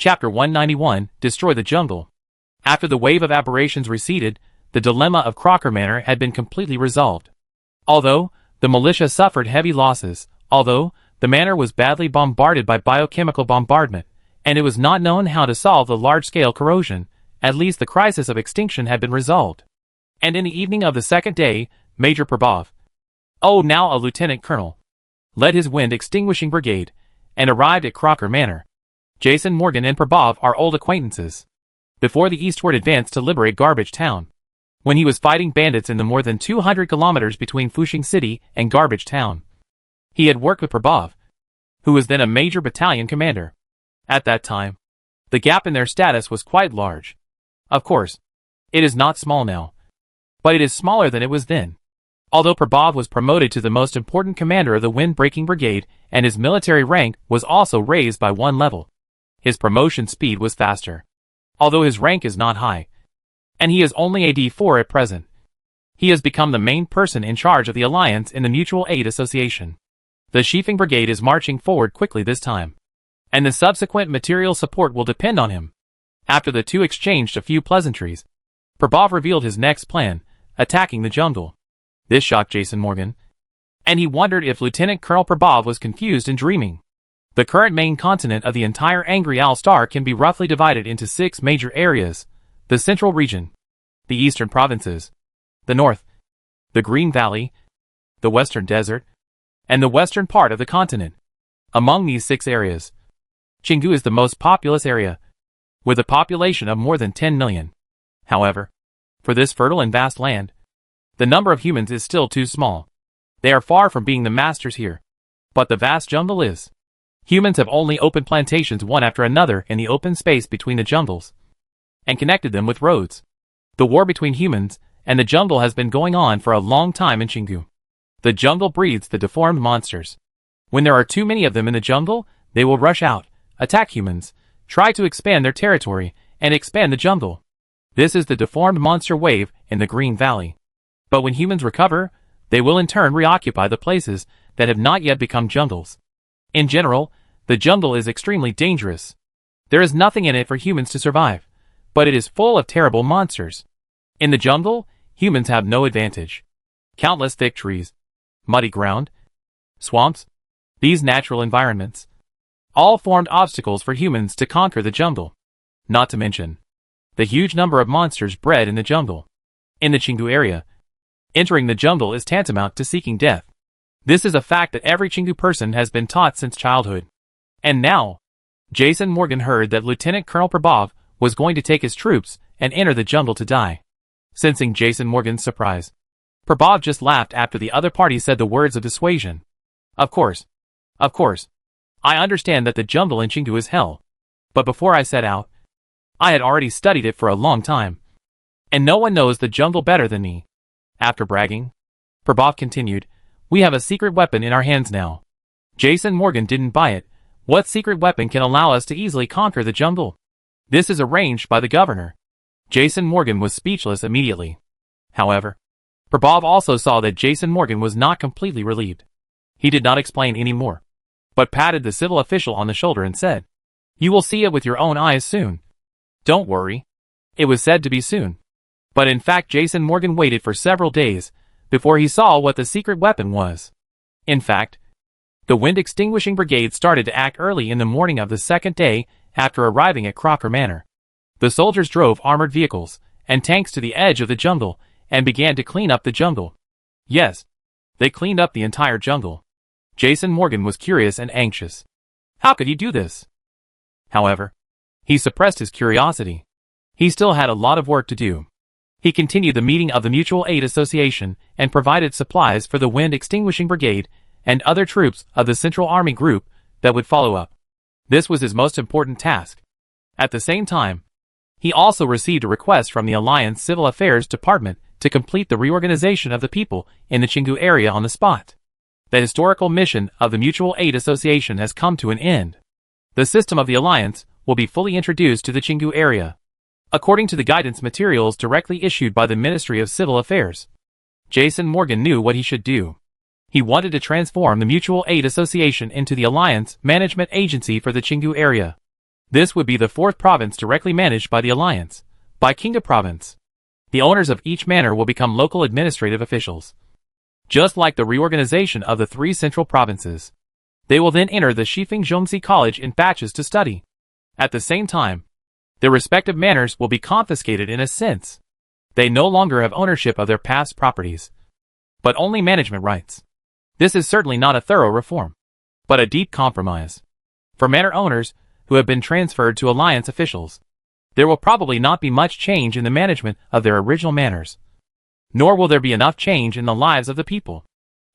Chapter 191, Destroy the Jungle. After the wave of aberrations receded, the dilemma of Crocker Manor had been completely resolved. Although the militia suffered heavy losses, although the manor was badly bombarded by biochemical bombardment, and it was not known how to solve the large-scale corrosion, at least the crisis of extinction had been resolved. And in the evening of the second day, Major Prabhov, now a lieutenant colonel, led his wind-extinguishing brigade, and arrived at Crocker Manor. Jason Morgan and Prabhov are old acquaintances. Before the eastward advance to liberate Garbage Town, when he was fighting bandits in the more than 200 kilometers between Fushing City and Garbage Town, he had worked with Prabhov, who was then a major battalion commander. At that time, the gap in their status was quite large. Of course, it is not small now, but it is smaller than it was then. Although Prabhov was promoted to the most important commander of the Wind-Breaking Brigade, and his military rank was also raised by one level, his promotion speed was faster. Although his rank is not high, and he is only a D4 at present, he has become the main person in charge of the alliance in the Mutual Aid Association. The Sheafing Brigade is marching forward quickly this time, and the subsequent material support will depend on him. After the two exchanged a few pleasantries, Prabhov revealed his next plan, attacking the jungle. This shocked Jason Morgan, and he wondered if Lieutenant Colonel Prabhov was confused and dreaming. The current main continent of the entire Angry Owl Star can be roughly divided into 6 major areas: the Central Region, the Eastern Provinces, the North, the Green Valley, the Western Desert, and the western part of the continent. Among these 6 areas, Chingu is the most populous area, with a population of more than 10 million. However, for this fertile and vast land, the number of humans is still too small. They are far from being the masters here. But the vast jungle is. Humans have only opened plantations one after another in the open space between the jungles, and connected them with roads. The war between humans and the jungle has been going on for a long time in Chingu. The jungle breeds the deformed monsters. When there are too many of them in the jungle, they will rush out, attack humans, try to expand their territory, and expand the jungle. This is the deformed monster wave in the Green Valley. But when humans recover, they will in turn reoccupy the places that have not yet become jungles. In general, the jungle is extremely dangerous. There is nothing in it for humans to survive, but it is full of terrible monsters. In the jungle, humans have no advantage. Countless thick trees, muddy ground, swamps, these natural environments, all formed obstacles for humans to conquer the jungle. Not to mention the huge number of monsters bred in the jungle. In the Chingu area, entering the jungle is tantamount to seeking death. This is a fact that every Chingu person has been taught since childhood. And now, Jason Morgan heard that Lieutenant Colonel Prabhov was going to take his troops and enter the jungle to die. Sensing Jason Morgan's surprise, Prabhov just laughed after the other party said the words of dissuasion. Of course. I understand that the jungle in Chingu is hell. But before I set out, I had already studied it for a long time. And no one knows the jungle better than me. After bragging, Prabhov continued, we have a secret weapon in our hands now. Jason Morgan didn't buy it. What secret weapon can allow us to easily conquer the jungle? This is arranged by the governor. Jason Morgan was speechless immediately. However, Prabhov also saw that Jason Morgan was not completely relieved. He did not explain any more, but patted the civil official on the shoulder and said, you will see it with your own eyes soon. Don't worry. It was said to be soon. But in fact Jason Morgan waited for several days before he saw what the secret weapon was. In fact, the Wind Extinguishing Brigade started to act early in the morning of the second day after arriving at Crocker Manor. The soldiers drove armored vehicles and tanks to the edge of the jungle and began to clean up the jungle. Yes, they cleaned up the entire jungle. Jason Morgan was curious and anxious. How could he do this? However, he suppressed his curiosity. He still had a lot of work to do. He continued the meeting of the Mutual Aid Association and provided supplies for the Wind Extinguishing Brigade and other troops of the Central Army Group that would follow up. This was his most important task. At the same time, he also received a request from the Alliance Civil Affairs Department to complete the reorganization of the people in the Chingu area on the spot. The historical mission of the Mutual Aid Association has come to an end. The system of the Alliance will be fully introduced to the Chingu area, according to the guidance materials directly issued by the Ministry of Civil Affairs. Jason Morgan knew what he should do. He wanted to transform the Mutual Aid Association into the Alliance Management Agency for the Chingu area. This would be the fourth province directly managed by the Alliance, Baikinga Province. The owners of each manor will become local administrative officials. Just like the reorganization of the three central provinces. They will then enter the Shifeng Zhongxi College in batches to study. At the same time, their respective manors will be confiscated in a sense. They no longer have ownership of their past properties, but only management rights. This is certainly not a thorough reform, but a deep compromise. For manor owners who have been transferred to Alliance officials, there will probably not be much change in the management of their original manors. Nor will there be enough change in the lives of the people.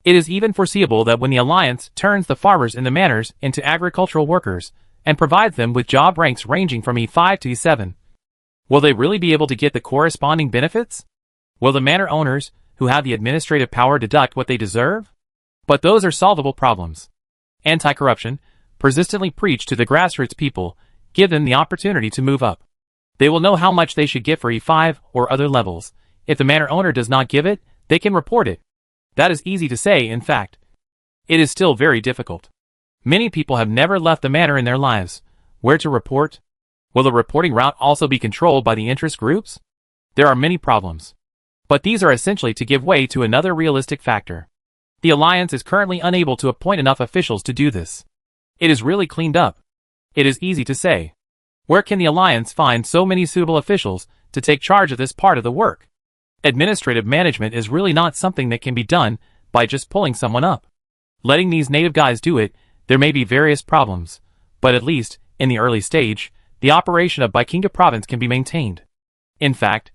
It is even foreseeable that when the Alliance turns the farmers in the manors into agricultural workers and provides them with job ranks ranging from E5 to E7, will they really be able to get the corresponding benefits? Will the manor owners who have the administrative power deduct what they deserve? But those are solvable problems. Anti-corruption, persistently preach to the grassroots people, give them the opportunity to move up. They will know how much they should get for E5 or other levels. If the manor owner does not give it, they can report it. That is easy to say, in fact. It is still very difficult. Many people have never left the manor in their lives. Where to report? Will the reporting route also be controlled by the interest groups? There are many problems. But these are essentially to give way to another realistic factor. The Alliance is currently unable to appoint enough officials to do this. It is really cleaned up. It is easy to say. Where can the Alliance find so many suitable officials to take charge of this part of the work? Administrative management is really not something that can be done by just pulling someone up. Letting these native guys do it, there may be various problems, but at least, in the early stage, the operation of Baikinga Province can be maintained. In fact,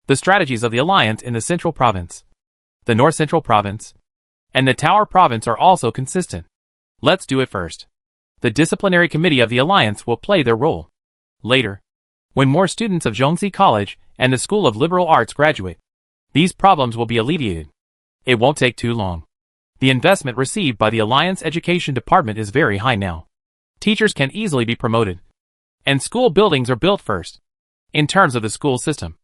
the strategies of the Alliance in the Central Province, the North Central Province, and the Tower Province are also consistent. Let's do it first. The Disciplinary Committee of the Alliance will play their role. Later, when more students of Zhongxi College and the School of Liberal Arts graduate, these problems will be alleviated. It won't take too long. The investment received by the Alliance Education Department is very high now. Teachers can easily be promoted. And school buildings are built first. In terms of the school system,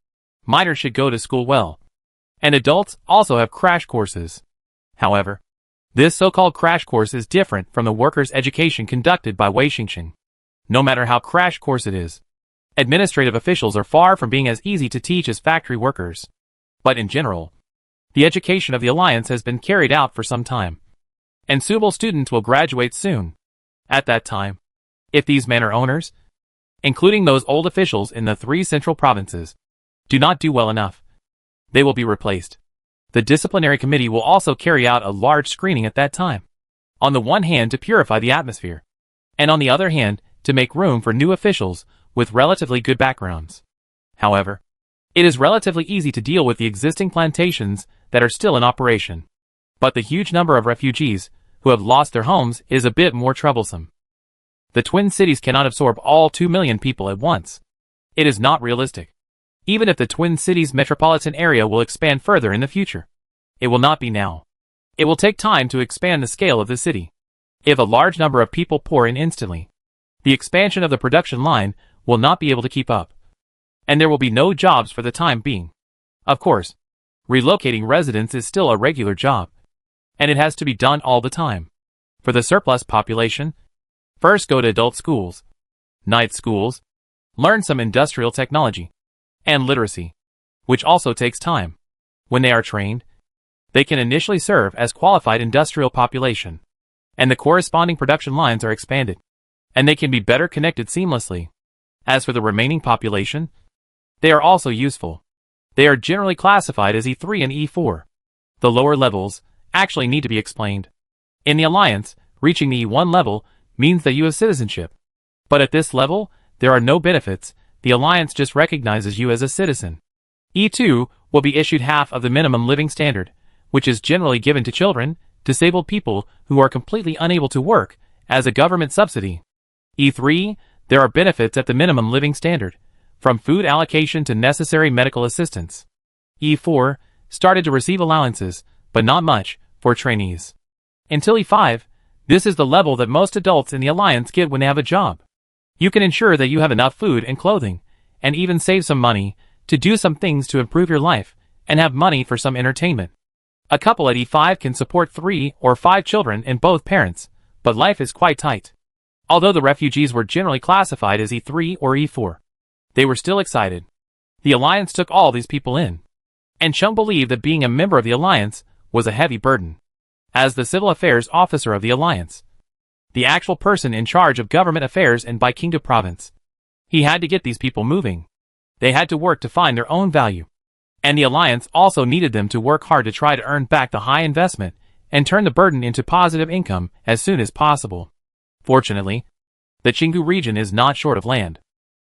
minors should go to school well. And adults also have crash courses. However, this so-called crash course is different from the workers' education conducted by Wasteland. No matter how crash course it is, administrative officials are far from being as easy to teach as factory workers. But in general, the education of the Alliance has been carried out for some time. And suitable students will graduate soon. At that time, if these manor owners, including those old officials in the three central provinces, do not do well enough, they will be replaced. The disciplinary committee will also carry out a large screening at that time. On the one hand to purify the atmosphere, and on the other hand to make room for new officials with relatively good backgrounds. However, it is relatively easy to deal with the existing plantations that are still in operation. But the huge number of refugees who have lost their homes is a bit more troublesome. The twin cities cannot absorb all 2 million people at once. It is not realistic. Even if the twin cities metropolitan area will expand further in the future, it will not be now. It will take time to expand the scale of the city. If a large number of people pour in instantly, the expansion of the production line will not be able to keep up. And there will be no jobs for the time being. Of course, relocating residents is still a regular job, and it has to be done all the time. For the surplus population, first go to adult schools, night schools, learn some industrial technology, and literacy, which also takes time. When they are trained, they can initially serve as qualified industrial population, and the corresponding production lines are expanded, and they can be better connected seamlessly. As for the remaining population, they are also useful. They are generally classified as E3 and E4. The lower levels actually need to be explained. In the Alliance, reaching the E1 level means that you have citizenship. But at this level, there are no benefits. The Alliance just recognizes you as a citizen. E2 will be issued half of the minimum living standard, which is generally given to children, disabled people who are completely unable to work, as a government subsidy. E3, there are benefits at the minimum living standard, from food allocation to necessary medical assistance. E4 started to receive allowances, but not much, for trainees. Until E5, this is the level that most adults in the Alliance get when they have a job. You can ensure that you have enough food and clothing, and even save some money, to do some things to improve your life, and have money for some entertainment. A couple at E5 can support 3 or 5 children and both parents, but life is quite tight. Although the refugees were generally classified as E3 or E4, they were still excited. The Alliance took all these people in. And Chung believed that being a member of the Alliance was a heavy burden. As the civil affairs officer of the Alliance, the actual person in charge of government affairs in Baiqingdu province, he had to get these people moving. They had to work to find their own value. And the Alliance also needed them to work hard to try to earn back the high investment and turn the burden into positive income as soon as possible. Fortunately, the Qinggu region is not short of land.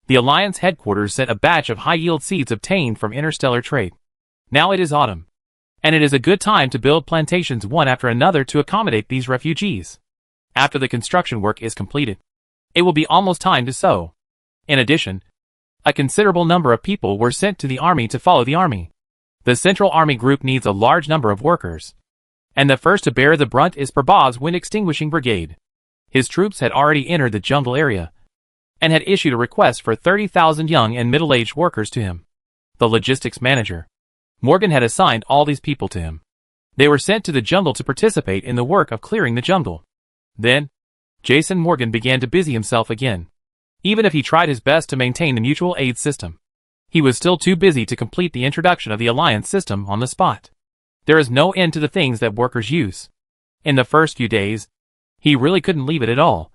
The Alliance headquarters sent a batch of high-yield seeds obtained from interstellar trade. Now it is autumn, and it is a good time to build plantations one after another to accommodate these refugees. After the construction work is completed, it will be almost time to sow. In addition, a considerable number of people were sent to the army to follow the army. The Central Army Group needs a large number of workers, and the first to bear the brunt is Prabhav's Wind Extinguishing Brigade. His troops had already entered the jungle area, and had issued a request for 30,000 young and middle-aged workers to him. The logistics manager, Morgan, had assigned all these people to him. They were sent to the jungle to participate in the work of clearing the jungle. Then, Jason Morgan began to busy himself again. Even if he tried his best to maintain the mutual aid system, he was still too busy to complete the introduction of the Alliance system on the spot. There is no end to the things that workers use. In the first few days, he really couldn't leave it at all.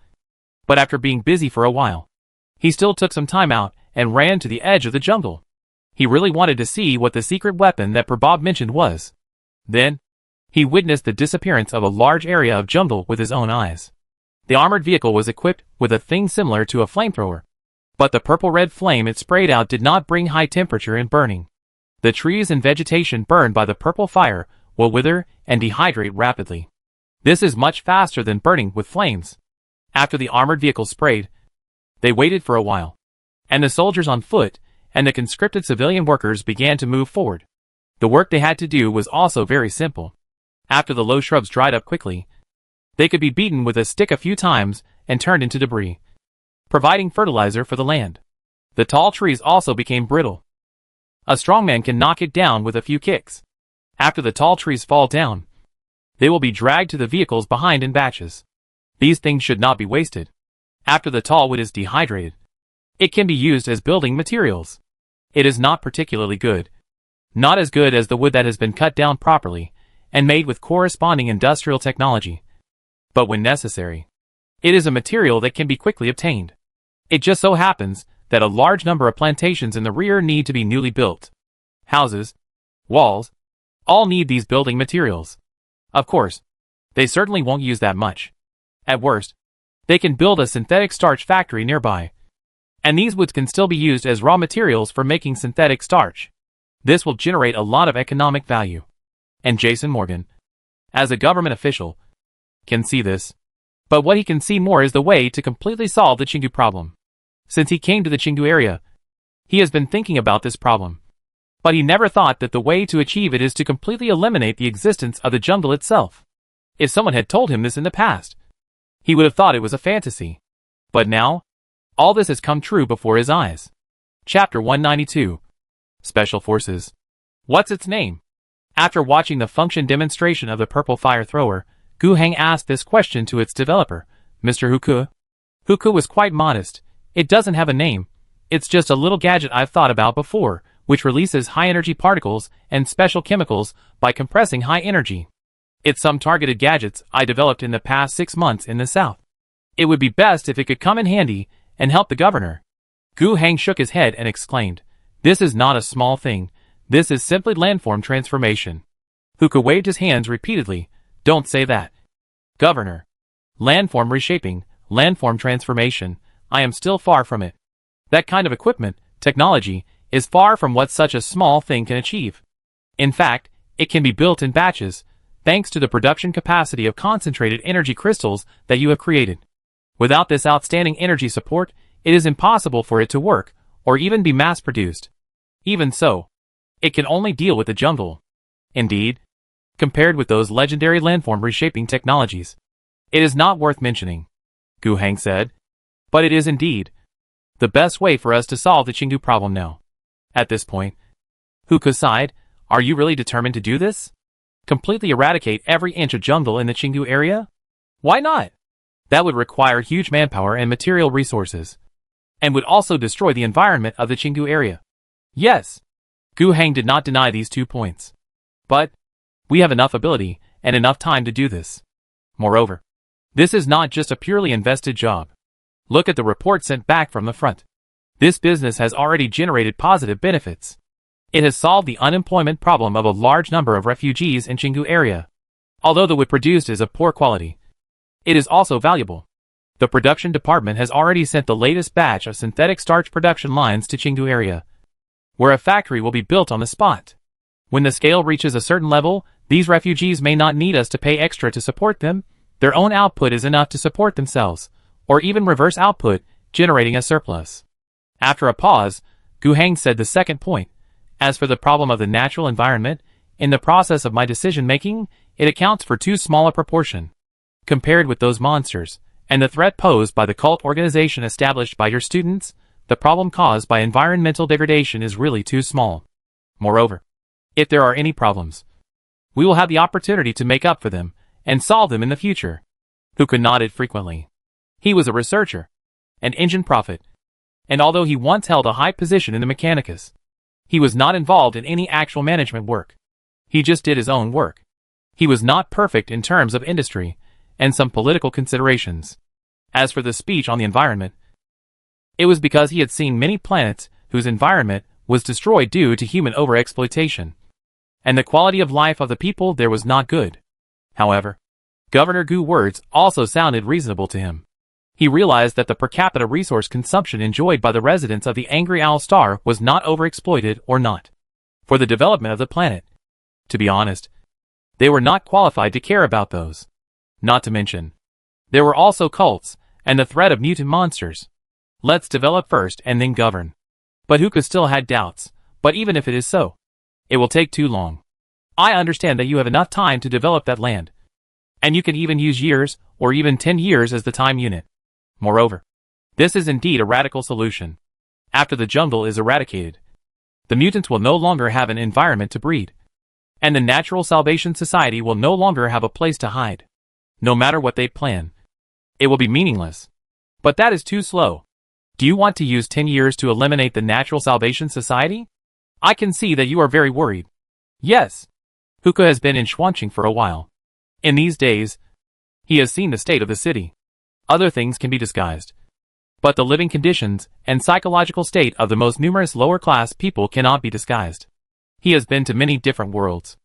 But after being busy for a while, he still took some time out and ran to the edge of the jungle. He really wanted to see what the secret weapon that Prabhav mentioned was. Then, he witnessed the disappearance of a large area of jungle with his own eyes. The armored vehicle was equipped with a thing similar to a flamethrower, but the purple-red flame it sprayed out did not bring high temperature and burning. The trees and vegetation burned by the purple fire will wither and dehydrate rapidly. This is much faster than burning with flames. After the armored vehicle sprayed, they waited for a while, and the soldiers on foot and the conscripted civilian workers began to move forward. The work they had to do was also very simple. After the low shrubs dried up quickly, they could be beaten with a stick a few times and turned into debris, providing fertilizer for the land. The tall trees also became brittle. A strong man can knock it down with a few kicks. After the tall trees fall down, they will be dragged to the vehicles behind in batches. These things should not be wasted. After the tall wood is dehydrated, it can be used as building materials. It is not particularly good. Not as good as the wood that has been cut down properly and made with corresponding industrial technology. But when necessary, it is a material that can be quickly obtained. It just so happens that a large number of plantations in the rear need to be newly built. Houses, walls, all need these building materials. Of course, they certainly won't use that much. At worst, they can build a synthetic starch factory nearby. And these woods can still be used as raw materials for making synthetic starch. This will generate a lot of economic value. And Jason Morgan, as a government official, can see this. But what he can see more is the way to completely solve the Qingdu problem. Since he came to the Qingdu area, he has been thinking about this problem. But he never thought that the way to achieve it is to completely eliminate the existence of the jungle itself. If someone had told him this in the past, he would have thought it was a fantasy. But now, all this has come true before his eyes. Chapter 192. Special Forces. What's its name? After watching the function demonstration of the purple fire thrower, Gu Heng asked this question to its developer, Mr. Huku. Huku was quite modest. It doesn't have a name. It's just a little gadget I've thought about before, which releases high-energy particles and special chemicals by compressing high energy. It's some targeted gadgets I developed in the past 6 months in the south. It would be best if it could come in handy and help the governor. Gu Heng shook his head and exclaimed, This is not a small thing. This is simply landform transformation. Huku waved his hands repeatedly. Don't say that. Governor. Landform reshaping, landform transformation. I am still far from it. That kind of equipment, technology, is far from what such a small thing can achieve. In fact, it can be built in batches, thanks to the production capacity of concentrated energy crystals that you have created. Without this outstanding energy support, it is impossible for it to work, or even be mass-produced. Even so, it can only deal with the jungle. Indeed, compared with those legendary landform reshaping technologies, it is not worth mentioning, Gu Heng said. But it is indeed the best way for us to solve the Qingdu problem now. At this point, Huku sighed, Are you really determined to do this? Completely eradicate every inch of jungle in the Qingdu area? Why not? That would require huge manpower and material resources, and would also destroy the environment of the Qinggu area. Yes, Gu Heng did not deny these 2 points. But we have enough ability and enough time to do this. Moreover, this is not just a purely invested job. Look at the report sent back from the front. This business has already generated positive benefits. It has solved the unemployment problem of a large number of refugees in Qinggu area. Although the wood produced is of poor quality, it is also valuable. The production department has already sent the latest batch of synthetic starch production lines to Qingdu area, where a factory will be built on the spot. When the scale reaches a certain level, these refugees may not need us to pay extra to support them. Their own output is enough to support themselves, or even reverse output, generating a surplus. After a pause, Gu Heng said the second point. As for the problem of the natural environment, in the process of my decision-making, it accounts for too small a proportion. Compared with those monsters, and the threat posed by the cult organization established by your students, the problem caused by environmental degradation is really too small. Moreover, if there are any problems, we will have the opportunity to make up for them, and solve them in the future. Huka nodded frequently. He was a researcher, an engine prophet, and although he once held a high position in the Mechanicus, he was not involved in any actual management work. He just did his own work. He was not perfect in terms of industry and some political considerations. As for the speech on the environment, it was because he had seen many planets whose environment was destroyed due to human overexploitation, and the quality of life of the people there was not good. However, Governor Gu's words also sounded reasonable to him. He realized that the per capita resource consumption enjoyed by the residents of the Angry Owl Star was not overexploited or not for the development of the planet. To be honest, they were not qualified to care about those. Not to mention, there were also cults and the threat of mutant monsters. Let's develop first and then govern. But Huka still had doubts. But even if it is so, it will take too long. I understand that you have enough time to develop that land, and you can even use years or even 10 years as the time unit. Moreover, this is indeed a radical solution. After the jungle is eradicated, the mutants will no longer have an environment to breed, and the Natural Salvation Society will no longer have a place to hide. No matter what they plan, it will be meaningless. But that is too slow. Do you want to use 10 years to eliminate the Natural Salvation Society? I can see that you are very worried. Yes. Huka has been in Xuanqing for a while. In these days, he has seen the state of the city. Other things can be disguised, but the living conditions and psychological state of the most numerous lower-class people cannot be disguised. He has been to many different worlds.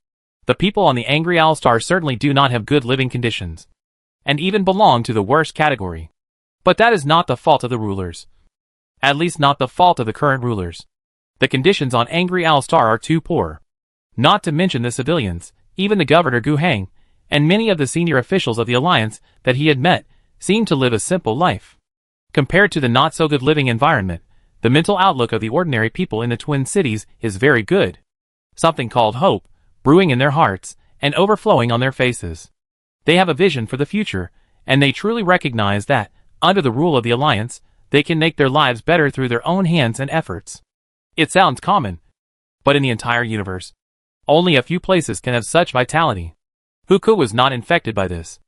The people on the Angry Owl Star certainly do not have good living conditions, and even belong to the worst category. But that is not the fault of the rulers. At least not the fault of the current rulers. The conditions on Angry Owl Star are too poor. Not to mention the civilians, even the Governor Gu Heng, and many of the senior officials of the Alliance that he had met, seemed to live a simple life. Compared to the not-so-good living environment, the mental outlook of the ordinary people in the Twin Cities is very good. Something called hope, brewing in their hearts, and overflowing on their faces. They have a vision for the future, and they truly recognize that, under the rule of the Alliance, they can make their lives better through their own hands and efforts. It sounds common, but in the entire universe, only a few places can have such vitality. Huku was not infected by this,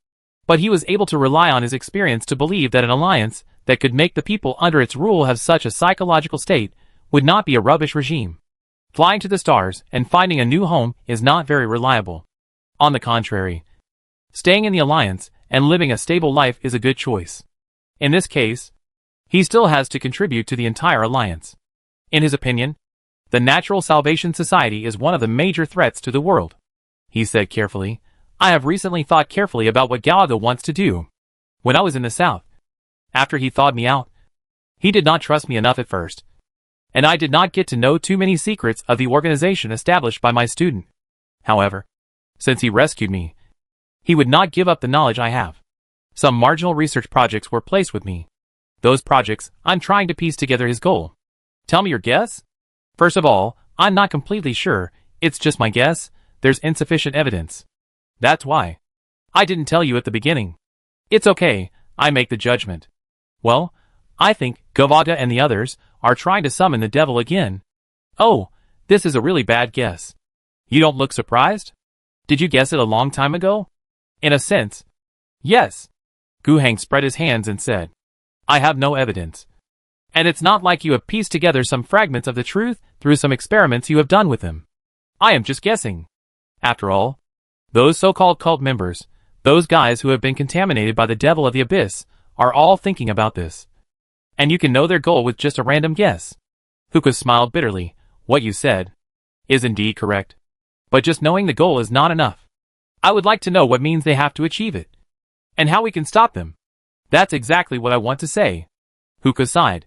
but he was able to rely on his experience to believe that an alliance that could make the people under its rule have such a psychological state would not be a rubbish regime. Flying to the stars and finding a new home is not very reliable. On the contrary, staying in the alliance and living a stable life is a good choice. In this case, he still has to contribute to the entire alliance. In his opinion, the Natural Salvation Society is one of the major threats to the world. He said carefully, I have recently thought carefully about what Galaga wants to do. When I was in the south, after he thawed me out, he did not trust me enough at first, and I did not get to know too many secrets of the organization established by my student. However, since he rescued me, he would not give up the knowledge I have. Some marginal research projects were placed with me. Those projects, I'm trying to piece together his goal. Tell me your guess? First of all, I'm not completely sure, it's just my guess, there's insufficient evidence. That's why I didn't tell you at the beginning. It's okay, I make the judgment. Well, I think Govada and the others are trying to summon the devil again. Oh, this is a really bad guess. You don't look surprised? Did you guess it a long time ago? In a sense, yes. Gu Heng spread his hands and said, I have no evidence. And it's not like you have pieced together some fragments of the truth through some experiments you have done with him. I am just guessing. After all, those so-called cult members, those guys who have been contaminated by the devil of the abyss, are all thinking about this. And you can know their goal with just a random guess. Huka smiled bitterly. What you said is indeed correct. But just knowing the goal is not enough. I would like to know what means they have to achieve it. And how we can stop them. That's exactly what I want to say. Huka sighed.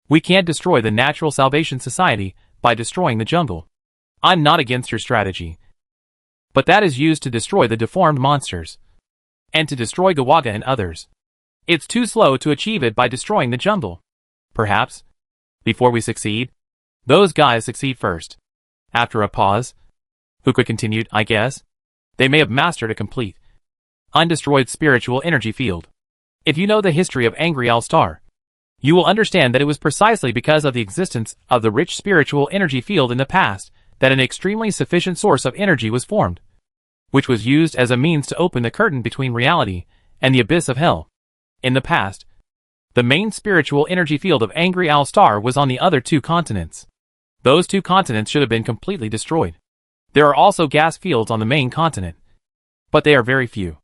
We can't destroy the Natural Salvation Society by destroying the jungle. I'm not against your strategy. But that is used to destroy the deformed monsters. And to destroy Gawaga and others. It's too slow to achieve it by destroying the jungle. Perhaps, before we succeed, those guys succeed first. After a pause, Huka continued, I guess, they may have mastered a complete, undestroyed spiritual energy field. If you know the history of Angry All-Star, you will understand that it was precisely because of the existence of the rich spiritual energy field in the past that an extremely sufficient source of energy was formed, which was used as a means to open the curtain between reality and the abyss of hell. In the past, the main spiritual energy field of Angry All-Star was on the other two continents. Those two continents should have been completely destroyed. There are also gas fields on the main continent, but they are very few,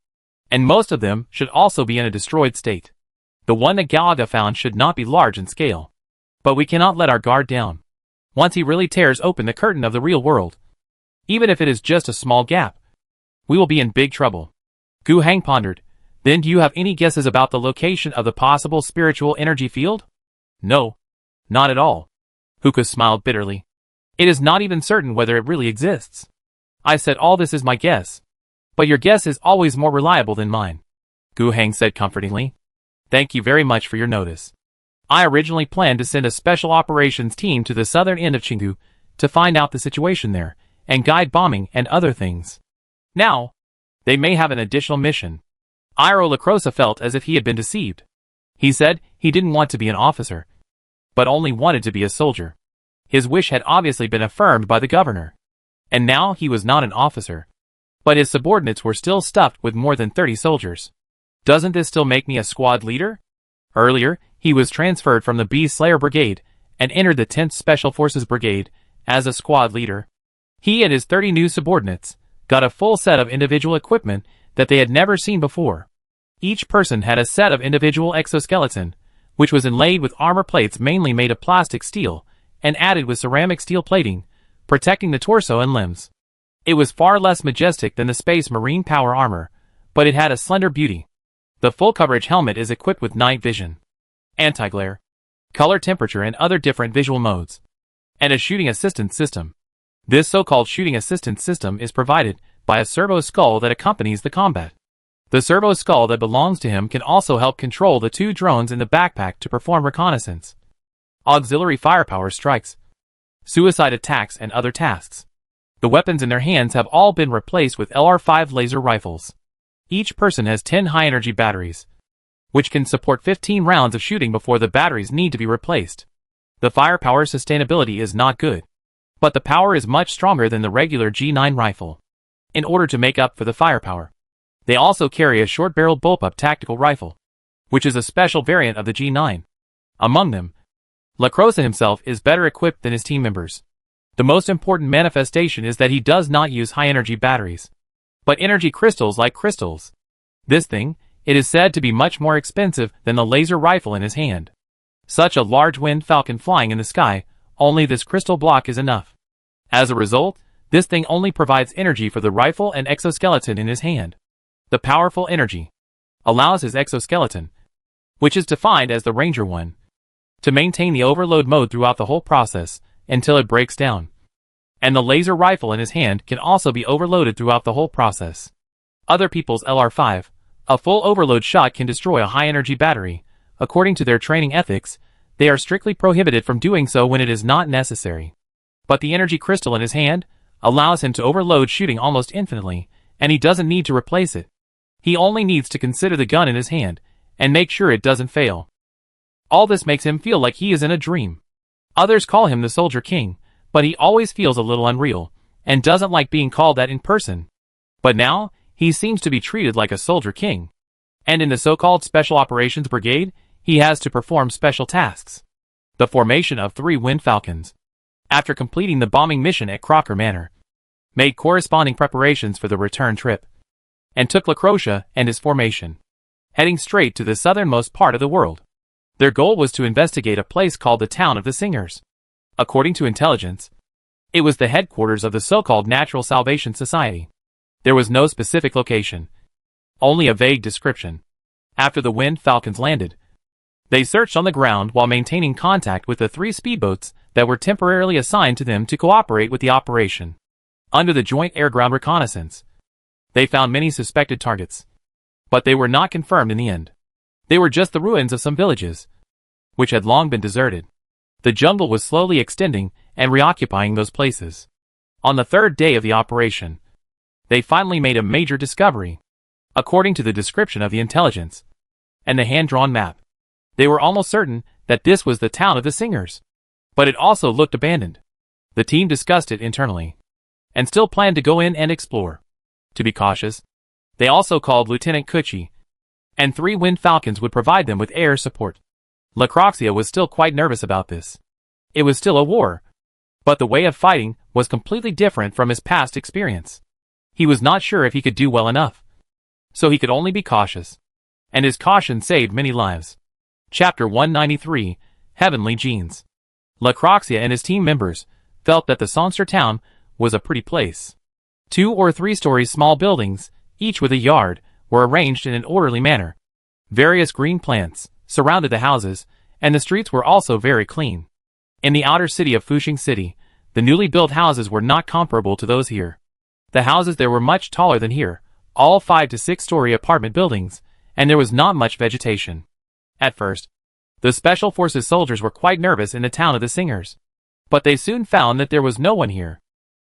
and most of them should also be in a destroyed state. The one that Galaga found should not be large in scale. But we cannot let our guard down. Once he really tears open the curtain of the real world, even if it is just a small gap, we will be in big trouble. Gu Heng pondered. Then do you have any guesses about the location of the possible spiritual energy field? No. Not at all. Huka smiled bitterly. It is not even certain whether it really exists. I said all this is my guess. But your guess is always more reliable than mine. Gu Heng said comfortingly. Thank you very much for your notice. I originally planned to send a special operations team to the southern end of Chengdu to find out the situation there, and guide bombing and other things. Now, they may have an additional mission. Iro Lacrosa felt as if he had been deceived. He said he didn't want to be an officer, but only wanted to be a soldier. His wish had obviously been affirmed by the governor. And now he was not an officer. But his subordinates were still stuffed with more than 30 soldiers. Doesn't this still make me a squad leader? Earlier, he was transferred from the Beast Slayer Brigade and entered the 10th Special Forces Brigade as a squad leader. He and his 30 new subordinates got a full set of individual equipment that they had never seen before. Each person had a set of individual exoskeleton, which was inlaid with armor plates mainly made of plastic steel and added with ceramic steel plating, protecting the torso and limbs. It was far less majestic than the Space Marine power armor, but it had a slender beauty. The full coverage helmet is equipped with night vision, anti-glare, color temperature and other different visual modes, and a shooting assistance system. This so-called shooting assistance system is provided by a servo skull that accompanies the combat. The servo skull that belongs to him can also help control the 2 drones in the backpack to perform reconnaissance, auxiliary firepower strikes, suicide attacks and other tasks. The weapons in their hands have all been replaced with LR5 laser rifles. Each person has 10 high-energy batteries, which can support 15 rounds of shooting before the batteries need to be replaced. The firepower sustainability is not good, but the power is much stronger than the regular G9 rifle. In order to make up for the firepower, they also carry a short-barreled bullpup tactical rifle, which is a special variant of the G9. Among them, Lacrosa himself is better equipped than his team members. The most important manifestation is that he does not use high-energy batteries, but energy crystals like crystals. This thing, it is said to be much more expensive than the laser rifle in his hand. Such a large wind falcon flying in the sky, only this crystal block is enough. As a result, this thing only provides energy for the rifle and exoskeleton in his hand. The powerful energy allows his exoskeleton, which is defined as the Ranger one, to maintain the overload mode throughout the whole process until it breaks down. And the laser rifle in his hand can also be overloaded throughout the whole process. Other people's LR5, a full overload shot can destroy a high-energy battery. According to their training ethics, they are strictly prohibited from doing so when it is not necessary. But the energy crystal in his hand allows him to overload shooting almost infinitely, and he doesn't need to replace it. He only needs to consider the gun in his hand and make sure it doesn't fail. All this makes him feel like he is in a dream. Others call him the Soldier King, but he always feels a little unreal, and doesn't like being called that in person. But now, he seems to be treated like a Soldier King. And in the so-called Special Operations Brigade, he has to perform special tasks. The formation of 3 Wind Falcons, after completing the bombing mission at Crocker Manor, made corresponding preparations for the return trip, and took LaCroix and his formation, heading straight to the southernmost part of the world. Their goal was to investigate a place called the Town of the Singers. According to intelligence, it was the headquarters of the so-called Natural Salvation Society. There was no specific location, only a vague description. After the Wind Falcons landed, they searched on the ground while maintaining contact with the 3 speedboats that were temporarily assigned to them to cooperate with the operation. Under the joint air-ground reconnaissance, they found many suspected targets, but they were not confirmed in the end. They were just the ruins of some villages, which had long been deserted. The jungle was slowly extending and reoccupying those places. On the 3rd day of the operation, they finally made a major discovery. According to the description of the intelligence and the hand-drawn map, they were almost certain that this was the Town of the Singers. But it also looked abandoned. The team discussed it internally, and still planned to go in and explore. To be cautious, they also called Lieutenant Cucci, and 3 Wind Falcons would provide them with air support. LaCroix was still quite nervous about this. It was still a war, but the way of fighting was completely different from his past experience. He was not sure if he could do well enough, so he could only be cautious, and his caution saved many lives. Chapter 193, Heavenly Genes. LaCroix and his team members felt that the Sonster town was a pretty place. 2 or 3-story small buildings, each with a yard, were arranged in an orderly manner. Various green plants surrounded the houses, and the streets were also very clean. In the outer city of Fushing City, the newly built houses were not comparable to those here. The houses there were much taller than here, all 5 to 6-story apartment buildings, and there was not much vegetation. At first, the Special Forces soldiers were quite nervous in the Town of the Singers, but they soon found that there was no one here.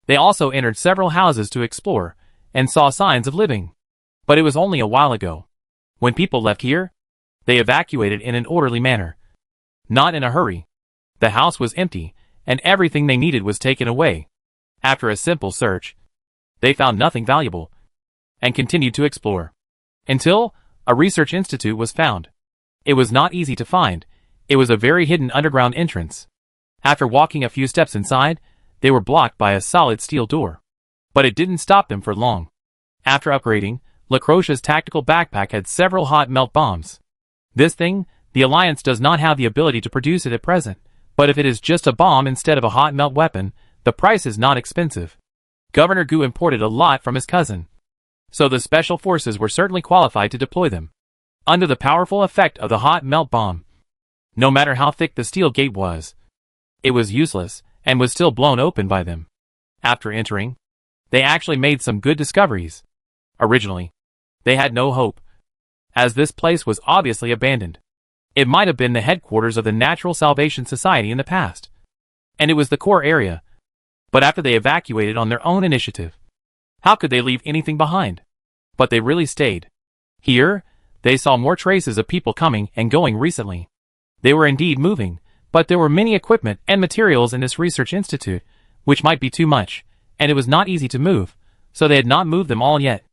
They also entered several houses to explore, and saw signs of living. But it was only a while ago. When people left here, they evacuated in an orderly manner. Not in a hurry. The house was empty, and everything they needed was taken away. After a simple search, they found nothing valuable, and continued to explore, until a research institute was found. It was not easy to find. It was a very hidden underground entrance. After walking a few steps inside, they were blocked by a solid steel door. But it didn't stop them for long. After upgrading, LaCroix's tactical backpack had several hot melt bombs. This thing, the Alliance does not have the ability to produce it at present, but if it is just a bomb instead of a hot melt weapon, the price is not expensive. Governor Gu imported a lot from his cousin, so the Special Forces were certainly qualified to deploy them. Under the powerful effect of the hot melt bomb, no matter how thick the steel gate was, it was useless and was still blown open by them. After entering, they actually made some good discoveries. Originally, they had no hope, as this place was obviously abandoned. It might have been the headquarters of the Natural Salvation Society in the past, and it was the core area. But after they evacuated on their own initiative, how could they leave anything behind? But they really stayed. Here, they saw more traces of people coming and going recently. They were indeed moving, but there were many equipment and materials in this research institute, which might be too much, and it was not easy to move, so they had not moved them all yet.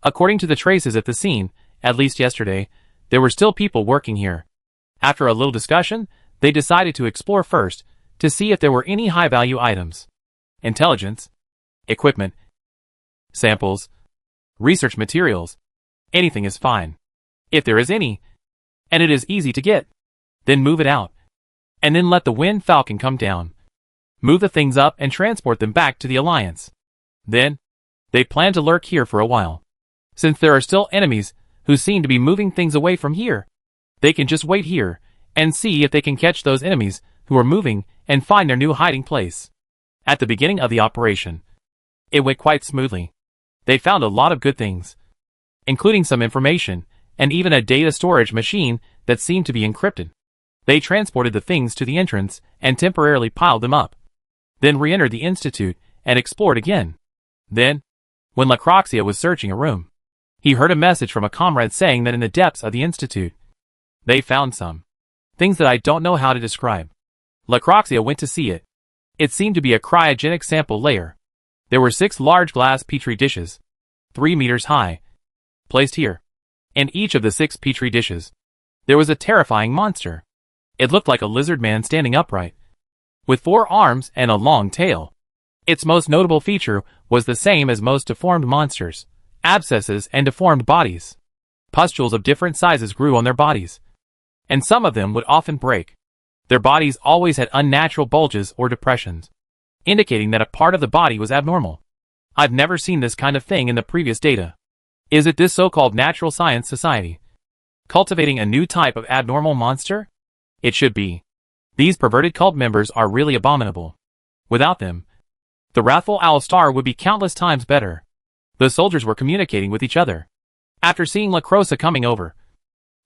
According to the traces at the scene, at least yesterday, there were still people working here. After a little discussion, they decided to explore first, to see if there were any high-value items. Intelligence, equipment, samples, research materials, anything is fine. If there is any, and it is easy to get, then move it out, and then let the Wind Falcon come down. Move the things up and transport them back to the Alliance. Then, they plan to lurk here for a while. Since there are still enemies who seem to be moving things away from here, they can just wait here and see if they can catch those enemies who are moving and find their new hiding place. At the beginning of the operation, it went quite smoothly. They found a lot of good things, including some information and even a data storage machine that seemed to be encrypted. They transported the things to the entrance and temporarily piled them up, then re-entered the institute and explored again. Then, when LaCroix was searching a room, he heard a message from a comrade saying that in the depths of the institute, they found some things that I don't know how to describe. LaCroix went to see it. It seemed to be a cryogenic sample layer. There were 6 large glass petri dishes, 3 meters high, placed here. In each of the 6 petri dishes, there was a terrifying monster. It looked like a lizard man standing upright, with 4 arms and a long tail. Its most notable feature was the same as most deformed monsters: abscesses and deformed bodies. Pustules of different sizes grew on their bodies, and some of them would often break. Their bodies always had unnatural bulges or depressions, indicating that a part of the body was abnormal. I've never seen this kind of thing in the previous data. Is it this so-called natural science society cultivating a new type of abnormal monster? It should be. These perverted cult members are really abominable. Without them, the wrathful owl star would be countless times better. The soldiers were communicating with each other. After seeing La Crosa coming over,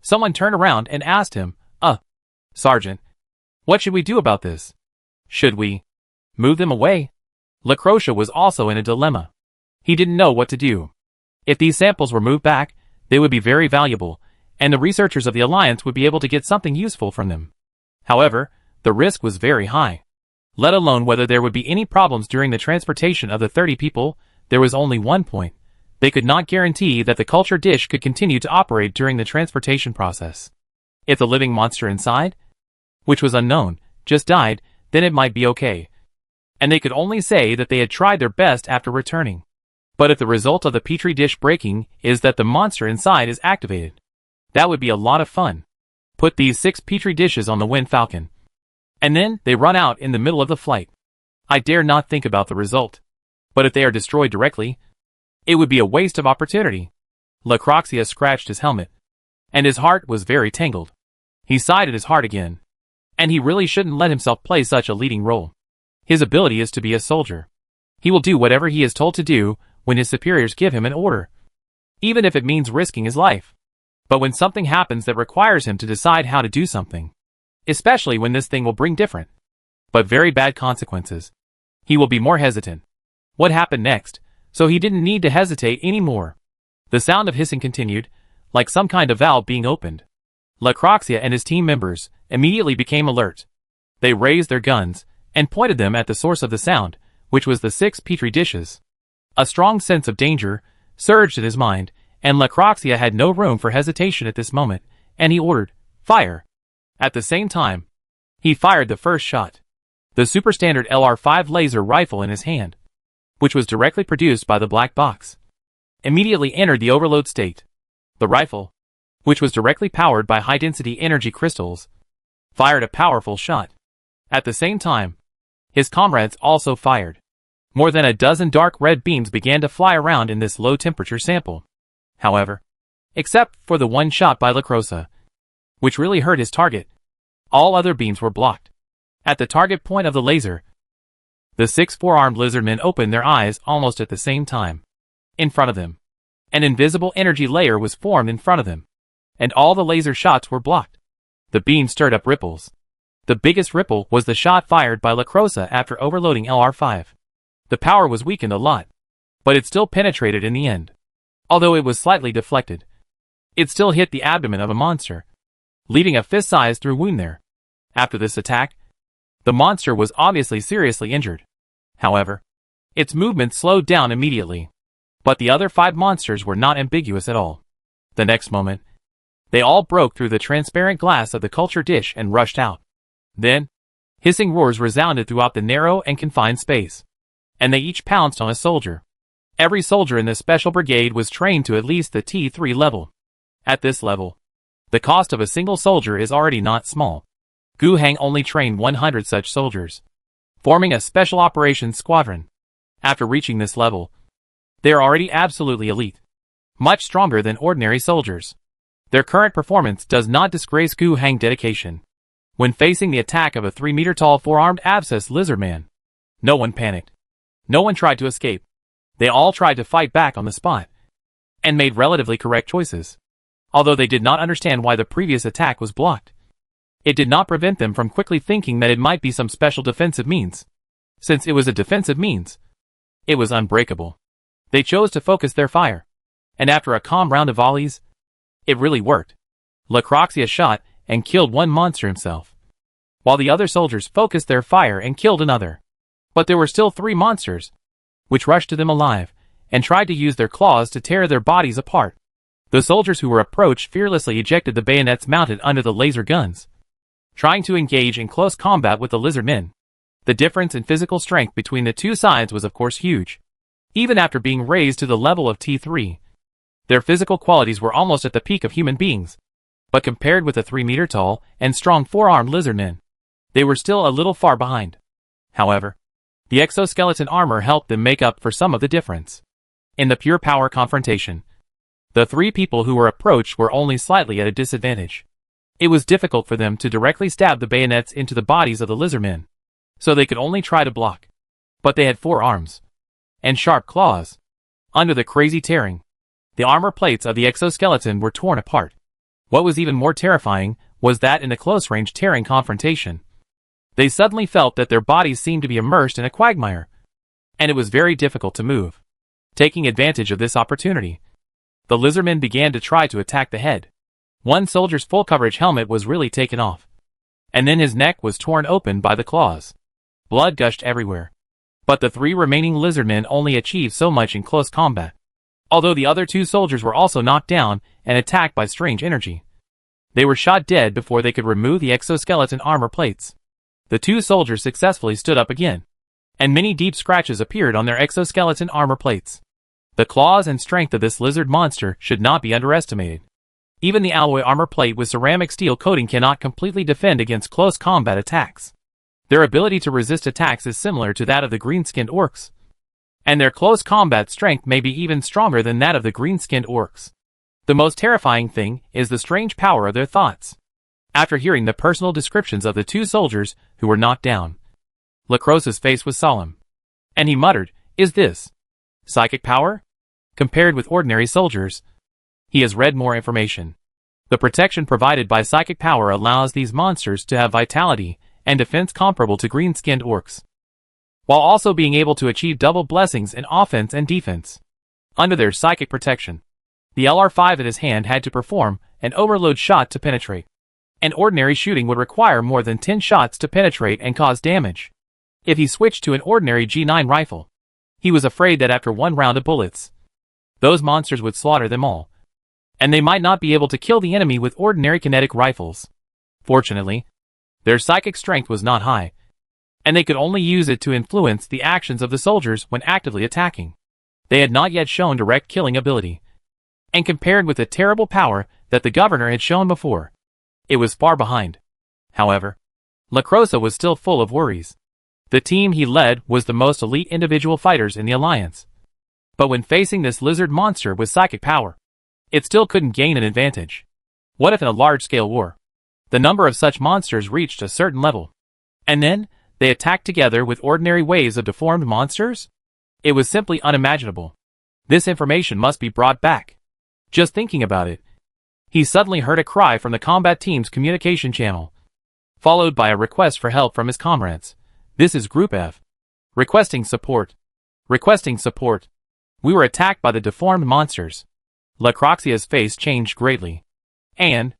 someone turned around and asked him, Sergeant, what should we do about this? Should we move them away? La Crosa was also in a dilemma. He didn't know what to do. If these samples were moved back, they would be very valuable, and the researchers of the Alliance would be able to get something useful from them. However, the risk was very high. Let alone whether there would be any problems during the transportation of the 30 people, there was only one point. They could not guarantee that the culture dish could continue to operate during the transportation process. If the living monster inside, which was unknown, just died, then it might be okay. And they could only say that they had tried their best after returning. But if the result of the petri dish breaking is that the monster inside is activated, that would be a lot of fun. Put these 6 petri dishes on the Wind Falcon, and then they run out in the middle of the flight. I dare not think about the result. But if they are destroyed directly, it would be a waste of opportunity. Lacroxia scratched his helmet, and his heart was very tangled. He sighed at his heart again. And he really shouldn't let himself play such a leading role. His ability is to be a soldier. He will do whatever he is told to do when his superiors give him an order, even if it means risking his life. But when something happens that requires him to decide how to do something, especially when this thing will bring different, but very bad consequences, he will be more hesitant. What happened next? So he didn't need to hesitate anymore. The sound of hissing continued, like some kind of valve being opened. Lacroxia and his team members immediately became alert. They raised their guns and pointed them at the source of the sound, which was the 6 petri dishes. A strong sense of danger surged in his mind, and Lacroxia had no room for hesitation at this moment, and he ordered, "Fire!" At the same time, he fired the first shot. The superstandard LR-5 laser rifle in his hand, which was directly produced by the black box, immediately entered the overload state. The rifle, which was directly powered by high-density energy crystals, fired a powerful shot. At the same time, his comrades also fired. More than a dozen dark red beams began to fly around in this low-temperature sample. However, except for the one shot by La Crosa, which really hurt his target, all other beams were blocked. At the target point of the laser, the 6 four-armed lizardmen opened their eyes almost at the same time. In front of them, an invisible energy layer was formed in front of them, and all the laser shots were blocked. The beam stirred up ripples. The biggest ripple was the shot fired by La Crosa after overloading LR-5. The power was weakened a lot, but it still penetrated in the end. Although it was slightly deflected, it still hit the abdomen of a monster, leaving a fist-sized through wound there. After this attack, the monster was obviously seriously injured. However, its movement slowed down immediately. But the other 5 monsters were not ambiguous at all. The next moment, they all broke through the transparent glass of the culture dish and rushed out. Then, hissing roars resounded throughout the narrow and confined space, and they each pounced on a soldier. Every soldier in this special brigade was trained to at least the T3 level. At this level, the cost of a single soldier is already not small. Gu Hang only trained 100 such soldiers, forming a special operations squadron. After reaching this level, they are already absolutely elite, much stronger than ordinary soldiers. Their current performance does not disgrace Gu Hang's dedication. When facing the attack of a 3-meter-tall 4-armed abscess lizard man, no one panicked. No one tried to escape. They all tried to fight back on the spot, and made relatively correct choices. Although they did not understand why the previous attack was blocked, it did not prevent them from quickly thinking that it might be some special defensive means. Since it was a defensive means, it was unbreakable. They chose to focus their fire, and after a calm round of volleys, it really worked. Lacroxia shot and killed one monster himself, while the other soldiers focused their fire and killed another. But there were still 3 monsters, which rushed to them alive, and tried to use their claws to tear their bodies apart. The soldiers who were approached fearlessly ejected the bayonets mounted under the laser guns, trying to engage in close combat with the lizardmen. The difference in physical strength between the two sides was of course huge. Even after being raised to the level of T3, their physical qualities were almost at the peak of human beings. But compared with the 3-meter-tall and strong 4-armed lizardmen, they were still a little far behind. However, the exoskeleton armor helped them make up for some of the difference. In the pure power confrontation, the 3 people who were approached were only slightly at a disadvantage. It was difficult for them to directly stab the bayonets into the bodies of the lizardmen, so they could only try to block. But they had 4 arms and sharp claws. Under the crazy tearing, the armor plates of the exoskeleton were torn apart. What was even more terrifying was that in the close-range tearing confrontation, they suddenly felt that their bodies seemed to be immersed in a quagmire, and it was very difficult to move. Taking advantage of this opportunity, the lizardmen began to try to attack the head. One soldier's full coverage helmet was really taken off, and then his neck was torn open by the claws. Blood gushed everywhere. But the 3 remaining lizardmen only achieved so much in close combat, although the other 2 soldiers were also knocked down and attacked by strange energy. They were shot dead before they could remove the exoskeleton armor plates. The 2 soldiers successfully stood up again, and many deep scratches appeared on their exoskeleton armor plates. The claws and strength of this lizard monster should not be underestimated. Even the alloy armor plate with ceramic steel coating cannot completely defend against close combat attacks. Their ability to resist attacks is similar to that of the green-skinned orcs, and their close combat strength may be even stronger than that of the green-skinned orcs. The most terrifying thing is the strange power of their thoughts. After hearing the personal descriptions of the 2 soldiers who were knocked down, Lacrose's face was solemn, and he muttered, "Is this psychic power? Compared with ordinary soldiers, he has read more information. The protection provided by psychic power allows these monsters to have vitality and defense comparable to green-skinned orcs, while also being able to achieve double blessings in offense and defense. Under their psychic protection, the LR5 in his hand had to perform an overload shot to penetrate. An ordinary shooting would require more than 10 shots to penetrate and cause damage. If he switched to an ordinary G9 rifle, he was afraid that after 1 round of bullets, those monsters would slaughter them all, and they might not be able to kill the enemy with ordinary kinetic rifles. Fortunately, their psychic strength was not high, and they could only use it to influence the actions of the soldiers when actively attacking. They had not yet shown direct killing ability, and compared with the terrible power that the governor had shown before, it was far behind. However, Lacrosse was still full of worries. The team he led was the most elite individual fighters in the Alliance, but when facing this lizard monster with psychic power, it still couldn't gain an advantage. What if in a large-scale war, the number of such monsters reached a certain level, and then they attacked together with ordinary waves of deformed monsters? It was simply unimaginable. This information must be brought back. Just thinking about it, he suddenly heard a cry from the combat team's communication channel, followed by a request for help from his comrades. "This is Group F. Requesting support. Requesting support. We were attacked by the deformed monsters." Lacroxia's face changed greatly. "And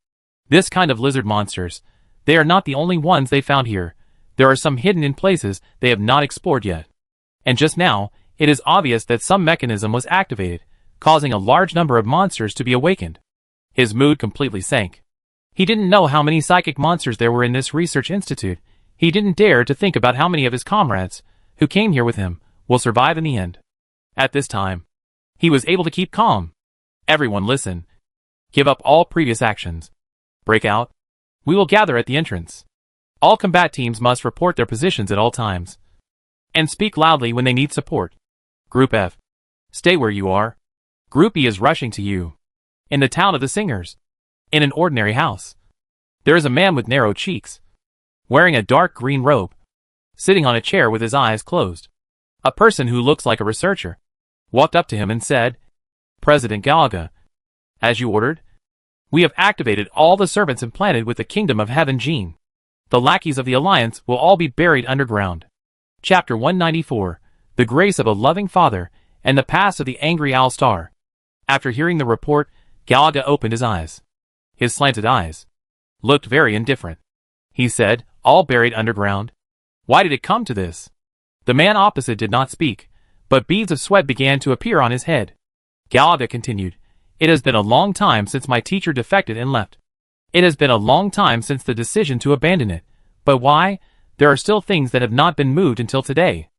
this kind of lizard monsters, they are not the only ones they found here. There are some hidden in places they have not explored yet. And just now, it is obvious that some mechanism was activated, causing a large number of monsters to be awakened." His mood completely sank. He didn't know how many psychic monsters there were in this research institute. He didn't dare to think about how many of his comrades, who came here with him, will survive in the end. At this time, he was able to keep calm. "Everyone listen. Give up all previous actions. Break out. We will gather at the entrance. All combat teams must report their positions at all times, and speak loudly when they need support. Group F, stay where you are. Group E is rushing to you. In the town of the Singers, in an ordinary house, there is a man with narrow cheeks, wearing a dark green robe, sitting on a chair with his eyes closed. A person who looks like a researcher walked up to him and said, 'President Galaga, as you ordered, we have activated all the servants implanted with the Kingdom of Heaven gene. The lackeys of the Alliance will all be buried underground.'" Chapter 194, The Grace of a Loving Father and the Pass of the Angry Owl Star. After hearing the report, Galaga opened his eyes. His slanted eyes looked very indifferent. He said, "All buried underground? Why did it come to this?" The man opposite did not speak, but beads of sweat began to appear on his head. Galaga continued, It has been a long time since my teacher defected and left. It has been a long time since the decision to abandon it. But why? There are still things that have not been moved until today.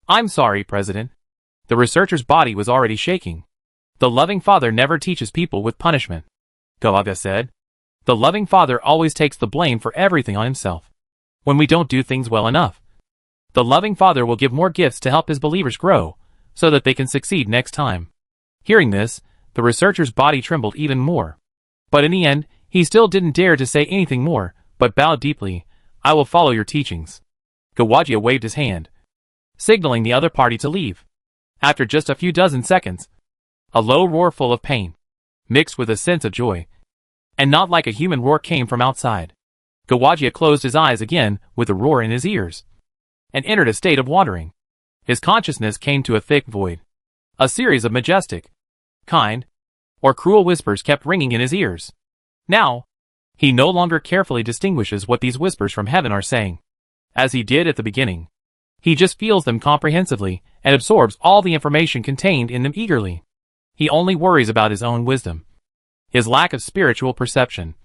I'm sorry, President. The researcher's body was already shaking. The loving father never teaches people with punishment, Galaga said. The loving father always takes the blame for everything on himself. When we don't do things well enough, the loving father will give more gifts to help his believers grow, so that they can succeed next time. Hearing this, the researcher's body trembled even more. But in the end, he still didn't dare to say anything more, but bowed deeply. I will follow your teachings. Gawagia waved his hand, signaling the other party to leave. After just a few dozen seconds, a low roar full of pain, mixed with a sense of joy, and not like a human roar, came from outside. Gawagia closed his eyes again with a roar in his ears, and entered a state of wandering. His consciousness came to a thick void. A series of majestic, kind, or cruel whispers kept ringing in his ears. Now, he no longer carefully distinguishes what these whispers from heaven are saying, as he did at the beginning. He just feels them comprehensively and absorbs all the information contained in them eagerly. He only worries about his own wisdom, his lack of spiritual perception,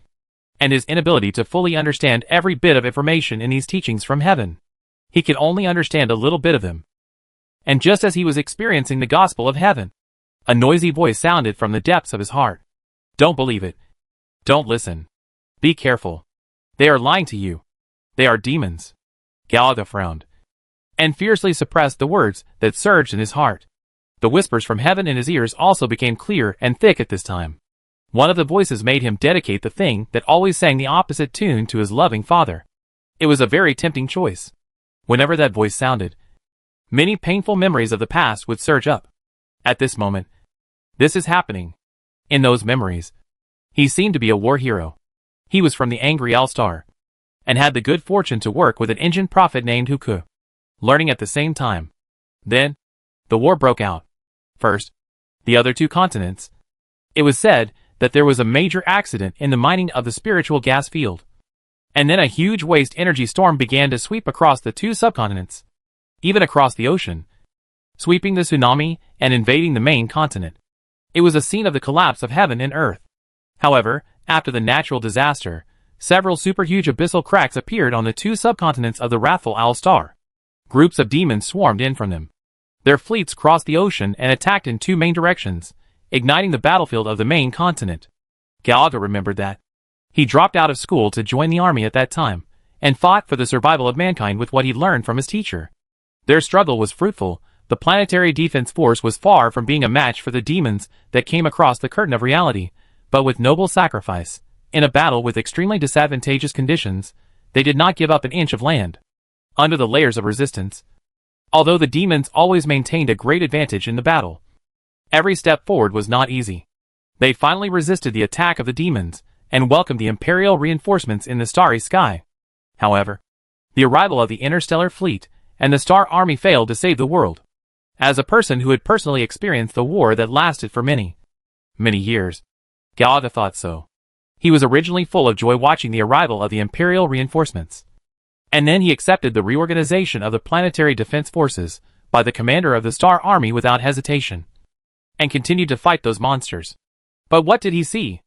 and his inability to fully understand every bit of information in these teachings from heaven. He can only understand a little bit of them. And just as he was experiencing the gospel of heaven, a noisy voice sounded from the depths of his heart. Don't believe it. Don't listen. Be careful. They are lying to you. They are demons. Galaga frowned, and fiercely suppressed the words that surged in his heart. The whispers from heaven in his ears also became clear and thick at this time. One of the voices made him dedicate the thing that always sang the opposite tune to his loving father. It was a very tempting choice. Whenever that voice sounded, many painful memories of the past would surge up. At this moment, this is happening. In those memories, he seemed to be a war hero. He was from the Angry All-Star, and had the good fortune to work with an Indian prophet named Huku, learning at the same time. Then, the war broke out. First, the other two continents. It was said that there was a major accident in the mining of the spiritual gas field. And then a huge waste energy storm began to sweep across the two subcontinents, even across the ocean, sweeping the tsunami and invading the main continent. It was a scene of the collapse of heaven and earth. However, after the natural disaster, several superhuge abyssal cracks appeared on the two subcontinents of the wrathful All-Star. Groups of demons swarmed in from them. Their fleets crossed the ocean and attacked in two main directions, igniting the battlefield of the main continent. Galaga remembered that. He dropped out of school to join the army at that time, and fought for the survival of mankind with what he learned from his teacher. Their struggle was fruitful. The planetary defense force was far from being a match for the demons that came across the curtain of reality, but with noble sacrifice, in a battle with extremely disadvantageous conditions, they did not give up an inch of land. Under the layers of resistance, although the demons always maintained a great advantage in the battle, every step forward was not easy. They finally resisted the attack of the demons, and welcomed the Imperial reinforcements in the starry sky. However, the arrival of the interstellar fleet and the Star Army failed to save the world. As a person who had personally experienced the war that lasted for many years, Galaga thought so. He was originally full of joy watching the arrival of the Imperial reinforcements. And then he accepted the reorganization of the planetary defense forces by the commander of the Star Army without hesitation, and continued to fight those monsters. But what did he see?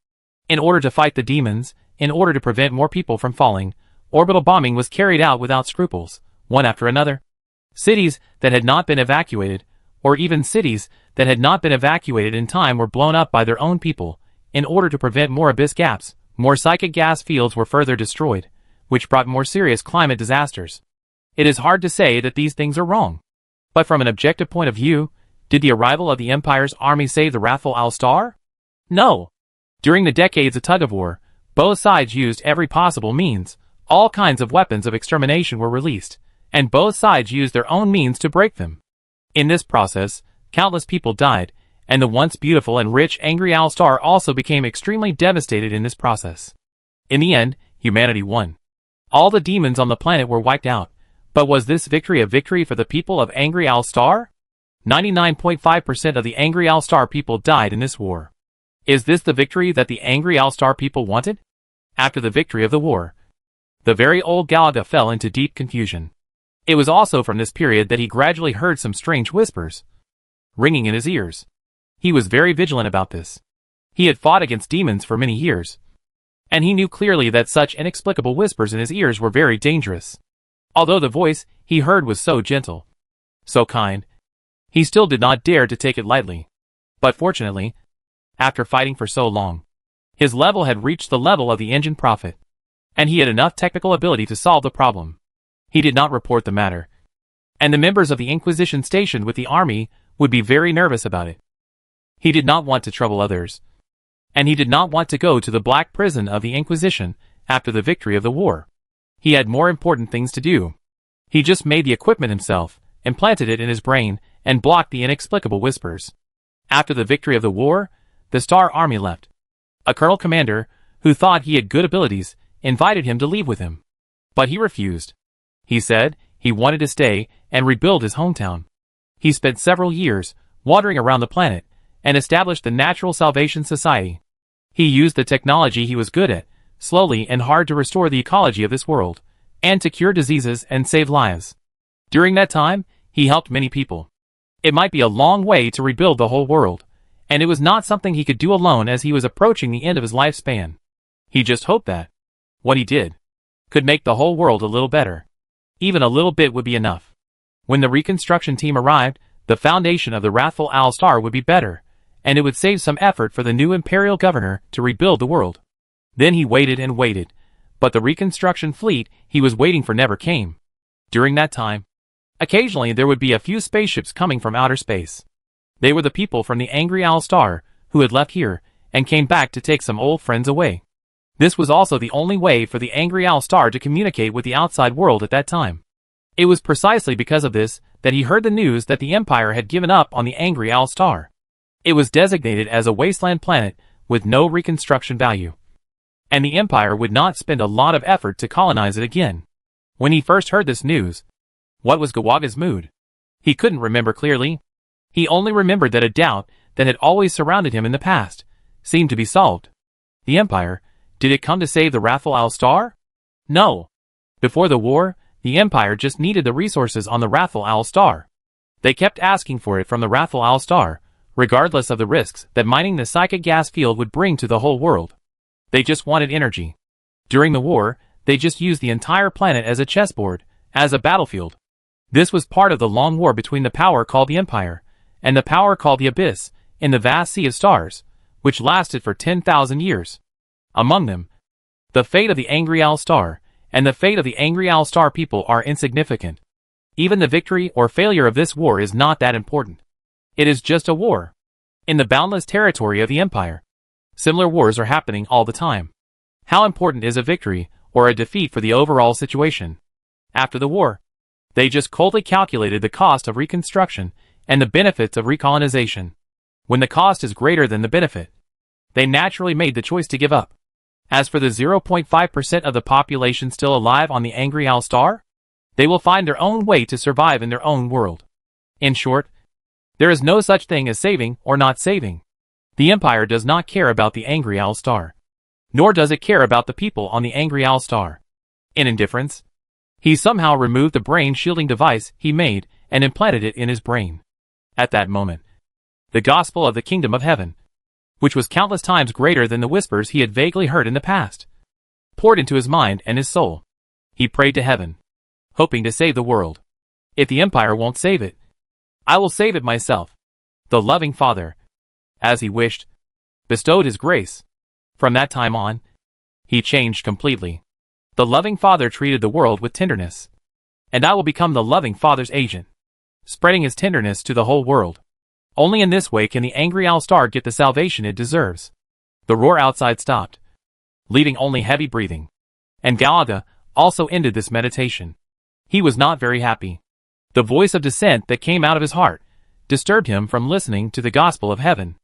In order to fight the demons, in order to prevent more people from falling, orbital bombing was carried out without scruples, one after another. Cities that had not been evacuated, or even cities that had not been evacuated in time, were blown up by their own people. In order to prevent more abyss gaps, more psychic gas fields were further destroyed, which brought more serious climate disasters. It is hard to say that these things are wrong. But from an objective point of view, did the arrival of the Empire's army save the wrathful All-Star? No. During the decades of tug-of-war, both sides used every possible means. All kinds of weapons of extermination were released, and both sides used their own means to break them. In this process, countless people died, and the once beautiful and rich Angry All-Star also became extremely devastated in this process. In the end, humanity won. All the demons on the planet were wiped out. But was this victory a victory for the people of Angry All-Star? 99.5% of the Angry All-Star people died in this war. Is this the victory that the Angry All-Star people wanted? After the victory of the war, the very old Galaga fell into deep confusion. It was also from this period that he gradually heard some strange whispers ringing in his ears. He was very vigilant about this. He had fought against demons for many years, and he knew clearly that such inexplicable whispers in his ears were very dangerous. Although the voice he heard was so gentle, so kind, he still did not dare to take it lightly. But fortunately, after fighting for so long, his level had reached the level of the engine prophet, and he had enough technical ability to solve the problem. He did not report the matter, and the members of the Inquisition stationed with the army would be very nervous about it. He did not want to trouble others, and he did not want to go to the black prison of the Inquisition after the victory of the war. He had more important things to do. He just made the equipment himself, implanted it in his brain, and blocked the inexplicable whispers. After the victory of the war, the Star Army left. A colonel commander, who thought he had good abilities, invited him to leave with him. But he refused. He said he wanted to stay and rebuild his hometown. He spent several years wandering around the planet and established the Natural Salvation Society. He used the technology he was good at, slowly and hard, to restore the ecology of this world, and to cure diseases and save lives. During that time, he helped many people. It might be a long way to rebuild the whole world, and it was not something he could do alone as he was approaching the end of his lifespan. He just hoped that what he did could make the whole world a little better. Even a little bit would be enough. When the reconstruction team arrived, the foundation of the Wrathful Owl Star would be better, and it would save some effort for the new imperial governor to rebuild the world. Then he waited and waited, but the reconstruction fleet he was waiting for never came. During that time, occasionally there would be a few spaceships coming from outer space. They were the people from the Angry Owl Star who had left here and came back to take some old friends away. This was also the only way for the Angry Owl Star to communicate with the outside world at that time. It was precisely because of this that he heard the news that the Empire had given up on the Angry Owl Star. It was designated as a wasteland planet with no reconstruction value, and the Empire would not spend a lot of effort to colonize it again. When he first heard this news, what was Gawaga's mood? He couldn't remember clearly. He only remembered that a doubt that had always surrounded him in the past seemed to be solved. The Empire, did it come to save the Wrathful Owl Star? No. Before the war, the Empire just needed the resources on the Wrathful Owl Star. They kept asking for it from the Wrathful Owl Star, regardless of the risks that mining the psychic gas field would bring to the whole world. They just wanted energy. During the war, they just used the entire planet as a chessboard, as a battlefield. This was part of the long war between the power called the Empire and the power called the Abyss in the vast sea of stars, which lasted for 10,000 years. Among them, the fate of the Angry Owl Star and the fate of the Angry Owl Star people are insignificant. Even the victory or failure of this war is not that important. It is just a war. In the boundless territory of the Empire, similar wars are happening all the time. How important is a victory or a defeat for the overall situation? After the war, they just coldly calculated the cost of reconstruction and the benefits of recolonization. When the cost is greater than the benefit, they naturally made the choice to give up. As for the 0.5% of the population still alive on the Angry Owl Star, they will find their own way to survive in their own world. In short, there is no such thing as saving or not saving. The Empire does not care about the Angry Owl Star, nor does it care about the people on the Angry Owl Star. In indifference, he somehow removed the brain shielding device he made and implanted it in his brain. At that moment, the gospel of the kingdom of heaven, which was countless times greater than the whispers he had vaguely heard in the past, poured into his mind and his soul. He prayed to heaven, hoping to save the world. If the Empire won't save it, I will save it myself. The loving Father, as he wished, bestowed his grace. From that time on, he changed completely. The loving Father treated the world with tenderness, and I will become the loving Father's agent, spreading his tenderness to the whole world. Only in this way can the Angry Owl Star get the salvation it deserves. The roar outside stopped, leaving only heavy breathing, and Galaga also ended this meditation. He was not very happy. The voice of dissent that came out of his heart disturbed him from listening to the gospel of heaven.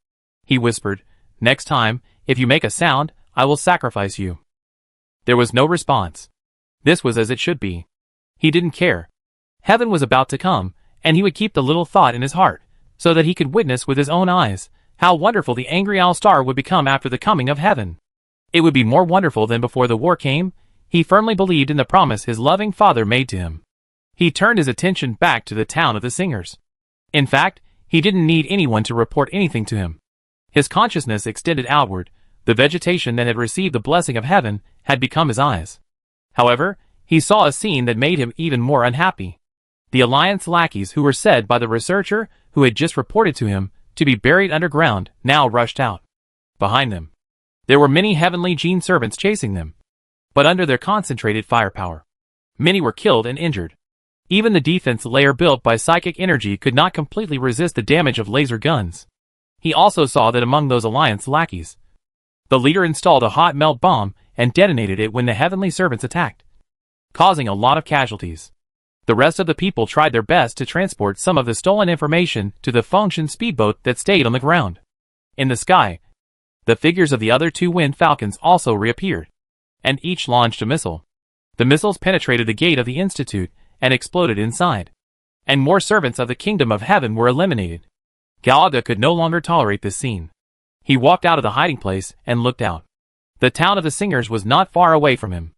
He whispered, "Next time, if you make a sound, I will sacrifice you." There was no response. This was as it should be. He didn't care. Heaven was about to come, and he would keep the little thought in his heart, so that he could witness with his own eyes how wonderful the Angry Owl Star would become after the coming of heaven. It would be more wonderful than before the war came. He firmly believed in the promise his loving Father made to him. He turned his attention back to the town of the singers. In fact, he didn't need anyone to report anything to him. His consciousness extended outward. The vegetation that had received the blessing of heaven had become his eyes. However, he saw a scene that made him even more unhappy. The Alliance lackeys who were said by the researcher who had just reported to him to be buried underground now rushed out. Behind them, there were many heavenly gene servants chasing them. But under their concentrated firepower, many were killed and injured. Even the defense layer built by psychic energy could not completely resist the damage of laser guns. He also saw that among those Alliance lackeys, the leader installed a hot melt bomb and detonated it when the heavenly servants attacked, causing a lot of casualties. The rest of the people tried their best to transport some of the stolen information to the function speedboat that stayed on the ground. In the sky, the figures of the other two Wind Falcons also reappeared, and each launched a missile. The missiles penetrated the gate of the Institute and exploded inside, and more servants of the Kingdom of Heaven were eliminated. Galaga could no longer tolerate this scene. He walked out of the hiding place and looked out. The town of the Singers was not far away from him.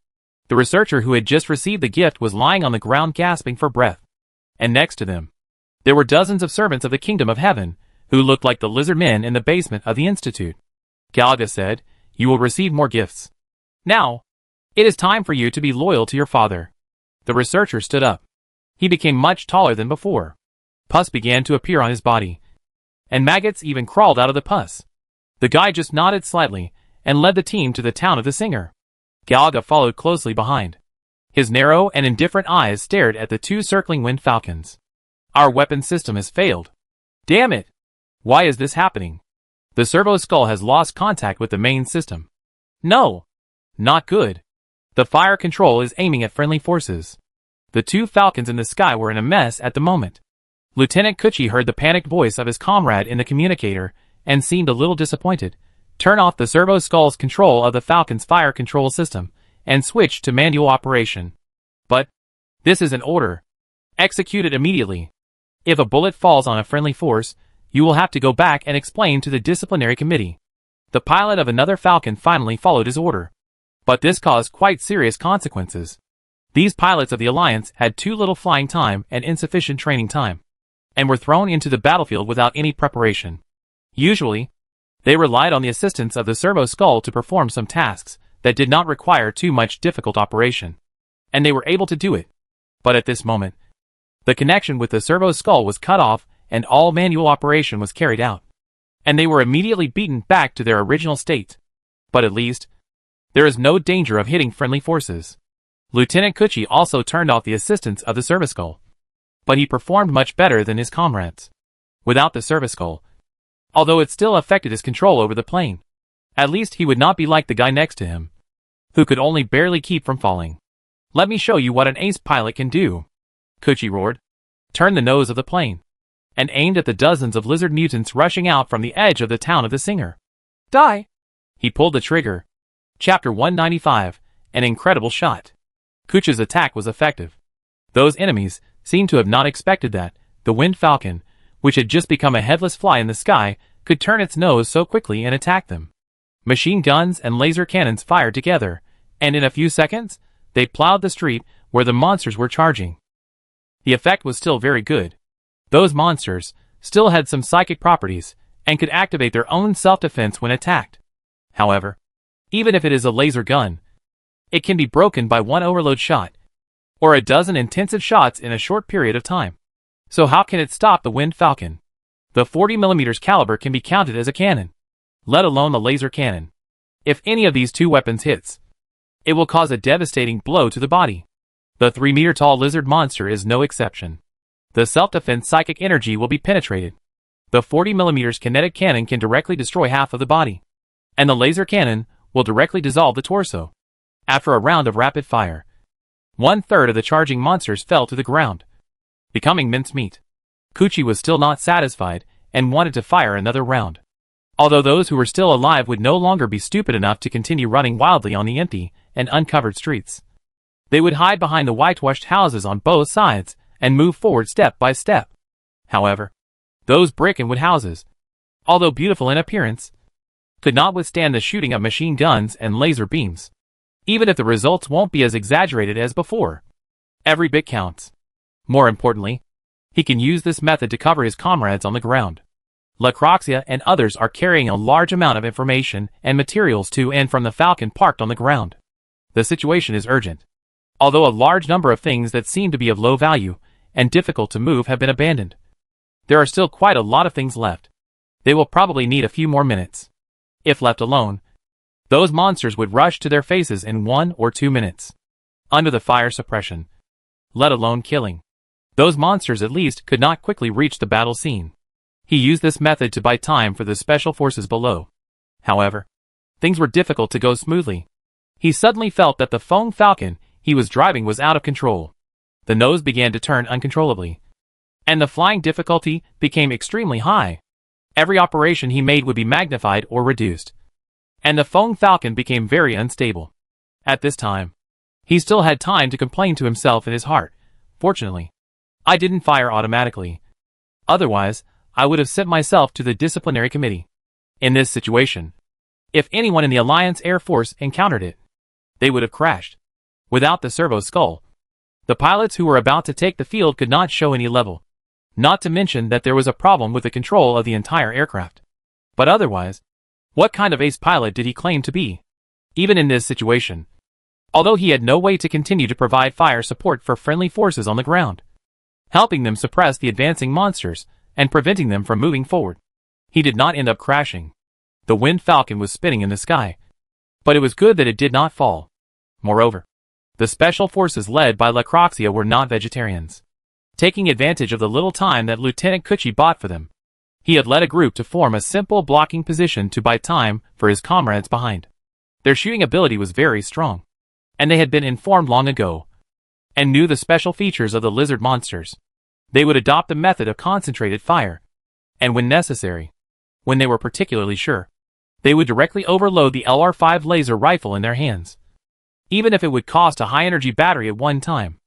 The researcher who had just received the gift was lying on the ground gasping for breath. And next to them, there were dozens of servants of the Kingdom of Heaven, who looked like the lizard men in the basement of the Institute. Galaga said, "You will receive more gifts. Now, it is time for you to be loyal to your father." The researcher stood up. He became much taller than before. Pus began to appear on his body, and maggots even crawled out of the pus. The guy just nodded slightly and led the team to the town of the Singer. Galaga followed closely behind. His narrow and indifferent eyes stared at the two circling Wind Falcons. "Our weapon system has failed. Damn it! Why is this happening? The servo skull has lost contact with the main system. No! Not good. The fire control is aiming at friendly forces." The two Falcons in the sky were in a mess at the moment. Lieutenant Kuchi heard the panicked voice of his comrade in the communicator and seemed a little disappointed. "Turn off the servo skull's control of the Falcon's fire control system and switch to manual operation." "But this is an order. Execute it immediately. If a bullet falls on a friendly force, you will have to go back and explain to the disciplinary committee." The pilot of another Falcon finally followed his order. But this caused quite serious consequences. These pilots of the Alliance had too little flying time and insufficient training time, and were thrown into the battlefield without any preparation. Usually, they relied on the assistance of the servo skull to perform some tasks that did not require too much difficult operation, and they were able to do it. But at this moment, the connection with the servo skull was cut off and all manual operation was carried out, and they were immediately beaten back to their original state. But at least, there is no danger of hitting friendly forces. Lieutenant Kuchi also turned off the assistance of the servo skull, but he performed much better than his comrades. Without the servo skull, although it still affected his control over the plane, at least he would not be like the guy next to him, who could only barely keep from falling. "Let me show you what an ace pilot can do," Kuchi roared, turned the nose of the plane, and aimed at the dozens of lizard mutants rushing out from the edge of the town of the Singer. "Die!" He pulled the trigger. Chapter 195, An Incredible Shot. Kuchi's attack was effective. Those enemies seemed to have not expected that the Wind Falcon, which had just become a headless fly in the sky, could turn its nose so quickly and attack them. Machine guns and laser cannons fired together, and in a few seconds, they plowed the street where the monsters were charging. The effect was still very good. Those monsters still had some psychic properties, and could activate their own self-defense when attacked. However, even if it is a laser gun, it can be broken by one overload shot, or a dozen intensive shots in a short period of time. So how can it stop the Wind Falcon? The 40mm caliber can be counted as a cannon, let alone the laser cannon. If any of these two weapons hits, it will cause a devastating blow to the body. The 3-meter-tall lizard monster is no exception. The self-defense psychic energy will be penetrated. The 40mm kinetic cannon can directly destroy half of the body, and the laser cannon will directly dissolve the torso. After a round of rapid fire, 1/3 of the charging monsters fell to the ground, becoming mincemeat. Kuchi was still not satisfied and wanted to fire another round. Although those who were still alive would no longer be stupid enough to continue running wildly on the empty and uncovered streets. They would hide behind the whitewashed houses on both sides and move forward step by step. However, those brick and wood houses, although beautiful in appearance, could not withstand the shooting of machine guns and laser beams. Even if the results won't be as exaggerated as before, every bit counts. More importantly, he can use this method to cover his comrades on the ground. Lacroxia and others are carrying a large amount of information and materials to and from the Falcon parked on the ground. The situation is urgent. Although a large number of things that seem to be of low value and difficult to move have been abandoned, there are still quite a lot of things left. They will probably need a few more minutes. If left alone, those monsters would rush to their faces in 1 or 2 minutes. Under the fire suppression, let alone killing, those monsters at least could not quickly reach the battle scene. He used this method to buy time for the special forces below. However, things were difficult to go smoothly. He suddenly felt that the foam falcon he was driving was out of control. The nose began to turn uncontrollably, and the flying difficulty became extremely high. Every operation he made would be magnified or reduced, and the foam falcon became very unstable. At this time, he still had time to complain to himself in his heart. Fortunately, I didn't fire automatically. Otherwise, I would have sent myself to the disciplinary committee. In this situation, if anyone in the Alliance Air Force encountered it, they would have crashed. Without the servo skull, the pilots who were about to take the field could not show any level. Not to mention that there was a problem with the control of the entire aircraft. But otherwise, what kind of ace pilot did he claim to be? Even in this situation, although he had no way to continue to provide fire support for friendly forces on the ground, helping them suppress the advancing monsters and preventing them from moving forward, he did not end up crashing. The Wind Falcon was spinning in the sky, but it was good that it did not fall. Moreover, the special forces led by Lacroxia were not vegetarians. Taking advantage of the little time that Lieutenant Kuchi bought for them, he had led a group to form a simple blocking position to buy time for his comrades behind. Their shooting ability was very strong, and they had been informed long ago, and knew the special features of the lizard monsters. They would adopt the method of concentrated fire, and when necessary, when they were particularly sure, they would directly overload the LR-5 laser rifle in their hands. Even if it would cost a high-energy battery at one time,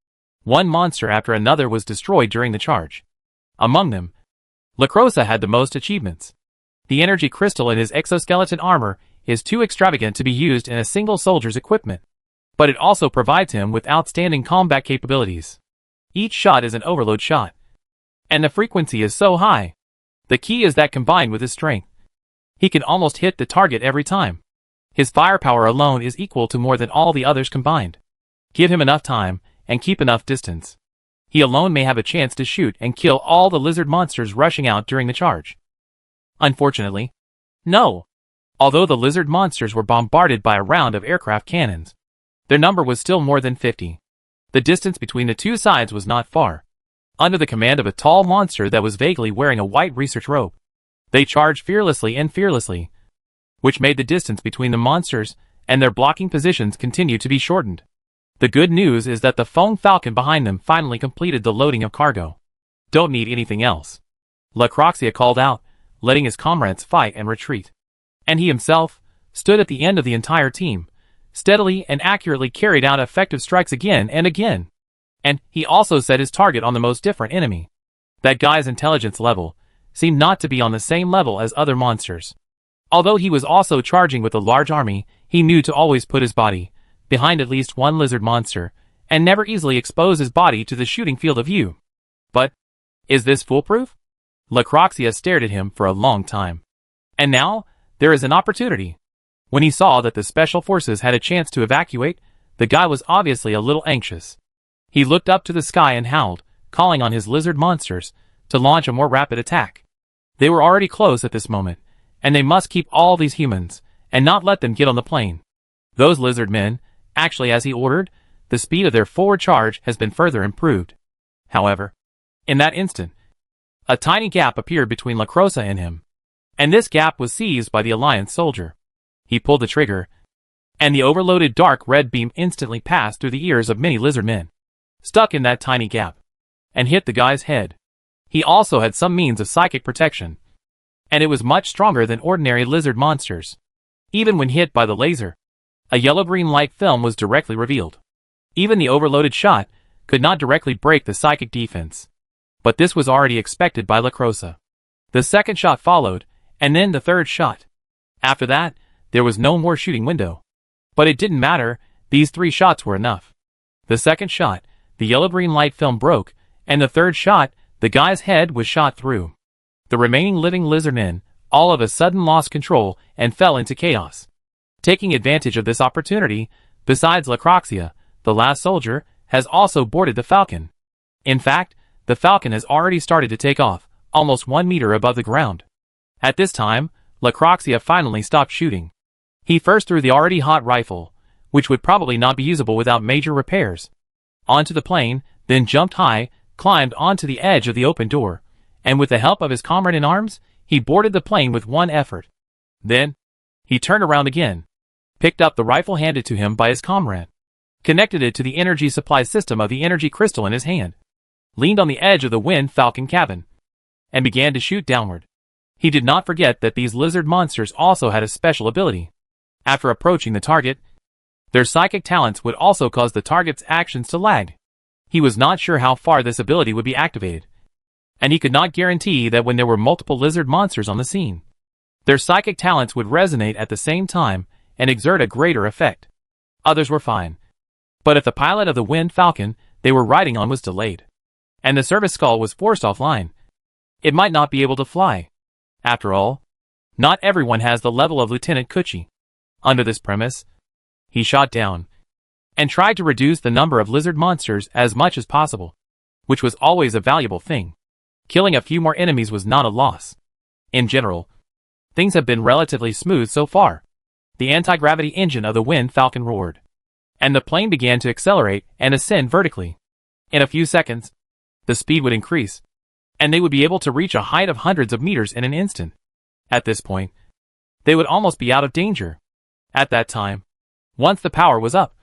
one monster after another was destroyed during the charge. Among them, Lacrosa had the most achievements. The energy crystal in his exoskeleton armor is too extravagant to be used in a single soldier's equipment, but it also provides him with outstanding combat capabilities. Each shot is an overload shot, and the frequency is so high. The key is that combined with his strength, he can almost hit the target every time. His firepower alone is equal to more than all the others combined. Give him enough time, and keep enough distance. He alone may have a chance to shoot and kill all the lizard monsters rushing out during the charge. Unfortunately, no. Although the lizard monsters were bombarded by a round of aircraft cannons, their number was still more than 50. The distance between the two sides was not far. Under the command of a tall monster that was vaguely wearing a white research robe, they charged fearlessly, which made the distance between the monsters and their blocking positions continue to be shortened. The good news is that the foam falcon behind them finally completed the loading of cargo. Don't need anything else, Lacroxia called out, letting his comrades fight and retreat. And he himself stood at the end of the entire team, steadily and accurately carried out effective strikes again and again. And he also set his target on the most different enemy. That guy's intelligence level seemed not to be on the same level as other monsters. Although he was also charging with a large army, he knew to always put his body behind at least one lizard monster, and never easily expose his body to the shooting field of view. But, is this foolproof? Lacroxia stared at him for a long time. And now, there is an opportunity. When he saw that the special forces had a chance to evacuate, the guy was obviously a little anxious. He looked up to the sky and howled, calling on his lizard monsters to launch a more rapid attack. They were already close at this moment, and they must keep all these humans, and not let them get on the plane. Those lizard men, actually as he ordered, the speed of their forward charge has been further improved. However, in that instant, a tiny gap appeared between Lacrosa and him, and this gap was seized by the Alliance soldier. He pulled the trigger, and the overloaded dark red beam instantly passed through the ears of many lizard men, stuck in that tiny gap, and hit the guy's head. He also had some means of psychic protection, and it was much stronger than ordinary lizard monsters. Even when hit by the laser, a yellow-green light film was directly revealed. Even the overloaded shot could not directly break the psychic defense. But this was already expected by Lacrosa. The second shot followed, and then the third shot. After that, there was no more shooting window. But it didn't matter, these 3 shots were enough. The second shot, the yellow-green light film broke, and the third shot, the guy's head was shot through. The remaining living lizardmen all of a sudden lost control and fell into chaos. Taking advantage of this opportunity, besides Lacroxia, the last soldier has also boarded the Falcon. In fact, the Falcon has already started to take off, almost 1 meter above the ground. At this time, Lacroxia finally stopped shooting. He first threw the already hot rifle, which would probably not be usable without major repairs, onto the plane, then jumped high, climbed onto the edge of the open door, and with the help of his comrade in arms, he boarded the plane with one effort. Then, he turned around again, picked up the rifle handed to him by his comrade, connected it to the energy supply system of the energy crystal in his hand, leaned on the edge of the Wind Falcon cabin, and began to shoot downward. He did not forget that these lizard monsters also had a special ability. After approaching the target, their psychic talents would also cause the target's actions to lag. He was not sure how far this ability would be activated, and he could not guarantee that when there were multiple lizard monsters on the scene, their psychic talents would resonate at the same time and exert a greater effect. Others were fine. But if the pilot of the Wind Falcon they were riding on was delayed, and the service skull was forced offline, it might not be able to fly. After all, not everyone has the level of Lieutenant Kuchi. Under this premise, he shot down and tried to reduce the number of lizard monsters as much as possible, which was always a valuable thing. Killing a few more enemies was not a loss. In general, things have been relatively smooth so far. The anti-gravity engine of the Wind Falcon roared, and the plane began to accelerate and ascend vertically. In a few seconds, the speed would increase, and they would be able to reach a height of hundreds of meters in an instant. At this point, they would almost be out of danger. At that time, once the power was up,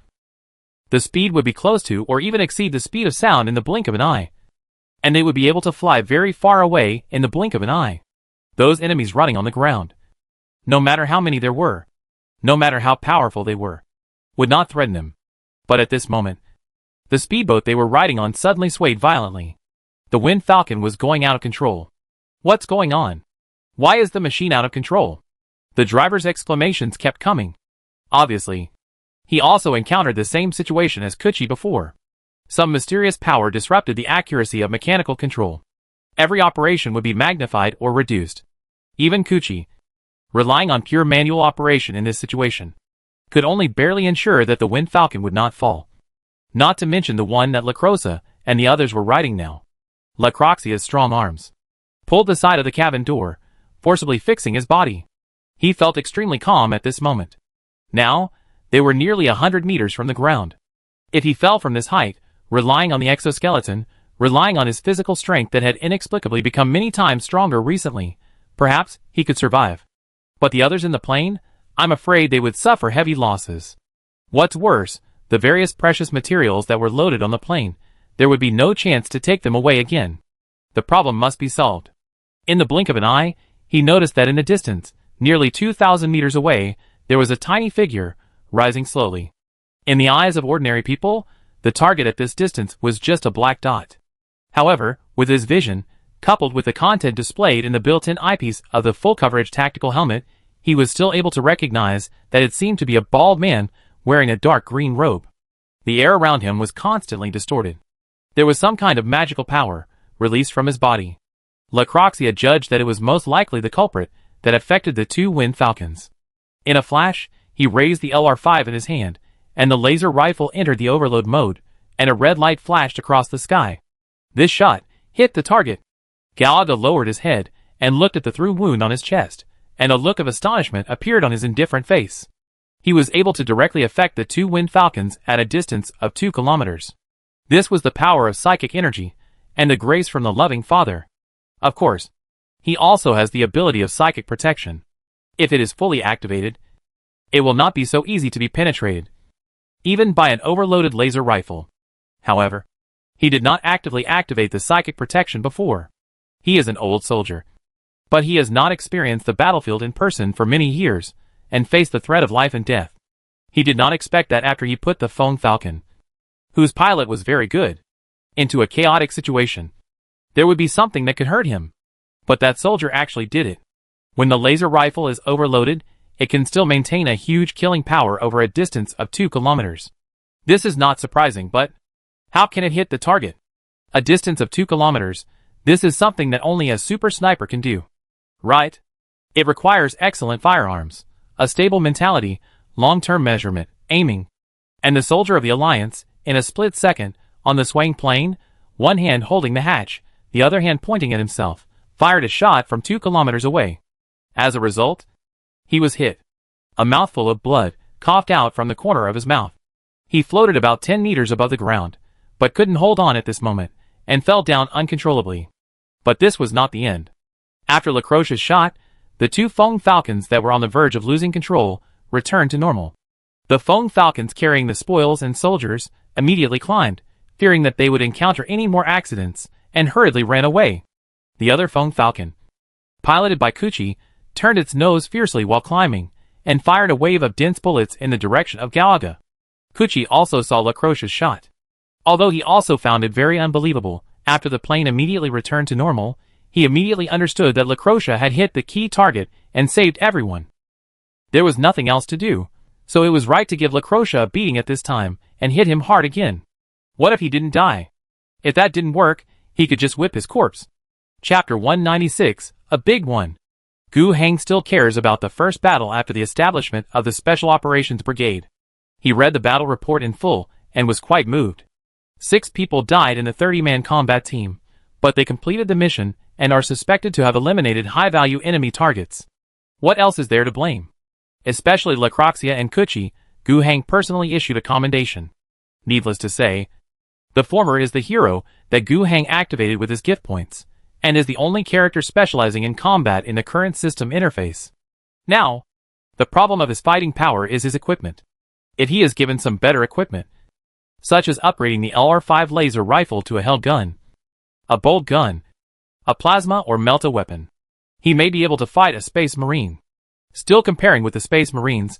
the speed would be close to or even exceed the speed of sound in the blink of an eye, and they would be able to fly very far away in the blink of an eye. Those enemies running on the ground, no matter how many there were, no matter how powerful they were, would not threaten them. But at this moment, the speedboat they were riding on suddenly swayed violently. The Wind Falcon was going out of control. What's going on? Why is the machine out of control? The driver's exclamations kept coming. Obviously, he also encountered the same situation as Kuchi before. Some mysterious power disrupted the accuracy of mechanical control. Every operation would be magnified or reduced. Even Kuchi, relying on pure manual operation in this situation, could only barely ensure that the Wind Falcon would not fall. Not to mention the one that Lacrosa and the others were riding now. Lacroxia's strong arms pulled the side of the cabin door, forcibly fixing his body. He felt extremely calm at this moment. Now, they were nearly 100 meters from the ground. If he fell from this height, relying on the exoskeleton, relying on his physical strength that had inexplicably become many times stronger recently, perhaps he could survive. But the others in the plane, I'm afraid they would suffer heavy losses. What's worse, the various precious materials that were loaded on the plane, there would be no chance to take them away again. The problem must be solved. In the blink of an eye, he noticed that in the distance, nearly 2,000 meters away, there was a tiny figure, rising slowly. In the eyes of ordinary people, the target at this distance was just a black dot. However, with his vision, coupled with the content displayed in the built-in eyepiece of the full-coverage tactical helmet, he was still able to recognize that it seemed to be a bald man wearing a dark green robe. The air around him was constantly distorted. There was some kind of magical power released from his body. Lacroxia judged that it was most likely the culprit that affected the two Wind Falcons. In a flash, he raised the LR-5 in his hand, and the laser rifle entered the overload mode, and a red light flashed across the sky. This shot hit the target. Galaga lowered his head and looked at the through wound on his chest, and a look of astonishment appeared on his indifferent face. He was able to directly affect the two Wind Falcons at a distance of 2 kilometers. This was the power of psychic energy, and the grace from the loving Father. Of course, he also has the ability of psychic protection. If it is fully activated, it will not be so easy to be penetrated, even by an overloaded laser rifle. However, he did not actively activate the psychic protection before. He is an old soldier, but he has not experienced the battlefield in person for many years, and faced the threat of life and death. He did not expect that after he put the Fong Falcon, whose pilot was very good, into a chaotic situation, there would be something that could hurt him. But that soldier actually did it. When the laser rifle is overloaded, it can still maintain a huge killing power over a distance of 2 kilometers. This is not surprising, but how can it hit the target? A distance of 2 kilometers, This is something that only a super sniper can do. Right? It requires excellent firearms, a stable mentality, long-term measurement, aiming. And the soldier of the Alliance, in a split second, on the swaying plane, one hand holding the hatch, the other hand pointing at himself, fired a shot from 2 kilometers away. As a result, he was hit. A mouthful of blood coughed out from the corner of his mouth. He floated about 10 meters above the ground, but couldn't hold on at this moment, and fell down uncontrollably. But this was not the end. After Lacroix's shot, the 2 Feng Falcons that were on the verge of losing control returned to normal. The Feng Falcons carrying the spoils and soldiers immediately climbed, fearing that they would encounter any more accidents, and hurriedly ran away. The other Feng Falcon, piloted by Kuchi, turned its nose fiercely while climbing, and fired a wave of dense bullets in the direction of Galaga. Kuchi also saw Lacroix's shot. Although he also found it very unbelievable, after the plane immediately returned to normal, he immediately understood that Lacroix had hit the key target and saved everyone. There was nothing else to do, so it was right to give Lacroix a beating at this time, and hit him hard again. What if he didn't die? If that didn't work, he could just whip his corpse. Chapter 196, a big one. Gu Heng still cares about the first battle after the establishment of the Special Operations Brigade. He read the battle report in full, and was quite moved. 6 people died in the 30-man combat team, but they completed the mission, and are suspected to have eliminated high-value enemy targets. What else is there to blame? Especially Lacroixia and Kuchi, Gu Heng personally issued a commendation. Needless to say, the former is the hero that Gu Heng activated with his gift points, and is the only character specializing in combat in the current system interface. Now, the problem of his fighting power is his equipment. If he is given some better equipment, such as upgrading the LR5 laser rifle to a held gun, a bolt gun, a plasma or melta weapon, he may be able to fight a Space Marine. Still comparing with the Space Marines,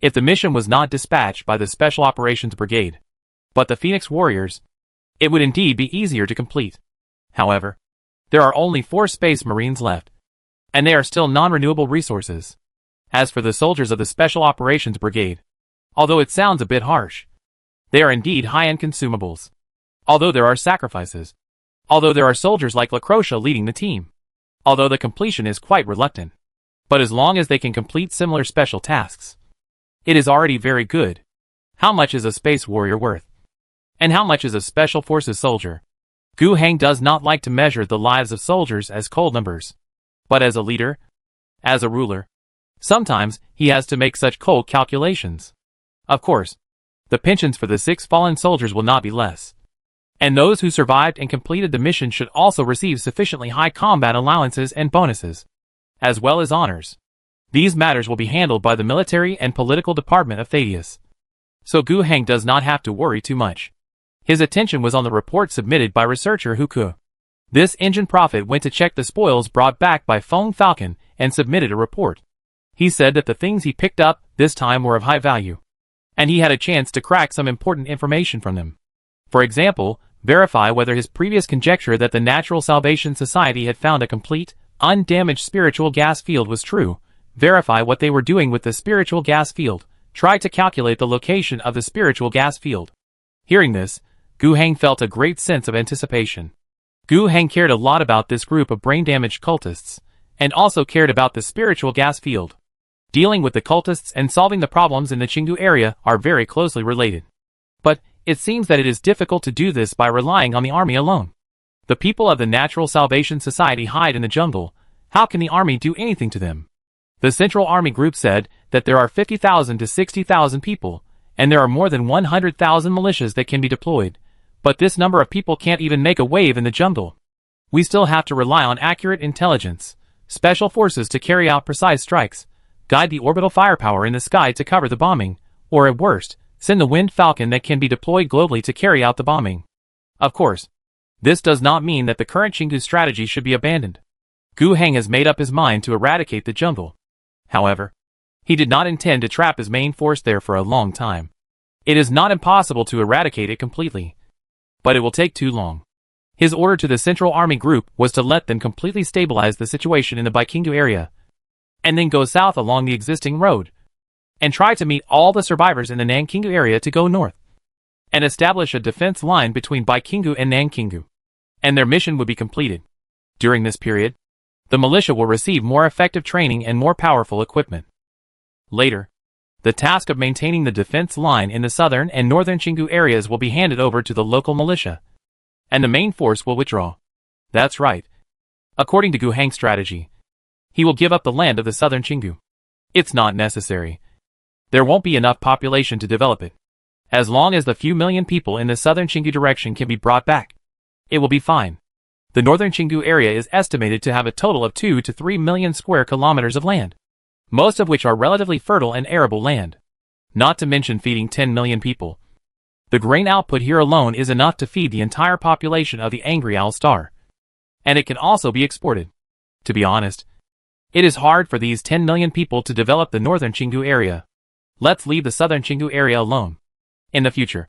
if the mission was not dispatched by the Special Operations Brigade, but the Phoenix Warriors, it would indeed be easier to complete. However, there are only 4 Space Marines left, and they are still non-renewable resources. As for the soldiers of the Special Operations Brigade, although it sounds a bit harsh, they are indeed high-end consumables. Although there are sacrifices. Although there are soldiers like Lacroix leading the team. Although the completion is quite reluctant. But as long as they can complete similar special tasks, it is already very good. How much is a Space Warrior worth? And how much is a Special Forces soldier? Gu Heng does not like to measure the lives of soldiers as cold numbers. But as a leader, as a ruler, sometimes he has to make such cold calculations. Of course, the pensions for the 6 fallen soldiers will not be less. And those who survived and completed the mission should also receive sufficiently high combat allowances and bonuses, as well as honors. These matters will be handled by the military and political department of Thaddeus. So Gu Heng does not have to worry too much. His attention was on the report submitted by researcher Huku. This engine prophet went to check the spoils brought back by Feng Falcon and submitted a report. He said that the things he picked up this time were of high value, and he had a chance to crack some important information from them. For example, verify whether his previous conjecture that the Natural Salvation Society had found a complete, undamaged spiritual gas field was true, verify what they were doing with the spiritual gas field, try to calculate the location of the spiritual gas field. Hearing this, Gu Heng felt a great sense of anticipation. Gu Heng cared a lot about this group of brain-damaged cultists, and also cared about the spiritual gas field. Dealing with the cultists and solving the problems in the Chengdu area are very closely related. But it seems that it is difficult to do this by relying on the army alone. The people of the Natural Salvation Society hide in the jungle. How can the army do anything to them? The Central Army Group said that there are 50,000 to 60,000 people, and there are more than 100,000 militias that can be deployed. But this number of people can't even make a wave in the jungle. We still have to rely on accurate intelligence, special forces to carry out precise strikes, guide the orbital firepower in the sky to cover the bombing, or at worst, send the Wind Falcon that can be deployed globally to carry out the bombing. Of course, this does not mean that the current Chengdu strategy should be abandoned. Gu Heng has made up his mind to eradicate the jungle. However, he did not intend to trap his main force there for a long time. It is not impossible to eradicate it completely, but it will take too long. His order to the Central Army Group was to let them completely stabilize the situation in the Baikingu area, and then go south along the existing road, and try to meet all the survivors in the Nankingu area to go north, and establish a defense line between Baikingu and Nankingu, and their mission would be completed. During this period, the militia will receive more effective training and more powerful equipment. Later, the task of maintaining the defense line in the southern and northern Chingu areas will be handed over to the local militia, and the main force will withdraw. That's right. According to Gu Hang's strategy, he will give up the land of the southern Chingu. It's not necessary. There won't be enough population to develop it. As long as the few million people in the southern Chingu direction can be brought back, it will be fine. The northern Chingu area is estimated to have a total of 2 to 3 million square kilometers of land, most of which are relatively fertile and arable land. Not to mention feeding 10 million people. The grain output here alone is enough to feed the entire population of the Angry Owl Star. And it can also be exported. To be honest, it is hard for these 10 million people to develop the northern Chingu area. Let's leave the southern Chingu area alone. In the future,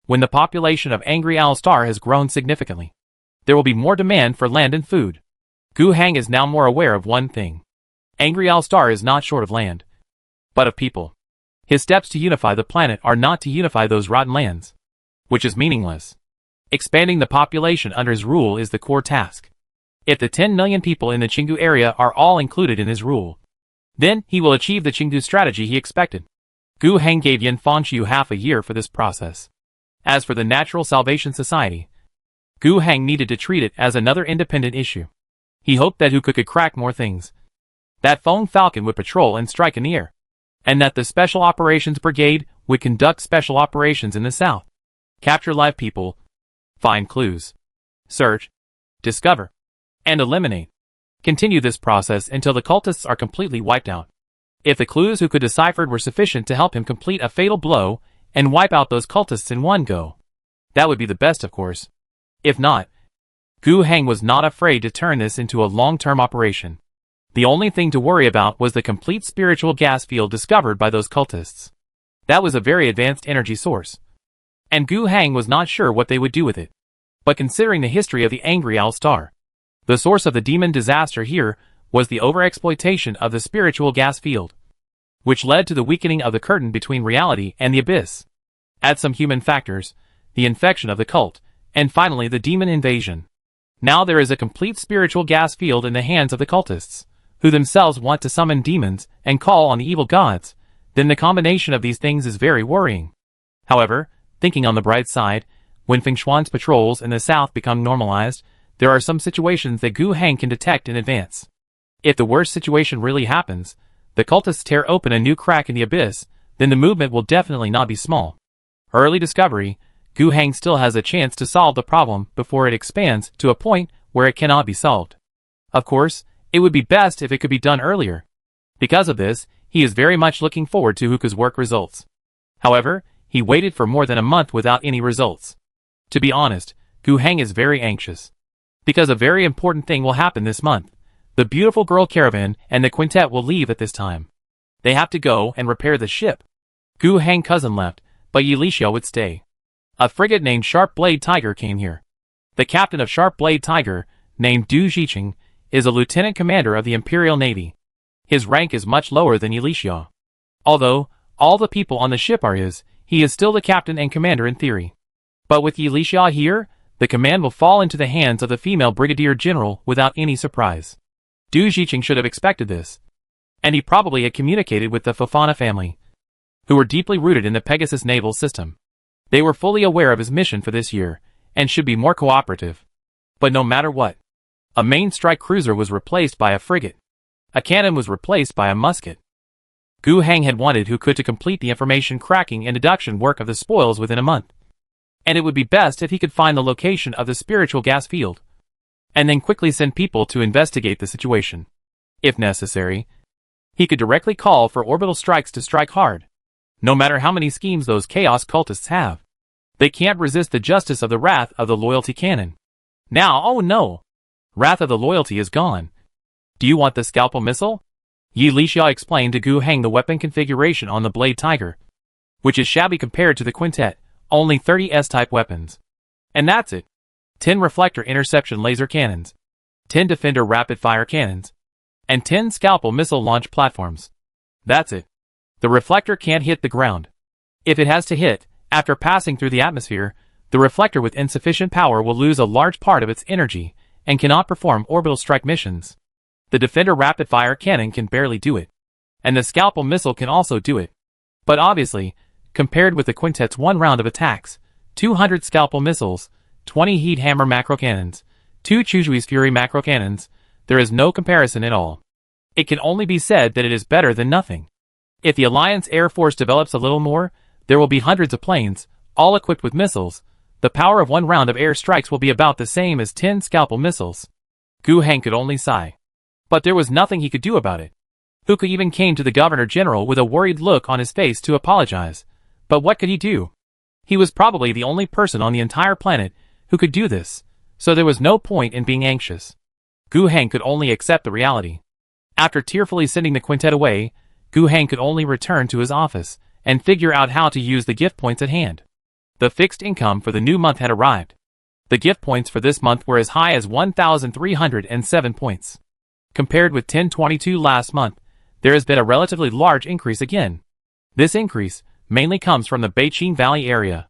when the population of Angry Owl Star has grown significantly, there will be more demand for land and food. Gu Hang is now more aware of one thing. Angry Owl Star is not short of land, but of people. His steps to unify the planet are not to unify those rotten lands, which is meaningless. Expanding the population under his rule is the core task. If the 10 million people in the Chingu area are all included in his rule, then he will achieve the Chingu strategy he expected. Gu Hang gave Yin Fangxiu half a year for this process. As for the Natural Salvation Society, Gu Hang needed to treat it as another independent issue. He hoped that Hu could crack more things. That Feng Falcon would patrol and strike in the air, and that the Special Operations Brigade would conduct special operations in the south. Capture live people, find clues, search, discover, and eliminate. Continue this process until the cultists are completely wiped out. If the clues Hu could decipher were sufficient to help him complete a fatal blow and wipe out those cultists in one go, that would be the best, of course. If not, Gu Hang was not afraid to turn this into a long-term operation. The only thing to worry about was the complete spiritual gas field discovered by those cultists. That was a very advanced energy source, and Gu Hang was not sure what they would do with it. But considering the history of the Angry Owl Star, the source of the demon disaster here was the overexploitation of the spiritual gas field, which led to the weakening of the curtain between reality and the abyss. Add some human factors, the infection of the cult, and finally the demon invasion. Now there is a complete spiritual gas field in the hands of the cultists, who themselves want to summon demons and call on the evil gods. Then the combination of these things is very worrying. However, thinking on the bright side, when Feng Shuan's patrols in the south become normalized, there are some situations that Gu Hang can detect in advance. If the worst situation really happens, the cultists tear open a new crack in the abyss, then the movement will definitely not be small. Early discovery, Gu Hang still has a chance to solve the problem before it expands to a point where it cannot be solved. Of course, it would be best if it could be done earlier. Because of this, he is very much looking forward to Huka's work results. However, he waited for more than a month without any results. To be honest, Gu Hang is very anxious. Because a very important thing will happen this month. The beautiful girl caravan and the quintet will leave at this time. They have to go and repair the ship. Gu Hang's cousin left, but Yi Lixia would stay. A frigate named Sharp Blade Tiger came here. The captain of Sharp Blade Tiger, named Du Jiqing, is a lieutenant commander of the Imperial Navy. His rank is much lower than Yi Lixia. Although all the people on the ship are his, he is still the captain and commander in theory. But with Yi Lixia here, the command will fall into the hands of the female brigadier general without any surprise. Du Jiqing should have expected this. And he probably had communicated with the Fofana family, who were deeply rooted in the Pegasus naval system. They were fully aware of his mission for this year, and should be more cooperative. But no matter what, a main strike cruiser was replaced by a frigate. A cannon was replaced by a musket. Gu Hang had wanted Hu could to complete the information cracking and deduction work of the spoils within a month. And it would be best if he could find the location of the spiritual gas field, and then quickly send people to investigate the situation. If necessary, he could directly call for orbital strikes to strike hard. No matter how many schemes those chaos cultists have, they can't resist the justice of the wrath of the loyalty cannon. Now, oh no! Wrath of the loyalty is gone. Do you want the scalpel missile? Yi Lixia explained to Gu Hang the weapon configuration on the Blade Tiger, which is shabby compared to the quintet, only 30 S-type weapons. And that's it. 10 reflector interception laser cannons, 10 defender rapid-fire cannons, and 10 scalpel missile launch platforms. That's it. The reflector can't hit the ground. If it has to hit, after passing through the atmosphere, the reflector with insufficient power will lose a large part of its energy, and cannot perform orbital strike missions. The Defender rapid-fire cannon can barely do it, and the Scalpel missile can also do it. But obviously, compared with the Quintet's one round of attacks, 200 Scalpel missiles, 20 Heat Hammer macro cannons, 2 Chujui's Fury macro cannons, there is no comparison at all. It can only be said that it is better than nothing. If the Alliance Air Force develops a little more, there will be hundreds of planes, all equipped with missiles. The power of one round of air strikes will be about the same as 10 Scalpel missiles. Gu Heng could only sigh. But there was nothing he could do about it. Huka even came to the Governor General with a worried look on his face to apologize. But what could he do? He was probably the only person on the entire planet who could do this, so there was no point in being anxious. Gu Heng could only accept the reality. After tearfully sending the Quintet away, Gu Heng could only return to his office and figure out how to use the gift points at hand. The fixed income for the new month had arrived. The gift points for this month were as high as 1,307 points. Compared with 1022 last month, there has been a relatively large increase again. This increase mainly comes from the Beichin Valley area.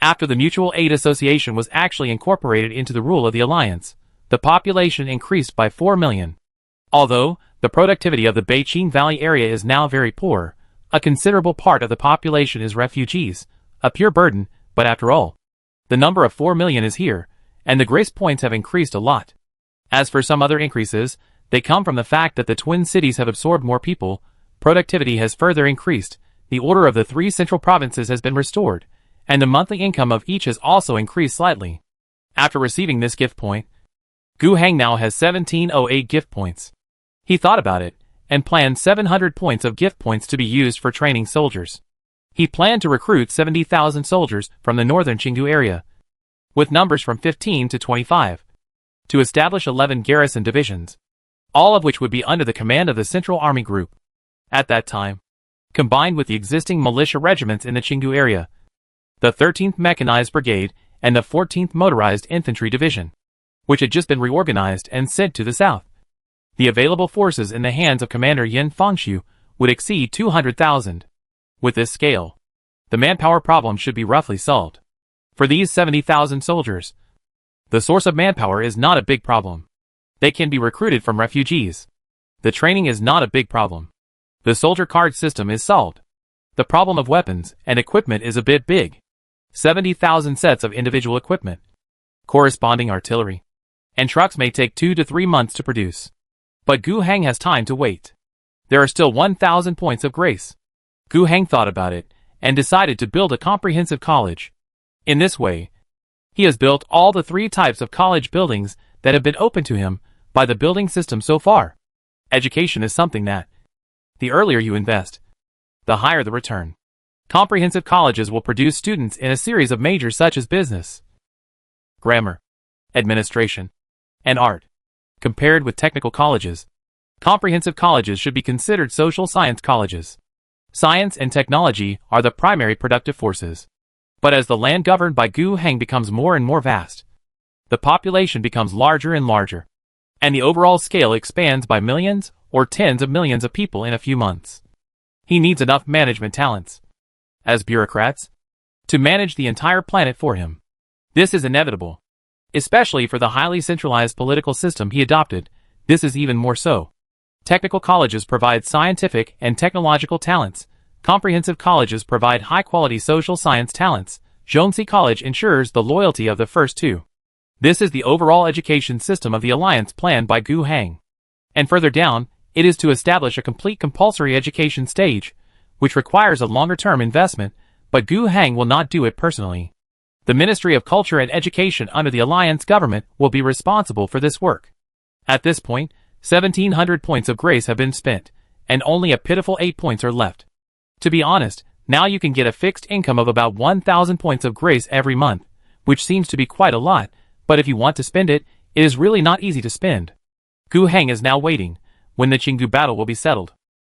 After the Mutual Aid Association was actually incorporated into the rule of the Alliance, the population increased by 4 million. Although the productivity of the Beichin Valley area is now very poor, a considerable part of the population is refugees, a pure burden, but after all, the number of 4 million is here, and the grace points have increased a lot. As for some other increases, they come from the fact that the twin cities have absorbed more people, productivity has further increased, the order of the 3 central provinces has been restored, and the monthly income of each has also increased slightly. After receiving this gift point, Gu Heng now has 1708 gift points. He thought about it, and planned 700 points of gift points to be used for training soldiers. He planned to recruit 70,000 soldiers from the northern Qingdu area, with numbers from 15 to 25, to establish 11 garrison divisions, all of which would be under the command of the Central Army Group. At that time, combined with the existing militia regiments in the Qingdu area, the 13th Mechanized Brigade and the 14th Motorized Infantry Division, which had just been reorganized and sent to the south. The available forces in the hands of Commander Yin Fangxiu would exceed 200,000. With this scale, the manpower problem should be roughly solved. For these 70,000 soldiers, the source of manpower is not a big problem. They can be recruited from refugees. The training is not a big problem. The soldier card system is solved. The problem of weapons and equipment is a bit big. 70,000 sets of individual equipment, corresponding artillery, and trucks may take 2 to 3 months to produce. But Gu Heng has time to wait. There are still 1,000 points of grace. Gu Heng thought about it, and decided to build a comprehensive college. In this way, he has built all the 3 types of college buildings that have been open to him by the building system so far. Education is something that, the earlier you invest, the higher the return. Comprehensive colleges will produce students in a series of majors such as business, grammar, administration, and art. Compared with technical colleges, comprehensive colleges should be considered social science colleges. Science and technology are the primary productive forces. But as the land governed by Gu Heng becomes more and more vast, the population becomes larger and larger, and the overall scale expands by millions or tens of millions of people in a few months. He needs enough management talents, as bureaucrats, to manage the entire planet for him. This is inevitable. Especially for the highly centralized political system he adopted, this is even more so. Technical colleges provide scientific and technological talents. Comprehensive colleges provide high-quality social science talents. Zhongxi College ensures the loyalty of the first 2. This is the overall education system of the alliance planned by Gu Heng. And further down, it is to establish a complete compulsory education stage, which requires a longer-term investment, but Gu Heng will not do it personally. The Ministry of Culture and Education under the Alliance government will be responsible for this work. At this point, 1,700 points of grace have been spent, and only a pitiful 8 points are left. To be honest, now you can get a fixed income of about 1,000 points of grace every month, which seems to be quite a lot, but if you want to spend it, it is really not easy to spend. Gu Heng is now waiting, when the Qingdu battle will be settled.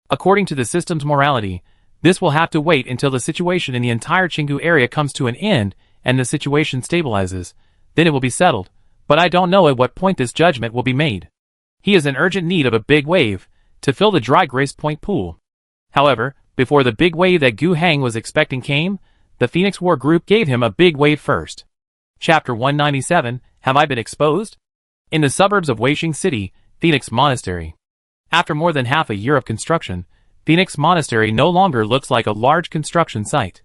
According to the system's morality, this will have to wait until the situation in the entire Qingdu area comes to an end and the situation stabilizes, then it will be settled, but I don't know at what point this judgment will be made. He is in urgent need of a big wave to fill the dry grace point pool. However, before the big wave that Gu Heng was expecting came, the Phoenix War Group gave him a big wave first. Chapter 197, Have I Been Exposed? in the suburbs of Waishing City, Phoenix Monastery. After more than half a year of construction, Phoenix Monastery no longer looks like a large construction site.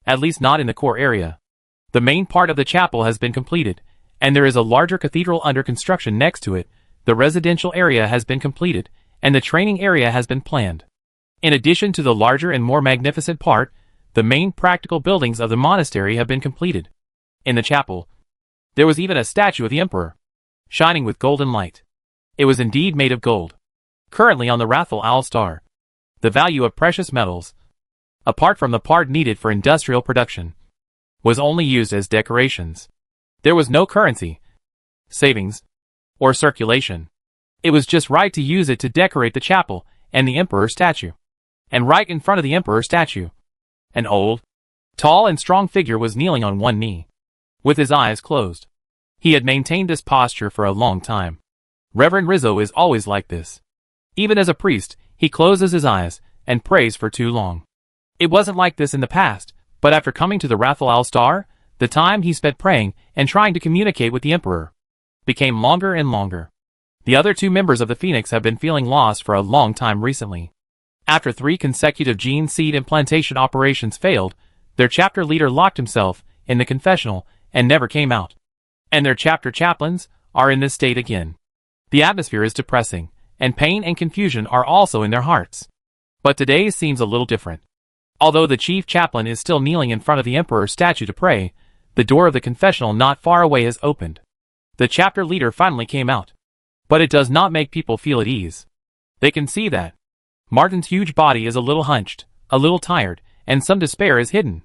At least not in the core area. The main part of the chapel has been completed, and there is a larger cathedral under construction next to it. The residential area has been completed, and the training area has been planned. In addition to the larger and more magnificent part, the main practical buildings of the monastery have been completed. In the chapel, there was even a statue of the emperor, shining with golden light. It was indeed made of gold. Currently on the Rathal Owl Star, the value of precious metals, apart from the part needed for industrial production, was only used as decorations. There was no currency, savings, or circulation. It was just right to use it to decorate the chapel and the emperor statue. And right in front of the emperor statue, an old, tall and strong figure was kneeling on one knee, with his eyes closed. He had maintained this posture for a long time. Reverend Rizzo is always like this. Even as a priest, he closes his eyes and prays for too long. It wasn't like this in the past, but after coming to the Rathal Owl Star, the time he spent praying and trying to communicate with the emperor became longer and longer. The other two members of the Phoenix have been feeling lost for a long time recently. After 3 consecutive gene seed implantation operations failed, their chapter leader locked himself in the confessional and never came out. And their chapter chaplains are in this state again. The atmosphere is depressing, and pain and confusion are also in their hearts. But today seems a little different. Although the chief chaplain is still kneeling in front of the emperor's statue to pray, the door of the confessional not far away has opened. The chapter leader finally came out. But it does not make people feel at ease. They can see that Martin's huge body is a little hunched, a little tired, and some despair is hidden.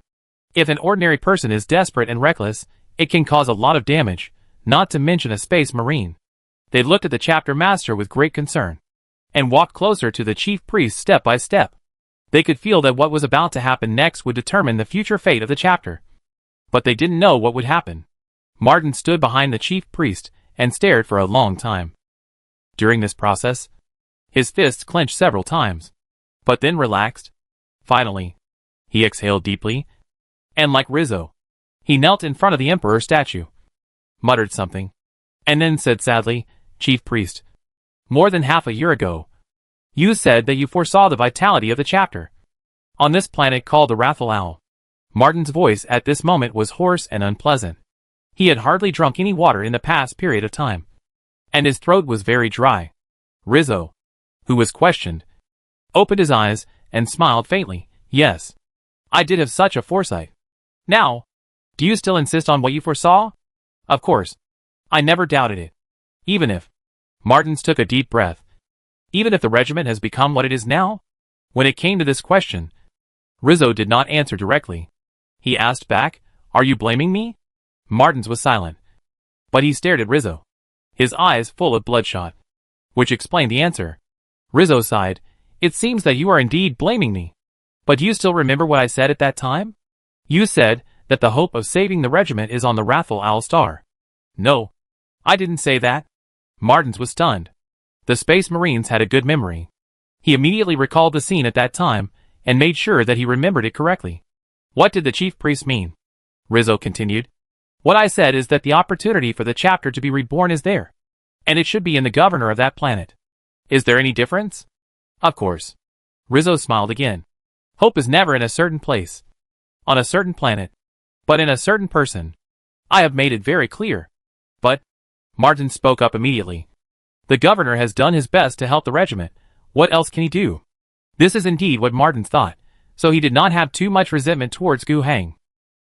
If an ordinary person is desperate and reckless, it can cause a lot of damage, not to mention a space marine. They looked at the chapter master with great concern, and walked closer to the chief priest step by step. They could feel that what was about to happen next would determine the future fate of the chapter. But they didn't know what would happen. Martin stood behind the chief priest and stared for a long time. During this process, his fists clenched several times, but then relaxed. Finally, he exhaled deeply, and like Rizzo, he knelt in front of the emperor's statue, muttered something, and then said sadly, "Chief priest, more than half a year ago, you said that you foresaw the vitality of the chapter on this planet called the Rathal Owl." Martin's voice at this moment was hoarse and unpleasant. He had hardly drunk any water in the past period of time, and his throat was very dry. Rizzo, who was questioned, opened his eyes and smiled faintly. "Yes, I did have such a foresight. Now, do you still insist on what you foresaw?" "Of course. I never doubted it. Even if..." Martins took a deep breath. "Even if the regiment has become what it is now?" When it came to this question, Rizzo did not answer directly. He asked back, "Are you blaming me?" Martins was silent, but he stared at Rizzo, his eyes full of bloodshot, which explained the answer. Rizzo sighed. "It seems that you are indeed blaming me. But do you still remember what I said at that time? You said that the hope of saving the regiment is on the Rathal Owl Star." "No, I didn't say that." Martins was stunned. The Space Marines had a good memory. He immediately recalled the scene at that time and made sure that he remembered it correctly. "What did the chief priest mean?" Rizzo continued. "What I said is that the opportunity for the chapter to be reborn is there, and it should be in the governor of that planet. Is there any difference?" "Of course." Rizzo smiled again. "Hope is never in a certain place, on a certain planet, but in a certain person. I have made it very clear." "But," Martin spoke up immediately, "the governor has done his best to help the regiment. What else can he do?" This is indeed what Martin thought, so he did not have too much resentment towards Gu Hang.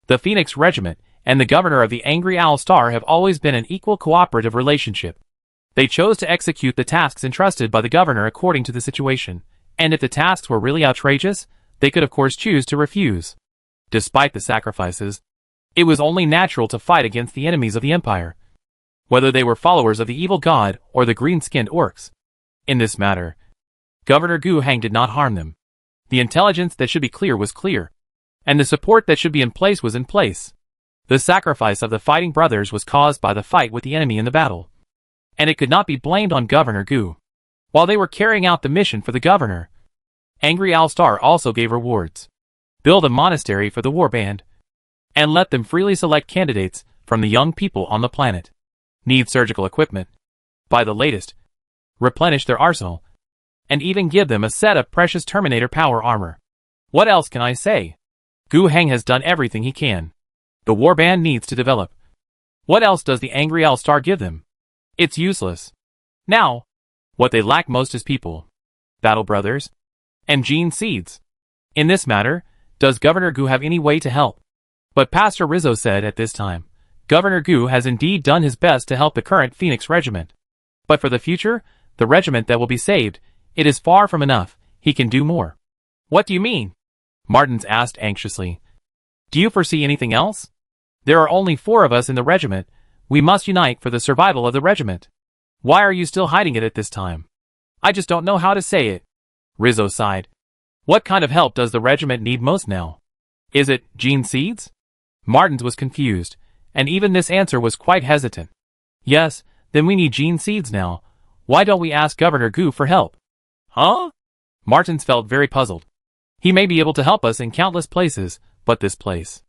The Phoenix Regiment and the governor of the Angry Owl Star have always been an equal cooperative relationship. They chose to execute the tasks entrusted by the governor according to the situation, and if the tasks were really outrageous, they could of course choose to refuse. Despite the sacrifices, it was only natural to fight against the enemies of the Empire, whether they were followers of the evil god or the green-skinned orcs. In this matter, Governor Gu Hang did not harm them. The intelligence that should be clear was clear, and the support that should be in place was in place. The sacrifice of the fighting brothers was caused by the fight with the enemy in the battle, and it could not be blamed on Governor Gu. While they were carrying out the mission for the governor, Angry Owl Star also gave rewards. Build a monastery for the warband, and let them freely select candidates from the young people on the planet. Need surgical equipment. buy the latest, replenish their arsenal, and even give them a set of precious Terminator power armor. What else can I say? Gu Heng has done everything he can. The warband needs to develop. What else does the angry L-Star give them? It's useless. Now, what they lack most is people, battle brothers, and gene seeds. In this matter, does Governor Gu have any way to help? But Pastor Rizzo said at this time, Governor Gu has indeed done his best to help the current Phoenix Regiment. But for the future, the regiment that will be saved, it is far from enough. He can do more. What do you mean? Martins asked anxiously. Do you foresee anything else? There are only 4 of us in the regiment. We must unite for the survival of the regiment. Why are you still hiding it at this time? I just don't know how to say it. Rizzo sighed. What kind of help does the regiment need most now? Is it gene seeds? Martins was confused, and even this answer was quite hesitant. Yes, then we need gene seeds now. Why don't we ask Governor Gu for help? Huh? Martins felt very puzzled. He may be able to help us in countless places, but this place.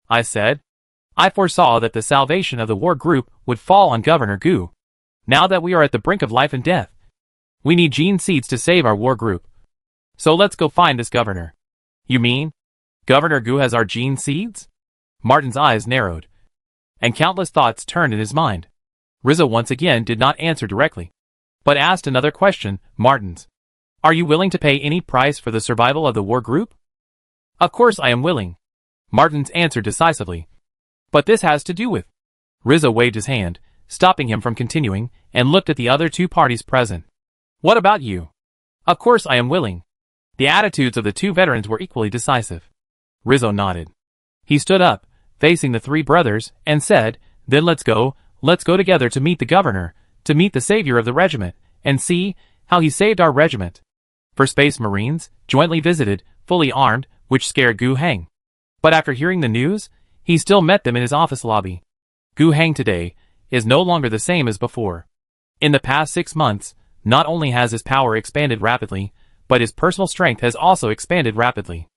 I said. I foresaw that the salvation of the war group would fall on Governor Gu. Now that we are at the brink of life and death, we need gene seeds to save our war group. So let's go find this governor. You mean, Governor Gu has our gene seeds? Martin's eyes narrowed, and countless thoughts turned in his mind. Rizzo once again did not answer directly, but asked another question. Martins, are you willing to pay any price for the survival of the war group? Of course I am willing, Martins answered decisively. But this has to do with... Rizzo waved his hand, stopping him from continuing, and looked at the other 2 parties present. What about you? Of course I am willing. The attitudes of the 2 veterans were equally decisive. Rizzo nodded. He stood up, facing the 3 brothers, and said, Then let's go together to meet the governor, to meet the savior of the regiment, and see how he saved our regiment. For Space Marines, jointly visited, fully armed, which scared Gu Heng. But after hearing the news, he still met them in his office lobby. Gu Heng today is no longer the same as before. In the past 6 months, not only has his power expanded rapidly, but his personal strength has also expanded rapidly.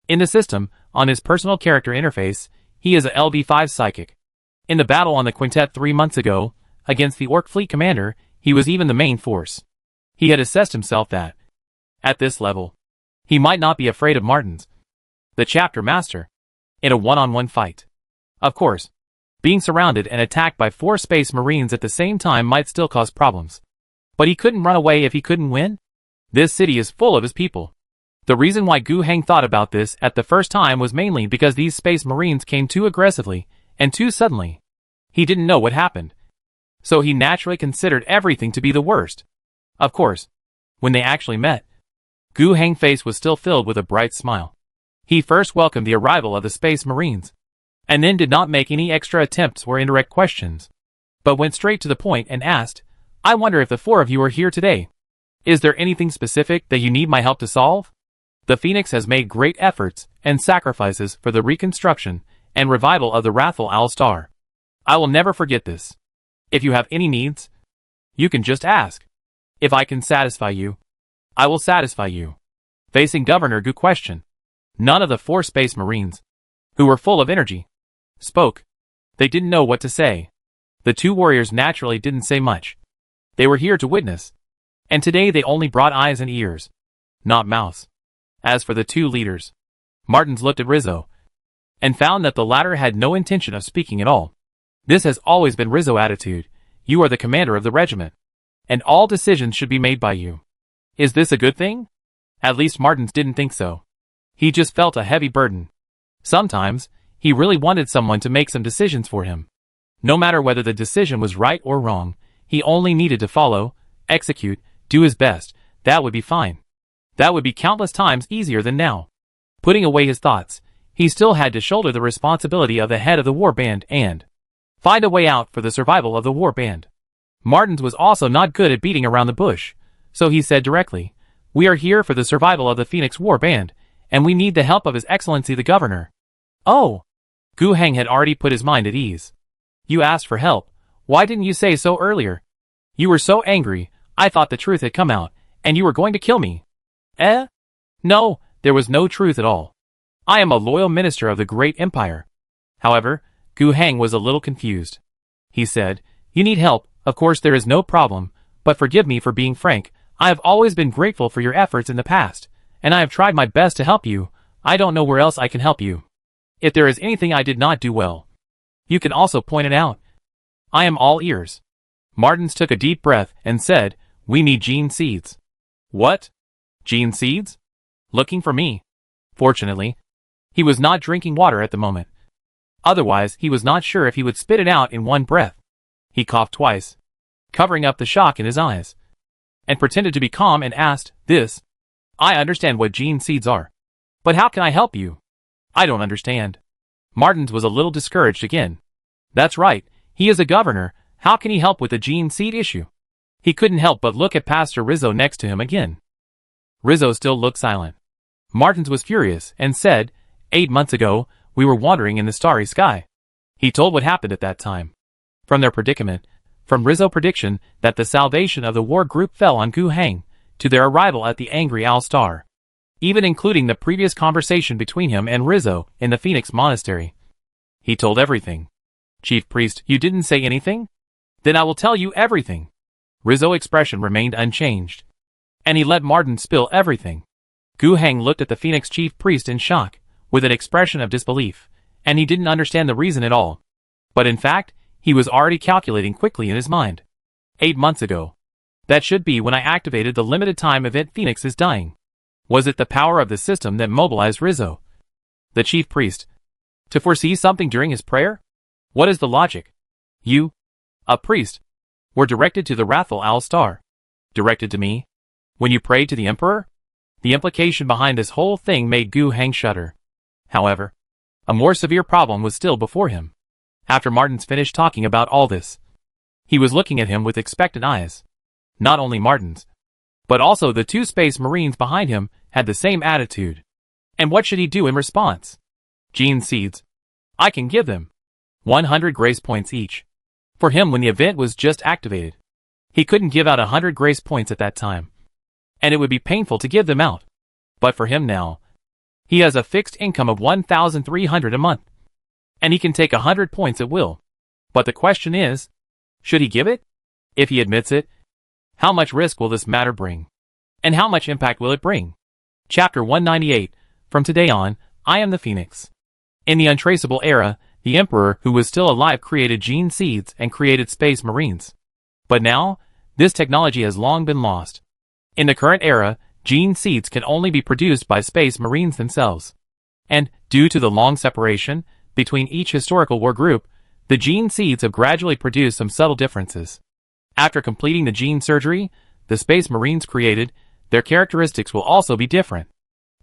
In the system, on his personal character interface, he is a LV5 psychic. In the battle on the Quintet 3 months ago, against the Orc Fleet Commander, he was even the main force. He had assessed himself that, at this level, he might not be afraid of Martins, the chapter master, in a one-on-one fight. Of course, being surrounded and attacked by 4 Space Marines at the same time might still cause problems. But he couldn't run away if he couldn't win? This city is full of his people. The reason why Gu Heng thought about this at the first time was mainly because these Space Marines came too aggressively, and too suddenly. He didn't know what happened. So he naturally considered everything to be the worst. Of course, when they actually met, Gu Heng's face was still filled with a bright smile. He first welcomed the arrival of the Space Marines, and then did not make any extra attempts or indirect questions, but went straight to the point and asked, I wonder if the 4 of you are here today. Is there anything specific that you need my help to solve? The Phoenix has made great efforts and sacrifices for the reconstruction and revival of the wrathful L-Star. I will never forget this. If you have any needs, you can just ask. If I can satisfy you, I will satisfy you. Facing Governor Gu question, none of the 4 Space Marines, who were full of energy, spoke. They didn't know what to say. The 2 warriors naturally didn't say much. They were here to witness. And today they only brought eyes and ears, not mouths. As for the 2 leaders, Martins looked at Rizzo, and found that the latter had no intention of speaking at all. This has always been Rizzo's attitude. You are the commander of the regiment, and all decisions should be made by you. Is this a good thing? At least Martins didn't think so. He just felt a heavy burden. Sometimes, he really wanted someone to make some decisions for him. No matter whether the decision was right or wrong, he only needed to follow, execute, do his best. That would be fine. That would be countless times easier than now. Putting away his thoughts, he still had to shoulder the responsibility of the head of the war band and find a way out for the survival of the war band. Martins was also not good at beating around the bush, so he said directly, We are here for the survival of the Phoenix war band, and we need the help of His Excellency the Governor. Oh! Gu Heng had already put his mind at ease. You asked for help. Why didn't you say so earlier? You were so angry, I thought the truth had come out, and you were going to kill me. Eh? No, there was no truth at all. I am a loyal minister of the great empire. However, Gu Heng was a little confused. He said, You need help, of course there is no problem, but forgive me for being frank. I have always been grateful for your efforts in the past, and I have tried my best to help you. I don't know where else I can help you. If there is anything I did not do well, you can also point it out. I am all ears." Martins took a deep breath and said, "We need gene seeds." "What? Gene seeds? Looking for me?" Fortunately, he was not drinking water at the moment. Otherwise, he was not sure if he would spit it out in one breath. He coughed twice, covering up the shock in his eyes, and pretended to be calm and asked, I understand what gene seeds are. But how can I help you?" "I don't understand." Martins was a little discouraged again. That's right, he is a governor. How can he help with the gene seed issue? He couldn't help but look at Pastor Rizzo next to him again. Rizzo still looked silent. Martins was furious and said, 8 months ago, we were wandering in the starry sky. He told what happened at that time. From their predicament, from Rizzo's prediction that the salvation of the war group fell on Gu Hang, to their arrival at the Angry Owl Star. Even including the previous conversation between him and Rizzo in the Phoenix Monastery. He told everything. "Chief Priest, you didn't say anything? Then I will tell you everything." Rizzo's expression remained unchanged, and he let Martins spill everything. Gu Hang looked at the Phoenix Chief Priest in shock, with an expression of disbelief, and he didn't understand the reason at all. But in fact, he was already calculating quickly in his mind. 8 months ago. That should be when I activated the limited time event Phoenix is dying. Was it the power of the system that mobilized Rizzo, the Chief Priest, to foresee something during his prayer? What is the logic? You, a priest, were directed to the wrathful Owl Star. Directed to me? When you prayed to the Emperor? The implication behind this whole thing made Gu Hang shudder. However, a more severe problem was still before him. After Martins finished talking about all this, he was looking at him with expectant eyes. Not only Martins, but also the 2 Space Marines behind him had the same attitude. And what should he do in response? Gene seeds. I can give them 100 grace points each. For him when the event was just activated, he couldn't give out 100 grace points at that time. And it would be painful to give them out. But for him now, he has a fixed income of 1,300 a month. And he can take 100 points at will. But the question is, should he give it? If he admits it, how much risk will this matter bring? And how much impact will it bring? Chapter 198. From today on, I am the Phoenix. In the untraceable era, the Emperor who was still alive created gene seeds and created Space Marines. But now, this technology has long been lost. In the current era, gene seeds can only be produced by Space Marines themselves. And, due to the long separation between each historical war group, the gene seeds have gradually produced some subtle differences. After completing the gene surgery, the Space Marines created, their characteristics will also be different.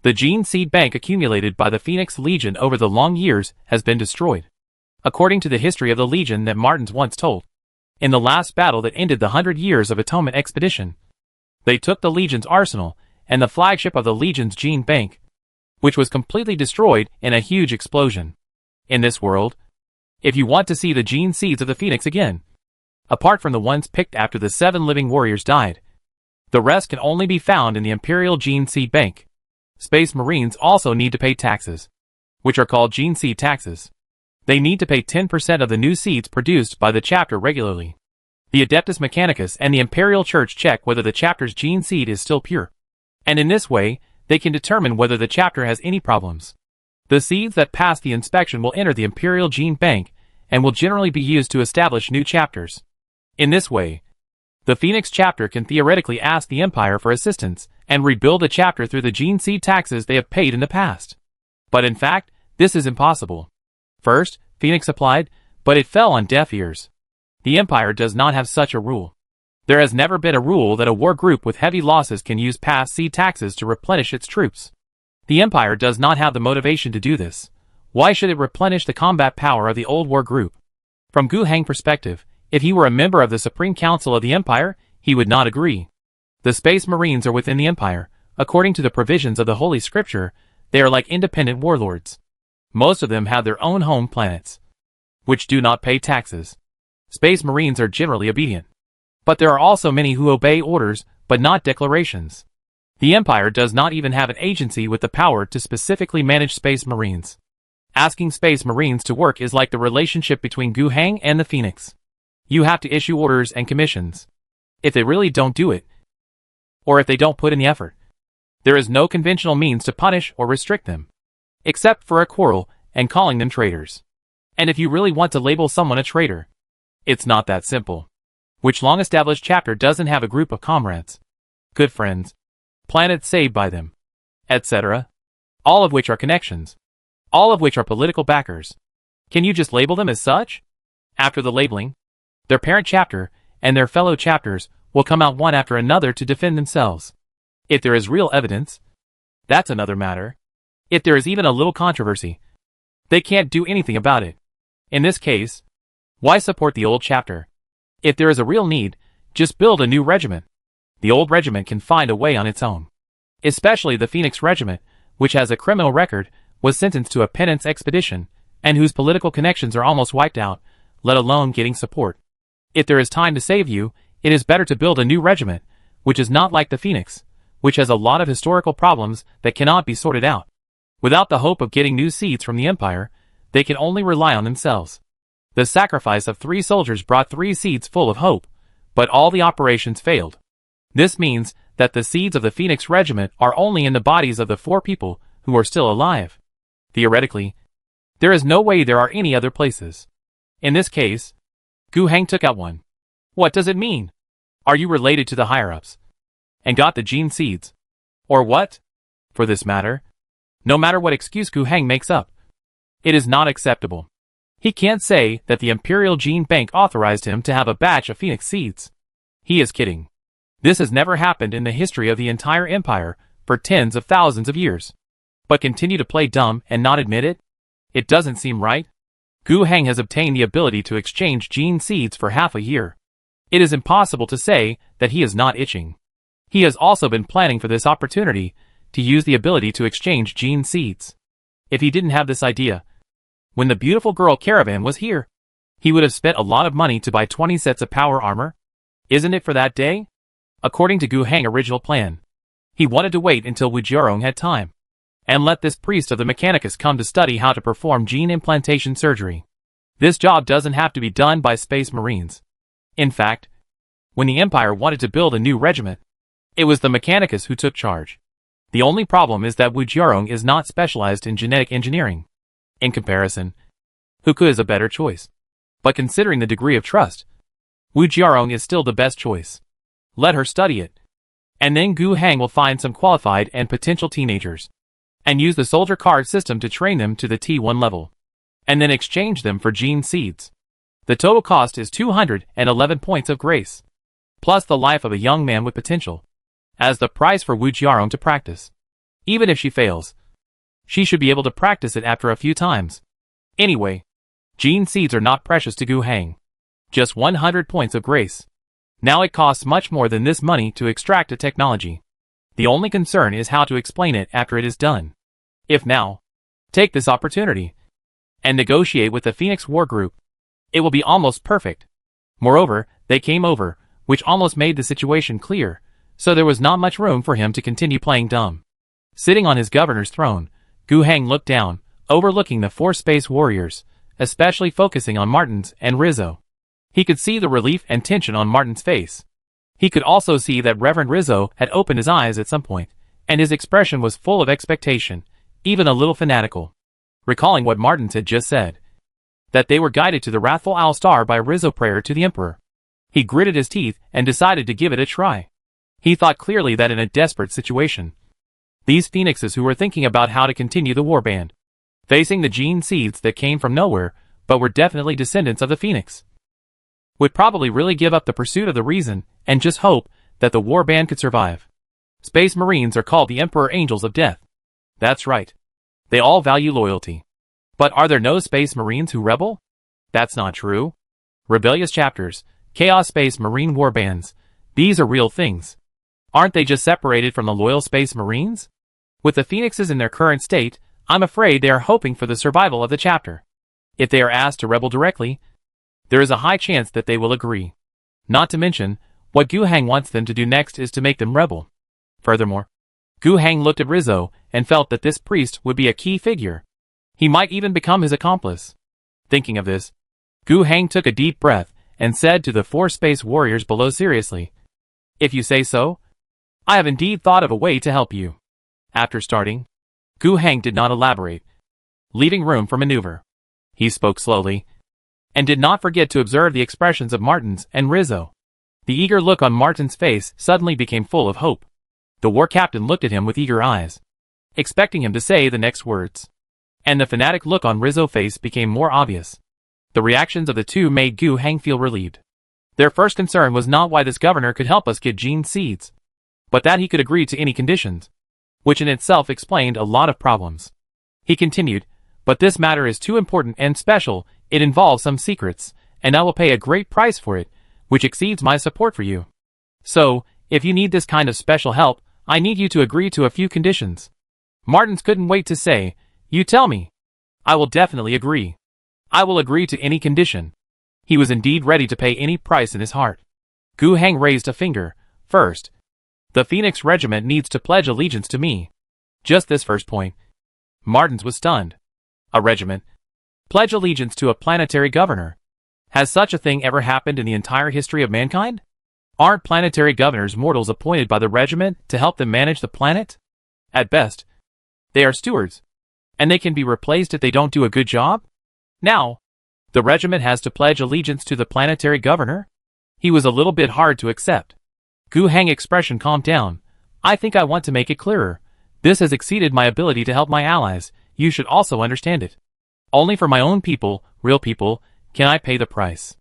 The gene seed bank accumulated by the Phoenix Legion over the long years has been destroyed. According to the history of the Legion that Martins once told, in the last battle that ended the 100 Years of Atonement expedition, they took the Legion's arsenal and the flagship of the Legion's gene bank, which was completely destroyed in a huge explosion. In this world, if you want to see the gene seeds of the Phoenix again, apart from the ones picked after the 7 living warriors died, the rest can only be found in the Imperial Gene Seed Bank. Space Marines also need to pay taxes, which are called gene seed taxes. They need to pay 10% of the new seeds produced by the chapter regularly. The Adeptus Mechanicus and the Imperial Church check whether the chapter's gene seed is still pure. And in this way, they can determine whether the chapter has any problems. The seeds that pass the inspection will enter the Imperial Gene Bank and will generally be used to establish new chapters. In this way, the Phoenix chapter can theoretically ask the Empire for assistance and rebuild a chapter through the gene seed taxes they have paid in the past. But in fact, this is impossible. First, Phoenix applied, but it fell on deaf ears. The Empire does not have such a rule. There has never been a rule that a war group with heavy losses can use past seed taxes to replenish its troops. The Empire does not have the motivation to do this. Why should it replenish the combat power of the old war group? From Gu Hang's perspective, if he were a member of the Supreme Council of the Empire, he would not agree. The Space Marines are within the Empire. According to the provisions of the Holy Scripture, they are like independent warlords. Most of them have their own home planets, which do not pay taxes. Space Marines are generally obedient. But there are also many who obey orders, but not declarations. The Empire does not even have an agency with the power to specifically manage Space Marines. Asking Space Marines to work is like the relationship between Gu Hang and the Phoenix. You have to issue orders and commissions. if they really don't do it, or if they don't put in the effort. There is no conventional means to punish or restrict them, except for a quarrel and calling them traitors. And if you really want to label someone a traitor, it's not that simple. Which long-established chapter doesn't have a group of comrades, good friends, planets saved by them, etc., all of which are connections, all of which are political backers? Can you just label them as such? After the labeling, their parent chapter and their fellow chapters will come out one after another to defend themselves. If there is real evidence, that's another matter. If there is even a little controversy, they can't do anything about it. In this case, why support the old chapter? If there is a real need, just build a new regiment. The old regiment can find a way on its own. Especially the Phoenix Regiment, which has a criminal record, was sentenced to a penance expedition, and whose political connections are almost wiped out, let alone getting support. If there is time to save you, it is better to build a new regiment, which is not like the Phoenix, which has a lot of historical problems that cannot be sorted out. Without the hope of getting new seeds from the Empire, they can only rely on themselves. The sacrifice of 3 soldiers brought 3 seeds full of hope, but all the operations failed. This means that the seeds of the Phoenix Regiment are only in the bodies of the 4 people who are still alive. Theoretically, there is no way there are any other places. In this case, Gu Heng took out one. What does it mean? Are you related to the higher-ups and got the gene seeds? Or what? For this matter, no matter what excuse Gu Heng makes up, it is not acceptable. He can't say that the Imperial Gene Bank authorized him to have a batch of Phoenix seeds. He is kidding. This has never happened in the history of the entire Empire for tens of thousands of years. But continue to play dumb and not admit it? It doesn't seem right. Gu Heng has obtained the ability to exchange gene seeds for half a year. It is impossible to say that he is not itching. He has also been planning for this opportunity to use the ability to exchange gene seeds. If he didn't have this idea, when the beautiful girl caravan was here, he would have spent a lot of money to buy 20 sets of power armor. Isn't it for that day? According to Gu Heng's original plan, he wanted to wait until Wu Jiarong had time, and let this priest of the Mechanicus come to study how to perform gene implantation surgery. This job doesn't have to be done by Space Marines. In fact, when the Empire wanted to build a new regiment, it was the Mechanicus who took charge. The only problem is that Wu Jiarong is not specialized in genetic engineering. In comparison, Huku is a better choice. But considering the degree of trust, Wu Jiarong is still the best choice. Let her study it. And then Gu Heng will find some qualified and potential teenagers, and use the soldier card system to train them to the T1 level, and then exchange them for gene seeds. The total cost is 211 points of grace, plus the life of a young man with potential, as the price for Wu Jiarong to practice. Even if she fails, she should be able to practice it after a few times. Anyway, gene seeds are not precious to Gu Heng. Just 100 points of grace. Now it costs much more than this money to extract a technology. The only concern is how to explain it after it is done. If now, take this opportunity and negotiate with the Phoenix War Group, it will be almost perfect. Moreover, they came over, which almost made the situation clear, so there was not much room for him to continue playing dumb. Sitting on his governor's throne, Gu Heng looked down, overlooking the 4 space warriors, especially focusing on Martins and Rizzo. He could see the relief and tension on Martin's face. He could also see that Reverend Rizzo had opened his eyes at some point, and his expression was full of expectation, even a little fanatical. Recalling what Martins had just said, that they were guided to the wrathful owl star by Rizzo prayer to the Emperor. He gritted his teeth and decided to give it a try. He thought clearly that in a desperate situation, these phoenixes who were thinking about how to continue the warband, facing the gene seeds that came from nowhere but were definitely descendants of the phoenix, would probably really give up the pursuit of the reason and just hope that the warband could survive. Space Marines are called the Emperor Angels of Death. That's right. They all value loyalty. But are there no Space Marines who rebel? That's not true. Rebellious chapters, Chaos Space Marine warbands, these are real things. Aren't they just separated from the loyal Space Marines? With the Phoenixes in their current state, I'm afraid they are hoping for the survival of the chapter. If they are asked to rebel directly, there is a high chance that they will agree. Not to mention, what Gu Heng wants them to do next is to make them rebel. Furthermore, Gu Heng looked at Rizzo and felt that this priest would be a key figure. He might even become his accomplice. Thinking of this, Gu Heng took a deep breath and said to the 4 space warriors below seriously, If you say so, I have indeed thought of a way to help you. After starting, Gu Heng did not elaborate, leaving room for maneuver. He spoke slowly, and did not forget to observe the expressions of Martins and Rizzo. The eager look on Martin's face suddenly became full of hope. The war captain looked at him with eager eyes, expecting him to say the next words. And the fanatic look on Rizzo's face became more obvious. The reactions of the two made Gu Heng feel relieved. Their first concern was not why this governor could help us get gene seeds, but that he could agree to any conditions, which in itself explained a lot of problems. He continued, but this matter is too important and special, it involves some secrets, and I will pay a great price for it, which exceeds my support for you. So, if you need this kind of special help, I need you to agree to a few conditions. Martins couldn't wait to say, you tell me. I will definitely agree. I will agree to any condition. He was indeed ready to pay any price in his heart. Gu Heng raised a finger. First, the Phoenix Regiment needs to pledge allegiance to me. Just this first point. Martins was stunned. A regiment? Pledge allegiance to a planetary governor? Has such a thing ever happened in the entire history of mankind? Aren't planetary governors mortals appointed by the regiment to help them manage the planet? At best, they are stewards, and they can be replaced if they don't do a good job? Now, the regiment has to pledge allegiance to the planetary governor? He was a little bit hard to accept. Gu Heng's expression calmed down. I think I want to make it clearer. This has exceeded my ability to help my allies. You should also understand it. Only for my own people, real people, can I pay the price.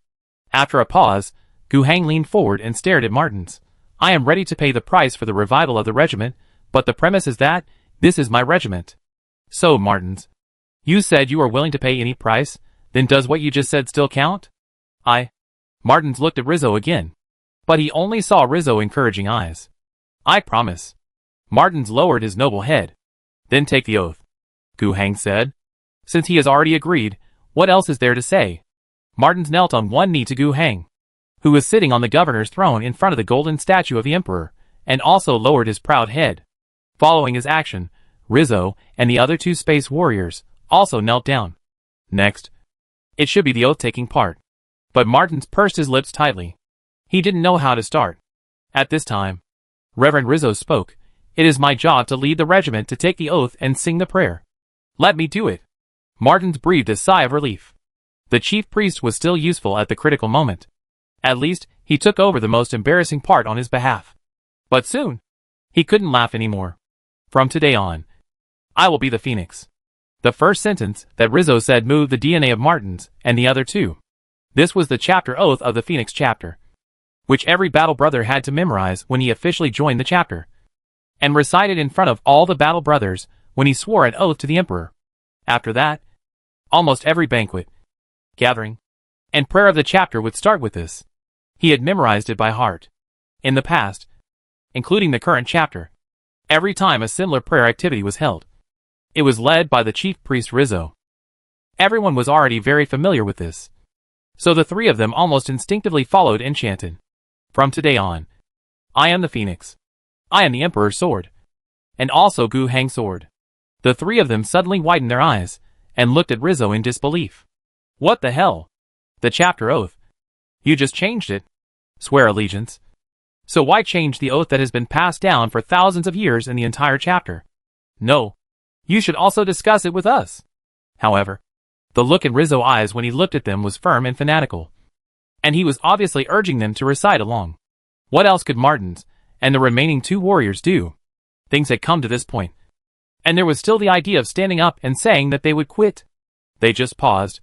After a pause, Gu Heng leaned forward and stared at Martins. I am ready to pay the price for the revival of the regiment, but the premise is that this is my regiment. So, Martins, you said you are willing to pay any price, then does what you just said still count? Martins looked at Rizzo again, but he only saw Rizzo's encouraging eyes. I promise. Martins lowered his noble head. Then take the oath, Gu Heng said. Since he has already agreed, what else is there to say? Martins knelt on one knee to Gu Heng, who was sitting on the governor's throne in front of the golden statue of the emperor, and also lowered his proud head. Following his action, Rizzo and the other two space warriors also knelt down. Next, it should be the oath-taking part. But Martins pursed his lips tightly. He didn't know how to start. At this time, Reverend Rizzo spoke. It is my job to lead the regiment to take the oath and sing the prayer. Let me do it. Martins breathed a sigh of relief. The chief priest was still useful at the critical moment. At least, he took over the most embarrassing part on his behalf. But soon, he couldn't laugh anymore. From today on, I will be the Phoenix. The first sentence that Rizzo said moved the DNA of Martins and the other two. This was the chapter oath of the Phoenix chapter, which every battle brother had to memorize when he officially joined the chapter, and recited in front of all the battle brothers when he swore an oath to the emperor. After that, almost every banquet, gathering, and prayer of the chapter would start with this. He had memorized it by heart. In the past, including the current chapter, every time a similar prayer activity was held, it was led by the chief priest Rizzo. Everyone was already very familiar with this, so the three of them almost instinctively followed and chanted. From today on, I am the Phoenix. I am the Emperor's sword. And also Gu Heng's sword. The three of them suddenly widened their eyes, and looked at Rizzo in disbelief. What the hell? The chapter oath. You just changed it. Swear allegiance. So why change the oath that has been passed down for thousands of years in the entire chapter? No. You should also discuss it with us. However, the look in Rizzo's eyes when he looked at them was firm and fanatical, and he was obviously urging them to recite along. What else could Martins and the remaining two warriors do? Things had come to this point, and there was still the idea of standing up and saying that they would quit. They just paused,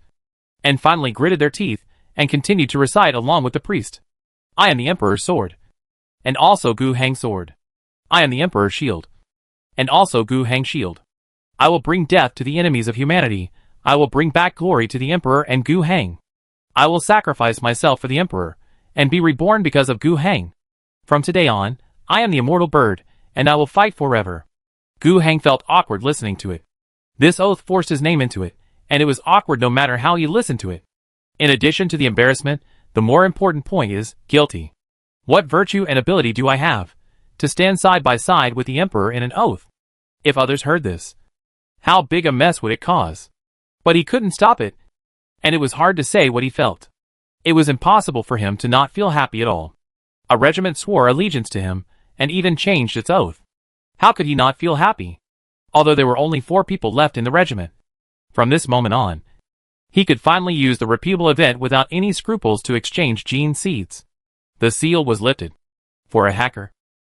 and finally gritted their teeth and continued to recite along with the priest. I am the Emperor's sword, and also Gu Heng's sword. I am the Emperor's shield, and also Gu Heng's shield. I will bring death to the enemies of humanity. I will bring back glory to the Emperor and Gu Heng. I will sacrifice myself for the Emperor, and be reborn because of Gu Heng. From today on, I am the immortal bird, and I will fight forever. Gu Heng felt awkward listening to it. This oath forced his name into it, and it was awkward no matter how he listened to it. In addition to the embarrassment, the more important point is, guilty. What virtue and ability do I have to stand side by side with the Emperor in an oath? If others heard this, how big a mess would it cause? But he couldn't stop it, and it was hard to say what he felt. It was impossible for him to not feel happy at all. A regiment swore allegiance to him, and even changed its oath. How could he not feel happy? Although there were only 4 people left in the regiment. From this moment on, he could finally use the reputable event without any scruples to exchange gene seeds. The seal was lifted. For a hacker,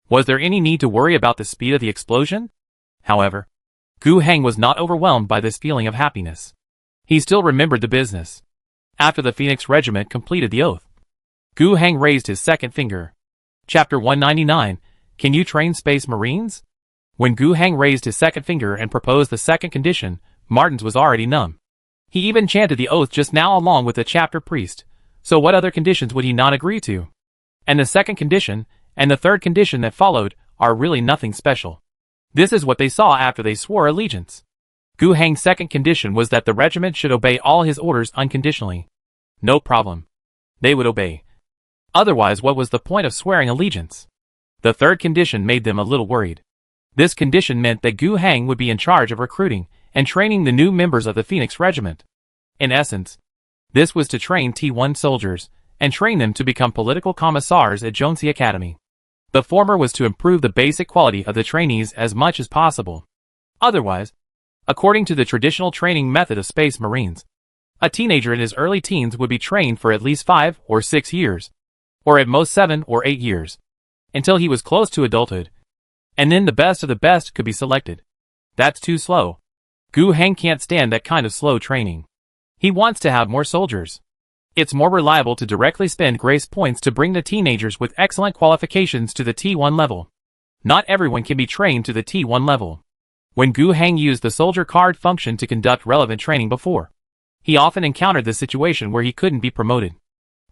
was there any need to worry about the speed of the explosion? However, Gu Heng was not overwhelmed by this feeling of happiness. He still remembered the business. After the Phoenix Regiment completed the oath, Gu Heng raised his second finger. Chapter 199, Can You Train Space Marines? When Gu Heng raised his second finger and proposed the second condition, Martins was already numb. He even chanted the oath just now along with the chapter priest, so what other conditions would he not agree to? And the second condition, and the third condition that followed, are really nothing special. This is what they saw after they swore allegiance. Gu Heng's second condition was that the regiment should obey all his orders unconditionally. No problem. They would obey. Otherwise, what was the point of swearing allegiance? The third condition made them a little worried. This condition meant that Gu Heng would be in charge of recruiting and training the new members of the Phoenix Regiment. In essence, this was to train T1 soldiers and train them to become political commissars at Jonesy Academy. The former was to improve the basic quality of the trainees as much as possible. Otherwise, according to the traditional training method of Space Marines, a teenager in his early teens would be trained for at least 5 or 6 years, or at most 7 or 8 years, until he was close to adulthood, and then the best of the best could be selected. That's too slow. Gu Heng can't stand that kind of slow training. He wants to have more soldiers. It's more reliable to directly spend grace points to bring the teenagers with excellent qualifications to the T1 level. Not everyone can be trained to the T1 level. When Gu Heng used the soldier card function to conduct relevant training before, he often encountered the situation where he couldn't be promoted.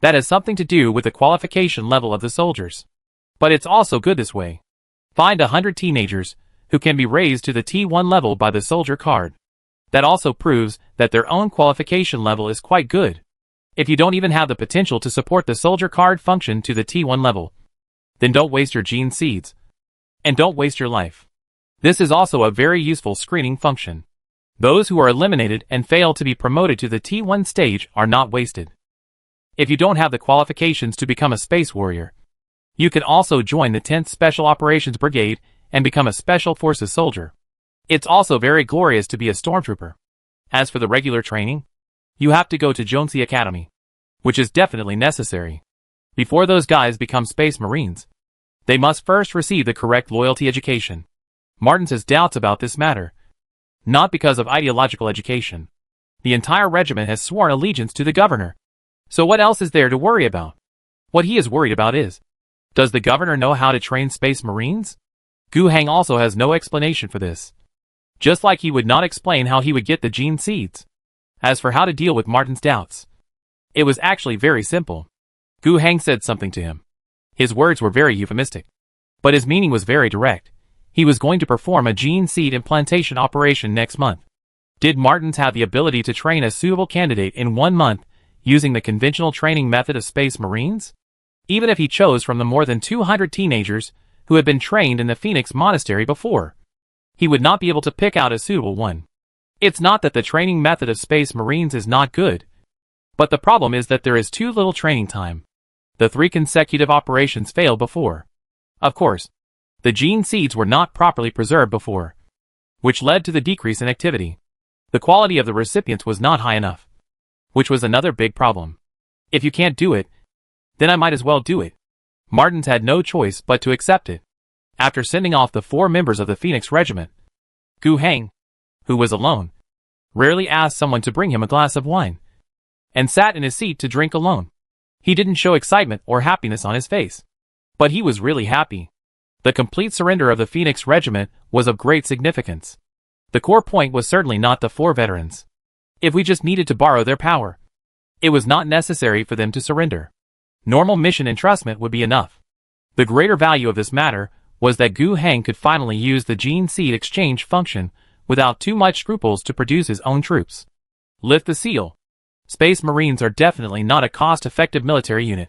That has something to do with the qualification level of the soldiers. But it's also good this way. Find 100 teenagers who can be raised to the T1 level by the soldier card. That also proves that their own qualification level is quite good. If you don't even have the potential to support the soldier card function to the T1 level, then don't waste your gene seeds. And don't waste your life. This is also a very useful screening function. Those who are eliminated and fail to be promoted to the T1 stage are not wasted. If you don't have the qualifications to become a space warrior, you can also join the 10th Special Operations Brigade and become a Special Forces soldier. It's also very glorious to be a stormtrooper. As for the regular training, you have to go to Jonesy Academy, which is definitely necessary. Before those guys become Space Marines, they must first receive the correct loyalty education. Martins has doubts about this matter. Not because of ideological education. The entire regiment has sworn allegiance to the governor. So what else is there to worry about? What he is worried about is, does the governor know how to train Space Marines? Gu Heng also has no explanation for this. Just like he would not explain how he would get the gene seeds. As for how to deal with Martin's doubts, it was actually very simple. Gu Heng said something to him. His words were very euphemistic, but his meaning was very direct. He was going to perform a gene seed implantation operation next month. Did Martins have the ability to train a suitable candidate in 1 month using the conventional training method of Space Marines? Even if he chose from the more than 200 teenagers who had been trained in the Phoenix Monastery before, he would not be able to pick out a suitable one. It's not that the training method of Space Marines is not good, but the problem is that there is too little training time. The 3 consecutive operations failed before. Of course, the gene seeds were not properly preserved before, which led to the decrease in activity. The quality of the recipients was not high enough, which was another big problem. If you can't do it, then I might as well do it. Martins had no choice but to accept it. After sending off the 4 members of the Phoenix Regiment, Gu Heng, who was alone, rarely asked someone to bring him a glass of wine, and sat in his seat to drink alone. He didn't show excitement or happiness on his face, but he was really happy. The complete surrender of the Phoenix Regiment was of great significance. The core point was certainly not the 4 veterans. If we just needed to borrow their power, it was not necessary for them to surrender. Normal mission entrustment would be enough. The greater value of this matter was that Gu Heng could finally use the gene seed exchange function without too much scruples to produce his own troops. Lift the seal. Space Marines are definitely not a cost-effective military unit.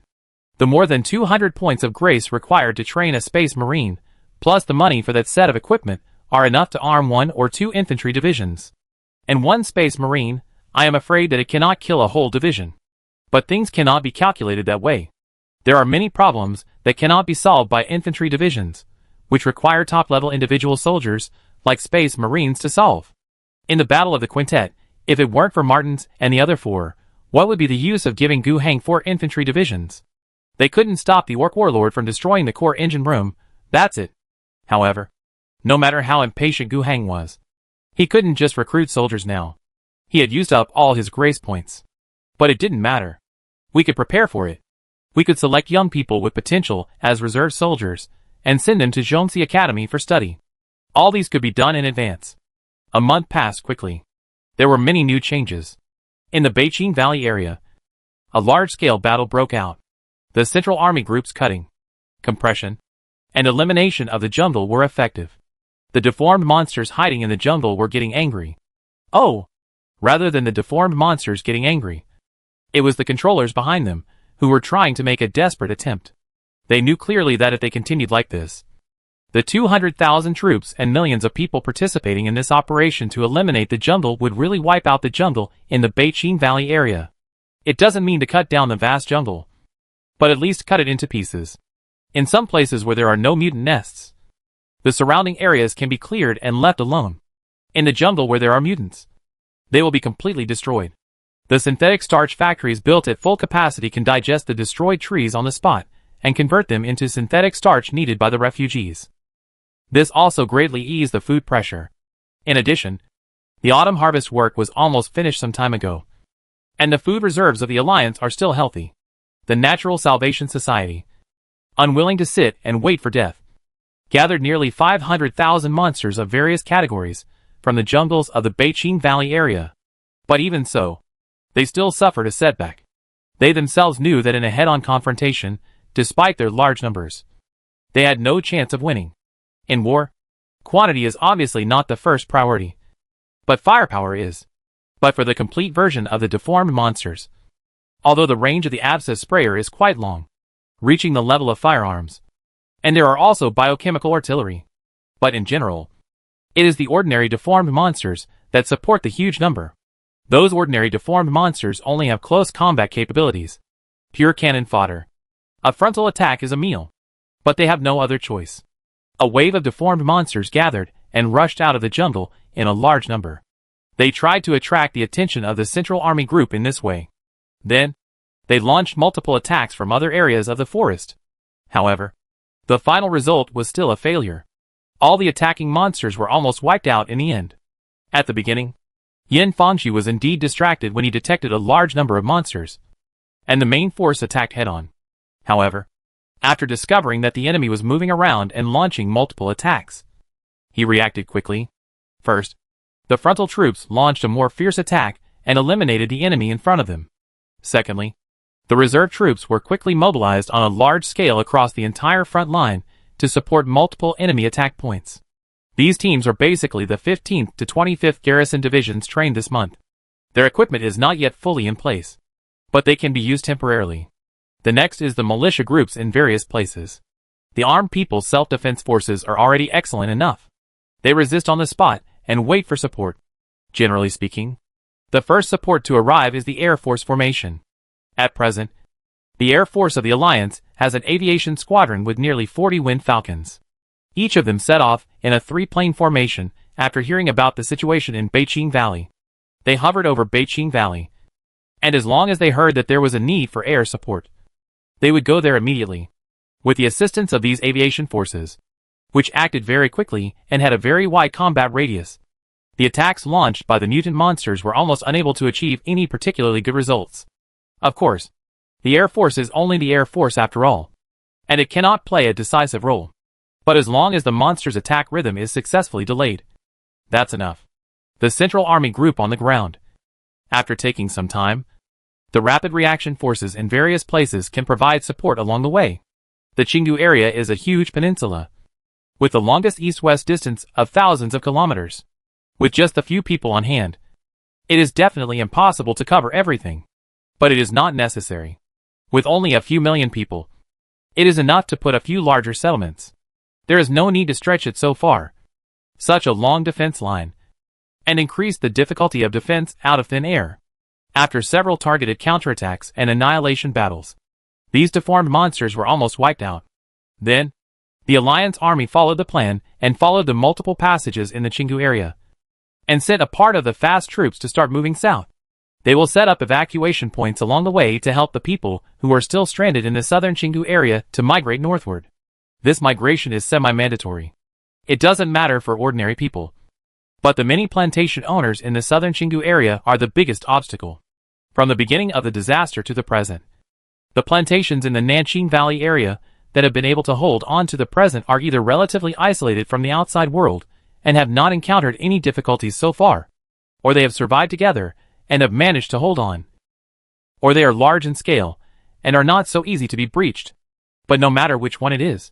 The more than 200 points of grace required to train a Space Marine, plus the money for that set of equipment, are enough to arm 1 or 2 infantry divisions. And 1 Space Marine, I am afraid that it cannot kill a whole division. But things cannot be calculated that way. There are many problems that cannot be solved by infantry divisions, which require top-level individual soldiers, like Space Marines, to solve. In the Battle of the Quintet, if it weren't for Martins and the other four, what would be the use of giving Gu Hang 4 infantry divisions? They couldn't stop the Orc Warlord from destroying the core engine room, that's it. However, no matter how impatient Gu Hang was, he couldn't just recruit soldiers now. He had used up all his grace points. But it didn't matter. We could prepare for it. We could select young people with potential as reserve soldiers, and send them to Zhongxi Academy for study. All these could be done in advance. A month passed quickly. There were many new changes. In the Beijing Valley area, a large-scale battle broke out. The Central Army Group's cutting, compression, and elimination of the jungle were effective. The deformed monsters hiding in the jungle were getting angry. Oh! Rather than the deformed monsters getting angry, it was the controllers behind them, who were trying to make a desperate attempt. They knew clearly that if they continued like this, the 200,000 troops and millions of people participating in this operation to eliminate the jungle would really wipe out the jungle in the Beijing Valley area. It doesn't mean to cut down the vast jungle, but at least cut it into pieces. In some places where there are no mutant nests, the surrounding areas can be cleared and left alone. In the jungle where there are mutants, they will be completely destroyed. The synthetic starch factories built at full capacity can digest the destroyed trees on the spot and convert them into synthetic starch needed by the refugees. This also greatly eased the food pressure. In addition, the autumn harvest work was almost finished some time ago, and the food reserves of the Alliance are still healthy. The Natural Salvation Society, unwilling to sit and wait for death, gathered nearly 500,000 monsters of various categories from the jungles of the Beijing Valley area. But even so, they still suffered a setback. They themselves knew that in a head-on confrontation, despite their large numbers, they had no chance of winning. In war, quantity is obviously not the first priority, but firepower is. But for the complete version of the deformed monsters, although the range of the abscess sprayer is quite long, reaching the level of firearms, and there are also biochemical artillery, but in general, it is the ordinary deformed monsters that support the huge number. Those ordinary deformed monsters only have close combat capabilities, pure cannon fodder. A frontal attack is a meal, but they have no other choice. A wave of deformed monsters gathered and rushed out of the jungle in a large number. They tried to attract the attention of the Central Army Group in this way. Then, they launched multiple attacks from other areas of the forest. However, the final result was still a failure. All the attacking monsters were almost wiped out in the end. At the beginning, Yin Fangxi was indeed distracted when he detected a large number of monsters, and the main force attacked head-on. However, after discovering that the enemy was moving around and launching multiple attacks, he reacted quickly. First, the frontal troops launched a more fierce attack and eliminated the enemy in front of them. Secondly, the reserve troops were quickly mobilized on a large scale across the entire front line to support multiple enemy attack points. These teams are basically the 15th to 25th Garrison Divisions trained this month. Their equipment is not yet fully in place, but they can be used temporarily. The next is the militia groups in various places. The Armed People's Self-Defense Forces are already excellent enough. They resist on the spot and wait for support. Generally speaking, the first support to arrive is the Air Force formation. At present, the Air Force of the Alliance has an aviation squadron with nearly 40 Wind Falcons. Each of them set off in a 3-plane formation after hearing about the situation in Beijing Valley. They hovered over Beijing Valley, and as long as they heard that there was a need for air support, they would go there immediately. With the assistance of these aviation forces, which acted very quickly and had a very wide combat radius, the attacks launched by the mutant monsters were almost unable to achieve any particularly good results. Of course, the Air Force is only the Air Force after all, and it cannot play a decisive role. But as long as the monster's attack rhythm is successfully delayed, that's enough. The Central Army Group on the ground. After taking some time, the rapid reaction forces in various places can provide support along the way. The Qingdu area is a huge peninsula, with the longest east-west distance of thousands of kilometers. With just a few people on hand, it is definitely impossible to cover everything. But it is not necessary. With only a few million people, it is enough to put a few larger settlements. There is no need to stretch it so far, such a long defense line, and increase the difficulty of defense out of thin air. After several targeted counterattacks and annihilation battles, These deformed monsters were almost wiped out. Then, the Alliance army followed the plan and followed the multiple passages in the Chingu area, and sent a part of the fast troops to start moving south. They will set up evacuation points along the way to help the people who are still stranded in the southern Chingu area to migrate northward. This migration is semi-mandatory. It doesn't matter for ordinary people. But the many plantation owners in the southern Chingu area are the biggest obstacle. From the beginning of the disaster to the present, the plantations in the Nanqing Valley area that have been able to hold on to the present are either relatively isolated from the outside world and have not encountered any difficulties so far, or they have survived together and have managed to hold on, or they are large in scale and are not so easy to be breached. But no matter which one it is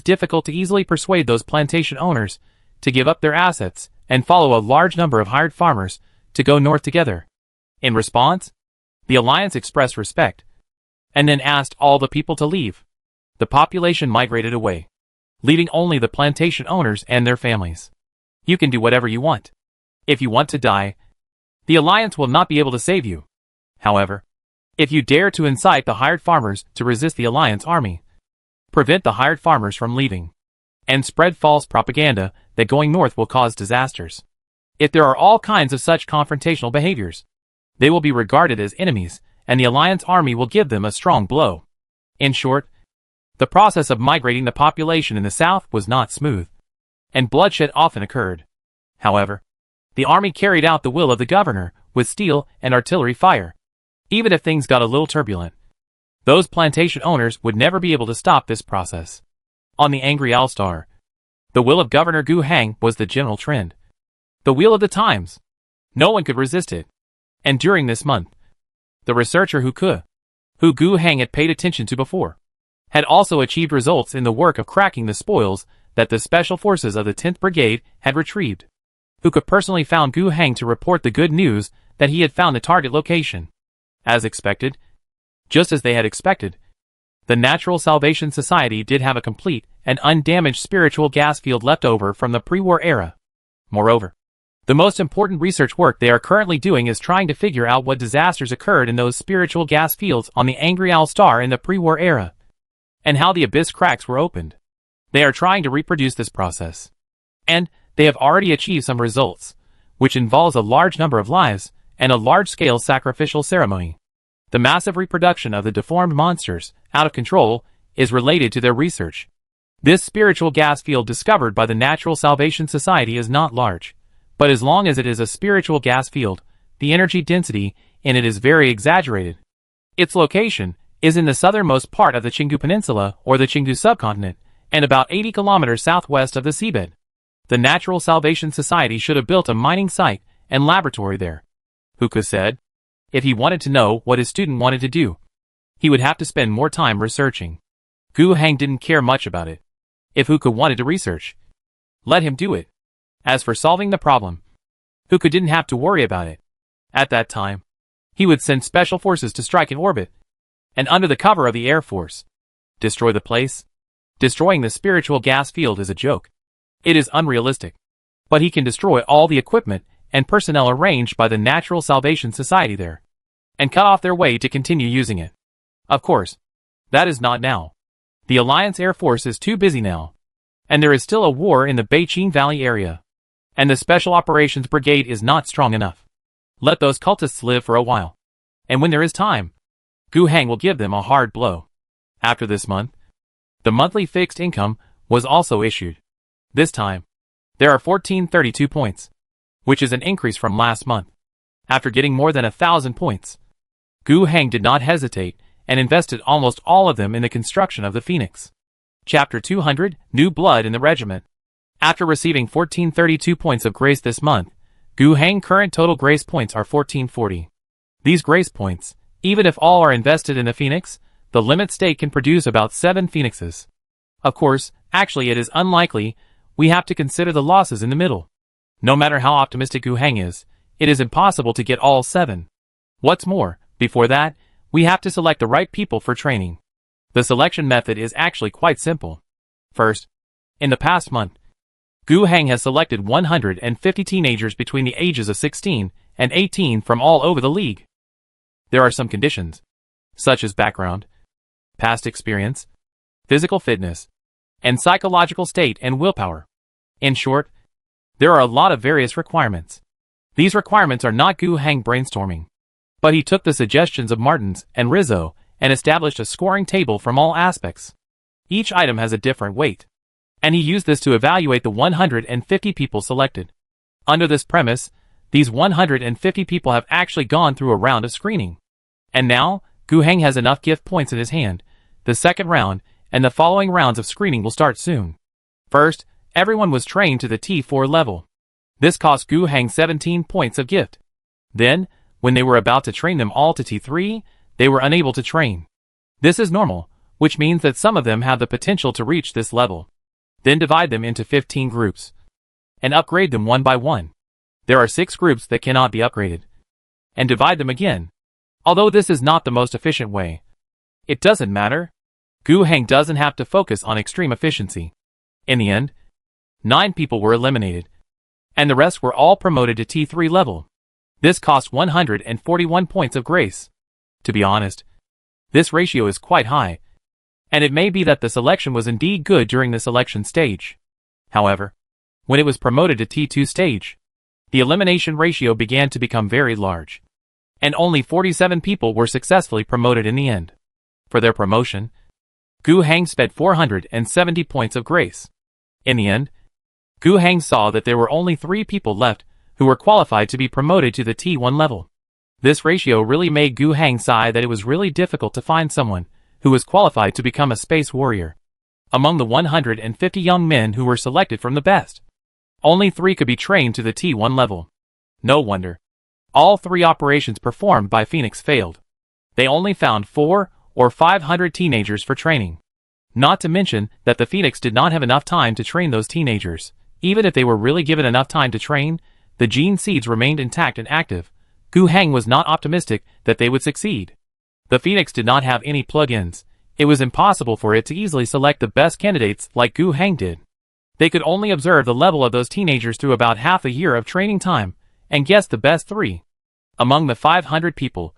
difficult to easily persuade those plantation owners to give up their assets and follow a large number of hired farmers to go north together. In response, the Alliance expressed respect and then asked all the people to leave. The population migrated away, leaving only the plantation owners and their families. You can do whatever you want. If you want to die, the Alliance will not be able to save you. However, if you dare to incite the hired farmers to resist the Alliance army, prevent the hired farmers from leaving, and spread false propaganda that going north will cause disasters. If there are all kinds of such confrontational behaviors, they will be regarded as enemies, and the Alliance army will give them a strong blow. In short, the process of migrating the population in the south was not smooth, and bloodshed often occurred. However, the army carried out the will of the governor with steel and artillery fire. Even if things got a little turbulent, those plantation owners would never be able to stop this process. On the Angry Owl Star, the will of Governor Gu Hang was the general trend, the wheel of the times. No one could resist it. And during this month, the researcher who Gu Hang had paid attention to before, had also achieved results in the work of cracking the spoils that the special forces of the 10th Brigade had retrieved. Who personally found Gu Hang to report the good news that he had found the target location. As expected, just as they had expected, the Natural Salvation Society did have a complete and undamaged spiritual gas field left over from the pre-war era. Moreover, the most important research work they are currently doing is trying to figure out what disasters occurred in those spiritual gas fields on the Angry Owl Star in the pre-war era, and how the abyss cracks were opened. They are trying to reproduce this process, and they have already achieved some results, which involves a large number of lives and a large-scale sacrificial ceremony. The massive reproduction of the deformed monsters, out of control, is related to their research. This spiritual gas field discovered by the Natural Salvation Society is not large, but as long as it is a spiritual gas field, the energy density in it is very exaggerated. Its location is in the southernmost part of the Chingu Peninsula or the Chingu subcontinent, and about 80 kilometers southwest of the seabed. The Natural Salvation Society should have built a mining site and laboratory there. Huka said, if he wanted to know what his student wanted to do, he would have to spend more time researching. Gu Hang didn't care much about it. If Huka wanted to research, let him do it. As for solving the problem, Huka didn't have to worry about it. At that time, he would send special forces to strike in orbit, and under the cover of the Air Force, destroy the place. Destroying the spiritual gas field is a joke. It is unrealistic. But he can destroy all the equipment and personnel arranged by the Natural Salvation Society there, and cut off their way to continue using it. Of course, that is not now. The Alliance Air Force is too busy now, and there is still a war in the Beijing Valley area, and the Special Operations Brigade is not strong enough. Let those cultists live for a while, and when there is time, Gu Hang will give them a hard blow. After this month, the monthly fixed income was also issued. This time, there are 1432 points, which is an increase from last month. After getting more than 1,000 points, Gu Hang did not hesitate and invested almost all of them in the construction of the Phoenix. Chapter 200, New Blood in the Regiment. After receiving 1432 points of grace this month, Gu Hang current total grace points are 1440. These grace points, even if all are invested in the Phoenix, the limit state can produce about 7 Phoenixes. Of course, actually it is unlikely. We have to consider the losses in the middle. No matter how optimistic Gu Hang is, it is impossible to get all 7. What's more, before that, we have to select the right people for training. The selection method is actually quite simple. First, in the past month, Gu Hang has selected 150 teenagers between the ages of 16 and 18 from all over the league. There are some conditions, such as background, past experience, physical fitness, and psychological state and willpower. In short, there are a lot of various requirements. These requirements are not Gu Heng brainstorming, but he took the suggestions of Martins and Rizzo and established a scoring table from all aspects. Each item has a different weight, and he used this to evaluate the 150 people selected. Under this premise, these 150 people have actually gone through a round of screening. And now, Gu Heng has enough gift points in his hand. The second round and the following rounds of screening will start soon. First, everyone was trained to the T4 level. This cost Gu Heng 17 points of gift. Then, when they were about to train them all to T3, they were unable to train. This is normal, which means that some of them have the potential to reach this level. Then divide them into 15 groups and upgrade them one by one. There are 6 groups that cannot be upgraded, and divide them again. Although this is not the most efficient way, it doesn't matter. Gu Heng doesn't have to focus on extreme efficiency. In the end, 9 people were eliminated, and the rest were all promoted to T3 level. This cost 141 points of grace. To be honest, this ratio is quite high, and it may be that the selection was indeed good during the selection stage. However, when it was promoted to T2 stage, the elimination ratio began to become very large, and only 47 people were successfully promoted in the end. For their promotion, Gu Heng spent 470 points of grace. In the end, Gu Heng saw that there were only 3 people left who were qualified to be promoted to the T1 level. This ratio really made Gu Heng sigh that it was really difficult to find someone who was qualified to become a space warrior. Among the 150 young men who were selected from the best, only 3 could be trained to the T1 level. No wonder. All 3 operations performed by Phoenix failed. They only found 400 or 500 teenagers for training. Not to mention that the Phoenix did not have enough time to train those teenagers. Even if they were really given enough time to train, the gene seeds remained intact and active. Gu Heng was not optimistic that they would succeed. The Phoenix did not have any plugins. It was impossible for it to easily select the best candidates like Gu Heng did. They could only observe the level of those teenagers through about half a year of training time, and guess the best 3. Among the 500 people,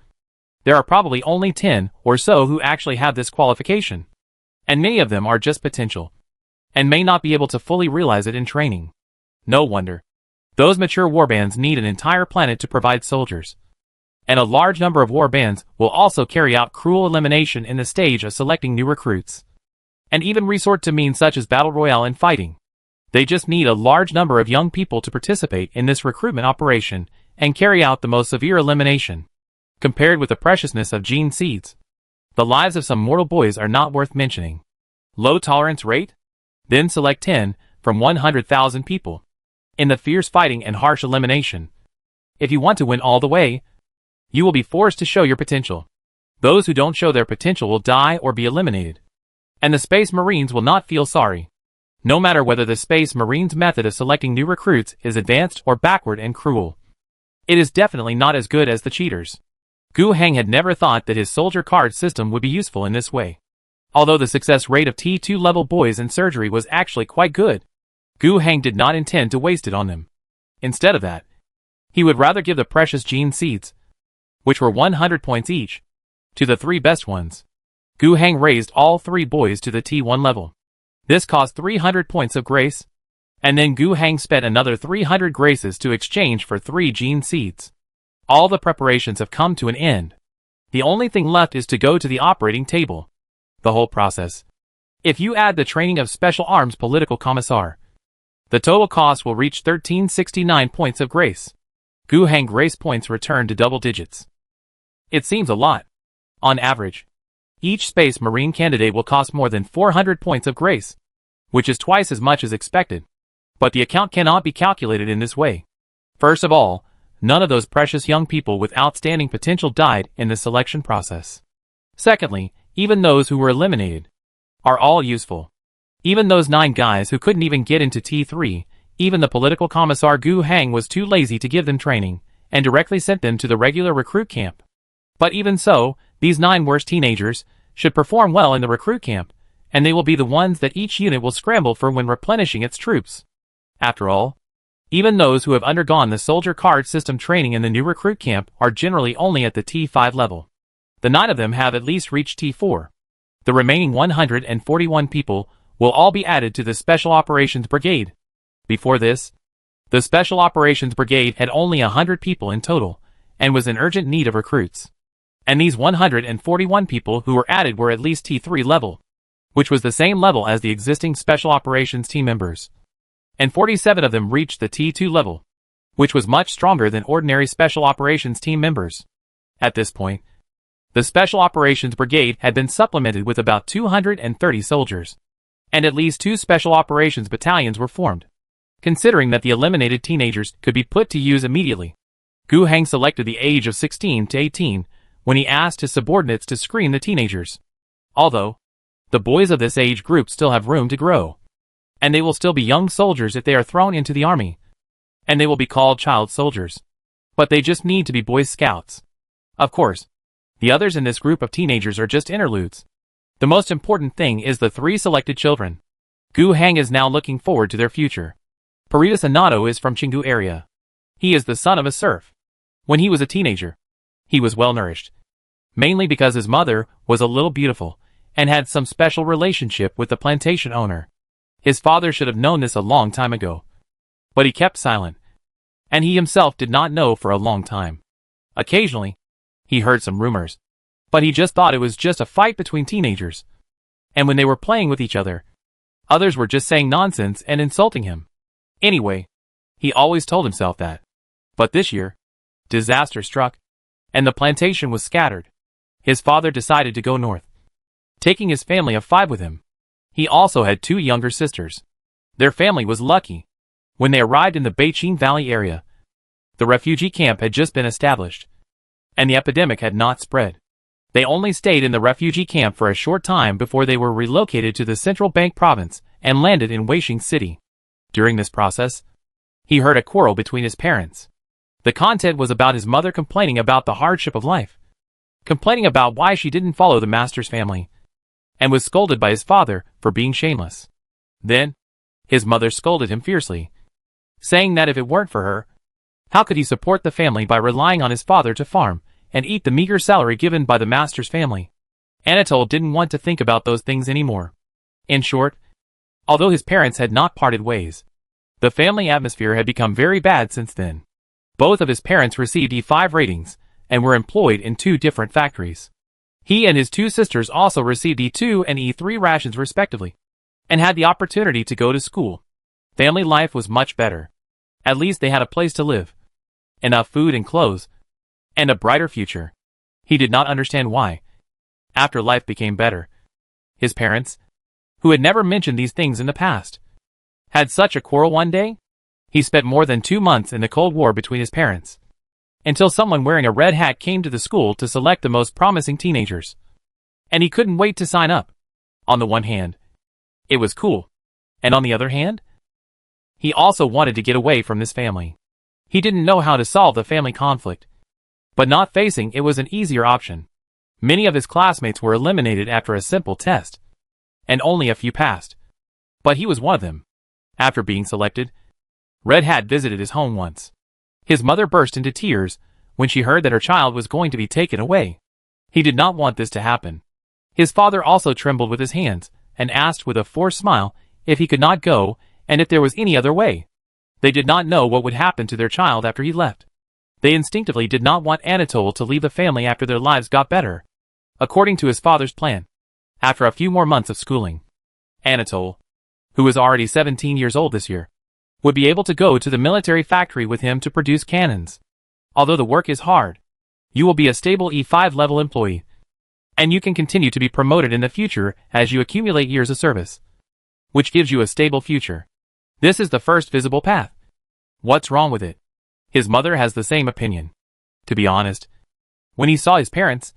there are probably only 10 or so who actually have this qualification. And many of them are just potential, and may not be able to fully realize it in training. No wonder. Those mature warbands need an entire planet to provide soldiers. And a large number of warbands will also carry out cruel elimination in the stage of selecting new recruits, and even resort to means such as battle royale and fighting. They just need a large number of young people to participate in this recruitment operation and carry out the most severe elimination. Compared with the preciousness of gene seeds, the lives of some mortal boys are not worth mentioning. Low tolerance rate? Then select 10 from 100,000 people. In the fierce fighting and harsh elimination, if you want to win all the way, you will be forced to show your potential. Those who don't show their potential will die or be eliminated. And the Space Marines will not feel sorry. No matter whether the Space Marines' method of selecting new recruits is advanced or backward and cruel, it is definitely not as good as the cheaters. Gu Heng had never thought that his soldier card system would be useful in this way. Although the success rate of T2 level boys in surgery was actually quite good, Gu Heng did not intend to waste it on them. Instead of that, he would rather give the precious gene seeds, which were 100 points each, to the 3 best ones. Gu Heng raised all 3 boys to the T1 level. This cost 300 points of grace, and then Gu Heng spent another 300 graces to exchange for 3 gene seeds. All the preparations have come to an end. The only thing left is to go to the operating table. The whole process. If you add the training of Special Arms Political Commissar, the total cost will reach 1369 points of grace. Gu Heng grace points return to double digits. It seems a lot. On average, each Space Marine candidate will cost more than 400 points of grace, which is twice as much as expected. But the account cannot be calculated in this way. First of all, none of those precious young people with outstanding potential died in the selection process. Secondly, even those who were eliminated are all useful. Even those 9 guys who couldn't even get into T3, even the political commissar Gu Heng was too lazy to give them training, and directly sent them to the regular recruit camp. But even so, these 9 worst teenagers should perform well in the recruit camp, and they will be the ones that each unit will scramble for when replenishing its troops. After all, even those who have undergone the soldier card system training in the new recruit camp are generally only at the T5 level. The 9 of them have at least reached T4. The remaining 141 people will all be added to the Special Operations Brigade. Before this, the Special Operations Brigade had only 100 people in total, and was in urgent need of recruits. And these 141 people who were added were at least T3 level, which was the same level as the existing Special Operations team members. And 47 of them reached the T2 level, which was much stronger than ordinary Special Operations team members. At this point, the Special Operations Brigade had been supplemented with about 230 soldiers, and at least 2 Special Operations battalions were formed. Considering that the eliminated teenagers could be put to use immediately, Gu Hang selected the age of 16 to 18 when he asked his subordinates to screen the teenagers. Although, the boys of this age group still have room to grow, and they will still be young soldiers if they are thrown into the army, and they will be called child soldiers. But they just need to be Boy Scouts. Of course, the others in this group of teenagers are just interludes. The most important thing is the 3 selected children. Gu Hang is now looking forward to their future. Parita Sanato is from Chingu area. He is the son of a serf. When he was a teenager, he was well nourished, mainly because his mother was a little beautiful, and had some special relationship with the plantation owner. His father should have known this a long time ago, but he kept silent, and he himself did not know for a long time. Occasionally, he heard some rumors, but he just thought it was just a fight between teenagers, and when they were playing with each other, others were just saying nonsense and insulting him. Anyway, he always told himself that. But this year, disaster struck, and the plantation was scattered. His father decided to go north, taking his family of 5 with him. He also had 2 younger sisters. Their family was lucky. When they arrived in the Beichin Valley area, the refugee camp had just been established, and the epidemic had not spread. They only stayed in the refugee camp for a short time before they were relocated to the Central Bank province and landed in Weishing City. During this process, he heard a quarrel between his parents. The content was about his mother complaining about the hardship of life, complaining about why she didn't follow the master's family, and was scolded by his father for being shameless. Then, his mother scolded him fiercely, saying that if it weren't for her, how could he support the family by relying on his father to farm and eat the meager salary given by the master's family? Anatole didn't want to think about those things anymore. In short, although his parents had not parted ways, the family atmosphere had become very bad since then. Both of his parents received E5 ratings and were employed in 2 different factories. He and his 2 sisters also received E2 and E3 rations respectively, and had the opportunity to go to school. Family life was much better. At least they had a place to live, enough food and clothes, and a brighter future. He did not understand why, after life became better, his parents, who had never mentioned these things in the past, had such a quarrel one day. He spent more than 2 months in the Cold War between his parents, until someone wearing a red hat came to the school to select the most promising teenagers. And he couldn't wait to sign up. On the one hand, it was cool, and on the other hand, he also wanted to get away from this family. He didn't know how to solve the family conflict, but not facing it was an easier option. Many of his classmates were eliminated after a simple test, and only a few passed. But he was one of them. After being selected, Red Hat visited his home once. His mother burst into tears when she heard that her child was going to be taken away. He did not want this to happen. His father also trembled with his hands and asked with a forced smile if he could not go and if there was any other way. They did not know what would happen to their child after he left. They instinctively did not want Anatole to leave the family after their lives got better. According to his father's plan, after a few more months of schooling, Anatole, who was already 17 years old this year, would be able to go to the military factory with him to produce cannons. Although the work is hard, you will be a stable E5 level employee, and you can continue to be promoted in the future as you accumulate years of service, which gives you a stable future. This is the first visible path. What's wrong with it? His mother has the same opinion. To be honest, when he saw his parents,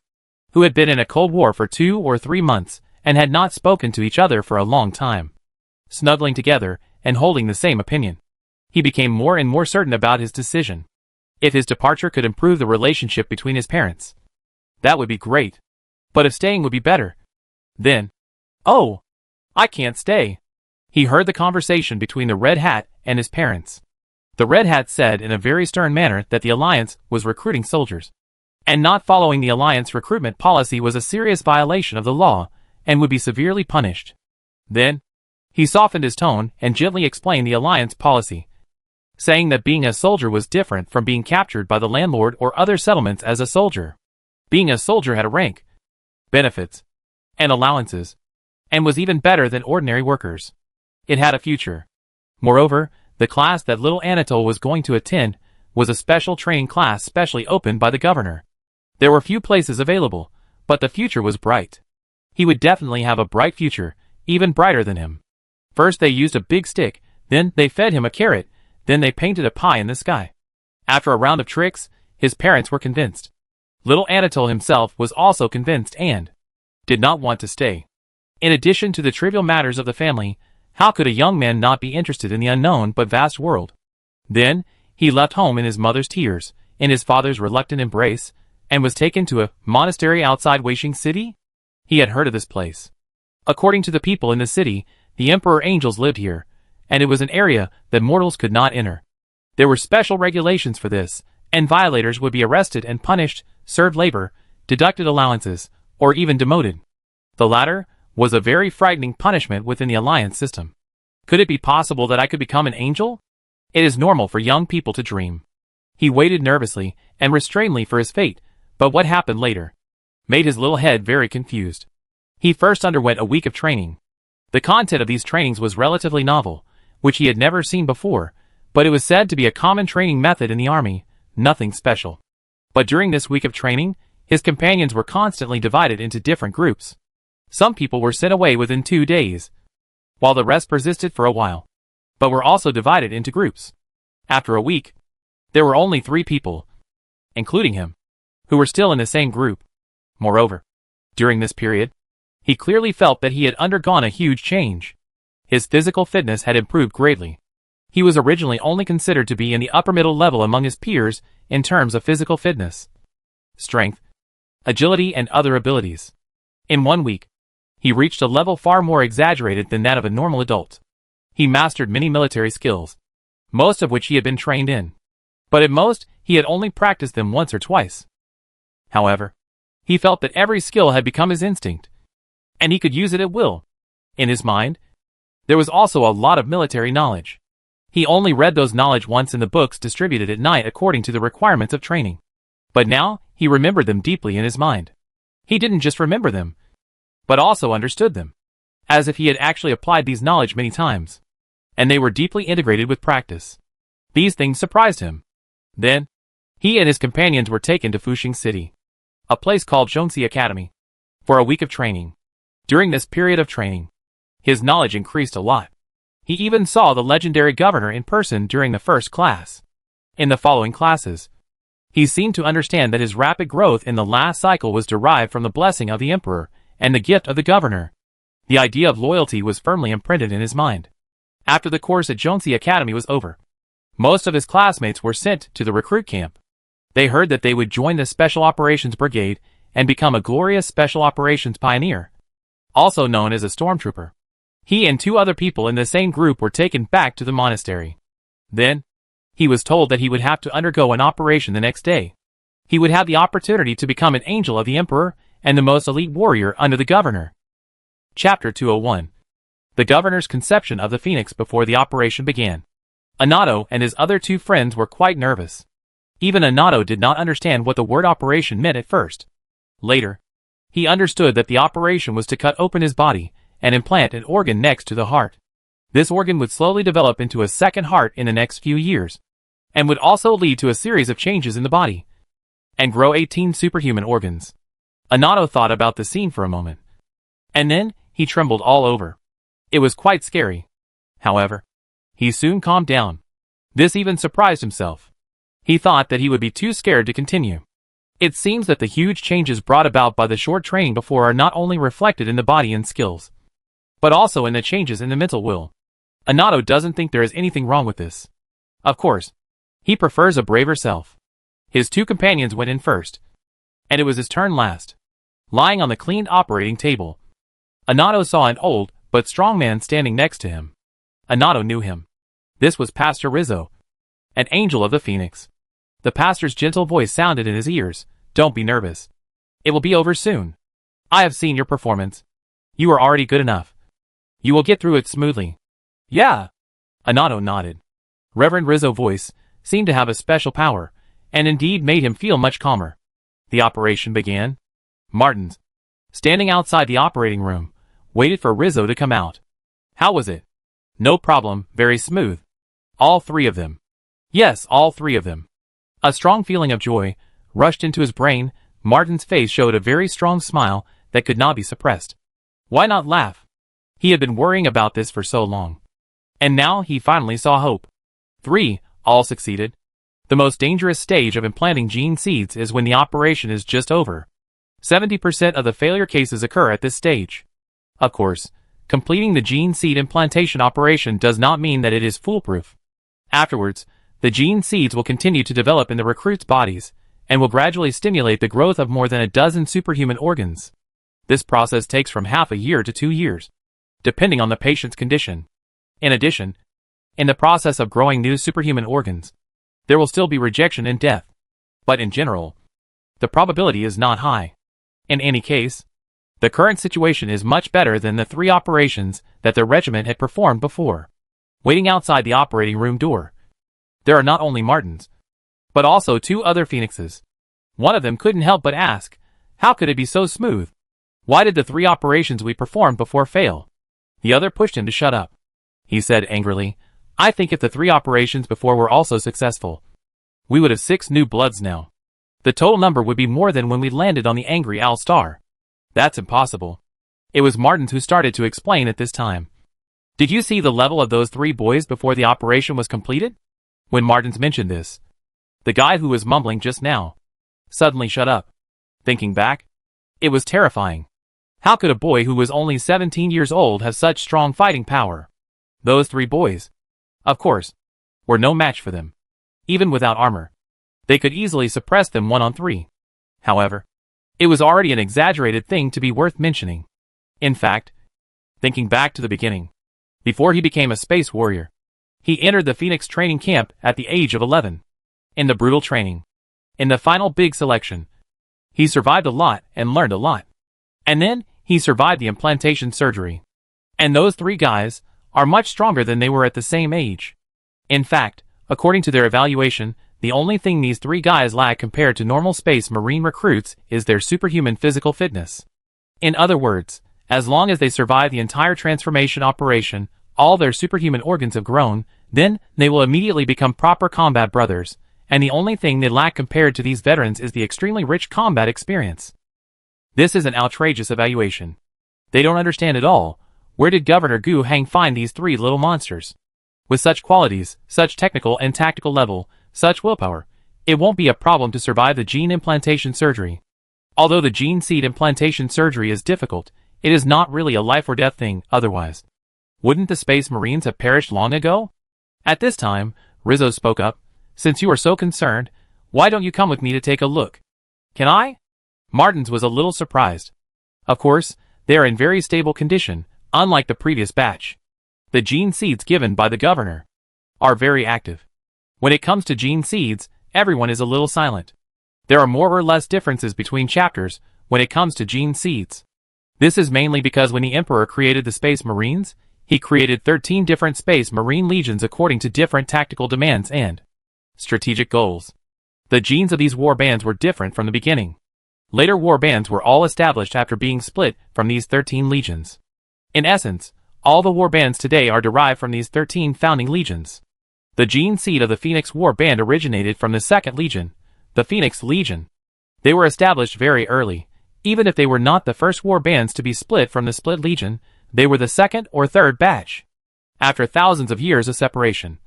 who had been in a Cold War for 2 or 3 months and had not spoken to each other for a long time, snuggling together and holding the same opinion, he became more and more certain about his decision. If his departure could improve the relationship between his parents, that would be great. But if staying would be better, then, oh, I can't stay. He heard the conversation between the Red Hat and his parents. The Red Hat said in a very stern manner that the Alliance was recruiting soldiers, and not following the Alliance recruitment policy was a serious violation of the law, and would be severely punished. Then, he softened his tone and gently explained the Alliance policy, saying that being a soldier was different from being captured by the landlord or other settlements as a soldier. Being a soldier had a rank, benefits, and allowances, and was even better than ordinary workers. It had a future. Moreover, the class that little Anatole was going to attend was a special training class specially opened by the governor. There were few places available, but the future was bright. He would definitely have a bright future, even brighter than him. First they used a big stick, then they fed him a carrot, then they painted a pie in the sky. After a round of tricks, his parents were convinced. Little Anatole himself was also convinced and did not want to stay. In addition to the trivial matters of the family, how could a young man not be interested in the unknown but vast world? Then, he left home in his mother's tears, in his father's reluctant embrace, and was taken to a monastery outside Wasteland city? He had heard of this place. According to the people in the city, the emperor angels lived here, and it was an area that mortals could not enter. There were special regulations for this, and violators would be arrested and punished, served labor, deducted allowances, or even demoted. The latter was a very frightening punishment within the Alliance system. Could it be possible that I could become an angel? It is normal for young people to dream. He waited nervously and restrainedly for his fate, but what happened later made his little head very confused. He first underwent a week of training. The content of these trainings was relatively novel, which he had never seen before, but it was said to be a common training method in the army, nothing special. But during this week of training, his companions were constantly divided into different groups. Some people were sent away within 2 days, while the rest persisted for a while, but were also divided into groups. After a week, there were only 3 people, including him, who were still in the same group. Moreover, during this period, he clearly felt that he had undergone a huge change. His physical fitness had improved greatly. He was originally only considered to be in the upper middle level among his peers in terms of physical fitness, strength, agility, and other abilities. In 1 week, he reached a level far more exaggerated than that of a normal adult. He mastered many military skills, most of which he had been trained in. But at most, he had only practiced them once or twice. However, he felt that every skill had become his instinct, and he could use it at will. In his mind, there was also a lot of military knowledge. He only read those knowledge once in the books distributed at night according to the requirements of training. But now, he remembered them deeply in his mind. He didn't just remember them, but also understood them, as if he had actually applied these knowledge many times, and they were deeply integrated with practice. These things surprised him. Then, he and his companions were taken to Fuxing City, a place called Zhongxi Academy, for a week of training. During this period of training, his knowledge increased a lot. He even saw the legendary governor in person during the first class. In the following classes, he seemed to understand that his rapid growth in the last cycle was derived from the blessing of the emperor and the gift of the governor. The idea of loyalty was firmly imprinted in his mind. After the course at Zhongxi Academy was over, most of his classmates were sent to the recruit camp. They heard that they would join the Special Operations Brigade and become a glorious Special Operations Pioneer, also known as a stormtrooper. He and 2 other people in the same group were taken back to the monastery. Then, he was told that he would have to undergo an operation the next day. He would have the opportunity to become an angel of the emperor and the most elite warrior under the governor. Chapter 201. The governor's conception of the phoenix before the operation began. Anato and his other 2 friends were quite nervous. Even Anato did not understand what the word operation meant at first. Later, he understood that the operation was to cut open his body and implant an organ next to the heart. This organ would slowly develop into a second heart in the next few years, and would also lead to a series of changes in the body, and grow 18 superhuman organs. Anato thought about the scene for a moment, and then he trembled all over. It was quite scary. However, he soon calmed down. This even surprised himself. He thought that he would be too scared to continue. It seems that the huge changes brought about by the short training before are not only reflected in the body and skills, but also in the changes in the mental will. Anato doesn't think there is anything wrong with this. Of course, he prefers a braver self. His 2 companions went in first, and it was his turn last. Lying on the cleaned operating table, Anato saw an old but strong man standing next to him. Anato knew him. This was Pastor Rizzo, an angel of the Phoenix. The pastor's gentle voice sounded in his ears. "Don't be nervous. It will be over soon. I have seen your performance. You are already good enough. You will get through it smoothly. Yeah. Anato nodded. Reverend Rizzo's voice seemed to have a special power, and indeed made him feel much calmer. The operation began. Martins, standing outside the operating room, waited for Rizzo to come out. How was it? No problem, very smooth. All three of them. Yes, all three of them. A strong feeling of joy rushed into his brain. Martin's face showed a very strong smile that could not be suppressed. Why not laugh? He had been worrying about this for so long. And now he finally saw hope. 3. All succeeded. The most dangerous stage of implanting gene seeds is when the operation is just over. 70% of the failure cases occur at this stage. Of course, completing the gene seed implantation operation does not mean that it is foolproof. Afterwards, the gene seeds will continue to develop in the recruits' bodies, and will gradually stimulate the growth of more than a dozen superhuman organs. This process takes from half a year to 2 years, depending on the patient's condition. In addition, in the process of growing new superhuman organs, there will still be rejection and death. But in general, the probability is not high. In any case, the current situation is much better than the 3 operations that the regiment had performed before. Waiting outside the operating room door, there are not only Martins, but also 2 other Phoenixes. One of them couldn't help but ask, how could it be so smooth? Why did the 3 operations we performed before fail? The other pushed him to shut up. He said angrily, I think if the 3 operations before were also successful, we would have 6 new bloods now. The total number would be more than when we landed on the Angry Owl Star. That's impossible. It was Martins who started to explain at this time. Did you see the level of those 3 boys before the operation was completed? When Martins mentioned this, the guy who was mumbling just now suddenly shut up. Thinking back, it was terrifying. How could a boy who was only 17 years old have such strong fighting power? Those 3 boys, of course, were no match for them. Even without armor, they could easily suppress them 1-on-3. However, it was already an exaggerated thing to be worth mentioning. In fact, thinking back to the beginning, before he became a space warrior, he entered the Phoenix training camp at the age of 11. In the brutal training, in the final big selection, he survived a lot and learned a lot. And then, he survived the implantation surgery. And those 3 guys are much stronger than they were at the same age. In fact, according to their evaluation, the only thing these 3 guys lack compared to normal space marine recruits is their superhuman physical fitness. In other words, as long as they survive the entire transformation operation, all their superhuman organs have grown, then they will immediately become proper combat brothers, and the only thing they lack compared to these veterans is the extremely rich combat experience. This is an outrageous evaluation. They don't understand at all. Where did Governor Gu Hang find these 3 little monsters? With such qualities, such technical and tactical level, such willpower, it won't be a problem to survive the gene implantation surgery. Although the gene seed implantation surgery is difficult, it is not really a life or death thing otherwise. Wouldn't the Space Marines have perished long ago? At this time, Rizzo spoke up. Since you are so concerned, why don't you come with me to take a look? Can I? Martins was a little surprised. Of course, they are in very stable condition, unlike the previous batch. The gene seeds given by the governor are very active. When it comes to gene seeds, everyone is a little silent. There are more or less differences between chapters when it comes to gene seeds. This is mainly because when the Emperor created the Space Marines, he created 13 different Space Marine legions according to different tactical demands and strategic goals. The genes of these war bands were different from the beginning. Later war bands were all established after being split from these 13 legions. In essence, all the war bands today are derived from these 13 founding legions. The gene seed of the Phoenix War Band originated from the 2nd Legion, the Phoenix Legion. They were established very early. Even if they were not the first war bands to be split from the split legion, they were the 2nd or 3rd batch. After thousands of years of separation,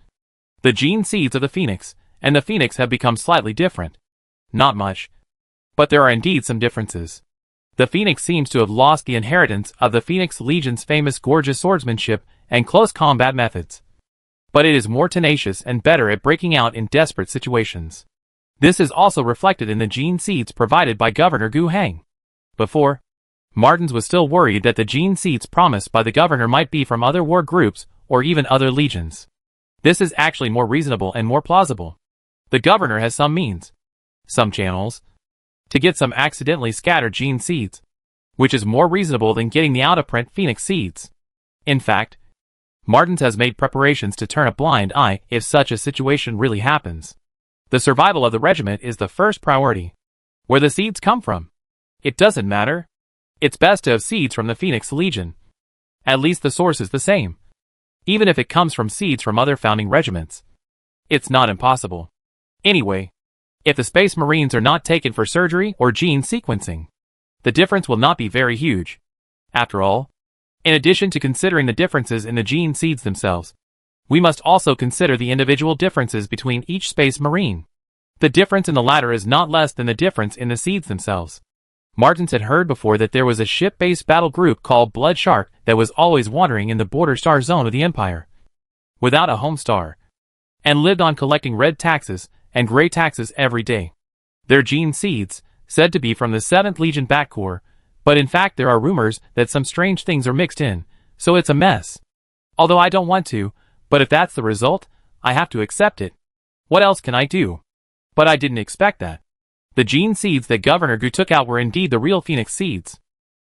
the gene seeds of the Phoenix and the Phoenix have become slightly different. Not much, but there are indeed some differences. The Phoenix seems to have lost the inheritance of the Phoenix Legion's famous gorgeous swordsmanship and close combat methods. But it is more tenacious and better at breaking out in desperate situations. This is also reflected in the gene seeds provided by Governor Gu Hang. Before, Martins was still worried that the gene seeds promised by the governor might be from other war groups or even other legions. This is actually more reasonable and more plausible. The governor has some means, some channels, to get some accidentally scattered gene seeds. which is more reasonable than getting the out-of-print Phoenix seeds. In fact, Martins has made preparations to turn a blind eye if such a situation really happens. The survival of the regiment is the first priority. Where the seeds come from, it doesn't matter. It's best to have seeds from the Phoenix Legion. At least the source is the same. Even if it comes from seeds from other founding regiments. It's not impossible. Anyway, if the Space Marines are not taken for surgery or gene sequencing, the difference will not be very huge. After all, in addition to considering the differences in the gene seeds themselves, we must also consider the individual differences between each Space Marine. The difference in the latter is not less than the difference in the seeds themselves. Martins had heard before that there was a ship-based battle group called Blood Shark that was always wandering in the border star zone of the Empire, without a home star, and lived on collecting red taxes and gray taxes every day. Their gene seeds, said to be from the 7th Legion Bat Corps, but in fact there are rumors that some strange things are mixed in, so it's a mess. Although I don't want to, but if that's the result, I have to accept it. What else can I do? But I didn't expect that. The gene seeds that Governor Gu took out were indeed the real Phoenix seeds.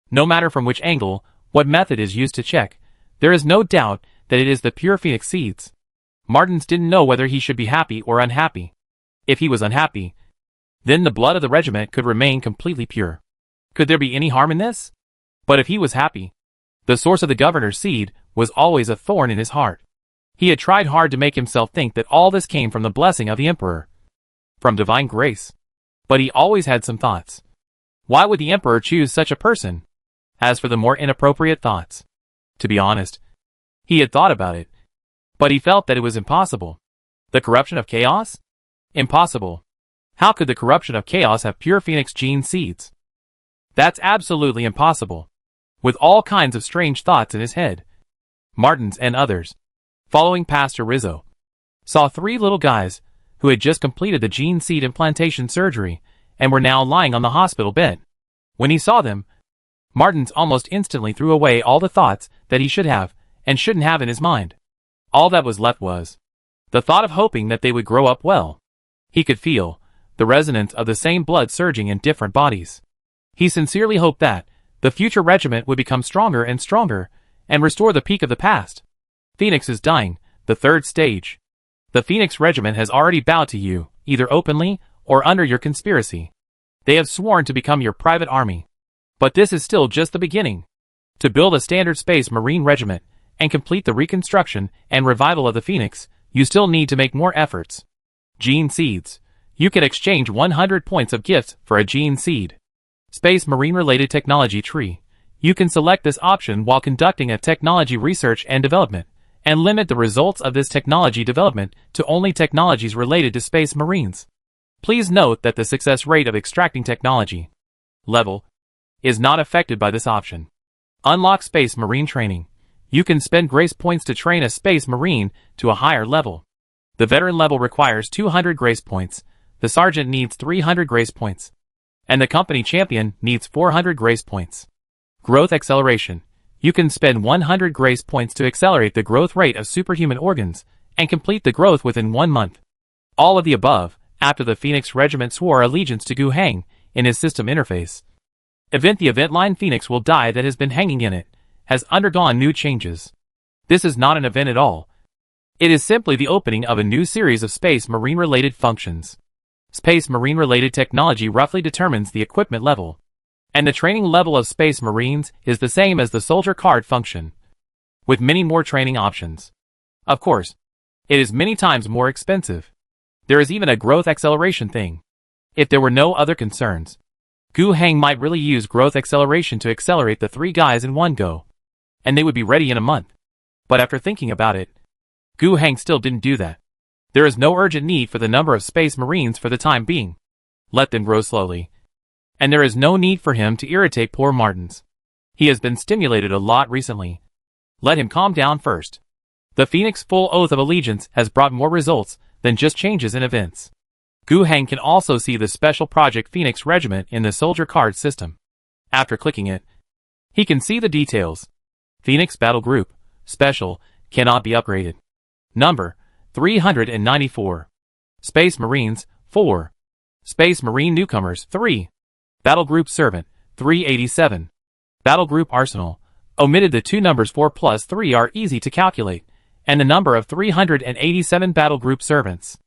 No matter from which angle, what method is used to check, there is no doubt that it is the pure Phoenix seeds. Martins didn't know whether he should be happy or unhappy. If he was unhappy, then the blood of the regiment could remain completely pure. Could there be any harm in this? But if he was happy, the source of the governor's seed was always a thorn in his heart. He had tried hard to make himself think that all this came from the blessing of the Emperor, from divine grace. But he always had some thoughts. Why would the Emperor choose such a person? As for the more inappropriate thoughts, to be honest, he had thought about it, but he felt that it was impossible. The corruption of chaos? Impossible. How could the corruption of chaos have pure Phoenix gene seeds? That's absolutely impossible. With all kinds of strange thoughts in his head, Martins and others, following Pastor Rizzo, saw 3 little guys who had just completed the gene seed implantation surgery and were now lying on the hospital bed. When he saw them, Martins almost instantly threw away all the thoughts that he should have and shouldn't have in his mind. All that was left was the thought of hoping that they would grow up well. He could feel the resonance of the same blood surging in different bodies. He sincerely hoped that the future regiment would become stronger and stronger and restore the peak of the past. Phoenix is dying, the 3rd stage. The Phoenix Regiment has already bowed to you, either openly or under your conspiracy. They have sworn to become your private army. But this is still just the beginning. To build a standard Space Marine regiment and complete the reconstruction and revival of the Phoenix, you still need to make more efforts. Gene seeds. You can exchange 100 points of gifts for a gene seed. Space Marine-related technology tree. You can select this option while conducting a technology research and development, and limit the results of this technology development to only technologies related to Space Marines. Please note that the success rate of extracting technology level is not affected by this option. Unlock Space Marine training. You can spend grace points to train a Space Marine to a higher level. The veteran level requires 200 grace points, the sergeant needs 300 grace points, and the company champion needs 400 grace points. Growth acceleration. You can spend 100 grace points to accelerate the growth rate of superhuman organs and complete the growth within 1 month. All of the above, after the Phoenix Regiment swore allegiance to Gu Hang in his system interface. The event line Phoenix will die that has been hanging in it, has undergone new changes. This is not an event at all. It is simply the opening of a new series of Space Marine-related functions. Space Marine-related technology roughly determines the equipment level, and the training level of Space Marines is the same as the soldier card function, with many more training options. Of course, it is many times more expensive. There is even a growth acceleration thing. If there were no other concerns, Gu Hang might really use growth acceleration to accelerate the 3 guys in one go, and they would be ready in a month. But after thinking about it, Gu Hang still didn't do that. There is no urgent need for the number of Space Marines for the time being. Let them grow slowly. And there is no need for him to irritate poor Martins. He has been stimulated a lot recently. Let him calm down first. The Phoenix full oath of allegiance has brought more results than just changes in events. Gu Hang can also see the Special Project Phoenix Regiment in the soldier card system. After clicking it, he can see the details. Phoenix Battle Group, Special, cannot be upgraded. Number, 394. Space Marines, 4. Space Marine Newcomers, 3. Battle Group Servant, 387. Battle Group Arsenal. Omitted the two numbers 4 plus 3 are easy to calculate, and the number of 387 Battle Group servants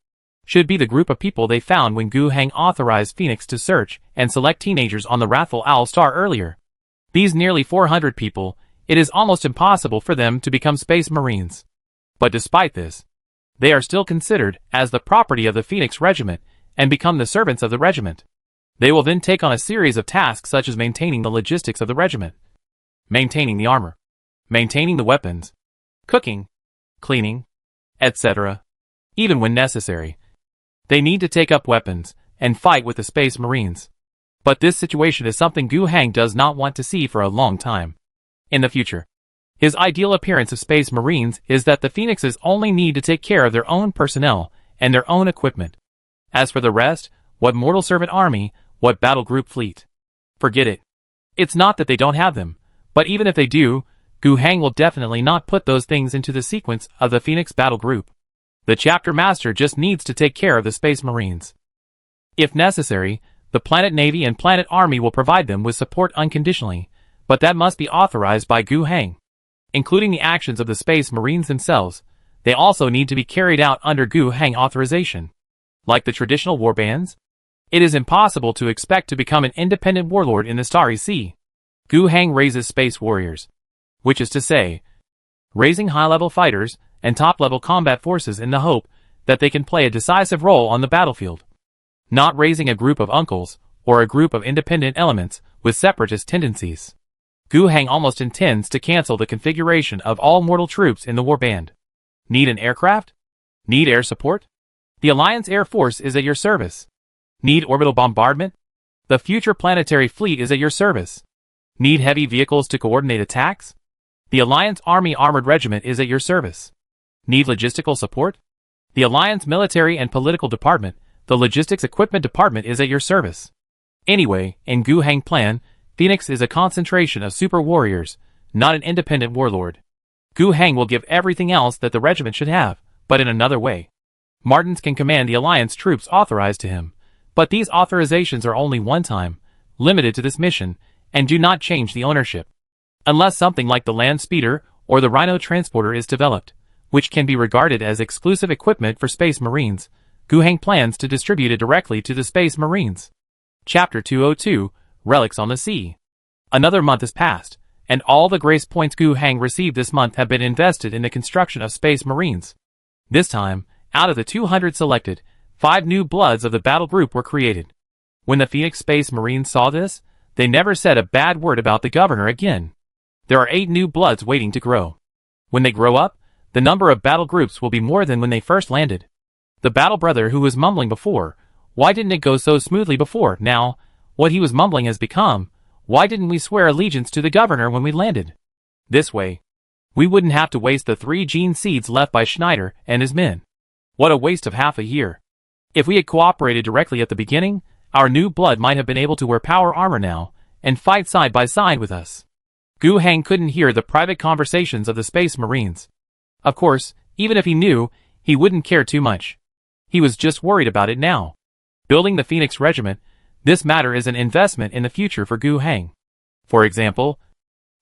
should be the group of people they found when Gu Heng authorized Phoenix to search and select teenagers on the Wrathful Owl Star earlier. These nearly 400 people, it is almost impossible for them to become Space Marines. But despite this, they are still considered as the property of the Phoenix Regiment and become the servants of the regiment. They will then take on a series of tasks such as maintaining the logistics of the regiment, maintaining the armor, maintaining the weapons, cooking, cleaning, etc. Even when necessary, they need to take up weapons and fight with the Space Marines. But this situation is something Gu Heng does not want to see for a long time. In the future, his ideal appearance of Space Marines is that the Phoenixes only need to take care of their own personnel and their own equipment. As for the rest, what mortal servant army, what battle group fleet? Forget it. It's not that they don't have them, but even if they do, Gu Heng will definitely not put those things into the sequence of the Phoenix battle group. The chapter master just needs to take care of the Space Marines. If necessary, the Planet Navy and Planet Army will provide them with support unconditionally, but that must be authorized by Gu Heng. Including the actions of the Space Marines themselves, they also need to be carried out under Gu Heng authorization. Like the traditional warbands, it is impossible to expect to become an independent warlord in the Starry Sea. Gu Heng raises space warriors, which is to say, raising high-level fighters and top-level combat forces in the hope that they can play a decisive role on the battlefield. Not raising a group of uncles or a group of independent elements with separatist tendencies. Gu Heng almost intends to cancel the configuration of all mortal troops in the warband. Need an aircraft? Need air support? The Alliance Air Force is at your service. Need orbital bombardment? The future planetary fleet is at your service. Need heavy vehicles to coordinate attacks? The Alliance Army Armored Regiment is at your service. Need logistical support? The Alliance Military and Political Department, the Logistics Equipment Department is at your service. Anyway, in Gu Heng plan, Phoenix is a concentration of super warriors, not an independent warlord. Gu Heng will give everything else that the regiment should have, but in another way. Martins can command the Alliance troops authorized to him, but these authorizations are only one time, limited to this mission, and do not change the ownership. Unless something like the Land Speeder or the Rhino Transporter is developed, which can be regarded as exclusive equipment for Space Marines, Gu Heng plans to distribute it directly to the Space Marines. Chapter 202, Relics on the Sea. Another month has passed, and all the grace points Gu Heng received this month have been invested in the construction of Space Marines. This time, out of the 200 selected, 5 new bloods of the battle group were created. When the Phoenix Space Marines saw this, they never said a bad word about the governor again. There are 8 new bloods waiting to grow. When they grow up, the number of battle groups will be more than when they first landed. The battle brother who was mumbling before, why didn't it go so smoothly before? Now, what he was mumbling has become, why didn't we swear allegiance to the governor when we landed? This way, we wouldn't have to waste the 3 gene seeds left by Schneider and his men. What a waste of half a year. If we had cooperated directly at the beginning, our new blood might have been able to wear power armor now, and fight side by side with us. Gu Heng couldn't hear the private conversations of the Space Marines. Of course, even if he knew, he wouldn't care too much. He was just worried about it now. Building the Phoenix Regiment, this matter is an investment in the future for Gu Heng. For example,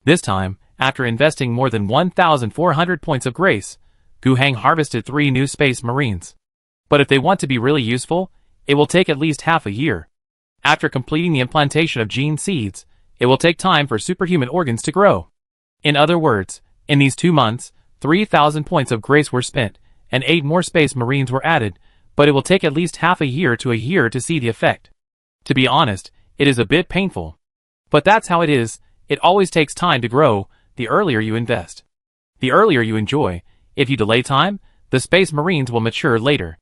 this time, after investing more than 1,400 points of grace, Gu Heng harvested 3 new Space Marines. But if they want to be really useful, it will take at least half a year. After completing the implantation of gene seeds, it will take time for superhuman organs to grow. In other words, in these 2 months, 3,000 points of grace were spent, and 8 more Space Marines were added, but it will take at least half a year to see the effect. To be honest, it is a bit painful. But that's how it is, it always takes time to grow, the earlier you invest. The earlier you enjoy, if you delay time, the Space Marines will mature later.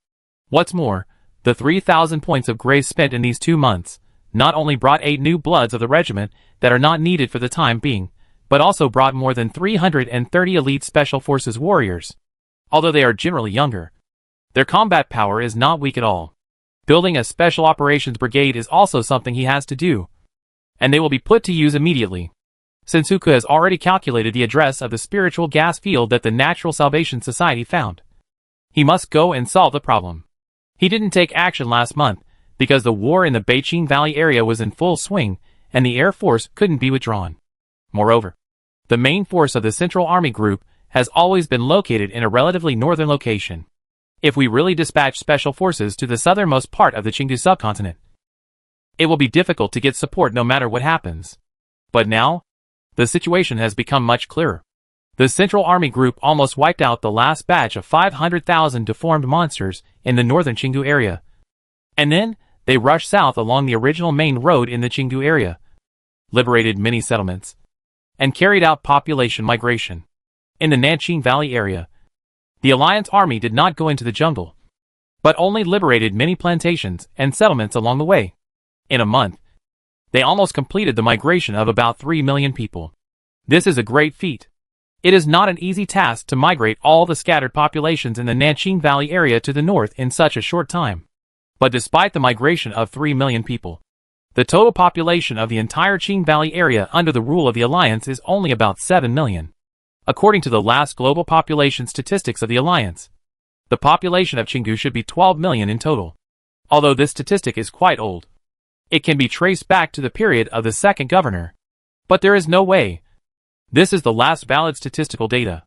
What's more, the 3,000 points of grace spent in these 2 months, not only brought 8 new bloods of the regiment that are not needed for the time being, but also brought more than 330 elite Special Forces warriors. Although they are generally younger, their combat power is not weak at all. Building a Special Operations Brigade is also something he has to do, and they will be put to use immediately. Sensuke has already calculated the address of the spiritual gas field that the Natural Salvation Society found. He must go and solve the problem. He didn't take action last month, because the war in the Beijing Valley area was in full swing, and the Air Force couldn't be withdrawn. Moreover, the main force of the Central Army Group has always been located in a relatively northern location. If we really dispatch special forces to the southernmost part of the Qingdu subcontinent, it will be difficult to get support no matter what happens. But now, the situation has become much clearer. The Central Army Group almost wiped out the last batch of 500,000 deformed monsters in the northern Qingdu area. And then, they rushed south along the original main road in the Qingdu area, liberated many settlements, and carried out population migration. In the Nanqing Valley area, the Alliance Army did not go into the jungle, but only liberated many plantations and settlements along the way. In a month, they almost completed the migration of about 3 million people. This is a great feat. It is not an easy task to migrate all the scattered populations in the Nanqing Valley area to the north in such a short time. But despite the migration of 3 million people, the total population of the entire Qing Valley area under the rule of the Alliance is only about 7 million. According to the last global population statistics of the Alliance, the population of Qingdu should be 12 million in total. Although this statistic is quite old, it can be traced back to the period of the second governor. But there is no way. This is the last valid statistical data.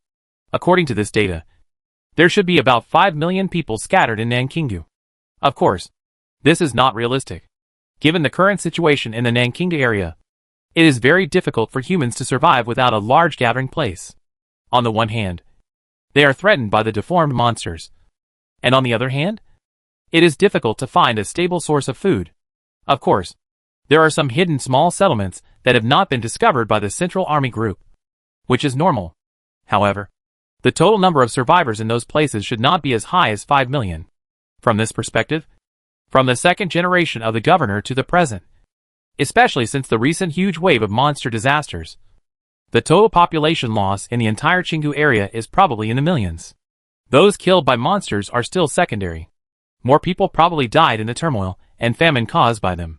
According to this data, there should be about 5 million people scattered in Nanqingdu. Of course, this is not realistic. Given the current situation in the Nanqingdu area, it is very difficult for humans to survive without a large gathering place. On the one hand, they are threatened by the deformed monsters, and on the other hand, it is difficult to find a stable source of food. Of course, there are some hidden small settlements that have not been discovered by the Central Army Group, which is normal. However, the total number of survivors in those places should not be as high as 5 million. From this perspective, from the second generation of the governor to the present, especially since the recent huge wave of monster disasters, the total population loss in the entire Qingdu area is probably in the millions. Those killed by monsters are still secondary. More people probably died in the turmoil and famine caused by them.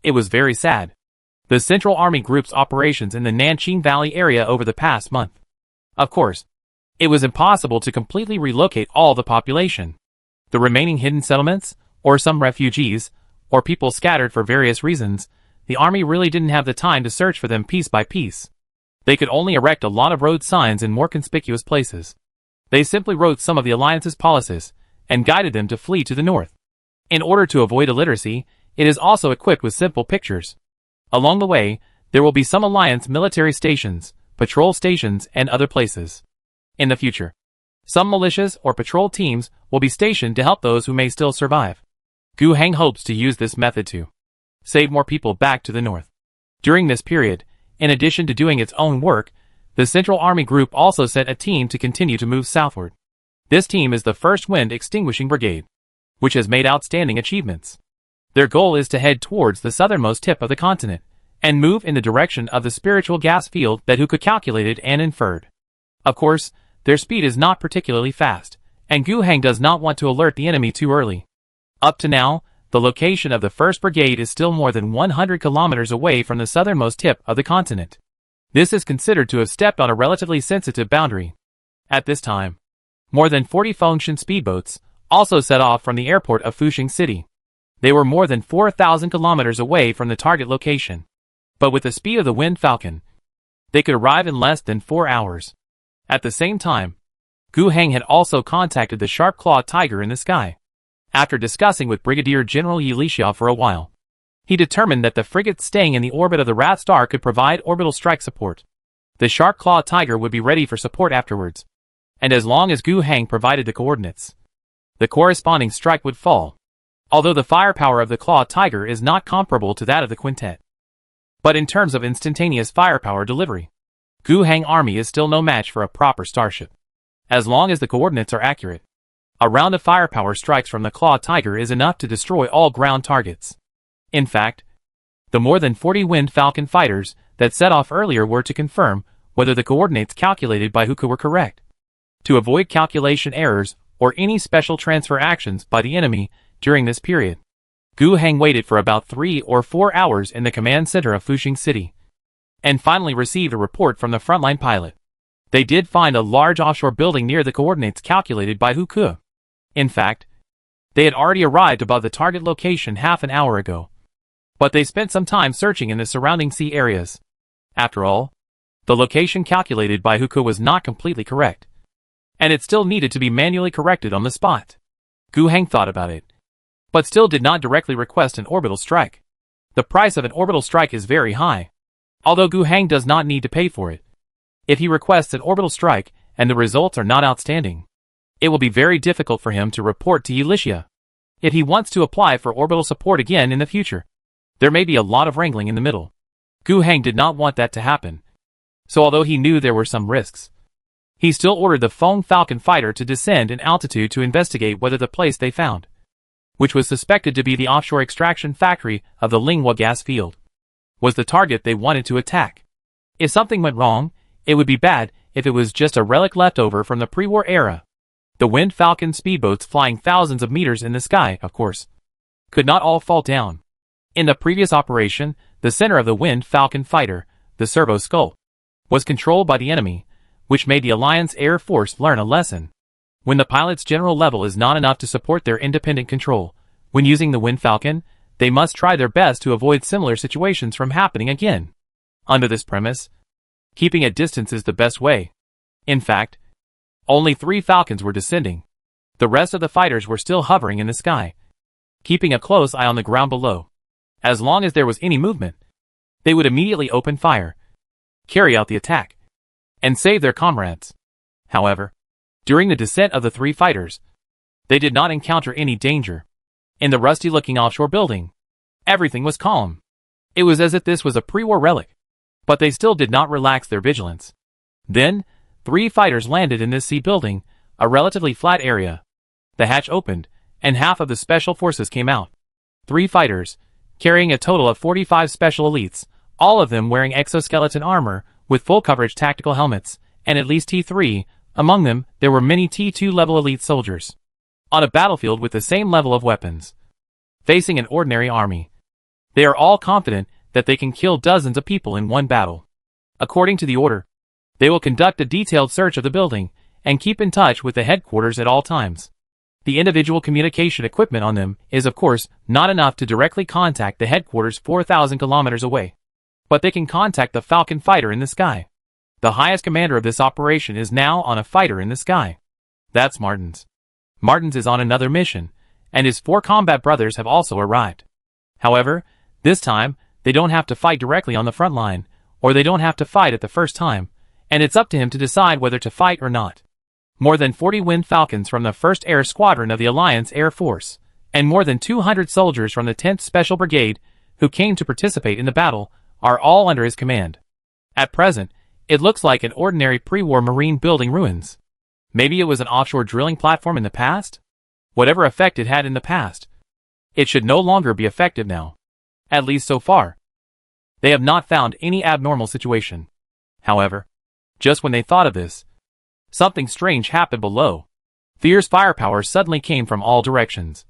It was very sad. The Central Army Group's operations in the Nanqing Valley area over the past month. Of course, it was impossible to completely relocate all the population. The remaining hidden settlements, or some refugees, or people scattered for various reasons, the army really didn't have the time to search for them piece by piece. They could only erect a lot of road signs in more conspicuous places. They simply wrote some of the Alliance's policies, and guided them to flee to the north. In order to avoid illiteracy, it is also equipped with simple pictures. Along the way, there will be some Alliance military stations, patrol stations, and other places. In the future, some militias or patrol teams will be stationed to help those who may still survive. Gu Heng hopes to use this method to save more people back to the north. During this period, in addition to doing its own work, the Central Army Group also sent a team to continue to move southward. This team is the 1st Wind Extinguishing Brigade, which has made outstanding achievements. Their goal is to head towards the southernmost tip of the continent, and move in the direction of the spiritual gas field that Huka calculated and inferred. Of course, their speed is not particularly fast, and Gu Heng does not want to alert the enemy too early. Up to now, the location of the 1st Brigade is still more than 100 kilometers away from the southernmost tip of the continent. This is considered to have stepped on a relatively sensitive boundary. At this time, more than 40 Fengshan speedboats also set off from the airport of Fuxing City. They were more than 4,000 kilometers away from the target location. But with the speed of the Wind Falcon, they could arrive in less than 4 hours. At the same time, Gu Heng had also contacted the sharp-clawed tiger in the sky. After discussing with Brigadier General Yi Lixia for a while, he determined that the frigate staying in the orbit of the Rat Star could provide orbital strike support. The sharp-clawed tiger would be ready for support afterwards, and as long as Gu Heng provided the coordinates, the corresponding strike would fall. Although the firepower of the clawed tiger is not comparable to that of the quintet, but in terms of instantaneous firepower delivery, Gu Heng army is still no match for a proper starship. As long as the coordinates are accurate, a round of firepower strikes from the clawed tiger is enough to destroy all ground targets. In fact, the more than 40 Wind Falcon fighters that set off earlier were to confirm whether the coordinates calculated by Huka were correct. To avoid calculation errors or any special transfer actions by the enemy during this period, Gu Heng waited for about 3 or 4 hours in the command center of Fuxing City, and finally received a report from the frontline pilot. They did find a large offshore building near the coordinates calculated by Huka. In fact, they had already arrived above the target location half an hour ago, but they spent some time searching in the surrounding sea areas. After all, The location calculated by Huko was not completely correct, and it still needed to be manually corrected on the spot. Gu Heng thought about it, but still did not directly request an orbital strike. The price of an orbital strike is very high, although Gu Heng does not need to pay for it. If he requests an orbital strike and the results are not outstanding, it will be very difficult for him to report to Elisha. If he wants to apply for orbital support again in the future, there may be a lot of wrangling in the middle. Gu Heng did not want that to happen, so although he knew there were some risks, he still ordered the Feng Falcon fighter to descend in altitude to investigate whether the place they found, which was suspected to be the offshore extraction factory of the Linghua gas field, was the target they wanted to attack. If something went wrong, it would be bad if it was just a relic left over from the pre-war era. The Wind Falcon speedboats flying thousands of meters in the sky, of course, could not all fall down. In the previous operation, the center of the Wind Falcon fighter, the Servo Skull, was controlled by the enemy, which made the Alliance Air Force learn a lesson. When the pilot's general level is not enough to support their independent control, when using the Wind Falcon, they must try their best to avoid similar situations from happening again. Under this premise, keeping at distance is the best way. In fact, only 3 Falcons were descending. The rest of the fighters were still hovering in the sky, keeping a close eye on the ground below. As long as there was any movement, they would immediately open fire, carry out the attack, and save their comrades. However, during the descent of the 3 fighters, they did not encounter any danger. In the rusty-looking offshore building, everything was calm. It was as if this was a pre-war relic, but they still did not relax their vigilance. Then, 3 fighters landed in this sea building, a relatively flat area. The hatch opened, and half of the special forces came out. 3 fighters, carrying a total of 45 special elites, all of them wearing exoskeleton armor with full coverage tactical helmets, and at least T3. Among them, there were many T2 level elite soldiers, on a battlefield with the same level of weapons, facing an ordinary army. They are all confident that they can kill dozens of people in one battle. According to the order, they will conduct a detailed search of the building and keep in touch with the headquarters at all times. The individual communication equipment on them is of course not enough to directly contact the headquarters 4,000 kilometers away, but they can contact the Falcon fighter in the sky. The highest commander of this operation is now on a fighter in the sky. That's Martins. Martins is on another mission, and his 4 combat brothers have also arrived. However, this time, they don't have to fight directly on the front line, or they don't have to fight at the first time, and it's up to him to decide whether to fight or not. More than 40 Wind Falcons from the 1st Air Squadron of the Alliance Air Force, and more than 200 soldiers from the 10th Special Brigade, who came to participate in the battle, are all under his command. At present, it looks like an ordinary pre-war marine building ruins. Maybe it was an offshore drilling platform in the past? Whatever effect it had in the past, it should no longer be effective now. At least so far. They have not found any abnormal situation. However, just when they thought of this, something strange happened below. Fierce firepower suddenly came from all directions,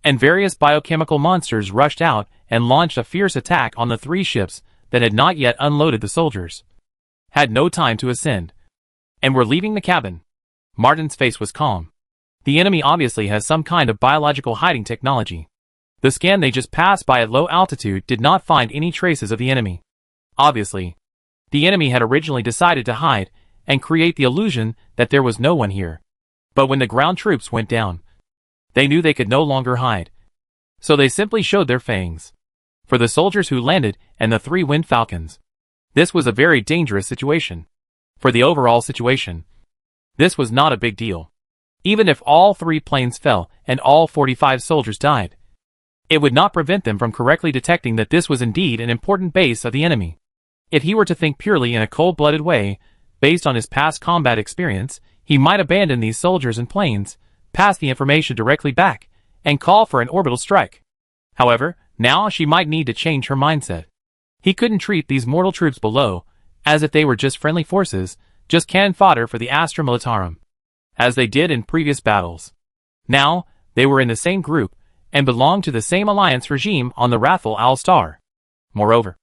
and various biochemical monsters rushed out and launched a fierce attack on the 3 ships that had not yet unloaded the soldiers, had no time to ascend, and were leaving the cabin. Martin's face was calm. The enemy obviously has some kind of biological hiding technology. The scan they just passed by at low altitude did not find any traces of the enemy. Obviously, the enemy had originally decided to hide and create the illusion that there was no one here. But when the ground troops went down, they knew they could no longer hide. So they simply showed their fangs. For the soldiers who landed and the 3 Wind Falcons, this was a very dangerous situation. For the overall situation, this was not a big deal. Even if all 3 planes fell and all 45 soldiers died, it would not prevent them from correctly detecting that this was indeed an important base of the enemy. If he were to think purely in a cold-blooded way, based on his past combat experience, he might abandon these soldiers and planes, pass the information directly back, and call for an orbital strike. However, now she might need to change her mindset. He couldn't treat these mortal troops below as if they were just friendly forces, just cannon fodder for the Astra Militarum, as they did in previous battles. Now, they were in the same group, and belonged to the same alliance regime on the Rathal Al-Star. Moreover,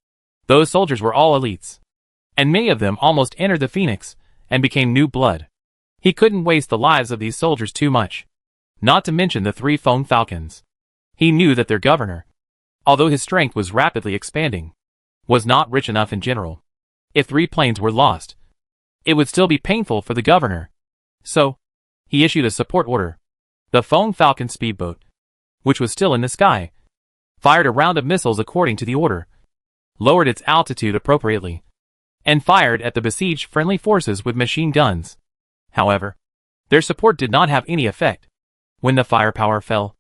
those soldiers were all elites, and many of them almost entered the Phoenix, and became new blood. He couldn't waste the lives of these soldiers too much, not to mention the 3 Feng Falcons. He knew that their governor, although his strength was rapidly expanding, was not rich enough in general. If 3 planes were lost, it would still be painful for the governor. So, he issued a support order. The Foam Falcon speedboat, which was still in the sky, fired a round of missiles according to the order, lowered its altitude appropriately, and fired at the besieged friendly forces with machine guns. However, their support did not have any effect. When the firepower fell,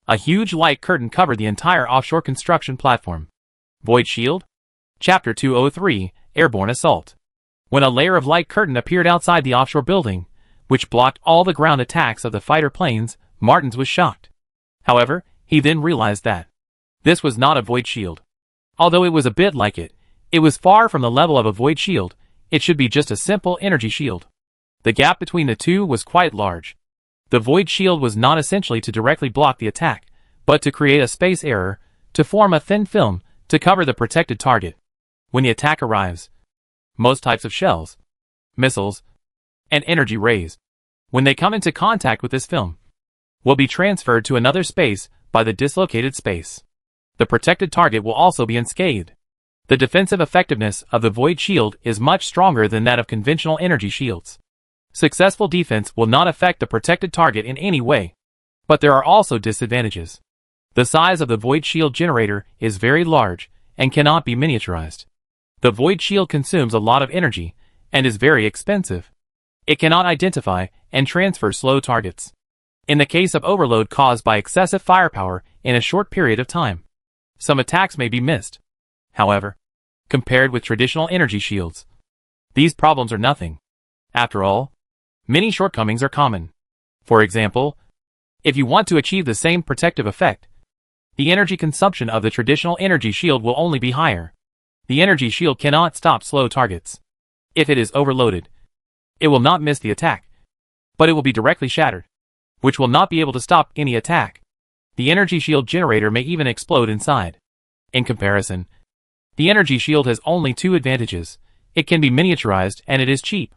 a huge light curtain covered the entire offshore construction platform. Void Shield? Chapter 203, Airborne Assault. When a layer of light curtain appeared outside the offshore building, which blocked all the ground attacks of the fighter planes, Martins was shocked. However, he then realized that this was not a void shield. Although it was a bit like it, it was far from the level of a void shield. It should be just a simple energy shield. The gap between the two was quite large. The void shield was not essentially to directly block the attack, but to create a space error, to form a thin film, to cover the protected target. When the attack arrives, most types of shells, missiles, and energy rays, when they come into contact with this film, will be transferred to another space by the dislocated space. The protected target will also be unscathed. The defensive effectiveness of the void shield is much stronger than that of conventional energy shields. Successful defense will not affect the protected target in any way. But there are also disadvantages. The size of the void shield generator is very large and cannot be miniaturized. The void shield consumes a lot of energy and is very expensive. It cannot identify and transfer slow targets. In the case of overload caused by excessive firepower in a short period of time, some attacks may be missed. However, compared with traditional energy shields, these problems are nothing. After all, many shortcomings are common. For example, if you want to achieve the same protective effect, the energy consumption of the traditional energy shield will only be higher. The energy shield cannot stop slow targets. If it is overloaded, it will not miss the attack, but it will be directly shattered, which will not be able to stop any attack. The energy shield generator may even explode inside. In comparison, the energy shield has only 2 advantages. It can be miniaturized and it is cheap.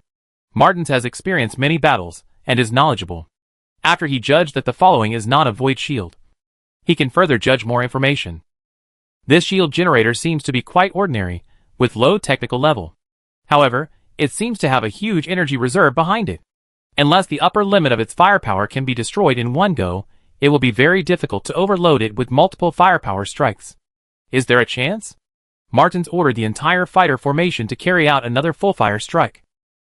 Martins has experienced many battles and is knowledgeable. After he judged that the following is not a void shield, he can further judge more information. This shield generator seems to be quite ordinary, with low technical level. However, it seems to have a huge energy reserve behind it. Unless the upper limit of its firepower can be destroyed in one go, it will be very difficult to overload it with multiple firepower strikes. Is there a chance? Martins ordered the entire fighter formation to carry out another full-fire strike.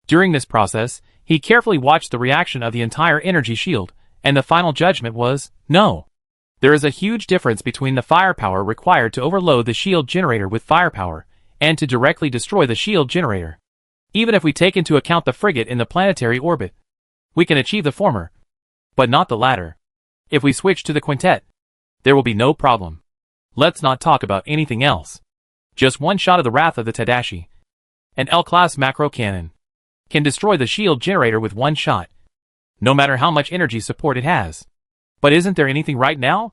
During this process, he carefully watched the reaction of the entire energy shield, and the final judgment was, no. There is a huge difference between the firepower required to overload the shield generator with firepower, and to directly destroy the shield generator. Even if we take into account the frigate in the planetary orbit, we can achieve the former, but not the latter. If we switch to the quintet, there will be no problem. Let's not talk about anything else. Just one shot of the Wrath of the Tadashi, an L-class macro cannon, can destroy the shield generator with one shot, no matter how much energy support it has. But isn't there anything right now?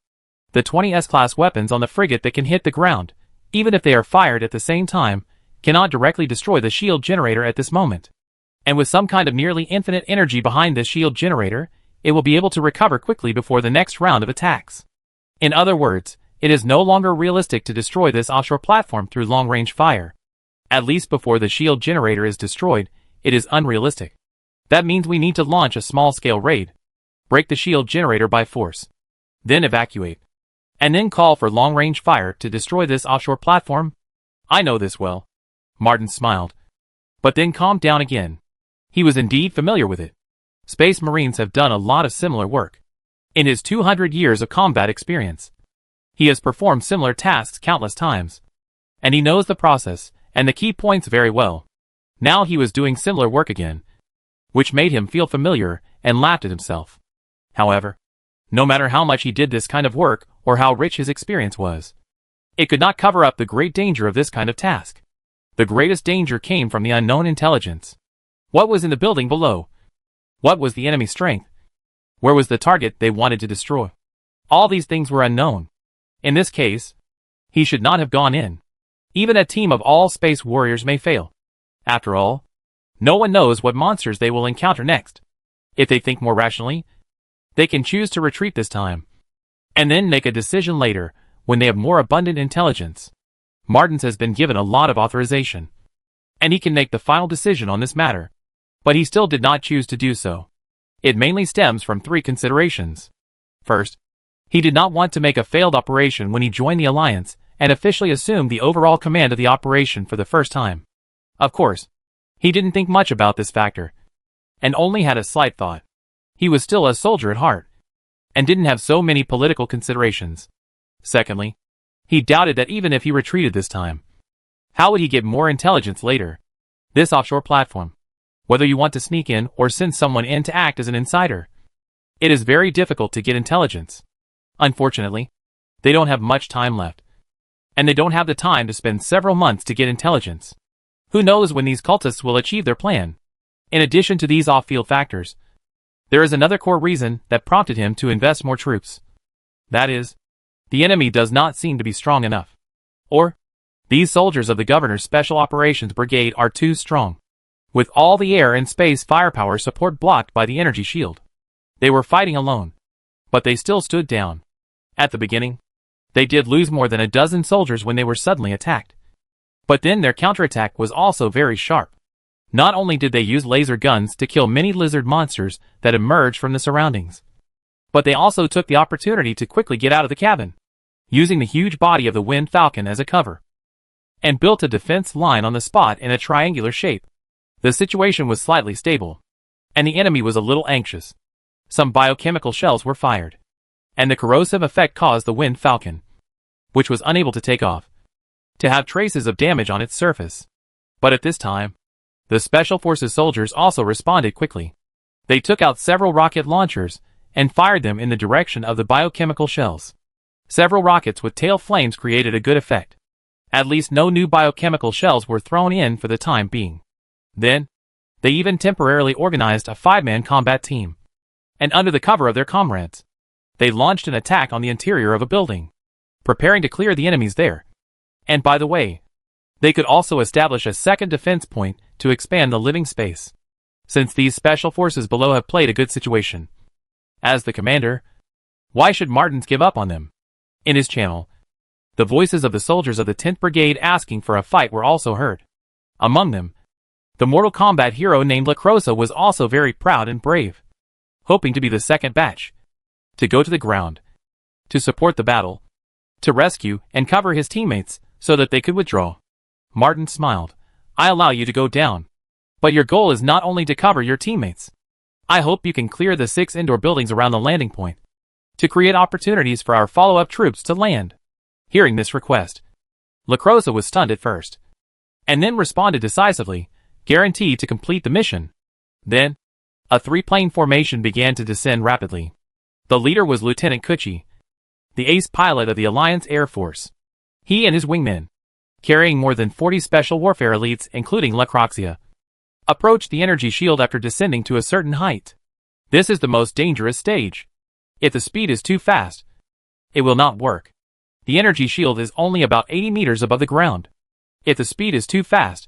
The 20 S-class weapons on the frigate that can hit the ground, even if they are fired at the same time, cannot directly destroy the shield generator at this moment. And with some kind of nearly infinite energy behind this shield generator, it will be able to recover quickly before the next round of attacks. In other words, it is no longer realistic to destroy this offshore platform through long-range fire. At least before the shield generator is destroyed, it is unrealistic. That means we need to launch a small-scale raid, break the shield generator by force, then evacuate, and then call for long-range fire to destroy this offshore platform. I know this well. Martins smiled, but then calmed down again. He was indeed familiar with it. Space Marines have done a lot of similar work. In his 200 years of combat experience, he has performed similar tasks countless times, and he knows the process and the key points very well. Now he was doing similar work again, which made him feel familiar and laughed at himself. However, no matter how much he did this kind of work or how rich his experience was, it could not cover up the great danger of this kind of task. The greatest danger came from the unknown intelligence. What was in the building below? What was the enemy's strength? Where was the target they wanted to destroy? All these things were unknown. In this case, he should not have gone in. Even a team of all space warriors may fail. After all, no one knows what monsters they will encounter next. If they think more rationally, they can choose to retreat this time, and then make a decision later when they have more abundant intelligence. Martins has been given a lot of authorization, and he can make the final decision on this matter. But he still did not choose to do so. It mainly stems from three considerations. First, he did not want to make a failed operation when he joined the alliance and officially assumed the overall command of the operation for the first time. Of course, he didn't think much about this factor, and only had a slight thought. He was still a soldier at heart, and didn't have so many political considerations. Secondly, he doubted that even if he retreated this time, how would he get more intelligence later? This offshore platform, whether you want to sneak in or send someone in to act as an insider, it is very difficult to get intelligence. Unfortunately, they don't have much time left, and they don't have the time to spend several months to get intelligence. Who knows when these cultists will achieve their plan? In addition to these off-field factors, there is another core reason that prompted him to invest more troops. That is, the enemy does not seem to be strong enough. Or, these soldiers of the Governor's Special Operations Brigade are too strong. With all the air and space firepower support blocked by the energy shield, they were fighting alone. But they still stood down. At the beginning, they did lose more than a dozen soldiers when they were suddenly attacked. But then their counterattack was also very sharp. Not only did they use laser guns to kill many lizard monsters that emerged from the surroundings, but they also took the opportunity to quickly get out of the cabin, using the huge body of the Wind Falcon as a cover, and built a defense line on the spot in a triangular shape. The situation was slightly stable, and the enemy was a little anxious. Some biochemical shells were fired, and the corrosive effect caused the Wind Falcon, which was unable to take off, to have traces of damage on its surface. But at this time, the Special Forces soldiers also responded quickly. They took out several rocket launchers and fired them in the direction of the biochemical shells. Several rockets with tail flames created a good effect. At least no new biochemical shells were thrown in for the time being. Then, they even temporarily organized a 5-man combat team. And under the cover of their comrades, they launched an attack on the interior of a building, preparing to clear the enemies there. And by the way, they could also establish a second defense point to expand the living space, since these special forces below have played a good situation. As the commander, why should Martins give up on them? In his channel, the voices of the soldiers of the 10th Brigade asking for a fight were also heard. Among them, the Mortal Kombat hero named Lacrosa was also very proud and brave, hoping to be the second batch, to go to the ground, to support the battle, to rescue and cover his teammates so that they could withdraw. Martin smiled. I allow you to go down, but your goal is not only to cover your teammates. I hope you can clear the 6 indoor buildings around the landing point, to create opportunities for our follow-up troops to land. Hearing this request, Lacrosa was stunned at first, and then responded decisively, guaranteed to complete the mission. Then, a 3-plane formation began to descend rapidly. The leader was Lieutenant Kuchi, the ace pilot of the Alliance Air Force. He and his wingmen, carrying more than 40 special warfare elites including Lacroxia, approached the energy shield after descending to a certain height. This is the most dangerous stage. If the speed is too fast, it will not work. The energy shield is only about 80 meters above the ground. If the speed is too fast,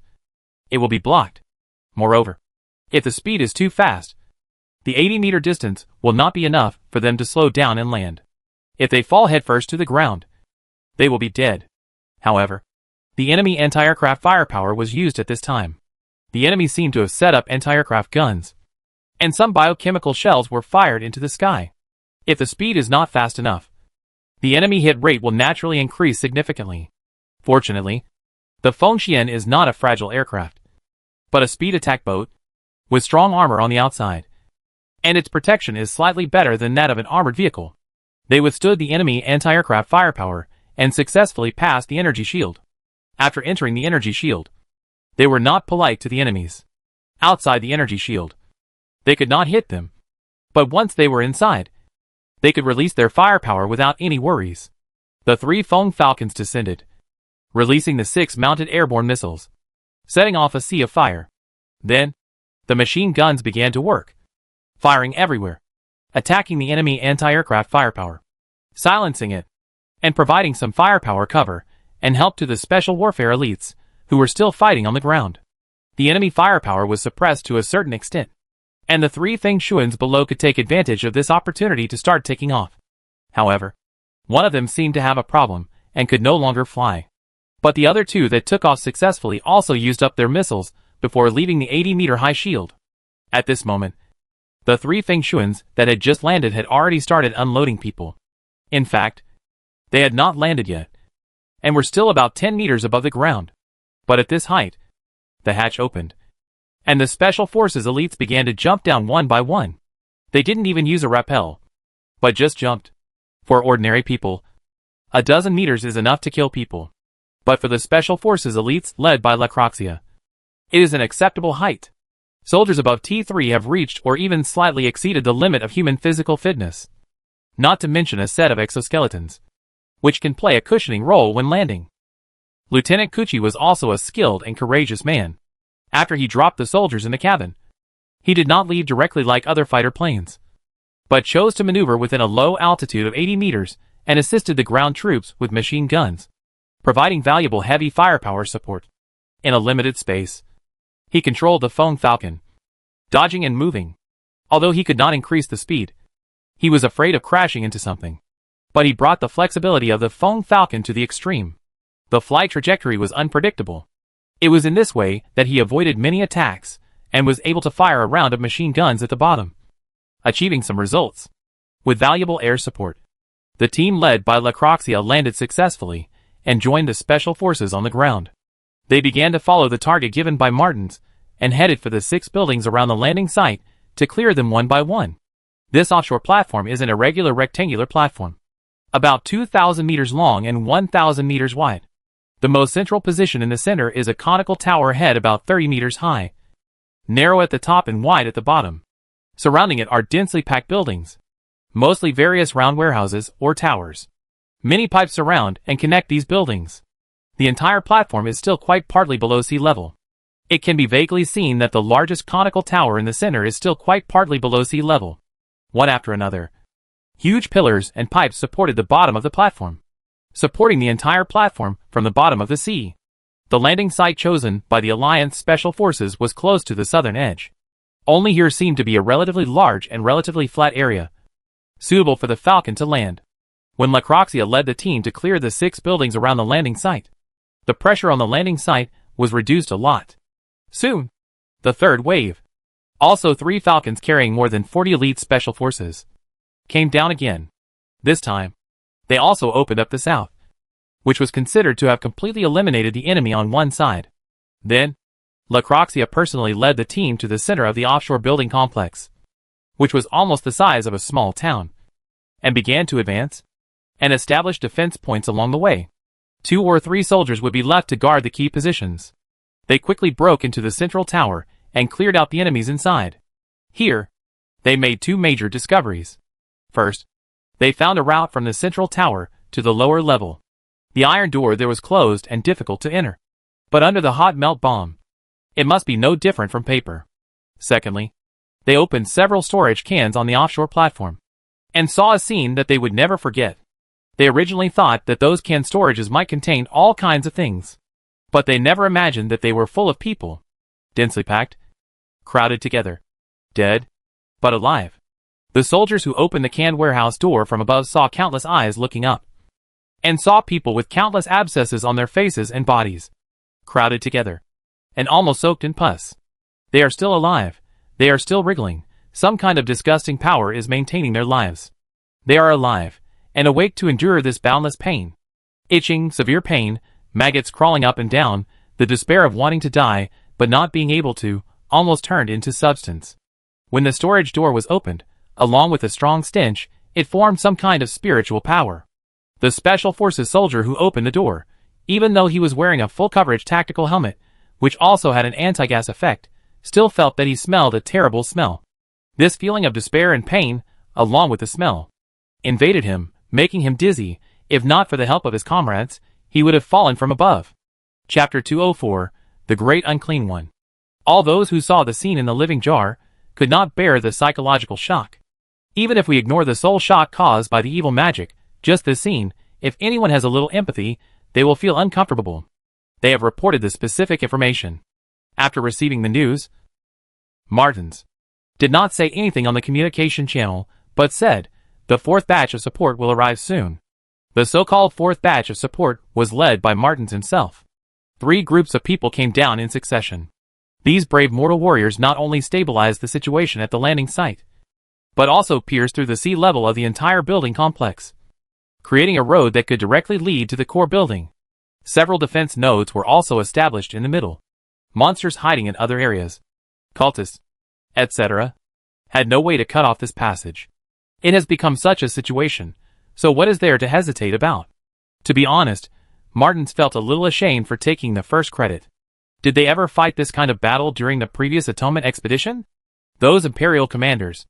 it will be blocked. Moreover, if the speed is too fast, the 80-meter distance will not be enough for them to slow down and land. If they fall headfirst to the ground, they will be dead. However, the enemy anti-aircraft firepower was used at this time. The enemy seemed to have set up anti-aircraft guns, and some biochemical shells were fired into the sky. If the speed is not fast enough, the enemy hit rate will naturally increase significantly. Fortunately, the Fengxian is not a fragile aircraft, but a speed attack boat with strong armor on the outside, and its protection is slightly better than that of an armored vehicle. They withstood the enemy anti-aircraft firepower and successfully passed the energy shield. After entering the energy shield, they were not polite to the enemies. Outside the energy shield, they could not hit them, but once they were inside, they could release their firepower without any worries. The 3 Feng Falcons descended, releasing the 6 mounted airborne missiles, setting off a sea of fire. Then, the machine guns began to work, firing everywhere, attacking the enemy anti-aircraft firepower, silencing it, and providing some firepower cover and help to the special warfare elites who were still fighting on the ground. The enemy firepower was suppressed to a certain extent, and the 3 Feng Shuans below could take advantage of this opportunity to start taking off. However, one of them seemed to have a problem and could no longer fly. But the other two that took off successfully also used up their missiles before leaving the 80-meter-high shield. At this moment, the 3 Fengshuans that had just landed had already started unloading people. In fact, they had not landed yet, and were still about 10 meters above the ground. But at this height, the hatch opened, and the Special Forces elites began to jump down one by one. They didn't even use a rappel, but just jumped. For ordinary people, a dozen meters is enough to kill people. But for the Special Forces elites led by Lacroxia, it is an acceptable height. Soldiers above T3 have reached or even slightly exceeded the limit of human physical fitness. Not to mention a set of exoskeletons, which can play a cushioning role when landing. Lieutenant Kuchi was also a skilled and courageous man. After he dropped the soldiers in the cabin, he did not leave directly like other fighter planes, but chose to maneuver within a low altitude of 80 meters and assisted the ground troops with machine guns, providing valuable heavy firepower support. In a limited space, he controlled the Feng Falcon, dodging and moving. Although he could not increase the speed, he was afraid of crashing into something. But he brought the flexibility of the Feng Falcon to the extreme. The flight trajectory was unpredictable. It was in this way that he avoided many attacks and was able to fire a round of machine guns at the bottom, achieving some results. With valuable air support, the team led by Lacroxia landed successfully and joined the Special Forces on the ground. They began to follow the target given by Martins and headed for the 6 buildings around the landing site to clear them one by one. This offshore platform is an irregular rectangular platform, about 2,000 meters long and 1,000 meters wide. The most central position in the center is a conical tower head about 30 meters high, narrow at the top and wide at the bottom. Surrounding it are densely packed buildings, mostly various round warehouses or towers. Many pipes surround and connect these buildings. The entire platform is still quite partly below sea level. It can be vaguely seen that the largest conical tower in the center is still quite partly below sea level. One after another, huge pillars and pipes supported the bottom of the platform, supporting the entire platform from the bottom of the sea. The landing site chosen by the Alliance Special Forces was close to the southern edge. Only here seemed to be a relatively large and relatively flat area, suitable for the Falcon to land. When Lacroxia led the team to clear the 6 buildings around the landing site, the pressure on the landing site was reduced a lot. Soon, the third wave, also 3 Falcons carrying more than 40 elite Special Forces, came down again. This time, they also opened up the south, which was considered to have completely eliminated the enemy on one side. Then, Lacroxia personally led the team to the center of the offshore building complex, which was almost the size of a small town, and began to advance and establish defense points along the way. 2 or 3 soldiers would be left to guard the key positions. They quickly broke into the central tower and cleared out the enemies inside. Here, they made 2 major discoveries. First, they found a route from the central tower to the lower level. The iron door there was closed and difficult to enter, but under the hot melt bomb, it must be no different from paper. Secondly, they opened several storage cans on the offshore platform and saw a scene that they would never forget. They originally thought that those can storages might contain all kinds of things, but they never imagined that they were full of people, densely packed, crowded together, dead, but alive. The soldiers who opened the canned warehouse door from above saw countless eyes looking up, and saw people with countless abscesses on their faces and bodies, crowded together, and almost soaked in pus. They are still alive, they are still wriggling, some kind of disgusting power is maintaining their lives. They are alive, and awake to endure this boundless pain. Itching, severe pain, maggots crawling up and down, the despair of wanting to die, but not being able to, almost turned into substance. When the storage door was opened, along with a strong stench, it formed some kind of spiritual power. The Special Forces soldier who opened the door, even though he was wearing a full coverage tactical helmet, which also had an anti-gas effect, still felt that he smelled a terrible smell. This feeling of despair and pain, along with the smell, invaded him, making him dizzy. If not for the help of his comrades, he would have fallen from above. Chapter 204, The Great Unclean One. All those who saw the scene in the living jar could not bear the psychological shock. Even if we ignore the soul shock caused by the evil magic, just this scene, if anyone has a little empathy, they will feel uncomfortable. They have reported the specific information. After receiving the news, Martins did not say anything on the communication channel, but said, "The 4th batch of support will arrive soon." The so-called fourth batch of support was led by Martins himself. 3 groups of people came down in succession. These brave mortal warriors not only stabilized the situation at the landing site, but also pierced through the sea level of the entire building complex, creating a road that could directly lead to the core building. Several defense nodes were also established in the middle. Monsters hiding in other areas, cultists, etc., had no way to cut off this passage. It has become such a situation, so what is there to hesitate about? To be honest, Martins felt a little ashamed for taking the first credit. Did they ever fight this kind of battle during the previous Atonement expedition? Those Imperial commanders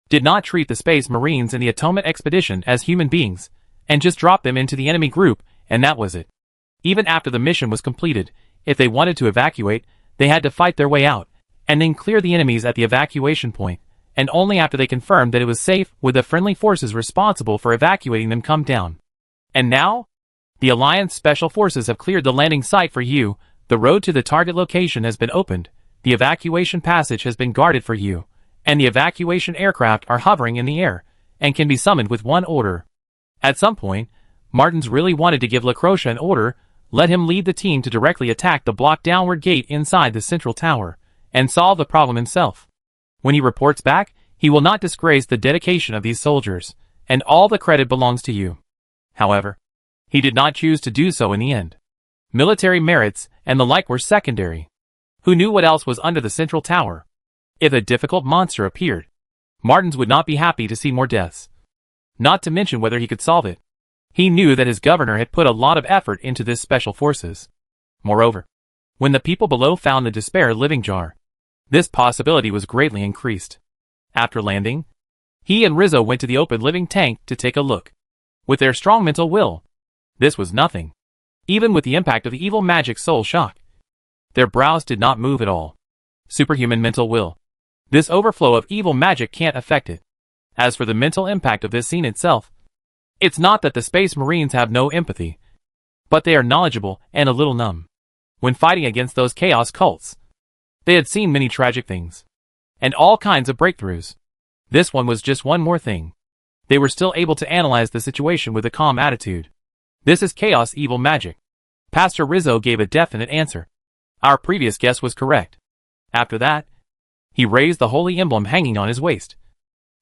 did not treat the Space Marines in the Atonement expedition as human beings, and just dropped them into the enemy group, and that was it. Even after the mission was completed, if they wanted to evacuate, they had to fight their way out, and then clear the enemies at the evacuation point, and only after they confirmed that it was safe would the friendly forces responsible for evacuating them come down. And now? The Alliance Special Forces have cleared the landing site for you, the road to the target location has been opened, the evacuation passage has been guarded for you, and the evacuation aircraft are hovering in the air, and can be summoned with one order. At some point, Martins really wanted to give Lacrocia an order, let him lead the team to directly attack the blocked downward gate inside the central tower, and solve the problem himself. When he reports back, he will not disgrace the dedication of these soldiers, and all the credit belongs to you. However, he did not choose to do so in the end. Military merits and the like were secondary. Who knew what else was under the central tower? If a difficult monster appeared, Martins would not be happy to see more deaths. Not to mention whether he could solve it. He knew that his governor had put a lot of effort into this special forces. Moreover, when the people below found the despair living jar, this possibility was greatly increased. After landing, he and Rizzo went to the open living tank to take a look. With their strong mental will, this was nothing. Even with the impact of the evil magic soul shock, their brows did not move at all. Superhuman mental will. This overflow of evil magic can't affect it. As for the mental impact of this scene itself, it's not that the Space Marines have no empathy, but they are knowledgeable and a little numb. When fighting against those chaos cults, they had seen many tragic things, and all kinds of breakthroughs. This one was just one more thing. They were still able to analyze the situation with a calm attitude. This is chaos evil magic. Pastor Rizzo gave a definite answer. Our previous guess was correct. After that, he raised the holy emblem hanging on his waist,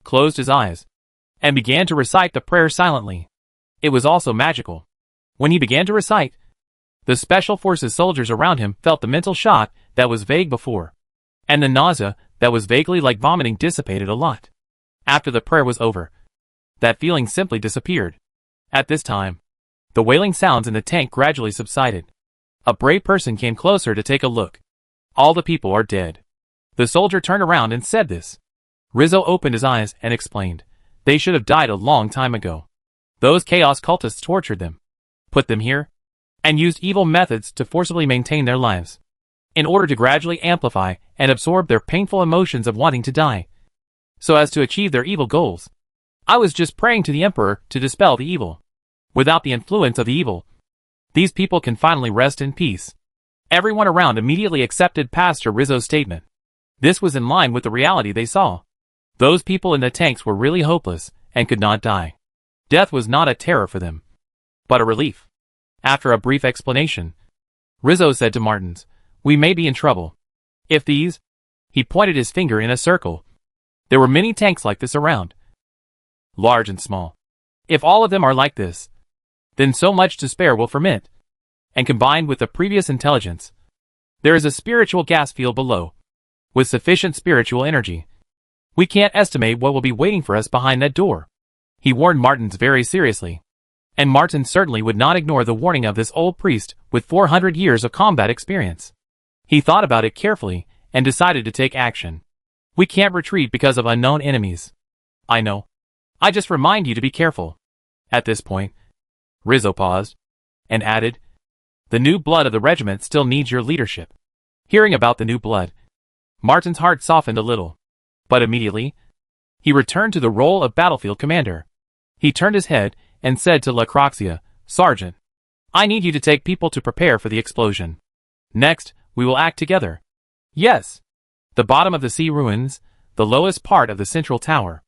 closed his eyes, and began to recite the prayer silently. It was also magical. When he began to recite, the Special Forces soldiers around him felt the mental shock that was vague before, and the nausea that was vaguely like vomiting dissipated a lot. After the prayer was over, that feeling simply disappeared. At this time, the wailing sounds in the tank gradually subsided. A brave person came closer to take a look. All the people are dead. The soldier turned around and said this. Rizzo opened his eyes and explained. They should have died a long time ago. Those chaos cultists tortured them, put them here, and used evil methods to forcibly maintain their lives, in order to gradually amplify and absorb their painful emotions of wanting to die, so as to achieve their evil goals. I was just praying to the Emperor to dispel the evil. Without the influence of the evil, these people can finally rest in peace. Everyone around immediately accepted Pastor Rizzo's statement. This was in line with the reality they saw. Those people in the tanks were really hopeless and could not die. Death was not a terror for them, but a relief. After a brief explanation, Rizzo said to Martins, "We may be in trouble. If these," he pointed his finger in a circle. There were many tanks like this around, large and small. If all of them are like this, then so much despair will ferment, and combined with the previous intelligence, there is a spiritual gas field below, with sufficient spiritual energy. We can't estimate what will be waiting for us behind that door." He warned Martins very seriously, and Martins certainly would not ignore the warning of this old priest with 400 years of combat experience. He thought about it carefully and decided to take action. We can't retreat because of unknown enemies. I know. I just remind you to be careful. At this point, Rizzo paused, and added, "The new blood of the regiment still needs your leadership." Hearing about the new blood, Martin's heart softened a little, but immediately, he returned to the role of battlefield commander. He turned his head and said to Lacrocia, "Sergeant, I need you to take people to prepare for the explosion. Next, we will act together." "Yes." The bottom of the sea ruins, the lowest part of the central tower.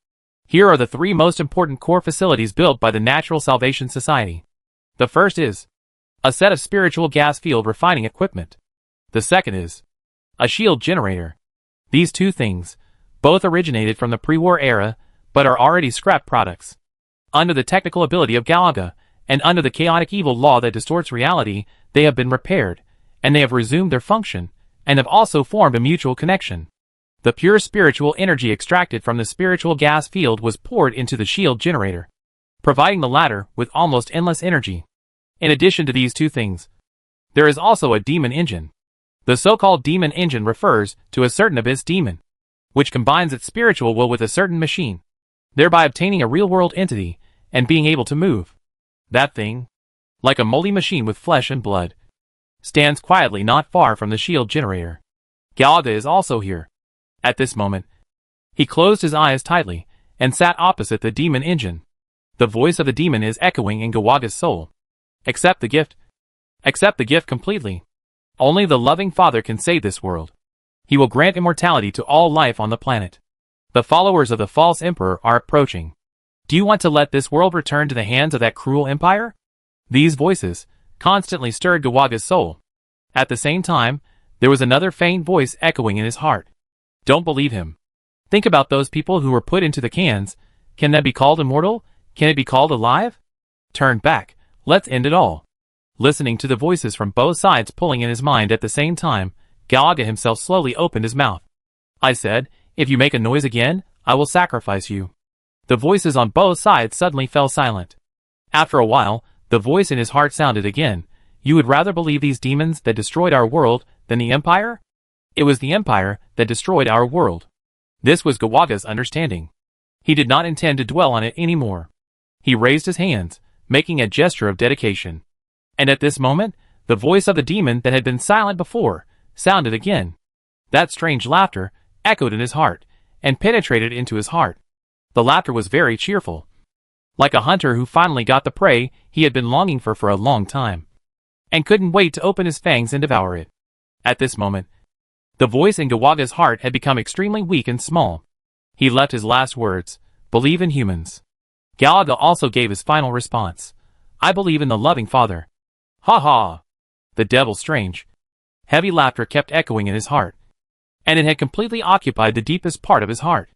Here are the three most important core facilities built by the Natural Salvation Society. The first is a set of spiritual gas field refining equipment. The second is a shield generator. These two things, both originated from the pre-war era, but are already scrap products. Under the technical ability of Galaga, and under the chaotic evil law that distorts reality, they have been repaired, and they have resumed their function, and have also formed a mutual connection. The pure spiritual energy extracted from the spiritual gas field was poured into the shield generator, providing the latter with almost endless energy. In addition to these two things, there is also a demon engine. The so-called demon engine refers to a certain abyss demon, which combines its spiritual will with a certain machine, thereby obtaining a real-world entity and being able to move. That thing, like a moldy machine with flesh and blood, stands quietly not far from the shield generator. Galaga is also here. At this moment, he closed his eyes tightly and sat opposite the demon engine. The voice of the demon is echoing in Gawaga's soul. Accept the gift. Accept the gift completely. Only the loving Father can save this world. He will grant immortality to all life on the planet. The followers of the false emperor are approaching. Do you want to let this world return to the hands of that cruel empire? These voices constantly stirred Gawaga's soul. At the same time, there was another faint voice echoing in his heart. Don't believe him. Think about those people who were put into the cans. Can that be called immortal? Can it be called alive? Turn back. Let's end it all. Listening to the voices from both sides pulling in his mind at the same time, Galaga himself slowly opened his mouth. I said, if you make a noise again, I will sacrifice you. The voices on both sides suddenly fell silent. After a while, the voice in his heart sounded again. You would rather believe these demons that destroyed our world than the Empire? It was the Empire that destroyed our world. This was Gawaga's understanding. He did not intend to dwell on it anymore. He raised his hands, making a gesture of dedication. And at this moment, the voice of the demon that had been silent before sounded again. That strange laughter echoed in his heart and penetrated into his heart. The laughter was very cheerful, like a hunter who finally got the prey he had been longing for a long time, and couldn't wait to open his fangs and devour it. At this moment, the voice in Gawaga's heart had become extremely weak and small. He left his last words, believe in humans. Galaga also gave his final response. I believe in the loving Father. Ha ha! The devil's strange, heavy laughter kept echoing in his heart, and it had completely occupied the deepest part of his heart.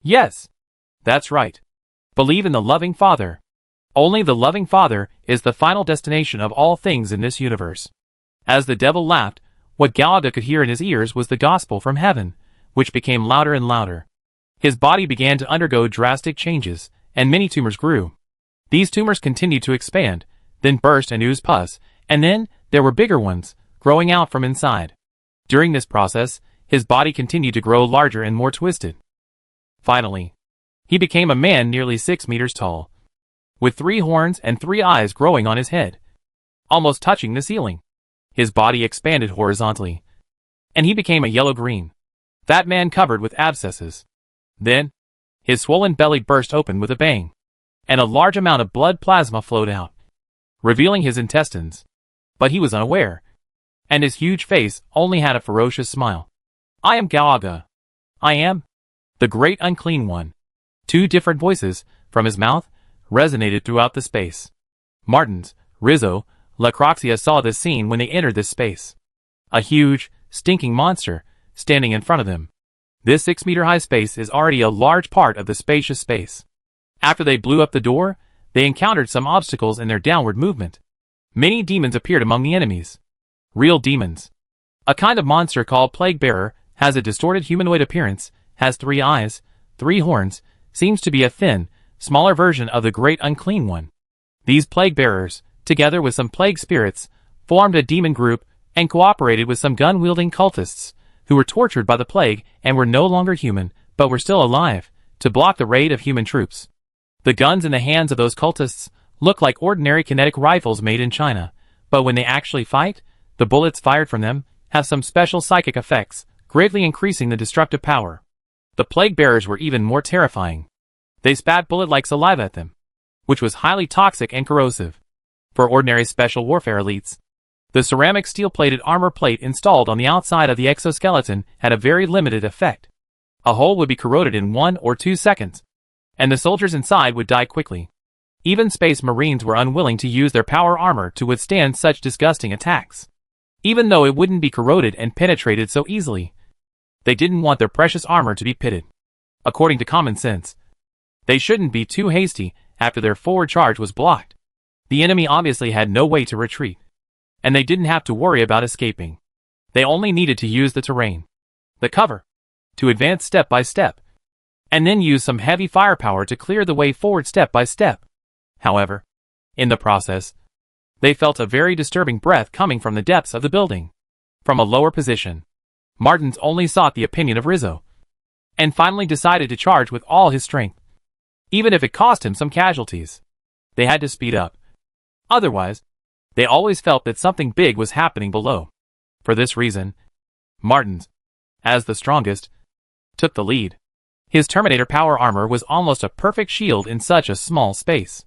Yes, that's right. Believe in the loving Father. Only the loving Father is the final destination of all things in this universe. As the devil laughed, what Galaga could hear in his ears was the gospel from heaven, which became louder and louder. His body began to undergo drastic changes, and many tumors grew. These tumors continued to expand, then burst and ooze pus, and then there were bigger ones, growing out from inside. During this process, his body continued to grow larger and more twisted. Finally, he became a man nearly 6 meters tall, with 3 horns and 3 eyes growing on his head, almost touching the ceiling. His body expanded horizontally, and he became a yellow-green, fat man covered with abscesses. Then, his swollen belly burst open with a bang, and a large amount of blood plasma flowed out, revealing his intestines. But he was unaware, and his huge face only had a ferocious smile. I am Galaga. I am the Great Unclean One. 2 different voices from his mouth resonated throughout the space. Martins, Rizzo, Lacroxia saw this scene when they entered this space. A huge, stinking monster standing in front of them. This 6-meter-high space is already a large part of the spacious space. After they blew up the door, they encountered some obstacles in their downward movement. Many demons appeared among the enemies. Real demons. A kind of monster called Plague Bearer has a distorted humanoid appearance, has 3 eyes, 3 horns, seems to be a thin, smaller version of the Great Unclean One. These Plague Bearers, together with some plague spirits, formed a demon group and cooperated with some gun-wielding cultists, who were tortured by the plague and were no longer human, but were still alive, to block the raid of human troops. The guns in the hands of those cultists look like ordinary kinetic rifles made in China, but when they actually fight, the bullets fired from them have some special psychic effects, greatly increasing the destructive power. The plague bearers were even more terrifying. They spat bullet-like saliva at them, which was highly toxic and corrosive. For ordinary special warfare elites, the ceramic steel-plated armor plate installed on the outside of the exoskeleton had a very limited effect. A hole would be corroded in 1 or 2 seconds, and the soldiers inside would die quickly. Even Space Marines were unwilling to use their power armor to withstand such disgusting attacks. Even though it wouldn't be corroded and penetrated so easily, they didn't want their precious armor to be pitted. According to common sense, they shouldn't be too hasty after their forward charge was blocked. The enemy obviously had no way to retreat, and they didn't have to worry about escaping. They only needed to use the terrain, the cover, to advance step by step, and then use some heavy firepower to clear the way forward step by step. However, in the process, they felt a very disturbing breath coming from the depths of the building. From a lower position, Martins only sought the opinion of Rizzo, and finally decided to charge with all his strength. Even if it cost him some casualties, they had to speed up. Otherwise, they always felt that something big was happening below. For this reason, Martins, as the strongest, took the lead. His Terminator power armor was almost a perfect shield in such a small space.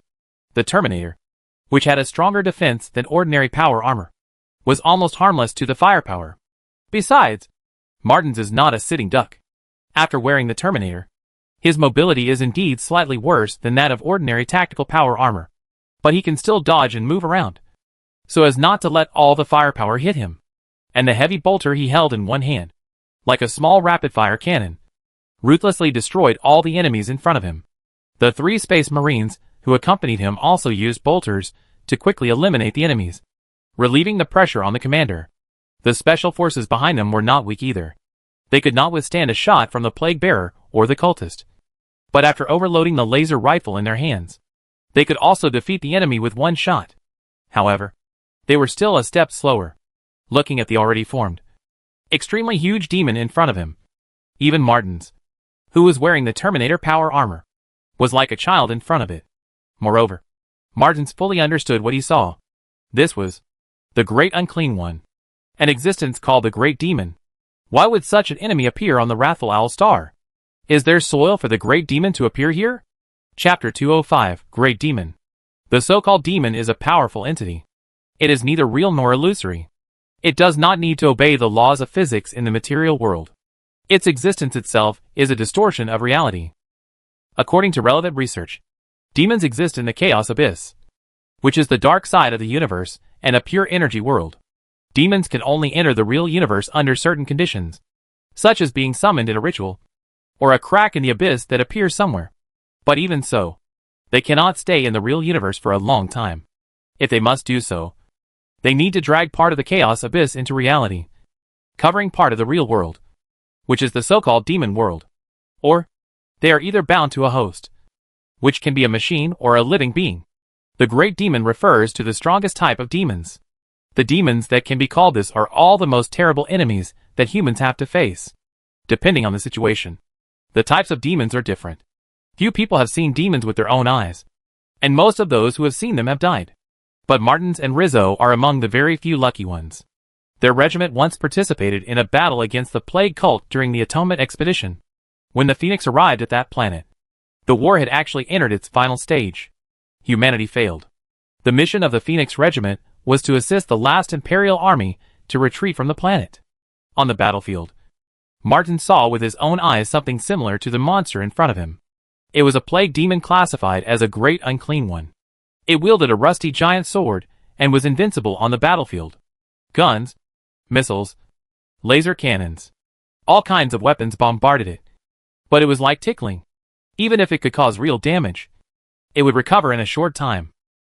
The Terminator, which had a stronger defense than ordinary power armor, was almost harmless to the firepower. Besides, Martins is not a sitting duck. After wearing the Terminator, his mobility is indeed slightly worse than that of ordinary tactical power armor, but he can still dodge and move around, so as not to let all the firepower hit him. And the heavy bolter he held in one hand, like a small rapid-fire cannon, ruthlessly destroyed all the enemies in front of him. The 3 Space Marines who accompanied him also used bolters to quickly eliminate the enemies, relieving the pressure on the commander. The special forces behind them were not weak either. They could not withstand a shot from the Plague Bearer or the cultist. But after overloading the laser rifle in their hands, they could also defeat the enemy with one shot. However, they were still a step slower. Looking at the already formed, extremely huge demon in front of him, even Martins, who was wearing the Terminator power armor, was like a child in front of it. Moreover, Martins fully understood what he saw. This was the Great Unclean One, an existence called the Great Demon. Why would such an enemy appear on the Wrathful Owl Star? Is there soil for the Great Demon to appear here? Chapter 205, Great Demon. The so-called demon is a powerful entity. It is neither real nor illusory. It does not need to obey the laws of physics in the material world. Its existence itself is a distortion of reality. According to relevant research, demons exist in the chaos abyss, which is the dark side of the universe and a pure energy world. Demons can only enter the real universe under certain conditions, such as being summoned in a ritual, or a crack in the abyss that appears somewhere. But even so, they cannot stay in the real universe for a long time. If they must do so, they need to drag part of the chaos abyss into reality, covering part of the real world, which is the so-called demon world. Or, they are either bound to a host, which can be a machine or a living being. The Great Demon refers to the strongest type of demons. The demons that can be called this are all the most terrible enemies that humans have to face. Depending on the situation, the types of demons are different. Few people have seen demons with their own eyes, and most of those who have seen them have died. But Martins and Rizzo are among the very few lucky ones. Their regiment once participated in a battle against the Plague Cult during the Atonement Expedition. When the Phoenix arrived at that planet, the war had actually entered its final stage. Humanity failed. The mission of the Phoenix Regiment was to assist the last Imperial army to retreat from the planet. On the battlefield, Martin saw with his own eyes something similar to the monster in front of him. It was a plague demon classified as a Great Unclean One. It wielded a rusty giant sword and was invincible on the battlefield. Guns, missiles, laser cannons, all kinds of weapons bombarded it. But it was like tickling. Even if it could cause real damage, it would recover in a short time.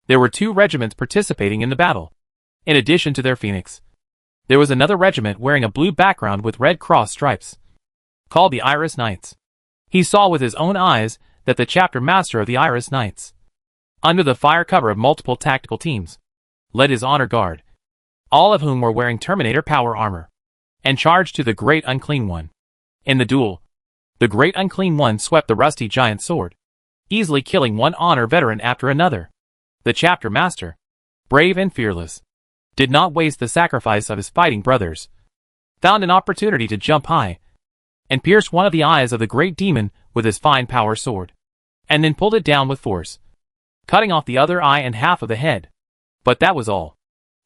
There were 2 regiments participating in the battle. In addition to their Phoenix, there was another regiment wearing a blue background with red cross stripes, called the Iris Knights. He saw with his own eyes that the chapter master of the Iris Knights, under the fire cover of multiple tactical teams, led his honor guard, all of whom were wearing Terminator power armor, and charged to the Great Unclean One. In the duel, the Great Unclean One swept the rusty giant sword, easily killing one honor veteran after another. The chapter master, brave and fearless, did not waste the sacrifice of his fighting brothers, found an opportunity to jump high, and pierced one of the eyes of the Great Demon with his fine power sword, and then pulled it down with force, cutting off the other eye and half of the head. But that was all.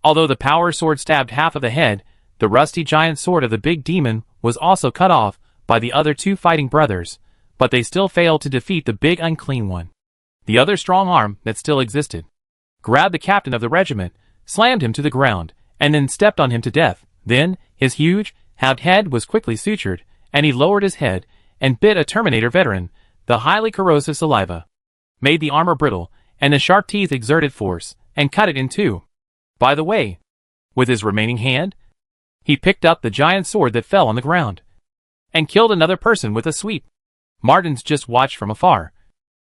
Although the power sword stabbed half of the head, the rusty giant sword of the big demon was also cut off by the other 2 fighting brothers, but they still failed to defeat the big unclean one. The other strong arm that still existed grabbed the captain of the regiment, slammed him to the ground, and then stepped on him to death. Then, his huge, halved head was quickly sutured, and he lowered his head and bit a Terminator veteran. The highly corrosive saliva made the armor brittle, and the sharp teeth exerted force and cut it in two. By the way, with his remaining hand, he picked up the giant sword that fell on the ground and killed another person with a sweep. Martins just watched from afar.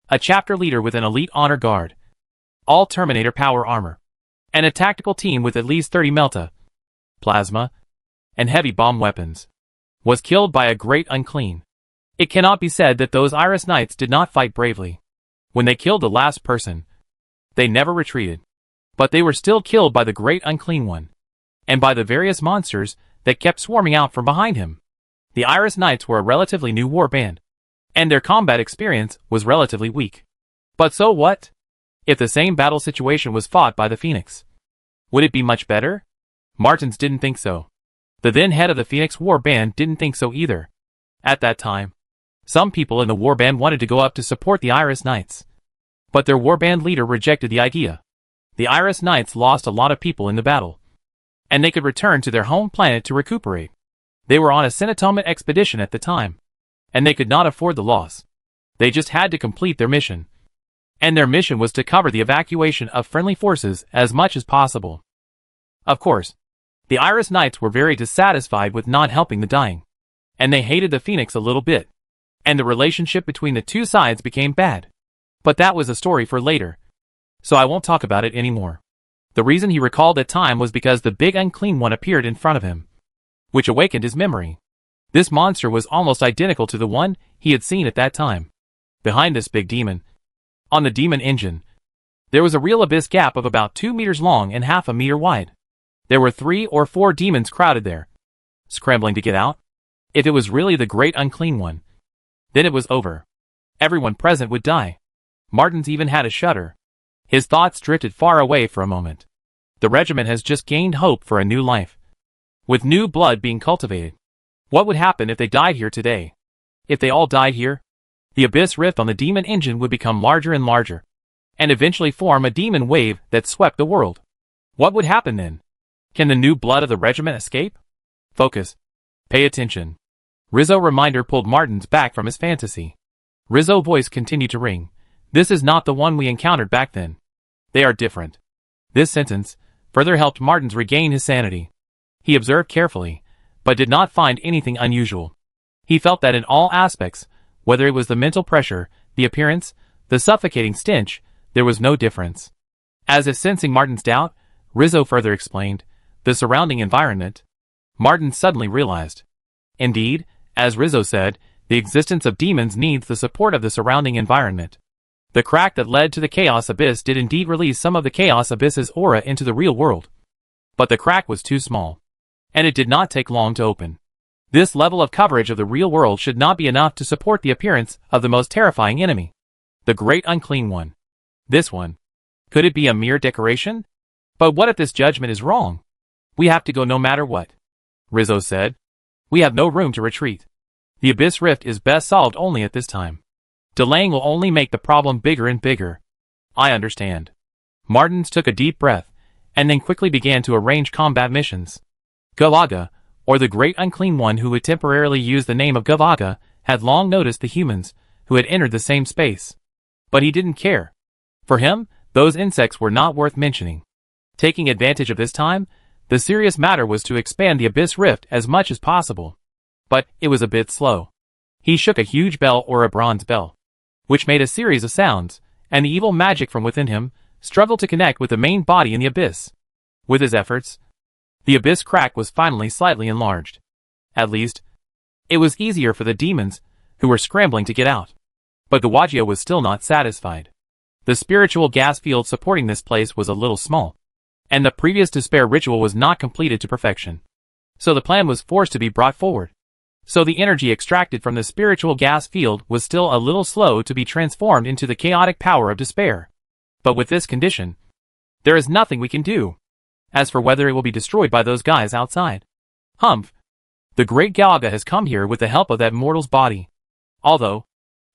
A chapter leader with an elite honor guard, all Terminator power armor, and a tactical team with at least 30 melta, plasma, and heavy bomb weapons, was killed by a great unclean. It cannot be said that those Iris Knights did not fight bravely. When they killed the last person, they never retreated. But they were still killed by the great unclean one, and by the various monsters that kept swarming out from behind him. The Iris Knights were a relatively new war band, and their combat experience was relatively weak. But so what? If the same battle situation was fought by the Phoenix, would it be much better? Martins didn't think so. The then head of the Phoenix war band didn't think so either. At that time, some people in the war band wanted to go up to support the Iris Knights, but their war band leader rejected the idea. The Iris Knights lost a lot of people in the battle, and they could return to their home planet to recuperate. They were on a Sinatomic expedition at the time, and they could not afford the loss. They just had to complete their mission, and their mission was to cover the evacuation of friendly forces as much as possible. Of course, the Iris Knights were very dissatisfied with not helping the dying, and they hated the Phoenix a little bit, and the relationship between the two sides became bad. But that was a story for later, so I won't talk about it anymore. The reason he recalled that time was because the big unclean one appeared in front of him, which awakened his memory. This monster was almost identical to the one he had seen at that time. Behind this big demon, on the demon engine, there was a real abyss gap of about 2 meters long and half a meter wide. There were 3 or 4 demons crowded there, scrambling to get out. If it was really the great unclean one, then it was over. Everyone present would die. Martins even had a shudder. His thoughts drifted far away for a moment. The regiment has just gained hope for a new life, with new blood being cultivated. What would happen if they died here today? If they all died here, the abyss rift on the demon engine would become larger and larger, and eventually form a demon wave that swept the world. What would happen then? Can the new blood of the regiment escape? Focus. Pay attention. Rizzo reminder pulled Martins back from his fantasy. Rizzo voice continued to ring. This is not the one we encountered back then. They are different. This sentence further helped Martins regain his sanity. He observed carefully, but did not find anything unusual. He felt that in all aspects, whether it was the mental pressure, the appearance, the suffocating stench, there was no difference. As if sensing Martins' doubt, Rizzo further explained, the surrounding environment. Martins suddenly realized. Indeed, as Rizzo said, the existence of demons needs the support of the surrounding environment. The crack that led to the Chaos Abyss did indeed release some of the Chaos Abyss's aura into the real world. But the crack was too small, and it did not take long to open. This level of coverage of the real world should not be enough to support the appearance of the most terrifying enemy, the Great Unclean One. This one. Could it be a mere decoration? But what if this judgment is wrong? We have to go no matter what, Rizzo said. We have no room to retreat. The Abyss Rift is best solved only at this time. Delaying will only make the problem bigger and bigger. I understand. Martins took a deep breath, and then quickly began to arrange combat missions. Gavaga, or the Great Unclean One who would temporarily use the name of Gavaga, had long noticed the humans who had entered the same space. But he didn't care. For him, those insects were not worth mentioning. Taking advantage of this time, the serious matter was to expand the Abyss Rift as much as possible. But it was a bit slow. He shook a huge bell or a bronze bell, which made a series of sounds, and the evil magic from within him struggled to connect with the main body in the abyss. With his efforts, the abyss crack was finally slightly enlarged. At least, it was easier for the demons who were scrambling to get out. But Gawajia was still not satisfied. The spiritual gas field supporting this place was a little small, and the previous despair ritual was not completed to perfection. So the plan was forced to be brought forward. So the energy extracted from the spiritual gas field was still a little slow to be transformed into the chaotic power of despair. But with this condition, there is nothing we can do. As for whether it will be destroyed by those guys outside, humph. The great Galaga has come here with the help of that mortal's body. Although,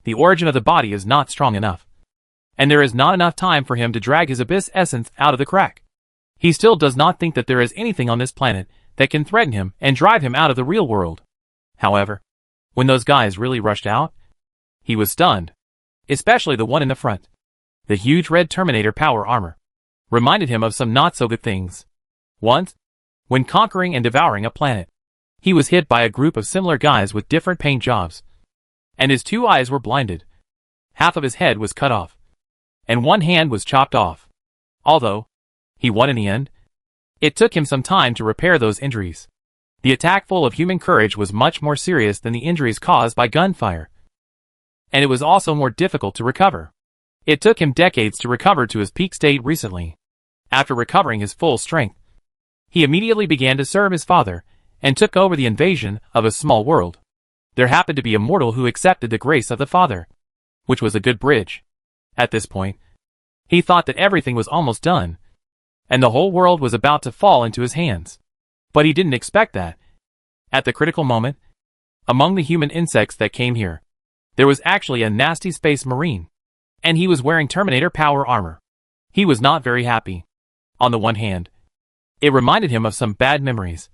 The origin of the body is not strong enough. And there is not enough time for him to drag his abyss essence out of the crack. He still does not think that there is anything on this planet that can threaten him and drive him out of the real world. However, when those guys really rushed out, he was stunned. Especially the one in the front. The huge red Terminator power armor reminded him of some not-so-good things. Once, when conquering and devouring a planet, he was hit by a group of similar guys with different paint jobs. And his 2 eyes were blinded. Half of his head was cut off. And 1 hand was chopped off. Although he won in the end, it took him some time to repair those injuries. The attack full of human courage was much more serious than the injuries caused by gunfire. And it was also more difficult to recover. It took him decades to recover to his peak state recently. After recovering his full strength, he immediately began to serve his father and took over the invasion of a small world. There happened to be a mortal who accepted the grace of the father, which was a good bridge. At this point, he thought that everything was almost done, and the whole world was about to fall into his hands. But he didn't expect that. At the critical moment, among the human insects that came here, there was actually a nasty space marine, and he was wearing Terminator power armor. He was not very happy. On the one hand, it reminded him of some bad memories,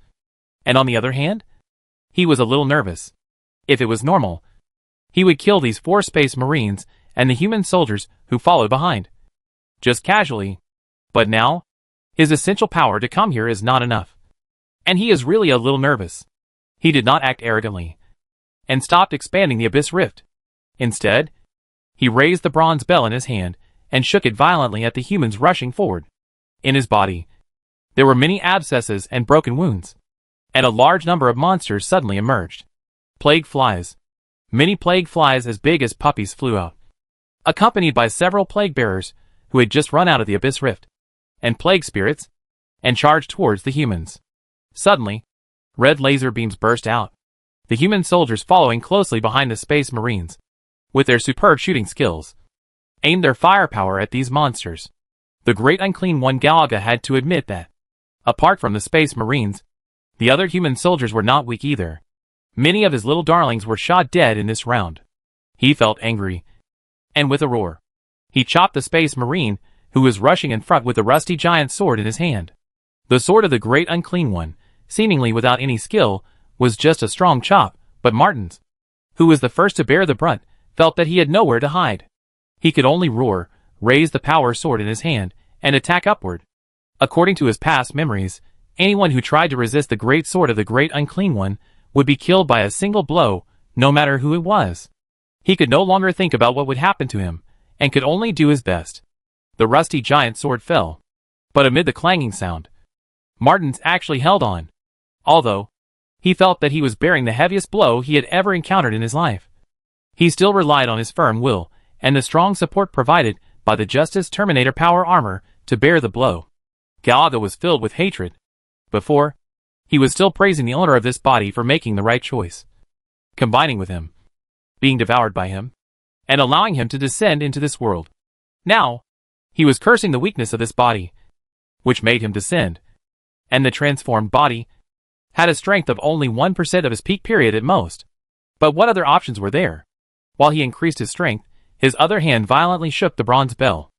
and on the other hand, he was a little nervous. If it was normal, he would kill these 4 space marines and the human soldiers who followed behind, just casually. But now, his essential power to come here is not enough, and he is really a little nervous. He did not act arrogantly, and stopped expanding the abyss rift. Instead, he raised the bronze bell in his hand and shook it violently at the humans rushing forward. In his body, there were many abscesses and broken wounds, and a large number of monsters suddenly emerged. Plague flies. Many plague flies as big as puppies flew out, accompanied by several plague bearers who had just run out of the abyss rift, and plague spirits, and charged towards the humans. Suddenly, red laser beams burst out, the human soldiers following closely behind the space marines, with their superb shooting skills, aimed their firepower at these monsters. The great unclean one Galaga had to admit that, apart from the space marines, the other human soldiers were not weak either. Many of his little darlings were shot dead in this round. He felt angry, and with a roar, he chopped the space marine, who was rushing in front with the rusty giant sword in his hand. The sword of the great unclean one, seemingly without any skill, was just a strong chop, but Martin's, who was the first to bear the brunt, felt that he had nowhere to hide. He could only roar, raise the power sword in his hand, and attack upward. According to his past memories, anyone who tried to resist the great sword of the great unclean one would be killed by a single blow, no matter who it was. He could no longer think about what would happen to him, and could only do his best. The rusty giant sword fell, but amid the clanging sound, Martins actually held on, although he felt that he was bearing the heaviest blow he had ever encountered in his life. He still relied on his firm will, and the strong support provided by the Justice Terminator power armor to bear the blow. Galaga was filled with hatred. Before, he was still praising the owner of this body for making the right choice, combining with him, being devoured by him, and allowing him to descend into this world. Now, he was cursing the weakness of this body, which made him descend, and the transformed body had a strength of only 1% of his peak period at most. But what other options were there? While he increased his strength, his other hand violently shook the bronze bell.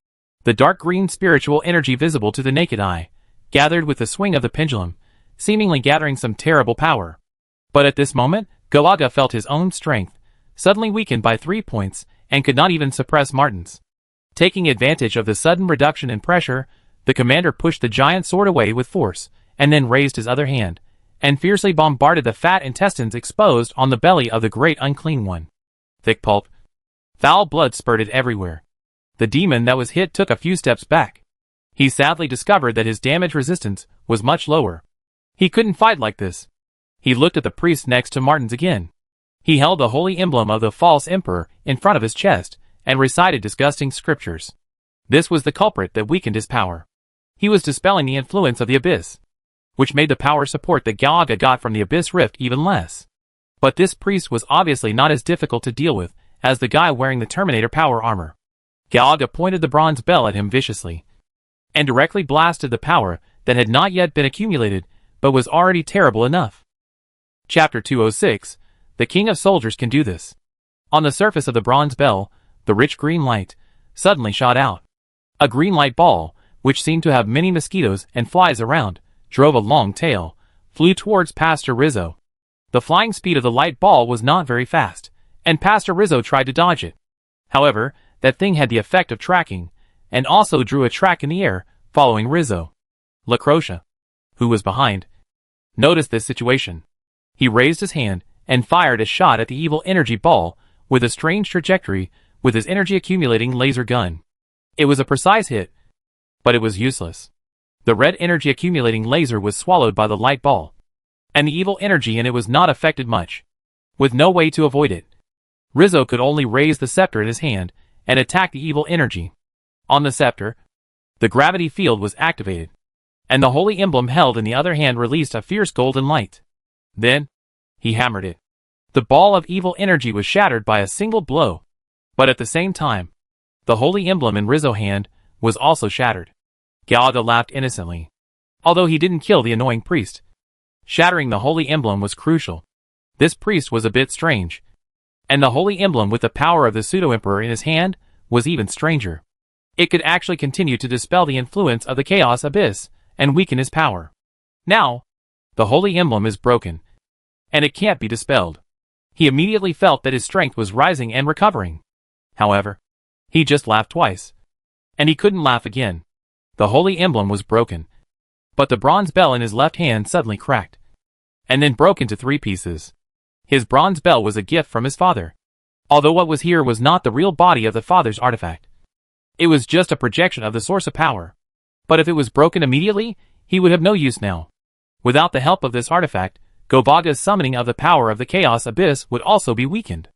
The dark green spiritual energy visible to the naked eye gathered with the swing of the pendulum, seemingly gathering some terrible power. But at this moment, Galaga felt his own strength suddenly weakened by 3 points and could not even suppress Martin's. Taking advantage of the sudden reduction in pressure, the commander pushed the giant sword away with force, and then raised his other hand, and fiercely bombarded the fat intestines exposed on the belly of the great unclean one. Thick pulp. Foul blood spurted everywhere. The demon that was hit took a few steps back. He sadly discovered that his damage resistance was much lower. He couldn't fight like this. He looked at the priest next to Martin's again. He held the holy emblem of the false emperor in front of his chest, and recited disgusting scriptures. This was the culprit that weakened his power. He was dispelling the influence of the abyss, which made the power support that Galaga got from the abyss rift even less. But this priest was obviously not as difficult to deal with as the guy wearing the Terminator power armor. Galaga pointed the bronze bell at him viciously, and directly blasted the power that had not yet been accumulated, but was already terrible enough. Chapter 206, The King of Soldiers Can Do This. On the surface of the bronze bell, the rich green light suddenly shot out. A green light ball, which seemed to have many mosquitoes and flies around, drove a long tail, flew towards Pastor Rizzo. The flying speed of the light ball was not very fast, and Pastor Rizzo tried to dodge it. However, that thing had the effect of tracking, and also drew a track in the air, following Rizzo. LaCroix, who was behind, noticed this situation. He raised his hand and fired a shot at the evil energy ball with a strange trajectory with his energy-accumulating laser gun. It was a precise hit, but it was useless. The red energy-accumulating laser was swallowed by the light ball, and the evil energy in it was not affected much. With no way to avoid it, Rizzo could only raise the scepter in his hand and attack the evil energy. On the scepter, the gravity field was activated, and the holy emblem held in the other hand released a fierce golden light. Then, he hammered it. The ball of evil energy was shattered by a single blow, but at the same time, the holy emblem in Rizzo's hand was also shattered. Galaga laughed innocently. Although he didn't kill the annoying priest, shattering the holy emblem was crucial. This priest was a bit strange, and the holy emblem with the power of the pseudo-emperor in his hand was even stranger. It could actually continue to dispel the influence of the chaos abyss and weaken his power. Now, the holy emblem is broken, and it can't be dispelled. He immediately felt that his strength was rising and recovering. However, he just laughed twice, and he couldn't laugh again. The holy emblem was broken, but the bronze bell in his left hand suddenly cracked, and then broke into 3 pieces. His bronze bell was a gift from his father, although what was here was not the real body of the father's artifact. It was just a projection of the source of power. But if it was broken immediately, he would have no use now. Without the help of this artifact, Gobaga's summoning of the power of the Chaos Abyss would also be weakened.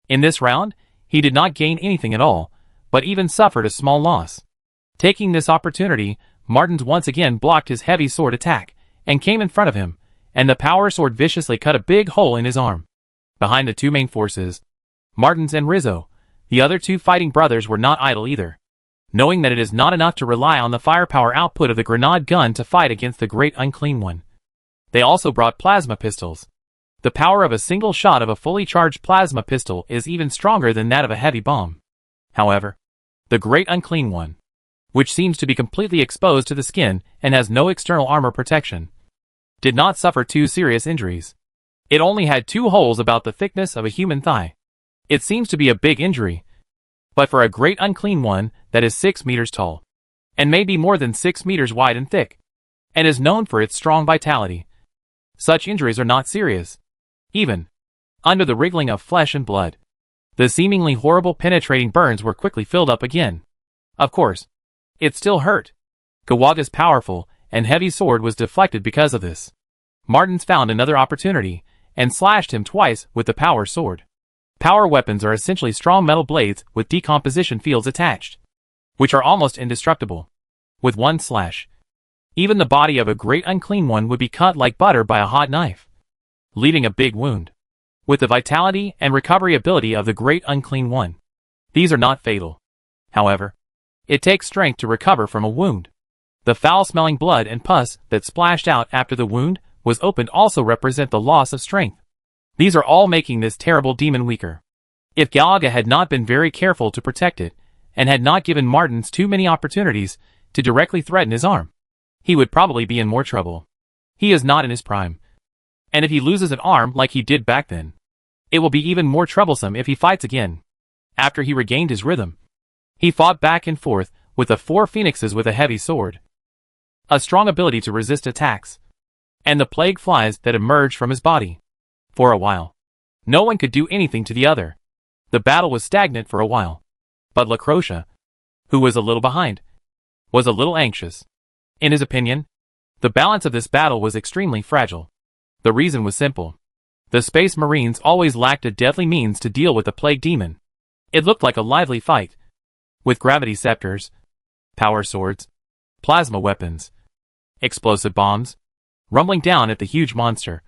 In this round, he did not gain anything at all, but even suffered a small loss. Taking this opportunity, Martins once again blocked his heavy sword attack, and came in front of him, and the power sword viciously cut a big hole in his arm. Behind the 2 main forces, Martins and Rizzo, the other 2 fighting brothers were not idle either. Knowing that it is not enough to rely on the firepower output of the grenade gun to fight against the Great Unclean One, they also brought plasma pistols. The power of a single shot of a fully charged plasma pistol is even stronger than that of a heavy bomb. However, the Great Unclean One, which seems to be completely exposed to the skin and has no external armor protection, did not suffer 2 serious injuries. It only had 2 holes about the thickness of a human thigh. It seems to be a big injury, but for a Great Unclean One that is 6 meters tall, and may be more than 6 meters wide and thick, and is known for its strong vitality, such injuries are not serious. Even under the wriggling of flesh and blood, the seemingly horrible penetrating burns were quickly filled up again. Of course, it still hurt. Gawaga's powerful and heavy sword was deflected because of this. Martins found another opportunity, and slashed him twice with the power sword. Power weapons are essentially strong metal blades with decomposition fields attached, which are almost indestructible. With one slash, even the body of a Great Unclean One would be cut like butter by a hot knife, leaving a big wound. With the vitality and recovery ability of the Great Unclean One, these are not fatal. However, it takes strength to recover from a wound. The foul-smelling blood and pus that splashed out after the wound was opened also represent the loss of strength. These are all making this terrible demon weaker. If Galaga had not been very careful to protect it, and had not given Martins too many opportunities to directly threaten his arm, he would probably be in more trouble. He is not in his prime, and if he loses an arm like he did back then, it will be even more troublesome if he fights again. After he regained his rhythm, he fought back and forth with the 4 phoenixes with a heavy sword, a strong ability to resist attacks, and the plague flies that emerged from his body. For a while, no one could do anything to the other. The battle was stagnant for a while, but LaCroix, who was a little behind, was a little anxious. In his opinion, the balance of this battle was extremely fragile. The reason was simple. The Space Marines always lacked a deadly means to deal with the plague demon. It looked like a lively fight, with gravity scepters, power swords, plasma weapons, explosive bombs, rumbling down at the huge monster.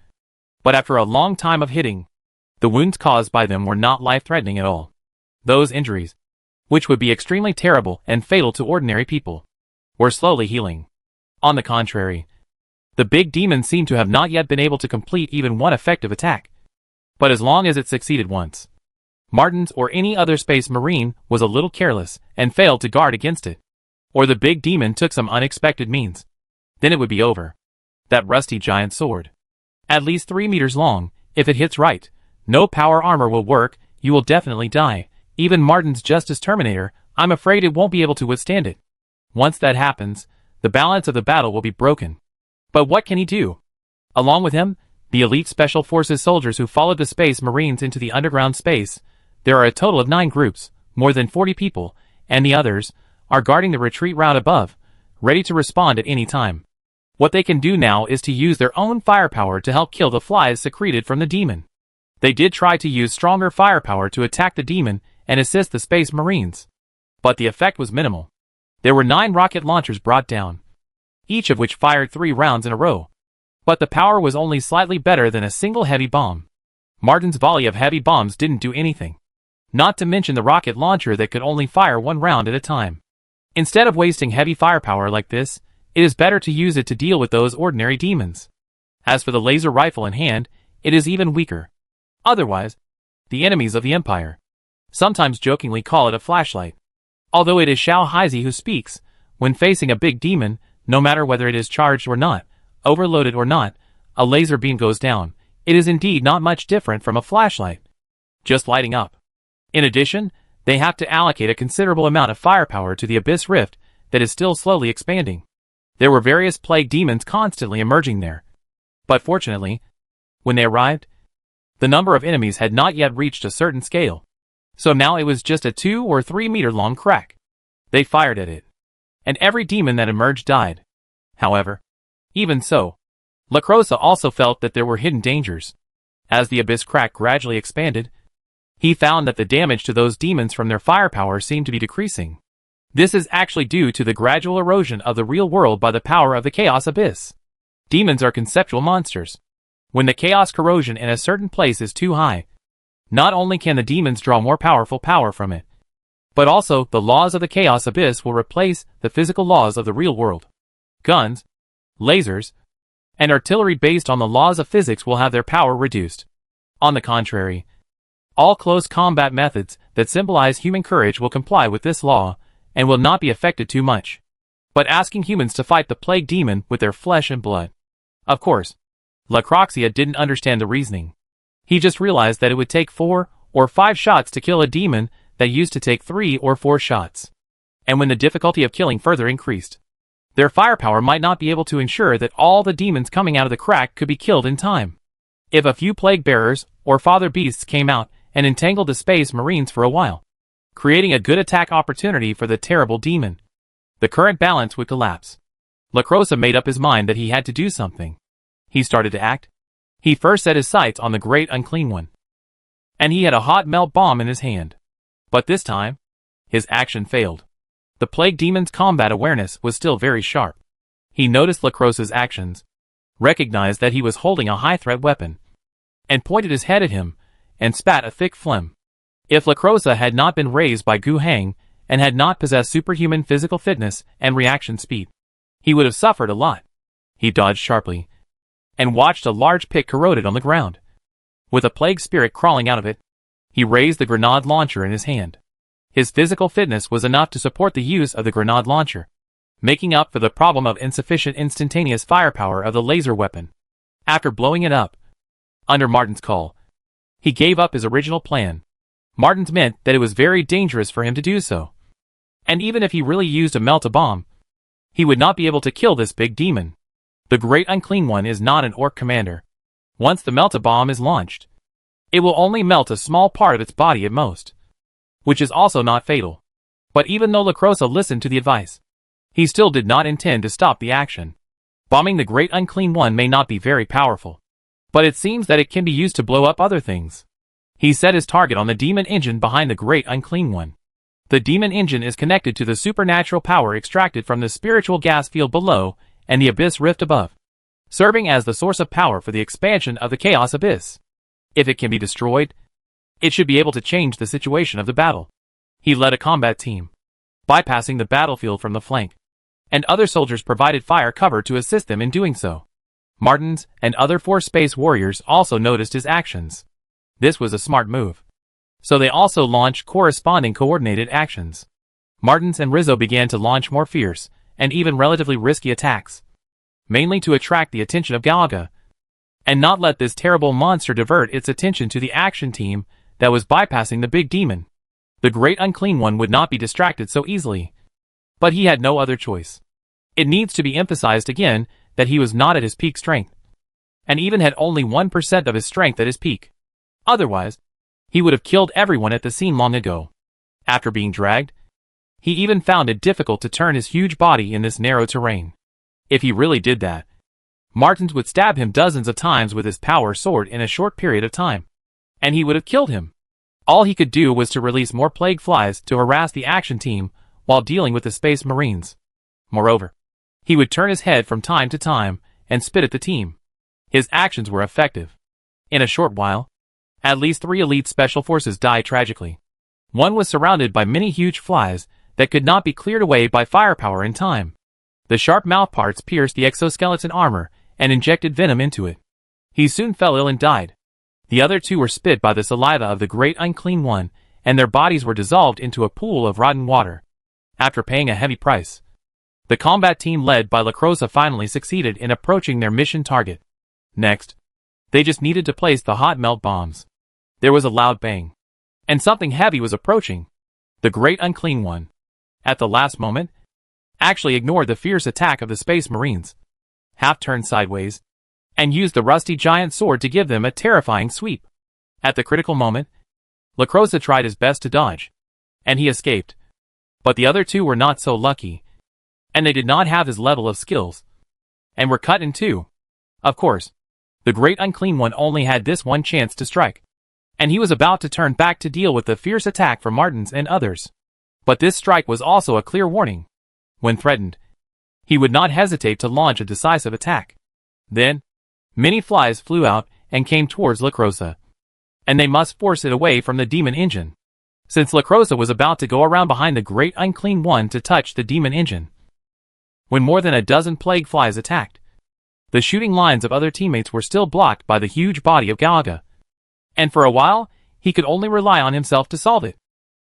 But after a long time of hitting, the wounds caused by them were not life-threatening at all. Those injuries, which would be extremely terrible and fatal to ordinary people, were slowly healing. On the contrary, the big demon seemed to have not yet been able to complete even one effective attack. But as long as it succeeded once, Martins or any other space marine was a little careless and failed to guard against it. Or the big demon took some unexpected means. Then it would be over. That rusty giant sword. At least 3 meters long, if it hits right. No power armor will work, you will definitely die. Even Martin's Justice Terminator, I'm afraid it won't be able to withstand it. Once that happens, the balance of the battle will be broken. But what can he do? Along with him, the elite Special Forces soldiers who followed the Space Marines into the underground space, there are a total of 9 groups, more than 40 people, and the others are guarding the retreat route above, ready to respond at any time. What they can do now is to use their own firepower to help kill the flies secreted from the demon. They did try to use stronger firepower to attack the demon and assist the Space Marines, but the effect was minimal. There were 9 rocket launchers brought down, each of which fired 3 rounds in a row. But the power was only slightly better than a single heavy bomb. Martin's volley of heavy bombs didn't do anything. Not to mention the rocket launcher that could only fire 1 round at a time. Instead of wasting heavy firepower like this, it is better to use it to deal with those ordinary demons. As for the laser rifle in hand, it is even weaker. Otherwise, the enemies of the Empire sometimes jokingly call it a flashlight. Although it is Xiao Haizi who speaks, when facing a big demon, no matter whether it is charged or not, overloaded or not, a laser beam goes down. It is indeed not much different from a flashlight, just lighting up. In addition, they have to allocate a considerable amount of firepower to the Abyss Rift that is still slowly expanding. There were various plague demons constantly emerging there. But fortunately, when they arrived, the number of enemies had not yet reached a certain scale. So now it was just a 2 or 3 meter long crack. They fired at it, and every demon that emerged died. However, even so, Lacrosa also felt that there were hidden dangers. As the abyss crack gradually expanded, he found that the damage to those demons from their firepower seemed to be decreasing. This is actually due to the gradual erosion of the real world by the power of the Chaos Abyss. Demons are conceptual monsters. When the chaos corrosion in a certain place is too high, not only can the demons draw more powerful power from it, but also the laws of the Chaos Abyss will replace the physical laws of the real world. Guns, lasers, and artillery based on the laws of physics will have their power reduced. On the contrary, all close combat methods that symbolize human courage will comply with this law and will not be affected too much. But asking humans to fight the plague demon with their flesh and blood. Of course, Lacroxia didn't understand the reasoning. He just realized that it would take 4 or 5 shots to kill a demon that used to take 3 or 4 shots. And when the difficulty of killing further increased, their firepower might not be able to ensure that all the demons coming out of the crack could be killed in time. If a few plague bearers or father beasts came out and entangled the Space Marines for a while, creating a good attack opportunity for the terrible demon, the current balance would collapse. Lacrosa made up his mind that he had to do something. He started to act. He first set his sights on the Great Unclean One, and he had a hot melt bomb in his hand. But this time, his action failed. The plague demon's combat awareness was still very sharp. He noticed Lacrosa's actions, recognized that he was holding a high-threat weapon, and pointed his head at him, and spat a thick phlegm. If Lacrosa had not been raised by Gu Hang, and had not possessed superhuman physical fitness and reaction speed, he would have suffered a lot. He dodged sharply, and watched a large pit corroded on the ground. With a plague spirit crawling out of it, he raised the grenade launcher in his hand. His physical fitness was enough to support the use of the grenade launcher, making up for the problem of insufficient instantaneous firepower of the laser weapon. After blowing it up, under Martin's call, he gave up his original plan. Martin's meant that it was very dangerous for him to do so. And even if he really used a melt-a-bomb, he would not be able to kill this big demon. The Great Unclean One is not an orc commander. Once the melt-a-bomb is launched, it will only melt a small part of its body at most, which is also not fatal. But even though Lacrosa listened to the advice, he still did not intend to stop the action. Bombing the Great Unclean One may not be very powerful, but it seems that it can be used to blow up other things. He set his target on the demon engine behind the Great Unclean One. The demon engine is connected to the supernatural power extracted from the spiritual gas field below and the abyss rift above, serving as the source of power for the expansion of the Chaos Abyss. If it can be destroyed, it should be able to change the situation of the battle. He led a combat team, bypassing the battlefield from the flank, and other soldiers provided fire cover to assist them in doing so. Martins and other 4 space warriors also noticed his actions. This was a smart move. So they also launched corresponding coordinated actions. Martins and Rizzo began to launch more fierce, and even relatively risky attacks, mainly to attract the attention of Galaga, and not let this terrible monster divert its attention to the action team that was bypassing the big demon. The Great Unclean One would not be distracted so easily. But he had no other choice. It needs to be emphasized again that he was not at his peak strength, and even had only 1% of his strength at his peak. Otherwise, he would have killed everyone at the scene long ago. After being dragged, he even found it difficult to turn his huge body in this narrow terrain. If he really did that, Martins would stab him dozens of times with his power sword in a short period of time, and he would have killed him. All he could do was to release more plague flies to harass the action team while dealing with the Space Marines. Moreover, he would turn his head from time to time and spit at the team. His actions were effective. In a short while, at least 3 elite special forces died tragically. One was surrounded by many huge flies that could not be cleared away by firepower in time. The sharp mouthparts pierced the exoskeleton armor and injected venom into it. He soon fell ill and died. The other 2 were spit by the saliva of the Great Unclean One, and their bodies were dissolved into a pool of rotten water. After paying a heavy price, the combat team led by Lacrosa finally succeeded in approaching their mission target. Next, they just needed to place the hot melt bombs. There was a loud bang, and something heavy was approaching. The Great Unclean One, at the last moment, actually ignored the fierce attack of the Space Marines, half-turned sideways, and used the rusty giant sword to give them a terrifying sweep. At the critical moment, Lacrosa tried his best to dodge, and he escaped. But the other 2 were not so lucky, and they did not have his level of skills, and were cut in 2. Of course, the Great Unclean One only had this one chance to strike, and he was about to turn back to deal with the fierce attack from Martins and others. But this strike was also a clear warning. When threatened, he would not hesitate to launch a decisive attack. Then, many flies flew out and came towards Lacrosa, and they must force it away from the demon engine, since Lacrosa was about to go around behind the Great Unclean One to touch the demon engine. When more than a dozen plague flies attacked, the shooting lines of other teammates were still blocked by the huge body of Galaga, and for a while, he could only rely on himself to solve it,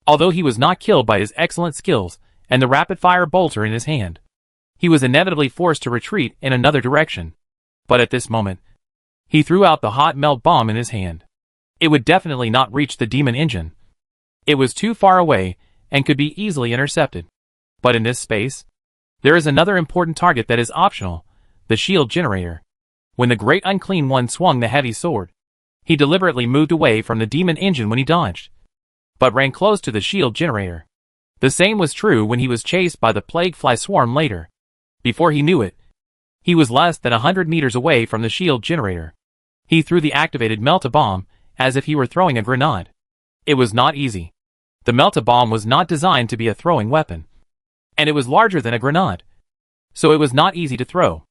although he was not killed by his excellent skills and the rapid-fire bolter in his hand. He was inevitably forced to retreat in another direction. But at this moment, he threw out the hot melt bomb in his hand. It would definitely not reach the demon engine. It was too far away and could be easily intercepted. But in this space, there is another important target that is optional, the shield generator. When the Great Unclean One swung the heavy sword, he deliberately moved away from the demon engine when he dodged, but ran close to the shield generator. The same was true when he was chased by the plague fly swarm later. Before he knew it, he was less than 100 meters away from the shield generator. He threw the activated melt-a-bomb as if he were throwing a grenade. It was not easy. The melt-a-bomb was not designed to be a throwing weapon, and it was larger than a grenade, so it was not easy to throw.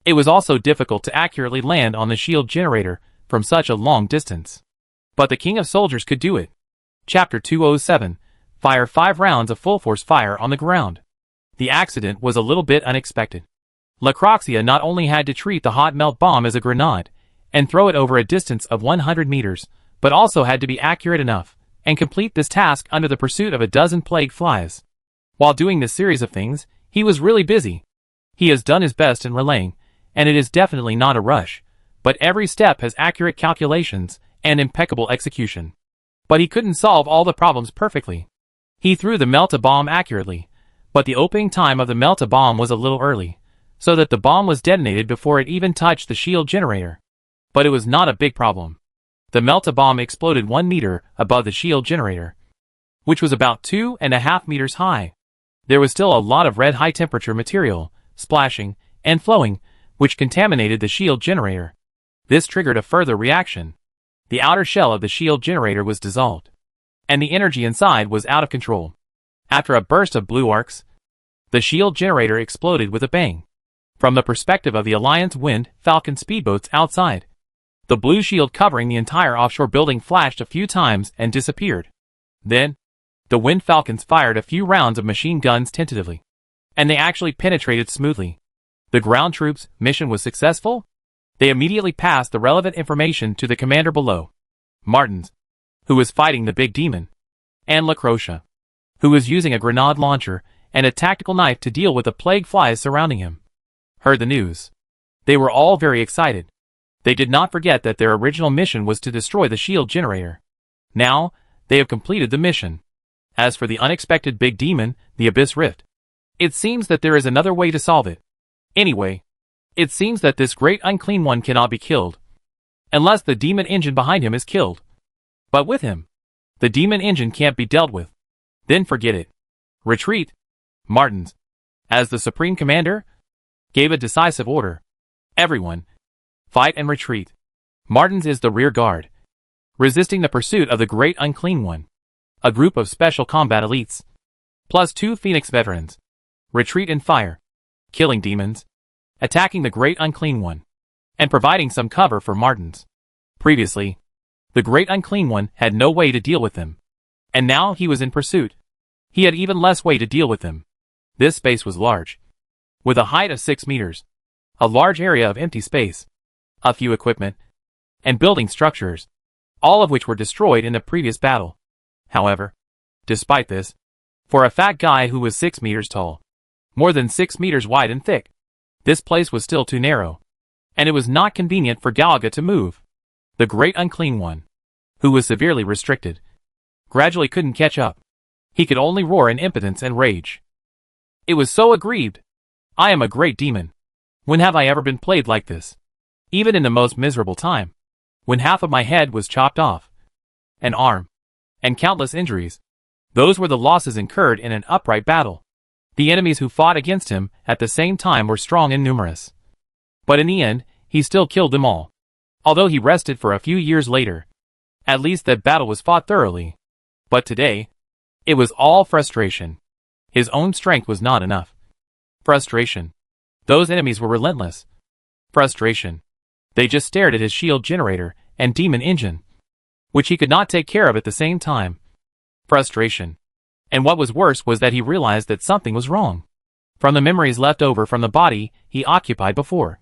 It was also difficult to accurately land on the shield generator from such a long distance. But the King of Soldiers could do it. Chapter 207. Fire 5 rounds of full-force fire on the ground. The accident was a little bit unexpected. Lacroxia not only had to treat the hot melt bomb as a grenade and throw it over a distance of 100 meters, but also had to be accurate enough and complete this task under the pursuit of a dozen plague flies. While doing this series of things, he was really busy. He has done his best in relaying, and it is definitely not a rush, but every step has accurate calculations and impeccable execution. But he couldn't solve all the problems perfectly. He threw the melt-a-bomb accurately, but the opening time of the melt-a-bomb was a little early, so that the bomb was detonated before it even touched the shield generator. But it was not a big problem. The melt-a-bomb exploded 1 meter above the shield generator, which was about 2.5 meters high. There was still a lot of red high-temperature material, splashing and flowing, which contaminated the shield generator. This triggered a further reaction. The outer shell of the shield generator was dissolved, and the energy inside was out of control. After a burst of blue arcs, the shield generator exploded with a bang. From the perspective of the Alliance Wind Falcon speedboats outside, the blue shield covering the entire offshore building flashed a few times and disappeared. Then, the Wind Falcons fired a few rounds of machine guns tentatively, and they actually penetrated smoothly. The ground troops' mission was successful. They immediately passed the relevant information to the commander below. Martins, who was fighting the big demon, and Lacrocia, who was using a grenade launcher and a tactical knife to deal with the plague flies surrounding him, heard the news. They were all very excited. They did not forget that their original mission was to destroy the shield generator. Now, they have completed the mission. As for the unexpected big demon, the Abyss Rift, it seems that there is another way to solve it. Anyway, it seems that this great unclean one cannot be killed, unless the demon engine behind him is killed. But with him, the demon engine can't be dealt with. Then forget it. Retreat. Martins, as the Supreme Commander, gave a decisive order. Everyone, fight and retreat. Martins is the rear guard, resisting the pursuit of the Great Unclean One. A group of special combat elites, plus 2 Phoenix veterans, retreat and fire, killing demons, attacking the Great Unclean One, and providing some cover for Martins. Previously, the Great Unclean One had no way to deal with them, and now he was in pursuit. He had even less way to deal with them. This space was large, with a height of 6 meters, a large area of empty space, a few equipment, and building structures, all of which were destroyed in the previous battle. However, despite this, for a fat guy who was 6 meters tall, more than 6 meters wide and thick, this place was still too narrow, and it was not convenient for Galaga to move. The Great Unclean One, who was severely restricted, gradually couldn't catch up. He could only roar in impotence and rage. It was so aggrieved. I am a great demon. When have I ever been played like this? Even in the most miserable time, when half of my head was chopped off, an arm, and countless injuries. Those were the losses incurred in an upright battle. The enemies who fought against him at the same time were strong and numerous. But in the end, he still killed them all. Although he rested for a few years later. At least that battle was fought thoroughly. But today, it was all frustration. His own strength was not enough. Frustration. Those enemies were relentless. Frustration. They just stared at his shield generator and demon engine, which he could not take care of at the same time. Frustration. And what was worse was that he realized that something was wrong. From the memories left over from the body he occupied before,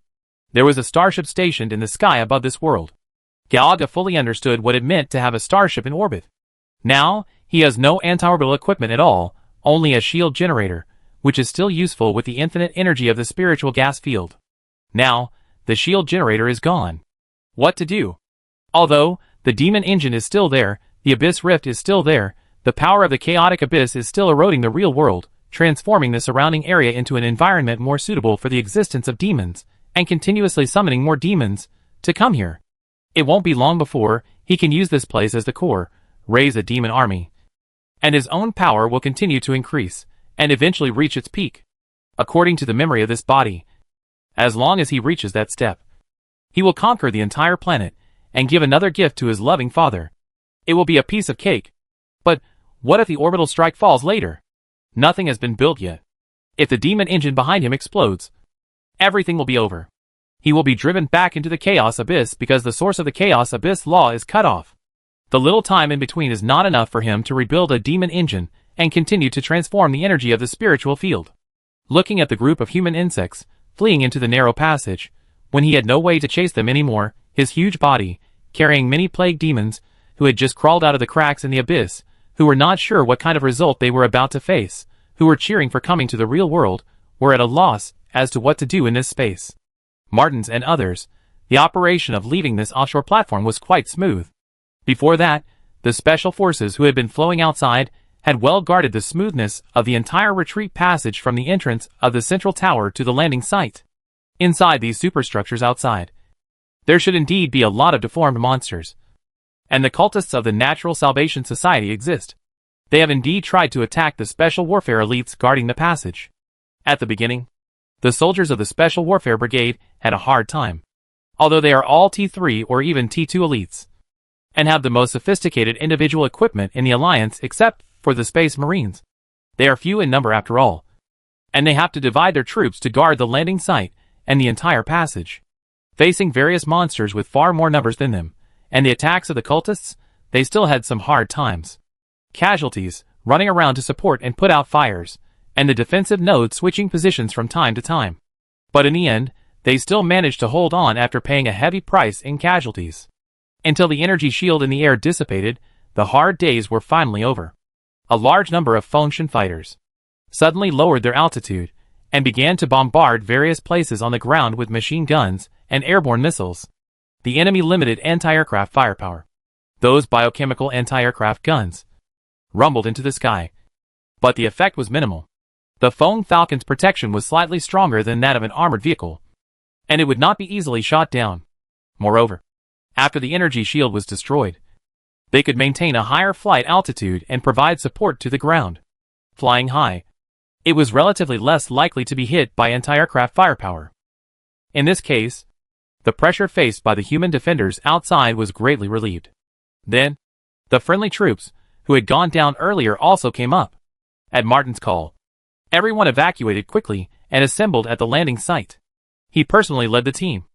there was a starship stationed in the sky above this world. Galaga fully understood what it meant to have a starship in orbit. Now, he has no anti-orbital equipment at all, only a shield generator, which is still useful with the infinite energy of the spiritual gas field. Now, the shield generator is gone. What to do? Although the demon engine is still there, the Abyss Rift is still there, the power of the chaotic abyss is still eroding the real world, transforming the surrounding area into an environment more suitable for the existence of demons, and continuously summoning more demons to come here. It won't be long before he can use this place as the core, raise a demon army, and his own power will continue to increase, and eventually reach its peak. According to the memory of this body, as long as he reaches that step, he will conquer the entire planet, and give another gift to his loving father. It will be a piece of cake. But what if the orbital strike falls later? Nothing has been built yet. If the demon engine behind him explodes, everything will be over. He will be driven back into the chaos abyss because the source of the chaos abyss law is cut off. The little time in between is not enough for him to rebuild a demon engine and continue to transform the energy of the spiritual field. Looking at the group of human insects fleeing into the narrow passage, when he had no way to chase them anymore, his huge body, carrying many plague demons, who had just crawled out of the cracks in the abyss, who were not sure what kind of result they were about to face, who were cheering for coming to the real world, were at a loss as to what to do in this space. Martins and others, the operation of leaving this offshore platform was quite smooth. Before that, the special forces who had been flowing outside had well guarded the smoothness of the entire retreat passage from the entrance of the central tower to the landing site. Inside these superstructures outside, there should indeed be a lot of deformed monsters. And the cultists of the Natural Salvation Society exist. They have indeed tried to attack the Special Warfare elites guarding the passage. At the beginning, the soldiers of the Special Warfare Brigade had a hard time. Although they are all T3 or even T2 elites, and have the most sophisticated individual equipment in the Alliance except for the Space Marines. They are few in number after all, and they have to divide their troops to guard the landing site and the entire passage. Facing various monsters with far more numbers than them, and the attacks of the cultists, they still had some hard times. Casualties, running around to support and put out fires, and the defensive nodes switching positions from time to time. But in the end, they still managed to hold on after paying a heavy price in casualties. Until the energy shield in the air dissipated, the hard days were finally over. A large number of Fengshan fighters suddenly lowered their altitude and began to bombard various places on the ground with machine guns and airborne missiles. The enemy limited anti-aircraft firepower. Those biochemical anti-aircraft guns rumbled into the sky, but the effect was minimal. The Feng Falcon's protection was slightly stronger than that of an armored vehicle, and it would not be easily shot down. Moreover, after the energy shield was destroyed, they could maintain a higher flight altitude and provide support to the ground. Flying high, it was relatively less likely to be hit by anti-aircraft firepower. In this case, the pressure faced by the human defenders outside was greatly relieved. Then, the friendly troops, who had gone down earlier, also came up. At Martin's call, everyone evacuated quickly and assembled at the landing site. He personally led the team,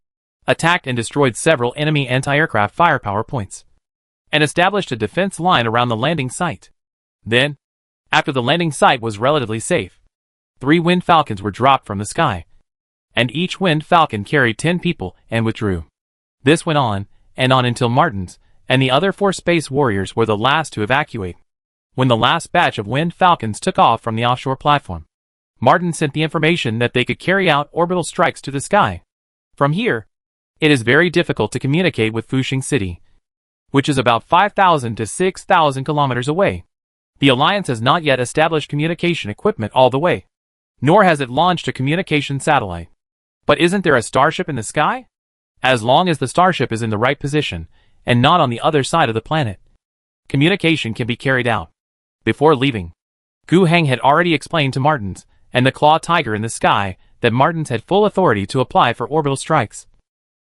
attacked and destroyed several enemy anti-aircraft firepower points, and established a defense line around the landing site. Then, after the landing site was relatively safe, 3 Wind Falcons were dropped from the sky, and each Wind Falcon carried 10 people and withdrew. This went on and on until Martin's and the other 4 space warriors were the last to evacuate. When the last batch of Wind Falcons took off from the offshore platform, Martin sent the information that they could carry out orbital strikes to the sky. From here, it is very difficult to communicate with Fuxing City, which is about 5,000 to 6,000 kilometers away. The Alliance has not yet established communication equipment all the way, nor has it launched a communication satellite. But isn't there a starship in the sky? As long as the starship is in the right position, and not on the other side of the planet, communication can be carried out. Before leaving, Gu Heng had already explained to Martins and the Claw Tiger in the sky that Martins had full authority to apply for orbital strikes,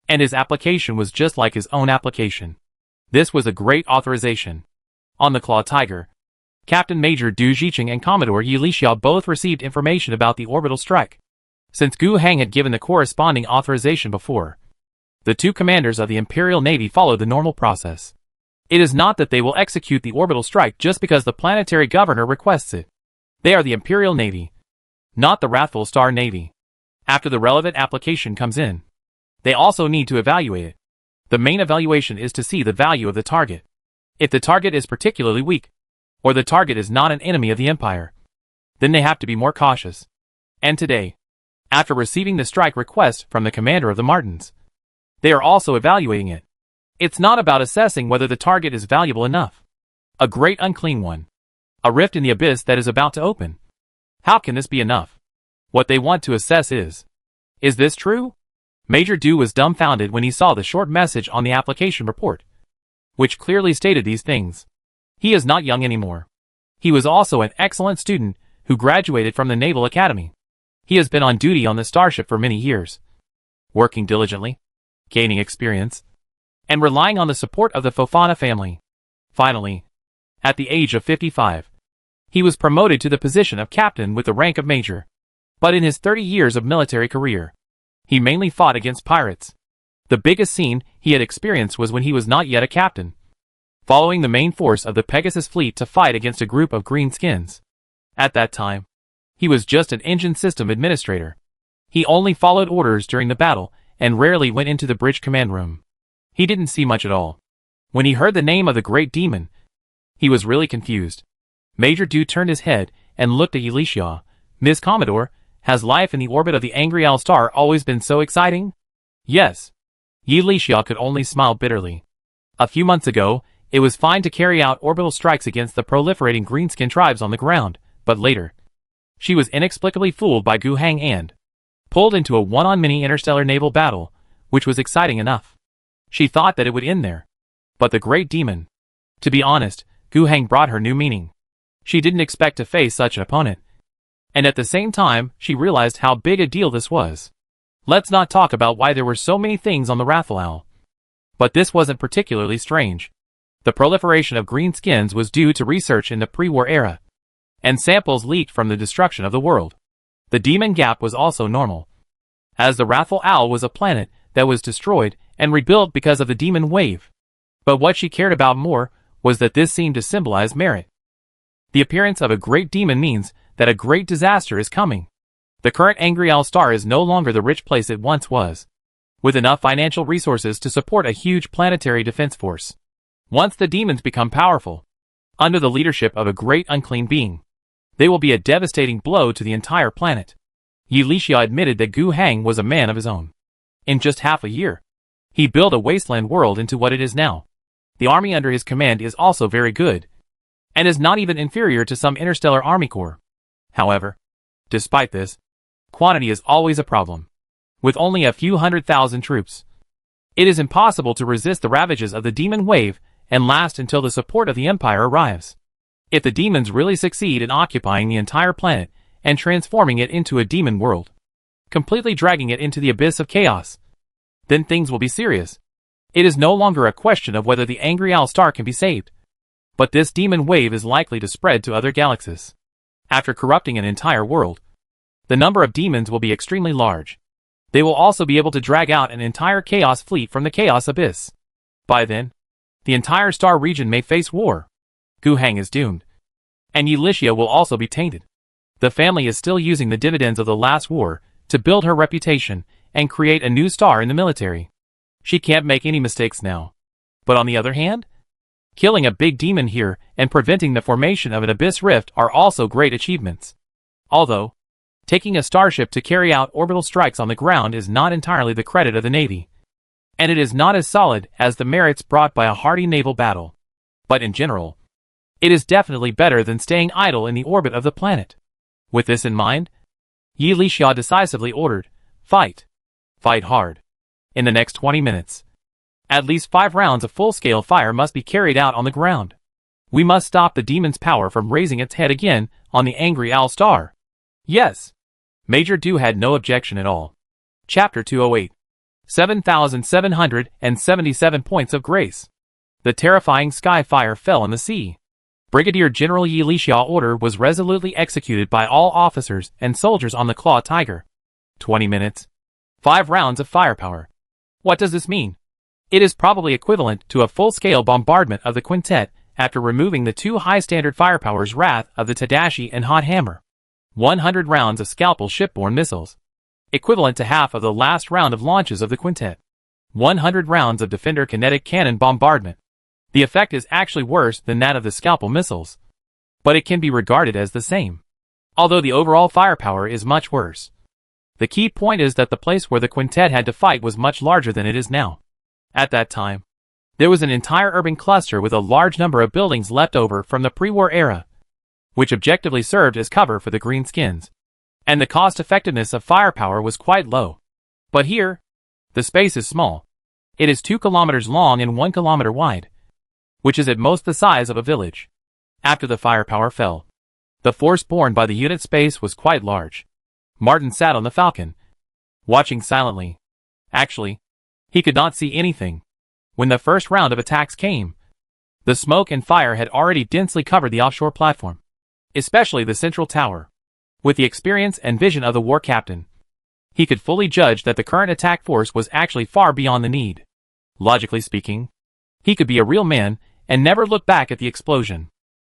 and his application was just like his own application. This was a great authorization. On the Claw Tiger, Captain Major Du Jiqing and Commodore Yi Lixia both received information about the orbital strike. Since Gu Heng had given the corresponding authorization before, the 2 commanders of the Imperial Navy followed the normal process. It is not that they will execute the orbital strike just because the planetary governor requests it. They are the Imperial Navy, not the Wrathful Star Navy. After the relevant application comes in, they also need to evaluate it. The main evaluation is to see the value of the target. If the target is particularly weak, or the target is not an enemy of the Empire, then they have to be more cautious. And today, after receiving the strike request from the commander of the Martins, they are also evaluating it. It's not about assessing whether the target is valuable enough. A great unclean one. A rift in the abyss that is about to open. How can this be enough? What they want to assess is this true? Major Du was dumbfounded when he saw the short message on the application report, which clearly stated these things. He is not young anymore. He was also an excellent student who graduated from the Naval Academy. He has been on duty on the starship for many years, working diligently, gaining experience, and relying on the support of the Fofana family. Finally, at the age of 55, he was promoted to the position of captain with the rank of major. But in his 30 years of military career, he mainly fought against pirates. The biggest scene he had experienced was when he was not yet a captain, following the main force of the Pegasus fleet to fight against a group of greenskins. At that time, he was just an engine system administrator. He only followed orders during the battle and rarely went into the bridge command room. He didn't see much at all. When he heard the name of the great demon, he was really confused. Major Du turned his head and looked at Elisha. Ms. Commodore, has life in the orbit of the Angry Owl Star always been so exciting? Yes. Elisha could only smile bitterly. A few months ago, it was fine to carry out orbital strikes against the proliferating greenskin tribes on the ground, but later, she was inexplicably fooled by Gu Heng and pulled into a one-on-many interstellar naval battle, which was exciting enough. She thought that it would end there. But the great demon. To be honest, Gu Heng brought her new meaning. She didn't expect to face such an opponent. And at the same time, she realized how big a deal this was. Let's not talk about why there were so many things on the Wrathful Owl. But this wasn't particularly strange. The proliferation of greenskins was due to research in the pre-war era, and samples leaked from the destruction of the world. The demon gap was also normal, as the Wrathful Owl was a planet that was destroyed and rebuilt because of the demon wave. But what she cared about more was that this seemed to symbolize merit. The appearance of a great demon means that a great disaster is coming. The current Angry Owl Star is no longer the rich place it once was, with enough financial resources to support a huge planetary defense force. Once the demons become powerful, under the leadership of a great unclean being, they will be a devastating blow to the entire planet. Yi Lixia admitted that Gu Hang was a man of his own. In just half a year, he built a wasteland world into what it is now. The army under his command is also very good, and is not even inferior to some interstellar army corps. However, despite this, quantity is always a problem. With only a few 100,000 troops, it is impossible to resist the ravages of the demon wave and last until the support of the Empire arrives. If the demons really succeed in occupying the entire planet and transforming it into a demon world, completely dragging it into the abyss of chaos, then things will be serious. It is no longer a question of whether the angry owl star can be saved, but this demon wave is likely to spread to other galaxies. After corrupting an entire world, the number of demons will be extremely large. They will also be able to drag out an entire chaos fleet from the chaos abyss. By then, the entire star region may face war. Gu Hang is doomed, and Yi Lixia will also be tainted. The family is still using the dividends of the last war to build her reputation and create a new star in the military. She can't make any mistakes now. But on the other hand, killing a big demon here and preventing the formation of an abyss rift are also great achievements. Although, taking a starship to carry out orbital strikes on the ground is not entirely the credit of the Navy, and it is not as solid as the merits brought by a hardy naval battle. But in general, it is definitely better than staying idle in the orbit of the planet. With this in mind, Yi Lixia decisively ordered, "Fight. Fight hard. In the next 20 minutes. At least 5 rounds of full-scale fire must be carried out on the ground. We must stop the demon's power from raising its head again on the angry owl star." Yes. Major Du had no objection at all. Chapter 208. 7,777 points of grace. The terrifying sky fire fell in the sea. Brigadier General Yi Lixia's order was resolutely executed by all officers and soldiers on the Claw Tiger. 20 minutes. 5 rounds of firepower. What does this mean? It is probably equivalent to a full-scale bombardment of the quintet after removing the 2 high-standard firepowers Wrath of the Tadashi and Hot Hammer. 100 rounds of Scalpel shipborne missiles, equivalent to half of the last round of launches of the quintet. 100 rounds of Defender kinetic cannon bombardment. The effect is actually worse than that of the Scalpel missiles, but it can be regarded as the same, although the overall firepower is much worse. The key point is that the place where the quintet had to fight was much larger than it is now. At that time, there was an entire urban cluster with a large number of buildings left over from the pre-war era, which objectively served as cover for the greenskins, and the cost-effectiveness of firepower was quite low. But here, the space is small. It is 2 kilometers long and 1 kilometer wide, which is at most the size of a village. After the firepower fell, the force borne by the unit space was quite large. Martin sat on the Falcon, watching silently. Actually, he could not see anything. When the first round of attacks came, the smoke and fire had already densely covered the offshore platform, especially the central tower. With the experience and vision of the war captain, he could fully judge that the current attack force was actually far beyond the need. Logically speaking, he could be a real man and never look back at the explosion.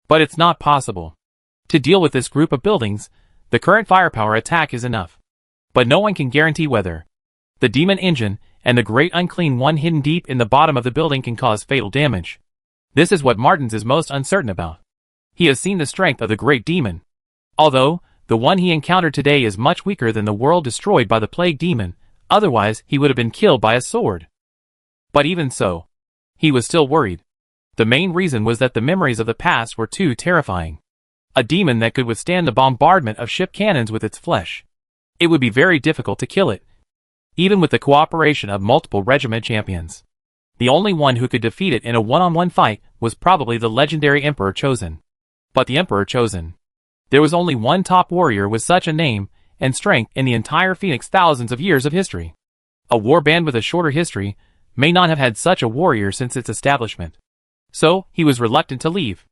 But it's not possible. To deal with this group of buildings, the current firepower attack is enough. But no one can guarantee whether the demon engine and the great unclean one hidden deep in the bottom of the building can cause fatal damage. This is what Martins is most uncertain about. He has seen the strength of the great demon. Although, the one he encountered today is much weaker than the world destroyed by the plague demon, otherwise he would have been killed by a sword. But even so, he was still worried. The main reason was that the memories of the past were too terrifying. A demon that could withstand the bombardment of ship cannons with its flesh. It would be very difficult to kill it, even with the cooperation of multiple regiment champions. The only one who could defeat it in a one-on-one fight was probably the legendary Emperor Chosen. But the Emperor Chosen. There was only one top warrior with such a name and strength in the entire Phoenix thousands of years of history. A war band with a shorter history may not have had such a warrior since its establishment. So, he was reluctant to leave.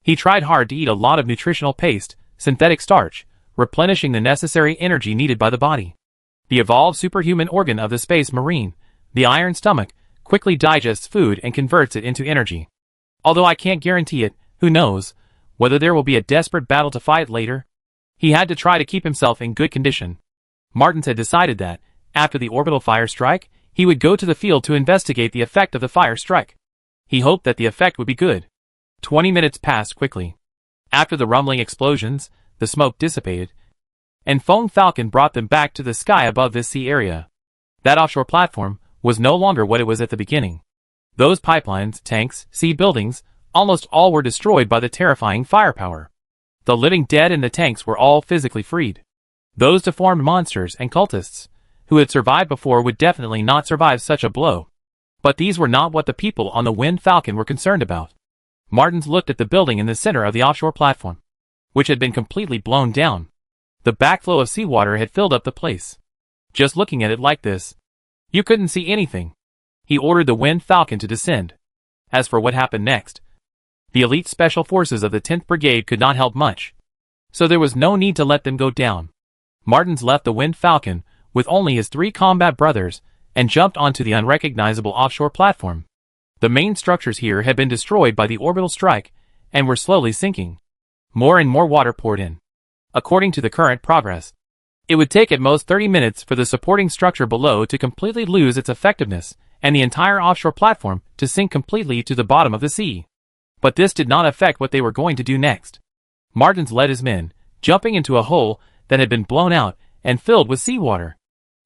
He tried hard to eat a lot of nutritional paste, synthetic starch, replenishing the necessary energy needed by the body. The evolved superhuman organ of the space marine, the iron stomach, quickly digests food and converts it into energy. Although I can't guarantee it, who knows, whether there will be a desperate battle to fight later. He had to try to keep himself in good condition. Martins had decided that, after the orbital fire strike, he would go to the field to investigate the effect of the fire strike. He hoped that the effect would be good. 20 minutes passed quickly. After the rumbling explosions, the smoke dissipated, and Foam Falcon brought them back to the sky above this sea area. That offshore platform was no longer what it was at the beginning. Those pipelines, tanks, sea buildings, almost all were destroyed by the terrifying firepower. The living dead in the tanks were all physically freed. Those deformed monsters and cultists, who had survived before, would definitely not survive such a blow. But these were not what the people on the Wind Falcon were concerned about. Martins looked at the building in the center of the offshore platform, which had been completely blown down. The backflow of seawater had filled up the place. Just looking at it like this, you couldn't see anything. He ordered the Wind Falcon to descend. As for what happened next, the elite special forces of the 10th Brigade could not help much, so there was no need to let them go down. Martins left the Wind Falcon with only his 3 combat brothers and jumped onto the unrecognizable offshore platform. The main structures here had been destroyed by the orbital strike and were slowly sinking. More and more water poured in. According to the current progress, it would take at most 30 minutes for the supporting structure below to completely lose its effectiveness and the entire offshore platform to sink completely to the bottom of the sea. But this did not affect what they were going to do next. Martins led his men, jumping into a hole that had been blown out and filled with seawater.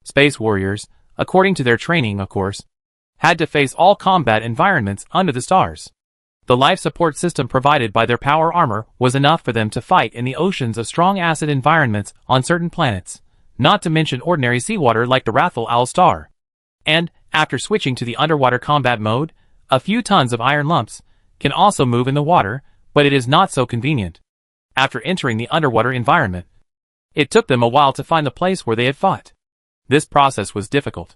Space warriors, according to their training of course, had to face all combat environments under the stars. The life support system provided by their power armor was enough for them to fight in the oceans of strong acid environments on certain planets, not to mention ordinary seawater like the Wrathful Owl Star. And, after switching to the underwater combat mode, a few tons of iron lumps can also move in the water, but it is not so convenient. After entering the underwater environment, it took them a while to find the place where they had fought. This process was difficult.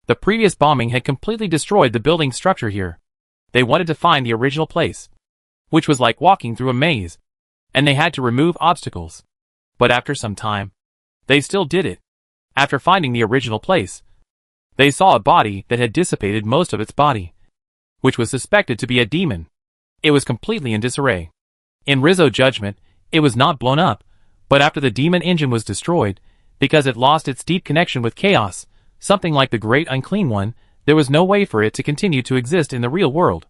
The previous bombing had completely destroyed the building structure here. They wanted to find the original place, which was like walking through a maze, and they had to remove obstacles. But after some time, they still did it. After finding the original place, they saw a body that had dissipated most of its body, which was suspected to be a demon. It was completely in disarray. In Rizzo's judgment, it was not blown up, but after the demon engine was destroyed, because it lost its deep connection with chaos, something like the Great Unclean One, there was no way for it to continue to exist in the real world.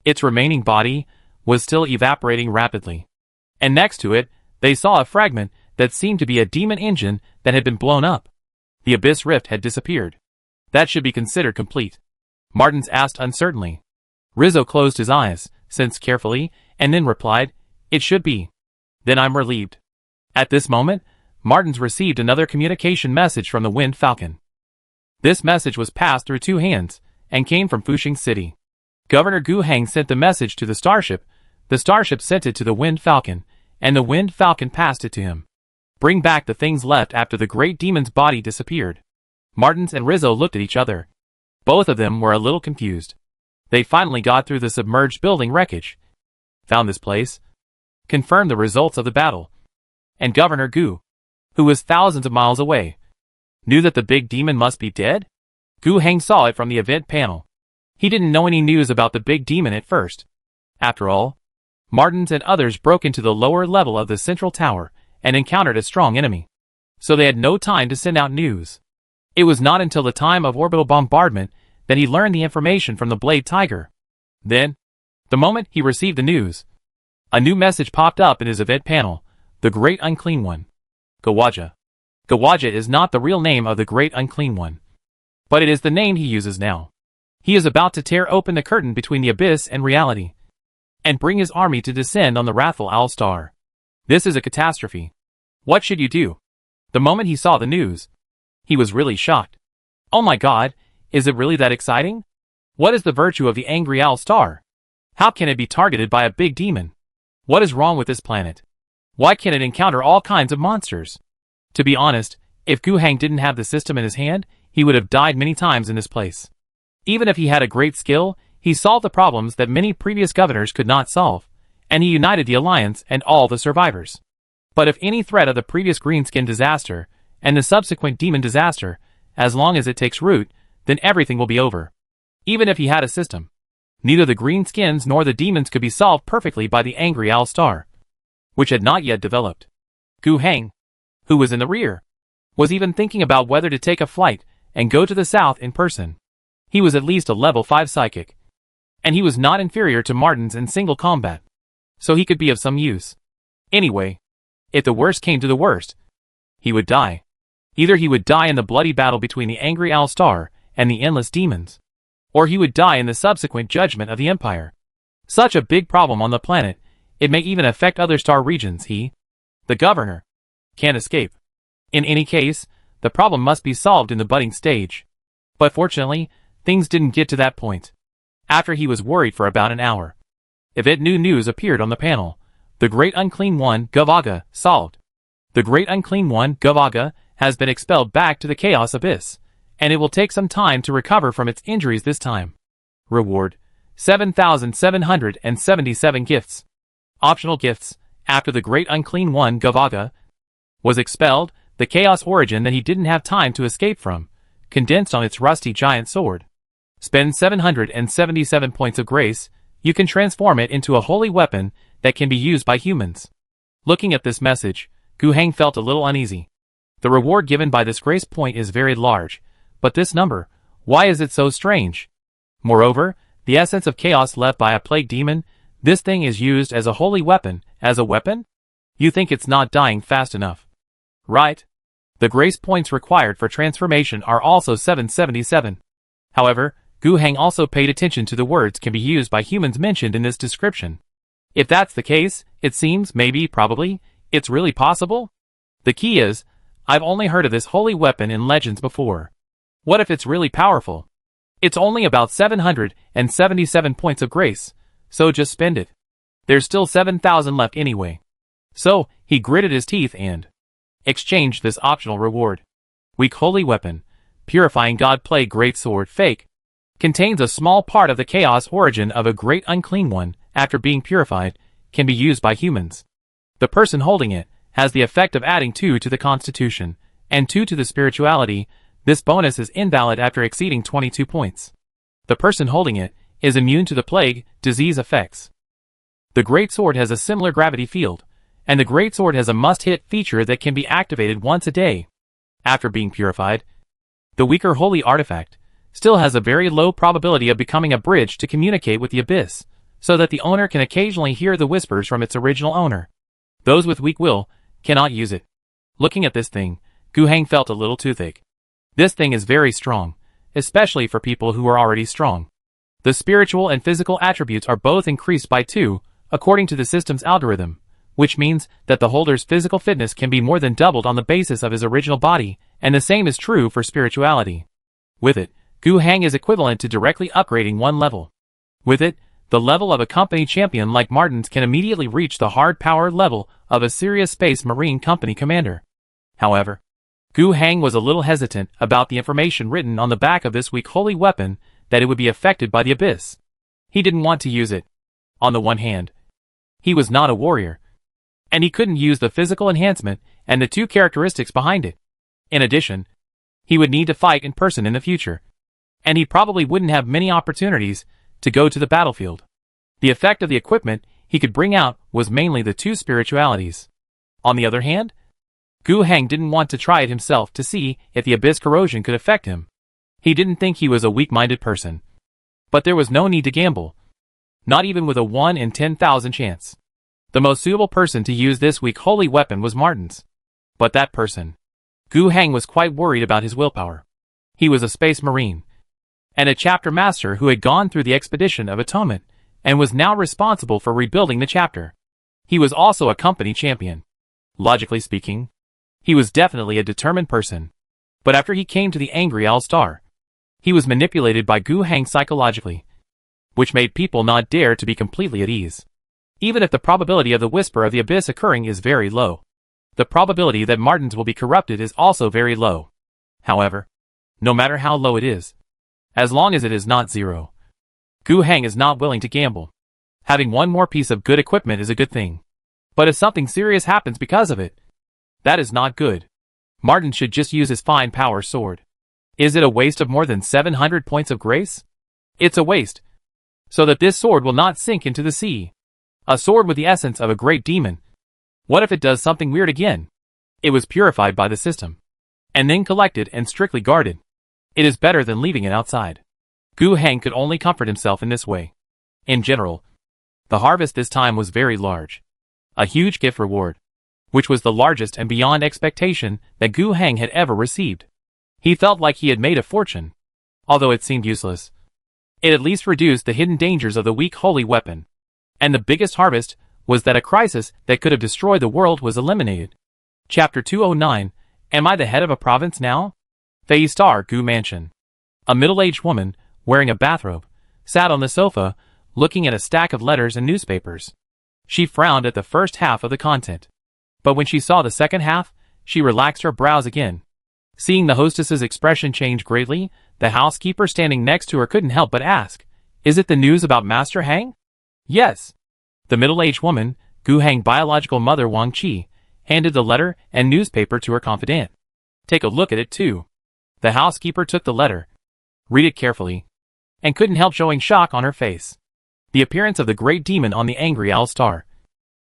Its remaining body was still evaporating rapidly. And next to it, they saw a fragment that seemed to be a demon engine that had been blown up. The abyss rift had disappeared. That should be considered complete. Martins asked uncertainly. Rizzo closed his eyes, sensed carefully, and then replied, "It should be." "Then I'm relieved." At this moment, Martins received another communication message from the Wind Falcon. This message was passed through 2 hands, and came from Fushing City. Governor Gu Heng sent the message to the starship sent it to the Wind Falcon, and the Wind Falcon passed it to him. "Bring back the things left after the great demon's body disappeared." Martins and Rizzo looked at each other. Both of them were a little confused. They finally got through the submerged building wreckage, found this place, confirmed the results of the battle, and Governor Gu, who was thousands of miles away, knew that the big demon must be dead? Gu Heng saw it from the event panel. He didn't know any news about the big demon at first. After all, Martins and others broke into the lower level of the central tower and encountered a strong enemy, so they had no time to send out news. It was not until the time of orbital bombardment that he learned the information from the Blade Tiger. Then, the moment he received the news, a new message popped up in his event panel: the Great Unclean One. Gawaja. Gawaja is not the real name of the Great Unclean One, but it is the name he uses now. He is about to tear open the curtain between the abyss and reality, and bring his army to descend on the Wrathful Owl Star. This is a catastrophe. What should you do? The moment he saw the news, he was really shocked. Oh my god, is it really that exciting? What is the virtue of the Angry Owl Star? How can it be targeted by a big demon? What is wrong with this planet? Why can it encounter all kinds of monsters? To be honest, if Gu Heng didn't have the system in his hand, he would have died many times in this place. Even if he had a great skill, he solved the problems that many previous governors could not solve, and he united the alliance and all the survivors. But if any threat of the previous Greenskin disaster, and the subsequent demon disaster, as long as it takes root, then everything will be over. Even if he had a system, neither the Greenskins nor the demons could be solved perfectly by the Angry Owl Star, which had not yet developed. Gu Heng, who was in the rear, was even thinking about whether to take a flight and go to the south in person. He was at least a level 5 psychic. and he was not inferior to Martins in single combat. So he could be of some use. Anyway, if the worst came to the worst, he would die. Either he would die in the bloody battle between the angry All-Star and the endless demons, or he would die in the subsequent judgment of the Empire. Such a big problem on the planet, it may even affect other star regions. He, the governor, can't escape. In any case, the problem must be solved in the budding stage. But fortunately, things didn't get to that point. After he was worried for about an hour, new news appeared on the panel. The Great Unclean One, Gavaga, solved. The Great Unclean One, Gavaga, has been expelled back to the Chaos Abyss, and it will take some time to recover from its injuries this time. Reward: 7,777 gifts. Optional gifts: after the Great Unclean One, Gavaga, was expelled, the Chaos origin that he didn't have time to escape from, condensed on its rusty giant sword. Spend 777 points of grace, you can transform it into a holy weapon that can be used by humans. Looking at this message, Gu Heng felt a little uneasy. The reward given by this grace point is very large, but this number, why is it so strange? Moreover, the essence of chaos left by a plague demon, this thing is used as a holy weapon. As a weapon? You think it's not dying fast enough, right? The grace points required for transformation are also 777. However, Gu Heng also paid attention to the words can be used by humans mentioned in this description. If that's the case, it seems, maybe, probably, it's really possible? The key is, I've only heard of this holy weapon in legends before. What if it's really powerful? It's only about 777 points of grace, so just spend it. There's still 7,000 left anyway. So, he gritted his teeth and exchanged this optional reward. Weak holy weapon, purifying god plague great sword fake. Contains a small part of the chaos origin of a great unclean one, after being purified, can be used by humans. The person holding it has the effect of adding 2 to the constitution, and 2 to the spirituality. This bonus is invalid after exceeding 22 points. The person holding it is immune to the plague, disease effects. The great sword has a similar gravity field, and the great sword has a must-hit feature that can be activated once a day. After being purified, the weaker holy artifact still has a very low probability of becoming a bridge to communicate with the abyss, so that the owner can occasionally hear the whispers from its original owner. Those with weak will cannot use it. Looking at this thing, Gu Heng felt a little toothache. This thing is very strong, especially for people who are already strong. The spiritual and physical attributes are both increased by 2, according to the system's algorithm, which means that the holder's physical fitness can be more than doubled on the basis of his original body, and the same is true for spirituality. With it, Gu Heng is equivalent to directly upgrading 1 level. With it, the level of a company champion like Martins can immediately reach the hard power level of a serious space marine company commander. However, Gu Heng was a little hesitant about the information written on the back of this weak holy weapon, that it would be affected by the abyss. He didn't want to use it. On the one hand, he was not a warrior, and he couldn't use the physical enhancement and the 2 characteristics behind it. In addition, he would need to fight in person in the future, and he probably wouldn't have many opportunities to go to the battlefield. The effect of the equipment he could bring out was mainly the 2 spiritualities. On the other hand, Gu Heng didn't want to try it himself to see if the abyss corrosion could affect him. He didn't think he was a weak-minded person. But there was no need to gamble. Not even with a 1 in 10,000 chance. The most suitable person to use this weak holy weapon was Martins. But that person, Gu Heng was quite worried about his willpower. He was a space marine, and a chapter master who had gone through the expedition of atonement, and was now responsible for rebuilding the chapter. He was also a company champion. Logically speaking, he was definitely a determined person. But after he came to the angry All-Star, he was manipulated by Gu Heng psychologically, which made people not dare to be completely at ease. Even if the probability of the whisper of the abyss occurring is very low, the probability that Martins will be corrupted is also very low. However, no matter how low it is, as long as it is not 0, Gu Heng is not willing to gamble. Having 1 more piece of good equipment is a good thing. But if something serious happens because of it, that is not good. Martins should just use his fine power sword. Is it a waste of more than 700 points of grace? It's a waste, so that this sword will not sink into the sea. A sword with the essence of a great demon. What if it does something weird again? It was purified by the system, and then collected and strictly guarded. It is better than leaving it outside. Gu Heng could only comfort himself in this way. In general, the harvest this time was very large. A huge gift reward, which was the largest and beyond expectation that Gu Heng had ever received. He felt like he had made a fortune. Although it seemed useless, it at least reduced the hidden dangers of the weak holy weapon. And the biggest harvest was that a crisis that could have destroyed the world was eliminated. Chapter 209. Am I the head of a province now? Fei Star Gu Mansion. A middle-aged woman, wearing a bathrobe, sat on the sofa, looking at a stack of letters and newspapers. She frowned at the first half of the content. But when she saw the second half, she relaxed her brows again. Seeing the hostess's expression change greatly, the housekeeper standing next to her couldn't help but ask, "Is it the news about Master Hang?" "Yes." The middle-aged woman, Gu Heng's biological mother Wang Qi, handed the letter and newspaper to her confidant. "Take a look at it too." The housekeeper took the letter, read it carefully, and couldn't help showing shock on her face. The appearance of the great demon on the angry owl star.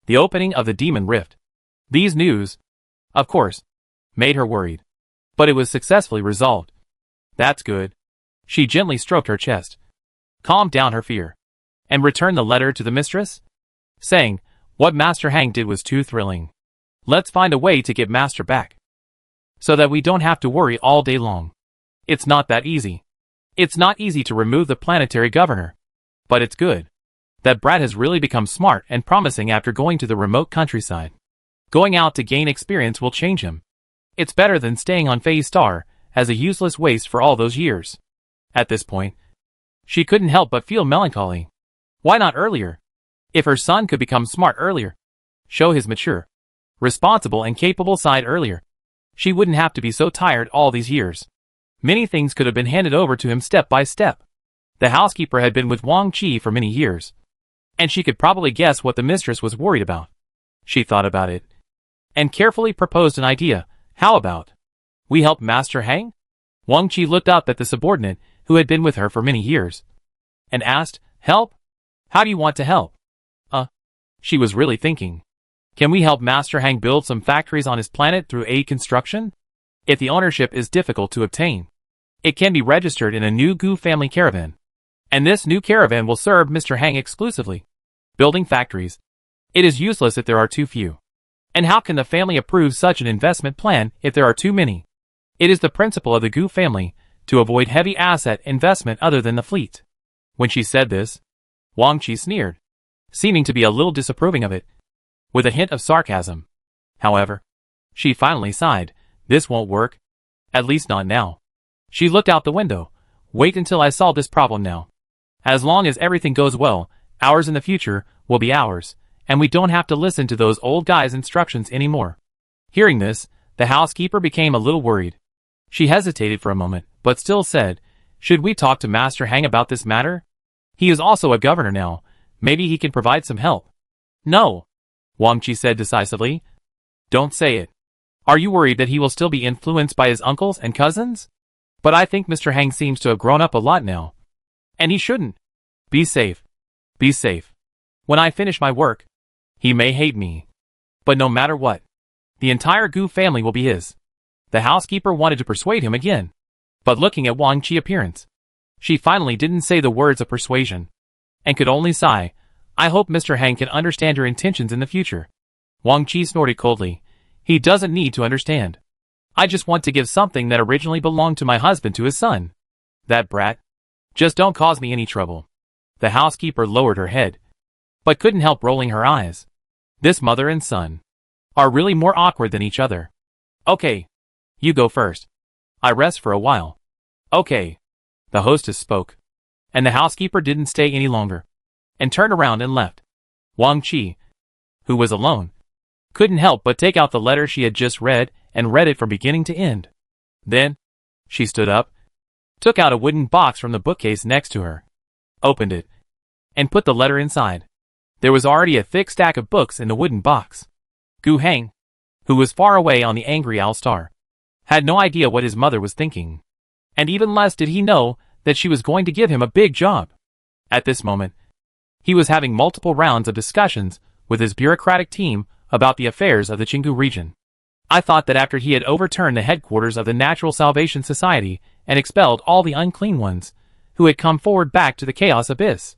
The opening of the demon rift. These news, of course, made her worried. But it was successfully resolved. "That's good." She gently stroked her chest, calmed down her fear, and returned the letter to the mistress, saying, "What Master Hang did was too thrilling. Let's find a way to get Master back, so that we don't have to worry all day long. It's not that easy. It's not easy to remove the planetary governor. But it's good. That brat has really become smart and promising after going to the remote countryside. Going out to gain experience will change him. It's better than staying on Fei Star as a useless waste for all those years." At this point, she couldn't help but feel melancholy. Why not earlier? If her son could become smart earlier, show his mature, responsible and capable side earlier, she wouldn't have to be so tired all these years. Many things could have been handed over to him step by step. The housekeeper had been with Wang Qi for many years, and she could probably guess what the mistress was worried about. She thought about it, and carefully proposed an idea. "How about we help Master Hang?" Wang Qi looked up at the subordinate who had been with her for many years, and asked, "Help? How do you want to help?" She was really thinking. "Can we help Master Hang build some factories on his planet through aid construction? If the ownership is difficult to obtain, it can be registered in a new Gu family caravan. And this new caravan will serve Mr. Hang exclusively. Building factories. It is useless if there are too few. And how can the family approve such an investment plan if there are too many? It is the principle of the Gu family to avoid heavy asset investment other than the fleet." When she said this, Wang Qi sneered, seeming to be a little disapproving of it, with a hint of sarcasm. However, she finally sighed. "This won't work. At least not now." She looked out the window. "Wait until I solve this problem now. As long as everything goes well, ours in the future will be ours, and we don't have to listen to those old guys' instructions anymore." Hearing this, the housekeeper became a little worried. She hesitated for a moment, but still said, "Should we talk to Master Hang about this matter? He is also a governor now. Maybe he can provide some help." "No," Wang Qi said decisively. "Don't say it. Are you worried that he will still be influenced by his uncles and cousins? But I think Mr. Hang seems to have grown up a lot now. And he shouldn't. Be safe. Be safe. When I finish my work, he may hate me. But no matter what, the entire Gu family will be his." The housekeeper wanted to persuade him again. But looking at Wang Qi's appearance, she finally didn't say the words of persuasion, and could only sigh. "I hope Mr. Hang can understand your intentions in the future." Wang Qi snorted coldly. "He doesn't need to understand. I just want to give something that originally belonged to my husband to his son. That brat. Just don't cause me any trouble." The housekeeper lowered her head, but couldn't help rolling her eyes. This mother and son are really more awkward than each other. "Okay. You go first. I rest for a while." "Okay." The hostess spoke, and the housekeeper didn't stay any longer, and turned around and left. Wang Qi, who was alone, couldn't help but take out the letter she had just read and read it from beginning to end. Then, she stood up, took out a wooden box from the bookcase next to her, opened it, and put the letter inside. There was already a thick stack of books in the wooden box. Gu Heng, who was far away on the angry owl star, had no idea what his mother was thinking, and even less did he know that she was going to give him a big job. At this moment, he was having multiple rounds of discussions with his bureaucratic team about the affairs of the Qinggu region. I thought that after he had overturned the headquarters of the Natural Salvation Society and expelled all the unclean ones who had come forward back to the Chaos Abyss,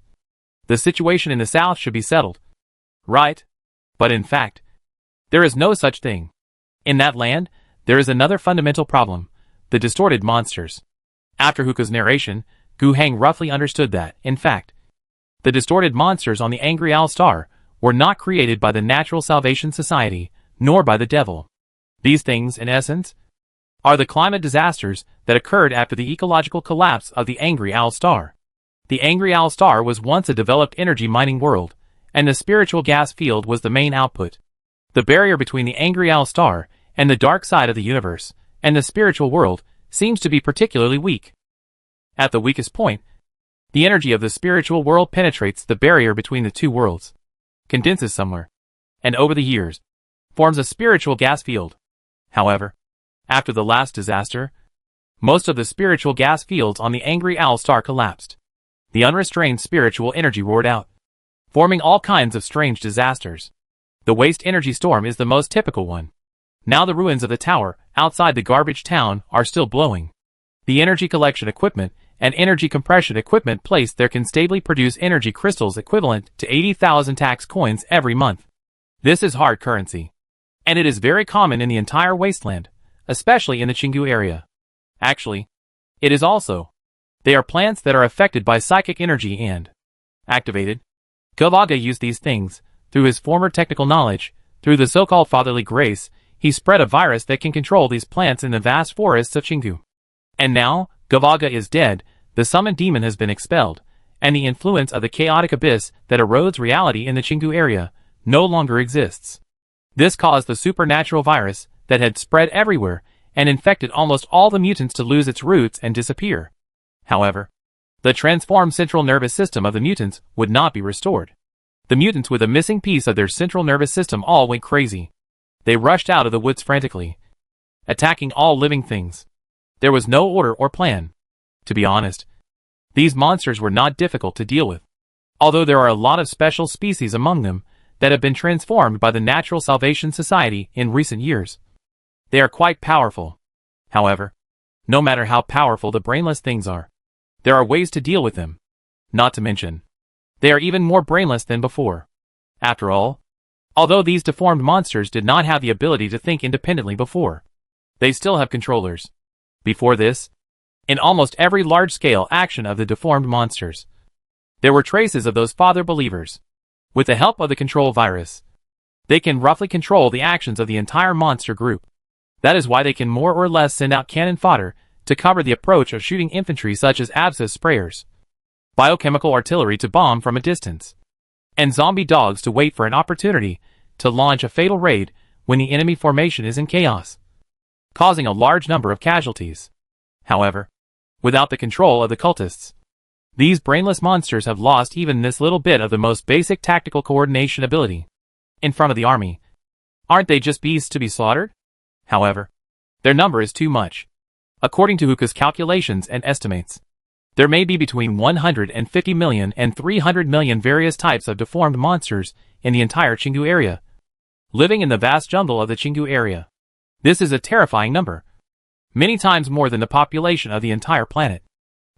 The situation in the south should be settled. Right? But in fact, there is no such thing. In that land, there is another fundamental problem: the distorted monsters. After Huka's narration, Gu Heng roughly understood that, in fact, the distorted monsters on the Angry Owl Star were not created by the Natural Salvation Society, nor by the devil. These things, in essence, are the climate disasters that occurred after the ecological collapse of the Angry Owl Star. The Angry Owl Star was once a developed energy mining world, and the spiritual gas field was the main output. The barrier between the Angry Owl Star and the dark side of the universe, and the spiritual world, seems to be particularly weak. At the weakest point, the energy of the spiritual world penetrates the barrier between the two worlds, condenses somewhere, and over the years, forms a spiritual gas field. However, after the last disaster, most of the spiritual gas fields on the Angry Owl Star collapsed. The unrestrained spiritual energy roared out, forming all kinds of strange disasters. The waste energy storm is the most typical one. Now the ruins of the tower outside the garbage town are still blowing. The energy collection equipment and energy compression equipment placed there can stably produce energy crystals equivalent to 80,000 tax coins every month. This is hard currency, and it is very common in the entire wasteland, especially in the Chingu area. Actually, it is also. They are plants that are affected by psychic energy and activated. Gavaga used these things. Through his former technical knowledge, through the so-called fatherly grace, he spread a virus that can control these plants in the vast forests of Chingu. And now, Gavaga is dead, the summoned demon has been expelled, and the influence of the chaotic abyss that erodes reality in the Chingu area no longer exists. This caused the supernatural virus that had spread everywhere and infected almost all the mutants to lose its roots and disappear. However, the transformed central nervous system of the mutants would not be restored. The mutants with a missing piece of their central nervous system all went crazy. They rushed out of the woods frantically, attacking all living things. There was no order or plan. To be honest, these monsters were not difficult to deal with, although there are a lot of special species among them that have been transformed by the Natural Salvation Society in recent years. They are quite powerful. However, no matter how powerful the brainless things are, there are ways to deal with them. Not to mention, they are even more brainless than before. After all, although these deformed monsters did not have the ability to think independently before, they still have controllers. Before this, in almost every large-scale action of the deformed monsters, there were traces of those father believers. With the help of the control virus, they can roughly control the actions of the entire monster group. That is why they can more or less send out cannon fodder to cover the approach of shooting infantry such as abscess sprayers, biochemical artillery to bomb from a distance, and zombie dogs to wait for an opportunity to launch a fatal raid when the enemy formation is in chaos, causing a large number of casualties. However, without the control of the cultists, these brainless monsters have lost even this little bit of the most basic tactical coordination ability. In front of the army, aren't they just beasts to be slaughtered? However, their number is too much. According to Huka's calculations and estimates, there may be between 150 million and 300 million various types of deformed monsters in the entire Chingu area, living in the vast jungle of the Chingu area. This is a terrifying number, many times more than the population of the entire planet,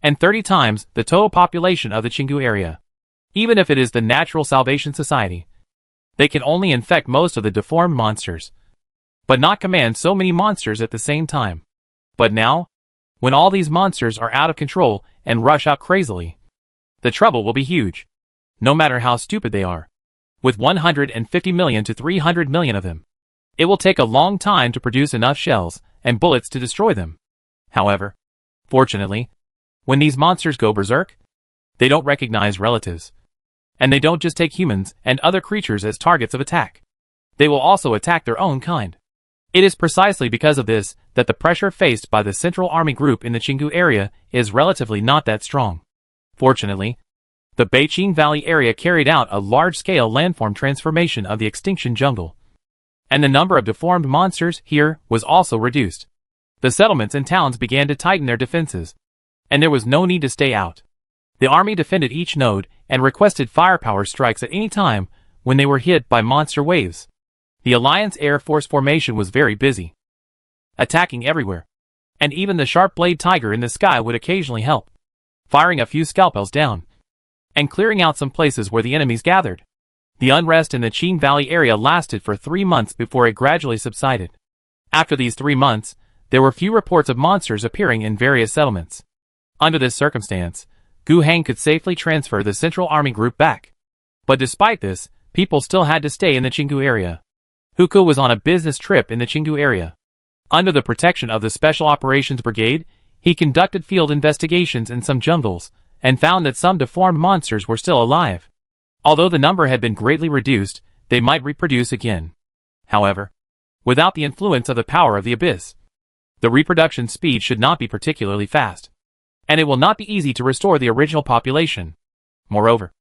and 30 times the total population of the Chingu area. Even if it is the Natural Salvation Society, they can only infect most of the deformed monsters, but not command so many monsters at the same time. But now, when all these monsters are out of control and rush out crazily, the trouble will be huge, no matter how stupid they are. With 150 million to 300 million of them, it will take a long time to produce enough shells and bullets to destroy them. However, fortunately, when these monsters go berserk, they don't recognize relatives, and they don't just take humans and other creatures as targets of attack. They will also attack their own kind. It is precisely because of this that the pressure faced by the Central Army Group in the Chingu area is relatively not that strong. Fortunately, the Beiqing Valley area carried out a large-scale landform transformation of the extinction jungle, and the number of deformed monsters here was also reduced. The settlements and towns began to tighten their defenses, and there was no need to stay out. The army defended each node and requested firepower strikes at any time when they were hit by monster waves. The Alliance Air Force formation was very busy, attacking everywhere, and even the sharp-blade tiger in the sky would occasionally help, firing a few scalpels down. and clearing out some places where the enemies gathered. The unrest in the Qing Valley area lasted for 3 months before it gradually subsided. After these 3 months, there were few reports of monsters appearing in various settlements. Under this circumstance, Gu Heng could safely transfer the Central Army Group back. But despite this, people still had to stay in the Qinggu area. Hu Ke was on a business trip in the Qinggu area. Under the protection of the Special Operations Brigade, he conducted field investigations in some jungles, and found that some deformed monsters were still alive. Although the number had been greatly reduced, they might reproduce again. However, without the influence of the power of the abyss, the reproduction speed should not be particularly fast, and it will not be easy to restore the original population. Moreover,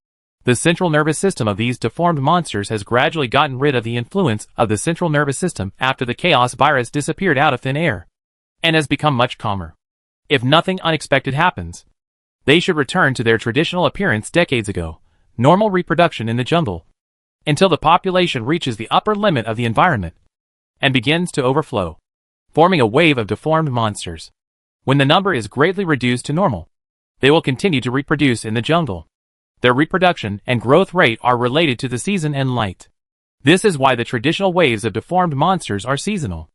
the central nervous system of these deformed monsters has gradually gotten rid of the influence of the central nervous system after the chaos virus disappeared out of thin air, and has become much calmer. If nothing unexpected happens, they should return to their traditional appearance decades ago, normal reproduction in the jungle, until the population reaches the upper limit of the environment, and begins to overflow, forming a wave of deformed monsters. When the number is greatly reduced to normal, they will continue to reproduce in the jungle. Their reproduction and growth rate are related to the season and light. This is why the traditional waves of deformed monsters are seasonal.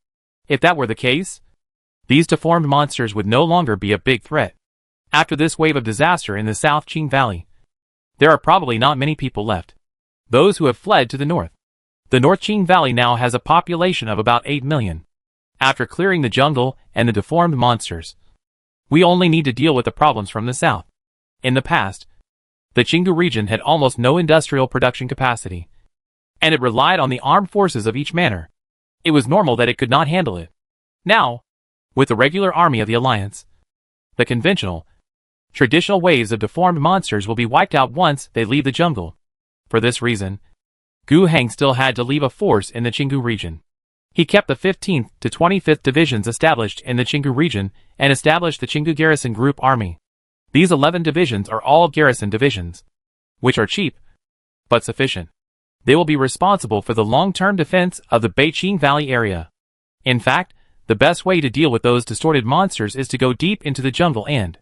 If that were the case, these deformed monsters would no longer be a big threat. After this wave of disaster in the South Qing Valley, there are probably not many people left. Those who have fled to the north. The North Qing Valley now has a population of about 8 million. After clearing the jungle and the deformed monsters, we only need to deal with the problems from the south. In the past, the Qinggu region had almost no industrial production capacity, and it relied on the armed forces of each manor. It was normal that it could not handle it. Now, with the regular army of the alliance, the conventional, traditional waves of deformed monsters will be wiped out once they leave the jungle. For this reason, Gu Heng still had to leave a force in the Qinggu region. He kept the 15th to 25th divisions established in the Qinggu region and established the Qinggu Garrison Group Army. These 11 divisions are all garrison divisions, which are cheap, but sufficient. They will be responsible for the long-term defense of the Beiqing Valley area. In fact, the best way to deal with those distorted monsters is to go deep into the jungle and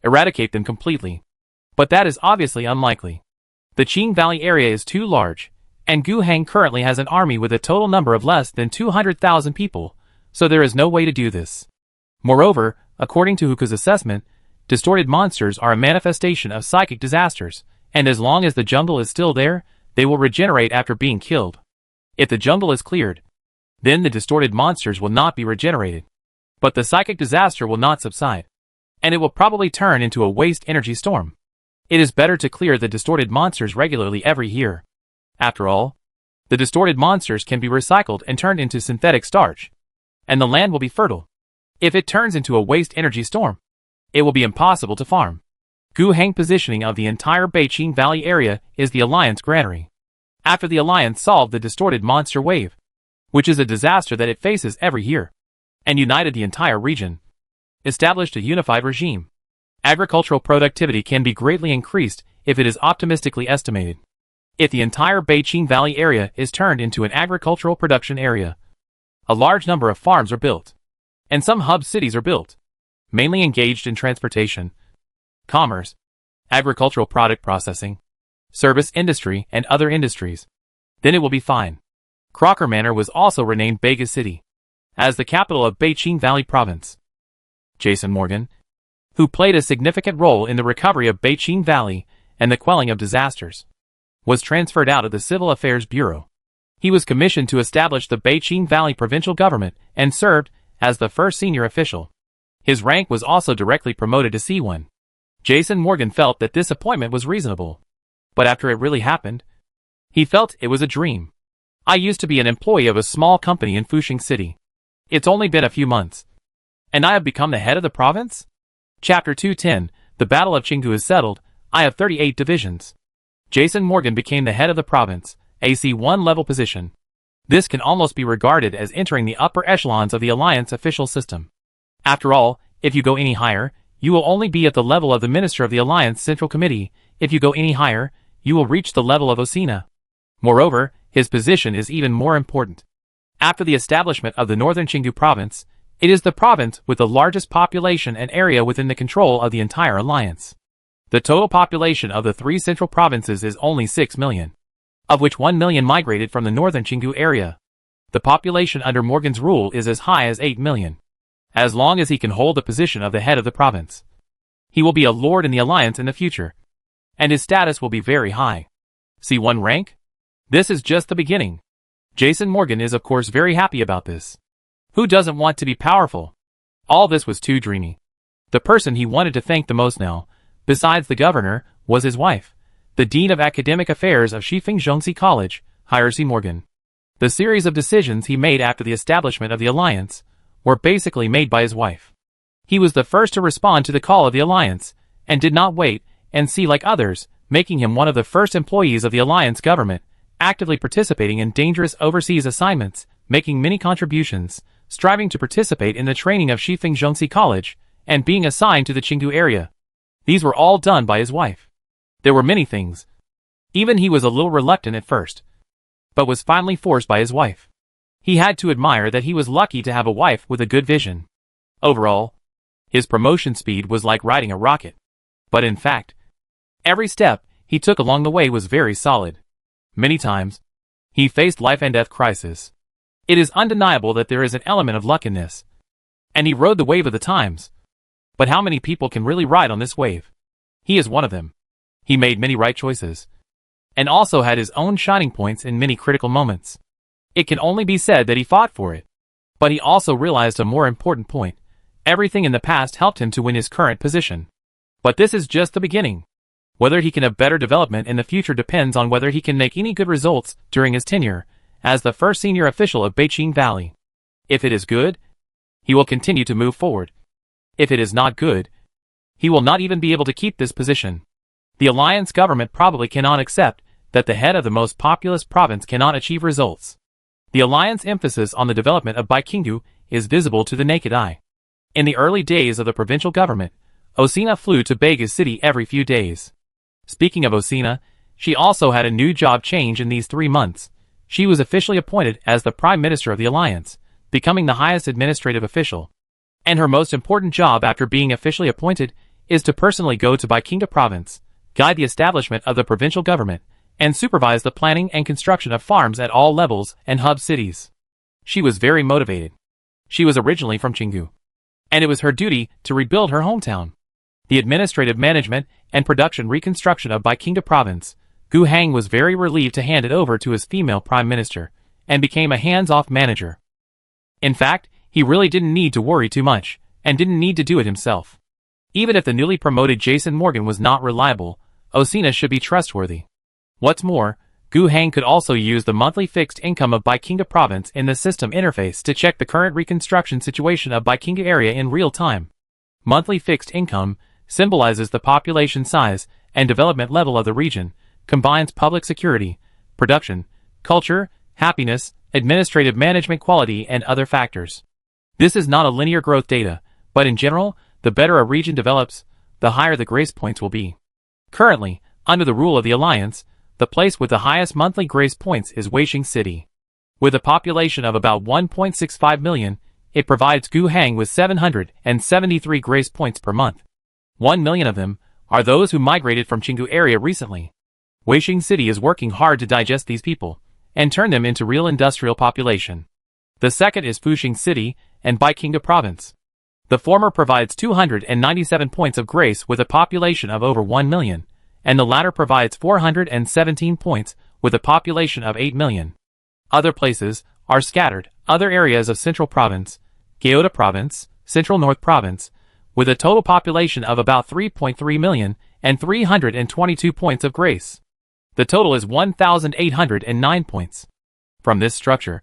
eradicate them completely. But that is obviously unlikely. The Qing Valley area is too large, and Gu Heng currently has an army with a total number of less than 200,000 people, so there is no way to do this. Moreover, according to Hu Ke's assessment, distorted monsters are a manifestation of psychic disasters, and as long as the jungle is still there, they will regenerate after being killed. If the jungle is cleared, then the distorted monsters will not be regenerated. But the psychic disaster will not subside, and it will probably turn into a waste energy storm. It is better to clear the distorted monsters regularly every year. After all, the distorted monsters can be recycled and turned into synthetic starch, and the land will be fertile. If it turns into a waste energy storm, it will be impossible to farm. Gu Heng positioning of the entire Beiqing Valley area is the Alliance granary. After the Alliance solved the distorted monster wave, which is a disaster that it faces every year, and united the entire region, established a unified regime. Agricultural productivity can be greatly increased if it is optimistically estimated. If the entire Beiqing Valley area is turned into an agricultural production area, a large number of farms are built, and some hub cities are built, mainly engaged in transportation, commerce, agricultural product processing, service industry, and other industries. Then it will be fine. Crocker Manor was also renamed Bega City, as the capital of Beiqing Valley Province. Jason Morgan, who played a significant role in the recovery of Beiqing Valley and the quelling of disasters, was transferred out of the Civil Affairs Bureau. He was commissioned to establish the Beiqing Valley provincial government and served as the first senior official. His rank was also directly promoted to C1. Jason Morgan felt that this appointment was reasonable. But after it really happened, he felt it was a dream. I used to be an employee of a small company in Fuxing City. It's only been a few months, and I have become the head of the province? Chapter 210, The Battle of Qinggu is settled. I have 38 divisions. Jason Morgan became the head of the province, a C1 level position. This can almost be regarded as entering the upper echelons of the Alliance official system. After all, if you go any higher, you will only be at the level of the Minister of the Alliance Central Committee. If you go any higher, you will reach the level of Osina. Moreover, his position is even more important. After the establishment of the Northern Qinggu province, it is the province with the largest population and area within the control of the entire alliance. The total population of the three central provinces is only 6 million, of which 1 million migrated from the northern Qinggu area. The population under Morgan's rule is as high as 8 million. As long as he can hold the position of the head of the province, he will be a lord in the alliance in the future, and his status will be very high. C1 rank? This is just the beginning. Jason Morgan is of course very happy about this. Who doesn't want to be powerful? All this was too dreamy. The person he wanted to thank the most now, besides the governor, was his wife, the Dean of Academic Affairs of Shifeng Zhongxi College, C. Morgan. The series of decisions he made after the establishment of the alliance were basically made by his wife. He was the first to respond to the call of the alliance, and did not wait and see like others, making him one of the first employees of the alliance government, actively participating in dangerous overseas assignments, making many contributions, striving to participate in the training of Shifeng Zhongxi College, and being assigned to the Qinggu area. These were all done by his wife. There were many things. Even he was a little reluctant at first, but was finally forced by his wife. He had to admire that he was lucky to have a wife with a good vision. Overall, his promotion speed was like riding a rocket. But in fact, every step he took along the way was very solid. Many times, he faced life and death crisis. It is undeniable that there is an element of luck in this. And he rode the wave of the times. But how many people can really ride on this wave? He is one of them. He made many right choices, and also had his own shining points in many critical moments. It can only be said that he fought for it. But he also realized a more important point. Everything in the past helped him to win his current position. But this is just the beginning. Whether he can have better development in the future depends on whether he can make any good results during his tenure as the first senior official of Beiqing Valley. If it is good, he will continue to move forward. If it is not good, he will not even be able to keep this position. The alliance government probably cannot accept that the head of the most populous province cannot achieve results. The alliance emphasis on the development of Baiqingdu is visible to the naked eye. In the early days of the provincial government, Osina flew to Bega's city every few days. Speaking of Osina, she also had a new job change in these 3 months. She was officially appointed as the Prime Minister of the Alliance, becoming the highest administrative official. And her most important job after being officially appointed is to personally go to Baiqingda province, guide the establishment of the provincial government, and supervise the planning and construction of farms at all levels and hub cities. She was very motivated. She was originally from Qinggu, and it was her duty to rebuild her hometown. The administrative management and production reconstruction of Baiqingda province, Gu Hang was very relieved to hand it over to his female prime minister, and became a hands-off manager. In fact, he really didn't need to worry too much, and didn't need to do it himself. Even if the newly promoted Jason Morgan was not reliable, Osina should be trustworthy. What's more, Gu Hang could also use the monthly fixed income of Baiqingda province in the system interface to check the current reconstruction situation of Baiqingda area in real time. Monthly fixed income symbolizes the population size and development level of the region, combines public security, production, culture, happiness, administrative management quality and other factors. This is not a linear growth data, but in general, the better a region develops, the higher the grace points will be. Currently, under the rule of the Alliance, the place with the highest monthly grace points is Waishing City. With a population of about 1.65 million, it provides Gu Hang with 773 grace points per month. 1 million of them are those who migrated from Qinggu area recently. Waishing City is working hard to digest these people and turn them into real industrial population. The second is Fuxing City and Baiqingda province. The former provides 297 points of grace with a population of over 1 million, and the latter provides 417 points with a population of 8 million. Other places are scattered, other areas of Central Province, Gyeoda Province, Central North Province, with a total population of about 3.3 million and 322 points of grace. The total is 1,809 points. From this structure,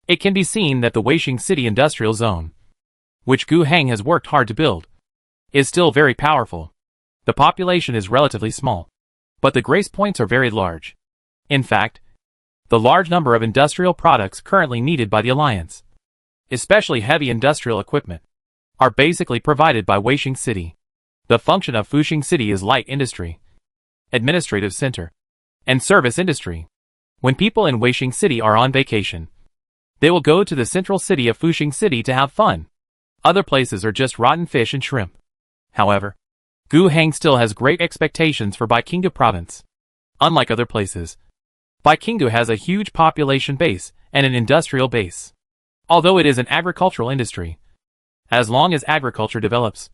it can be seen that the Waishing City Industrial Zone, which Gu Hang has worked hard to build, is still very powerful. The population is relatively small, but the grace points are very large. In fact, the large number of industrial products currently needed by the Alliance, especially heavy industrial equipment, are basically provided by Waishing City. The function of Fuxing City is light industry, administrative center, and service industry. When people in Waishing City are on vacation, they will go to the central city of Fuxing City to have fun. Other places are just rotten fish and shrimp. However, Gu Hang still has great expectations for Baikingu province. Unlike other places, Baikingu has a huge population base and an industrial base. Although it is an agricultural industry, as long as agriculture develops,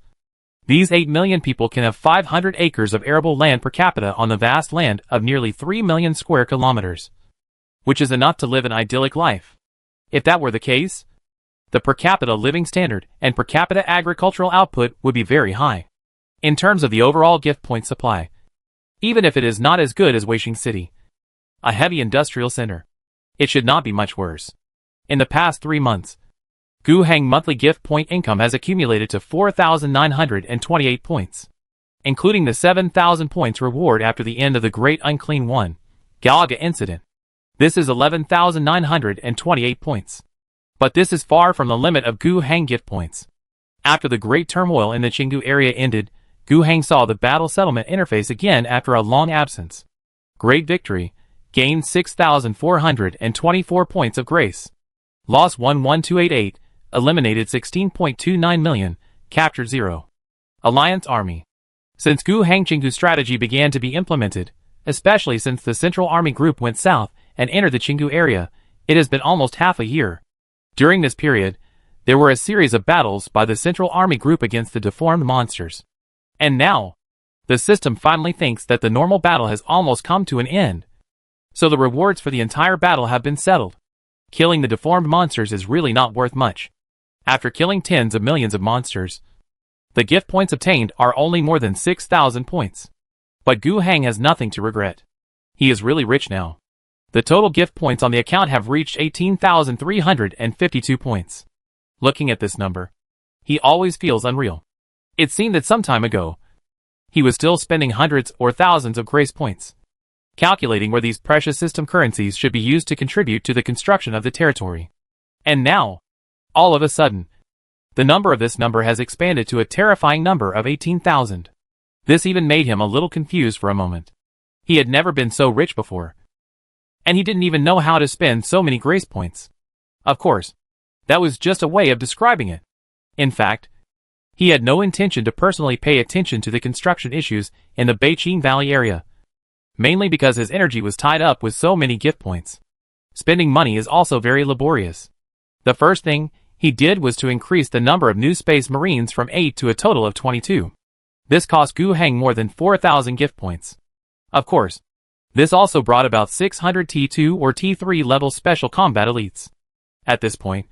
these 8 million people can have 500 acres of arable land per capita on the vast land of nearly 3 million square kilometers, which is enough to live an idyllic life. If that were the case, the per capita living standard and per capita agricultural output would be very high. In terms of the overall gift point supply, even if it is not as good as Weisheng City, a heavy industrial center, it should not be much worse. In the past 3 months, Gu Hang monthly gift point income has accumulated to 4,928 points, including the 7,000 points reward after the end of the Great Unclean One, Galaga incident. This is 11,928 points. But this is far from the limit of Gu Hang gift points. After the great turmoil in the Qinggu area ended, Gu Hang saw the battle settlement interface again after a long absence. Great victory, gained 6,424 points of grace. Loss 11288, eliminated 16.29 million, captured 0. Alliance Army. Since Gu Hang Qinggu strategy began to be implemented, especially since the Central Army Group went south and entered the Qinggu area, it has been almost half a year. During this period, there were a series of battles by the Central Army Group against the deformed monsters. And now, the system finally thinks that the normal battle has almost come to an end. So the rewards for the entire battle have been settled. Killing the deformed monsters is really not worth much. After killing tens of millions of monsters, the gift points obtained are only more than 6,000 points. But Gu Hang has nothing to regret. He is really rich now. The total gift points on the account have reached 18,352 points. Looking at this number, he always feels unreal. It seemed that some time ago, he was still spending hundreds or thousands of grace points, calculating where these precious system currencies should be used to contribute to the construction of the territory. And now, all of a sudden, the number of this number has expanded to a terrifying number of 18,000. This even made him a little confused for a moment. He had never been so rich before, and he didn't even know how to spend so many grace points. Of course, that was just a way of describing it. In fact, he had no intention to personally pay attention to the construction issues in the Beiqing Valley area, mainly because his energy was tied up with so many gift points. Spending money is also very laborious. The first thing he did was to increase the number of new space marines from 8 to a total of 22. This cost Gu Hang more than 4,000 gift points. Of course, this also brought about 600 T2 or T3 level special combat elites. At this point,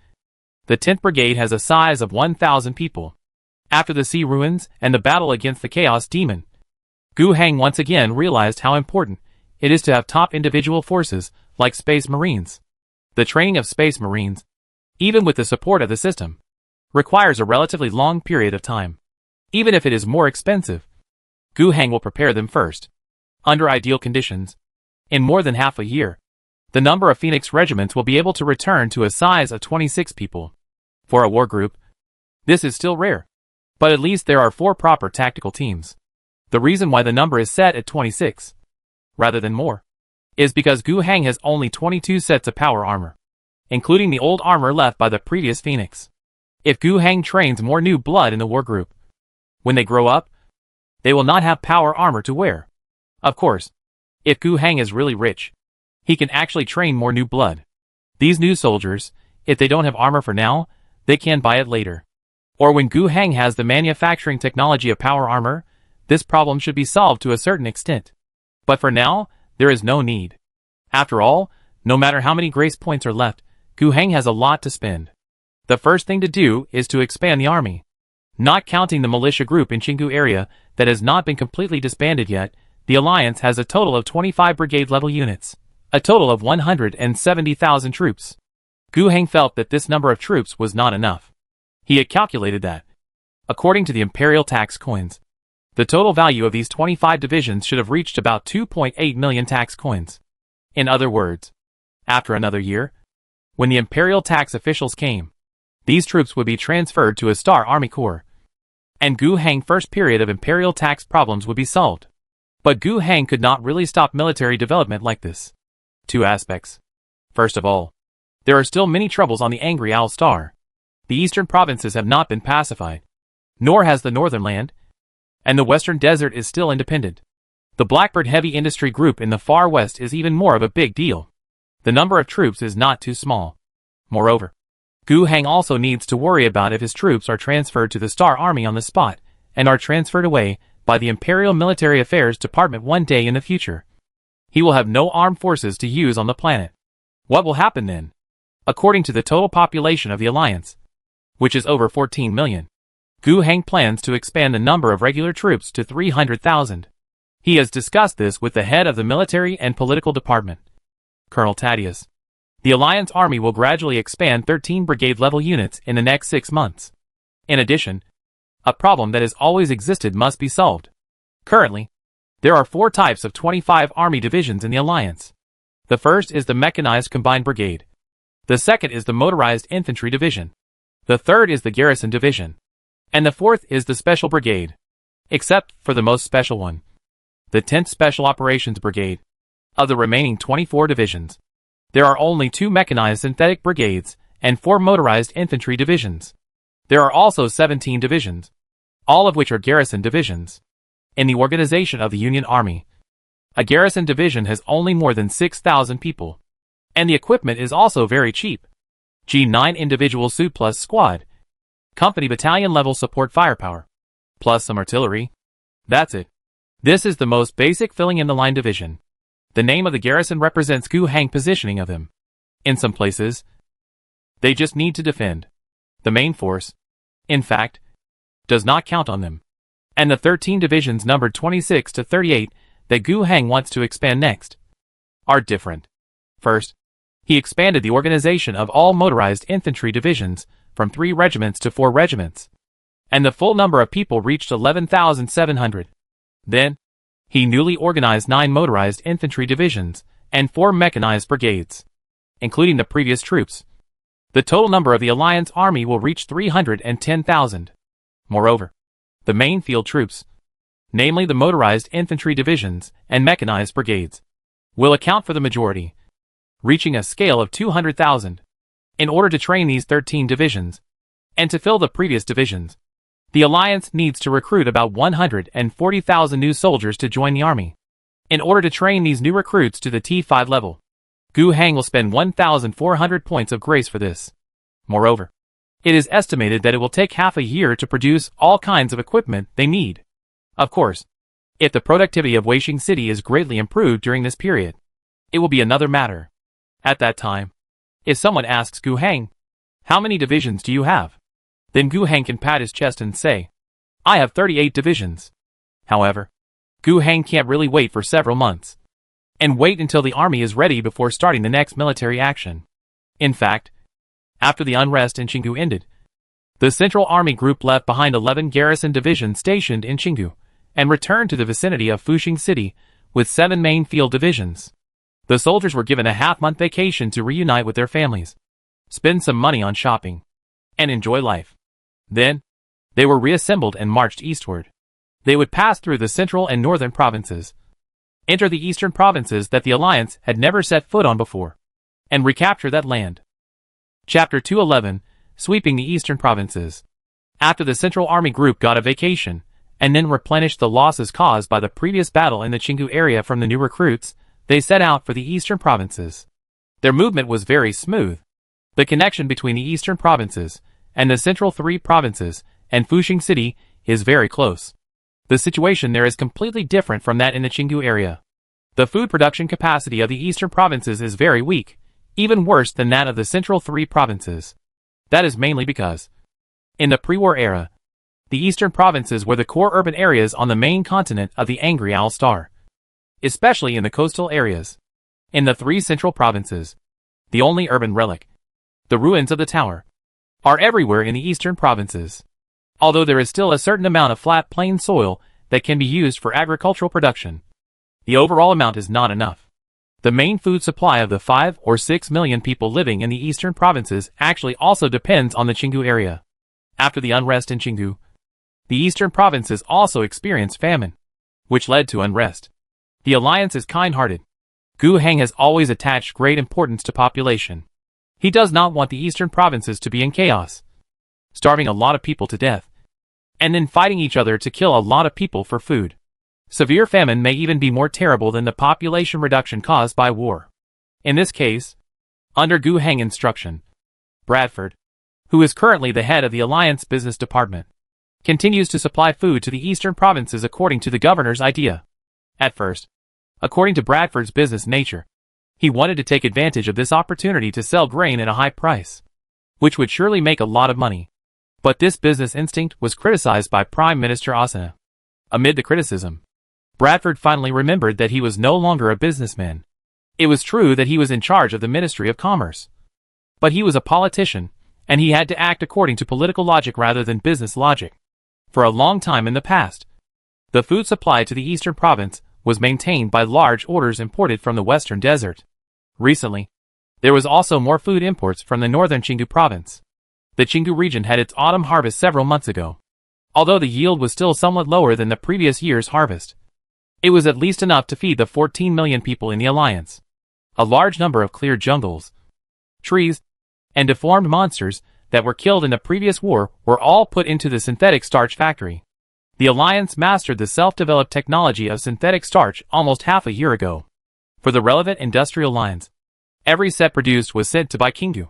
the 10th Brigade has a size of 1,000 people. After the sea ruins and the battle against the Chaos Demon, Gu Hang once again realized how important it is to have top individual forces like Space Marines. The training of Space Marines, even with the support of the system, requires a relatively long period of time. Even if it is more expensive, Gu Hang will prepare them first. Under ideal conditions, in more than half a year, the number of Phoenix regiments will be able to return to a size of 26 people. For a war group, this is still rare, but at least there are 4 proper tactical teams. The reason why the number is set at 26, rather than more, is because Gu Hang has only 22 sets of power armor, including the old armor left by the previous Phoenix. If Gu Hang trains more new blood in the war group, when they grow up, they will not have power armor to wear. Of course, if Gu Hang is really rich, he can actually train more new blood. These new soldiers, if they don't have armor for now, they can buy it later. Or when Gu Hang has the manufacturing technology of power armor, this problem should be solved to a certain extent. But for now, there is no need. After all, no matter how many grace points are left, Gu Hang has a lot to spend. The first thing to do is to expand the army. Not counting the militia group in Qinggu area that has not been completely disbanded yet, the alliance has a total of 25 brigade-level units, a total of 170,000 troops. Gu Hang felt that this number of troops was not enough. He had calculated that, according to the imperial tax coins, the total value of these 25 divisions should have reached about 2.8 million tax coins. In other words, after another year, when the imperial tax officials came, these troops would be transferred to a Star Army Corps, and Gu Hang's first period of imperial tax problems would be solved. But Gu Hang could not really stop military development like this. 2 aspects. First of all, there are still many troubles on the Angry Owl Star. The eastern provinces have not been pacified, nor has the northern land, and the Western Desert is still independent. The Blackbird Heavy Industry Group in the far west is even more of a big deal. The number of troops is not too small. Moreover, Gu Heng also needs to worry about if his troops are transferred to the Star Army on the spot, and are transferred away by the Imperial Military Affairs Department one day in the future. He will have no armed forces to use on the planet. What will happen then? According to the total population of the Alliance, which is over 14 million, Gu Heng plans to expand the number of regular troops to 300,000. He has discussed this with the head of the Military and Political Department, Colonel Thaddeus. The Alliance Army will gradually expand 13 brigade-level units in the next 6 months. In addition, a problem that has always existed must be solved. Currently, there are 4 types of 25 Army divisions in the Alliance. The first is the Mechanized Combined Brigade. The second is the Motorized Infantry Division. The third is the Garrison Division. And the fourth is the Special Brigade. Except for the most special one, the 10th Special Operations Brigade. Of the remaining 24 divisions, there are only 2 mechanized synthetic brigades and 4 motorized infantry divisions. There are also 17 divisions, all of which are garrison divisions. In the organization of the Union Army, a garrison division has only more than 6,000 people, and the equipment is also very cheap. G9 individual suit plus squad, company battalion level support firepower, plus some artillery. That's it. This is the most basic filling in the line division. The name of the garrison represents Gu Heng positioning of them. In some places, they just need to defend. The main force, in fact, does not count on them. And the 13 divisions numbered 26 to 38 that Gu Heng wants to expand next are different. First, he expanded the organization of all motorized infantry divisions from 3 regiments to 4 regiments, and the full number of people reached 11,700. Then, he newly organized 9 motorized infantry divisions and 4 mechanized brigades, including the previous troops. The total number of the Alliance Army will reach 310,000. Moreover, the main field troops, namely the motorized infantry divisions and mechanized brigades, will account for the majority, reaching a scale of 200,000. In order to train these 13 divisions, and to fill the previous divisions, the Alliance needs to recruit about 140,000 new soldiers to join the army. In order to train these new recruits to the T5 level, Gu Heng will spend 1,400 points of grace for this. Moreover, it is estimated that it will take half a year to produce all kinds of equipment they need. Of course, if the productivity of Wasteland City is greatly improved during this period, it will be another matter. At that time, if someone asks Gu Heng, "How many divisions do you have?" then Gu Heng can pat his chest and say, "I have 38 divisions." However, Gu Heng can't really wait for several months, and wait until the army is ready before starting the next military action. In fact, after the unrest in Qinggu ended, the Central Army Group left behind 11 garrison divisions stationed in Qinggu, and returned to the vicinity of Fuxing City with 7 main field divisions. The soldiers were given a half-month vacation to reunite with their families, spend some money on shopping, and enjoy life. Then, they were reassembled and marched eastward. They would pass through the central and northern provinces, enter the eastern provinces that the Alliance had never set foot on before, and recapture that land. Chapter 211, Sweeping the Eastern Provinces. After the Central Army Group got a vacation, and then replenished the losses caused by the previous battle in the Qinggu area from the new recruits, they set out for the eastern provinces. Their movement was very smooth. The connection between the eastern provinces and the central 3 provinces and Fuxing City is very close. The situation there is completely different from that in the Qinggu area. The food production capacity of the eastern provinces is very weak, even worse than that of the central 3 provinces. That is mainly because, in the pre-war era, the eastern provinces were the core urban areas on the main continent of the Angry Owl Star, especially in the coastal areas. In the 3 central provinces, the only urban relic, the ruins of the tower, are everywhere in the eastern provinces. Although there is still a certain amount of flat plain soil that can be used for agricultural production, the overall amount is not enough. The main food supply of the 5 or 6 million people living in the eastern provinces actually also depends on the Qinggu area. After the unrest in Qinggu, the eastern provinces also experienced famine, which led to unrest. The Alliance is kind-hearted. Gu Heng has always attached great importance to population. He does not want the eastern provinces to be in chaos, starving a lot of people to death. and then fighting each other to kill a lot of people for food. Severe famine may even be more terrible than the population reduction caused by war. In this case, under Gu Heng instruction, Bradford, who is currently the head of the Alliance Business Department, continues to supply food to the eastern provinces according to the governor's idea. At first, according to Bradford's business nature, he wanted to take advantage of this opportunity to sell grain at a high price, which would surely make a lot of money. But this business instinct was criticized by Prime Minister Asana. Amid the criticism, Bradford finally remembered that he was no longer a businessman. It was true that he was in charge of the Ministry of Commerce, but he was a politician, and he had to act according to political logic rather than business logic. For a long time in the past, the food supply to the eastern province was maintained by large orders imported from the western desert. Recently, there was also more food imports from the northern Qinggu province. The Qinggu region had its autumn harvest several months ago. Although the yield was still somewhat lower than the previous year's harvest, it was at least enough to feed the 14 million people in the alliance. A large number of cleared jungles, trees, and deformed monsters that were killed in the previous war were all put into the synthetic starch factory. The alliance mastered the self-developed technology of synthetic starch almost half a year ago. For the relevant industrial lines, every set produced was sent to Qinggu.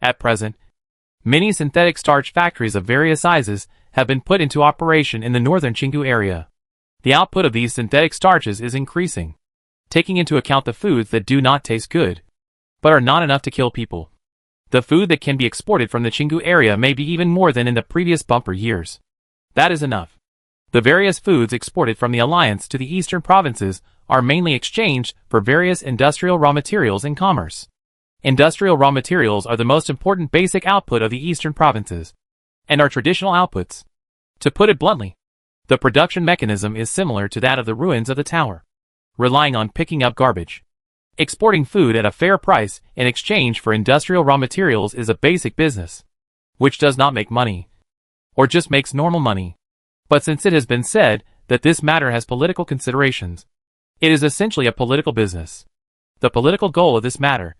At present, many synthetic starch factories of various sizes have been put into operation in the northern Qinggu area. The output of these synthetic starches is increasing, taking into account the foods that do not taste good, but are not enough to kill people. The food that can be exported from the Qinggu area may be even more than in the previous bumper years. That is enough. The various foods exported from the alliance to the eastern provinces are mainly exchanged for various industrial raw materials in commerce. Industrial raw materials are the most important basic output of the eastern provinces, and are traditional outputs. To put it bluntly, the production mechanism is similar to that of the ruins of the tower, relying on picking up garbage. Exporting food at a fair price in exchange for industrial raw materials is a basic business, which does not make money, or just makes normal money. But since it has been said that this matter has political considerations, it is essentially a political business. The political goal of this matter,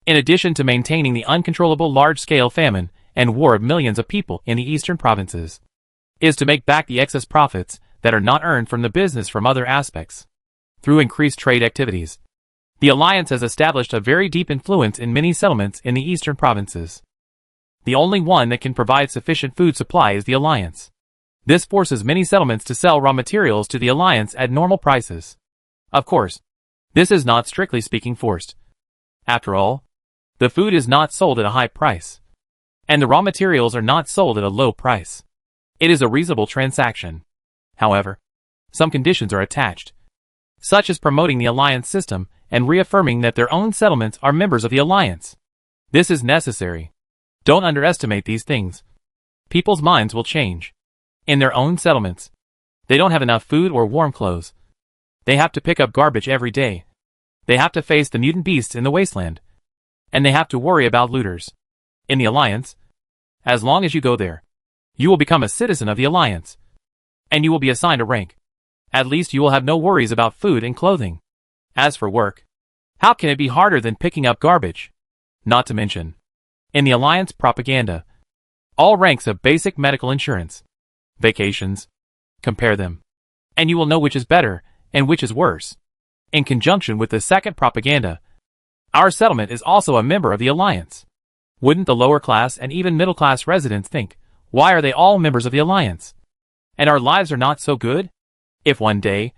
in addition to maintaining the uncontrollable large-scale famine and war of millions of people in the eastern provinces, is to make back the excess profits that are not earned from the business from other aspects. Through increased trade activities, the alliance has established a very deep influence in many settlements in the eastern provinces. The only one that can provide sufficient food supply is the alliance. This forces many settlements to sell raw materials to the alliance at normal prices. Of course, this is not strictly speaking forced. After all, the food is not sold at a high price, and the raw materials are not sold at a low price. It is a reasonable transaction. However, some conditions are attached, such as promoting the alliance system and reaffirming that their own settlements are members of the alliance. This is necessary. Don't underestimate these things. People's minds will change. In their own settlements, they don't have enough food or warm clothes. They have to pick up garbage every day. They have to face the mutant beasts in the wasteland. And they have to worry about looters. In the alliance, as long as you go there, you will become a citizen of the alliance, and you will be assigned a rank. At least you will have no worries about food and clothing. As for work, how can it be harder than picking up garbage? Not to mention, in the alliance propaganda, all ranks have basic medical insurance. Vacations. Compare them, and you will know which is better and which is worse. In conjunction with the second propaganda, our settlement is also a member of the alliance. Wouldn't the lower class and even middle class residents think, why are they all members of the alliance? And our lives are not so good? If one day,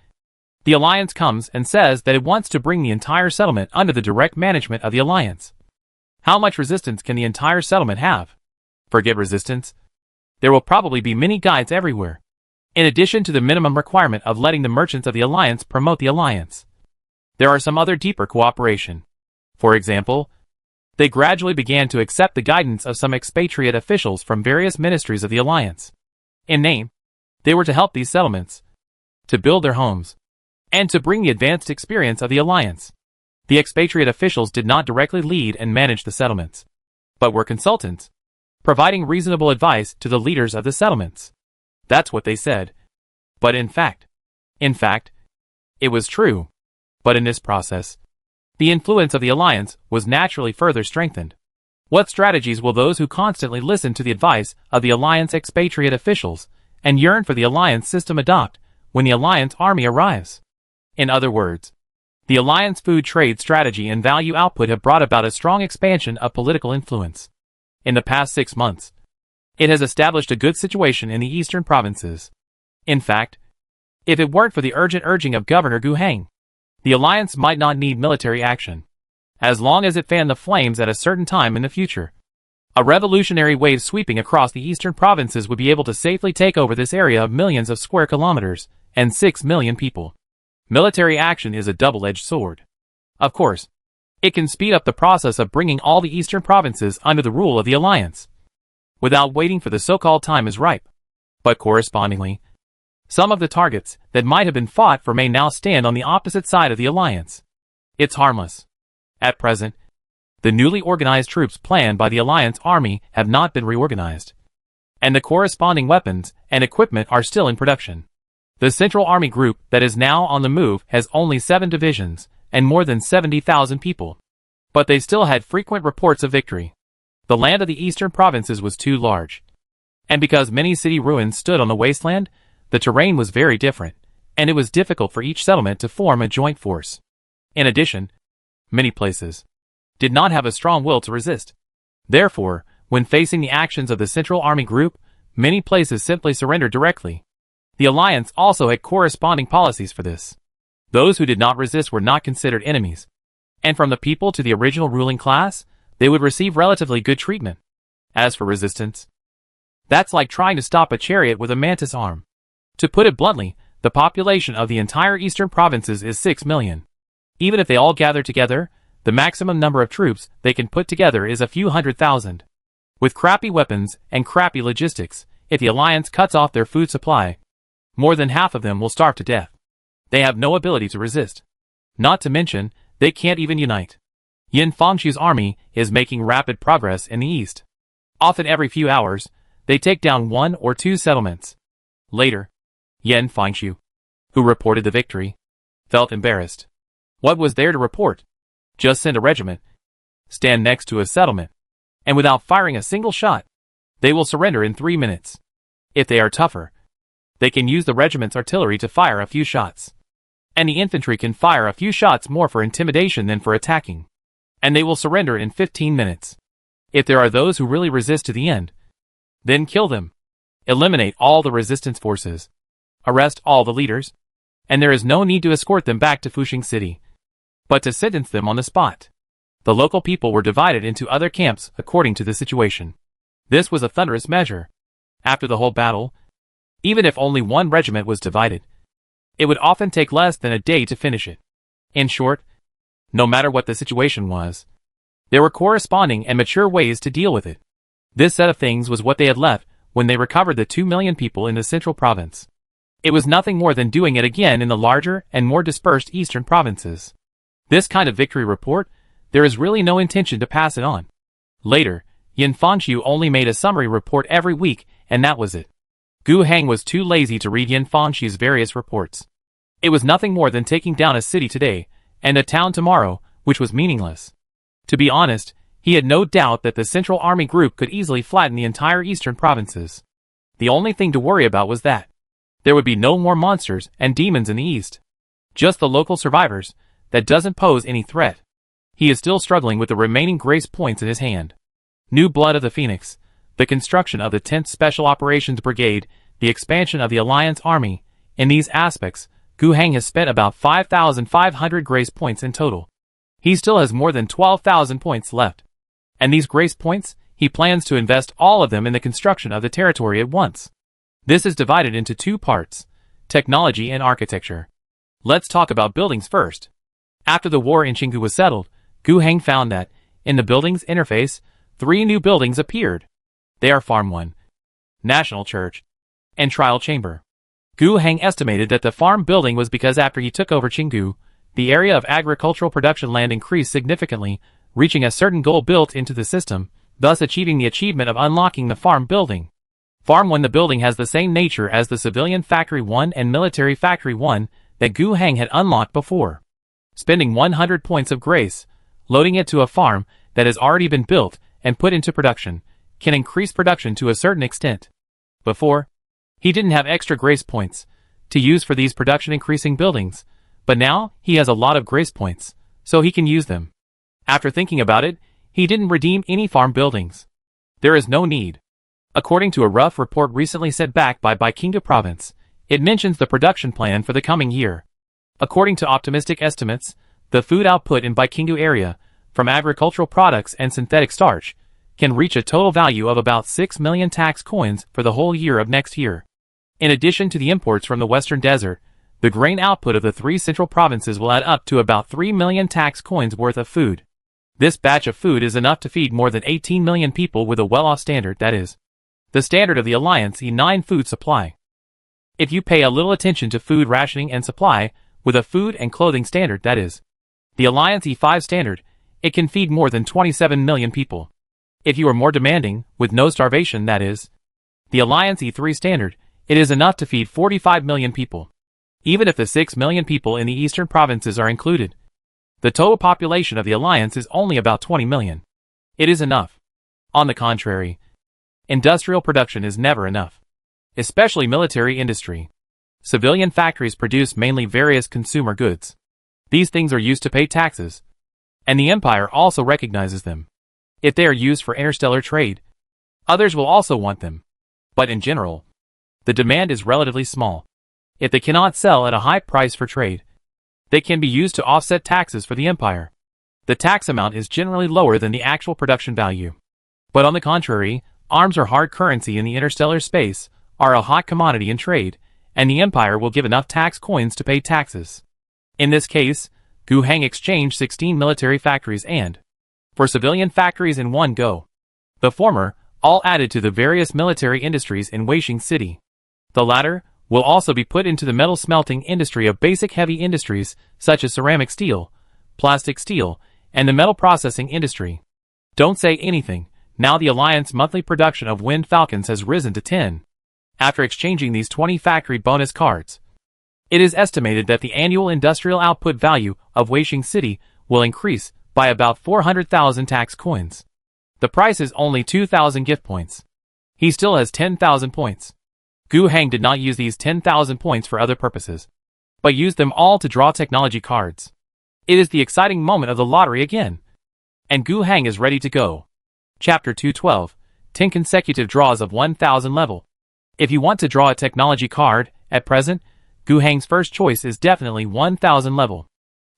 the alliance comes and says that it wants to bring the entire settlement under the direct management of the alliance, how much resistance can the entire settlement have? Forget resistance. There will probably be many guides everywhere, in addition to the minimum requirement of letting the merchants of the alliance promote the alliance. There are some other deeper cooperation. For example, they gradually began to accept the guidance of some expatriate officials from various ministries of the alliance. In name, they were to help these settlements, to build their homes, and to bring the advanced experience of the alliance. The expatriate officials did not directly lead and manage the settlements, but were consultants, providing reasonable advice to the leaders of the settlements. That's what they said. But in fact, it was true. But in this process, the influence of the alliance was naturally further strengthened. What strategies will those who constantly listen to the advice of the alliance expatriate officials and yearn for the alliance system adopt when the alliance army arrives. In other words, the alliance food trade strategy and value output have brought about a strong expansion of political influence. In the past 6 months, it has established a good situation in the eastern provinces. In fact, if it weren't for the urgent urging of Governor Gu Heng, the alliance might not need military action, as long as it fanned the flames at a certain time in the future. A revolutionary wave sweeping across the eastern provinces would be able to safely take over this area of millions of square kilometers and 6 million people. Military action is a double-edged sword. Of course, it can speed up the process of bringing all the eastern provinces under the rule of the alliance, without waiting for the so-called time is ripe. But correspondingly, some of the targets that might have been fought for may now stand on the opposite side of the alliance. It's harmless. At present, the newly organized troops planned by the alliance army have not been reorganized, and the corresponding weapons and equipment are still in production. The Central Army Group that is now on the move has only 7 divisions and more than 70,000 people. But they still had frequent reports of victory. The land of the eastern provinces was too large. And because many city ruins stood on the wasteland, the terrain was very different, and it was difficult for each settlement to form a joint force. In addition, many places did not have a strong will to resist. Therefore, when facing the actions of the Central Army Group, many places simply surrendered directly. The alliance also had corresponding policies for this. Those who did not resist were not considered enemies, and from the people to the original ruling class, they would receive relatively good treatment. As for resistance, that's like trying to stop a chariot with a mantis arm. To put it bluntly, the population of the entire eastern provinces is 6 million. Even if they all gather together, the maximum number of troops they can put together is a few 100,000. With crappy weapons and crappy logistics, if the alliance cuts off their food supply, more than half of them will starve to death. They have no ability to resist. Not to mention, they can't even unite. Yin Fangxiu's army is making rapid progress in the east. Often every few hours, they take down 1 or 2 settlements. Later, Yin Fangxiu, who reported the victory, felt embarrassed. What was there to report? Just send a regiment, stand next to a settlement, and without firing a single shot, they will surrender in 3 minutes. If they are tougher, they can use the regiment's artillery to fire a few shots, and the infantry can fire a few shots more for intimidation than for attacking, and they will surrender in 15 minutes. If there are those who really resist to the end, then kill them. Eliminate all the resistance forces. Arrest all the leaders, and there is no need to escort them back to Fuxing City, but to sentence them on the spot. The local people were divided into other camps according to the situation. This was a thunderous measure. After the whole battle, even if only one regiment was divided, it would often take less than a day to finish it. In short, no matter what the situation was, there were corresponding and mature ways to deal with it. This set of things was what they had left when they recovered the 2 million people in the central province. It was nothing more than doing it again in the larger and more dispersed eastern provinces. This kind of victory report, there is really no intention to pass it on. Later, Yin Fangxiu only made a summary report every week, and that was it. Gu Heng was too lazy to read Yin Fangxiu's various reports. It was nothing more than taking down a city today, and a town tomorrow, which was meaningless. To be honest, he had no doubt that the Central Army Group could easily flatten the entire eastern provinces. The only thing to worry about was that there would be no more monsters and demons in the east. Just the local survivors. That doesn't pose any threat. He is still struggling with the remaining grace points in his hand. New blood of the Phoenix, the construction of the 10th Special Operations Brigade, the expansion of the Alliance Army. In these aspects, Gu Heng has spent about 5,500 grace points in total. He still has more than 12,000 points left. And these grace points, he plans to invest all of them in the construction of the territory at once. This is divided into 2 parts, technology and architecture. Let's talk about buildings first. After the war in Qinggu was settled, Gu Heng found that, in the building's interface, 3 new buildings appeared. They are Farm 1, National Church, and Trial Chamber. Gu Heng estimated that the farm building was because after he took over Qinggu, the area of agricultural production land increased significantly, reaching a certain goal built into the system, thus achieving the achievement of unlocking the farm building. Farm 1, the building has the same nature as the Civilian Factory 1 and Military Factory 1 that Gu Heng had unlocked before. Spending 100 points of grace, loading it to a farm that has already been built and put into production, can increase production to a certain extent. Before, He didn't have extra grace points to use for these production increasing buildings, but now he has a lot of grace points, so he can use them. After thinking about it, he didn't redeem any farm buildings. There is no need. According to a rough report recently sent back by Baikinga province, it mentions the production plan for the coming year. According to optimistic estimates, the food output in Baikinga area, from agricultural products and synthetic starch, can reach a total value of about 6 million tax coins for the whole year of next year. In addition to the imports from the Western Desert, the grain output of the 3 central provinces will add up to about 3 million tax coins worth of food. This batch of food is enough to feed more than 18 million people with a well-off standard, that is, the standard of the Alliance E9 food supply. If you pay a little attention to food rationing and supply, with a food and clothing standard, that is, the Alliance E5 standard, it can feed more than 27 million people. If you are more demanding, with no starvation, that is, the Alliance E3 standard, it is enough to feed 45 million people. Even if the 6 million people in the eastern provinces are included, the total population of the Alliance is only about 20 million. It is enough. On the contrary, industrial production is never enough. Especially military industry. Civilian factories produce mainly various consumer goods. These things are used to pay taxes, and the Empire also recognizes them. If they are used for interstellar trade, others will also want them. But in general, the demand is relatively small. If they cannot sell at a high price for trade, they can be used to offset taxes for the Empire. The tax amount is generally lower than the actual production value. But on the contrary, arms are hard currency in the interstellar space, are a hot commodity in trade, and the Empire will give enough tax coins to pay taxes. In this case, Guhang exchanged 16 military factories and, for civilian factories in one go. The former, all added to the various military industries in Weishing City. The latter, will also be put into the metal smelting industry of basic heavy industries such as ceramic steel, plastic steel, and the metal processing industry. Don't say anything, now the Alliance monthly production of Wind Falcons has risen to 10. After exchanging these 20 factory bonus cards, it is estimated that the annual industrial output value of Weishing City will increase by about 400,000 tax coins. The price is only 2,000 gift points. He still has 10,000 points. Guhang did not use these 10,000 points for other purposes, but used them all to draw technology cards. It is the exciting moment of the lottery again, and Guhang is ready to go. Chapter 212, 10 consecutive draws of 1,000 level. If you want to draw a technology card, at present, Guhang's first choice is definitely 1,000 level.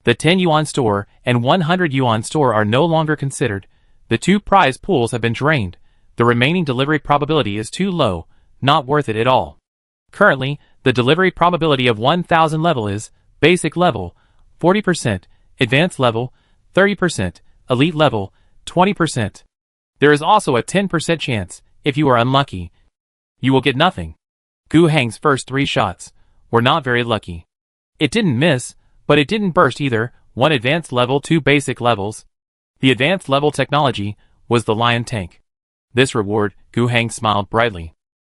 The 10 yuan store and 100 yuan store are no longer considered. The 2 prize pools have been drained. The remaining delivery probability is too low, not worth it at all. Currently, the delivery probability of 1,000 level is basic level, 40%, advanced level, 30%, elite level, 20%. There is also a 10% chance, if you are unlucky, you will get nothing. Guhang's first 3 shots were not very lucky. It didn't miss, but it didn't burst either, 1 advanced level, 2 basic levels. The advanced level technology was the Lion Tank. This reward, Guhang smiled brightly.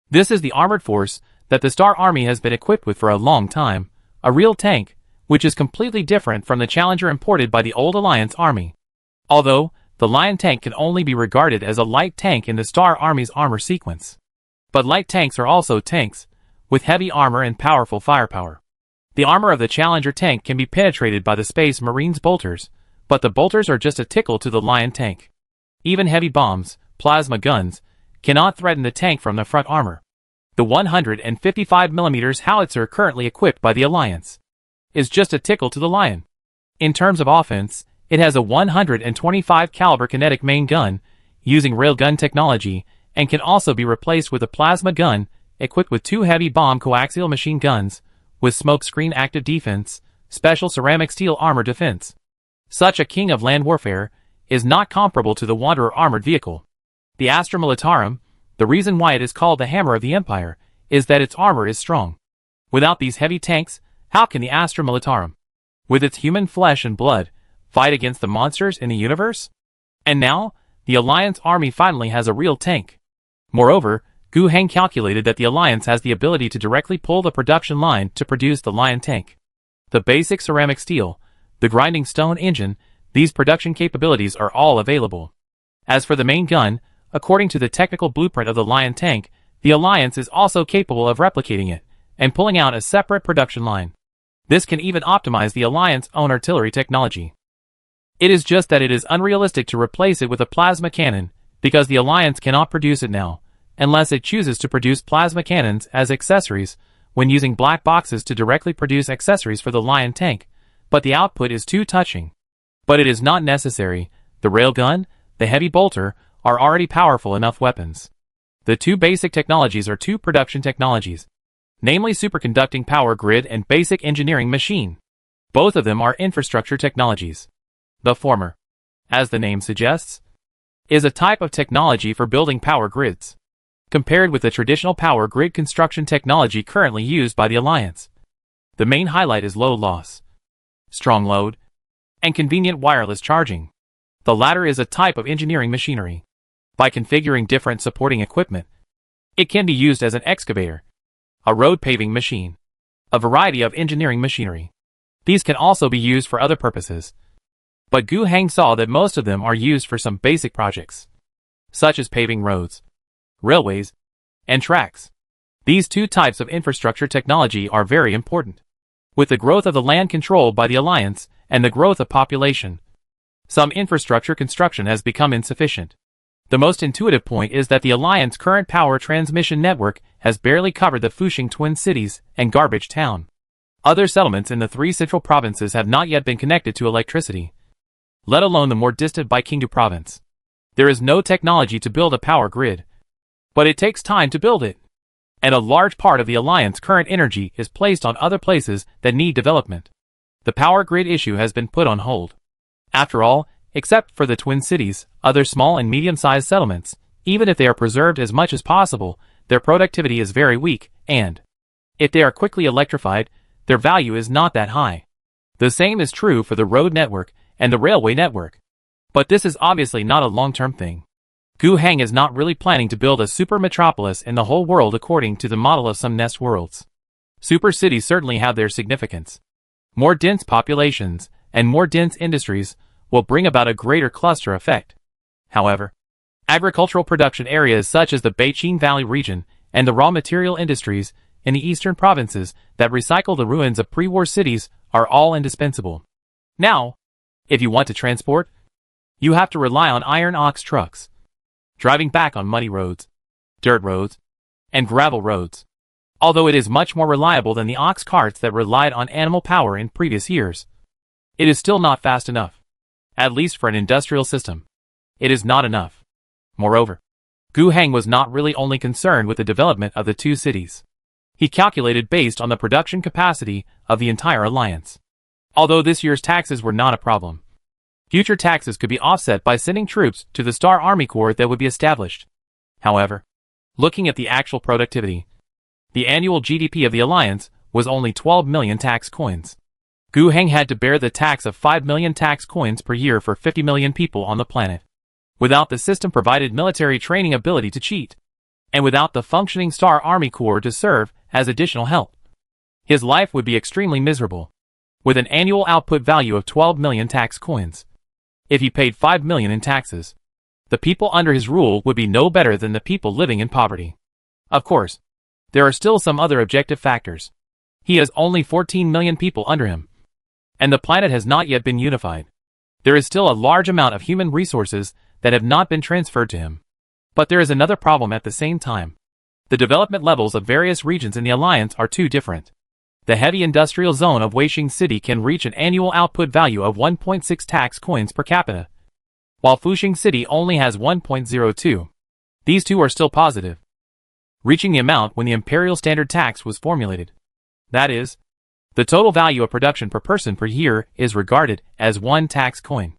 This is the armored force that the Star Army has been equipped with for a long time, a real tank, which is completely different from the Challenger imported by the old Alliance Army. Although, the Lion Tank can only be regarded as a light tank in the Star Army's armor sequence. But light tanks are also tanks, with heavy armor and powerful firepower. The armor of the Challenger tank can be penetrated by the Space Marines' bolters, but the bolters are just a tickle to the Lion Tank. Even heavy bombs, plasma guns, cannot threaten the tank from the front armor. The 155mm howitzer currently equipped by the Alliance is just a tickle to the Lion. In terms of offense, it has a 125 caliber kinetic main gun, using railgun technology, and can also be replaced with a plasma gun, equipped with 2 heavy bomb coaxial machine guns, with smokescreen active defense, special ceramic steel armor defense. Such a king of land warfare is not comparable to the Wanderer armored vehicle. The Astra Militarum, the reason why it is called the Hammer of the Empire, is that its armor is strong. Without these heavy tanks, how can the Astra Militarum, with its human flesh and blood, fight against the monsters in the universe? And now, the Alliance Army finally has a real tank. Moreover, Guhang calculated that the Alliance has the ability to directly pull the production line to produce the Lion Tank. The basic ceramic steel, the grinding stone engine, these production capabilities are all available. As for the main gun, according to the technical blueprint of the Lion Tank, The Alliance is also capable of replicating it and pulling out a separate production line. This can even optimize the Alliance's own artillery technology. It is just that it is unrealistic to replace it with a plasma cannon, because the Alliance cannot produce it now, unless it chooses to produce plasma cannons as accessories when using black boxes to directly produce accessories for the Lion tank, but the output is too touching. But it is not necessary. The railgun, the heavy bolter, are already powerful enough weapons. The two basic technologies are two production technologies, namely superconducting power grid and basic engineering machine. Both of them are infrastructure technologies. The former, as the name suggests, is a type of technology for building power grids, compared with the traditional power grid construction technology currently used by the Alliance. The main highlight is low loss, strong load, and convenient wireless charging. The latter is a type of engineering machinery. By configuring different supporting equipment, it can be used as an excavator, a road paving machine, a variety of engineering machinery. These can also be used for other purposes, but Gu Heng saw that most of them are used for some basic projects, such as paving roads, railways, and tracks. These two types of infrastructure technology are very important. With the growth of the land controlled by the Alliance and the growth of population, some infrastructure construction has become insufficient. The most intuitive point is that the Alliance's current power transmission network has barely covered the Fuxing Twin Cities and Garbage Town. Other settlements in the three central provinces have not yet been connected to electricity, let alone the more distant Baiqingdu province. There is no technology to build a power grid, but it takes time to build it, and a large part of the Alliance's current energy is placed on other places that need development. The power grid issue has been put on hold. After all, except for the Twin Cities, other small and medium-sized settlements, even if they are preserved as much as possible, their productivity is very weak, and if they are quickly electrified, their value is not that high. The same is true for the road network and the railway network. But this is obviously not a long-term thing. Gu Heng is not really planning to build a super metropolis in the whole world according to the model of some nest worlds. Super cities certainly have their significance. More dense populations and more dense industries will bring about a greater cluster effect. However, agricultural production areas such as the Beiqing Valley region and the raw material industries in the eastern provinces that recycle the ruins of pre-war cities are all indispensable. Now, if you want to transport, you have to rely on iron ox trucks, driving back on muddy roads, dirt roads, and gravel roads. Although it is much more reliable than the ox carts that relied on animal power in previous years, it is still not fast enough. At least for an industrial system, it is not enough. Moreover, Gu Heng was not really only concerned with the development of the two cities. He calculated based on the production capacity of the entire Alliance. Although this year's taxes were not a problem, future taxes could be offset by sending troops to the Star Army Corps that would be established. However, looking at the actual productivity, the annual GDP of the Alliance was only 12 million tax coins. Gu Heng had to bear the tax of 5 million tax coins per year for 50 million people on the planet, without the system-provided military training ability to cheat, and without the functioning Star Army Corps to serve as additional help. His life would be extremely miserable, with an annual output value of 12 million tax coins. If he paid 5 million in taxes, the people under his rule would be no better than the people living in poverty. Of course, there are still some other objective factors. He has only 14 million people under him, and the planet has not yet been unified. There is still a large amount of human resources that have not been transferred to him. But there is another problem at the same time. The development levels of various regions in the Alliance are too different. The heavy industrial zone of Wasteland City can reach an annual output value of 1.6 tax coins per capita, while Fuxing City only has 1.02. These two are still positive, reaching the amount when the imperial standard tax was formulated. That is, the total value of production per person per year is regarded as 1 tax coin.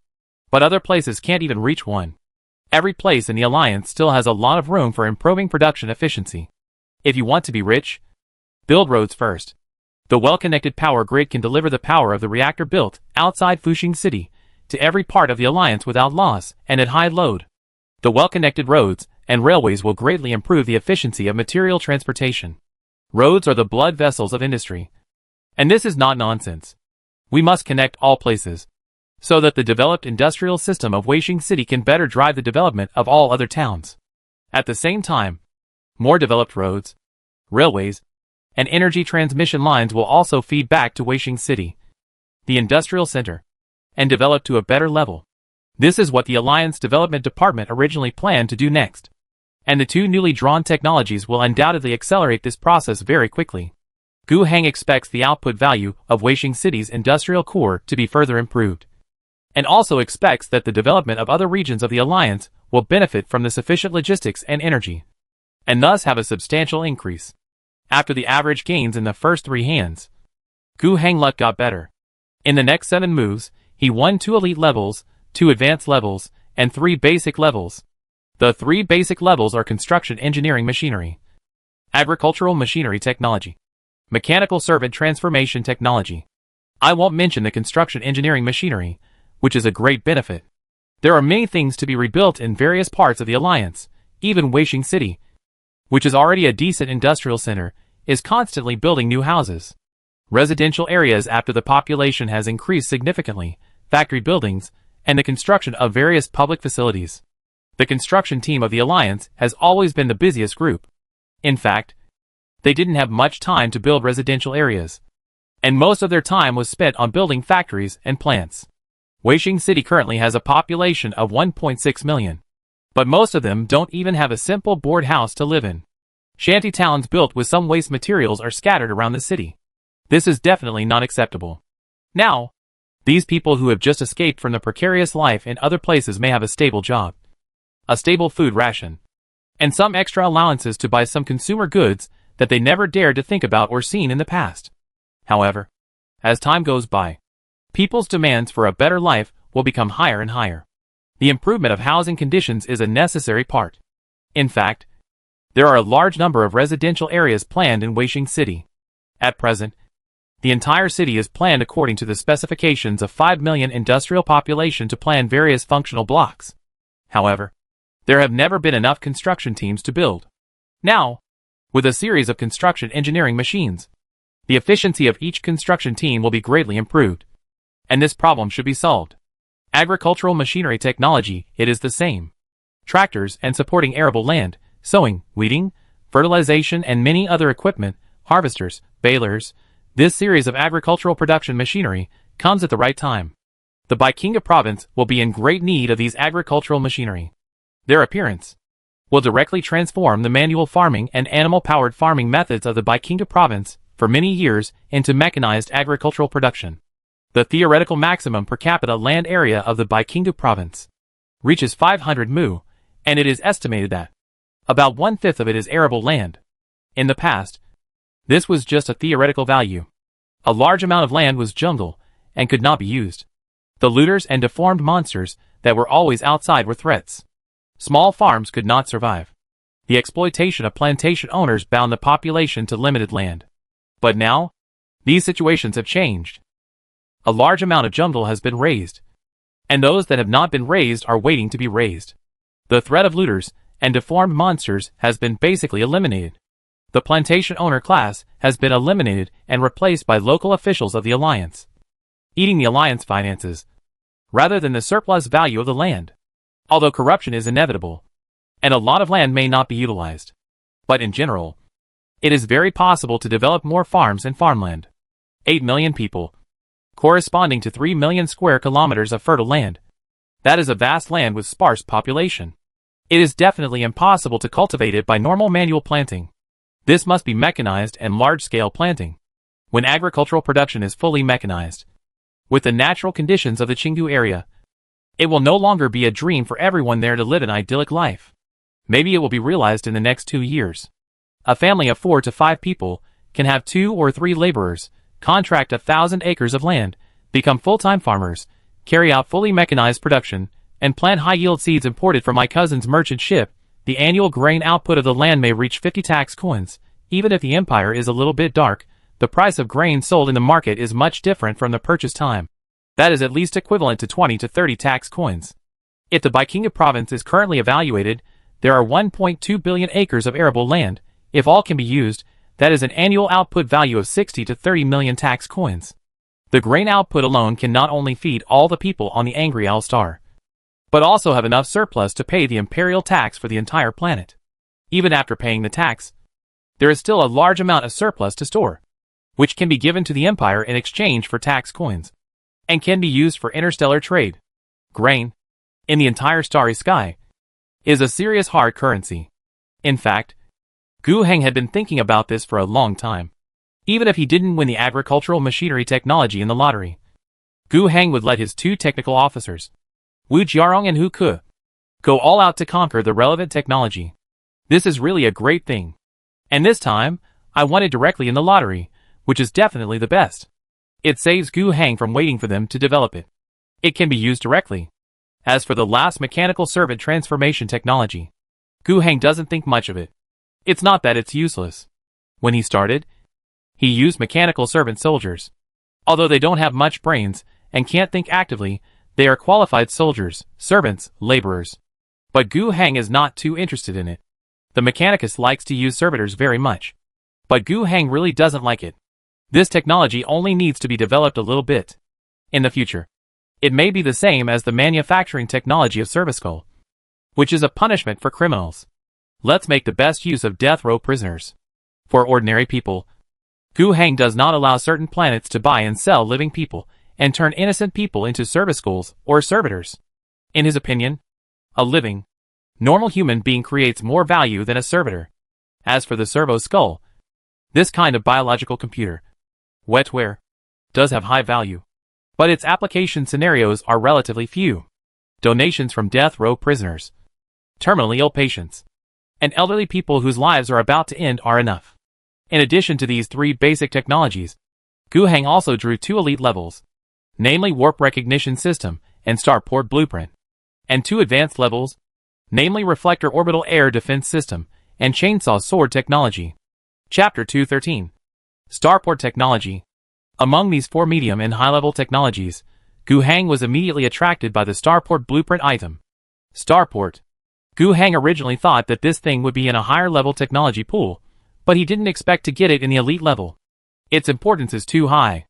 But other places can't even reach 1. Every place in the Alliance still has a lot of room for improving production efficiency. If you want to be rich, build roads first. The well-connected power grid can deliver the power of the reactor built outside Fuxing City to every part of the Alliance without loss and at high load. The well-connected roads and railways will greatly improve the efficiency of material transportation. Roads are the blood vessels of industry. And this is not nonsense. We must connect all places, so that the developed industrial system of Wasteland City can better drive the development of all other towns. At the same time, More developed roads, railways, and energy transmission lines will also feed back to Waishing City, the industrial center, and develop to a better level. This is what the Alliance Development Department originally planned to do next. And the two newly drawn technologies will undoubtedly accelerate this process very quickly. Gu Heng expects the output value of Waishing City's industrial core to be further improved, and also expects that the development of other regions of the Alliance will benefit from the sufficient logistics and energy, and thus have a substantial increase. After the average gains in the first 3 hands, Gu Heng luck got better. In the next 7 moves, he won 2 elite levels, 2 advanced levels, and 3 basic levels. The 3 basic levels are construction engineering machinery, agricultural machinery technology, mechanical servant transformation technology. I won't mention the construction engineering machinery, which is a great benefit. There are many things to be rebuilt in various parts of the Alliance. Even Waishing City, which is already a decent industrial center, is constantly building new houses. Residential areas after the population has increased significantly, factory buildings, and the construction of various public facilities. The construction team of the Alliance has always been the busiest group. In fact, they didn't have much time to build residential areas, and most of their time was spent on building factories and plants. Waishing City currently has a population of 1.6 million, but most of them don't even have a simple board house to live in. Shanty towns built with some waste materials are scattered around the city. This is definitely not acceptable. Now, these people who have just escaped from the precarious life in other places may have a stable job, a stable food ration, and some extra allowances to buy some consumer goods that they never dared to think about or seen in the past. However, as time goes by, people's demands for a better life will become higher and higher. The improvement of housing conditions is a necessary part. In fact, there are a large number of residential areas planned in Waishing City. At present, the entire city is planned according to the specifications of 5 million industrial population to plan various functional blocks. However, there have never been enough construction teams to build. Now, with a series of construction engineering machines, the efficiency of each construction team will be greatly improved, and this problem should be solved. Agricultural machinery technology, it is the same. Tractors and supporting arable land, sowing, weeding, fertilization and many other equipment, harvesters, balers. This series of agricultural production machinery comes at the right time. The Baikinga province will be in great need of these agricultural machinery. Their appearance will directly transform the manual farming and animal-powered farming methods of the Baikinga province for many years into mechanized agricultural production. The theoretical maximum per capita land area of the Baikinga province reaches 500 mu, and it is estimated that about 1/5 of it is arable land. In the past, this was just a theoretical value. A large amount of land was jungle and could not be used. The looters and deformed monsters that were always outside were threats. Small farms could not survive. The exploitation of plantation owners bound the population to limited land. But now, these situations have changed. A large amount of jungle has been raised, and those that have not been raised are waiting to be raised. The threat of looters and deformed monsters has been basically eliminated. The plantation owner class has been eliminated and replaced by local officials of the Alliance, eating the Alliance finances, rather than the surplus value of the land. Although corruption is inevitable, and a lot of land may not be utilized, but in general, it is very possible to develop more farms and farmland. 8 million people, corresponding to 3 million square kilometers of fertile land. That is a vast land with sparse population. It is definitely impossible to cultivate it by normal manual planting. This must be mechanized and large-scale planting. When agricultural production is fully mechanized, with the natural conditions of the Chengdu area, it will no longer be a dream for everyone there to live an idyllic life. Maybe it will be realized in the next 2 years. A family of 4 to 5 people can have 2 or 3 laborers, contract 1,000 acres of land, become full-time farmers, carry out fully mechanized production, and plant high-yield seeds imported from my cousin's merchant ship. The annual grain output of the land may reach 50 tax coins. Even if the empire is a little bit dark, the price of grain sold in the market is much different from the purchase time. That is at least equivalent to 20 to 30 tax coins. If the Baikinga province is currently evaluated, there are 1.2 billion acres of arable land. If all can be used, that is an annual output value of 60 to 30 million tax coins. The grain output alone can not only feed all the people on the Angry Owl Star, but also have enough surplus to pay the imperial tax for the entire planet. Even after paying the tax, there is still a large amount of surplus to store, which can be given to the Empire in exchange for tax coins, and can be used for interstellar trade. Grain, in the entire starry sky, is a serious hard currency. In fact, Gu Heng had been thinking about this for a long time. Even if he didn't win the agricultural machinery technology in the lottery, Gu Heng would let his 2 technical officers, Wu Jiarong and Hu Ke, go all out to conquer the relevant technology. This is really a great thing. And this time, I won it directly in the lottery, which is definitely the best. It saves Gu Heng from waiting for them to develop it. It can be used directly. As for the last mechanical servant transformation technology, Gu Heng doesn't think much of it. It's not that it's useless. When he started, he used mechanical servant soldiers. Although they don't have much brains and can't think actively, they are qualified soldiers, servants, laborers. But Gu Heng is not too interested in it. The mechanicus likes to use servitors very much. But Gu Heng really doesn't like it. This technology only needs to be developed a little bit. In the future, it may be the same as the manufacturing technology of service skull, which is a punishment for criminals. Let's make the best use of death row prisoners. For ordinary people, Gu Heng does not allow certain planets to buy and sell living people and turn innocent people into service skulls or servitors. In his opinion, a living, normal human being creates more value than a servitor. As for the servo skull, this kind of biological computer, wetware, does have high value, but its application scenarios are relatively few. Donations from death row prisoners, terminally ill patients, and elderly people whose lives are about to end are enough. In addition to these 3 basic technologies, Gu Heng also drew 2 elite levels, namely Warp Recognition System and Starport Blueprint, and 2 advanced levels, namely Reflector Orbital Air Defense System and Chainsaw Sword Technology. Chapter 213. Starport Technology. Among these 4 medium and high-level technologies, Gu Heng was immediately attracted by the Starport Blueprint item. Starport. Gu Heng originally thought that this thing would be in a higher-level technology pool, but he didn't expect to get it in the elite level. Its importance is too high.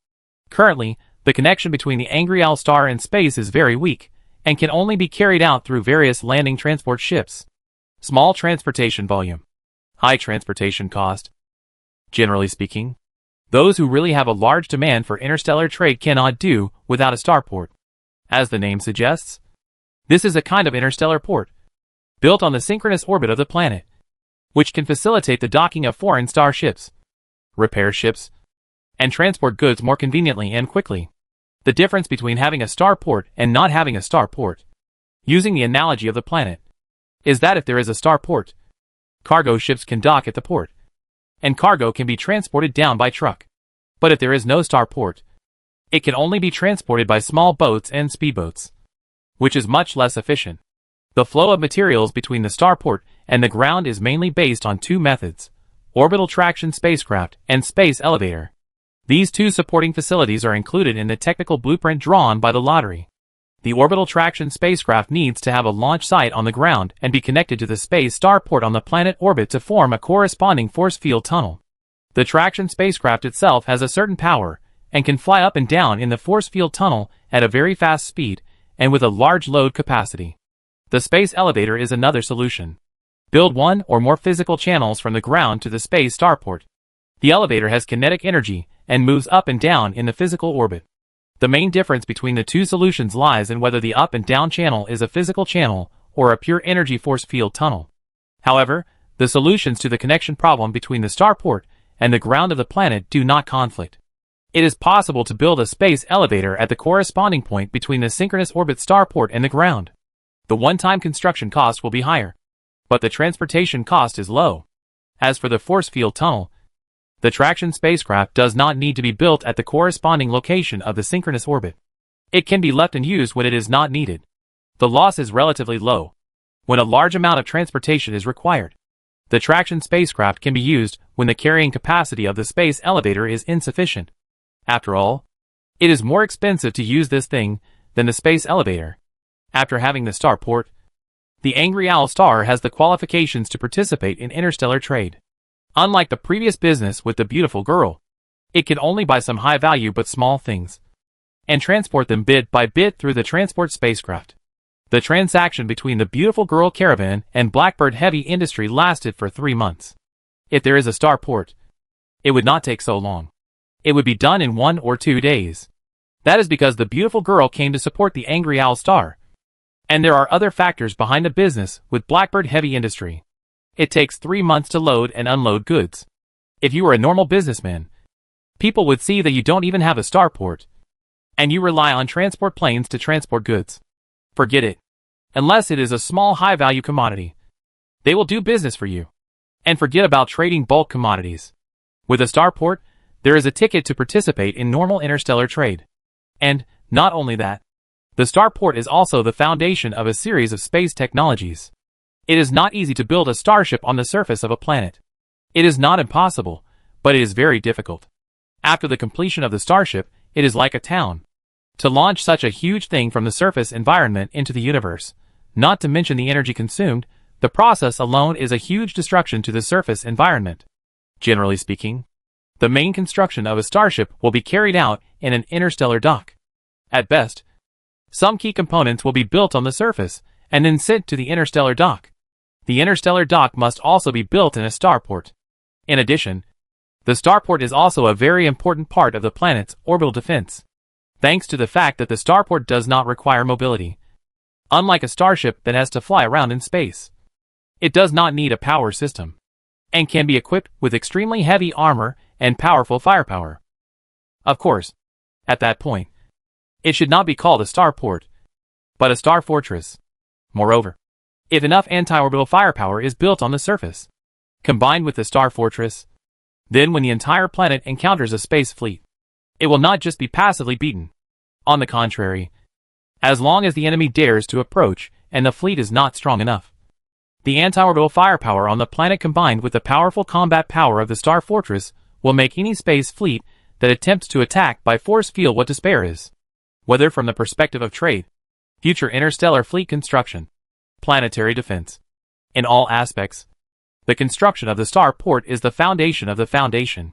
Currently, the connection between the Angry Owl Star and space is very weak, and can only be carried out through various landing transport ships. Small transportation volume. High transportation cost. Generally speaking, those who really have a large demand for interstellar trade cannot do without a starport. As the name suggests, this is a kind of interstellar port, built on the synchronous orbit of the planet, which can facilitate the docking of foreign starships, repair ships, and transport goods more conveniently and quickly. The difference between having a starport and not having a starport, using the analogy of the planet, is that if there is a starport, cargo ships can dock at the port, and cargo can be transported down by truck. But if there is no starport, it can only be transported by small boats and speedboats, which is much less efficient. The flow of materials between the starport and the ground is mainly based on 2 methods: orbital traction spacecraft and space elevator. These 2 supporting facilities are included in the technical blueprint drawn by the lottery. The orbital traction spacecraft needs to have a launch site on the ground and be connected to the space starport on the planet orbit to form a corresponding force field tunnel. The traction spacecraft itself has a certain power and can fly up and down in the force field tunnel at a very fast speed and with a large load capacity. The space elevator is another solution. Build 1 or more physical channels from the ground to the space starport. The elevator has kinetic energy and moves up and down in the physical orbit. The main difference between the 2 solutions lies in whether the up and down channel is a physical channel or a pure energy force field tunnel. However, the solutions to the connection problem between the starport and the ground of the planet do not conflict. It is possible to build a space elevator at the corresponding point between the synchronous orbit starport and the ground. The one-time construction cost will be higher, but the transportation cost is low. As for the force field tunnel, the traction spacecraft does not need to be built at the corresponding location of the synchronous orbit. It can be left and used when it is not needed. The loss is relatively low when a large amount of transportation is required. The traction spacecraft can be used when the carrying capacity of the space elevator is insufficient. After all, it is more expensive to use this thing than the space elevator. After having the starport, the Angry Owl Star has the qualifications to participate in interstellar trade. Unlike the previous business with the beautiful girl, it can only buy some high-value but small things, and transport them bit by bit through the transport spacecraft. The transaction between the beautiful girl caravan and Blackbird Heavy Industry lasted for 3 months. If there is a starport, it would not take so long. It would be done in 1 or 2 days. That is because the beautiful girl came to support the Angry Owl Star. And there are other factors behind the business with Blackbird Heavy Industry. It takes 3 months to load and unload goods. If you were a normal businessman, people would see that you don't even have a starport, and you rely on transport planes to transport goods. Forget it. Unless it is a small high-value commodity, they will do business for you. And forget about trading bulk commodities. With a starport, there is a ticket to participate in normal interstellar trade. And, not only that, the starport is also the foundation of a series of space technologies. It is not easy to build a starship on the surface of a planet. It is not impossible, but it is very difficult. After the completion of the starship, it is like a town. To launch such a huge thing from the surface environment into the universe, not to mention the energy consumed, the process alone is a huge destruction to the surface environment. Generally speaking, the main construction of a starship will be carried out in an interstellar dock. At best, some key components will be built on the surface and then sent to the interstellar dock. The interstellar dock must also be built in a starport. In addition, the starport is also a very important part of the planet's orbital defense, thanks to the fact that the starport does not require mobility. Unlike a starship that has to fly around in space, it does not need a power system, and can be equipped with extremely heavy armor and powerful firepower. Of course, at that point, it should not be called a starport, but a star fortress. Moreover, if enough anti-orbital firepower is built on the surface, combined with the star fortress, then when the entire planet encounters a space fleet, it will not just be passively beaten. On the contrary, as long as the enemy dares to approach and the fleet is not strong enough, the anti-orbital firepower on the planet combined with the powerful combat power of the star fortress will make any space fleet that attempts to attack by force feel what despair is. Whether from the perspective of trade, future interstellar fleet construction, planetary defense, in all aspects, the construction of the starport is the foundation of the foundation.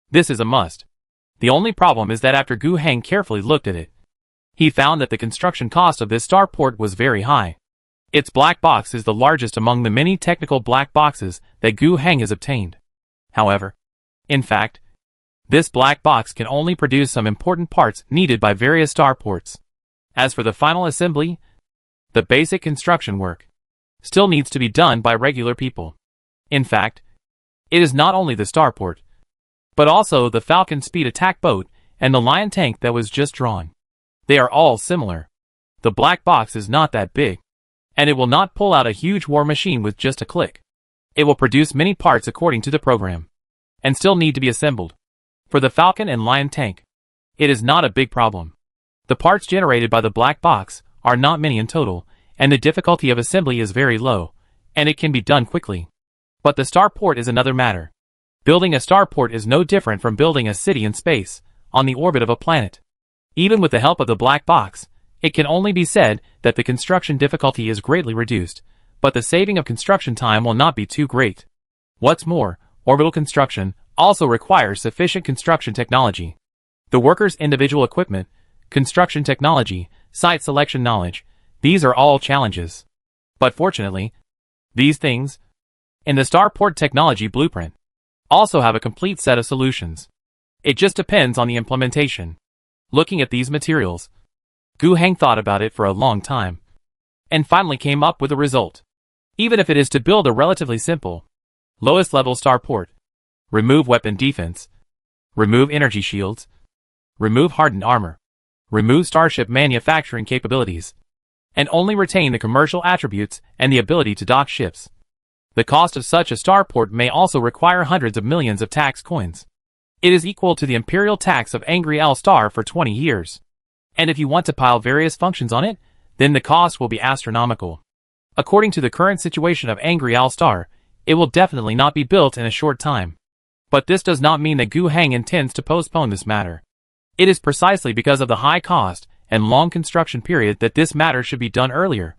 This is a must. The only problem is that after Gu Heng carefully looked at it, he found that the construction cost of this starport was very high. Its black box is the largest among the many technical black boxes that Gu Heng has obtained. However, in fact, this black box can only produce some important parts needed by various starports. As for the final assembly, the basic construction work still needs to be done by regular people. In fact, it is not only the starport, but also the Falcon speed attack boat and the Lion tank that was just drawn. They are all similar. The black box is not that big, and it will not pull out a huge war machine with just a click. It will produce many parts according to the program, and still need to be assembled. For the Falcon and Lion tank, it is not a big problem. The parts generated by the black box are not many in total, and the difficulty of assembly is very low, and it can be done quickly. But the starport is another matter. Building a starport is no different from building a city in space, on the orbit of a planet. Even with the help of the black box, it can only be said that the construction difficulty is greatly reduced, but the saving of construction time will not be too great. What's more, orbital construction also requires sufficient construction technology. The workers' individual equipment, construction technology, site selection knowledge, these are all challenges. But fortunately, these things, in the starport technology blueprint, also have a complete set of solutions. It just depends on the implementation. Looking at these materials, Gu Heng thought about it for a long time, and finally came up with a result. Even if it is to build a relatively simple, lowest level starport, remove weapon defense, remove energy shields, remove hardened armor, remove starship manufacturing capabilities, and only retain the commercial attributes and the ability to dock ships. The cost of such a starport may also require hundreds of millions of tax coins. It is equal to the imperial tax of Angry Owl Star for 20 years. And if you want to pile various functions on it, then the cost will be astronomical. According to the current situation of Angry Owl Star, it will definitely not be built in a short time. But this does not mean that Gu Heng intends to postpone this matter. It is precisely because of the high cost and long construction period that this matter should be done earlier.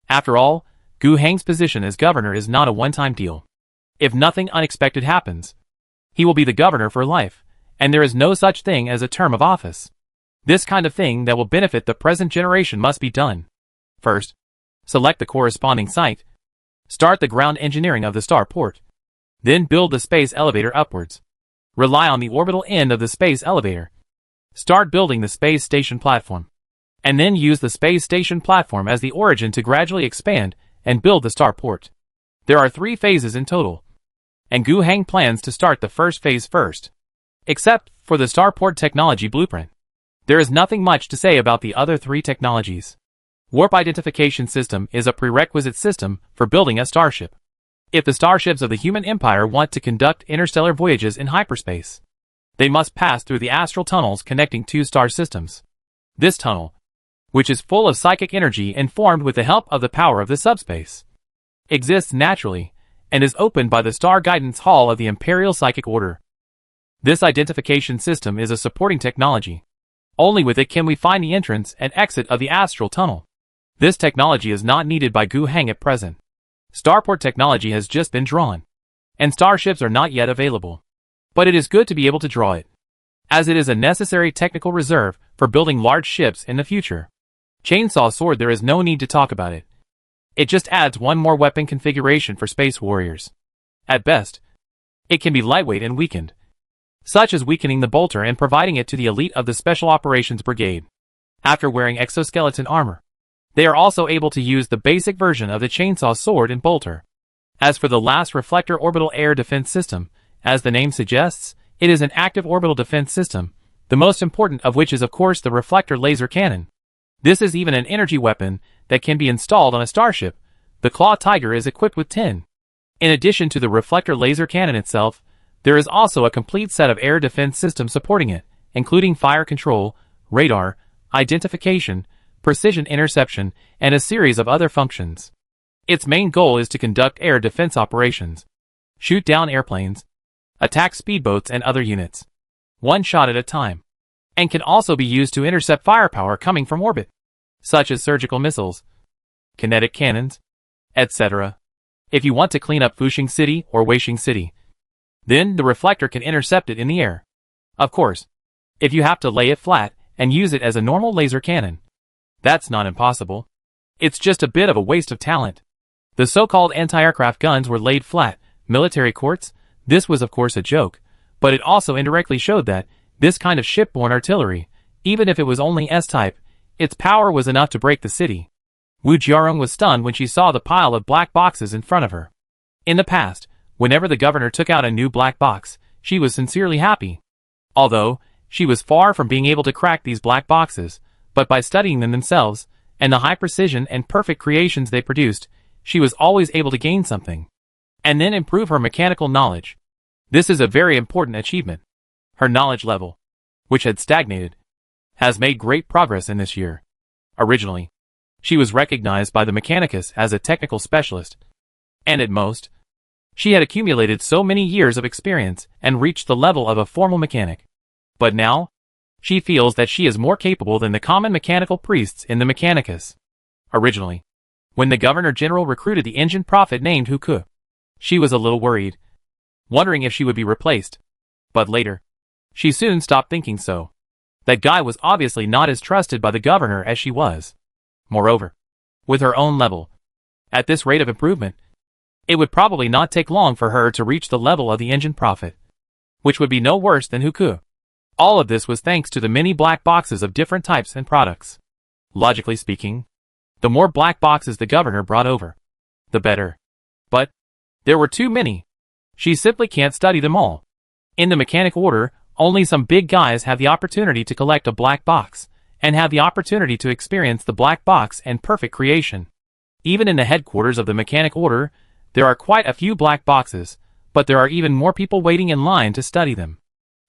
After all, Gu Heng's position as governor is not a one-time deal. If nothing unexpected happens, he will be the governor for life, and there is no such thing as a term of office. This kind of thing that will benefit the present generation must be done. First, Select the corresponding site. Start the ground engineering of the starport. Then build the space elevator upwards. Rely on the orbital end of the space elevator. Start building the space station platform. And then use the space station platform as the origin to gradually expand and build the starport. There are 3 phases in total, and Gu Heng plans to start the first phase first. Except for the starport technology blueprint, there is nothing much to say about the other 3 technologies. Warp identification system is a prerequisite system for building a starship. If the starships of the human empire want to conduct interstellar voyages in hyperspace, they must pass through the astral tunnels connecting 2 star systems. This tunnel, which is full of psychic energy and formed with the help of the power of the subspace, exists naturally and is opened by the Star Guidance Hall of the Imperial Psychic Order. This identification system is a supporting technology. Only with it can we find the entrance and exit of the astral tunnel. This technology is not needed by Gu Heng at present. Starport technology has just been drawn, and starships are not yet available. But it is good to be able to draw it, as it is a necessary technical reserve for building large ships in the future. Chainsaw sword, there is no need to talk about it. It just adds one more weapon configuration for space warriors. At best, it can be lightweight and weakened, such as weakening the bolter and providing it to the elite of the Special Operations Brigade. After wearing exoskeleton armor, they are also able to use the basic version of the chainsaw sword and bolter. As for the last reflector orbital air defense system, as the name suggests, it is an active orbital defense system, the most important of which is of course the reflector laser cannon. This is even an energy weapon that can be installed on a starship. The Claw Tiger is equipped with 10. In addition to the reflector laser cannon itself, there is also a complete set of air defense systems supporting it, including fire control, radar, identification, precision interception, and a series of other functions. Its main goal is to conduct air defense operations, shoot down airplanes, attack speedboats and other units, one shot at a time, and can also be used to intercept firepower coming from orbit, such as surgical missiles, kinetic cannons, etc. If you want to clean up Fuxing City or Weishing City, then the reflector can intercept it in the air. Of course, if you have to lay it flat and use it as a normal laser cannon, that's not impossible. It's just a bit of a waste of talent. The so-called anti-aircraft guns were laid flat, military courts. This was of course a joke, but it also indirectly showed that this kind of shipborne artillery, even if it was only S-type, its power was enough to break the city. Wu Jiarong was stunned when she saw the pile of black boxes in front of her. In the past, whenever the governor took out a new black box, she was sincerely happy. Although, she was far from being able to crack these black boxes, but by studying them themselves, and the high precision and perfect creations they produced, she was always able to gain something, and then improve her mechanical knowledge. This is a very important achievement. Her knowledge level, which had stagnated, has made great progress in this year. Originally, she was recognized by the Mechanicus as a technical specialist, and at most, she had accumulated so many years of experience and reached the level of a formal mechanic. But now, she feels that she is more capable than the common mechanical priests in the Mechanicus. Originally, when the Governor-General recruited the engine prophet named Huku, she was a little worried, wondering if she would be replaced. But later, she soon stopped thinking so. That guy was obviously not as trusted by the governor as she was. Moreover, with her own level, at this rate of improvement, it would probably not take long for her to reach the level of the engine prophet, which would be no worse than Huku. All of this was thanks to the many black boxes of different types and products. Logically speaking, the more black boxes the governor brought over, the better. But there were too many. She simply can't study them all. In the mechanic order, only some big guys have the opportunity to collect a black box, and have the opportunity to experience the black box and perfect creation. Even in the headquarters of the mechanic order, there are quite a few black boxes, but there are even more people waiting in line to study them.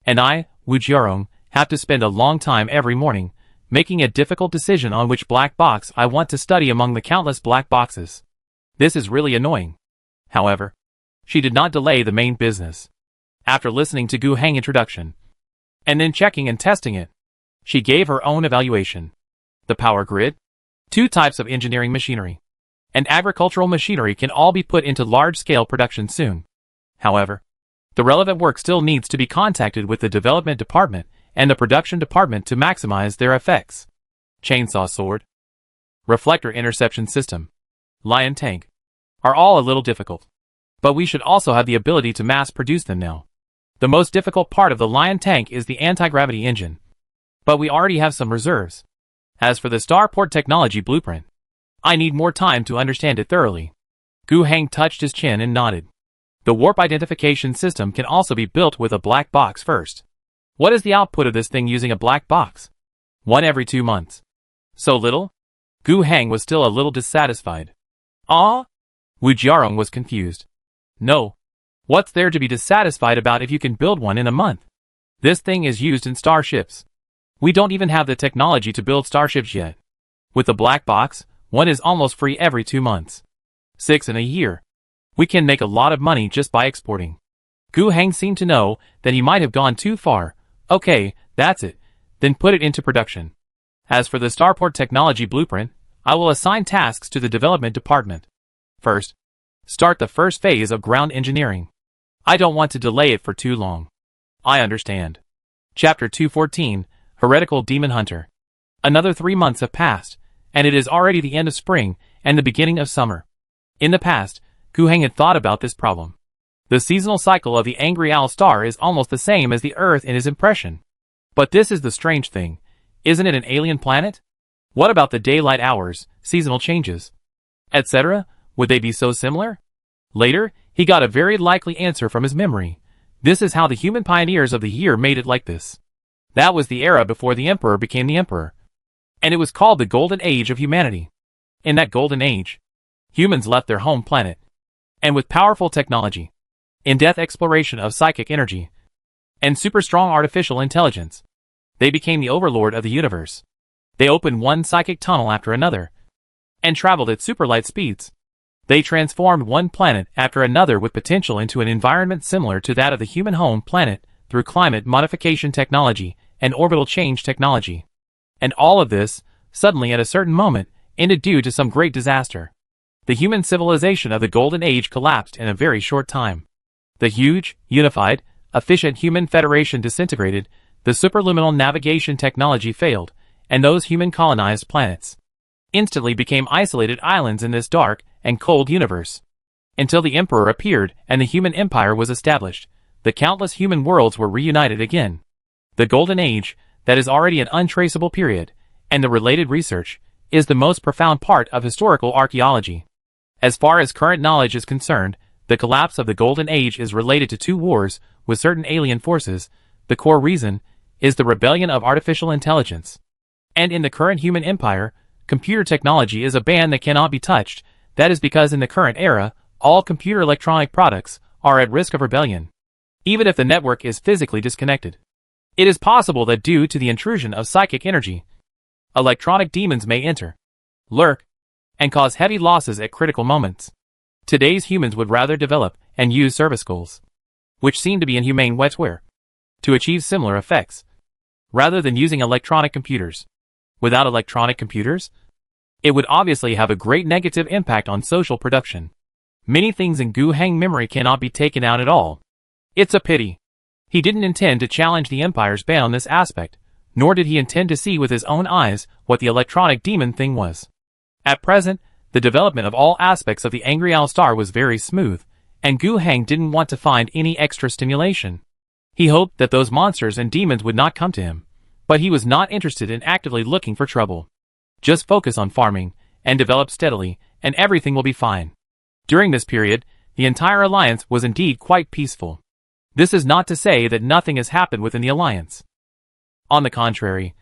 And I, Wu Jiarong, have to spend a long time every morning, making a difficult decision on which black box I want to study among the countless black boxes. This is really annoying. However, she did not delay the main business. After listening to Gu Heng introduction, and then checking and testing it, she gave her own evaluation. The power grid, 2 types of engineering machinery, and agricultural machinery can all be put into large-scale production soon. However, the relevant work still needs to be contacted with the development department and the production department to maximize their effects. Chainsaw sword, reflector interception system, Lion tank, are all a little difficult. But we should also have the ability to mass produce them now. The most difficult part of the Lion tank is the anti-gravity engine. But we already have some reserves. As for the starport technology blueprint, I need more time to understand it thoroughly. Gu Heng touched his chin and nodded. The warp identification system can also be built with a black box first. What is the output of this thing using a black box? 1 every 2 months. So little? Gu Heng was still a little dissatisfied. Ah? Wu Jiarong was confused. No. What's there to be dissatisfied about if you can build one in a month? This thing is used in starships. We don't even have the technology to build starships yet. With the black box, one is almost free every 2 months. 6 in a year. We can make a lot of money just by exporting. Gu Heng seemed to know that he might have gone too far. Okay, that's it. Then put it into production. As for the starport technology blueprint, I will assign tasks to the development department. First, start the first phase of ground engineering. I don't want to delay it for too long. I understand. Chapter 214, Heretical Demon Hunter. Another 3 months have passed, and it is already the end of spring and the beginning of summer. In the past, Gu Heng had thought about this problem. The seasonal cycle of the Angry Owl star is almost the same as the Earth in his impression. But this is the strange thing. Isn't it an alien planet? What about the daylight hours, seasonal changes, etc.? Would they be so similar? Later, he got a very likely answer from his memory. This is how the human pioneers of the year made it like this. That was the era before the Emperor became the Emperor. And it was called the Golden Age of Humanity. In that Golden Age, humans left their home planet. And with powerful technology, in-depth exploration of psychic energy, and super-strong artificial intelligence, they became the overlord of the universe. They opened one psychic tunnel after another, and traveled at superlight speeds. They transformed one planet after another with potential into an environment similar to that of the human home planet through climate modification technology and orbital change technology. And all of this, suddenly at a certain moment, ended due to some great disaster. The human civilization of the Golden Age collapsed in a very short time. The huge, unified, efficient human federation disintegrated, the superluminal navigation technology failed, and those human-colonized planets instantly became isolated islands in this dark and cold universe. Until the Emperor appeared and the human empire was established, the countless human worlds were reunited again. The Golden Age, that is already an untraceable period, and the related research, is the most profound part of historical archaeology. As far as current knowledge is concerned, the collapse of the Golden Age is related to 2 wars with certain alien forces. The core reason is the rebellion of artificial intelligence. And in the current human empire, computer technology is a ban that cannot be touched. That is because in the current era, all computer electronic products are at risk of rebellion, even if the network is physically disconnected. It is possible that due to the intrusion of psychic energy, electronic demons may enter, lurk, and cause heavy losses at critical moments. Today's humans would rather develop and use service goals, which seem to be inhumane wetware, to achieve similar effects, rather than using electronic computers. Without electronic computers, it would obviously have a great negative impact on social production. Many things in Gu Heng memory cannot be taken out at all. It's a pity. He didn't intend to challenge the Empire's ban on this aspect, nor did he intend to see with his own eyes what the electronic demon thing was. At present, the development of all aspects of the Angry Owl star was very smooth, and Gu Heng didn't want to find any extra stimulation. He hoped that those monsters and demons would not come to him, but he was not interested in actively looking for trouble. Just focus on farming, and develop steadily, and everything will be fine. During this period, the entire alliance was indeed quite peaceful. This is not to say that nothing has happened within the alliance. On the contrary,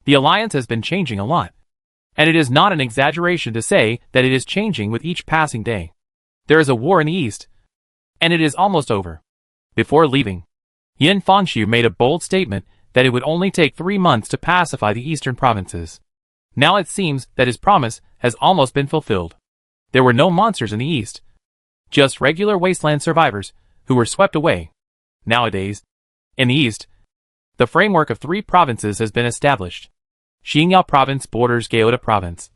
the alliance has been changing a lot. And it is not an exaggeration to say that it is changing with each passing day. There is a war in the east, and it is almost over. Before leaving, Yin Fangxu made a bold statement that it would only take 3 months to pacify the eastern provinces. Now it seems that his promise has almost been fulfilled. There were no monsters in the east, just regular wasteland survivors who were swept away. Nowadays, in the east, the framework of 3 provinces has been established. Xinjiang province borders Gaota province.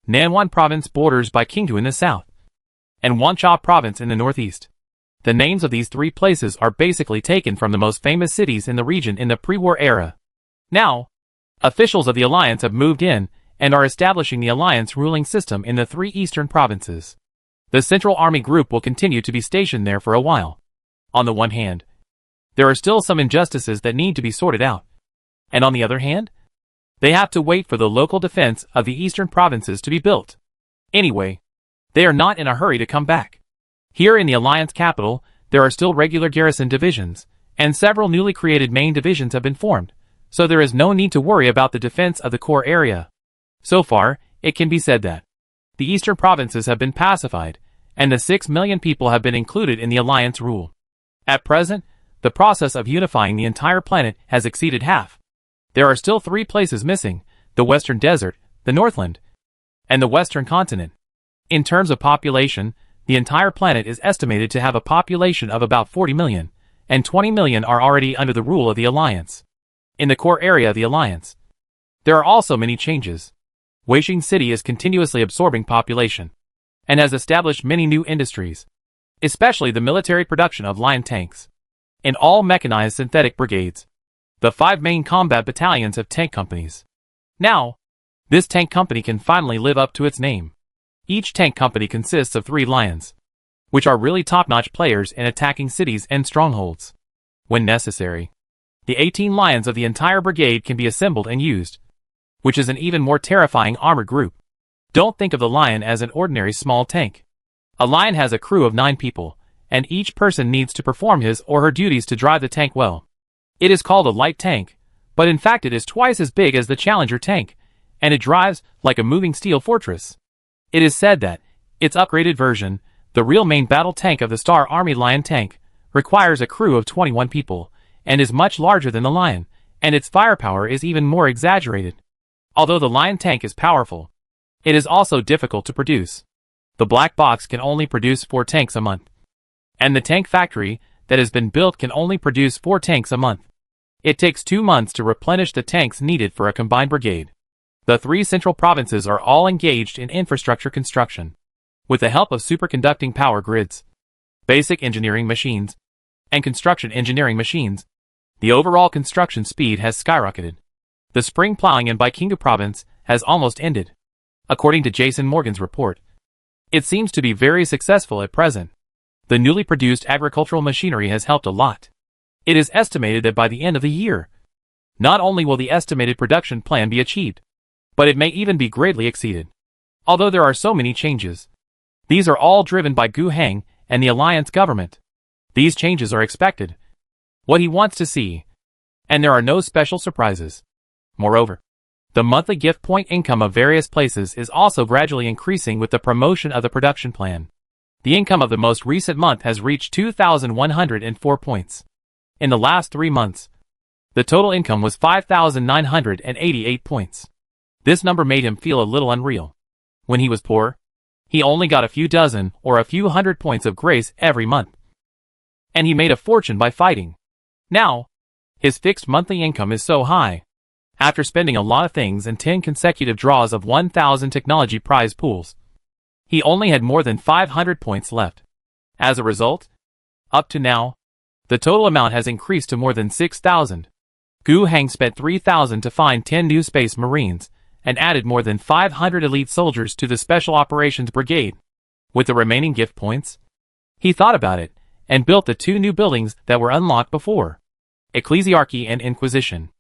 Nanwan province borders by Qingdu in the south, and Wancha province in the northeast. The names of these 3 places are basically taken from the most famous cities in the region in the pre-war era. Now, officials of the alliance have moved in and are establishing the alliance ruling system in the 3 eastern provinces. The Central Army Group will continue to be stationed there for a while. On the one hand, there are still some injustices that need to be sorted out. And on the other hand, they have to wait for the local defense of the eastern provinces to be built. Anyway, they are not in a hurry to come back. Here in the alliance capital, there are still regular garrison divisions, and several newly created main divisions have been formed, so there is no need to worry about the defense of the core area. So far, it can be said that the eastern provinces have been pacified, and the 6 million people have been included in the alliance rule. At present, the process of unifying the entire planet has exceeded half. There are still 3 places missing: the Western Desert, the Northland, and the Western Continent. In terms of population, the entire planet is estimated to have a population of about 40 million, and 20 million are already under the rule of the Alliance. In the core area of the Alliance, there are also many changes. Wasteland City is continuously absorbing population, and has established many new industries, especially the military production of line tanks. In all mechanized synthetic brigades, the 5 main combat battalions have tank companies. Now, this tank company can finally live up to its name. Each tank company consists of 3 lions, which are really top-notch players in attacking cities and strongholds. When necessary, the 18 lions of the entire brigade can be assembled and used, which is an even more terrifying armored group. Don't think of the lion as an ordinary small tank. A lion has a crew of 9 people, and each person needs to perform his or her duties to drive the tank well. It is called a light tank, but in fact it is twice as big as the Challenger tank, and it drives like a moving steel fortress. It is said that its upgraded version, the real main battle tank of the Star Army Lion tank, requires a crew of 21 people, and is much larger than the Lion, and its firepower is even more exaggerated. Although the Lion tank is powerful, it is also difficult to produce. The black box can only produce 4 tanks a month, and the tank factory that has been built can only produce 4 tanks a month. It takes 2 months to replenish the tanks needed for a combined brigade. The 3 central provinces are all engaged in infrastructure construction, with the help of superconducting power grids, basic engineering machines, and construction engineering machines. The overall construction speed has skyrocketed. The spring plowing in Baikinga province has almost ended. According to Jason Morgan's report, it seems to be very successful at present. The newly produced agricultural machinery has helped a lot. It is estimated that by the end of the year, not only will the estimated production plan be achieved, but it may even be greatly exceeded. Although there are so many changes, these are all driven by Gu Heng and the alliance government. These changes are expected, what he wants to see, and there are no special surprises. Moreover, the monthly gift point income of various places is also gradually increasing with the promotion of the production plan. The income of the most recent month has reached 2,104 points. In the last 3 months, the total income was 5,988 points. This number made him feel a little unreal. When he was poor, he only got a few dozen or a few hundred points of grace every month, and he made a fortune by fighting. Now, his fixed monthly income is so high. After spending a lot of things and 10 consecutive draws of 1,000 technology prize pools, he only had more than 500 points left. As a result, up to now, the total amount has increased to more than 6,000. Gu Heng spent 3,000 to find 10 new space marines, and added more than 500 elite soldiers to the Special Operations Brigade. With the remaining gift points, he thought about it, and built the 2 new buildings that were unlocked before: Ecclesiarchy and Inquisition.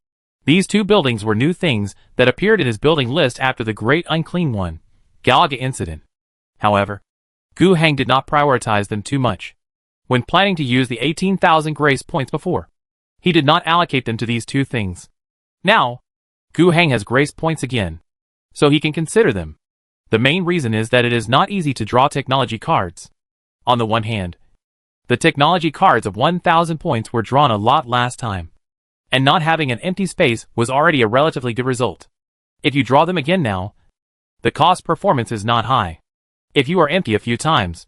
These 2 buildings were new things that appeared in his building list after the Great Unclean One, Galaga incident. However, Gu Heng did not prioritize them too much. When planning to use the 18,000 grace points before, he did not allocate them to these 2 things. Now, Gu Heng has grace points again, so he can consider them. The main reason is that it is not easy to draw technology cards. On the one hand, the technology cards of 1,000 points were drawn a lot last time, and not having an empty space was already a relatively good result. If you draw them again now, the cost performance is not high. If you are empty a few times,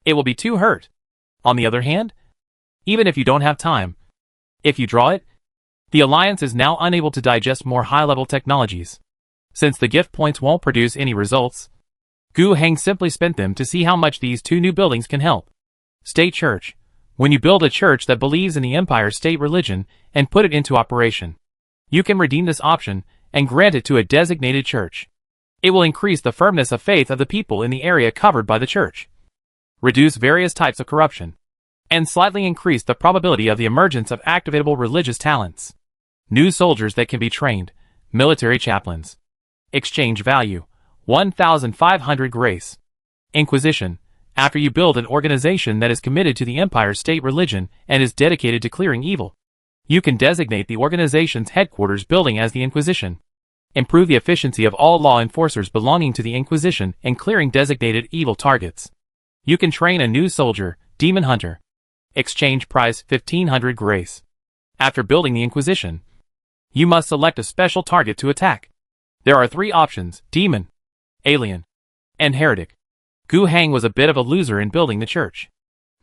it will be too hurt. On the other hand, even if you don't have time, if you draw it, the Alliance is now unable to digest more high-level technologies. Since the gift points won't produce any results, Gu Heng simply spent them to see how much these 2 new buildings can help. State Church. When you build a church that believes in the Empire State religion and put it into operation, you can redeem this option and grant it to a designated church. It will increase the firmness of faith of the people in the area covered by the church, reduce various types of corruption, and slightly increase the probability of the emergence of activatable religious talents. New soldiers that can be trained, military chaplains. Exchange value, 1,500 grace. Inquisition. After you build an organization that is committed to the Empire's state religion and is dedicated to clearing evil, you can designate the organization's headquarters building as the Inquisition. Improve the efficiency of all law enforcers belonging to the Inquisition and clearing designated evil targets. You can train a new soldier, Demon Hunter. Exchange price 1,500 grace. After building the Inquisition, you must select a special target to attack. There are 3 options: Demon, Alien, and Heretic. Gu Hang was a bit of a loser in building the church.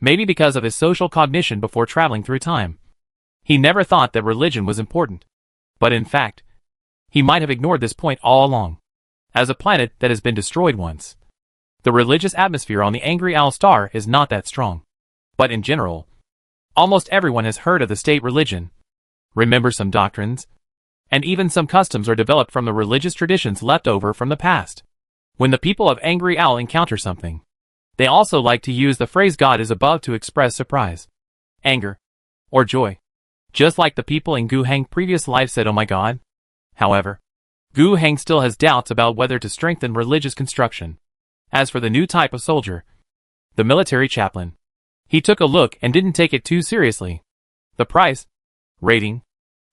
Maybe because of his social cognition before traveling through time. He never thought that religion was important. But in fact, he might have ignored this point all along. As a planet that has been destroyed once, the religious atmosphere on the Angry Owl star is not that strong. But in general, almost everyone has heard of the state religion, remember some doctrines, and even some customs are developed from the religious traditions left over from the past. When the people of Angry Owl encounter something, they also like to use the phrase God is above to express surprise, anger, or joy. Just like the people in Gu Hang's previous life said, "Oh my God." However, Gu Hang still has doubts about whether to strengthen religious construction. As for the new type of soldier, the military chaplain, he took a look and didn't take it too seriously. The price, rating,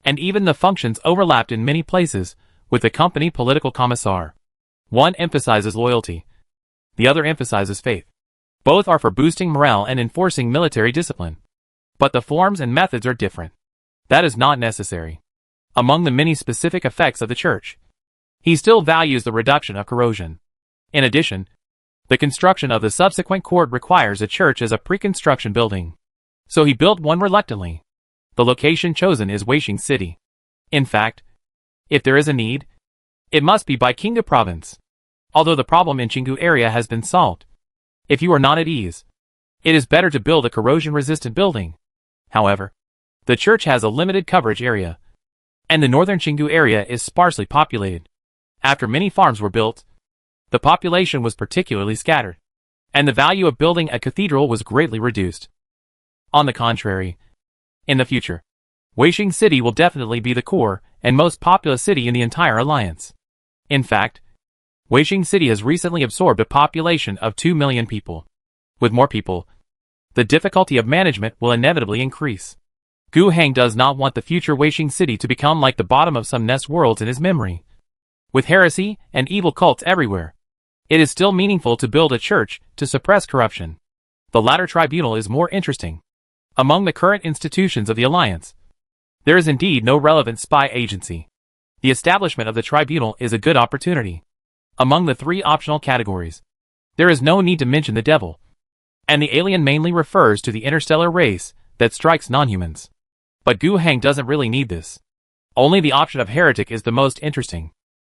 and even the functions overlapped in many places with the company political commissar. One emphasizes loyalty, the other emphasizes faith. Both are for boosting morale and enforcing military discipline. But the forms and methods are different. That is not necessary. Among the many specific effects of the church, he still values the reduction of corrosion. In addition, the construction of the subsequent court requires a church as a pre-construction building. So he built one reluctantly. The location chosen is Wasteland City. In fact, if there is a need, it must be by Qinggu province. Although the problem in Qinggu area has been solved, if you are not at ease, it is better to build a corrosion-resistant building. However, the church has a limited coverage area, and the northern Qinggu area is sparsely populated. After many farms were built, the population was particularly scattered, and the value of building a cathedral was greatly reduced. On the contrary, in the future, Wasteland City will definitely be the core and most populous city in the entire alliance. In fact, Wasteland City has recently absorbed a population of 2 million people. With more people, the difficulty of management will inevitably increase. Gu Hang does not want the future Wasteland City to become like the bottom of some nest worlds in his memory. With heresy and evil cults everywhere, it is still meaningful to build a church to suppress corruption. The latter tribunal is more interesting. Among the current institutions of the Alliance, there is indeed no relevant spy agency. The establishment of the tribunal is a good opportunity. Among the 3 optional categories, there is no need to mention the devil, and the alien mainly refers to the interstellar race that strikes non-humans. But Gu Hang doesn't really need this. Only the option of heretic is the most interesting.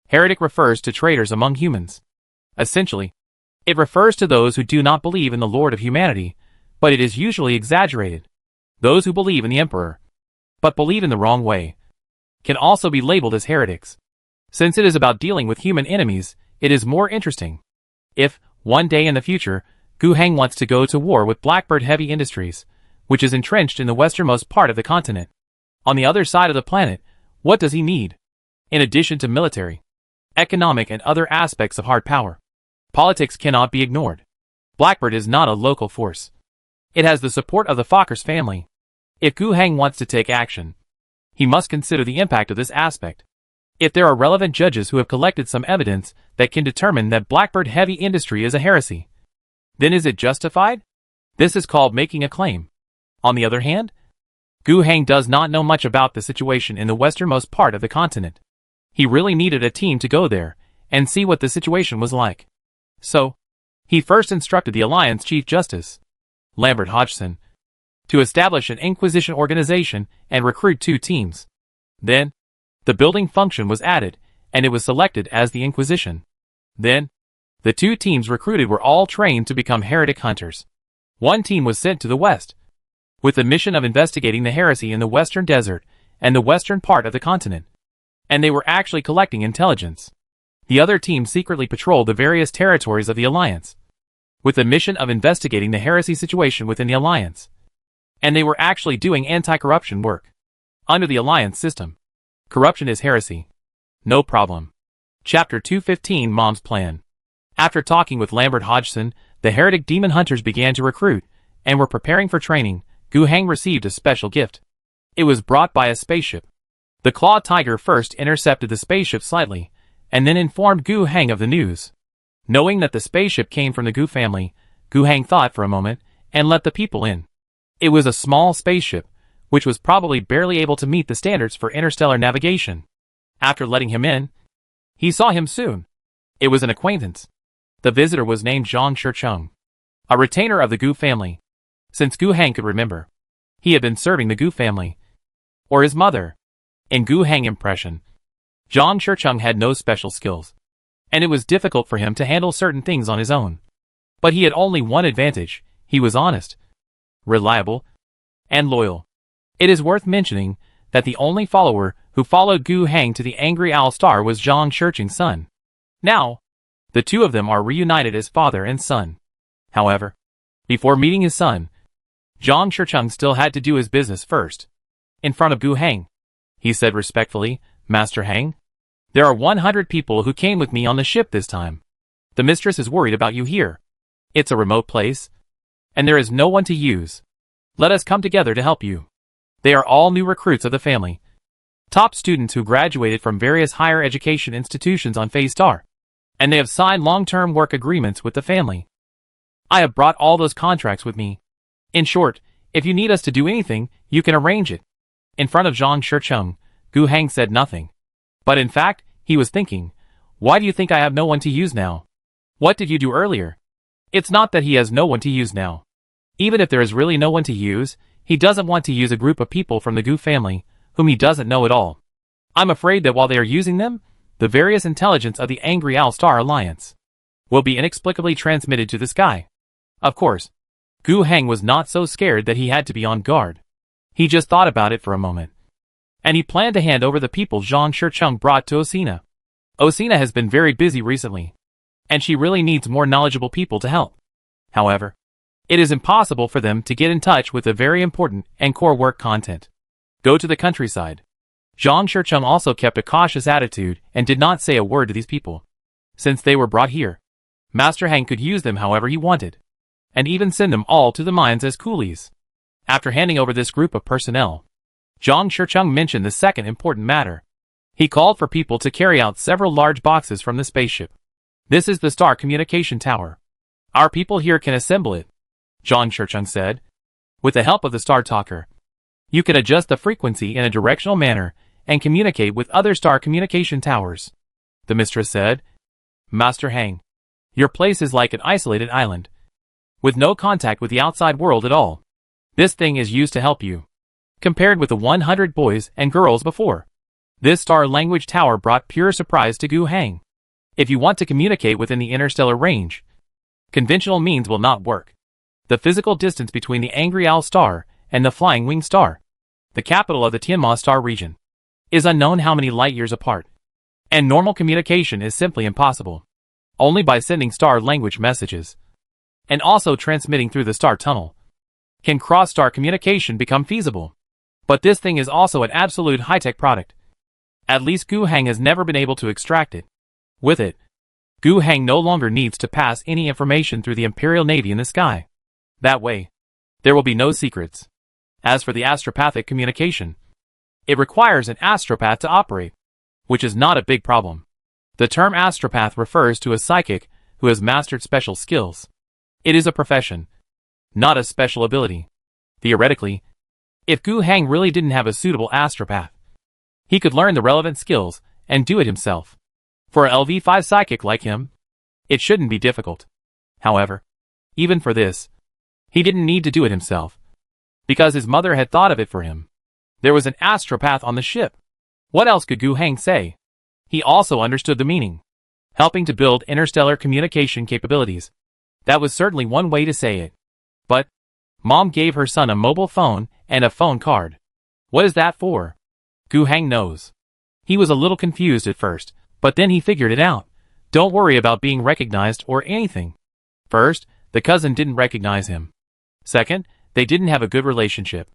Heretic refers to traitors among humans. Essentially, it refers to those who do not believe in the Lord of humanity, but it is usually exaggerated. Those who believe in the Emperor, but believe in the wrong way, can also be labeled as heretics. Since it is about dealing with human enemies, it is more interesting. If, one day in the future, Gu Hang wants to go to war with Blackbird Heavy Industries, which is entrenched in the westernmost part of the continent, on the other side of the planet, what does he need? In addition to military, economic and other aspects of hard power, politics cannot be ignored. Blackbird is not a local force. It has the support of the Fokkers family. If Gu Hang wants to take action, he must consider the impact of this aspect. If there are relevant judges who have collected some evidence that can determine that Blackbird Heavy Industry is a heresy, then is it justified? This is called making a claim. On the other hand, Gu Hang does not know much about the situation in the westernmost part of the continent. He really needed a team to go there and see what the situation was like. So, he first instructed the Alliance Chief Justice, Lambert Hodgson, to establish an Inquisition organization and recruit 2 teams. Then, the building function was added, and it was selected as the Inquisition. Then, the 2 teams recruited were all trained to become heretic hunters. One team was sent to the west, with the mission of investigating the heresy in the western desert and the western part of the continent. And they were actually collecting intelligence. The other team secretly patrolled the various territories of the Alliance, with the mission of investigating the heresy situation within the Alliance. And they were actually doing anti-corruption work. Under the Alliance system, corruption is heresy. No problem. Chapter 215 Mom's Plan. After talking with Lambert Hodgson, the heretic demon hunters began to recruit, and were preparing for training. Gu Heng received a special gift. It was brought by a spaceship. The Claw Tiger first intercepted the spaceship slightly, and then informed Gu Heng of the news. Knowing that the spaceship came from the Gu family, Gu Heng thought for a moment, and let the people in. It was a small spaceship, which was probably barely able to meet the standards for interstellar navigation. After letting him in, he saw him soon. It was an acquaintance. The visitor was named Zhang Shicheng, a retainer of the Gu family. Since Gu Heng could remember, he had been serving the Gu family, or his mother. In Gu Heng's impression, Zhang Shicheng had no special skills, and it was difficult for him to handle certain things on his own. But he had only one advantage: he was honest, reliable, and loyal. It is worth mentioning that the only follower who followed Gu Heng to the Angry Owl Star was Zhang Shicheng's son. Now, the two of them are reunited as father and son. However, before meeting his son, Zhang Shicheng still had to do his business first. In front of Gu Heng, he said respectfully, "Master Heng, there are 100 people who came with me on the ship this time. The mistress is worried about you here. It's a remote place, and there is no one to use. Let us come together to help you. They are all new recruits of the family, top students who graduated from various higher education institutions on Phase Star, and they have signed long-term work agreements with the family. I have brought all those contracts with me. In short, if you need us to do anything, you can arrange it." In front of Zhang Shicheng, Gu Heng said nothing. But in fact, he was thinking, why do you think I have no one to use now? What did you do earlier? It's not that he has no one to use now. Even if there is really no one to use, he doesn't want to use a group of people from the Gu family, whom he doesn't know at all. I'm afraid that while they are using them, the various intelligence of the Angry Owl Star Alliance will be inexplicably transmitted to the sky. Of course, Gu Heng was not so scared that he had to be on guard. He just thought about it for a moment, and he planned to hand over the people Zhang Shicheng brought to Osina. Osina has been very busy recently, and she really needs more knowledgeable people to help. However, it is impossible for them to get in touch with the very important and core work content. Go to the countryside. Zhang Shicheng also kept a cautious attitude and did not say a word to these people. Since they were brought here, Master Heng could use them however he wanted, and even send them all to the mines as coolies. After handing over this group of personnel, Zhang Shicheng mentioned the second important matter. He called for people to carry out several large boxes from the spaceship. This is the Star Communication Tower. Our people here can assemble it, Zhang Shicheng said. With the help of the Star Talker, you can adjust the frequency in a directional manner and communicate with other star communication towers. The mistress said, "Master Heng, your place is like an isolated island, with no contact with the outside world at all. This thing is used to help you. Compared with the 100 boys and girls before, this star language tower brought pure surprise to Gu Heng. If you want to communicate within the interstellar range, conventional means will not work. The physical distance between the Angry Owl Star and the Flying Wing Star, the capital of the Tianma Star region, is unknown how many light years apart, and normal communication is simply impossible. Only by sending star language messages, and also transmitting through the star tunnel, can cross-star communication become feasible. But this thing is also an absolute high-tech product. At least Gu Heng has never been able to extract it. With it, Gu Heng no longer needs to pass any information through the Imperial Navy in the sky. That way, there will be no secrets. As for the astropathic communication, it requires an astropath to operate, which is not a big problem. The term astropath refers to a psychic who has mastered special skills. It is a profession, not a special ability. Theoretically, if Gu Heng really didn't have a suitable astropath, he could learn the relevant skills and do it himself. For a LV5 psychic like him, it shouldn't be difficult. However, even for this, he didn't need to do it himself, because his mother had thought of it for him. There was an astropath on the ship. What else could Gu Heng say? He also understood the meaning. Helping to build interstellar communication capabilities. That was certainly one way to say it. But Mom gave her son a mobile phone and a phone card. What is that for? Gu Heng knows. He was a little confused at first, but then he figured it out. Don't worry about being recognized or anything. First, the cousin didn't recognize him. Second, they didn't have a good relationship.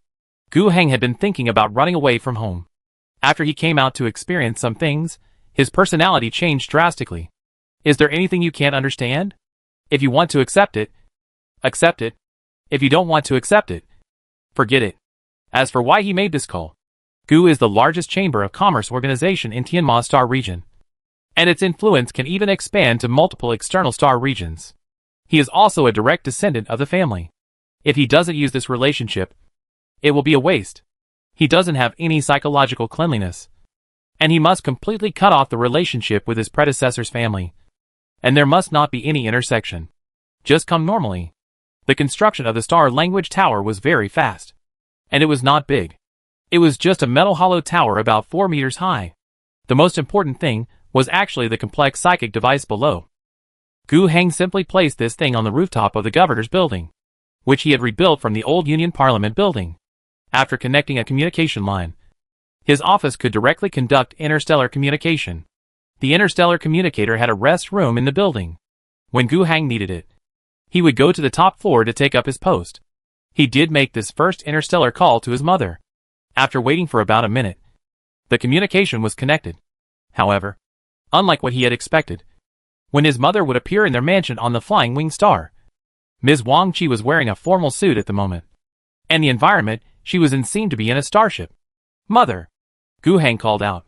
Gu Heng had been thinking about running away from home. After he came out to experience some things, his personality changed drastically. Is there anything you can't understand? If you want to accept it, accept it. If you don't want to accept it, forget it. As for why he made this call, Gu is the largest chamber of commerce organization in Tianma Star region, and its influence can even expand to multiple external star regions. He is also a direct descendant of the family. If he doesn't use this relationship, it will be a waste. He doesn't have any psychological cleanliness, and he must completely cut off the relationship with his predecessor's family. And there must not be any intersection. Just come normally. The construction of the star language tower was very fast. And it was not big. It was just a metal hollow tower about 4 meters high. The most important thing was actually the complex psychic device below. Gu Heng simply placed this thing on the rooftop of the governor's building, which he had rebuilt from the old Union Parliament building. After connecting a communication line, his office could directly conduct interstellar communication. The interstellar communicator had a rest room in the building. When Gu Heng needed it, he would go to the top floor to take up his post. He did make this first interstellar call to his mother. After waiting for about a minute, the communication was connected. However, unlike what he had expected, when his mother would appear in their mansion on the Flying Wing Star, Ms. Wang Qi was wearing a formal suit at the moment, and the environment she was in seemed to be in a starship. Mother! Gu Heng called out.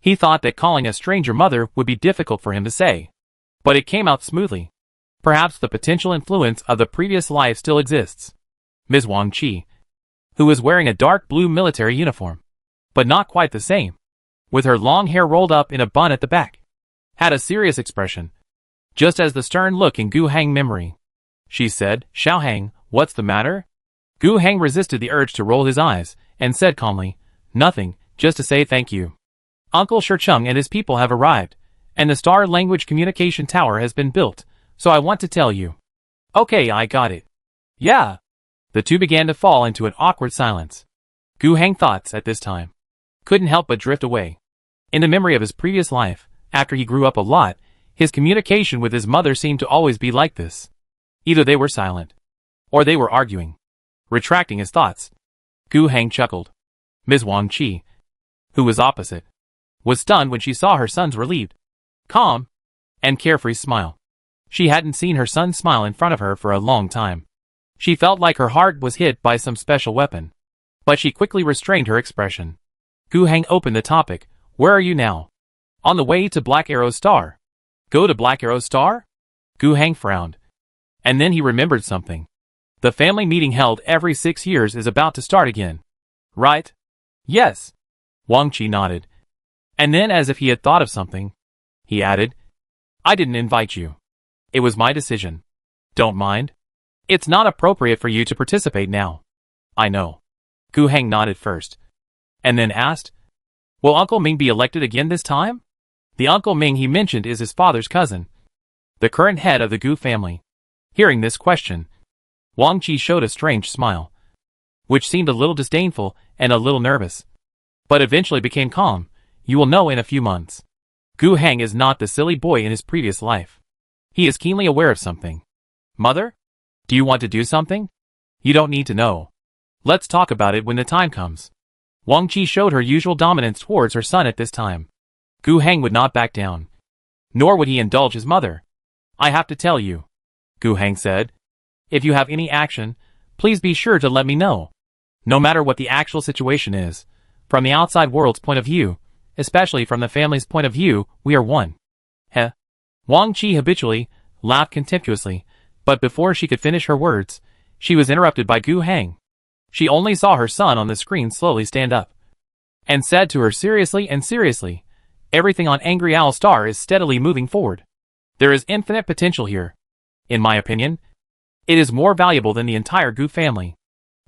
He thought that calling a stranger mother would be difficult for him to say, but it came out smoothly. Perhaps the potential influence of the previous life still exists. Ms. Wang Qi, who was wearing a dark blue military uniform, but not quite the same, with her long hair rolled up in a bun at the back, had a serious expression, just as the stern look in Gu Heng memory. She said, Xiao Heng, what's the matter? Gu Heng resisted the urge to roll his eyes, and said calmly, nothing, just to say thank you. Uncle Shurcheng and his people have arrived, and the star language communication tower has been built, so I want to tell you. Okay, I got it. Yeah. The two began to fall into an awkward silence. Gu Heng thoughts, at this time, couldn't help but drift away. In the memory of his previous life, after he grew up a lot, his communication with his mother seemed to always be like this. Either they were silent, or they were arguing. Retracting his thoughts, Gu Heng chuckled. Ms. Wang Qi, who was opposite, was stunned when she saw her son's relieved, calm, and carefree smile. She hadn't seen her son smile in front of her for a long time. She felt like her heart was hit by some special weapon. But she quickly restrained her expression. Gu Heng opened the topic. Where are you now? On the way to Black Arrow Star. Go to Black Arrow Star? Gu Heng frowned. And then he remembered something. The family meeting held every 6 years is about to start again. Right? Yes. Wang Qi nodded. And then, as if he had thought of something, he added, I didn't invite you. It was my decision. Don't mind. It's not appropriate for you to participate now. I know. Gu Heng nodded first, and then asked, will Uncle Ming be elected again this time? The Uncle Ming he mentioned is his father's cousin, the current head of the Gu family. Hearing this question, Wang Qi showed a strange smile, which seemed a little disdainful and a little nervous, but eventually became calm. You will know in a few months. Gu Heng is not the silly boy in his previous life. He is keenly aware of something. Mother? Do you want to do something? You don't need to know. Let's talk about it when the time comes. Wang Qi showed her usual dominance towards her son at this time. Gu Heng would not back down. Nor would he indulge his mother. I have to tell you, Gu Heng said. If you have any action, please be sure to let me know. No matter what the actual situation is, from the outside world's point of view, especially from the family's point of view, we are one. Heh. Wang Qi habitually laughed contemptuously, but before she could finish her words, she was interrupted by Gu Heng. She only saw her son on the screen slowly stand up, and said to her seriously, everything on Angry Owl Star is steadily moving forward. There is infinite potential here. In my opinion, it is more valuable than the entire Gu family.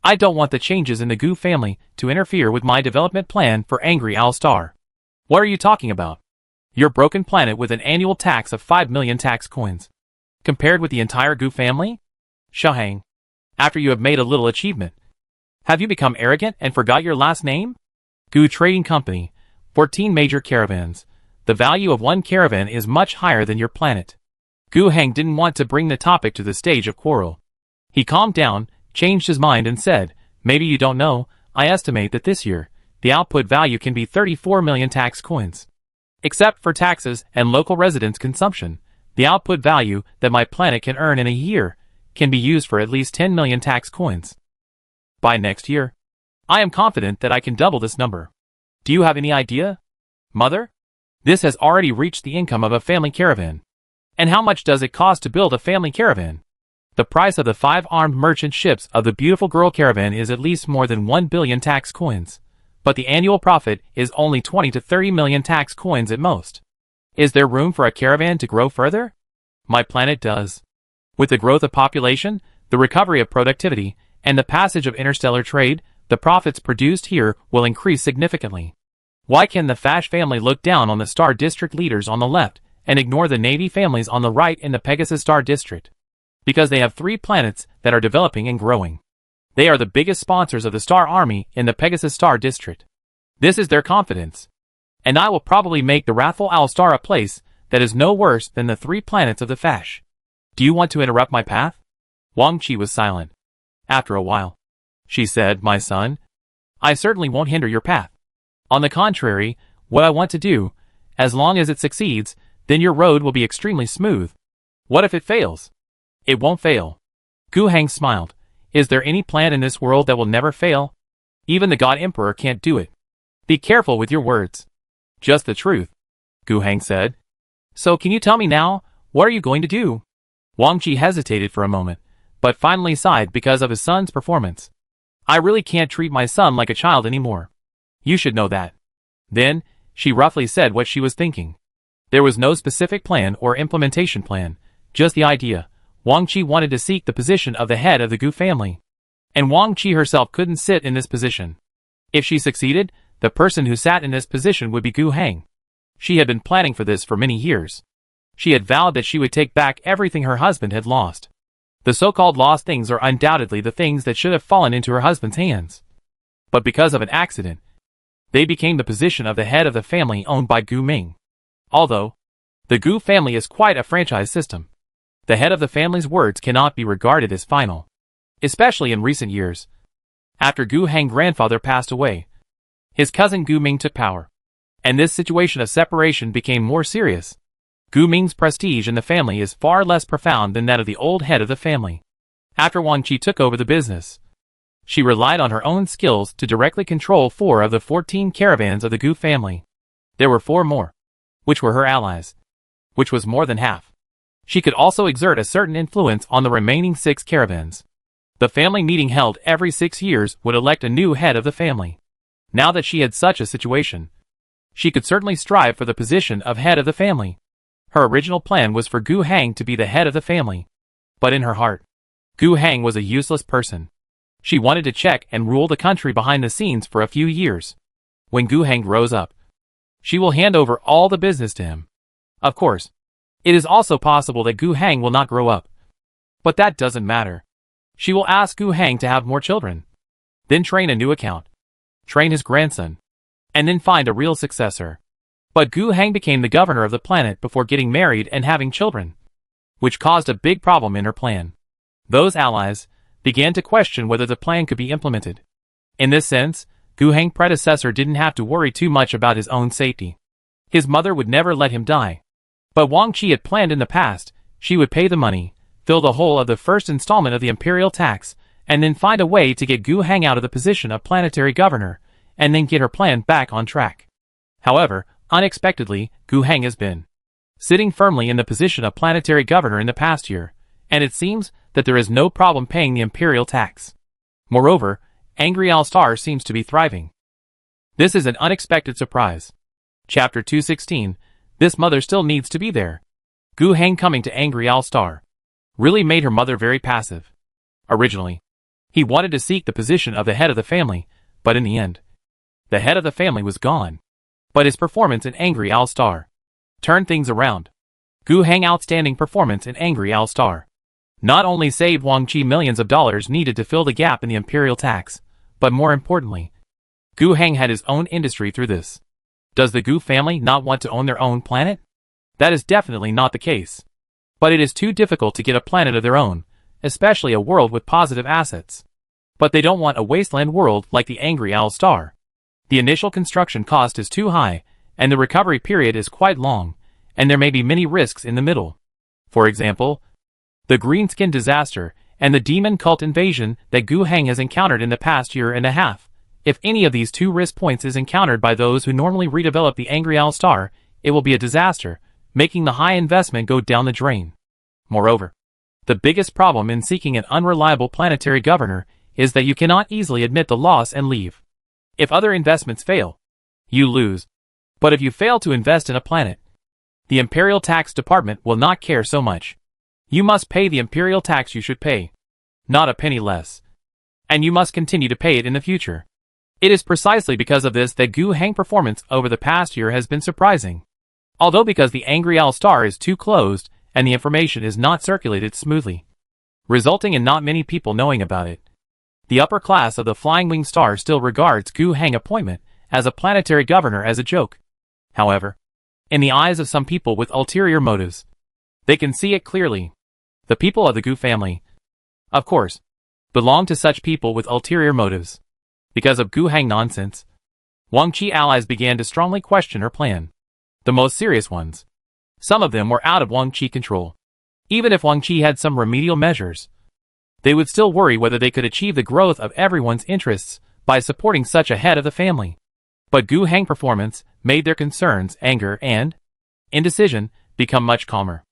I don't want the changes in the Gu family to interfere with my development plan for Angry Owl Star. What are you talking about? Your broken planet with an annual tax of 5 million tax coins. Compared with the entire Gu family? Xiao Heng, after you have made a little achievement, have you become arrogant and forgot your last name? Gu Trading Company, 14 major caravans, the value of one caravan is much higher than your planet. Gu Heng didn't want to bring the topic to the stage of quarrel. He calmed down, changed his mind and said, maybe you don't know, I estimate that this year, the output value can be 34 million tax coins. Except for taxes and local residents' consumption, the output value that my planet can earn in a year can be used for at least 10 million tax coins. By next year, I am confident that I can double this number. Do you have any idea, Mother? This has already reached the income of a family caravan. And how much does it cost to build a family caravan? The price of the 5 armed merchant ships of the Beautiful Girl caravan is at least more than 1 billion tax coins. But the annual profit is only 20 to 30 million tax coins at most. Is there room for a caravan to grow further? My planet does. With the growth of population, the recovery of productivity, and the passage of interstellar trade, the profits produced here will increase significantly. Why can the Fash family look down on the Star District leaders on the left and ignore the Navy families on the right in the Pegasus Star District? Because they have 3 planets that are developing and growing. They are the biggest sponsors of the Star Army in the Pegasus Star District. This is their confidence. And I will probably make the Wrathful Owl Star a place that is no worse than the 3 planets of the Fash. Do you want to interrupt my path? Wang Qi was silent. After a while, she said, my son, I certainly won't hinder your path. On the contrary, what I want to do, as long as it succeeds, then your road will be extremely smooth. What if it fails? It won't fail. Gu Heng smiled. Is there any plan in this world that will never fail? Even the God Emperor can't do it. Be careful with your words. Just the truth, Gu Heng said. So can you tell me now, what are you going to do? Wang Qi hesitated for a moment, but finally sighed because of his son's performance. I really can't treat my son like a child anymore. You should know that. Then, she roughly said what she was thinking. There was no specific plan or implementation plan, just the idea. Wang Qi wanted to seek the position of the head of the Gu family. And Wang Qi herself couldn't sit in this position. If she succeeded, the person who sat in this position would be Gu Heng. She had been planning for this for many years. She had vowed that she would take back everything her husband had lost. The so-called lost things are undoubtedly the things that should have fallen into her husband's hands. But because of an accident, they became the position of the head of the family owned by Gu Ming. Although, the Gu family is quite a franchise system, the head of the family's words cannot be regarded as final. Especially in recent years. After Gu Heng's grandfather passed away, his cousin Gu Ming took power. And this situation of separation became more serious. Gu Ming's prestige in the family is far less profound than that of the old head of the family. After Wang Qi took over the business, she relied on her own skills to directly control 4 of the 14 caravans of the Gu family. There were 4 more, which were her allies, which was more than half. She could also exert a certain influence on the remaining 6 caravans. The family meeting held every 6 years would elect a new head of the family. Now that she had such a situation, she could certainly strive for the position of head of the family. Her original plan was for Gu Heng to be the head of the family. But in her heart, Gu Heng was a useless person. She wanted to check and rule the country behind the scenes for a few years. When Gu Heng grows up, she will hand over all the business to him. Of course, it is also possible that Gu Heng will not grow up. But that doesn't matter. She will ask Gu Heng to have more children. Then train a new account. Train his grandson. And then find a real successor. But Gu Heng became the governor of the planet before getting married and having children, which caused a big problem in her plan. Those allies began to question whether the plan could be implemented. In this sense, Gu Heng's predecessor didn't have to worry too much about his own safety. His mother would never let him die. But Wang Qi had planned in the past, she would pay the money, fill the whole of the first installment of the imperial tax, and then find a way to get Gu Heng out of the position of planetary governor, and then get her plan back on track. However, unexpectedly, Gu Heng has been sitting firmly in the position of planetary governor in the past year, and it seems that there is no problem paying the imperial tax. Moreover, Angry Owl Star seems to be thriving. This is an unexpected surprise. Chapter 216, This mother still needs to be there. Gu Heng coming to Angry Owl Star really made her mother very passive. Originally, he wanted to seek the position of the head of the family, but in the end, the head of the family was gone. But his performance in Angry Owl Star turned things around. Gu Heng's outstanding performance in Angry Owl Star not only saved Wang Qi millions of dollars needed to fill the gap in the imperial tax, but more importantly, Gu Heng had his own industry through this. Does the Gu family not want to own their own planet? That is definitely not the case. But it is too difficult to get a planet of their own, especially a world with positive assets. But they don't want a wasteland world like the Angry Owl Star. The initial construction cost is too high, and the recovery period is quite long, and there may be many risks in the middle. For example, the Greenskin disaster and the demon cult invasion that Gu Heng has encountered in the past year and a half. If any of these two risk points is encountered by those who normally redevelop the Angry Owl Star, it will be a disaster, making the high investment go down the drain. Moreover, the biggest problem in seeking an unreliable planetary governor is that you cannot easily admit the loss and leave. If other investments fail, you lose. But if you fail to invest in a planet, the Imperial Tax Department will not care so much. You must pay the Imperial tax you should pay, not a penny less. And you must continue to pay it in the future. It is precisely because of this that Gu Heng performance over the past year has been surprising. Although because the Angry Owl Star is too closed and the information is not circulated smoothly, resulting in not many people knowing about it. The upper class of the Flying Wing Star still regards Gu Heng appointment as a planetary governor as a joke. However, in the eyes of some people with ulterior motives, they can see it clearly. The people of the Gu family, of course, belong to such people with ulterior motives. Because of Gu Heng nonsense, Wang Qi allies began to strongly question her plan. The most serious ones. Some of them were out of Wang Qi control. Even if Wang Qi had some remedial measures, they would still worry whether they could achieve the growth of everyone's interests by supporting such a head of the family. But Gu Heng performance made their concerns, anger, and indecision become much calmer.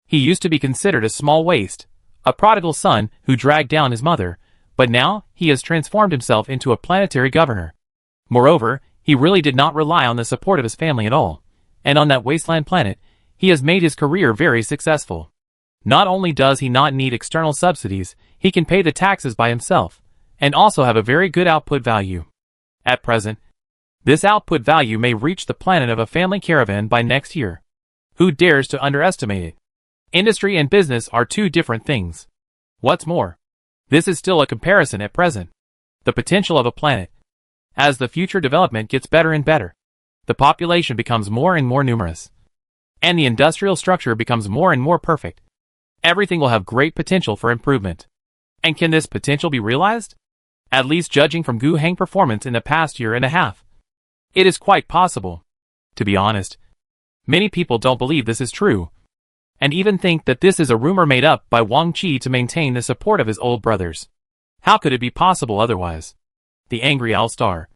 He used to be considered a small waste, a prodigal son who dragged down his mother, but now he has transformed himself into a planetary governor. Moreover, he really did not rely on the support of his family at all, and on that wasteland planet, he has made his career very successful. Not only does he not need external subsidies, he can pay the taxes by himself, and also have a very good output value. At present, this output value may reach the planet of a family caravan by next year. Who dares to underestimate it? Industry and business are two different things. What's more, this is still a comparison at present. The potential of a planet. As the future development gets better and better, the population becomes more and more numerous, and the industrial structure becomes more and more perfect. Everything will have great potential for improvement. And can this potential be realized? At least judging from Gu Heng performance in the past year and a half, it is quite possible. To be honest, many people don't believe this is true, and even think that this is a rumor made up by Wang Qi to maintain the support of his old brothers. How could it be possible otherwise? The Angry Owl Star,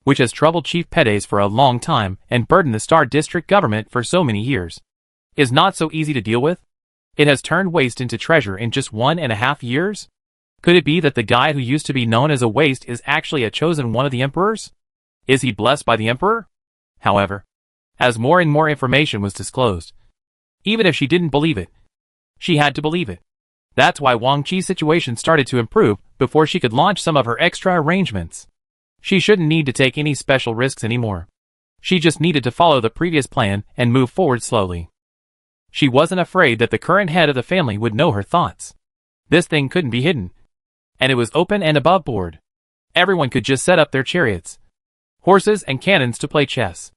which has troubled Chief Pedes for a long time and burdened the Star District government for so many years, is not so easy to deal with. It has turned waste into treasure in just 1.5 years? Could it be that the guy who used to be known as a waste is actually a chosen one of the emperors? Is he blessed by the emperor? However, as more and more information was disclosed, even if she didn't believe it, she had to believe it. That's why Wang Qi's situation started to improve before she could launch some of her extra arrangements. She shouldn't need to take any special risks anymore. She just needed to follow the previous plan and move forward slowly. She wasn't afraid that the current head of the family would know her thoughts. This thing couldn't be hidden, and it was open and above board. Everyone could just set up their chariots, horses, and cannons to play chess.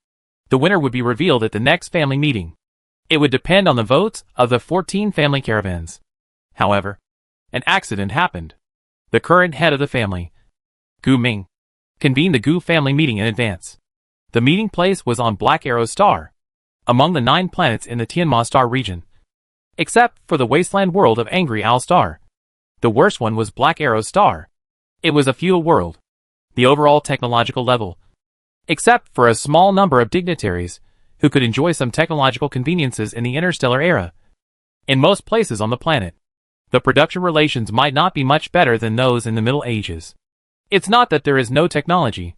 The winner would be revealed at the next family meeting. It would depend on the votes of the 14 family caravans. However, an accident happened. The current head of the family, Gu Ming, convened the Gu family meeting in advance. The meeting place was on Black Arrow Star, among the 9 planets in the Tianma Star region. Except for the wasteland world of Angry Owl Star. The worst one was Black Arrow Star. It was a feudal world. The overall technological level, except for a small number of dignitaries who could enjoy some technological conveniences in the interstellar era. In most places on the planet, the production relations might not be much better than those in the Middle Ages. It's not that there is no technology,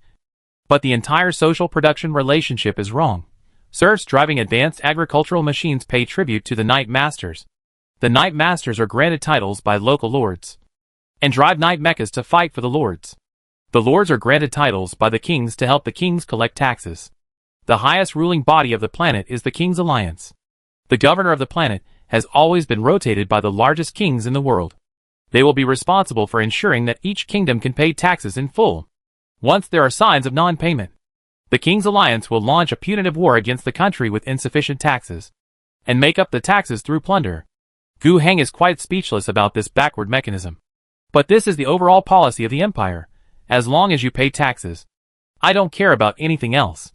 but the entire social production relationship is wrong. Serfs driving advanced agricultural machines pay tribute to the Knight Masters. The Knight Masters are granted titles by local lords, and drive knight mechas to fight for the lords. The lords are granted titles by the kings to help the kings collect taxes. The highest ruling body of the planet is the King's Alliance. The governor of the planet has always been rotated by the largest kings in the world. They will be responsible for ensuring that each kingdom can pay taxes in full. Once there are signs of non-payment, The king's alliance will launch a punitive war against the country with insufficient taxes, and make up the taxes through plunder. Gu Heng is quite speechless about this backward mechanism. But this is the overall policy of the empire. As long as you pay taxes, I don't care about anything else.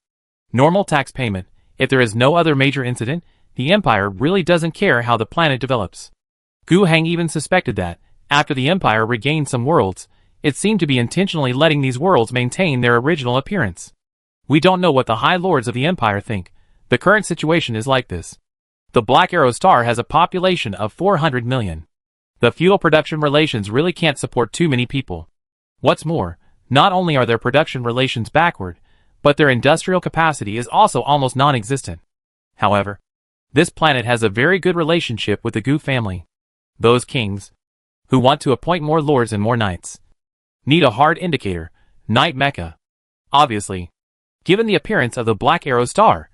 Normal tax payment. If there is no other major incident, the empire really doesn't care how the planet develops. Gu Heng even suspected that, after the empire regained some worlds, it seemed to be intentionally letting these worlds maintain their original appearance. We don't know what the High Lords of the empire think. The current situation is like this. The Black Arrow star has a population of 400 million. The feudal production relations really can't support too many people. What's more, not only are their production relations backward, but their industrial capacity is also almost non-existent. However, this planet has a very good relationship with the Gu family. Those kings, who want to appoint more lords and more knights, need a hard indicator, Knight Mecha. Obviously, given the appearance of the Black Arrow star,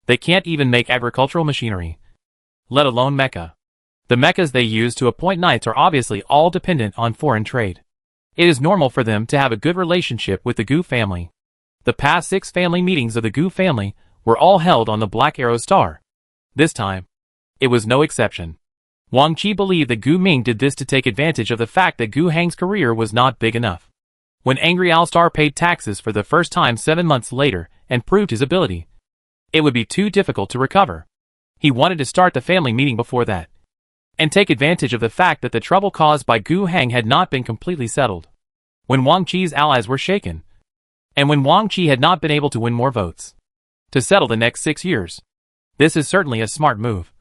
they can't even make agricultural machinery, let alone mecha. The mechas they use to appoint knights are obviously all dependent on foreign trade. It is normal for them to have a good relationship with the Gu family. The past 6 family meetings of the Gu family were all held on the Black Arrow star. This time, it was no exception. Wang Qi believed that Gu Ming did this to take advantage of the fact that Gu Heng's career was not big enough. When Angry Owl Star paid taxes for the first time 7 months later and proved his ability, it would be too difficult to recover. He wanted to start the family meeting before that, and take advantage of the fact that the trouble caused by Gu Heng had not been completely settled. When Wang Qi's allies were shaken, and when Wang Qi had not been able to win more votes to settle the next 6 years. This is certainly a smart move.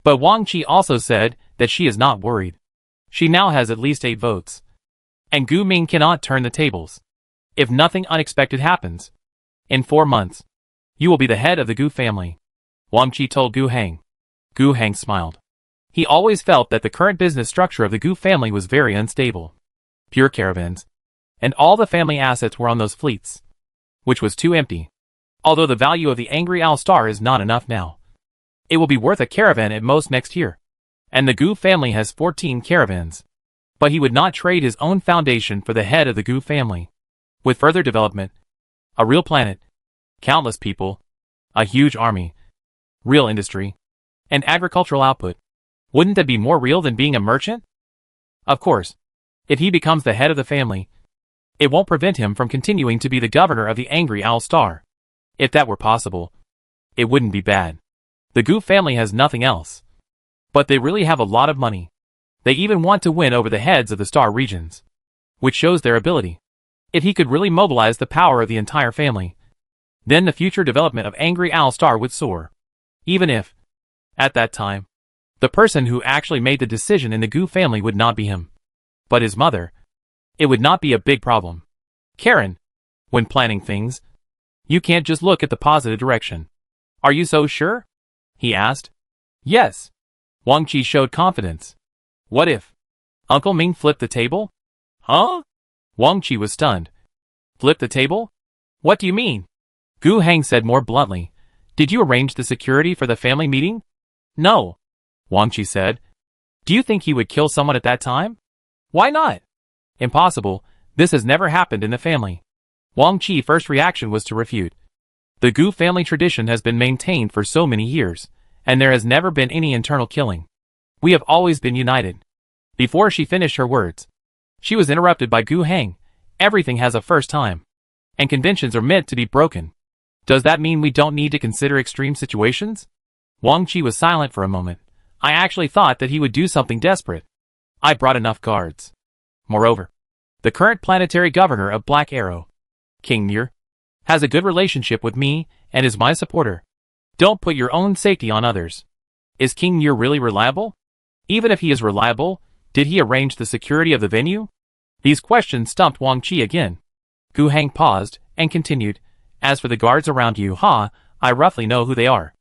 But Wang Qi also said that she is not worried. She now has at least 8 votes. And Gu Ming cannot turn the tables. If nothing unexpected happens, in 4 months, you will be the head of the Gu family, Wang Qi told Gu Heng. Gu Heng smiled. He always felt that the current business structure of the Gu family was very unstable. Pure caravans, and all the family assets were on those fleets, which was too empty. Although the value of the Angry Owl Star is not enough now, it will be worth a caravan at most next year. And the Gu family has 14 caravans. But he would not trade his own foundation for the head of the Gu family. With further development, a real planet, countless people, a huge army, real industry, and agricultural output. Wouldn't that be more real than being a merchant? Of course, if he becomes the head of the family, it won't prevent him from continuing to be the governor of the Angry Owl Star. If that were possible, it wouldn't be bad. The Gu family has nothing else. But they really have a lot of money. They even want to win over the heads of the star regions, which shows their ability. If he could really mobilize the power of the entire family, then the future development of Angry Owl Star would soar. Even if, at that time, the person who actually made the decision in the Gu family would not be him, but his mother, it would not be a big problem. Karen, when planning things, you can't just look at the positive direction. Are you so sure? He asked. Yes. Wang Qi showed confidence. What if Uncle Ming flipped the table? Huh? Wang Qi was stunned. Flip the table? What do you mean? Gu Heng said more bluntly. Did you arrange the security for the family meeting? No. Wang Qi said. Do you think he would kill someone at that time? Why not? Impossible. This has never happened in the family. Wang Qi's first reaction was to refute. The Gu family tradition has been maintained for so many years, and there has never been any internal killing. We have always been united. Before she finished her words, she was interrupted by Gu Heng. Everything has a first time, and conventions are meant to be broken. Does that mean we don't need to consider extreme situations? Wang Qi was silent for a moment. I actually thought that he would do something desperate. I brought enough guards. Moreover, the current planetary governor of Black Arrow, King Mir, has a good relationship with me and is my supporter. Don't put your own safety on others. Is King Mir really reliable? Even if he is reliable, did he arrange the security of the venue? These questions stumped Wang Qi again. Gu Heng paused and continued. As for the guards around you, I roughly know who they are.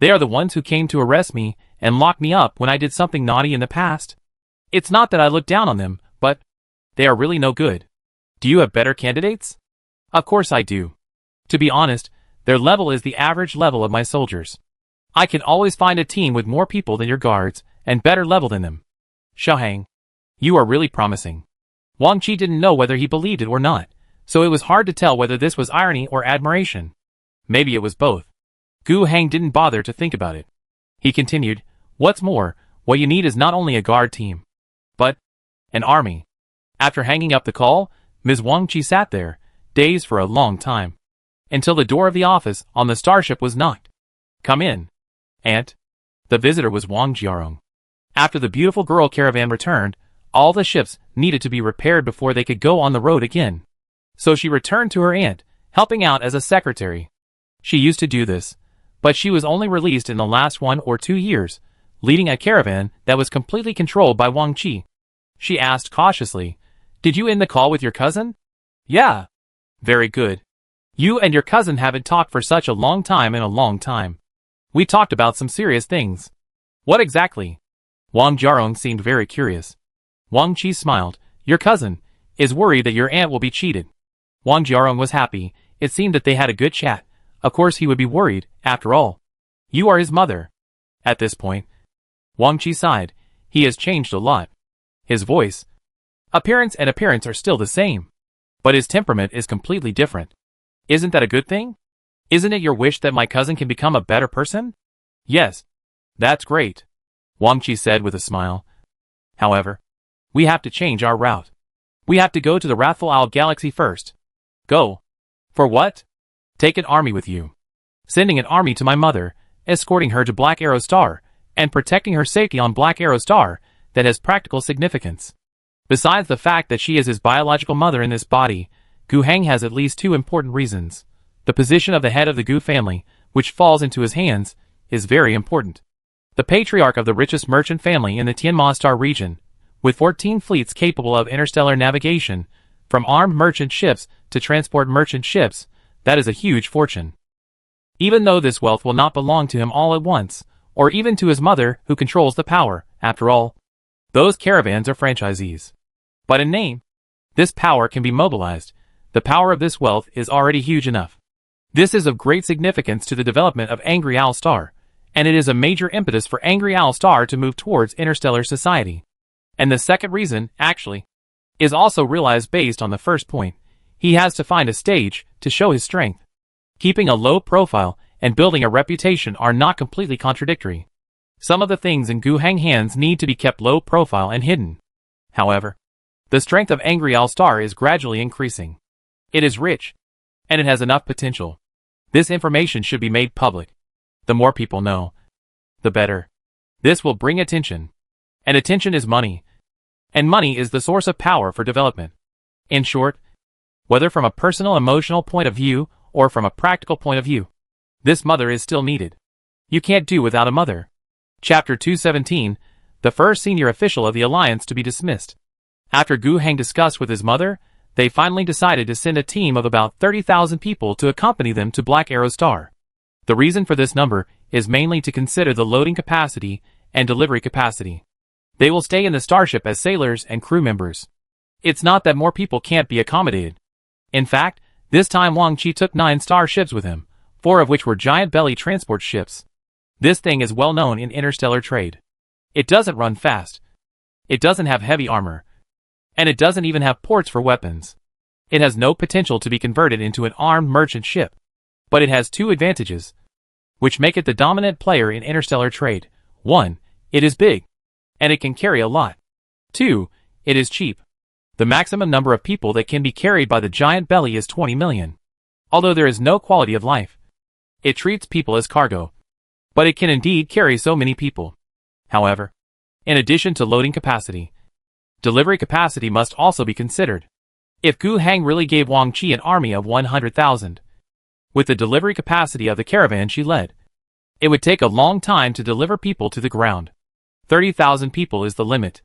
They are the ones who came to arrest me and lock me up when I did something naughty in the past. It's not that I look down on them, but they are really no good. Do you have better candidates? Of course I do. To be honest, their level is the average level of my soldiers. I can always find a team with more people than your guards, and better level than them. Xiaohang, you are really promising. Wang Qi didn't know whether he believed it or not, so it was hard to tell whether this was irony or admiration. Maybe it was both. Gu Heng didn't bother to think about it. He continued, "What's more, what you need is not only a guard team, but an army." After hanging up the call, Ms. Wang Qi sat there, dazed for a long time, until the door of the office on the starship was knocked. "Come in, Aunt." The visitor was Wang Jiarong. After the beautiful girl caravan returned, all the ships needed to be repaired before they could go on the road again. So she returned to her aunt, helping out as a secretary. She used to do this, but she was only released in the last 1 or 2 years, leading a caravan that was completely controlled by Wang Qi. She asked cautiously, "Did you end the call with your cousin?" "Yeah." "Very good. You and your cousin haven't talked for such a long time in a long time. We talked about some serious things." "What exactly?" Wang Jiarong seemed very curious. Wang Qi smiled. "Your cousin is worried that your aunt will be cheated." Wang Jiarong was happy. It seemed that they had a good chat. Of course he would be worried, after all. "You are his mother." At this point, Wang Qi sighed. He has changed a lot. His voice, appearance are still the same. But his temperament is completely different. "Isn't that a good thing? Isn't it your wish that my cousin can become a better person?" "Yes. That's great," Wang Qi said with a smile. "However, we have to change our route. We have to go to the Wrathful Owl Galaxy first." "Go? For what?" "Take an army with you. Sending an army to my mother, escorting her to Black Arrow Star, and protecting her safety on Black Arrow Star, that has practical significance. Besides the fact that she is his biological mother in this body, Gu Heng has at least 2 important reasons. The position of the head of the Gu family, which falls into his hands, is very important. The patriarch of the richest merchant family in the Tianma Star region, with 14 fleets capable of interstellar navigation, from armed merchant ships to transport merchant ships, that is a huge fortune. Even though this wealth will not belong to him all at once, or even to his mother who controls the power, after all, those caravans are franchisees. But in name, this power can be mobilized. The power of this wealth is already huge enough. This is of great significance to the development of Angry Owl Star, and it is a major impetus for Angry Owl Star to move towards interstellar society. And the second reason, actually, is also realized based on the first point. He has to find a stage to show his strength. Keeping a low profile and building a reputation are not completely contradictory. Some of the things in Gu Heng's hands need to be kept low profile and hidden. However, the strength of Angry Owl Star is gradually increasing. It is rich, and it has enough potential. This information should be made public. The more people know, the better. This will bring attention. And attention is money. And money is the source of power for development. In short, whether from a personal emotional point of view or from a practical point of view, this mother is still needed. You can't do without a mother. Chapter 217, the first senior official of the Alliance to be dismissed. After Gu Heng discussed with his mother, they finally decided to send a team of about 30,000 people to accompany them to Black Arrow Star. The reason for this number is mainly to consider the loading capacity and delivery capacity. They will stay in the starship as sailors and crew members. It's not that more people can't be accommodated. In fact, this time Wang Qi took 9 star ships with him, 4 of which were giant belly transport ships. This thing is well known in interstellar trade. It doesn't run fast. It doesn't have heavy armor. And it doesn't even have ports for weapons. It has no potential to be converted into an armed merchant ship. But it has 2 advantages, which make it the dominant player in interstellar trade. 1, it is big, and it can carry a lot. 2, it is cheap. The maximum number of people that can be carried by the giant belly is 20 million. Although there is no quality of life, it treats people as cargo. But it can indeed carry so many people. However, in addition to loading capacity, delivery capacity must also be considered. If Gu Heng really gave Wang Qi an army of 100,000, with the delivery capacity of the caravan she led, it would take a long time to deliver people to the ground. 30,000 people is the limit.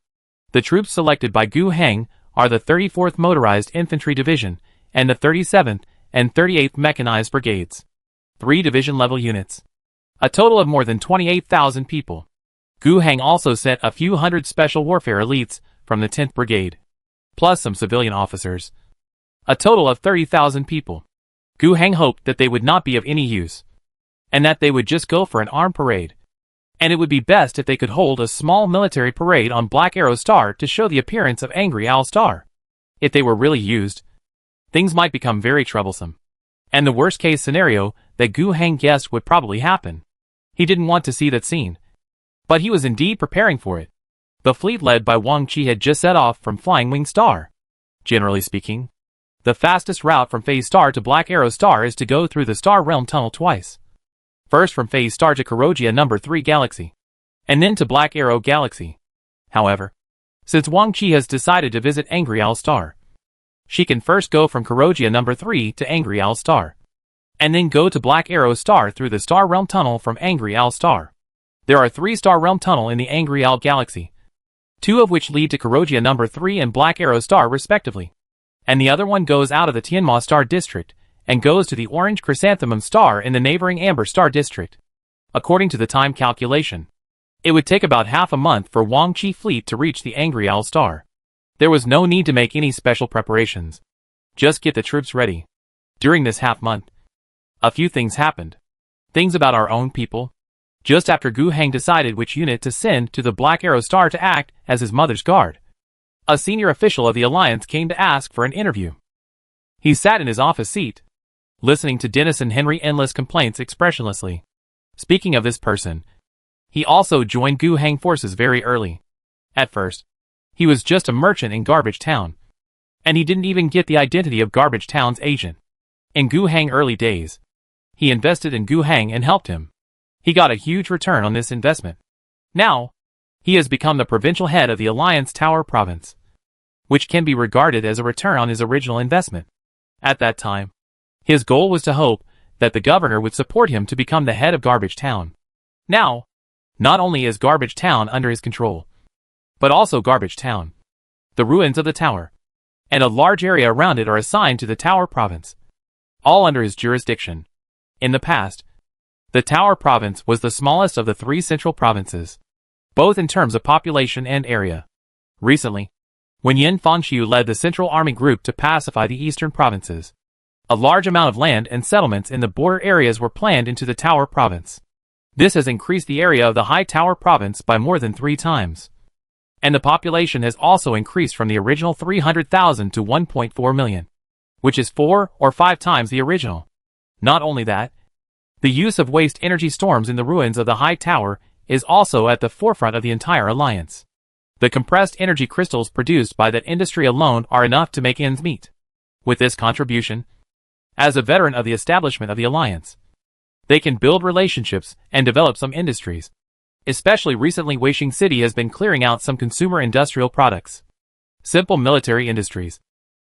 The troops selected by Gu Heng are the 34th Motorized Infantry Division and the 37th and 38th Mechanized Brigades. 3 division-level units. A total of more than 28,000 people. Gu Heng also sent a few hundred special warfare elites from the 10th Brigade, plus some civilian officers. A total of 30,000 people. Gu Heng hoped that they would not be of any use, and that they would just go for an armed parade. And it would be best if they could hold a small military parade on Black Arrow Star to show the appearance of Angry Owl Star. If they were really used, things might become very troublesome. And the worst-case scenario, that Gu Hang guessed would probably happen. He didn't want to see that scene, but he was indeed preparing for it. The fleet led by Wang Qi had just set off from Flying Wing Star. Generally speaking, the fastest route from Phase Star to Black Arrow Star is to go through the Star Realm Tunnel twice. First from Phase Star to Kurogia No. 3 Galaxy, and then to Black Arrow Galaxy. However, since Wang Qi has decided to visit Angry Owl Star, she can first go from Kurogia No. 3 to Angry Owl Star, and then go to Black Arrow Star through the Star Realm Tunnel from Angry Owl Star. There are 3 Star Realm Tunnel in the Angry Owl Galaxy, 2 of which lead to Kurogia No. 3 and Black Arrow Star respectively, and the other one goes out of the Tianma Star District and goes to the Orange Chrysanthemum Star in the neighboring Amber Star District. According to the time calculation, it would take about half a month for Wang Qi fleet to reach the Angry Owl Star. There was no need to make any special preparations. Just get the troops ready. During this half month, a few things happened. Things about our own people. Just after Gu Hang decided which unit to send to the Black Arrow Star to act as his mother's guard, a senior official of the Alliance came to ask for an interview. He sat in his office seat, listening to Dennis and Henry endless complaints expressionlessly. Speaking of this person, he also joined Gu Hang forces very early. At first, he was just a merchant in Garbage Town, and he didn't even get the identity of Garbage Town's agent. In Gu Hang early days, he invested in Gu Hang and helped him. He got a huge return on this investment. Now, he has become the provincial head of the Alliance Tower Province, which can be regarded as a return on his original investment. At that time, his goal was to hope that the governor would support him to become the head of Garbage Town. Now, not only is Garbage Town under his control, but also Garbage Town, the ruins of the tower, and a large area around it are assigned to the Tower Province, all under his jurisdiction. In the past, the Tower Province was the smallest of the 3 central provinces, both in terms of population and area. Recently, when Yin Fangxiu led the Central Army Group to pacify the eastern provinces, a large amount of land and settlements in the border areas were planned into the Tower Province. This has increased the area of the High Tower Province by more than 3 times. And the population has also increased from the original 300,000 to 1.4 million, which is 4 or 5 times the original. Not only that, the use of waste energy storms in the ruins of the High Tower is also at the forefront of the entire alliance. The compressed energy crystals produced by that industry alone are enough to make ends meet. With this contribution, as a veteran of the establishment of the alliance, they can build relationships and develop some industries. Especially recently, Waishing City has been clearing out some consumer industrial products, simple military industries,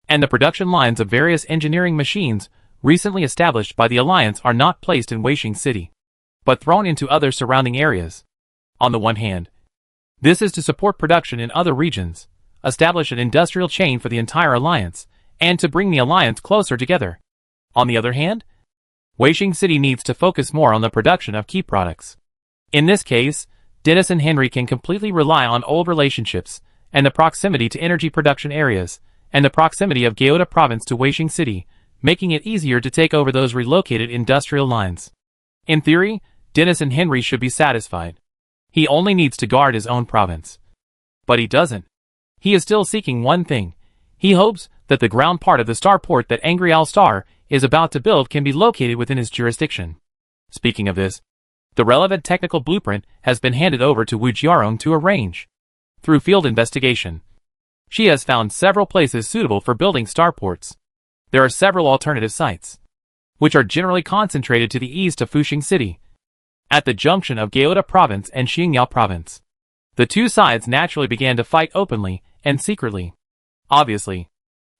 and the production lines of various engineering machines recently established by the alliance are not placed in Waishing City, but thrown into other surrounding areas. On the one hand, this is to support production in other regions, establish an industrial chain for the entire alliance, and to bring the alliance closer together. On the other hand, Waishing City needs to focus more on the production of key products. In this case, Dennis and Henry can completely rely on old relationships, and the proximity to energy production areas, and the proximity of Gyoda Province to Waishing City, making it easier to take over those relocated industrial lines. In theory, Dennis and Henry should be satisfied. He only needs to guard his own province. But he doesn't. He is still seeking one thing. He hopes that the ground part of the starport that Angry Owl Star is about to build can be located within his jurisdiction. Speaking of this, the relevant technical blueprint has been handed over to Wu Jiarong to arrange. Through field investigation, she has found several places suitable for building starports. There are several alternative sites, which are generally concentrated to the east of Fuxing City, at the junction of Gyoda Province and Xingyao Province. The two sides naturally began to fight openly and secretly. Obviously,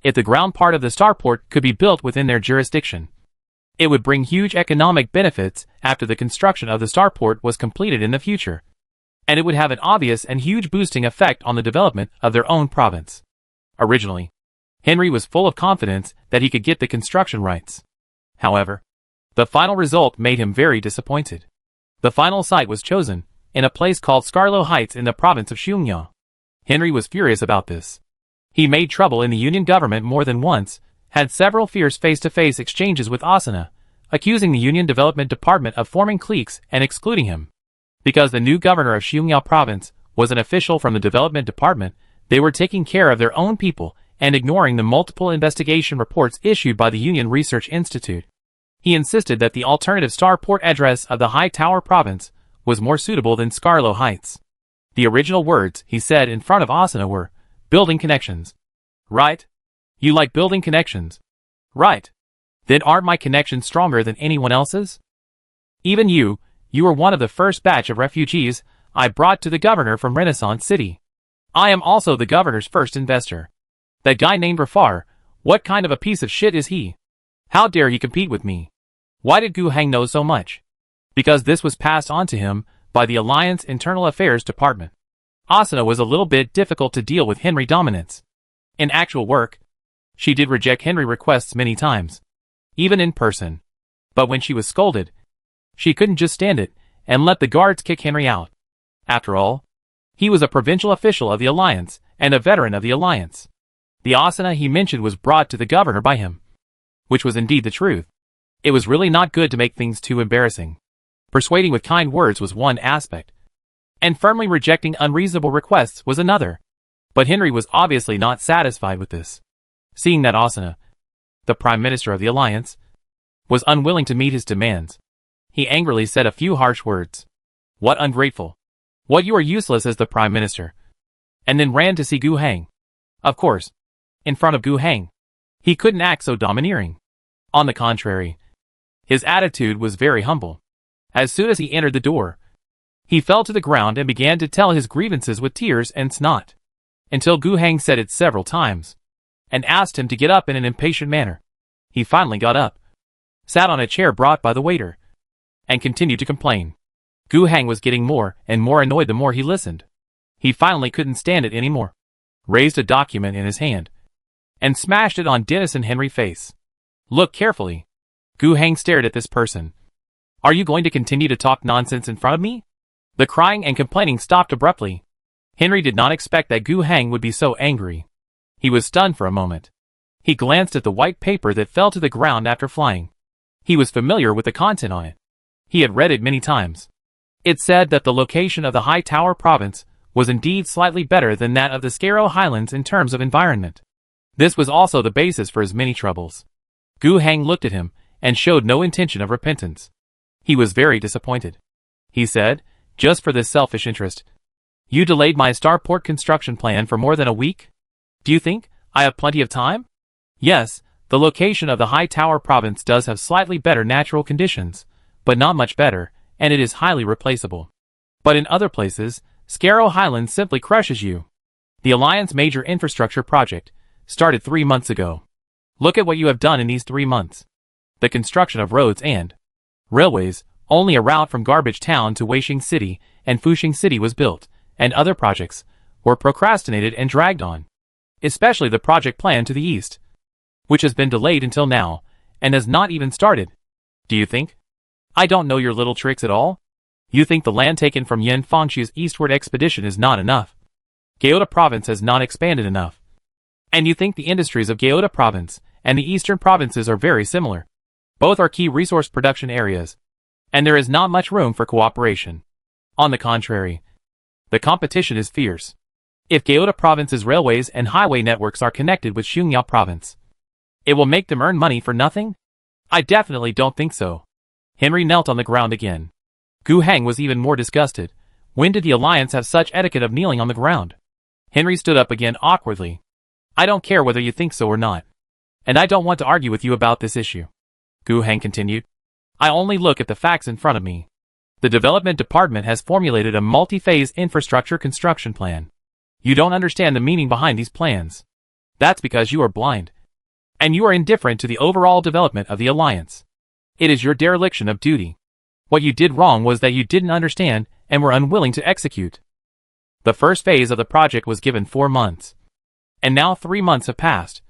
if the ground part of the starport could be built within their jurisdiction, it would bring huge economic benefits after the construction of the starport was completed in the future, and it would have an obvious and huge boosting effect on the development of their own province. Originally, Henry was full of confidence that he could get the construction rights. However, the final result made him very disappointed. The final site was chosen in a place called Scarlo Heights in the province of Xingyao. Henry was furious about this. He made trouble in the Union government more than once, had several fierce face-to-face exchanges with Asuna, accusing the Union Development Department of forming cliques and excluding him. Because the new governor of Xingyao province was an official from the Development Department, they were taking care of their own people and ignoring the multiple investigation reports issued by the Union Research Institute. He insisted that the alternative starport address of the High Tower province was more suitable than Scarlow Heights. The original words he said in front of Asuna were, "Building connections." Right? You like building connections? Right. Then aren't my connections stronger than anyone else's? Even you were one of the first batch of refugees I brought to the governor from Renaissance City. I am also the governor's first investor. That guy named Rafar, what kind of a piece of shit is he? How dare he compete with me? Why did Gu Hang know so much? Because this was passed on to him by the Alliance Internal Affairs Department. Asuna was a little bit difficult to deal with Henry dominance. In actual work, she did reject Henry requests many times, even in person. But when she was scolded, she couldn't just stand it and let the guards kick Henry out. After all, he was a provincial official of the Alliance and a veteran of the Alliance. The Asuna he mentioned was brought to the governor by him, which was indeed the truth. It was really not good to make things too embarrassing. Persuading with kind words was one aspect, and firmly rejecting unreasonable requests was another. But Henry was obviously not satisfied with this. Seeing that Asuna, the Prime Minister of the Alliance, was unwilling to meet his demands, he angrily said a few harsh words. What ungrateful! What, you are useless as the Prime Minister! And then ran to see Gu Hang. Of course, in front of Gu Hang, he couldn't act so domineering. On the contrary, his attitude was very humble. As soon as he entered the door, he fell to the ground and began to tell his grievances with tears and snot, until Gu Hang said it several times, and asked him to get up in an impatient manner. He finally got up, sat on a chair brought by the waiter, and continued to complain. Gu Hang was getting more and more annoyed the more he listened. He finally couldn't stand it anymore, raised a document in his hand, and smashed it on Dennison Henry's face. Look carefully. Gu Hang stared at this person. Are you going to continue to talk nonsense in front of me? The crying and complaining stopped abruptly. Henry did not expect that Gu Hang would be so angry. He was stunned for a moment. He glanced at the white paper that fell to the ground after flying. He was familiar with the content on it. He had read it many times. It said that the location of the High Tower province was indeed slightly better than that of the Scarrow Highlands in terms of environment. This was also the basis for his many troubles. Gu Hang looked at him and showed no intention of repentance. He was very disappointed. He said, just for this selfish interest, you delayed my starport construction plan for more than a week? Do you think I have plenty of time? Yes, the location of the High Tower province does have slightly better natural conditions, but not much better, and it is highly replaceable. But in other places, Scarrow Highlands simply crushes you. The Alliance major infrastructure project started 3 months ago. Look at what you have done in these 3 months. The construction of roads and railways, only a route from Garbage Town to Weishing City and Fushing City was built, and other projects were procrastinated and dragged on. Especially the project plan to the east, which has been delayed until now, and has not even started. Do you think I don't know your little tricks at all? You think the land taken from Yen Fangxi's eastward expedition is not enough? Gyeoda province has not expanded enough. And you think the industries of Gyeoda province and the eastern provinces are very similar. Both are key resource production areas, and there is not much room for cooperation. On the contrary, the competition is fierce. If Gyeoda province's railways and highway networks are connected with Xungyao province, it will make them earn money for nothing? I definitely don't think so. Henry knelt on the ground again. Gu Hang was even more disgusted. When did the Alliance have such etiquette of kneeling on the ground? Henry stood up again awkwardly. I don't care whether you think so or not. And I don't want to argue with you about this issue. Gu Hang continued. I only look at the facts in front of me. The Development Department has formulated a multi-phase infrastructure construction plan. You don't understand the meaning behind these plans. That's because you are blind. And you are indifferent to the overall development of the Alliance. It is your dereliction of duty. What you did wrong was that you didn't understand and were unwilling to execute. The first phase of the project was given 4 months. And now 3 months have passed.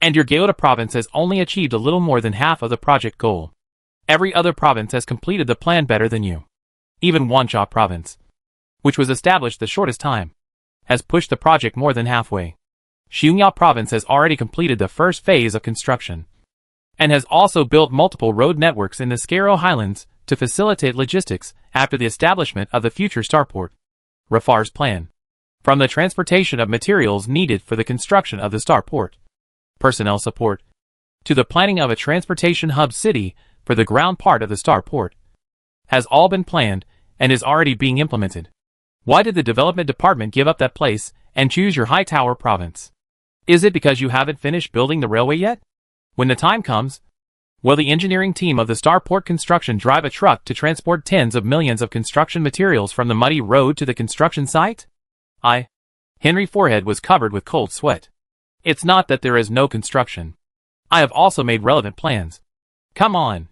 And your Gyeoda province has only achieved a little more than half of the project goal. Every other province has completed the plan better than you. Even Wancha province, which was established the shortest time, has pushed the project more than halfway. Xungyao province has already completed the first phase of construction, and has also built multiple road networks in the Scarrow Highlands to facilitate logistics after the establishment of the future starport. Rafar's plan, from the transportation of materials needed for the construction of the starport, personnel support, to the planning of a transportation hub city for the ground part of the starport has all been planned and is already being implemented. Why did the development department give up that place and choose your high tower province? Is it because you haven't finished building the railway yet? When the time comes, will the engineering team of the starport construction drive a truck to transport tens of millions of construction materials from the muddy road to the construction site? Henry's forehead was covered with cold sweat. It's not that there is no construction. I have also made relevant plans. Come on.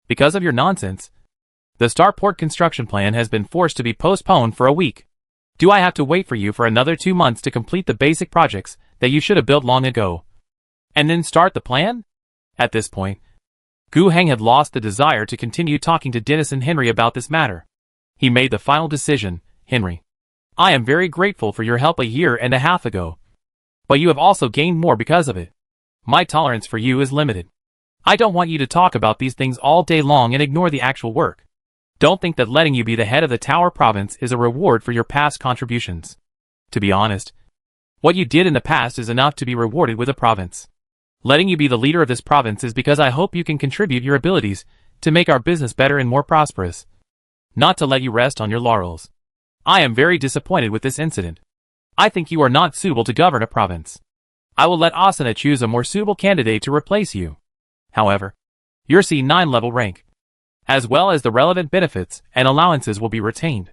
Because of your nonsense, the starport construction plan has been forced to be postponed for a week. Do I have to wait for you for another 2 months to complete the basic projects that you should have built long ago? And then start the plan? At this point, Gu Heng had lost the desire to continue talking to Dennis and Henry about this matter. He made the final decision. Henry, I am very grateful for your help a year and a half ago. But you have also gained more because of it. My tolerance for you is limited. I don't want you to talk about these things all day long and ignore the actual work. Don't think that letting you be the head of the Tower Province is a reward for your past contributions. To be honest, what you did in the past is enough to be rewarded with a province. Letting you be the leader of this province is because I hope you can contribute your abilities to make our business better and more prosperous. Not to let you rest on your laurels. I am very disappointed with this incident. I think you are not suitable to govern a province. I will let Asuna choose a more suitable candidate to replace you. However, your C9 level rank, as well as the relevant benefits and allowances, will be retained.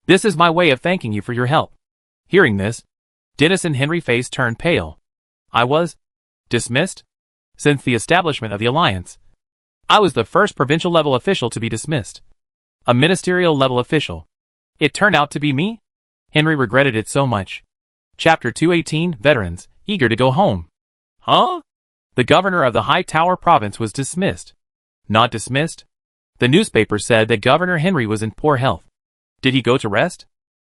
This is my way of thanking you for your help. Hearing this, Dennis and Henry's face turned pale. I was dismissed? Since the establishment of the alliance, I was the first provincial level official to be dismissed. A ministerial level official. It turned out to be me? Henry regretted it so much. Chapter 218, Veterans, eager to go home. Huh? The governor of the High Tower Province was dismissed. Not dismissed? The newspaper said that Governor Henry was in poor health. Did he go to rest?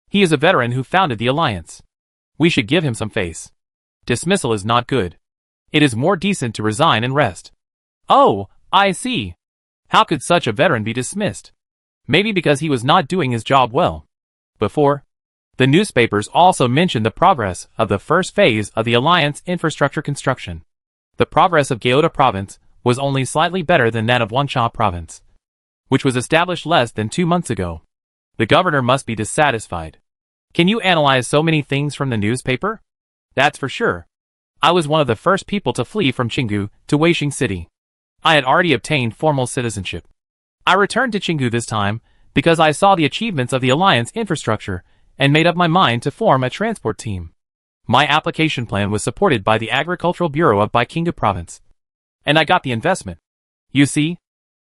He is a veteran who founded the alliance. We should give him some face. Dismissal is not good. It is more decent to resign and rest. Oh, I see. How could such a veteran be dismissed? Maybe because he was not doing his job well. Before, the newspapers also mentioned the progress of the first phase of the alliance infrastructure construction. The progress of Gyeoda Province was only slightly better than that of Woncha Province, which was established less than 2 months ago. The governor must be dissatisfied. Can you analyze so many things from the newspaper? That's for sure. I was one of the first people to flee from Qinggu to Weixing City. I had already obtained formal citizenship. I returned to Qinggu this time because I saw the achievements of the alliance infrastructure and made up my mind to form a transport team. My application plan was supported by the Agricultural Bureau of Baikinga Province, and I got the investment. You see,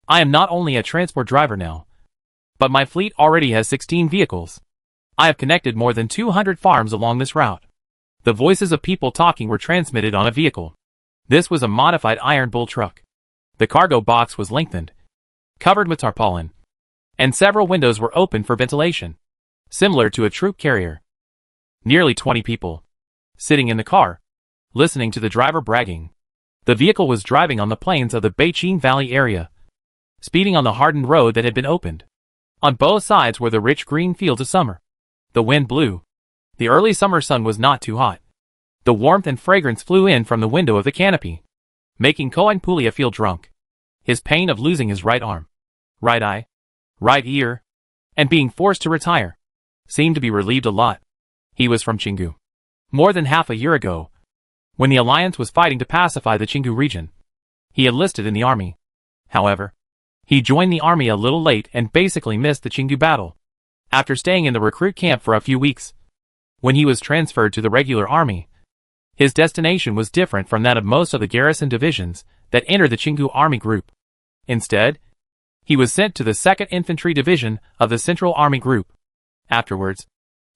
I am not only a transport driver now, but my fleet already has 16 vehicles. I have connected more than 200 farms along this route. The voices of people talking were transmitted on a vehicle. This was a modified iron bull truck. The cargo box was lengthened, covered with tarpaulin, and several windows were open for ventilation, similar to a troop carrier. Nearly 20 people, sitting in the car, listening to the driver bragging. The vehicle was driving on the plains of the Beichin Valley area, speeding on the hardened road that had been opened. On both sides were the rich green fields of summer. The wind blew. The early summer sun was not too hot. The warmth and fragrance flew in from the window of the canopy, making Koan Pulia feel drunk. His pain of losing his right arm, right eye, right ear, and being forced to retire seemed to be relieved a lot. He was from Qinggu. More than half a year ago, when the alliance was fighting to pacify the Qinggu region, he enlisted in the army. However, he joined the army a little late and basically missed the Qinggu battle. After staying in the recruit camp for a few weeks, when he was transferred to the regular army, his destination was different from that of most of the garrison divisions that entered the Qinggu Army Group. Instead, he was sent to the 2nd Infantry Division of the Central Army Group. Afterwards,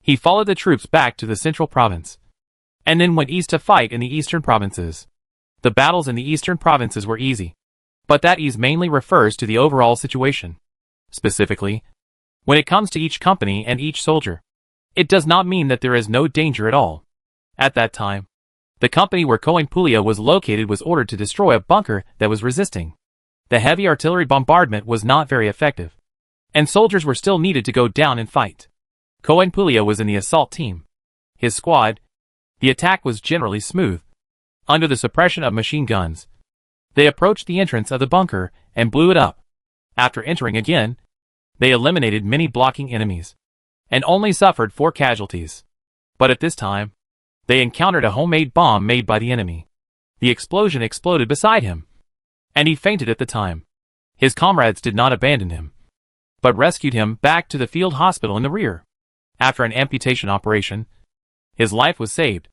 he followed the troops back to the Central Province, and then went east to fight in the Eastern Provinces. The battles in the Eastern Provinces were easy, but that ease mainly refers to the overall situation. Specifically, when it comes to each company and each soldier, it does not mean that there is no danger at all. At that time, the company where Koan Pulia was located was ordered to destroy a bunker that was resisting. The heavy artillery bombardment was not very effective, and soldiers were still needed to go down and fight. Koan Pulia was in the assault team. His squad, the attack was generally smooth, under the suppression of machine guns. They approached the entrance of the bunker and blew it up. After entering again, they eliminated many blocking enemies and only suffered 4 casualties. But at this time, they encountered a homemade bomb made by the enemy. The explosion exploded beside him, and he fainted at the time. His comrades did not abandon him, but rescued him back to the field hospital in the rear. After an amputation operation, his life was saved,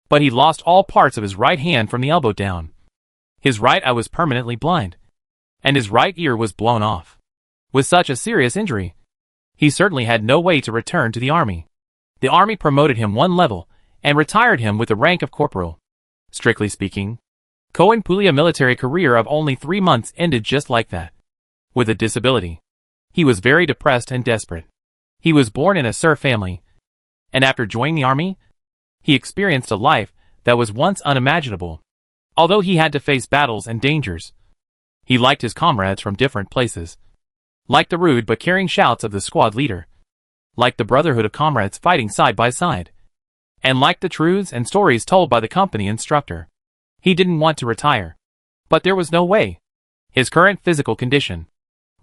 but he lost all parts of his right hand from the elbow down. His right eye was permanently blind, and his right ear was blown off. With such a serious injury, he certainly had no way to return to the army. The army promoted him 1 level and retired him with the rank of corporal. Strictly speaking, Cohen Pulia's military career of only 3 months ended just like that. With a disability, he was very depressed and desperate. He was born in a serf family, and after joining the army, he experienced a life that was once unimaginable. Although he had to face battles and dangers, he liked his comrades from different places, liked the rude but caring shouts of the squad leader, liked the brotherhood of comrades fighting side by side, and liked the truths and stories told by the company instructor. He didn't want to retire, but there was no way. His current physical condition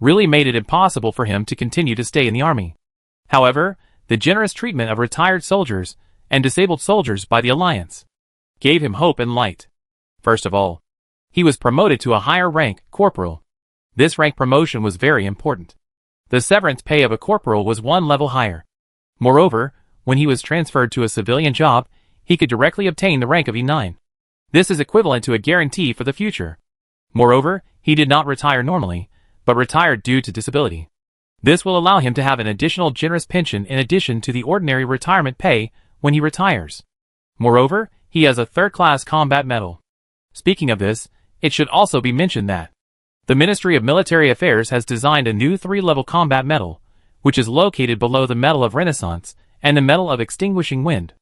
really made it impossible for him to continue to stay in the army. However, the generous treatment of retired soldiers and disabled soldiers by the Alliance gave him hope and light. First of all, he was promoted to a higher rank, corporal. This rank promotion was very important. The severance pay of a corporal was 1 level higher. Moreover, when he was transferred to a civilian job, he could directly obtain the rank of E9. This is equivalent to a guarantee for the future. Moreover, he did not retire normally, but retired due to disability. This will allow him to have an additional generous pension in addition to the ordinary retirement pay when he retires. Moreover, he has a 3rd-class combat medal. Speaking of this, it should also be mentioned that the Ministry of Military Affairs has designed a new 3-level combat medal, which is located below the Medal of Renaissance and the Medal of Extinguishing Wind.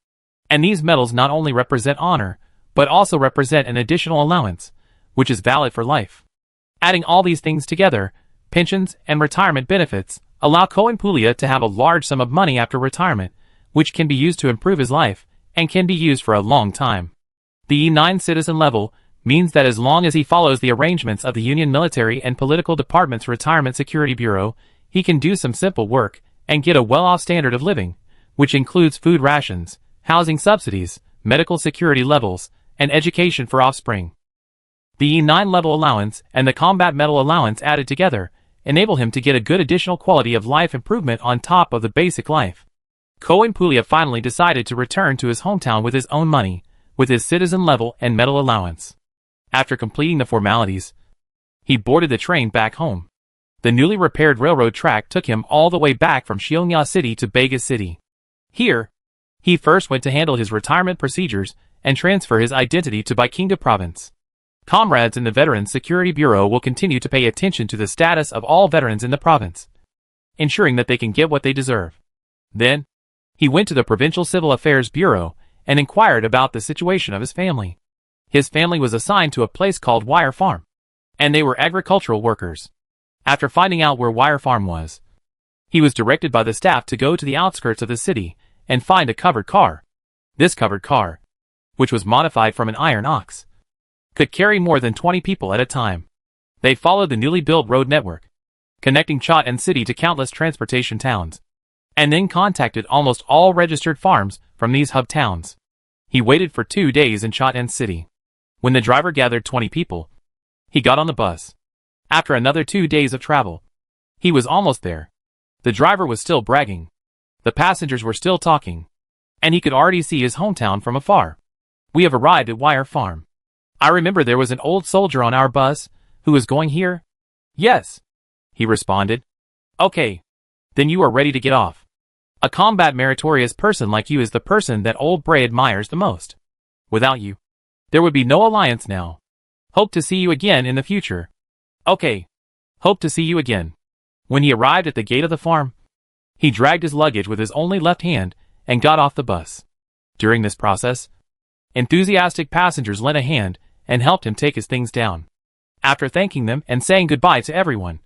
And these medals not only represent honor, but also represent an additional allowance, which is valid for life. Adding all these things together, pensions and retirement benefits allow Cohen Pulia to have a large sum of money after retirement, which can be used to improve his life and can be used for a long time. The E9 citizen level means that as long as he follows the arrangements of the Union Military and Political Department's Retirement Security Bureau, he can do some simple work and get a well-off standard of living, which includes food rations, housing subsidies, medical security levels, and education for offspring. The E9 level allowance and the combat medal allowance added together enable him to get a good additional quality of life improvement on top of the basic life. Cohen Pulia finally decided to return to his hometown with his own money, with his citizen level and medal allowance. After completing the formalities, he boarded the train back home. The newly repaired railroad track took him all the way back from Xiongya City to Bega City. Here, he first went to handle his retirement procedures and transfer his identity to Baikinda Province. Comrades in the Veterans Security Bureau will continue to pay attention to the status of all veterans in the province, ensuring that they can get what they deserve. Then, he went to the Provincial Civil Affairs Bureau and inquired about the situation of his family. His family was assigned to a place called Wire Farm, and they were agricultural workers. After finding out where Wire Farm was, he was directed by the staff to go to the outskirts of the city and find a covered car. This covered car, which was modified from an iron ox, could carry more than 20 people at a time. They followed the newly built road network, connecting Chot-en City to countless transportation towns, and then contacted almost all registered farms from these hub towns. He waited for 2 days in Chot-en City. When the driver gathered 20 people, he got on the bus. After another 2 days of travel, he was almost there. The driver was still bragging. The passengers were still talking, and he could already see his hometown from afar. We have arrived at Wire Farm. I remember there was an old soldier on our bus who was going here. Yes, he responded. Okay, then you are ready to get off. A combat meritorious person like you is the person that old Bray admires the most. Without you, there would be no alliance now. Hope to see you again in the future. Okay, hope to see you again. When he arrived at the gate of the farm, he dragged his luggage with his only left hand and got off the bus. During this process, enthusiastic passengers lent a hand and helped him take his things down. After thanking them and saying goodbye to everyone,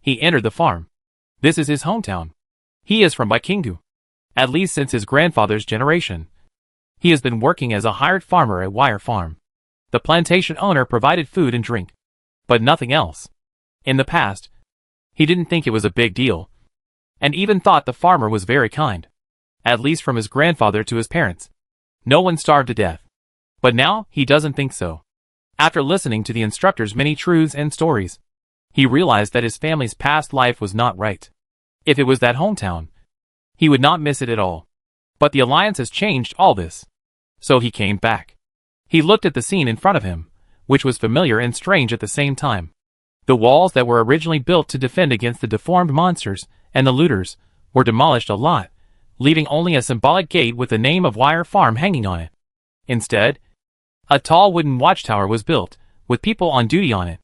he entered the farm. This is his hometown. He is from Baikindu, at least since his grandfather's generation. He has been working as a hired farmer at Wire Farm. The plantation owner provided food and drink. but nothing else. In the past, he didn't think it was a big deal, and even thought the farmer was very kind. At least from his grandfather to his parents. No one starved to death. But now, he doesn't think so. After listening to the instructor's many truths and stories, he realized that his family's past life was not right. If it was that hometown, he would not miss it at all. But the Alliance has changed all this. So he came back. He looked at the scene in front of him, which was familiar and strange at the same time. The walls that were originally built to defend against the deformed monsters and the looters were demolished a lot, leaving only a symbolic gate with the name of Wire Farm hanging on it. Instead, a tall wooden watchtower was built, with people on duty on it.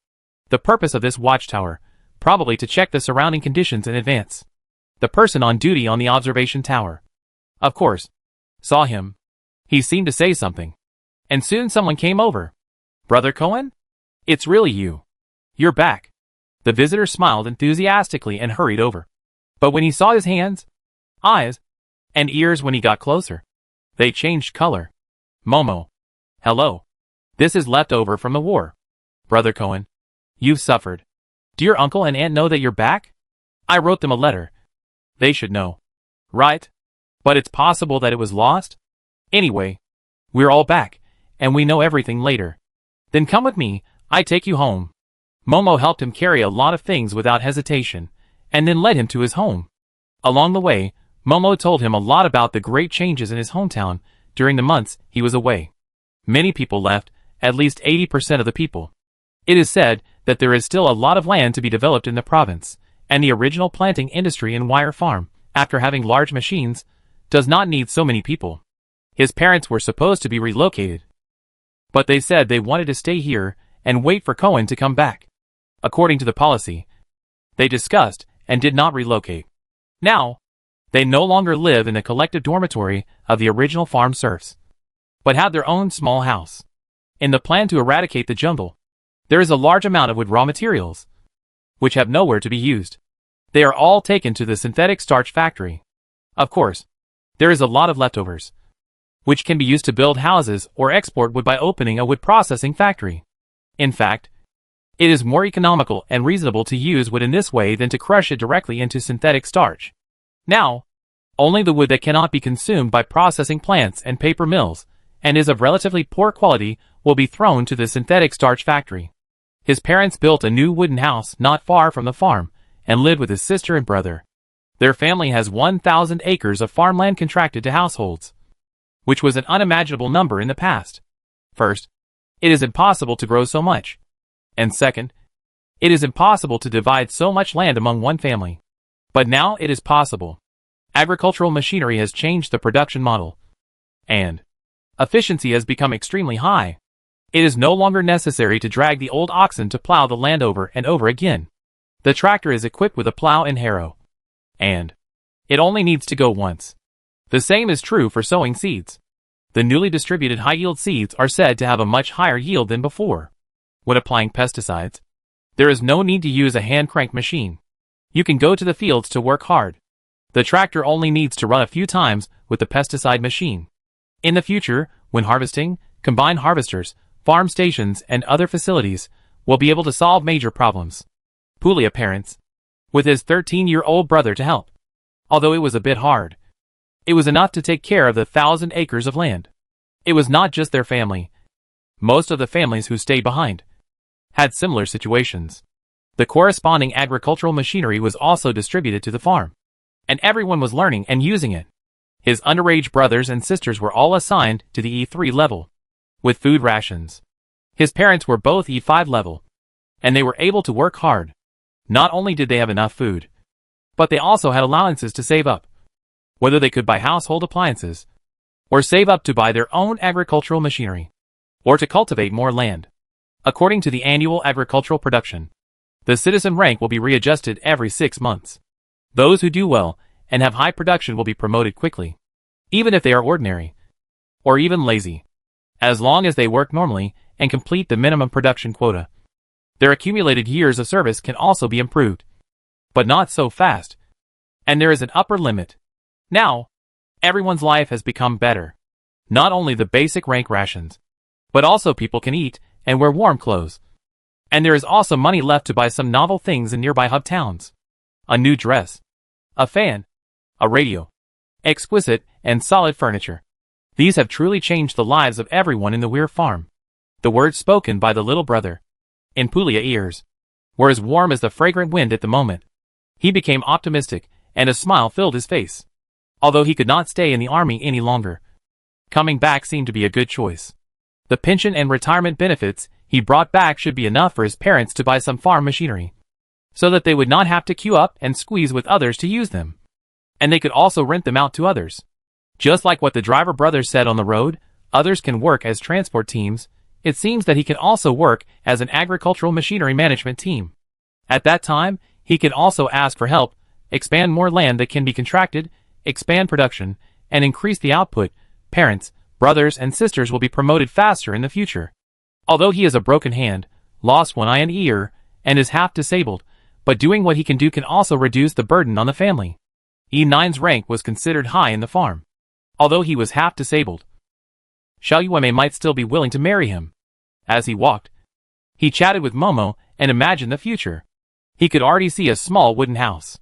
The purpose of this watchtower, probably to check the surrounding conditions in advance. The person on duty on the observation tower, of course, saw him. He seemed to say something. And soon someone came over. "Brother Cohen? It's really you. You're back." The visitor smiled enthusiastically and hurried over. But when he saw his hands, eyes, and ears when he got closer, they changed color. "Momo. Hello. This is left over from the war. Brother Cohen, you've suffered. Do your uncle and aunt know that you're back? I wrote them a letter. They should know. Right? But it's possible that it was lost? Anyway, we're all back, and we know everything later. Then come with me, I take you home." Momo helped him carry a lot of things without hesitation, and then led him to his home. Along the way, Momo told him a lot about the great changes in his hometown during the months he was away. Many people left, at least 80% of the people. It is said that there is still a lot of land to be developed in the province, and the original planting industry in Wire Farm, after having large machines, does not need so many people. His parents were supposed to be relocated, but they said they wanted to stay here and wait for Cohen to come back. According to the policy, they discussed and did not relocate. Now, they no longer live in the collective dormitory of the original farm serfs, but have their own small house. In the plan to eradicate the jungle, there is a large amount of wood raw materials, which have nowhere to be used. They are all taken to the synthetic starch factory. Of course, there is a lot of leftovers, which can be used to build houses or export wood by opening a wood processing factory. In fact, it is more economical and reasonable to use wood in this way than to crush it directly into synthetic starch. Now, only the wood that cannot be consumed by processing plants and paper mills, and is of relatively poor quality, will be thrown to the synthetic starch factory. His parents built a new wooden house not far from the farm, and lived with his sister and brother. Their family has 1,000 acres of farmland contracted to households, which was an unimaginable number in the past. First, it is impossible to grow so much. And second, it is impossible to divide so much land among one family. But now it is possible. Agricultural machinery has changed the production model, and efficiency has become extremely high. It is no longer necessary to drag the old oxen to plow the land over and over again. The tractor is equipped with a plow and harrow, and it only needs to go once. The same is true for sowing seeds. The newly distributed high-yield seeds are said to have a much higher yield than before. When applying pesticides, there is no need to use a hand-crank machine. You can go to the fields to work hard. The tractor only needs to run a few times with the pesticide machine. In the future, when harvesting, combined harvesters, farm stations, and other facilities will be able to solve major problems. Pulia parents, with his 13-year-old brother to help. Although it was a bit hard, it was enough to take care of the 1,000 acres of land. It was not just their family. Most of the families who stayed behind had similar situations. The corresponding agricultural machinery was also distributed to the farm, and everyone was learning and using it. His underage brothers and sisters were all assigned to the E3 level, with food rations. His parents were both E5 level, and they were able to work hard. Not only did they have enough food, but they also had allowances to save up, whether they could buy household appliances, or save up to buy their own agricultural machinery, or to cultivate more land. According to the annual agricultural production, the citizen rank will be readjusted every 6 months. Those who do well and have high production will be promoted quickly, even if they are ordinary, or even lazy, as long as they work normally and complete the minimum production quota. Their accumulated years of service can also be improved, but not so fast, and there is an upper limit. Now, everyone's life has become better. Not only the basic rank rations, but also people can eat and wear warm clothes. And there is also money left to buy some novel things in nearby hub towns. A new dress. A fan. A radio. Exquisite and solid furniture. These have truly changed the lives of everyone in the Weir farm. The words spoken by the little brother, in Pulia's ears, were as warm as the fragrant wind at the moment. He became optimistic, and a smile filled his face. Although he could not stay in the army any longer, coming back seemed to be a good choice. The pension and retirement benefits he brought back should be enough for his parents to buy some farm machinery, so that they would not have to queue up and squeeze with others to use them. And they could also rent them out to others. Just like what the driver brothers said on the road, others can work as transport teams. It seems that he can also work as an agricultural machinery management team. At that time, he can also ask for help, expand more land that can be contracted, expand production, and increase the output. Parents, brothers, and sisters will be promoted faster in the future. Although he has a broken hand, lost one eye and ear, and is half disabled, but doing what he can do can also reduce the burden on the family. E9's rank was considered high in the farm. Although he was half disabled, Xiaoyueme might still be willing to marry him. As he walked, he chatted with Momo and imagined the future. He could already see a small wooden house.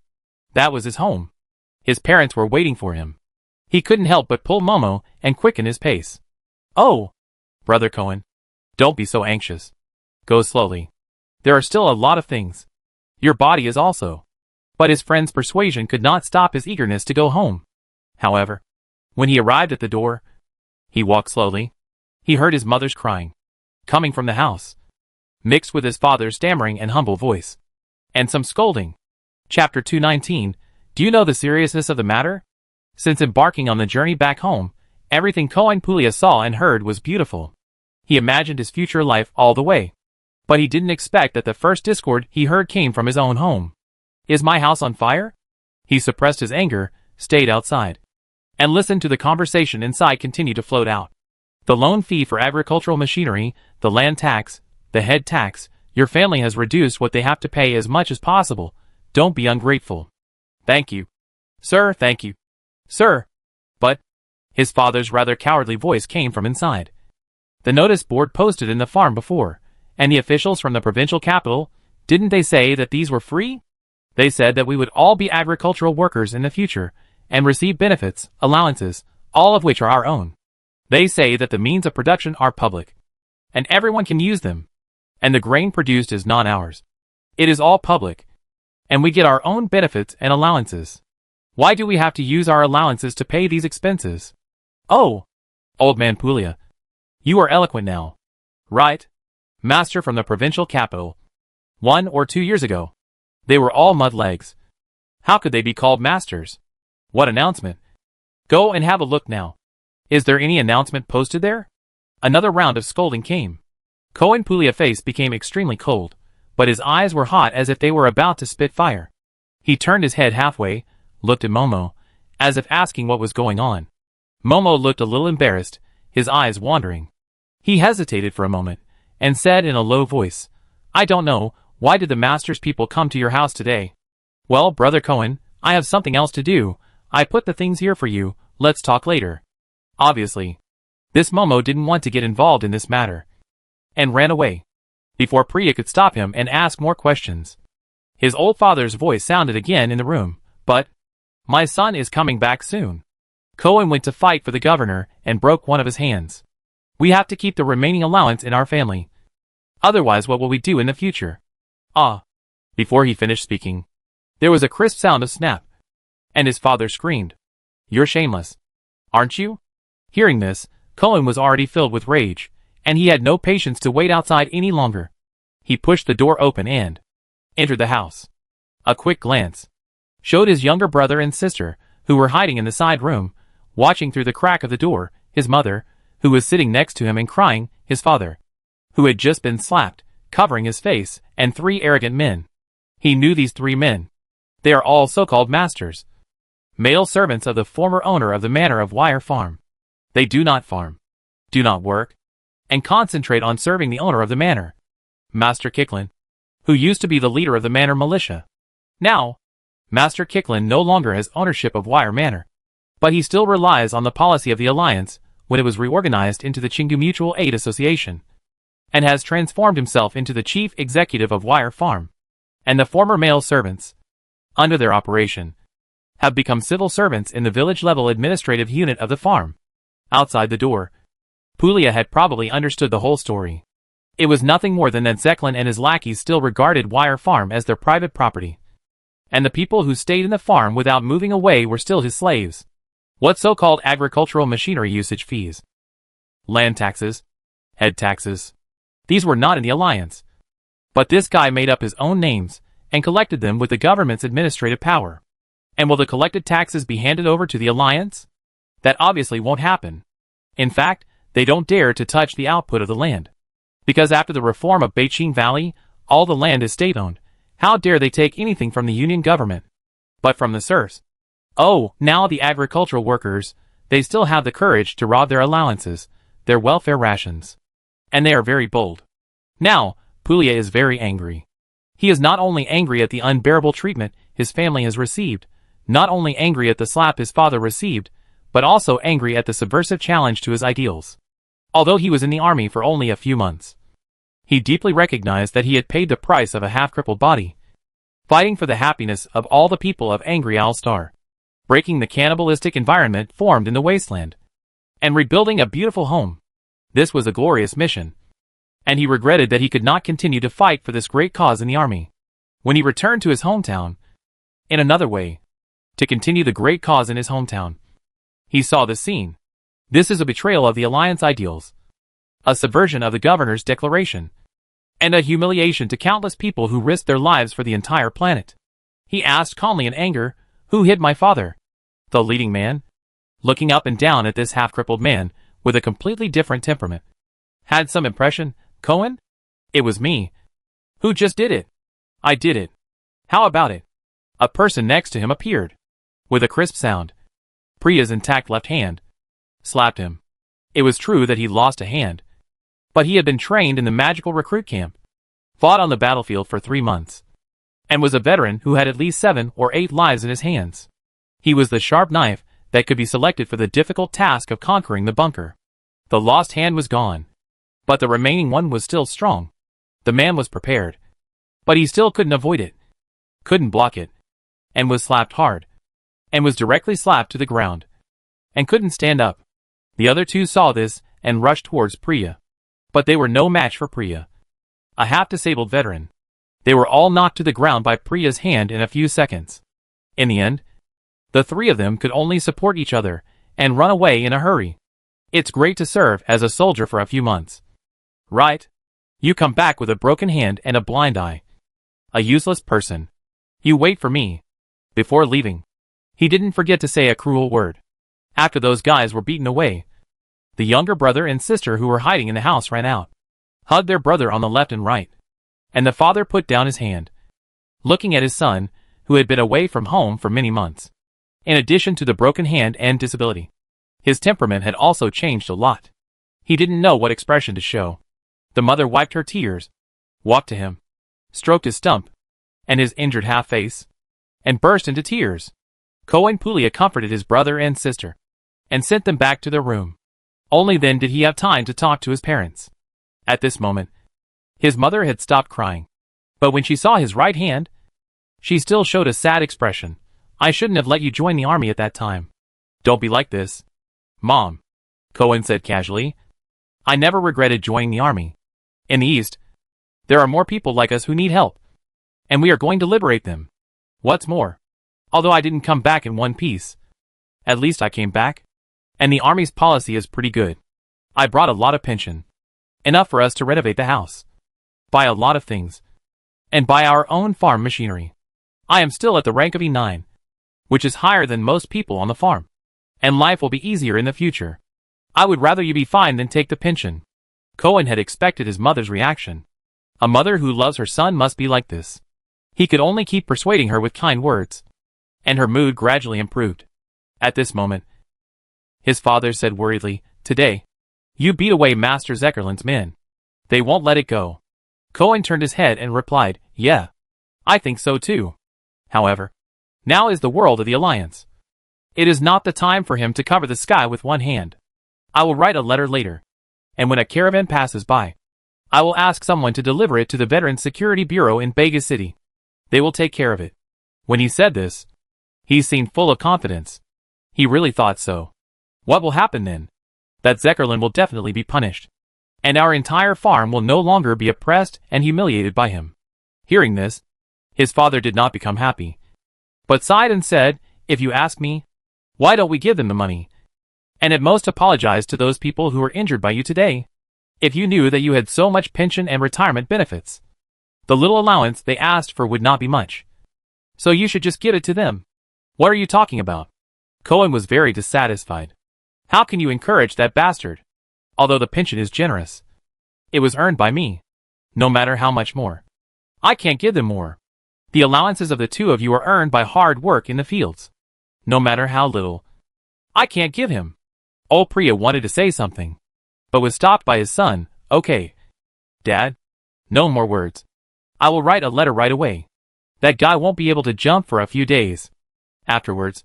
That was his home. His parents were waiting for him. He couldn't help but pull Momo and quicken his pace. Oh, Brother Cohen, don't be so anxious. Go slowly. There are still a lot of things. Your body is also. But his friend's persuasion could not stop his eagerness to go home. However, when he arrived at the door, he walked slowly. He heard his mother's crying, coming from the house, mixed with his father's stammering and humble voice, and some scolding. Chapter 219. Do you know the seriousness of the matter? Since embarking on the journey back home, everything Cohen Pulia saw and heard was beautiful. He imagined his future life all the way. But he didn't expect that the first discord he heard came from his own home. Is my house on fire? He suppressed his anger, stayed outside, and listened to the conversation inside continue to float out. The loan fee for agricultural machinery, the land tax, the head tax, your family has reduced what they have to pay as much as possible. Don't be ungrateful. Thank you. Sir, thank you. Sir. But, his father's rather cowardly voice came from inside. The notice board posted in the farm before, and the officials from the provincial capital, didn't they say that these were free? They said that we would all be agricultural workers in the future, and receive benefits, allowances, all of which are our own. They say that the means of production are public, and everyone can use them, and the grain produced is not ours. It is all public, and we get our own benefits and allowances. Why do we have to use our allowances to pay these expenses? Oh, old man Pulia, you are eloquent now. Right, master from the provincial capital. 1 or 2 years ago, they were all mudlegs. How could they be called masters? What announcement? Go and have a look now. Is there any announcement posted there? Another round of scolding came. Cohen Pulia's face became extremely cold, but his eyes were hot as if they were about to spit fire. He turned his head halfway, looked at Momo, as if asking what was going on. Momo looked a little embarrassed, his eyes wandering. He hesitated for a moment, and said in a low voice, I don't know, why did the master's people come to your house today? Well, Brother Cohen, I have something else to do. I put the things here for you, let's talk later. Obviously, this Momo didn't want to get involved in this matter, and ran away, before Priya could stop him and ask more questions. His old father's voice sounded again in the room, but, my son is coming back soon. Cohen went to fight for the governor and broke one of his hands. We have to keep the remaining allowance in our family. Otherwise, what will we do in the future? Ah! Before he finished speaking, there was a crisp sound of snap, and his father screamed, You're shameless, aren't you? Hearing this, Cohen was already filled with rage, and he had no patience to wait outside any longer. He pushed the door open and entered the house. A quick glance showed his younger brother and sister, who were hiding in the side room, watching through the crack of the door, his mother, who was sitting next to him and crying, his father, who had just been slapped, covering his face, and 3 arrogant men. He knew these 3 men. They are all so-called masters, male servants of the former owner of the manor of Weir Farm. They do not farm, do not work, and concentrate on serving the owner of the manor, Master Kicklin, who used to be the leader of the manor militia. Now, Master Kicklin no longer has ownership of Weir Manor, but he still relies on the policy of the Alliance when it was reorganized into the Chingu Mutual Aid Association. and has transformed himself into the chief executive of Wire Farm. And the former male servants, under their operation, have become civil servants in the village-level administrative unit of the farm. Outside the door, Puglia had probably understood the whole story. It was nothing more than that Zeklin and his lackeys still regarded Wire Farm as their private property. And the people who stayed in the farm without moving away were still his slaves. What so-called agricultural machinery usage fees, land taxes, head taxes, these were not in the alliance. But this guy made up his own names and collected them with the government's administrative power. And will the collected taxes be handed over to the alliance? That obviously won't happen. In fact, they don't dare to touch the output of the land. Because after the reform of Beijing Valley, all the land is state-owned. How dare they take anything from the union government? But from the serfs. Oh, now the agricultural workers, they still have the courage to rob their allowances, their welfare rations. And they are very bold. Now, Puglia is very angry. He is not only angry at the unbearable treatment his family has received, not only angry at the slap his father received, but also angry at the subversive challenge to his ideals. Although he was in the army for only a few months, he deeply recognized that he had paid the price of a half-crippled body, fighting for the happiness of all the people of Angry Owl Star, breaking the cannibalistic environment formed in the Wasteland, and rebuilding a beautiful home. This was a glorious mission, and he regretted that he could not continue to fight for this great cause in the army. When he returned to his hometown, in another way, to continue the great cause in his hometown, he saw the scene. This is a betrayal of the alliance ideals, a subversion of the governor's declaration, and a humiliation to countless people who risked their lives for the entire planet. He asked calmly in anger, "Who hid my father?" The leading man, looking up and down at this half-crippled man with a completely different temperament, had some impression. "Cohen? It was me." "Who just did it?" "I did it." "How about it?" A person next to him appeared. With a crisp sound, Priya's intact left hand slapped him. It was true that he lost a hand, but he had been trained in the magical recruit camp, fought on the battlefield for 3 months, and was a veteran who had at least 7 or 8 lives in his hands. He was the sharp knife that could be selected for the difficult task of conquering the bunker. The lost hand was gone, but the remaining one was still strong. The man was prepared, but he still couldn't avoid it, couldn't block it, and was slapped hard, and was directly slapped to the ground, and couldn't stand up. The other two saw this and rushed towards Priya. But they were no match for Priya, a half-disabled veteran. They were all knocked to the ground by Priya's hand in a few seconds. In the end, the 3 of them could only support each other and run away in a hurry. It's great to serve as a soldier for a few months, right? You come back with a broken hand and a blind eye. A useless person. You wait for me. Before leaving, he didn't forget to say a cruel word. After those guys were beaten away, the younger brother and sister who were hiding in the house ran out, hugged their brother on the left and right, and the father put down his hand, looking at his son, who had been away from home for many months. In addition to the broken hand and disability, his temperament had also changed a lot. He didn't know what expression to show. The mother wiped her tears, walked to him, stroked his stump, and his injured half-face, and burst into tears. Cohen Puglia comforted his brother and sister, and sent them back to their room. Only then did he have time to talk to his parents. At this moment, his mother had stopped crying, but when she saw his right hand, she still showed a sad expression. "I shouldn't have let you join the army at that time." "Don't be like this, Mom," Cohen said casually. "I never regretted joining the army. In the East, there are more people like us who need help, and we are going to liberate them. What's more, although I didn't come back in one piece, at least I came back. And the army's policy is pretty good. I brought a lot of pension, enough for us to renovate the house, buy a lot of things, and buy our own farm machinery. I am still at the rank of E9, which is higher than most people on the farm, and life will be easier in the future. I would rather you be fine than take the pension." Cohen had expected his mother's reaction. A mother who loves her son must be like this. He could only keep persuading her with kind words, and her mood gradually improved. At this moment, his father said worriedly, "Today, you beat away Master Zekerlin's men. They won't let it go." Cohen turned his head and replied, "Yeah, I think so too. However, now is the world of the Alliance. It is not the time for him to cover the sky with one hand. I will write a letter later, and when a caravan passes by, I will ask someone to deliver it to the Veterans Security Bureau in Vegas City. They will take care of it. When he said this, he seemed full of confidence. He really thought so. What will happen then? That Zekerlin will definitely be punished. And our entire farm will no longer be oppressed and humiliated by him. Hearing this, his father did not become happy, but sighed and said, if you ask me, why don't we give them the money? And at most apologize to those people who were injured by you today. If you knew that you had so much pension and retirement benefits, the little allowance they asked for would not be much. So you should just give it to them. What are you talking about? Cohen was very dissatisfied. How can you encourage that bastard? Although the pension is generous, it was earned by me. No matter how much more. I can't give them more. The allowances of the two of you are earned by hard work in the fields. No matter how little. I can't give him. Old Priya wanted to say something, but was stopped by his son. Okay, Dad. No more words. I will write a letter right away. That guy won't be able to jump for a few days. Afterwards,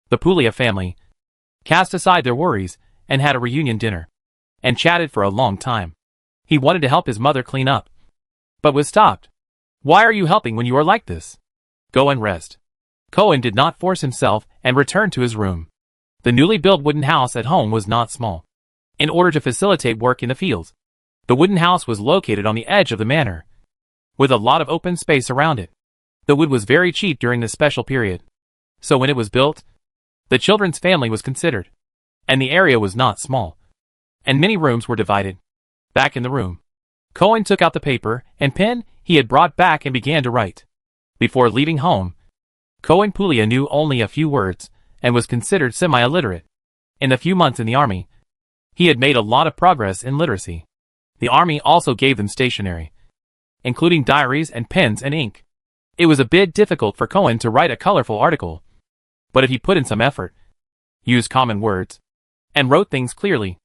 the Puglia family cast aside their worries and had a reunion dinner, and chatted for a long time. He wanted to help his mother clean up, but was stopped. Why are you helping when you are like this? Go and rest. Cohen did not force himself and returned to his room. The newly built wooden house at home was not small. In order to facilitate work in the fields, the wooden house was located on the edge of the manor, with a lot of open space around it. The wood was very cheap during this special period, so when it was built, the children's family was considered, and the area was not small, and many rooms were divided. Back in the room, Cohen took out the paper and pen he had brought back and began to write. Before leaving home, Cohen Puglia knew only a few words and was considered semi-illiterate. In the few months in the army, he had made a lot of progress in literacy. The army also gave them stationery, including diaries and pens and ink. It was a bit difficult for Cohen to write a colorful article, but if he put in some effort, used common words, and wrote things clearly,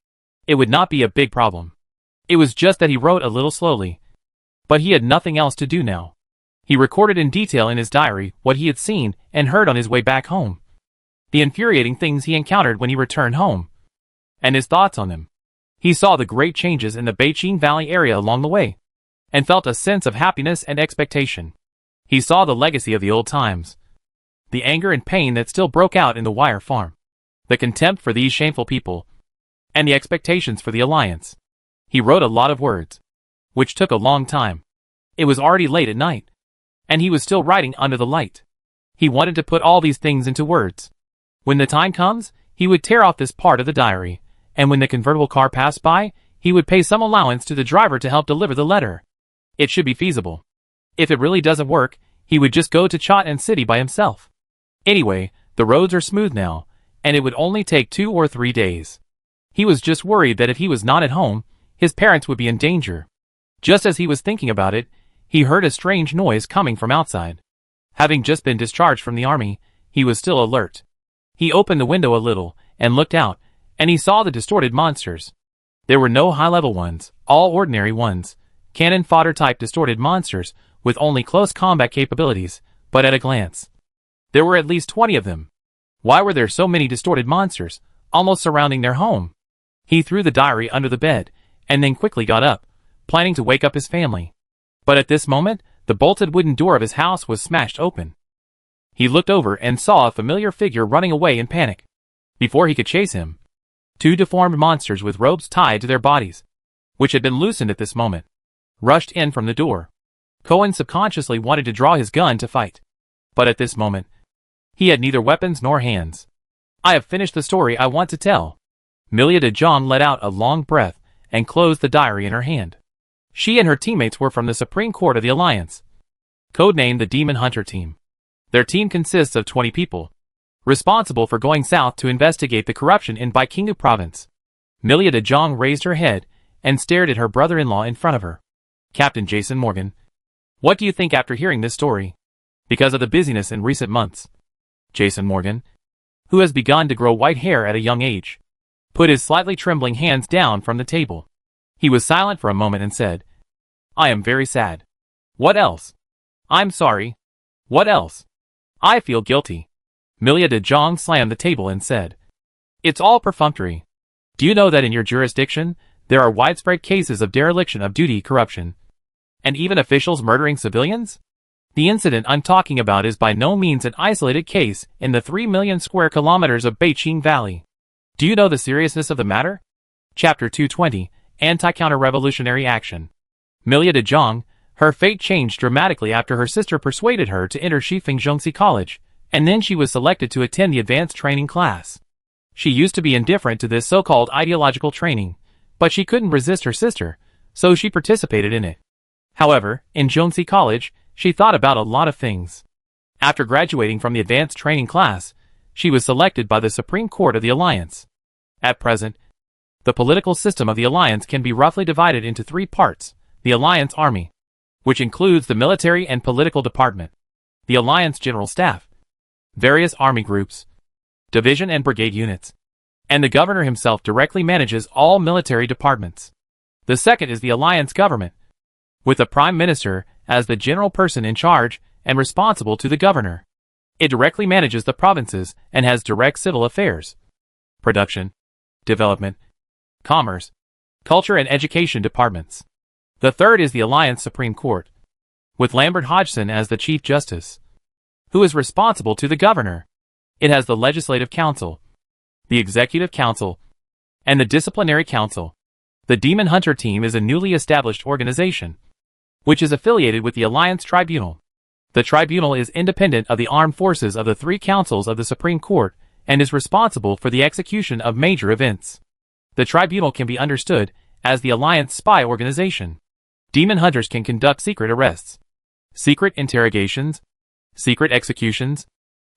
it would not be a big problem. It was just that he wrote a little slowly, but he had nothing else to do now. He recorded in detail in his diary what he had seen and heard on his way back home, the infuriating things he encountered when he returned home, and his thoughts on them. He saw the great changes in the Beichin Valley area along the way, and felt a sense of happiness and expectation. He saw the legacy of the old times, the anger and pain that still broke out in the Wire farm, the contempt for these shameful people, and the expectations for the alliance. He wrote a lot of words, which took a long time. It was already late at night, and he was still writing under the light. He wanted to put all these things into words. When the time comes, he would tear off this part of the diary, and when the convertible car passed by, he would pay some allowance to the driver to help deliver the letter. It should be feasible. If it really doesn't work, he would just go to Chot City by himself. Anyway, the roads are smooth now, and it would only take 2 or 3 days. He was just worried that if he was not at home, his parents would be in danger. Just as he was thinking about it, he heard a strange noise coming from outside. Having just been discharged from the army, he was still alert. He opened the window a little and looked out, and he saw the distorted monsters. There were no high-level ones, all ordinary ones, cannon fodder-type distorted monsters with only close combat capabilities, but at a glance, there were at least 20 of them. Why were there so many distorted monsters, almost surrounding their home? He threw the diary under the bed, and then quickly got up, planning to wake up his family. But at this moment, the bolted wooden door of his house was smashed open. He looked over and saw a familiar figure running away in panic. Before he could chase him, 2 deformed monsters with ropes tied to their bodies, which had been loosened at this moment, rushed in from the door. Cohen subconsciously wanted to draw his gun to fight, but at this moment, he had neither weapons nor hands. I have finished the story I want to tell. Milia de Jong let out a long breath and closed the diary in her hand. She and her teammates were from the Supreme Court of the Alliance, codenamed the Demon Hunter Team. Their team consists of 20 people, responsible for going south to investigate the corruption in Baikingu province. Milia de Jong raised her head and stared at her brother-in-law in front of her. Captain Jason Morgan, what do you think after hearing this story? Because of the busyness in recent months, Jason Morgan, who has begun to grow white hair at a young age, put his slightly trembling hands down from the table. He was silent for a moment and said, I am very sad. What else? I'm sorry. What else? I feel guilty. Milia de Jong slammed the table and said, It's all perfunctory. Do you know that in your jurisdiction, There are widespread cases of dereliction of duty corruption, and even officials murdering civilians? The incident I'm talking about is by no means an isolated case in the 3 million square kilometers of Beijing Valley. Do you know the seriousness of the matter? Chapter 220, Anti-Counter-Revolutionary Action. Milia de Zhang, her fate changed dramatically after her sister persuaded her to enter Shifeng Zhongxi College, and then she was selected to attend the advanced training class. She used to be indifferent to this so-called ideological training, but she couldn't resist her sister, so she participated in it. However, in Zhongxi College, she thought about a lot of things. After graduating from the advanced training class, she was selected by the Supreme Court of the Alliance. At present, the political system of the Alliance can be roughly divided into 3 parts: the Alliance Army, which includes the military and political department, the Alliance General Staff, various army groups, division and brigade units, and the governor himself directly manages all military departments. The second is the Alliance Government, with the Prime Minister as the general person in charge and responsible to the governor. It directly manages the provinces and has direct civil affairs, production, development, commerce, culture and education departments. The third is the Alliance Supreme Court, with Lambert Hodgson as the Chief Justice, who is responsible to the governor. It has the Legislative Council, the Executive Council, and the Disciplinary Council. The Demon Hunter Team is a newly established organization, which is affiliated with the Alliance Tribunal. The tribunal is independent of the armed forces of the 3 councils of the Supreme Court and is responsible for the execution of major events. The tribunal can be understood as the Alliance spy organization. Demon hunters can conduct secret arrests, secret interrogations, secret executions,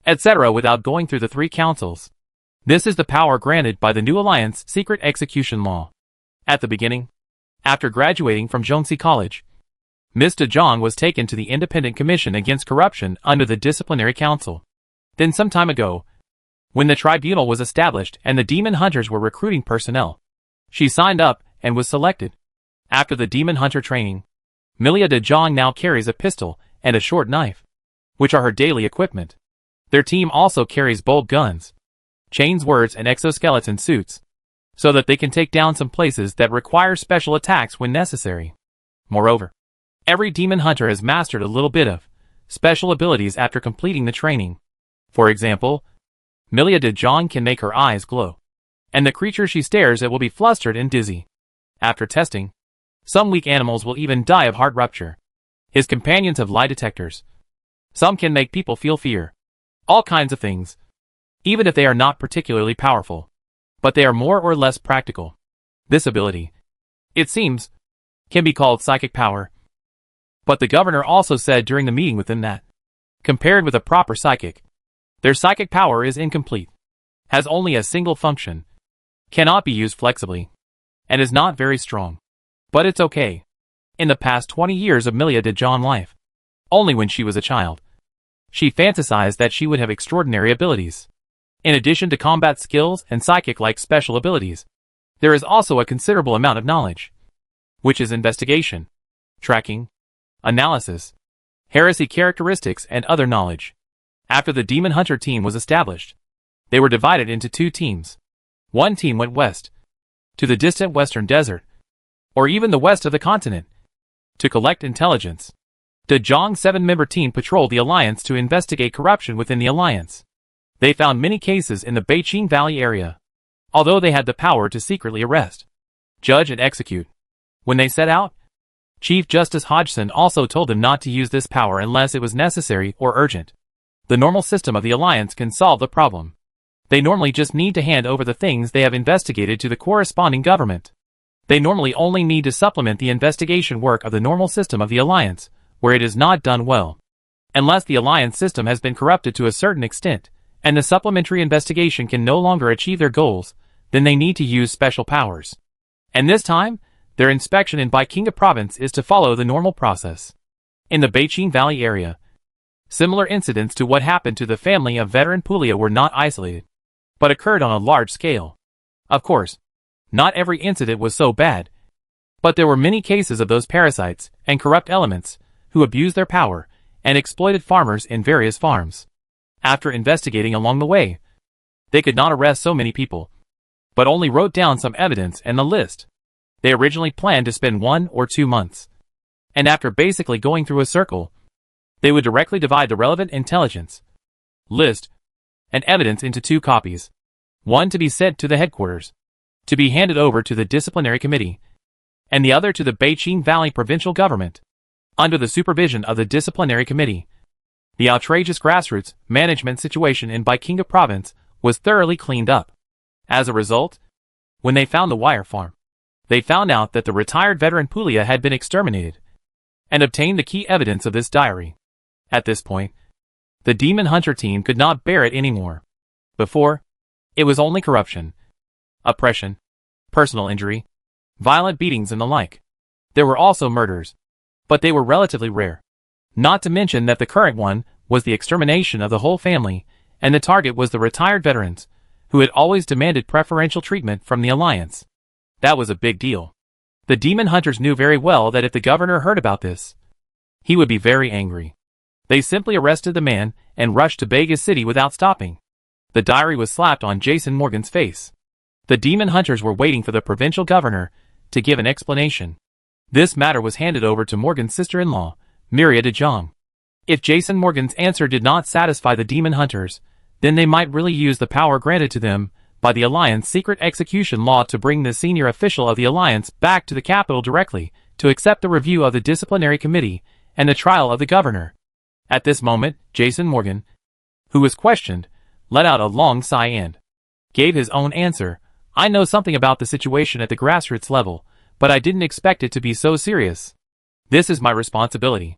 etc. without going through the 3 councils. This is the power granted by the new Alliance secret execution law. At the beginning, after graduating from Zhongxi College, Ms. de Zhang was taken to the Independent Commission Against Corruption under the Disciplinary Council. Then some time ago, when the tribunal was established and the demon hunters were recruiting personnel, she signed up and was selected. After the demon hunter training, Milia de Zhang now carries a pistol and a short knife, which are her daily equipment. Their team also carries bolt guns, chain swords and exoskeleton suits, so that they can take down some places that require special attacks when necessary. Moreover, every demon hunter has mastered a little bit of special abilities after completing the training. For example, Milia de Zhang can make her eyes glow, and the creature she stares at will be flustered and dizzy. After testing, some weak animals will even die of heart rupture. His companions have lie detectors. Some can make people feel fear. All kinds of things, even if they are not particularly powerful, but they are more or less practical. This ability, it seems, can be called psychic power. But the governor also said during the meeting with them that, compared with a proper psychic, their psychic power is incomplete, has only a single function, cannot be used flexibly, and is not very strong. But it's okay. In the past 20 years of Milia de Zhang life, only when she was a child, she fantasized that she would have extraordinary abilities. In addition to combat skills and psychic-like special abilities, there is also a considerable amount of knowledge, which is investigation, tracking, analysis, heresy characteristics and other knowledge. After the Demon Hunter team was established, they were divided into 2 teams. One team went west, to the distant western desert, or even the west of the continent, to collect intelligence. De Zhang's 7-member team patrolled the Alliance to investigate corruption within the Alliance. They found many cases in the Beijing Valley area, although they had the power to secretly arrest, judge and execute. When they set out, Chief Justice Hodgson also told them not to use this power unless it was necessary or urgent. The normal system of the Alliance can solve the problem. They normally just need to hand over the things they have investigated to the corresponding government. They normally only need to supplement the investigation work of the normal system of the Alliance, where it is not done well. Unless the Alliance system has been corrupted to a certain extent, and the supplementary investigation can no longer achieve their goals, then they need to use special powers. And this time, their inspection in Baikinga province is to follow the normal process. In the Beijing Valley area, similar incidents to what happened to the family of veteran Pulia were not isolated, but occurred on a large scale. Of course, not every incident was so bad, but there were many cases of those parasites and corrupt elements who abused their power and exploited farmers in various farms. After investigating along the way, they could not arrest so many people, but only wrote down some evidence and the list. They originally planned to spend 1 or 2 months. And after basically going through a circle, they would directly divide the relevant intelligence, list, and evidence into 2 copies. One to be sent to the headquarters, to be handed over to the disciplinary committee, and the other to the Beijing Valley provincial government, under the supervision of the disciplinary committee. The outrageous grassroots management situation in Baikinga province was thoroughly cleaned up. As a result, when they found the wire farm, they found out that the retired veteran Pulia had been exterminated, and obtained the key evidence of this diary. At this point, the Demon Hunter team could not bear it anymore. Before, it was only corruption, oppression, personal injury, violent beatings and the like. There were also murders, but they were relatively rare. Not to mention that the current one was the extermination of the whole family, and the target was the retired veterans, who had always demanded preferential treatment from the Alliance. That was a big deal. The Demon Hunters knew very well that if the governor heard about this, he would be very angry. They simply arrested the man and rushed to Vegas City without stopping. The diary was slapped on Jason Morgan's face. The Demon Hunters were waiting for the provincial governor to give an explanation. This matter was handed over to Morgan's sister-in-law, Miria de Jong. If Jason Morgan's answer did not satisfy the Demon Hunters, then they might really use the power granted to them by the Alliance secret execution law to bring the senior official of the Alliance back to the capital directly to accept the review of the disciplinary committee and the trial of the governor. At this moment, Jason Morgan, who was questioned, let out a long sigh and gave his own answer. I know something about the situation at the grassroots level, but I didn't expect it to be so serious. This is my responsibility.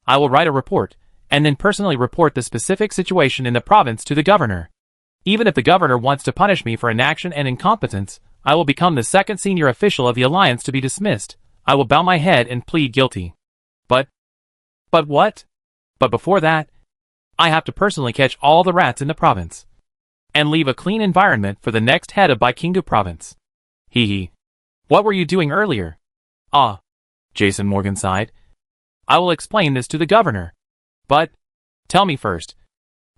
I will write a report, and then personally report the specific situation in the province to the governor. Even if the governor wants to punish me for inaction and incompetence, I will become the second senior official of the Alliance to be dismissed. I will bow my head and plead guilty. But what? But before that, I have to personally catch all the rats in the province, and leave a clean environment for the next head of Baikinga province. Hee hee. What were you doing earlier? Ah, Jason Morgan sighed. I will explain this to the governor. But, tell me first,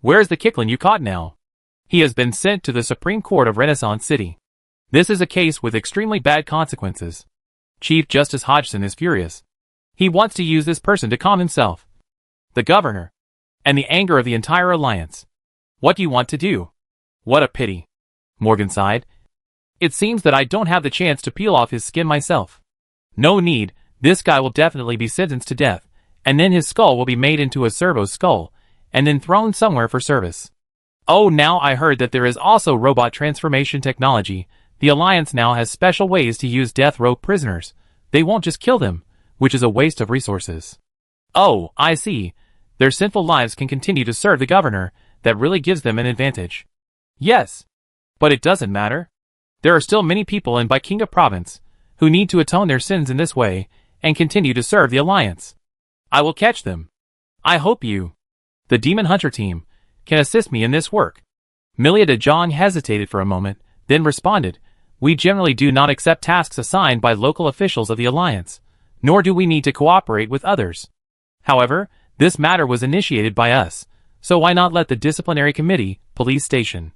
where's the Kicklin you caught now? He has been sent to the Supreme Court of Renaissance City. This is a case with extremely bad consequences. Chief Justice Hodgson is furious. He wants to use this person to calm himself, the governor, and the anger of the entire Alliance. What do you want to do? What a pity. Morgan sighed. It seems that I don't have the chance to peel off his skin myself. No need, this guy will definitely be sentenced to death, and then his skull will be made into a servo skull, and then thrown somewhere for service. Oh, now I heard that there is also robot transformation technology. The Alliance now has special ways to use death row prisoners. They won't just kill them, which is a waste of resources. Oh, I see. Their sinful lives can continue to serve the governor. That really gives them an advantage. Yes. But it doesn't matter. There are still many people in Baikinga province who need to atone their sins in this way and continue to serve the Alliance. I will catch them. I hope you, the Demon Hunter team, can assist me in this work. Milia de Jong hesitated for a moment, then responded, We generally do not accept tasks assigned by local officials of the Alliance, nor do we need to cooperate with others. However, this matter was initiated by us, so why not let the disciplinary committee, police station,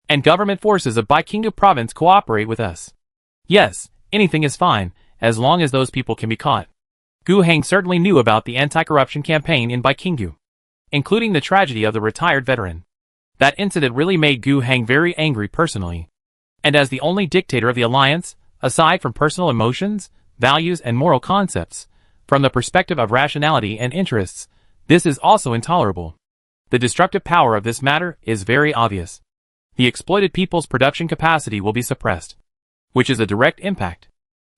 and government forces of Baikinga province cooperate with us? Yes, anything is fine, as long as those people can be caught. Gu Hang certainly knew about the anti-corruption campaign in Baikinga, including the tragedy of the retired veteran. That incident really made Gu Hang very angry personally. And as the only dictator of the Alliance, aside from personal emotions, values and moral concepts, from the perspective of rationality and interests, this is also intolerable. The destructive power of this matter is very obvious. The exploited people's production capacity will be suppressed, which is a direct impact.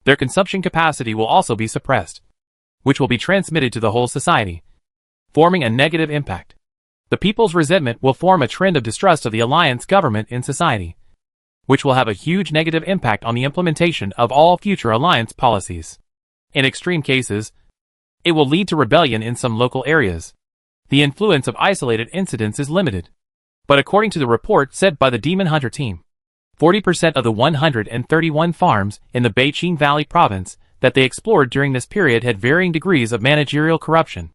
Their consumption capacity will also be suppressed, which will be transmitted to the whole society, forming a negative impact. The people's resentment will form a trend of distrust of the Alliance government in society, which will have a huge negative impact on the implementation of all future Alliance policies. In extreme cases, it will lead to rebellion in some local areas. The influence of isolated incidents is limited. But according to the report said by the Demon Hunter team, 40% of the 131 farms in the Beijing Valley province that they explored during this period had varying degrees of managerial corruption.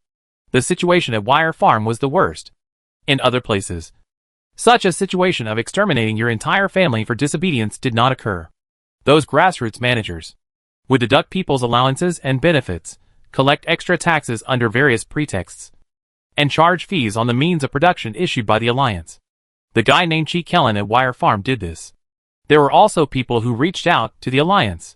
The situation at Wire Farm was the worst. In other places, such a situation of exterminating your entire family for disobedience did not occur. Those grassroots managers, would deduct people's allowances and benefits, collect extra taxes under various pretexts, and charge fees on the means of production issued by the alliance. The guy named Chi Kellen at Wire Farm did this. There were also people who reached out to the alliance.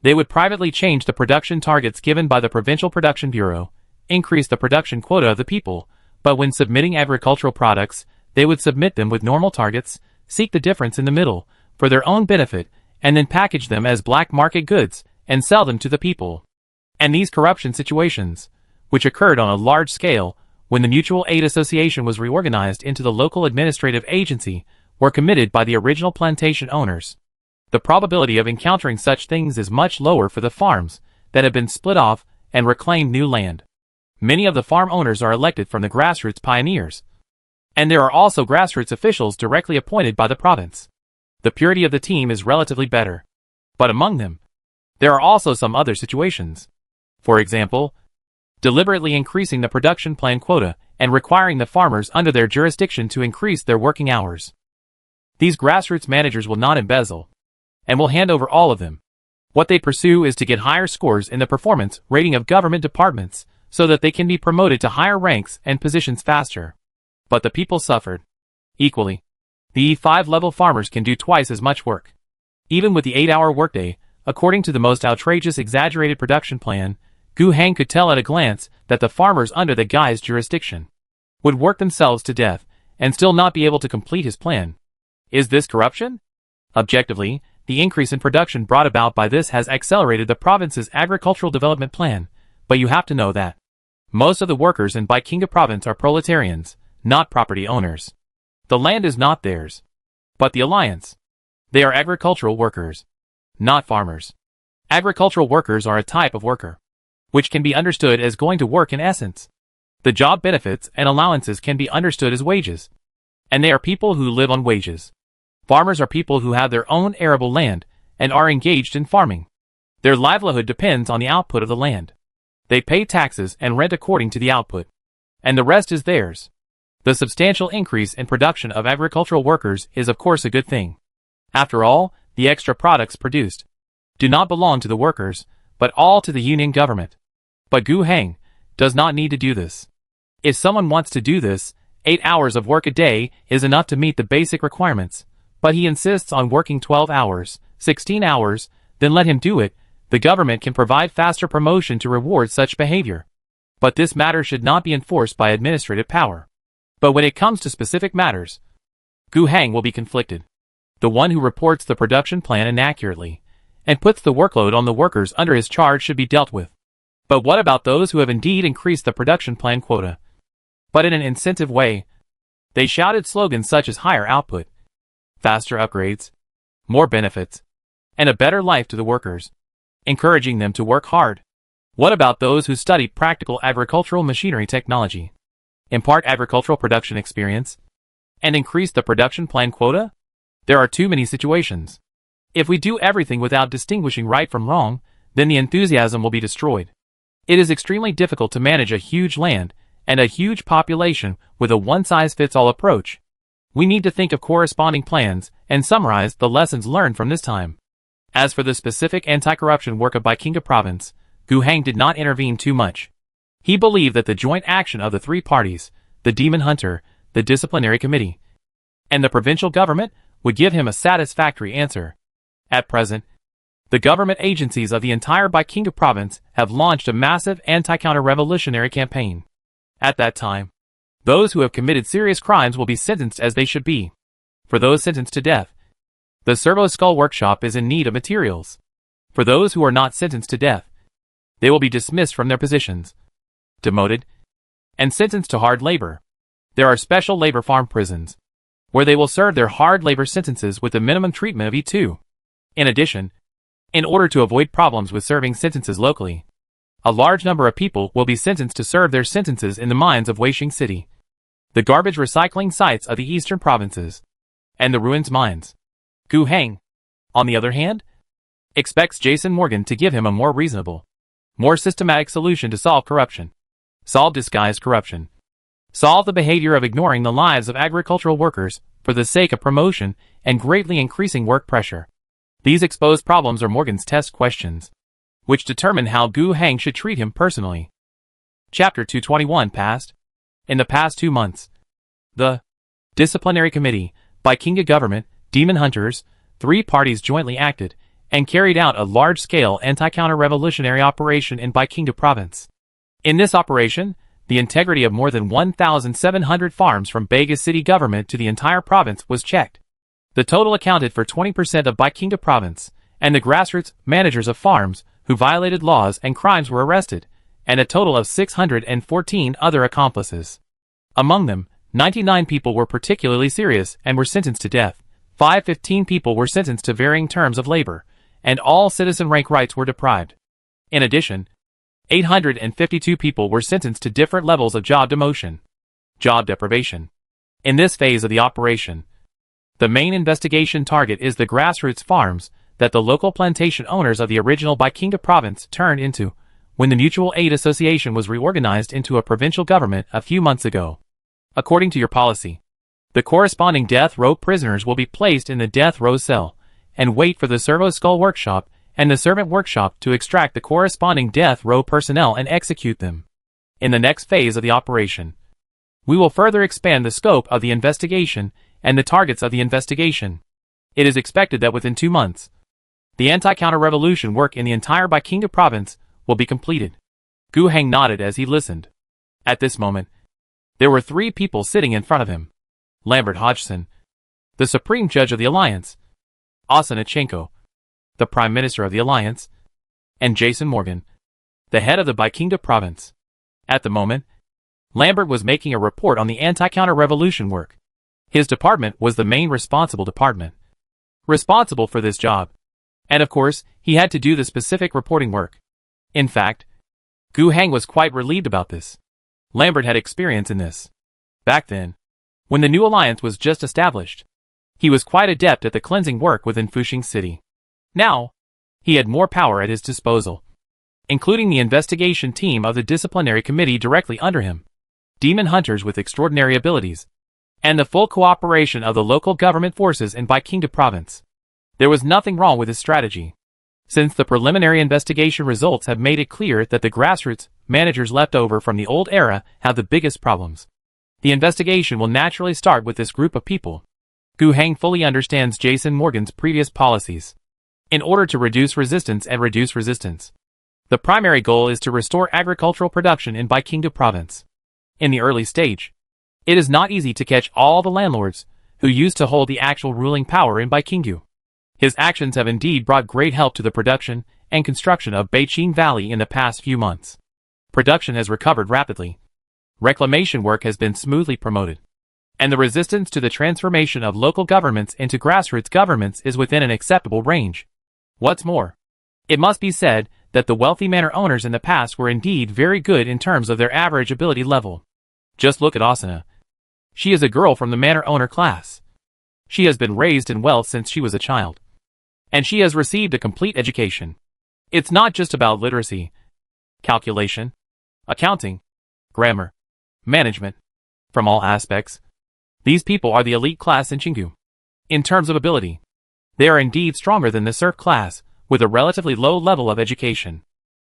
They would privately change the production targets given by the Provincial Production Bureau, increase the production quota of the people, but when submitting agricultural products, they would submit them with normal targets, seek the difference in the middle, for their own benefit, and then package them as black market goods, and sell them to the people. And these corruption situations, which occurred on a large scale, when the Mutual Aid Association was reorganized into the local administrative agency, were committed by the original plantation owners. The probability of encountering such things is much lower for the farms that have been split off and reclaimed new land. Many of the farm owners are elected from the grassroots pioneers, and there are also grassroots officials directly appointed by the province. The purity of the team is relatively better. But among them, there are also some other situations. For example, deliberately increasing the production plan quota and requiring the farmers under their jurisdiction to increase their working hours. These grassroots managers will not embezzle, and will hand over all of them. What they pursue is to get higher scores in the performance rating of government departments so that they can be promoted to higher ranks and positions faster. But the people suffered equally. The E5 level farmers can do twice as much work. Even with the 8-hour workday, according to the most outrageous exaggerated production plan, Gu Hang could tell at a glance that the farmers under the guy's jurisdiction would work themselves to death and still not be able to complete his plan. Is this corruption? Objectively, the increase in production brought about by this has accelerated the province's agricultural development plan, but you have to know that most of the workers in Baikinga province are proletarians, not property owners. The land is not theirs, but the alliance. They are agricultural workers, not farmers. Agricultural workers are a type of worker, which can be understood as going to work in essence. The job benefits and allowances can be understood as wages, and they are people who live on wages. Farmers are people who have their own arable land and are engaged in farming. Their livelihood depends on the output of the land. They pay taxes and rent according to the output, and the rest is theirs. The substantial increase in production of agricultural workers is of course a good thing. After all, the extra products produced do not belong to the workers, but all to the union government. But Gu Hang does not need to do this. If someone wants to do this, 8 hours of work a day is enough to meet the basic requirements, but he insists on working 12 hours, 16 hours, then let him do it. The government can provide faster promotion to reward such behavior. But this matter should not be enforced by administrative power. But when it comes to specific matters, Gu Hang will be conflicted. The one who reports the production plan inaccurately and puts the workload on the workers under his charge should be dealt with. But what about those who have indeed increased the production plan quota, but in an incentive way? They shouted slogans such as higher output, faster upgrades, more benefits, and a better life to the workers, encouraging them to work hard. What about those who study practical agricultural machinery technology, impart agricultural production experience, and increase the production plan quota? There are too many situations. If we do everything without distinguishing right from wrong, then the enthusiasm will be destroyed. It is extremely difficult to manage a huge land and a huge population with a one-size-fits-all approach. We need to think of corresponding plans and summarize the lessons learned from this time. As for the specific anti-corruption work of Baikinga province, Gu Hang did not intervene too much. He believed that the joint action of the three parties, the demon hunter, the disciplinary committee, and the provincial government, would give him a satisfactory answer. At present, the government agencies of the entire Baikinga province have launched a massive anti-counter-revolutionary campaign. At that time, those who have committed serious crimes will be sentenced as they should be. For those sentenced to death, the Servo Skull Workshop is in need of materials. For those who are not sentenced to death, they will be dismissed from their positions, demoted, and sentenced to hard labor. There are special labor farm prisons, where they will serve their hard labor sentences with the minimum treatment of E2. In addition, in order to avoid problems with serving sentences locally, a large number of people will be sentenced to serve their sentences in the mines of Waishing City, the garbage recycling sites of the eastern provinces, and the ruins mines. Gu Hang, on the other hand, expects Jason Morgan to give him a more reasonable, more systematic solution to solve corruption. Solve disguised corruption. Solve the behavior of ignoring the lives of agricultural workers for the sake of promotion and greatly increasing work pressure. These exposed problems are Morgan's test questions. which determined how Gu Heng should treat him personally. Chapter 221 passed. In the past 2 months, the Disciplinary Committee, Baikinga Government, Demon Hunters, 3 parties jointly acted and carried out a large-scale anti-counter-revolutionary operation in Baikinga Province. In this operation, the integrity of more than 1,700 farms from Baga City Government to the entire province was checked. The total accounted for 20% of Baikinga Province, and the grassroots managers of farms who violated laws and crimes were arrested, and a total of 614 other accomplices. Among them, 99 people were particularly serious and were sentenced to death. 515 people were sentenced to varying terms of labor, and all citizen rank rights were deprived. In addition, 852 people were sentenced to different levels of job demotion, job deprivation. In this phase of the operation, the main investigation target is the grassroots farms that the local plantation owners of the original Baikinga province turned into when the Mutual Aid Association was reorganized into a provincial government a few months ago. According to your policy, the corresponding death row prisoners will be placed in the death row cell and wait for the servo skull workshop and the servant workshop to extract the corresponding death row personnel and execute them. In the next phase of the operation, we will further expand the scope of the investigation and the targets of the investigation. It is expected that within 2 months, the anti-counter-revolution work in the entire Baikinga province will be completed. Gu Heng nodded as he listened. At this moment, there were 3 people sitting in front of him. Lambert Hodgson, the Supreme Judge of the Alliance, Osanachenko, the Prime Minister of the Alliance, and Jason Morgan, the head of the Baikinga province. At the moment, Lambert was making a report on the anti-counter-revolution work. His department was the main responsible department, responsible for this job. And of course, he had to do the specific reporting work. In fact, Gu Heng was quite relieved about this. Lambert had experience in this. Back then, when the new alliance was just established, he was quite adept at the cleansing work within Fuxing City. Now, he had more power at his disposal, including the investigation team of the disciplinary committee directly under him, demon hunters with extraordinary abilities, and the full cooperation of the local government forces in Baikinga province. There was nothing wrong with his strategy, since the preliminary investigation results have made it clear that the grassroots managers left over from the old era have the biggest problems. The investigation will naturally start with this group of people. Gu Heng fully understands Jason Morgan's previous policies. In order to reduce resistance, the primary goal is to restore agricultural production in Baikinga province. In the early stage, it is not easy to catch all the landlords who used to hold the actual ruling power in Baikinga. His actions have indeed brought great help to the production and construction of Beiqing Valley in the past few months. Production has recovered rapidly. Reclamation work has been smoothly promoted. And the resistance to the transformation of local governments into grassroots governments is within an acceptable range. What's more, it must be said that the wealthy manor owners in the past were indeed very good in terms of their average ability level. Just look at Asana. She is a girl from the manor owner class. She has been raised in wealth since she was a child. And she has received a complete education. It's not just about literacy, calculation, accounting, grammar, management. From all aspects, these people are the elite class in Chingu. In terms of ability, they are indeed stronger than the serf class, with a relatively low level of education.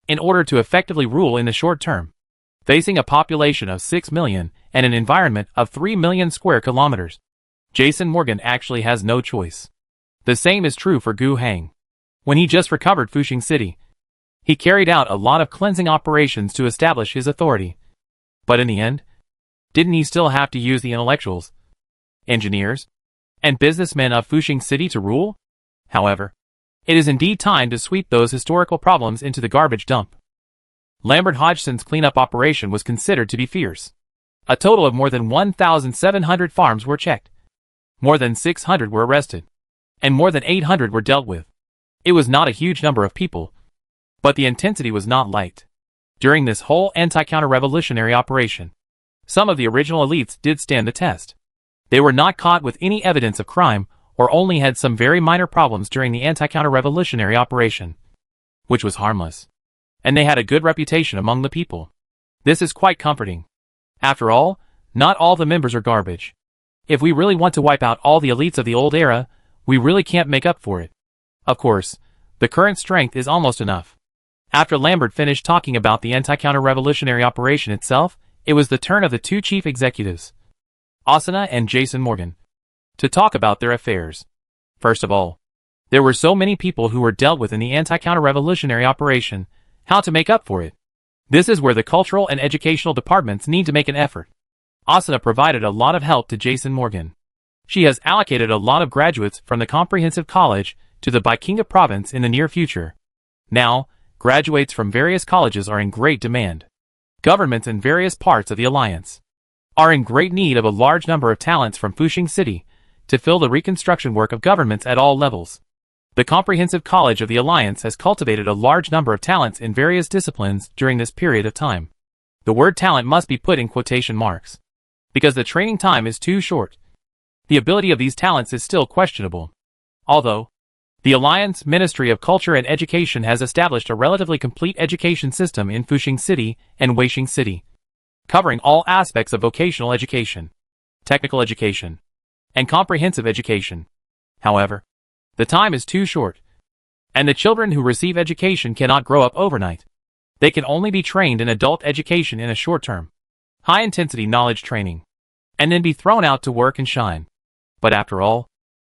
In order to effectively rule in the short term, facing a population of 6 million and an environment of 3 million square kilometers, Jason Morgan actually has no choice. The same is true for Gu Heng. When he just recovered Fuxing City, he carried out a lot of cleansing operations to establish his authority. But in the end, didn't he still have to use the intellectuals, engineers, and businessmen of Fuxing City to rule? However, it is indeed time to sweep those historical problems into the garbage dump. Lambert Hodgson's cleanup operation was considered to be fierce. A total of more than 1,700 farms were checked. More than 600 were arrested, and more than 800 were dealt with. It was not a huge number of people, but the intensity was not light. During this whole anti-counter-revolutionary operation, some of the original elites did stand the test. They were not caught with any evidence of crime or only had some very minor problems during the anti-counter-revolutionary operation, which was harmless. And they had a good reputation among the people. This is quite comforting. After all, not all the members are garbage. If we really want to wipe out all the elites of the old era, we really can't make up for it. Of course, the current strength is almost enough. After Lambert finished talking about the anti-counter-revolutionary operation itself, it was the turn of the two chief executives, Osuna and Jason Morgan, to talk about their affairs. First of all, there were so many people who were dealt with in the anti-counter-revolutionary operation, how to make up for it. This is where the cultural and educational departments need to make an effort. Osuna provided a lot of help to Jason Morgan. She has allocated a lot of graduates from the Comprehensive College to the Baikinga province in the near future. Now, graduates from various colleges are in great demand. Governments in various parts of the alliance are in great need of a large number of talents from Fuxing City to fill the reconstruction work of governments at all levels. The Comprehensive College of the Alliance has cultivated a large number of talents in various disciplines during this period of time. The word talent must be put in quotation marks, because the training time is too short. The ability of these talents is still questionable. Although, the Alliance Ministry of Culture and Education has established a relatively complete education system in Fuxing City and Waishing City, covering all aspects of vocational education, technical education, and comprehensive education. However, the time is too short, and the children who receive education cannot grow up overnight. They can only be trained in adult education in a short term, high-intensity knowledge training, and then be thrown out to work and shine. But after all,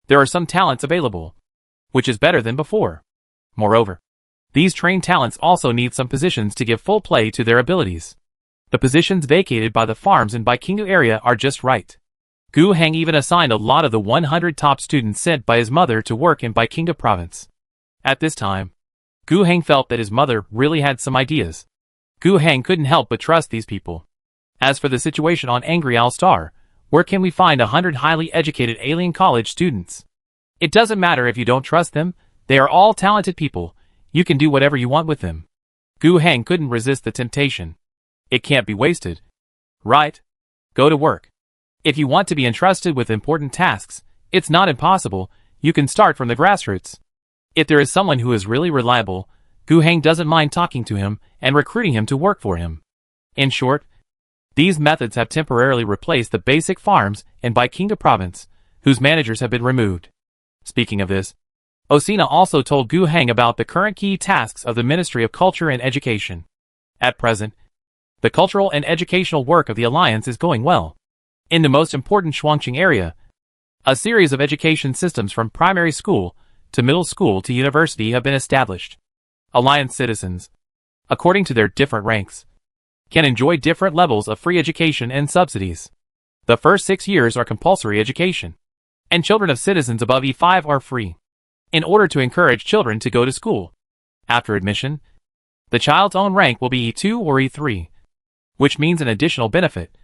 there are some talents available, which is better than before. Moreover, these trained talents also need some positions to give full play to their abilities. The positions vacated by the farms in Baikinga area are just right. Gu Heng even assigned a lot of the 100 top students sent by his mother to work in Baikinga province. At this time, Gu Heng felt that his mother really had some ideas. Gu Heng couldn't help but trust these people. As for the situation on Angry Owl Star, where can we find 100 highly educated alien college students? It doesn't matter if you don't trust them, they are all talented people, you can do whatever you want with them. Gu Heng couldn't resist the temptation. It can't be wasted. Right? Go to work. If you want to be entrusted with important tasks, it's not impossible, you can start from the grassroots. If there is someone who is really reliable, Gu Heng doesn't mind talking to him and recruiting him to work for him. In short, these methods have temporarily replaced the basic farms in Baikinga province, whose managers have been removed. Speaking of this, Osina also told Gu Heng about the current key tasks of the Ministry of Culture and Education. At present, the cultural and educational work of the Alliance is going well. In the most important Shuangqing area, a series of education systems from primary school to middle school to university have been established. Alliance citizens, according to their different ranks, can enjoy different levels of free education and subsidies. The first 6 years are compulsory education, and children of citizens above E5 are free, in order to encourage children to go to school. After admission, the child's own rank will be E2 or E3, which means an additional benefit,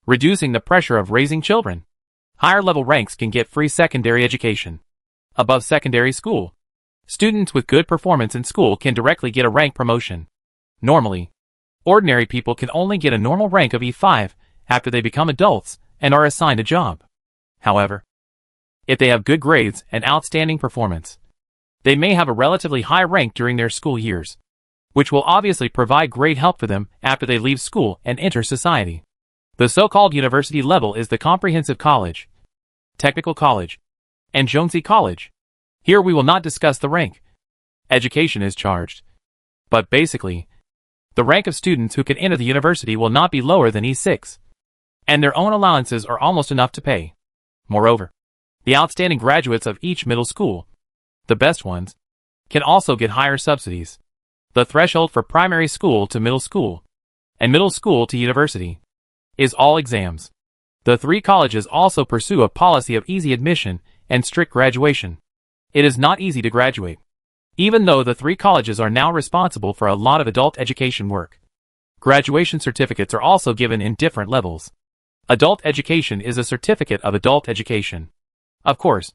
reducing the pressure of raising children. Higher level ranks can get free secondary education. Above secondary school, students with good performance in school can directly get a rank promotion. Normally, ordinary people can only get a normal rank of E5 after they become adults and are assigned a job. However, if they have good grades and outstanding performance, they may have a relatively high rank during their school years, which will obviously provide great help for them after they leave school and enter society. The so-called university level is the Comprehensive College, Technical College, and Zhongzi College. Here we will not discuss the rank. Education is charged. But basically, the rank of students who can enter the university will not be lower than E6, and their own allowances are almost enough to pay. Moreover, the outstanding graduates of each middle school, the best ones, can also get higher subsidies. The threshold for primary school to middle school, and middle school to university, is all exams. The 3 colleges also pursue a policy of easy admission and strict graduation. It is not easy to graduate, even though the 3 colleges are now responsible for a lot of adult education work. Graduation certificates are also given in different levels. Adult education is a certificate of adult education. Of course,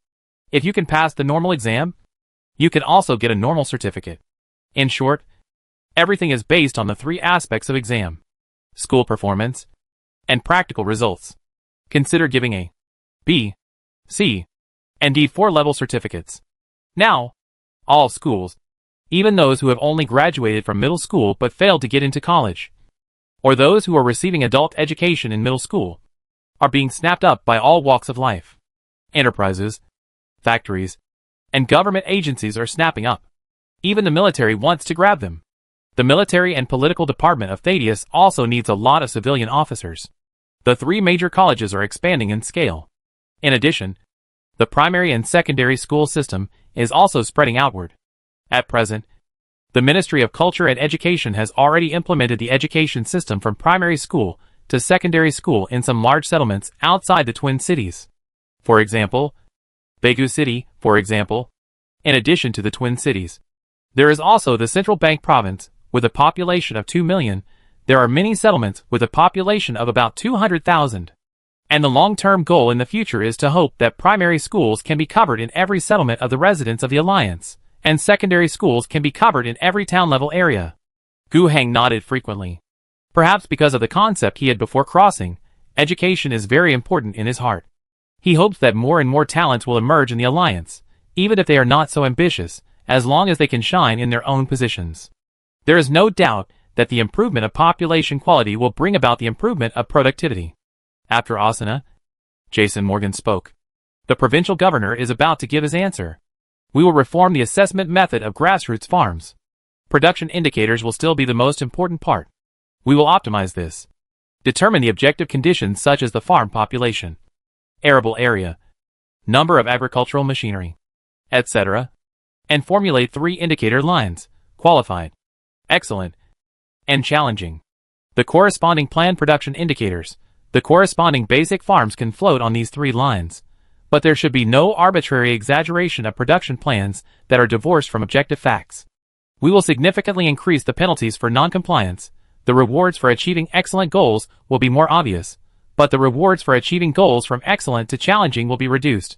if you can pass the normal exam, you can also get a normal certificate. In short, everything is based on the 3 aspects of exam: school performance, and practical results. Consider giving A, B, C, and D 4-level certificates. Now, all schools, even those who have only graduated from middle school but failed to get into college, or those who are receiving adult education in middle school, are being snapped up by all walks of life. Enterprises, factories, and government agencies are snapping up. Even the military wants to grab them. The military and political department of Thaddeus also needs a lot of civilian officers. The 3 major colleges are expanding in scale. In addition, the primary and secondary school system is also spreading outward. At present, the Ministry of Culture and Education has already implemented the education system from primary school to secondary school in some large settlements outside the Twin Cities. For example, Daegu City, for example. In addition to the Twin Cities, there is also the Central Bank Province, with a population of 2 million. There are many settlements with a population of about 200,000. And the long-term goal in the future is to hope that primary schools can be covered in every settlement of the residents of the Alliance, and secondary schools can be covered in every town-level area. Gu Heng nodded frequently. Perhaps because of the concept he had before crossing, education is very important in his heart. He hopes that more and more talents will emerge in the Alliance, even if they are not so ambitious, as long as they can shine in their own positions. There is no doubt that the improvement of population quality will bring about the improvement of productivity. After Asana, Jason Morgan spoke. The provincial governor is about to give his answer. We will reform the assessment method of grassroots farms. Production indicators will still be the most important part. We will optimize this. Determine the objective conditions such as the farm population, arable area, number of agricultural machinery, etc. And formulate 3 indicator lines: qualified, excellent, and challenging. The corresponding planned production indicators, the corresponding basic farms can float on these 3 lines, but there should be no arbitrary exaggeration of production plans that are divorced from objective facts. We will significantly increase the penalties for non-compliance. The rewards for achieving excellent goals will be more obvious, but the rewards for achieving goals from excellent to challenging will be reduced.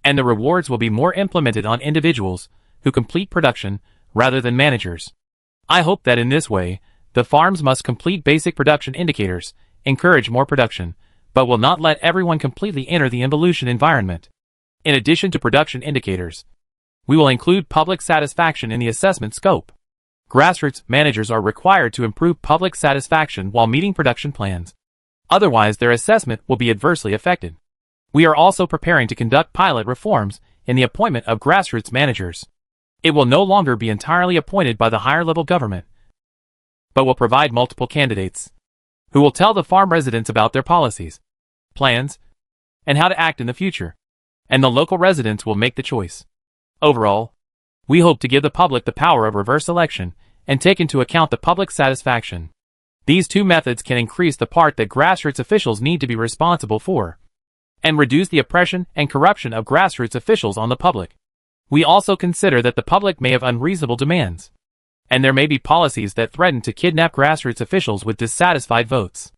And the rewards will be more implemented on individuals who complete production rather than managers. I hope that in this way, the farms must complete basic production indicators, encourage more production, but will not let everyone completely enter the involution environment. In addition to production indicators, we will include public satisfaction in the assessment scope. Grassroots managers are required to improve public satisfaction while meeting production plans. Otherwise, their assessment will be adversely affected. We are also preparing to conduct pilot reforms in the appointment of grassroots managers. It will no longer be entirely appointed by the higher-level government, but will provide multiple candidates who will tell the farm residents about their policies, plans, and how to act in the future, and the local residents will make the choice. Overall, we hope to give the public the power of reverse election and take into account the public satisfaction. These 2 methods can increase the part that grassroots officials need to be responsible for, and reduce the oppression and corruption of grassroots officials on the public. We also consider that the public may have unreasonable demands, and there may be policies that threaten to kidnap grassroots officials with dissatisfied votes,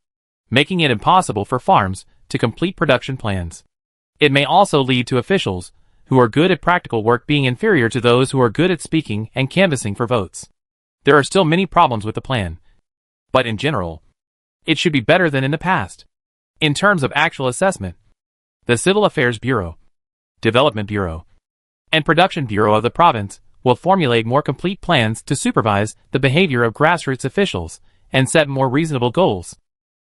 making it impossible for farms to complete production plans. It may also lead to officials who are good at practical work being inferior to those who are good at speaking and canvassing for votes. There are still many problems with the plan, but in general, it should be better than in the past. In terms of actual assessment, the Civil Affairs Bureau, Development Bureau, and Production Bureau of the province will formulate more complete plans to supervise the behavior of grassroots officials and set more reasonable goals.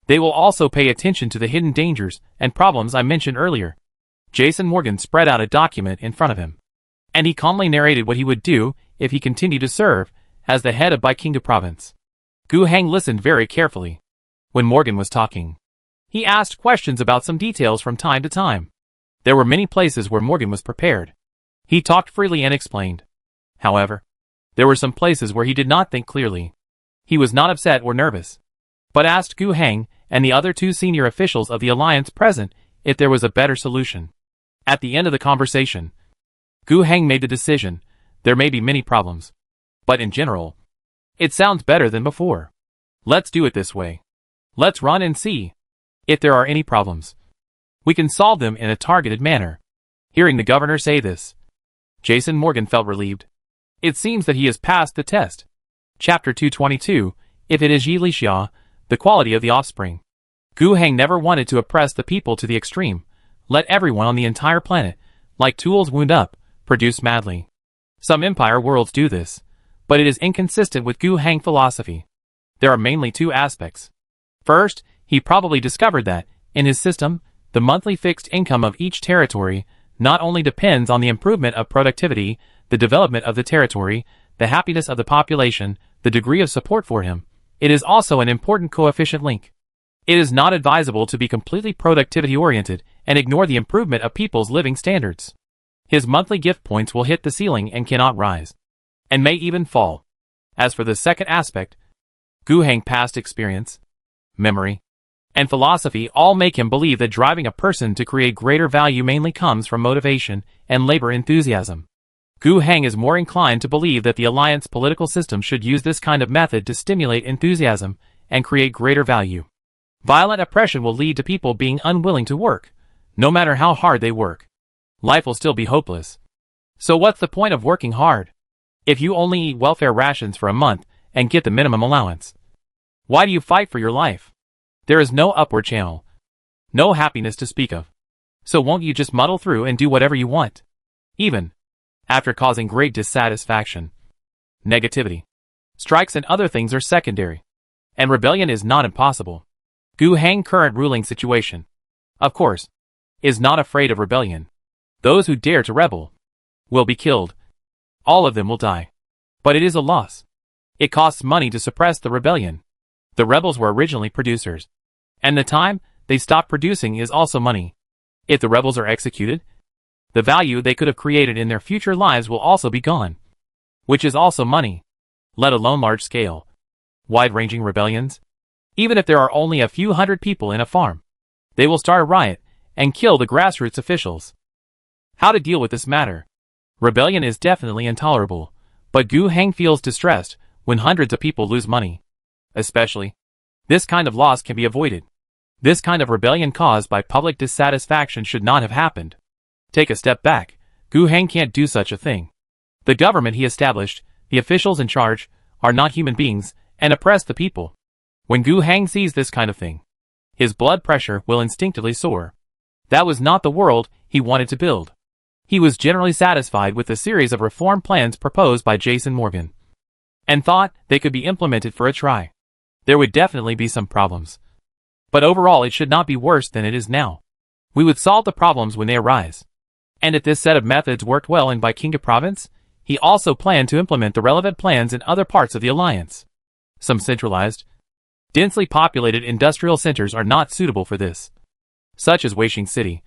They will also pay attention to the hidden dangers and problems I mentioned earlier. Jason Morgan spread out a document in front of him, and he calmly narrated what he would do if he continued to serve as the head of Baikinga province. Gu Heng listened very carefully. When Morgan was talking, he asked questions about some details from time to time. There were many places where Morgan was prepared. He talked freely and explained. However, there were some places where he did not think clearly. He was not upset or nervous, but asked Gu Heng and the other 2 senior officials of the alliance present if there was a better solution. At the end of the conversation, Gu Heng made the decision. There may be many problems, but in general, it sounds better than before. Let's do it this way. Let's run and see if there are any problems. We can solve them in a targeted manner. Hearing the governor say this, Jason Morgan felt relieved. It seems that he has passed the test. Chapter 222, If it is Yi Li Xia, the quality of the offspring. Gu Heng never wanted to oppress the people to the extreme. Let everyone on the entire planet, like tools wound up, produce madly. Some empire worlds do this, but it is inconsistent with Gu Heng philosophy. There are mainly 2 aspects. First, he probably discovered that, in his system, the monthly fixed income of each territory not only depends on the improvement of productivity, the development of the territory, the happiness of the population, the degree of support for him, it is also an important coefficient link. It is not advisable to be completely productivity-oriented and ignore the improvement of people's living standards. His monthly gift points will hit the ceiling and cannot rise, and may even fall. As for the second aspect, Gu Heng past experience, memory, and philosophy all make him believe that driving a person to create greater value mainly comes from motivation and labor enthusiasm. Gu Heng is more inclined to believe that the alliance political system should use this kind of method to stimulate enthusiasm and create greater value. Violent oppression will lead to people being unwilling to work. No matter how hard they work, life will still be hopeless. So what's the point of working hard if you only eat welfare rations for a month and get the minimum allowance? Why do you fight for your life? There is no upward channel, no happiness to speak of. So won't you just muddle through and do whatever you want, even after causing great dissatisfaction? Negativity, strikes and other things are secondary, and rebellion is not impossible. Gu Heng's current ruling situation, of course, is not afraid of rebellion. Those who dare to rebel will be killed. All of them will die. But it is a loss. It costs money to suppress the rebellion. The rebels were originally producers, and the time they stop producing is also money. If the rebels are executed, the value they could have created in their future lives will also be gone, which is also money, let alone large-scale, wide-ranging rebellions. Even if there are only a few hundred people in a farm, they will start a riot and kill the grassroots officials. How to deal with this matter? Rebellion is definitely intolerable, but Gu Heng feels distressed when hundreds of people lose money. Especially, this kind of loss can be avoided. This kind of rebellion caused by public dissatisfaction should not have happened. Take a step back. Gu Heng can't do such a thing. The government he established, the officials in charge, are not human beings and oppress the people. When Gu Heng sees this kind of thing, his blood pressure will instinctively soar. That was not the world he wanted to build. He was generally satisfied with the series of reform plans proposed by Jason Morgan, and thought they could be implemented for a try. There would definitely be some problems, but overall it should not be worse than it is now. We would solve the problems when they arise. And if this set of methods worked well in Baikinga province, he also planned to implement the relevant plans in other parts of the alliance. Some centralized, densely populated industrial centers are not suitable for this, such as Wasteland City,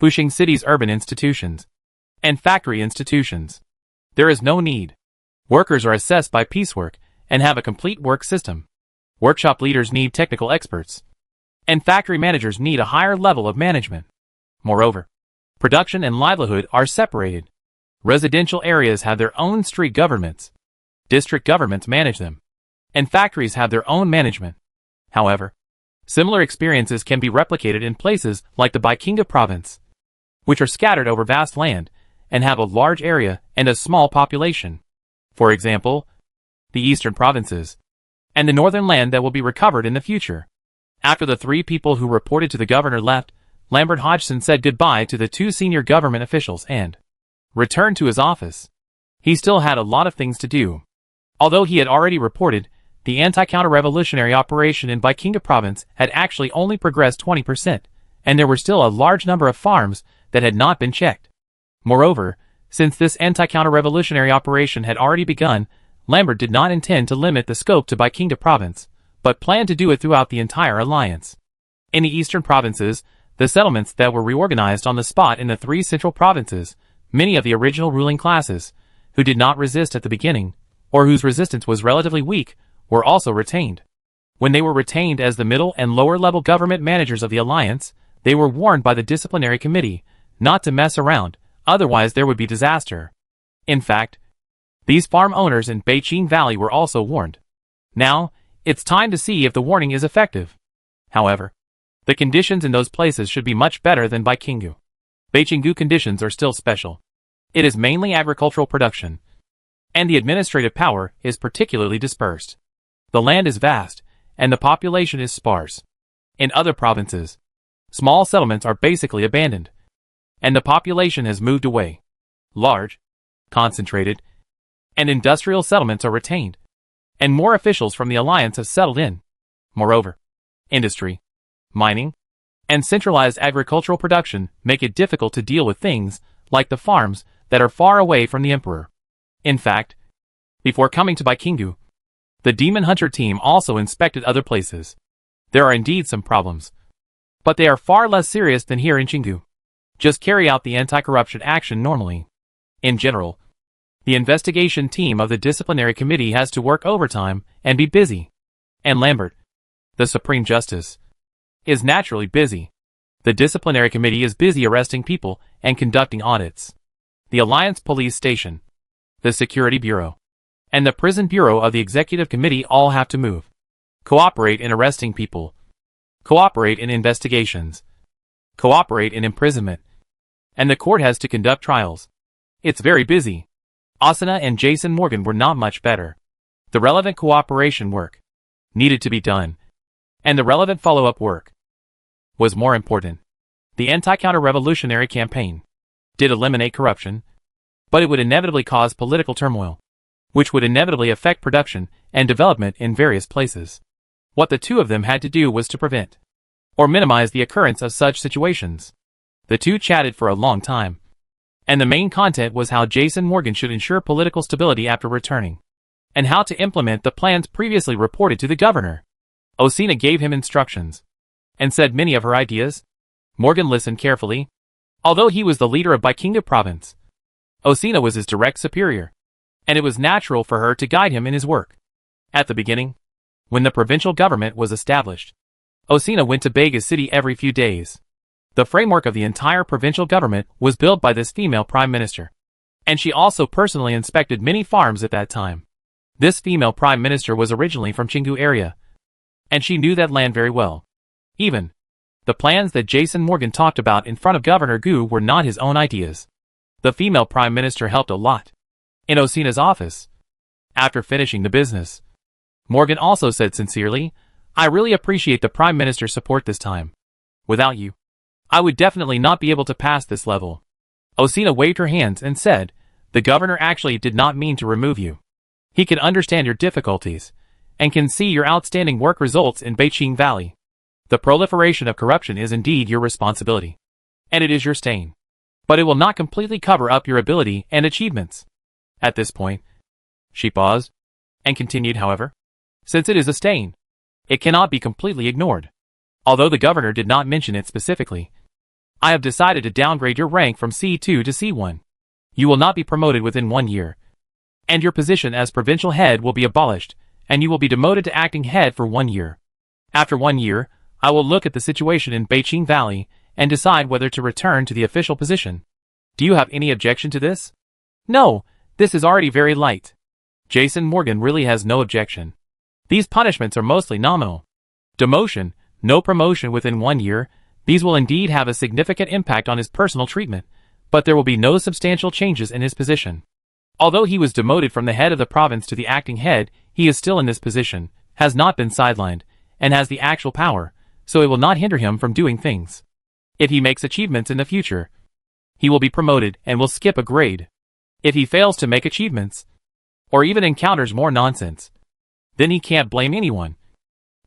Fuxing City's urban institutions, and factory institutions. There is no need. Workers are assessed by piecework and have a complete work system. Workshop leaders need technical experts, and factory managers need a higher level of management. Moreover, production and livelihood are separated. Residential areas have their own street governments. District governments manage them, and factories have their own management. However, similar experiences can be replicated in places like the Baikinga province, which are scattered over vast land and have a large area and a small population. For example, the eastern provinces, and the northern land that will be recovered in the future. After the 3 people who reported to the governor left, Lambert Hodgson said goodbye to the 2 senior government officials and returned to his office. He still had a lot of things to do. Although he had already reported, the anti-counter-revolutionary operation in Baikinga province had actually only progressed 20%, and there were still a large number of farms that had not been checked. Moreover, since this anti-counter-revolutionary operation had already begun, Lambert did not intend to limit the scope to Baikinga province, but planned to do it throughout the entire alliance. In the eastern provinces, the settlements that were reorganized on the spot in the 3 central provinces, many of the original ruling classes, who did not resist at the beginning, or whose resistance was relatively weak, were also retained. When they were retained as the middle and lower level government managers of the alliance, they were warned by the disciplinary committee not to mess around, otherwise there would be disaster. In fact, these farm owners in Beijing Valley were also warned. Now, it's time to see if the warning is effective. However, the conditions in those places should be much better than Baikinga. Beijingu conditions are still special. It is mainly agricultural production, and the administrative power is particularly dispersed. The land is vast, and the population is sparse. In other provinces, small settlements are basically abandoned, and the population has moved away. Large, concentrated, and industrial settlements are retained, and more officials from the alliance have settled in. Moreover, industry, mining, and centralized agricultural production make it difficult to deal with things like the farms that are far away from the emperor. In fact, before coming to Baikinga, The Demon Hunter team also inspected other places. There are indeed some problems, but they are far less serious than here in Chingu. Just carry out the anti-corruption action normally. In general, the investigation team of the disciplinary committee has to work overtime and be busy. And Lambert, the Supreme Justice, is naturally busy. The disciplinary committee is busy arresting people and conducting audits. The Alliance Police Station, the Security Bureau, and the Prison Bureau of the Executive Committee all have to move. Cooperate in arresting people. Cooperate in investigations. Cooperate in imprisonment. And the court has to conduct trials. It's very busy. Asuna and Jason Morgan were not much better. The relevant cooperation work needed to be done, and the relevant follow-up work was more important. The anti-counter-revolutionary campaign did eliminate corruption, but it would inevitably cause political turmoil, which would inevitably affect production and development in various places. What the two of them had to do was to prevent or minimize the occurrence of such situations. The two chatted for a long time, and the main content was how Jason Morgan should ensure political stability after returning, and how to implement the plans previously reported to the governor. Osina gave him instructions, and said many of her ideas. Morgan listened carefully. Although he was the leader of Baikinga province, Osina was his direct superior, and it was natural for her to guide him in his work. At the beginning, when the provincial government was established, Osina went to Bega City every few days. The framework of the entire provincial government was built by this female prime minister, and she also personally inspected many farms at that time. This female prime minister was originally from Chingu area, and she knew that land very well. Even the plans that Jason Morgan talked about in front of Governor Gu were not his own ideas. The female prime minister helped a lot in Osina's office. After finishing the business, Morgan also said sincerely, "I really appreciate the prime minister's support this time. Without you, I would definitely not be able to pass this level." Osina waved her hands and said, "The governor actually did not mean to remove you. He can understand your difficulties, and can see your outstanding work results in Beijing Valley. The proliferation of corruption is indeed your responsibility, and it is your stain. But it will not completely cover up your ability and achievements." At this point, she paused, and continued, "However, since it is a stain, it cannot be completely ignored. Although the governor did not mention it specifically, I have decided to downgrade your rank from C2 to C1. You will not be promoted within 1 year, and your position as provincial head will be abolished, and you will be demoted to acting head for 1 year. After 1 year, I will look at the situation in Beijing Valley and decide whether to return to the official position. Do you have any objection to this?" "No, this is already very light." Jason Morgan really has no objection. These punishments are mostly nominal. Demotion, no promotion within 1 year, these will indeed have a significant impact on his personal treatment, but there will be no substantial changes in his position. Although he was demoted from the head of the province to the acting head, he is still in this position, has not been sidelined, and has the actual power, so it will not hinder him from doing things. If he makes achievements in the future, he will be promoted and will skip a grade. If he fails to make achievements, or even encounters more nonsense, then he can't blame anyone,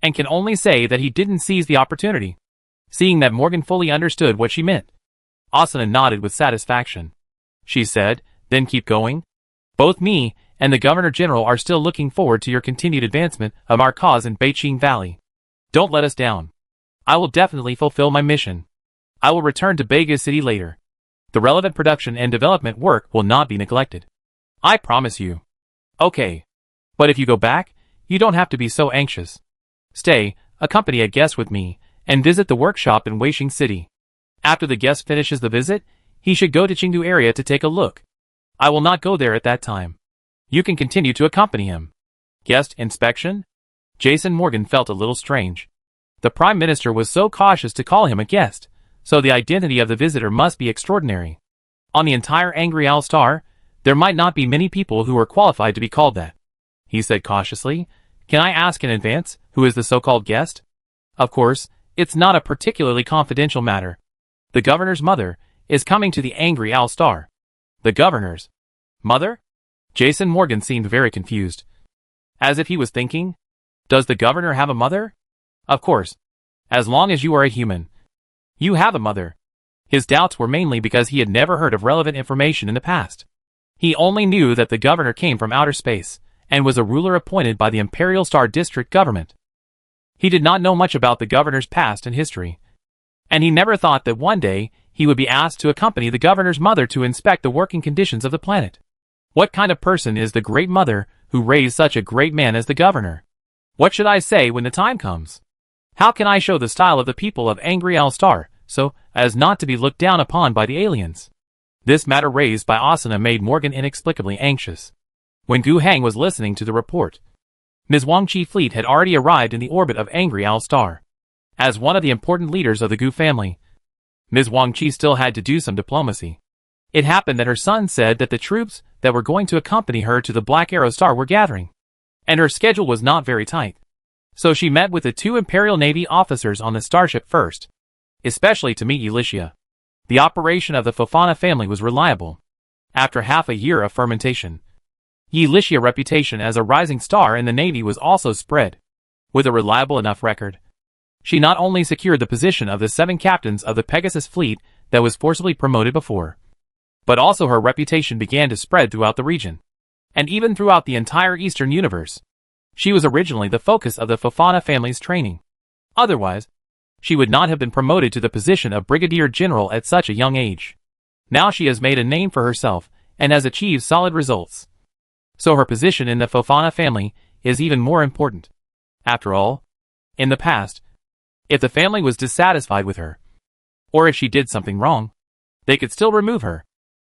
and can only say that he didn't seize the opportunity. Seeing that Morgan fully understood what she meant, Asuna nodded with satisfaction. She said, "Then keep going. Both me and the Governor General are still looking forward to your continued advancement of our cause in Beijing Valley. Don't let us down. I will definitely fulfill my mission. I will return to Bega City later. The relevant production and development work will not be neglected. I promise you." "Okay. But if you go back, you don't have to be so anxious. Stay, accompany a guest with me, and visit the workshop in Weishing City. After the guest finishes the visit, he should go to Chengdu area to take a look. I will not go there at that time. You can continue to accompany him." Guest inspection? Jason Morgan felt a little strange. The Prime Minister was so cautious to call him a guest, so the identity of the visitor must be extraordinary. On the entire Angry Owl Star, there might not be many people who were qualified to be called that. He said cautiously, "Can I ask in advance, who is the so-called guest? Of course, it's not a particularly confidential matter. The governor's mother is coming to the Angry Owl Star." "The governor's mother?" Jason Morgan seemed very confused. As if he was thinking, does the governor have a mother? Of course. As long as you are a human, you have a mother. His doubts were mainly because he had never heard of relevant information in the past. He only knew that the governor came from outer space, and was a ruler appointed by the Imperial Star District government. He did not know much about the governor's past and history, and he never thought that one day he would be asked to accompany the governor's mother to inspect the working conditions of the planet. What kind of person is the great mother who raised such a great man as the governor? What should I say when the time comes? How can I show the style of the people of Angry Star so as not to be looked down upon by the aliens? This matter raised by Asuna made Morgan inexplicably anxious. When Gu Hang was listening to the report, Ms. Wang Chi fleet had already arrived in the orbit of Angry Star. As one of the important leaders of the Gu family, Ms. Wang Chi still had to do some diplomacy. It happened that her son said that the troops that were going to accompany her to the Black Arrow Star were gathering, and her schedule was not very tight. So she met with the 2 Imperial Navy officers on the starship first, especially to meet Eulishia. The operation of the Fofana family was reliable. After half a year of fermentation, Eulish's reputation as a rising star in the Navy was also spread. With a reliable enough record, she not only secured the position of the 7 captains of the Pegasus fleet that was forcibly promoted before, but also her reputation began to spread throughout the region, and even throughout the entire Eastern universe. She was originally the focus of the Fofana family's training. Otherwise, she would not have been promoted to the position of Brigadier General at such a young age. Now she has made a name for herself and has achieved solid results. So her position in the Fofana family is even more important. After all, in the past, if the family was dissatisfied with her, or if she did something wrong, they could still remove her.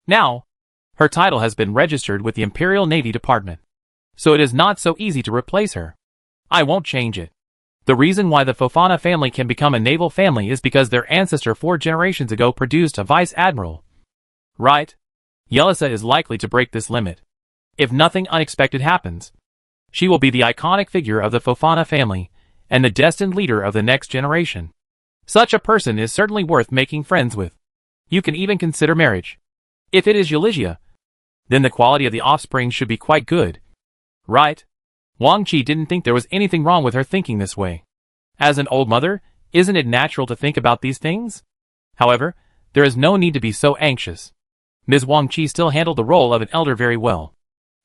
Now, her title has been registered with the Imperial Navy Department, so it is not so easy to replace her. I won't change it. The reason why the Fofana family can become a naval family is because their ancestor 4 generations ago produced a vice admiral. Right? Yelisa is likely to break this limit. If nothing unexpected happens, she will be the iconic figure of the Fofana family and the destined leader of the next generation. Such a person is certainly worth making friends with. You can even consider marriage. If it is Eulishia, then the quality of the offspring should be quite good. Right? Wang Chi didn't think there was anything wrong with her thinking this way. As an old mother, isn't it natural to think about these things? However, there is no need to be so anxious. Ms. Wang Chi still handled the role of an elder very well.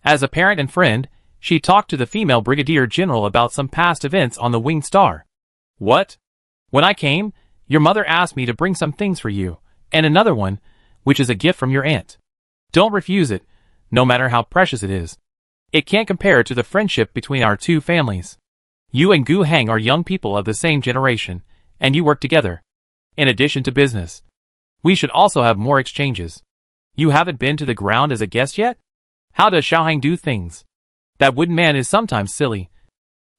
As a parent and friend, she talked to the female Brigadier General about some past events on the Winged Star. What? When I came, your mother asked me to bring some things for you, and another one, which is a gift from your aunt. Don't refuse it, no matter how precious it is. It can't compare to the friendship between our 2 families. You and Gu Hang are young people of the same generation, and you work together. In addition to business, we should also have more exchanges. You haven't been to the ground as a guest yet? How does Xiaohang do things? That wooden man is sometimes silly.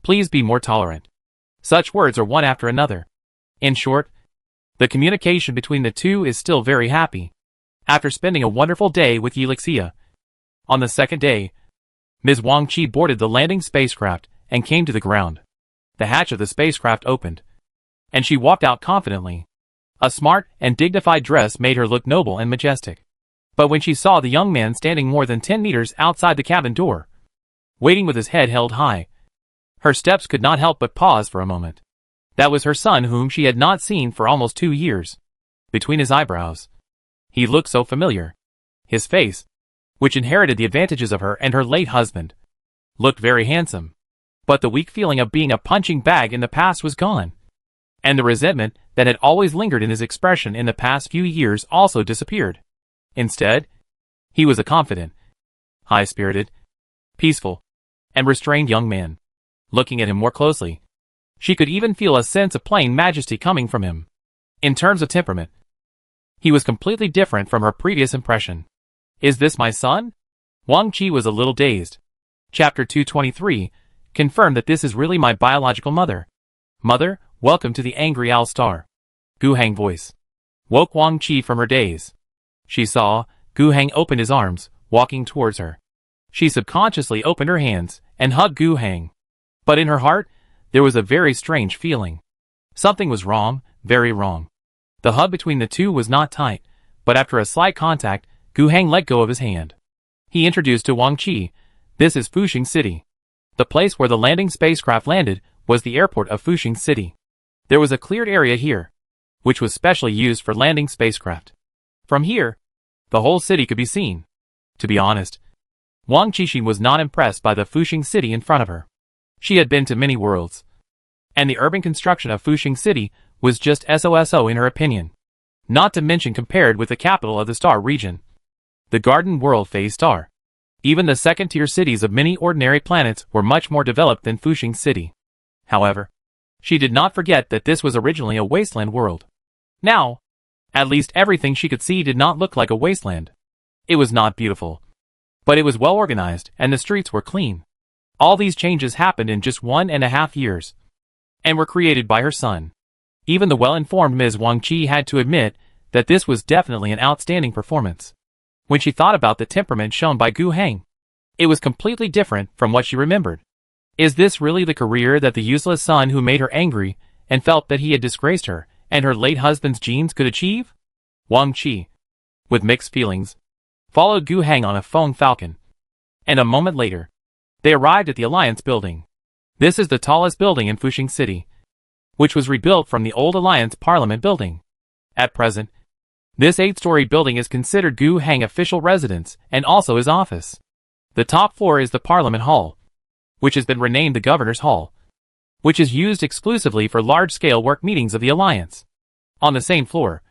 Please be more tolerant. Such words are one after another. In short, the communication between the 2 is still very happy. After spending a wonderful day with Eulishia, on the second day, Ms. Wang Chi boarded the landing spacecraft and came to the ground. The hatch of the spacecraft opened, and she walked out confidently. A smart and dignified dress made her look noble and majestic. But when she saw the young man standing more than 10 meters outside the cabin door, waiting with his head held high, her steps could not help but pause for a moment. That was her son, whom she had not seen for almost 2 years. Between his eyebrows, he looked so familiar. His face, which inherited the advantages of her and her late husband, looked very handsome. But the weak feeling of being a punching bag in the past was gone, and the resentment that had always lingered in his expression in the past few years also disappeared. Instead, he was a confident, high-spirited, peaceful, and restrained young man. Looking at him more closely, she could even feel a sense of plain majesty coming from him. In terms of temperament, he was completely different from her previous impression. Is this my son? Wang Chi was a little dazed. Chapter 223 confirmed that this is really my biological mother. Mother, welcome to the Angry Star. Gu Hang voice woke Wang Chi from her daze. She saw Gu Hang open his arms, walking towards her. She subconsciously opened her hands and hugged Gu Hang. But in her heart, there was a very strange feeling. Something was wrong, very wrong. The hug between the 2 was not tight, but after a slight contact, Gu Hang let go of his hand. He introduced to Wang Chi, "This is Fuxing City." The place where the landing spacecraft landed was the airport of Fuxing City. There was a cleared area here, which was specially used for landing spacecraft. From here, the whole city could be seen. To be honest, Wang Qixin was not impressed by the Fuxing city in front of her. She had been to many worlds, and the urban construction of Fuxing city was just so in her opinion. Not to mention compared with the capital of the star region, the Garden World Phase Star. Even the second-tier cities of many ordinary planets were much more developed than Fuxing city. However, she did not forget that this was originally a wasteland world. Now, at least everything she could see did not look like a wasteland. It was not beautiful, but it was well organized and the streets were clean. All these changes happened in just 1.5 years, and were created by her son. Even the well-informed Ms. Wang Qi had to admit that this was definitely an outstanding performance. When she thought about the temperament shown by Gu Heng, it was completely different from what she remembered. Is this really the career that the useless son who made her angry and felt that he had disgraced her and her late husband's genes could achieve? Wang Qi, with mixed feelings, followed Gu Heng on a phone falcon, and a moment later, they arrived at the Alliance building. This is the tallest building in Fuxing City, which was rebuilt from the old Alliance Parliament building. At present, this 8-story building is considered Gu Heng official residence and also his office. The top floor is the Parliament Hall, which has been renamed the Governor's Hall, which is used exclusively for large-scale work meetings of the Alliance. On the same floor,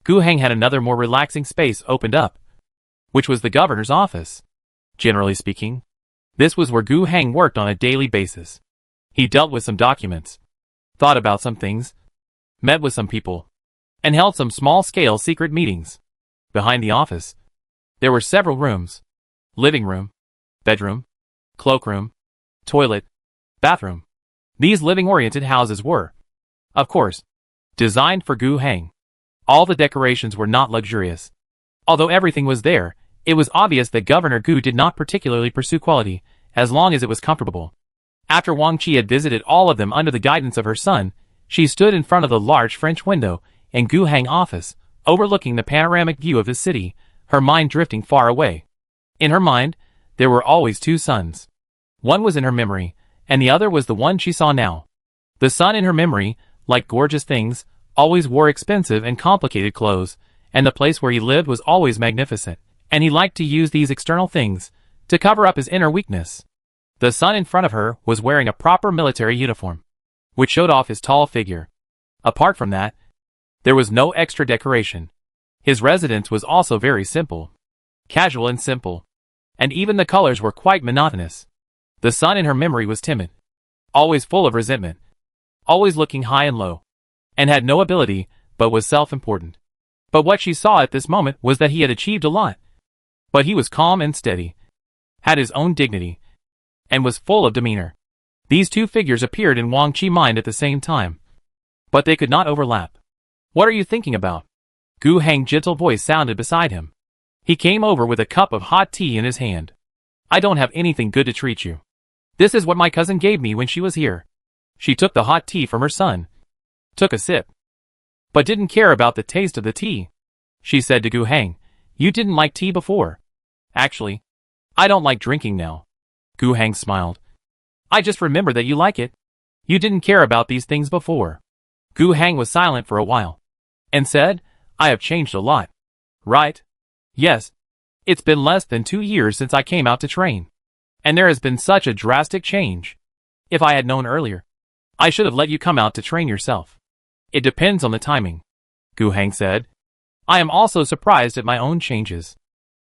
Gu Heng had another more relaxing space opened up, which was the Governor's office. Generally speaking, this was where Gu Heng worked on a daily basis. He dealt with some documents, thought about some things, met with some people, and held some small-scale secret meetings. Behind the office, there were several rooms: living room, bedroom, cloakroom, toilet, bathroom. These living-oriented houses were, of course, designed for Gu Heng. All the decorations were not luxurious. Although everything was there, it was obvious that Governor Gu did not particularly pursue quality, as long as it was comfortable. After Wang Qi had visited all of them under the guidance of her son, she stood in front of the large French window in Gu Heng's office, overlooking the panoramic view of his city, her mind drifting far away. In her mind, there were always two sons. One was in her memory, and the other was the one she saw now. The son in her memory, like gorgeous things, always wore expensive and complicated clothes, and the place where he lived was always magnificent, and he liked to use these external things to cover up his inner weakness. The son in front of her was wearing a proper military uniform, which showed off his tall figure. Apart from that, there was no extra decoration. His residence was also very simple, casual and simple, and even the colors were quite monotonous. The son in her memory was timid, always full of resentment, always looking high and low, and had no ability, but was self-important. But what she saw at this moment was that he had achieved a lot. But he was calm and steady, had his own dignity, and was full of demeanor. These two figures appeared in Wang Qi's mind at the same time, but they could not overlap. "What are you thinking about?" Gu Heng's gentle voice sounded beside him. He came over with a cup of hot tea in his hand. "I don't have anything good to treat you. This is what my cousin gave me when she was here." She took the hot tea from her son, took a sip, but didn't care about the taste of the tea. She said to Gu Heng, "You didn't like tea before." "Actually, I don't like drinking now." Gu Heng smiled. "I just remember that you like it. You didn't care about these things before." Gu Heng was silent for a while, and said, "I have changed a lot." "Right? Yes. It's been less than 2 years since I came out to train, and there has been such a drastic change. If I had known earlier, I should have let you come out to train yourself." "It depends on the timing," Gu Heng said. "I am also surprised at my own changes.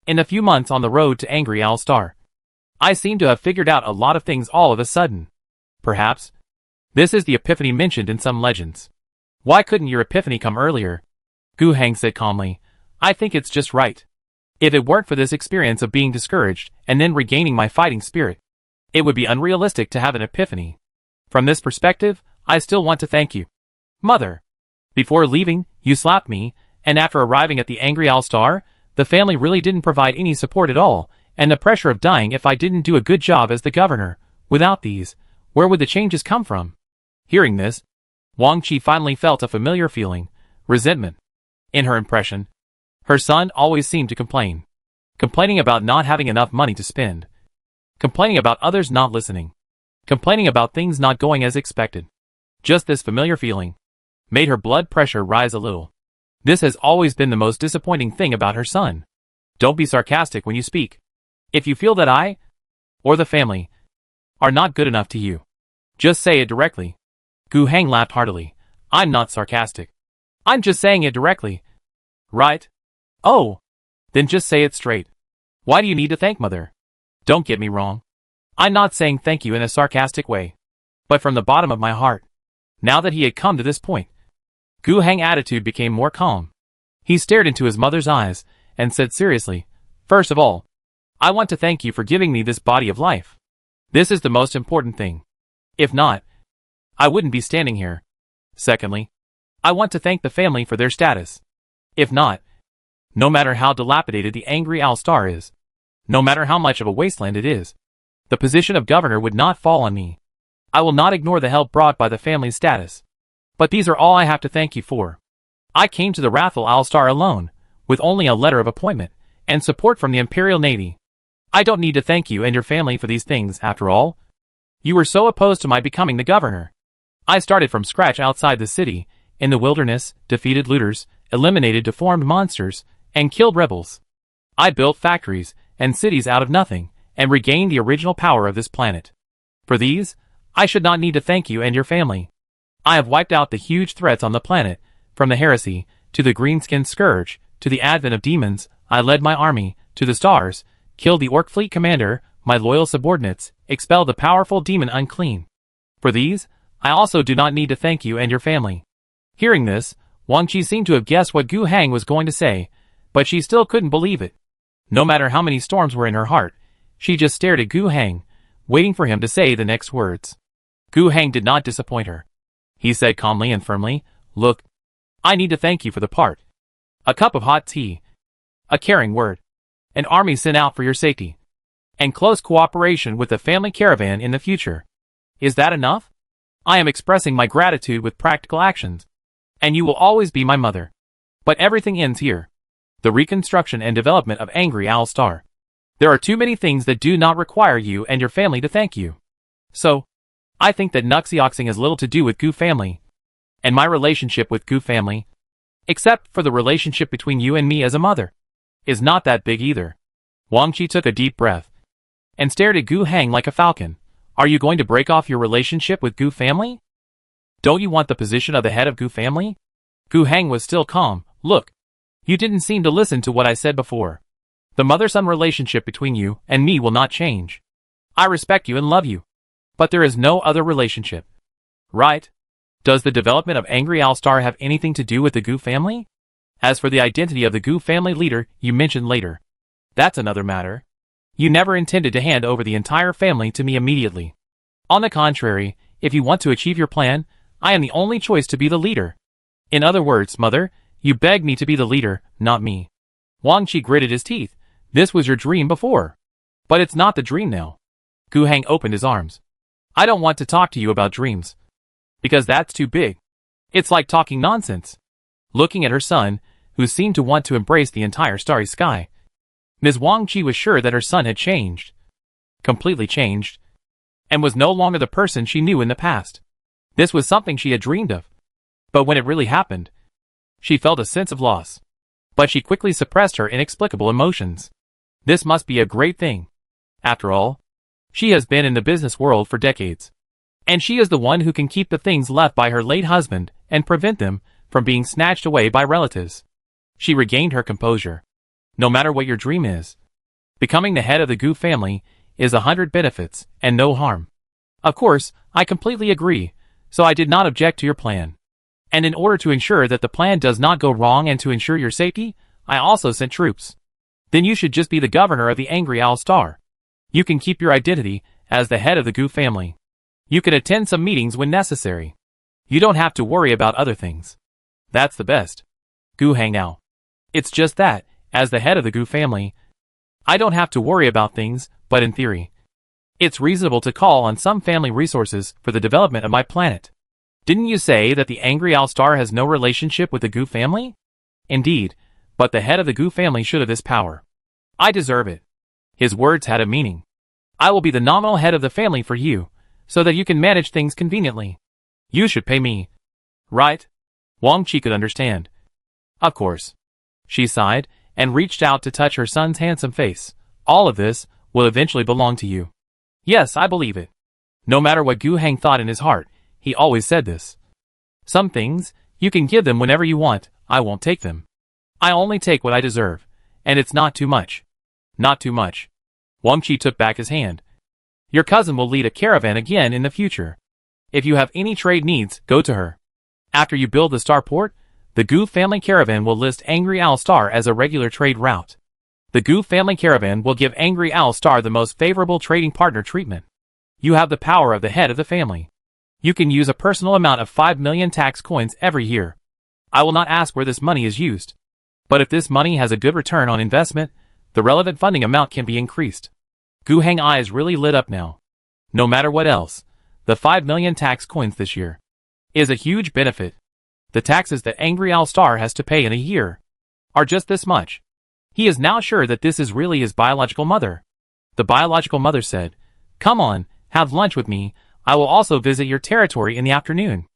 In a few months on the road to Angry Owl Star, I seem to have figured out a lot of things all of a sudden. Perhaps this is the epiphany mentioned in some legends." "Why couldn't your epiphany come earlier?" Gu Heng said calmly. "I think it's just right. If it weren't for this experience of being discouraged and then regaining my fighting spirit, it would be unrealistic to have an epiphany. From this perspective, I still want to thank you. Mother, before leaving, you slapped me, and after arriving at the Angry Owl Star, the family really didn't provide any support at all, and the pressure of dying if I didn't do a good job as the governor. Without these, where would the changes come from?" Hearing this, Wang Qi finally felt a familiar feeling, resentment. In her impression, her son always seemed to complain. Complaining about not having enough money to spend. Complaining about others not listening. Complaining about things not going as expected. Just this familiar feeling made her blood pressure rise a little. This has always been the most disappointing thing about her son. "Don't be sarcastic when you speak," If you feel that I, or the family, are not good enough to you, just say it directly. Gu Heng laughed heartily. I'm not sarcastic. I'm just saying it directly. Right? Oh. Then just say it straight. Why do you need to thank Mother? Don't get me wrong. I'm not saying thank you in a sarcastic way. But from the bottom of my heart. Now that he had come to this point, Gu Heng's attitude became more calm. He stared into his mother's eyes and said seriously, First of all, I want to thank you for giving me this body of life. This is the most important thing. If not, I wouldn't be standing here. Secondly, I want to thank the family for their status. If not, no matter how dilapidated the Angry Owl Star is, no matter how much of a wasteland it is, the position of governor would not fall on me. I will not ignore the help brought by the family's status. But these are all I have to thank you for. I came to the Wrathful Owl Star alone, with only a letter of appointment, and support from the Imperial Navy. I don't need to thank you and your family for these things, after all. You were so opposed to my becoming the governor. I started from scratch outside the city, in the wilderness, defeated looters, eliminated deformed monsters, and killed rebels. I built factories and cities out of nothing, and regained the original power of this planet. For these, I should not need to thank you and your family. I have wiped out the huge threats on the planet, from the heresy, to the green-skinned scourge, to the advent of demons. I led my army to the stars, killed the Orc fleet commander, my loyal subordinates, expelled the powerful demon unclean. For these, I also do not need to thank you and your family. Hearing this, Wang Qi seemed to have guessed what Gu Heng was going to say, but she still couldn't believe it. No matter how many storms were in her heart, she just stared at Gu Heng, waiting for him to say the next words. Gu Heng did not disappoint her. He said calmly and firmly, Look, I need to thank you for the part. A cup of hot tea. A caring word. An army sent out for your safety. And close cooperation with the family caravan in the future. Is that enough? I am expressing my gratitude with practical actions. And you will always be my mother. But everything ends here. The reconstruction and development of Angry Owl Star. There are too many things that do not require you and your family to thank you. So, I think that Nuxioxing has little to do with Gu family. And my relationship with Gu family, except for the relationship between you and me as a mother, is not that big either. Wang Qi took a deep breath and stared at Gu Heng like a falcon. Are you going to break off your relationship with Gu family? Don't you want the position of the head of Gu family? Gu Heng was still calm. Look, you didn't seem to listen to what I said before. The mother-son relationship between you and me will not change. I respect you and love you. But there is no other relationship. Right? Does the development of Angry Owl Star have anything to do with the Gu family? As for the identity of the Gu family leader you mentioned later, that's another matter. You never intended to hand over the entire family to me immediately. On the contrary, if you want to achieve your plan, I am the only choice to be the leader. In other words, Mother, you begged me to be the leader, not me. Wang Qi gritted his teeth. This was your dream before. But it's not the dream now. Gu Heng opened his arms. I don't want to talk to you about dreams. Because that's too big. It's like talking nonsense. Looking at her son, who seemed to want to embrace the entire starry sky, Ms. Wang Qi was sure that her son had changed. Completely changed. And was no longer the person she knew in the past. This was something she had dreamed of. But when it really happened, she felt a sense of loss. But she quickly suppressed her inexplicable emotions. This must be a great thing. After all, she has been in the business world for decades. And she is the one who can keep the things left by her late husband and prevent them from being snatched away by relatives. She regained her composure. No matter what your dream is, becoming the head of the Gu family is 100 benefits and no harm. Of course, I completely agree, so I did not object to your plan. And in order to ensure that the plan does not go wrong and to ensure your safety, I also sent troops. Then you should just be the governor of the Angry Owl Star. You can keep your identity as the head of the Gu family. You can attend some meetings when necessary. You don't have to worry about other things. That's the best. Gu Heng now. It's just that, as the head of the Gu family, I don't have to worry about things, but in theory, it's reasonable to call on some family resources for the development of my planet. Didn't you say that the Angry Owl Star has no relationship with the Gu family? Indeed, but the head of the Gu family should have this power. I deserve it. His words had a meaning. I will be the nominal head of the family for you, so that you can manage things conveniently. You should pay me. Right? Wang Qi could understand. Of course. She sighed, and reached out to touch her son's handsome face. All of this will eventually belong to you. Yes, I believe it. No matter what Gu Heng thought in his heart, he always said this. Some things, you can give them whenever you want, I won't take them. I only take what I deserve, and it's not too much. Not too much. Wang Qi took back his hand. Your cousin will lead a caravan again in the future. If you have any trade needs, go to her. After you build the starport, the Gu family caravan will list Angry Owl Star as a regular trade route. The Gu family caravan will give Angry Owl Star the most favorable trading partner treatment. You have the power of the head of the family. You can use a personal amount of 5 million tax coins every year. I will not ask where this money is used. But if this money has a good return on investment, the relevant funding amount can be increased. Gu Heng's eyes really lit up now. No matter what else, the 5 million tax coins this year is a huge benefit. The taxes that Angry Owl Star has to pay in a year are just this much. He is now sure that this is really his biological mother. The biological mother said, "Come on, have lunch with me. I will also visit your territory in the afternoon."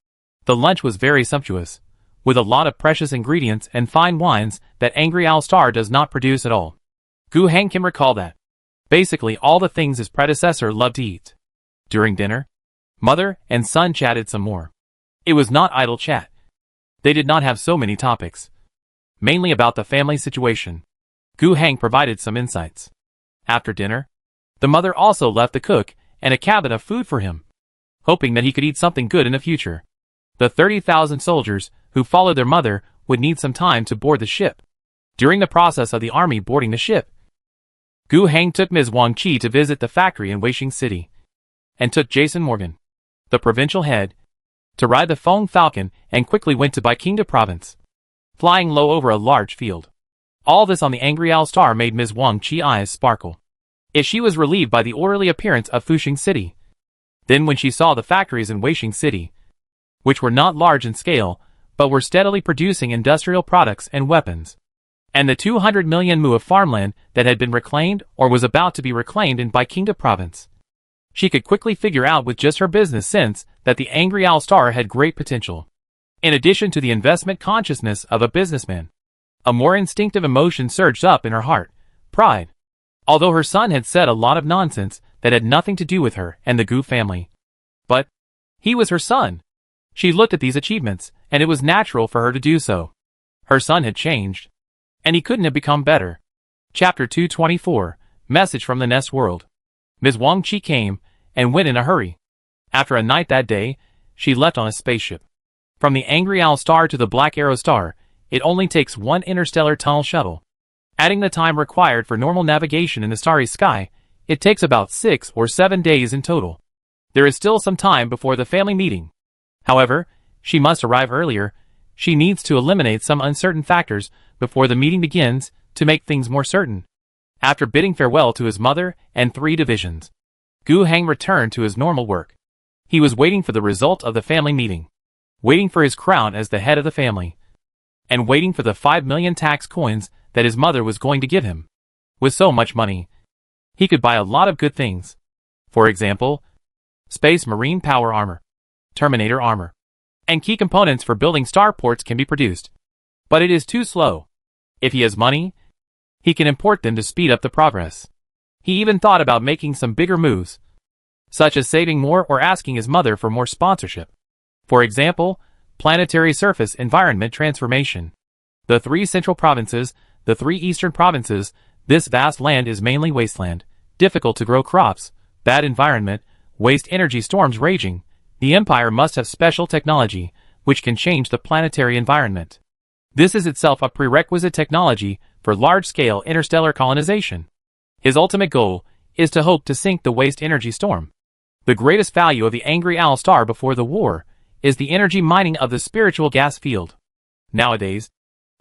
The lunch was very sumptuous, with a lot of precious ingredients and fine wines that Angry Owl Star does not produce at all. Gu Heng can recall that. Basically all the things his predecessor loved to eat. During dinner, mother and son chatted some more. It was not idle chat. They did not have so many topics. Mainly about the family situation. Gu Heng provided some insights. After dinner, the mother also left the cook and a cabinet of food for him, hoping that he could eat something good in the future. The 30,000 soldiers who followed their mother would need some time to board the ship. During the process of the army boarding the ship, Gu Heng took Ms. Wang Qi to visit the factory in Wasteland City, and took Jason Morgan, the provincial head, to ride the Feng Falcon and quickly went to Baiqingda province, flying low over a large field. All this on the Angry Owl Star made Ms. Wang Qi eyes sparkle. If she was relieved by the orderly appearance of Fuxing City. Then when she saw the factories in Wasteland City, which were not large in scale, but were steadily producing industrial products and weapons, and the 200 million mu of farmland that had been reclaimed or was about to be reclaimed in Baiqingda province, she could quickly figure out with just her business sense that the Angry Owl Star had great potential. In addition to the investment consciousness of a businessman, a more instinctive emotion surged up in her heart, pride. Although her son had said a lot of nonsense that had nothing to do with her and the Gu family. But he was her son. She looked at these achievements, and it was natural for her to do so. Her son had changed, and he couldn't have become better. Chapter 224, Message from the Nest World. Ms. Wang Qi came and went in a hurry. After a night that day, she left on a spaceship. From the Angry Owl Star to the Black Arrow Star, it only takes one interstellar tunnel shuttle. Adding the time required for normal navigation in the starry sky, it takes about 6 or 7 days in total. There is still some time before the family meeting. However, she must arrive earlier. She needs to eliminate some uncertain factors before the meeting begins to make things more certain. After bidding farewell to his mother and 3 divisions, Gu Heng returned to his normal work. He was waiting for the result of the family meeting, waiting for his crown as the head of the family, and waiting for the 5 million tax coins that his mother was going to give him. With so much money, he could buy a lot of good things. For example, space marine power armor, Terminator armor, and key components for building starports can be produced. But it is too slow. If he has money, he can import them to speed up the progress. He even thought about making some bigger moves, such as saving more or asking his mother for more sponsorship. For example, planetary surface environment transformation. The 3 central provinces, the 3 eastern provinces, this vast land is mainly wasteland, difficult to grow crops, bad environment, waste energy storms raging. The empire must have special technology, which can change the planetary environment. This is itself a prerequisite technology for large-scale interstellar colonization. His ultimate goal is to hope to sink the waste energy storm. The greatest value of the Angry Owl Star before the war is the energy mining of the spiritual gas field. Nowadays,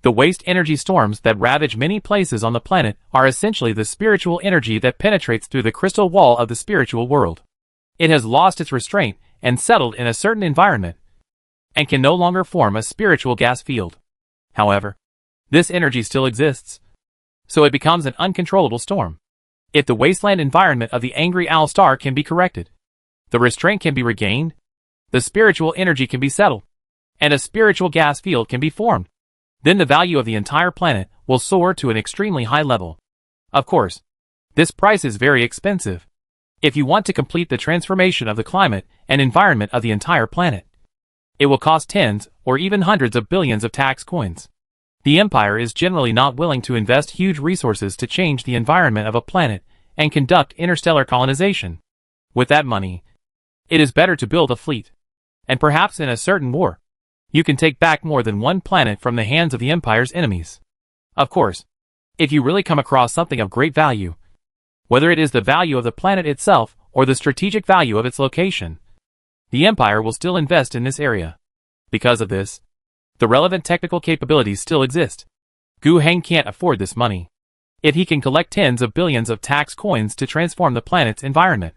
the waste energy storms that ravage many places on the planet are essentially the spiritual energy that penetrates through the crystal wall of the spiritual world. It has lost its restraint and settled in a certain environment, and can no longer form a spiritual gas field. However, this energy still exists, so it becomes an uncontrollable storm. If the wasteland environment of the Angry Owl Star can be corrected, the restraint can be regained, the spiritual energy can be settled, and a spiritual gas field can be formed, then the value of the entire planet will soar to an extremely high level. Of course, This price is very expensive. If you want to complete the transformation of the climate and environment of the entire planet, it will cost tens or even hundreds of billions of tax coins. The Empire is generally not willing to invest huge resources to change the environment of a planet and conduct interstellar colonization. With that money, it is better to build a fleet. And perhaps in a certain war, you can take back more than one planet from the hands of the Empire's enemies. Of course, if you really come across something of great value, whether it is the value of the planet itself or the strategic value of its location, the Empire will still invest in this area. Because of this, the relevant technical capabilities still exist. Gu Heng can't afford this money. If he can collect tens of billions of tax coins to transform the planet's environment,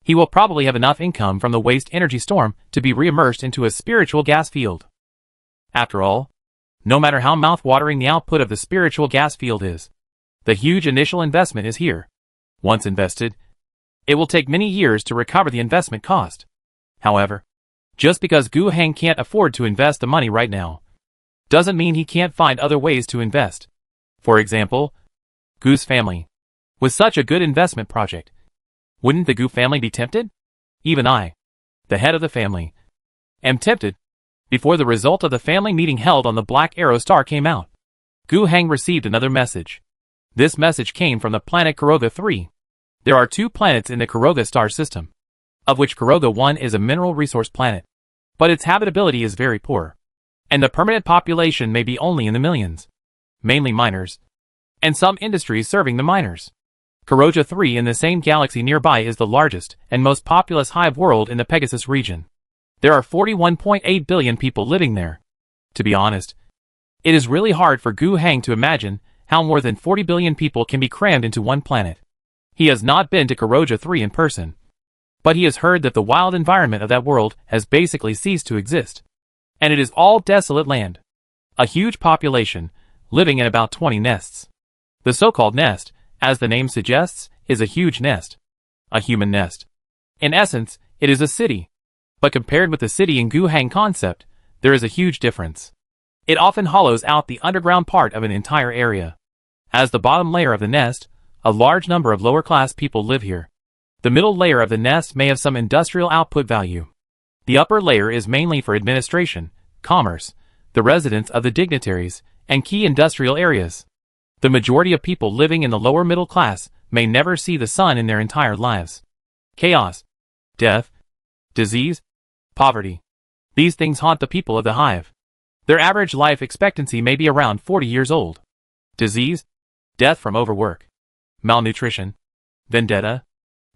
he will probably have enough income from the waste energy storm to be re-immersed into a spiritual gas field. After all, no matter how mouth-watering the output of the spiritual gas field is, the huge initial investment is here. Once invested, it will take many years to recover the investment cost. However, just because Gu Heng can't afford to invest the money right now, doesn't mean he can't find other ways to invest. For example, Gu's family. With such a good investment project, wouldn't the Gu family be tempted? Even I, the head of the family, am tempted. Before the result of the family meeting held on the Black Arrow star came out, Gu Heng received another message. This message came from the planet Kuroga 3. There are 2 planets in the Kuroga star system, of which Kuroga 1 is a mineral resource planet, but its habitability is very poor, and the permanent population may be only in the millions, mainly miners, and some industries serving the miners. Kuroga 3 in the same galaxy nearby is the largest and most populous hive world in the Pegasus region. There are 41.8 billion people living there. To be honest, it is really hard for Gu Heng to imagine how more than 40 billion people can be crammed into one planet. He has not been to Kuroga 3 in person, but he has heard that the wild environment of that world has basically ceased to exist, and it is all desolate land. A huge population, living in about 20 nests. The so-called nest, as the name suggests, is a huge nest. A human nest. In essence, it is a city. But compared with the city in Gu Heng concept, there is a huge difference. It often hollows out the underground part of an entire area. As the bottom layer of the nest, a large number of lower-class people live here. The middle layer of the nest may have some industrial output value. The upper layer is mainly for administration, commerce, the residence of the dignitaries, and key industrial areas. The majority of people living in the lower middle class may never see the sun in their entire lives. Chaos, death, disease, poverty. These things haunt the people of the hive. Their average life expectancy may be around 40 years old. Disease, death from overwork, malnutrition, vendetta.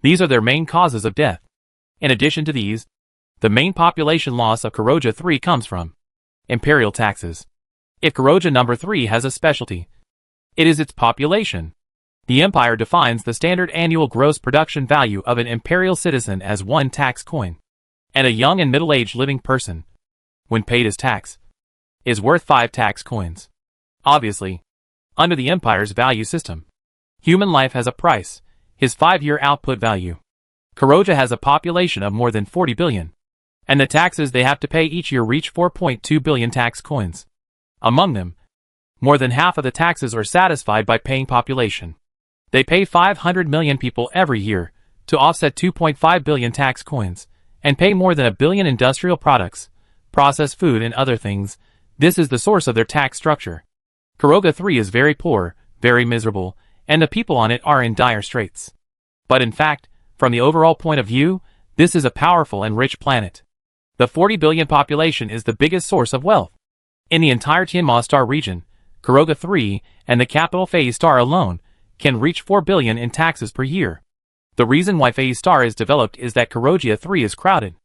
These are their main causes of death. In addition to these, the main population loss of Kuroga 3 comes from imperial taxes. If Kuroga number 3 has a specialty, it is its population. The Empire defines the standard annual gross production value of an imperial citizen as 1 tax coin, and a young and middle-aged living person, when paid as tax, is worth 5 tax coins. Obviously, under the Empire's value system, human life has a price, his 5-year output value. Kuroga has a population of more than 40 billion, and the taxes they have to pay each year reach 4.2 billion tax coins. Among them, more than half of the taxes are satisfied by paying population. They pay 500 million people every year to offset 2.5 billion tax coins, and pay more than 1 billion industrial products, processed food and other things. This is the source of their tax structure. Kuroga 3 is very poor, very miserable, and the people on it are in dire straits. But in fact, from the overall point of view, this is a powerful and rich planet. The 40 billion population is the biggest source of wealth. In the entire Tianma star region, Kuroga 3 and the capital Phase star alone can reach 4 billion in taxes per year. The reason why Phase star is developed is that Kuroga 3 is crowded.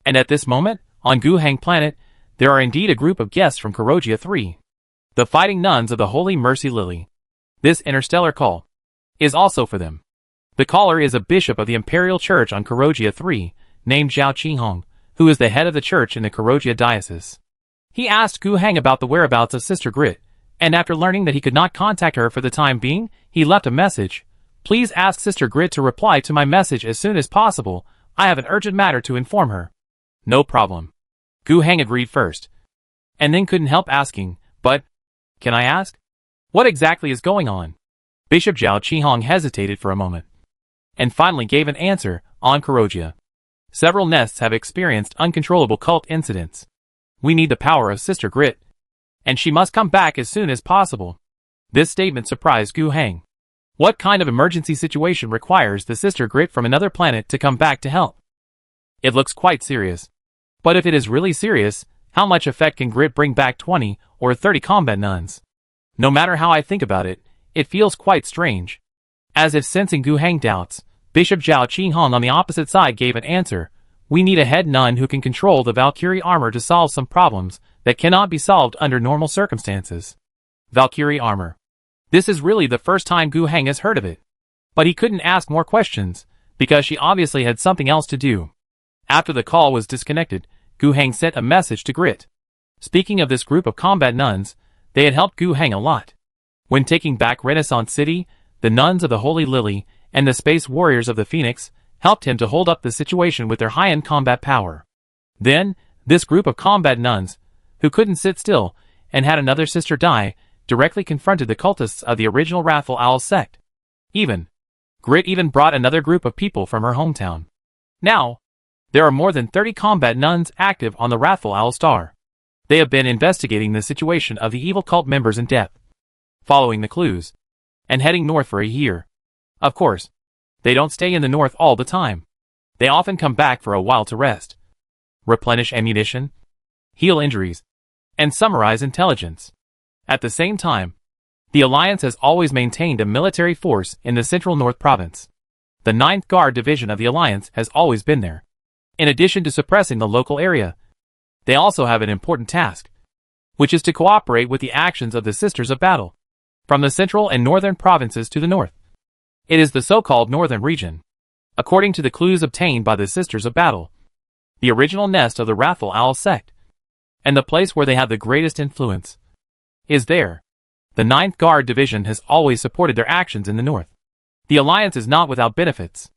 And at this moment, on Gu Heng planet, there are indeed a group of guests from Kuroga 3. The fighting nuns of the Holy Mercy Lily. This interstellar call is also for them. The caller is a bishop of the Imperial Church on Kuroga 3, named Zhao Qinghong, who is the head of the church in the Kuroga diocese. He asked Gu Heng about the whereabouts of Sister Grit, and after learning that he could not contact her for the time being, he left a message. Please ask Sister Grit to reply to my message as soon as possible. I have an urgent matter to inform her. No problem. Gu Heng agreed first, and then couldn't help asking, but, can I ask? What exactly is going on? Bishop Zhao Qihong hesitated for a moment, and finally gave an answer. On Kurogia, several nests have experienced uncontrollable cult incidents. We need the power of Sister Grit, and she must come back as soon as possible. This statement surprised Gu Heng. What kind of emergency situation requires the Sister Grit from another planet to come back to help? It looks quite serious. But if it is really serious, how much effect can Grit bring back 20 or 30 combat nuns? No matter how I think about it, it feels quite strange. As if sensing Gu Heng doubts, Bishop Zhao Qihong on the opposite side gave an answer. We need a head nun who can control the Valkyrie armor to solve some problems that cannot be solved under normal circumstances. Valkyrie armor. This is really the first time Gu Heng has heard of it. But he couldn't ask more questions, because she obviously had something else to do. After the call was disconnected, Gu Heng sent a message to Grit. Speaking of this group of combat nuns, they had helped Gu Heng a lot. When taking back Renaissance City, the nuns of the Holy Lily and the Space Warriors of the Phoenix helped him to hold up the situation with their high-end combat power. Then, this group of combat nuns, who couldn't sit still and had another sister die, directly confronted the cultists of the original Wrathful Owl sect. Grit even brought another group of people from her hometown. Now, there are more than 30 combat nuns active on the Wrathful Owl star. They have been investigating the situation of the evil cult members in depth, following the clues, and heading north for a year. Of course, they don't stay in the north all the time. They often come back for a while to rest, replenish ammunition, heal injuries, and summarize intelligence. At the same time, the Alliance has always maintained a military force in the Central North Province. The 9th Guard Division of the Alliance has always been there. In addition to suppressing the local area, they also have an important task, which is to cooperate with the actions of the Sisters of Battle, from the central and northern provinces to the north. It is the so-called Northern Region. According to the clues obtained by the Sisters of Battle, the original nest of the Wrathful Owl sect, and the place where they have the greatest influence, is there. The 9th Guard Division has always supported their actions in the north. The Alliance is not without benefits.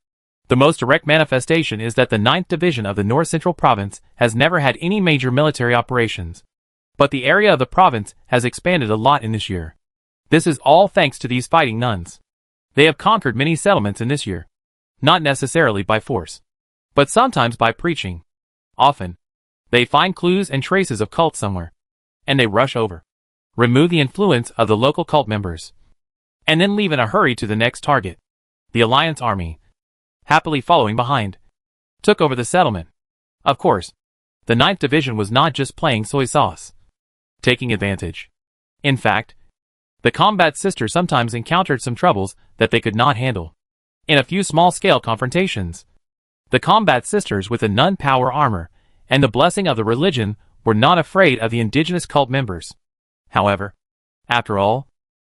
The most direct manifestation is that the 9th Division of the North Central Province has never had any major military operations. But the area of the province has expanded a lot in this year. This is all thanks to these fighting nuns. They have conquered many settlements in this year. Not necessarily by force, but sometimes by preaching. Often, they find clues and traces of cults somewhere, and they rush over, remove the influence of the local cult members, and then leave in a hurry to the next target. The Alliance army, happily following behind, took over the settlement. Of course, the 9th Division was not just playing soy sauce, taking advantage. In fact, the combat sisters sometimes encountered some troubles that they could not handle. In a few small-scale confrontations, the combat sisters with the nun power armor and the blessing of the religion were not afraid of the indigenous cult members. However, after all,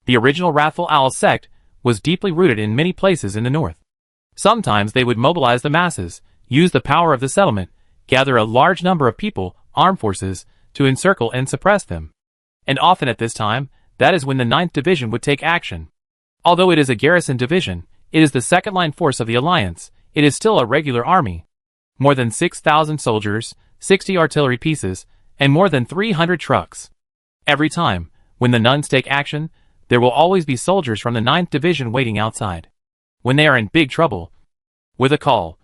the original Wrathful Owl sect was deeply rooted in many places in the north. Sometimes they would mobilize the masses, use the power of the settlement, gather a large number of people, armed forces, to encircle and suppress them. And often at this time, that is when the 9th Division would take action. Although it is a garrison division, it is the second-line force of the Alliance. It is still a regular army. More than 6,000 soldiers, 60 artillery pieces, and more than 300 trucks. Every time, when the nuns take action, there will always be soldiers from the 9th Division waiting outside. When they are in big trouble, with a call,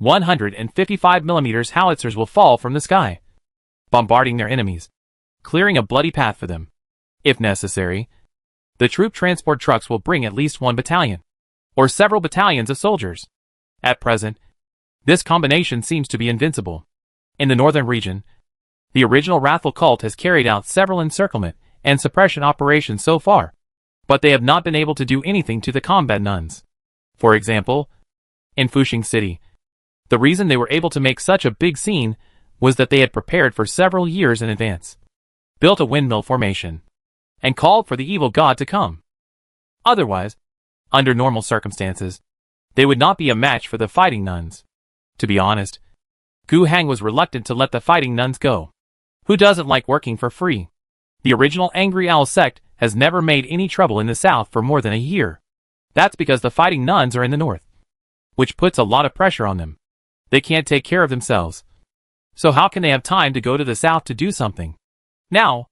155mm howitzers will fall from the sky, bombarding their enemies, clearing a bloody path for them. If necessary, the troop transport trucks will bring at least one battalion, or several battalions of soldiers. At present, this combination seems to be invincible. In the northern region, the original Wrathful cult has carried out several encirclement and suppression operations so far, but they have not been able to do anything to the combat nuns. For example, in Fuxing City, the reason they were able to make such a big scene was that they had prepared for several years in advance, built a windmill formation, and called for the evil god to come. Otherwise, under normal circumstances, they would not be a match for the fighting nuns. To be honest, Gu Heng was reluctant to let the fighting nuns go. Who doesn't like working for free? The original Angry Owl sect has never made any trouble in the south for more than a year. That's because the fighting nuns are in the north, which puts a lot of pressure on them. They can't take care of themselves. So how can they have time to go to the south to do something? Now,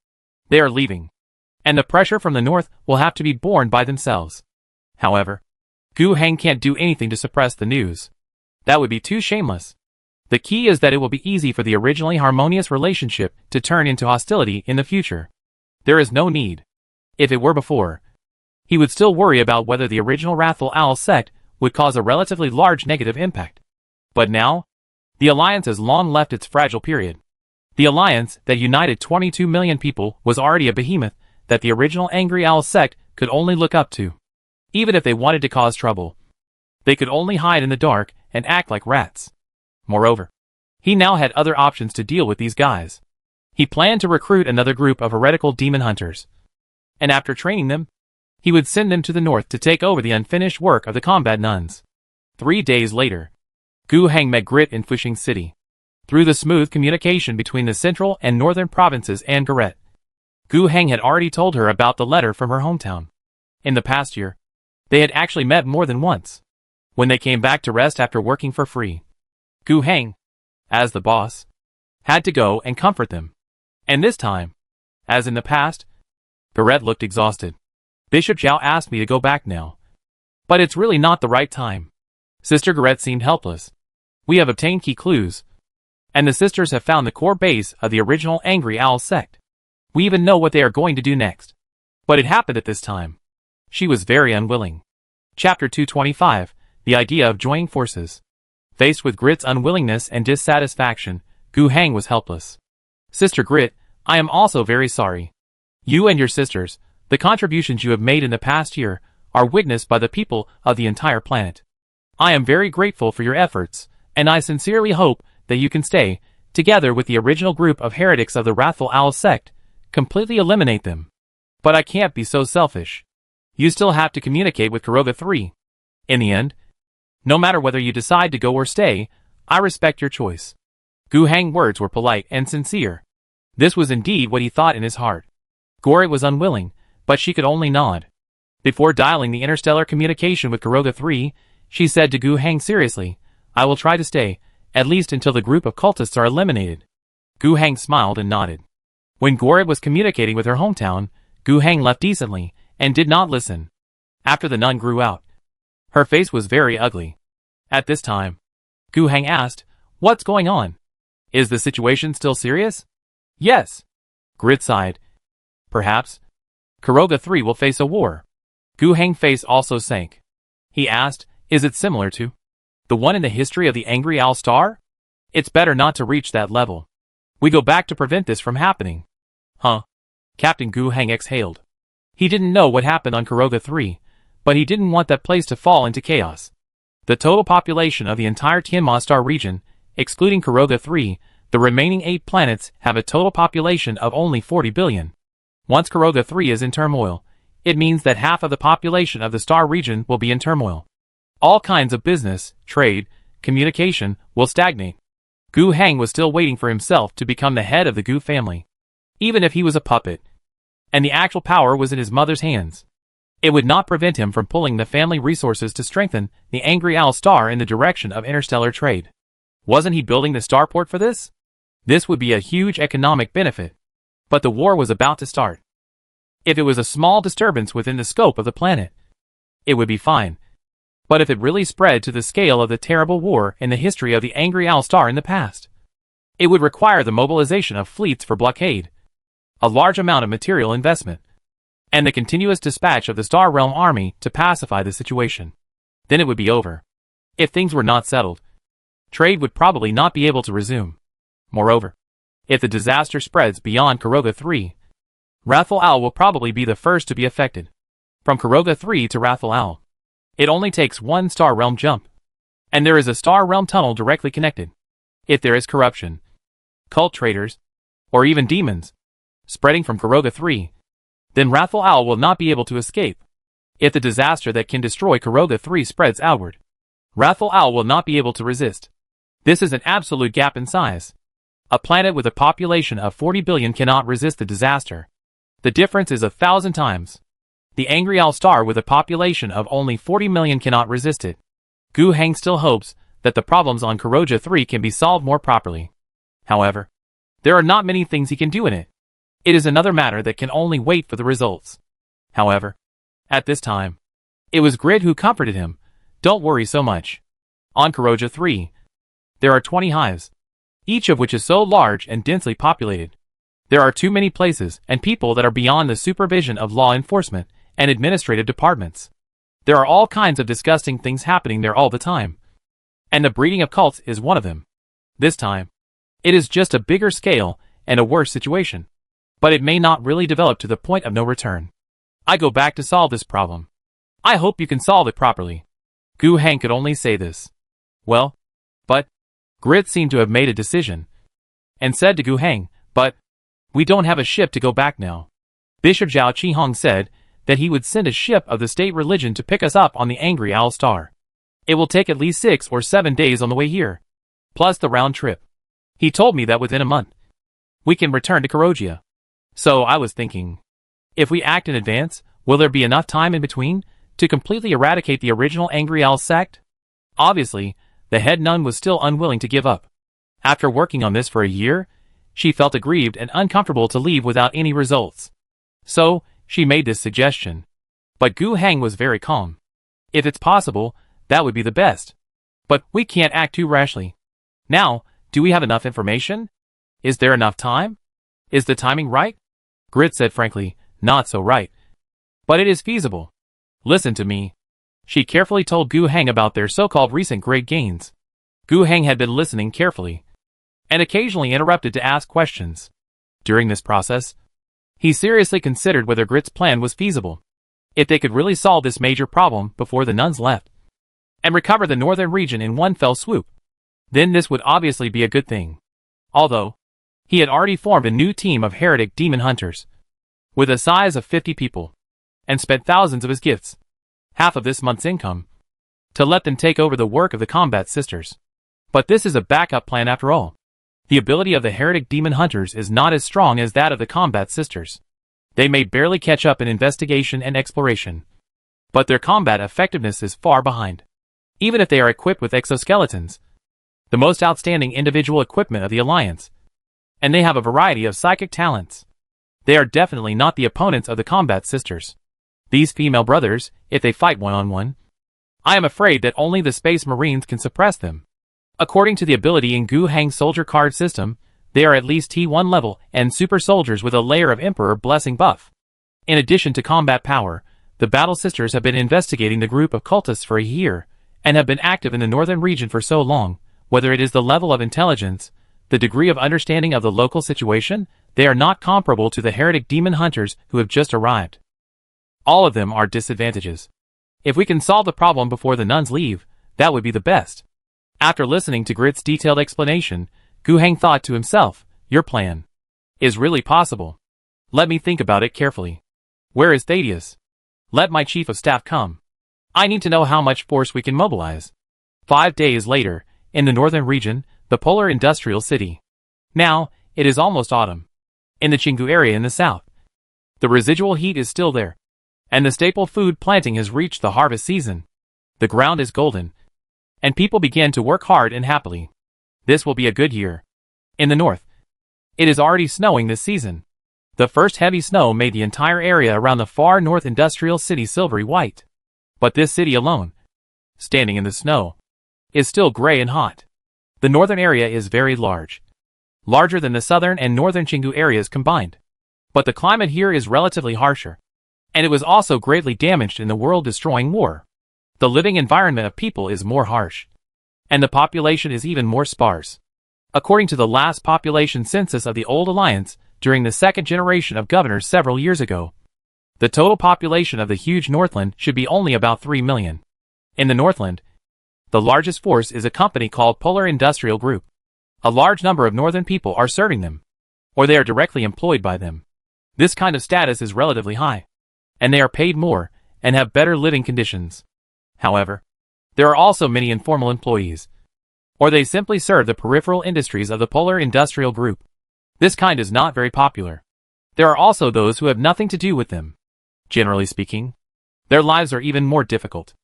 they are leaving, and the pressure from the north will have to be borne by themselves. However, Gu Heng can't do anything to suppress the news. That would be too shameless. The key is that it will be easy for the originally harmonious relationship to turn into hostility in the future. There is no need. If it were before, he would still worry about whether the original Wrathful Owl sect would cause a relatively large negative impact. But now, the alliance has long left its fragile period. The alliance that united 22 million people was already a behemoth that the original Angry Owl sect could only look up to. Even if they wanted to cause trouble, they could only hide in the dark and act like rats. Moreover, he now had other options to deal with these guys. He planned to recruit another group of heretical demon hunters. And after training them, he would send them to the north to take over the unfinished work of the combat nuns. 3 days later, Gu Heng met Grit in Fuxing City. Through the smooth communication between the central and northern provinces and Grit, Gu Heng had already told her about the letter from her hometown. In the past year, they had actually met more than once. When they came back to rest after working for free, Gu Heng, as the boss, had to go and comfort them. And this time, as in the past, Gret looked exhausted. Bishop Zhao asked me to go back now. But it's really not the right time. Sister Gret seemed helpless. We have obtained key clues, and the sisters have found the core base of the original Angry Owl sect. We even know what they are going to do next. But it happened at this time. She was very unwilling. Chapter 225, The Idea of Joining Forces. Faced with Grit's unwillingness and dissatisfaction, Gu Heng was helpless. Sister Grit, I am also very sorry. You and your sisters, the contributions you have made in the past year, are witnessed by the people of the entire planet. I am very grateful for your efforts, and I sincerely hope that you can stay, together with the original group of heretics of the Wrathful Owl sect, completely eliminate them. But I can't be so selfish. You still have to communicate with Kuroga 3. In the end, no matter whether you decide to go or stay, I respect your choice. Gu Heng's words were polite and sincere. This was indeed what he thought in his heart. Grit was unwilling, but she could only nod. Before dialing the interstellar communication with Kuroga 3, she said to Gu Heng seriously, I will try to stay, at least until the group of cultists are eliminated. Gu Heng smiled and nodded. When Grit was communicating with her hometown, Gu Heng left decently, and did not listen. After the nun grew out, her face was very ugly. At this time, Gu Heng asked, What's going on? Is the situation still serious? Yes. Grit sighed. Perhaps Kuroga 3 will face a war. Gu Heng's face also sank. He asked, Is it similar to the one in the history of the Angry Owl Star? It's better not to reach that level. We go back to prevent this from happening. Huh? Captain Gu Heng exhaled. He didn't know what happened on Kuroga 3, but he didn't want that place to fall into chaos. The total population of the entire Tianma Star region, excluding Kuroga 3, the remaining 8 planets have a total population of only 40 billion. Once Kuroga 3 is in turmoil, it means that half of the population of the star region will be in turmoil. All kinds of business, trade, communication will stagnate. Gu Heng was still waiting for himself to become the head of the Gu family. Even if he was a puppet, and the actual power was in his mother's hands, it would not prevent him from pulling the family resources to strengthen the Angry Owl Star in the direction of interstellar trade. Wasn't he building the starport for this? This would be a huge economic benefit. But the war was about to start. If it was a small disturbance within the scope of the planet, it would be fine. But if it really spread to the scale of the terrible war in the history of the Angry Owl Star in the past, it would require the mobilization of fleets for blockade, a large amount of material investment, and the continuous dispatch of the Star Realm army to pacify the situation. Then it would be over. If things were not settled, trade would probably not be able to resume. Moreover, if the disaster spreads beyond Kuroga 3, Wrathful Owl will probably be the first to be affected. From Kuroga 3 to Wrathful Owl, it only takes one Star Realm jump. And there is a Star Realm tunnel directly connected. If there is corruption, cult traders, or even demons, spreading from Kuroga 3, then Wrathful Owl will not be able to escape. If the disaster that can destroy Kuroga 3 spreads outward, Wrathful Owl will not be able to resist. This is an absolute gap in size. A planet with a population of 40 billion cannot resist the disaster. The difference is 1,000 times. The Angry Owl Star with a population of only 40 million cannot resist it. Gu Heng still hopes that the problems on Kuroga 3 can be solved more properly. However, there are not many things he can do in it. It is another matter that can only wait for the results. However, at this time, It was Grit who comforted him. Don't worry so much. On Kuroja 3, there are 20 hives, each of which is so large and densely populated. There are too many places and people that are beyond the supervision of law enforcement and administrative departments. There are all kinds of disgusting things happening there all the time. And the breeding of cults is one of them. This time, it is just a bigger scale and a worse situation. But it may not really develop to the point of no return. I go back to solve this problem. I hope you can solve it properly. Gu Heng could only say this. Well, but Grit seemed to have made a decision and said to Gu Heng, but we don't have a ship to go back now. Bishop Zhao Qihong said that he would send a ship of the state religion to pick us up on the Angry Owl Star. It will take at least 6 or 7 days on the way here, plus the round trip. He told me that within a month, we can return to Kuroja. So I was thinking, if we act in advance, will there be enough time in between to completely eradicate the original Angry Owl sect? Obviously, the head nun was still unwilling to give up. After working on this for a year, she felt aggrieved and uncomfortable to leave without any results. So, she made this suggestion. But Gu Heng was very calm. If it's possible, that would be the best. But we can't act too rashly. Now, do we have enough information? Is there enough time? Is the timing right? Grit said frankly, not so right. But it is feasible. Listen to me. She carefully told Gu Heng about their so-called recent great gains. Gu Heng had been listening carefully, and occasionally interrupted to ask questions. During this process, he seriously considered whether Grit's plan was feasible. If they could really solve this major problem before the nuns left, and recover the northern region in one fell swoop, then this would obviously be a good thing. Although, he had already formed a new team of heretic demon hunters, with a size of 50 people, and spent thousands of his gifts, half of this month's income, to let them take over the work of the combat sisters. But this is a backup plan after all. The ability of the heretic demon hunters is not as strong as that of the combat sisters. They may barely catch up in investigation and exploration, but their combat effectiveness is far behind. Even if they are equipped with exoskeletons, the most outstanding individual equipment of the Alliance, and they have a variety of psychic talents, they are definitely not the opponents of the combat sisters. These female brothers, if they fight one-on-one, I am afraid that only the Space Marines can suppress them. According to the ability in Gu Heng's soldier card system, they are at least T1 level and super soldiers with a layer of Emperor Blessing buff. In addition to combat power, the Battle Sisters have been investigating the group of cultists for a year, and have been active in the northern region for so long. Whether it is the level of intelligence, the degree of understanding of the local situation, they are not comparable to the heretic demon hunters who have just arrived. All of them are disadvantages. If we can solve the problem before the nuns leave, that would be the best. After listening to Grit's detailed explanation, Gu Heng thought to himself, your plan is really possible. Let me think about it carefully. Where is Thaddeus? Let my chief of staff come. I need to know how much force we can mobilize. 5 days later, in the northern region, the polar industrial city. Now, it is almost autumn. In the Qinggu area in the south, the residual heat is still there, and the staple food planting has reached the harvest season. The ground is golden, and people begin to work hard and happily. This will be a good year. In the north, it is already snowing this season. The first heavy snow made the entire area around the far north industrial city silvery white. But this city alone, standing in the snow, is still gray and hot. The northern area is very large, larger than the southern and northern Qinggu areas combined. But the climate here is relatively harsher, and it was also greatly damaged in the world-destroying war. The living environment of people is more harsh, and the population is even more sparse. According to the last population census of the Old Alliance, during the second generation of governors several years ago, the total population of the huge Northland should be only about 3 million. In the Northland, the largest force is a company called Polar Industrial Group. A large number of northern people are serving them, or they are directly employed by them. This kind of status is relatively high, and they are paid more and have better living conditions. However, there are also many informal employees, or they simply serve the peripheral industries of the Polar Industrial Group. This kind is not very popular. There are also those who have nothing to do with them. Generally speaking, their lives are even more difficult.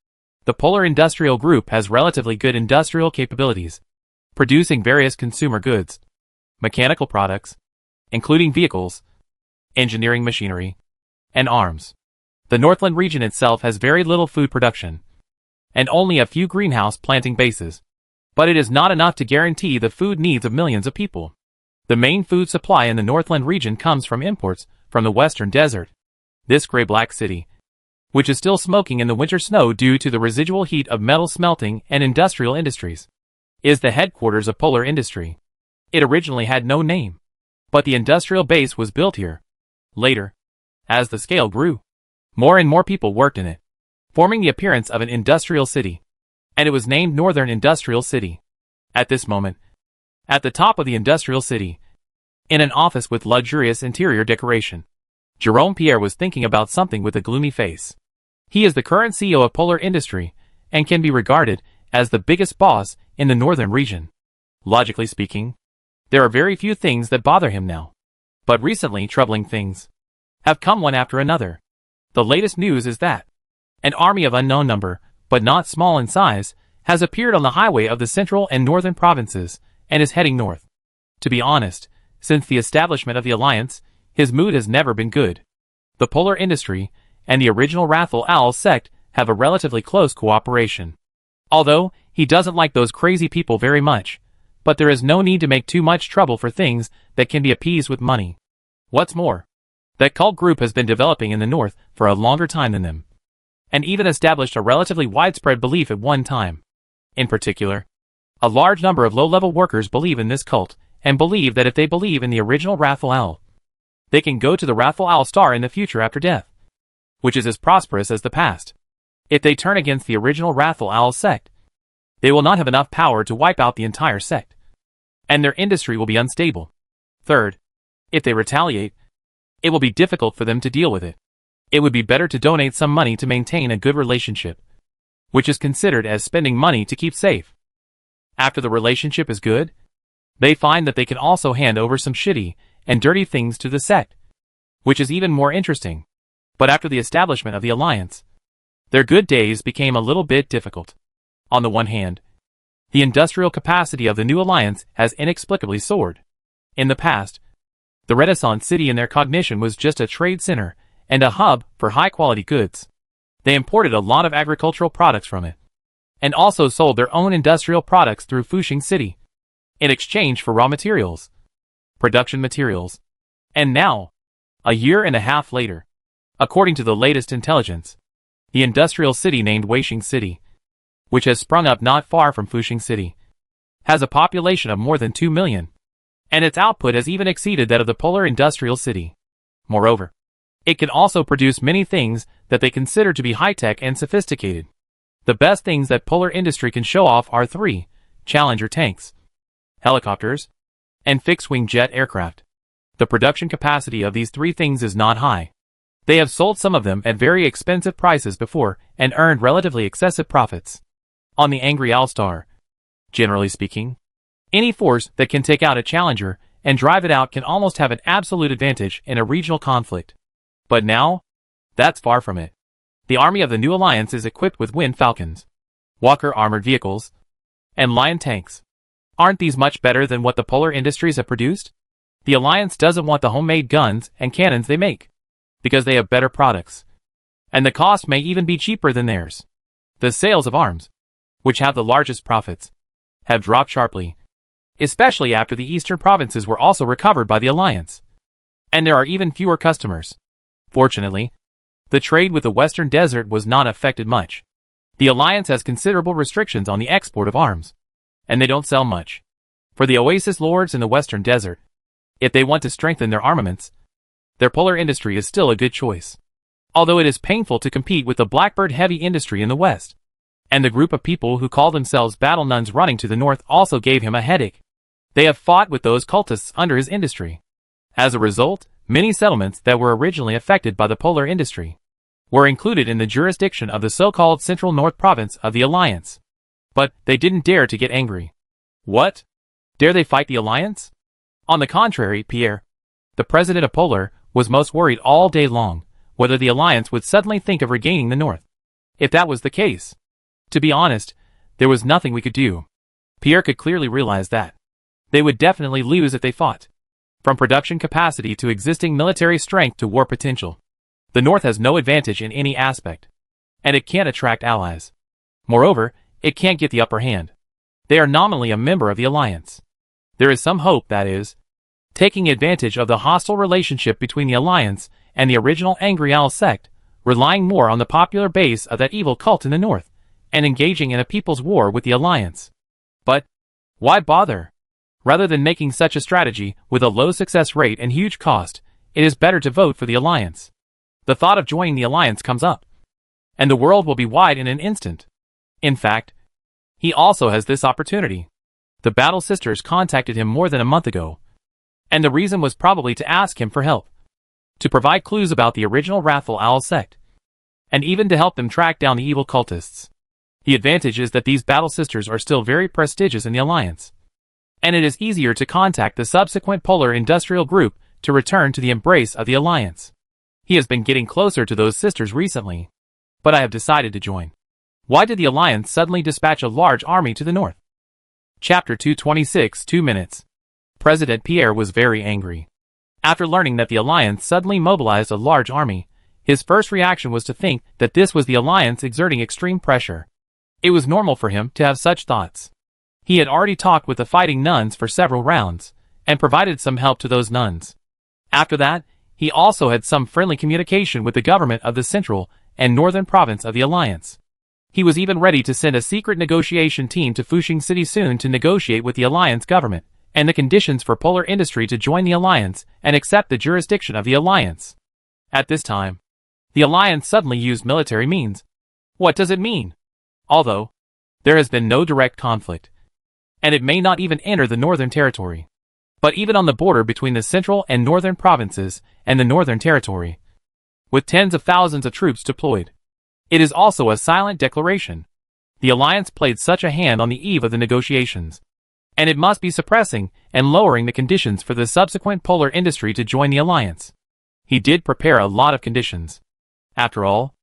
The Polar Industrial Group has relatively good industrial capabilities, producing various consumer goods, mechanical products, including vehicles, engineering machinery, and arms. The Northland region itself has very little food production, and only a few greenhouse planting bases. But it is not enough to guarantee the food needs of millions of people. The main food supply in the Northland region comes from imports from the Western Desert. This gray-black city, which is still smoking in the winter snow due to the residual heat of metal smelting and industrial industries, is the headquarters of Polar Industry. It originally had no name, but the industrial base was built here. Later, as the scale grew, more and more people worked in it, forming the appearance of an industrial city, and it was named Northern Industrial City. At this moment, at the top of the industrial city, in an office with luxurious interior decoration, Jerome Pierre was thinking about something with a gloomy face. He is the current CEO of Polar Industry, and can be regarded as the biggest boss in the northern region. Logically speaking, there are very few things that bother him now. But recently troubling things have come one after another. The latest news is that an army of unknown number, but not small in size, has appeared on the highway of the central and northern provinces, and is heading north. To be honest, since the establishment of the alliance, his mood has never been good. The Polar Industry and the original Rathal Owl sect have a relatively close cooperation. Although, he doesn't like those crazy people very much, but there is no need to make too much trouble for things that can be appeased with money. What's more, that cult group has been developing in the north for a longer time than them, and even established a relatively widespread belief at one time. In particular, a large number of low-level workers believe in this cult, and believe that if they believe in the original Rathal Owl, they can go to the Rathal Owl star in the future after death, which is as prosperous as the past. If they turn against the original Rathal Owl sect, they will not have enough power to wipe out the entire sect, and their industry will be unstable. Third, if they retaliate, it will be difficult for them to deal with it. It would be better to donate some money to maintain a good relationship, which is considered as spending money to keep safe. After the relationship is good, they find that they can also hand over some shitty and dirty things to the sect, which is even more interesting. But after the establishment of the alliance, their good days became a little bit difficult. On the one hand, the industrial capacity of the new alliance has inexplicably soared. In the past, the Renaissance city in their cognition was just a trade center and a hub for high-quality goods. They imported a lot of agricultural products from it, and also sold their own industrial products through Fushing City, in exchange for raw materials, production materials. And now, a year and a half later, according to the latest intelligence, the industrial city named Wasteland City, which has sprung up not far from Fushing City, has a population of more than 2 million, and its output has even exceeded that of the Polar Industrial City. Moreover, it can also produce many things that they consider to be high-tech and sophisticated. The best things that Polar Industry can show off are 3 Challenger tanks, helicopters, and fixed-wing jet aircraft. The production capacity of these 3 things is not high. They have sold some of them at very expensive prices before and earned relatively excessive profits. On the Angry Owl Star, generally speaking, any force that can take out a Challenger and drive it out can almost have an absolute advantage in a regional conflict. But now, that's far from it. The army of the new alliance is equipped with Wind Falcons, Walker armored vehicles, and Lion tanks. Aren't these much better than what the Polar Industries have produced? The alliance doesn't want the homemade guns and cannons they make, because they have better products, and the cost may even be cheaper than theirs. The sales of arms, which have the largest profits, have dropped sharply, especially after the eastern provinces were also recovered by the alliance, and there are even fewer customers. Fortunately, the trade with the Western Desert was not affected much. The alliance has considerable restrictions on the export of arms, and they don't sell much. For the Oasis Lords in the Western Desert, if they want to strengthen their armaments, their Polar Industry is still a good choice. Although it is painful to compete with the Blackbird heavy industry in the west. And the group of people who call themselves battle nuns running to the north also gave him a headache. They have fought with those cultists under his industry. As a result, many settlements that were originally affected by the Polar Industry were included in the jurisdiction of the so-called Central North Province of the Alliance. But they didn't dare to get angry. What? Dare they fight the Alliance? On the contrary, Pierre, the president of Polar, was most worried all day long whether the Alliance would suddenly think of regaining the North. If that was the case, to be honest, there was nothing we could do. Pierre could clearly realize that they would definitely lose if they fought. From production capacity to existing military strength to war potential, The North has no advantage in any aspect. And it can't attract allies. Moreover, it can't get the upper hand. They are nominally a member of the alliance. There is some hope, that is, taking advantage of the hostile relationship between the alliance and the original Angry Owl sect, relying more on the popular base of that evil cult in the North, and engaging in a people's war with the alliance. But why bother? Rather than making such a strategy with a low success rate and huge cost, it is better to vote for the alliance. The thought of joining the alliance comes up, and the world will be wide in an instant. In fact, he also has this opportunity. The Battle Sisters contacted him more than a month ago, and the reason was probably to ask him for help, to provide clues about the original Wrathful Owl sect, and even to help them track down the evil cultists. The advantage is that these Battle Sisters are still very prestigious in the alliance, and it is easier to contact the subsequent Polar Industrial Group to return to the embrace of the alliance. He has been getting closer to those sisters recently, but I have decided to join. Why did the alliance suddenly dispatch a large army to the north? Chapter 226, 2 minutes. President Pierre was very angry. After learning that the alliance suddenly mobilized a large army, his first reaction was to think that this was the alliance exerting extreme pressure. It was normal for him to have such thoughts. He had already talked with the fighting nuns for several rounds, and provided some help to those nuns. After that, he also had some friendly communication with the government of the central and northern province of the alliance. He was even ready to send a secret negotiation team to Fuxing City soon to negotiate with the alliance government and the conditions for Polar Industry to join the alliance and accept the jurisdiction of the alliance. At this time, the alliance suddenly used military means. What does it mean? Although there has been no direct conflict, and it may not even enter the northern territory, but even on the border between the central and northern provinces and the northern territory, with tens of thousands of troops deployed, it is also a silent declaration. The alliance played such a hand on the eve of the negotiations, and it must be suppressing and lowering the conditions for the subsequent Polar Industry to join the alliance. He did prepare a lot of conditions. After all,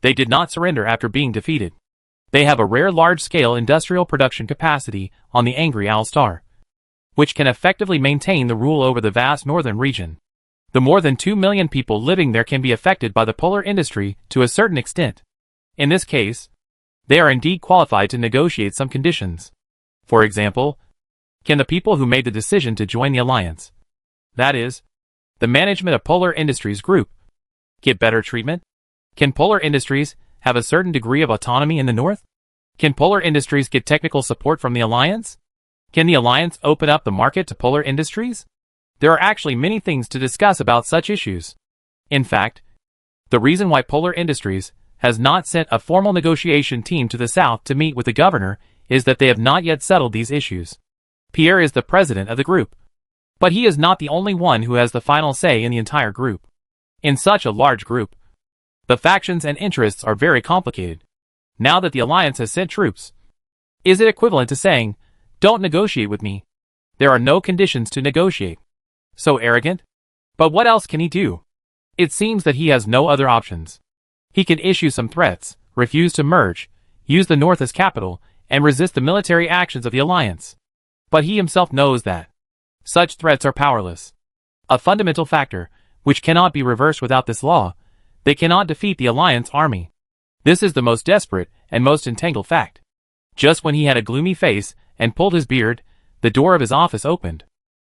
they did not surrender after being defeated. They have a rare large-scale industrial production capacity on the Angry Owl Star, which can effectively maintain the rule over the vast northern region. The more than 2 million people living there can be affected by the Polar Industry to a certain extent. In this case, they are indeed qualified to negotiate some conditions. For example, can the people who made the decision to join the alliance, that is, the management of Polar Industries Group, get better treatment? Can Polar Industries have a certain degree of autonomy in the north? Can Polar Industries get technical support from the alliance? Can the alliance open up the market to Polar Industries? There are actually many things to discuss about such issues. In fact, the reason why Polar Industries has not sent a formal negotiation team to the south to meet with the governor is that they have not yet settled these issues. Pierre is the president of the group, but he is not the only one who has the final say in the entire group. In such a large group, the factions and interests are very complicated. Now that the alliance has sent troops, is it equivalent to saying, "Don't negotiate with me. There are no conditions to negotiate"? So arrogant? But what else can he do? It seems that he has no other options. He can issue some threats, refuse to merge, use the North as capital, and resist the military actions of the alliance. But he himself knows that such threats are powerless. A fundamental factor, which cannot be reversed without this law: they cannot defeat the alliance army. This is the most desperate and most entangled fact. Just when he had a gloomy face and pulled his beard, the door of his office opened.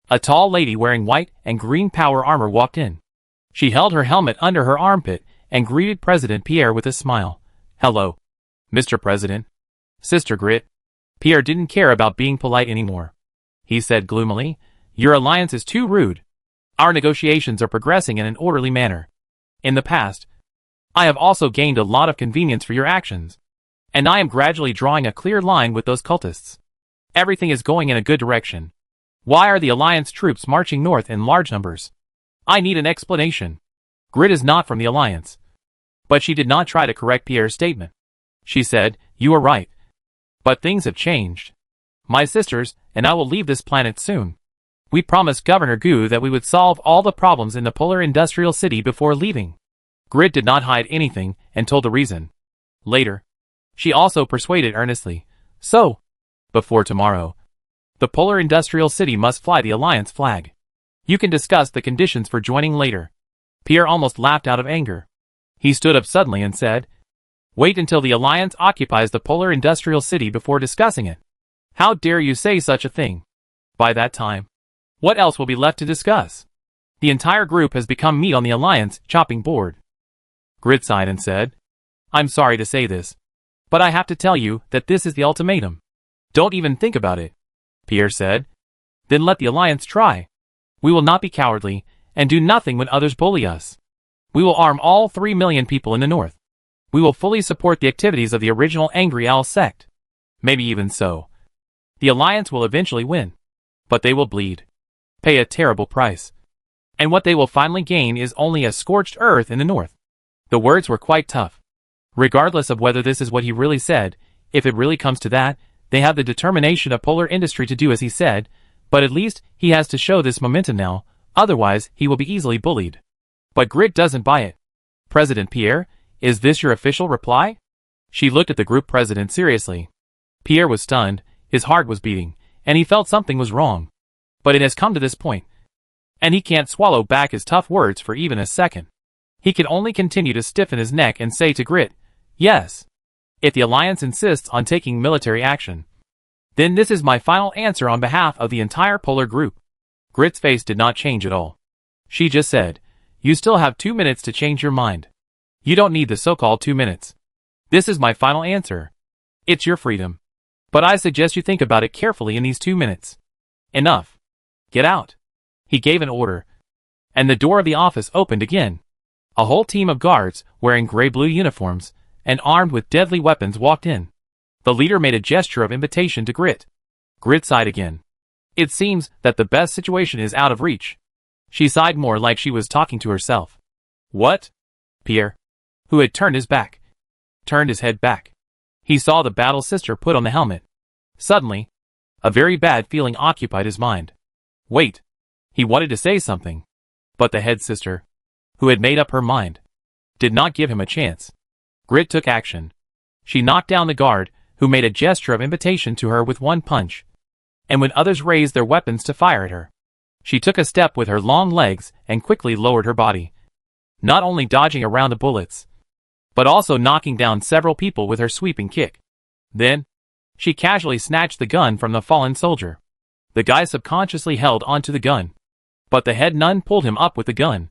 A tall lady wearing white and green power armor walked in. She held her helmet under her armpit and greeted President Pierre with a smile. "Hello, Mr. President." "Sister Grit." Pierre didn't care about being polite anymore. He said gloomily, "Your alliance is too rude. Our negotiations are progressing in an orderly manner. In the past, I have also gained a lot of convenience for your actions, and I am gradually drawing a clear line with those cultists. Everything is going in a good direction. Why are the alliance troops marching north in large numbers? I need an explanation." Grit is not from the alliance, but she did not try to correct Pierre's statement. She said, "You are right. But things have changed. My sisters and I will leave this planet soon. We promised Governor Gu that we would solve all the problems in the Polar Industrial City before leaving." Grit did not hide anything and told the reason. Later, she also persuaded earnestly, "So, before tomorrow, the Polar Industrial City must fly the alliance flag. You can discuss the conditions for joining later." Pierre almost laughed out of anger. He stood up suddenly and said, "Wait until the Alliance occupies the Polar Industrial City before discussing it. How dare you say such a thing? By that time, what else will be left to discuss? The entire group has become meat on the Alliance chopping board." Grit sighed and said, "I'm sorry to say this, but I have to tell you that this is the ultimatum. Don't even think about it." Pierre said, "Then let the Alliance try. We will not be cowardly and do nothing when others bully us. We will arm all 3 million people in the north. We will fully support the activities of the original Angry Owl sect. Maybe even so, the Alliance will eventually win. But they will bleed. Pay a terrible price. And what they will finally gain is only a scorched earth in the north." The words were quite tough. Regardless of whether this is what he really said, if it really comes to that, they have the determination of Polar Industry to do as he said, but at least he has to show this momentum now, otherwise he will be easily bullied. But Grit doesn't buy it. "President Pierre, is this your official reply?" She looked at the group president seriously. Pierre was stunned, his heart was beating, and he felt something was wrong. But it has come to this point, and he can't swallow back his tough words for even a second. He can only continue to stiffen his neck and say to Grit, "Yes. If the Alliance insists on taking military action, then this is my final answer on behalf of the entire Polar Group." Grit's face did not change at all. She just said, "You still have 2 minutes to change your mind. You don't need the so-called 2 minutes. This is my final answer. It's your freedom. But I suggest you think about it carefully in these 2 minutes. Enough. Get out." He gave an order, and the door of the office opened again. A whole team of guards, wearing gray-blue uniforms, and armed with deadly weapons walked in. The leader made a gesture of invitation to Grit. Grit sighed again. It seems that the best situation is out of reach. She sighed more like she was talking to herself. "What?" Pierre, who had turned his head back. He saw the battle sister put on the helmet. Suddenly, a very bad feeling occupied his mind. Wait. He wanted to say something. But the head sister, who had made up her mind, did not give him a chance. Grit took action. She knocked down the guard, who made a gesture of invitation to her with one punch. And when others raised their weapons to fire at her, she took a step with her long legs and quickly lowered her body, not only dodging around the bullets, but also knocking down several people with her sweeping kick. Then, she casually snatched the gun from the fallen soldier. The guy subconsciously held onto the gun, but the head nun pulled him up with the gun,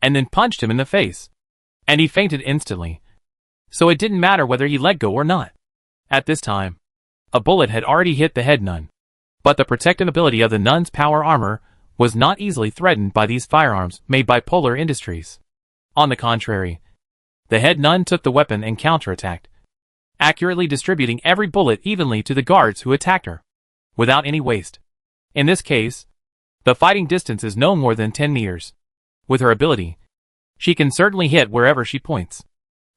and then punched him in the face, and he fainted instantly. So it didn't matter whether he let go or not. At this time, a bullet had already hit the head nun, but the protective ability of the nun's power armor was not easily threatened by these firearms made by Polar Industries. On the contrary, the head nun took the weapon and counterattacked, accurately distributing every bullet evenly to the guards who attacked her, without any waste. In this case, the fighting distance is no more than 10 meters. With her ability, she can certainly hit wherever she points.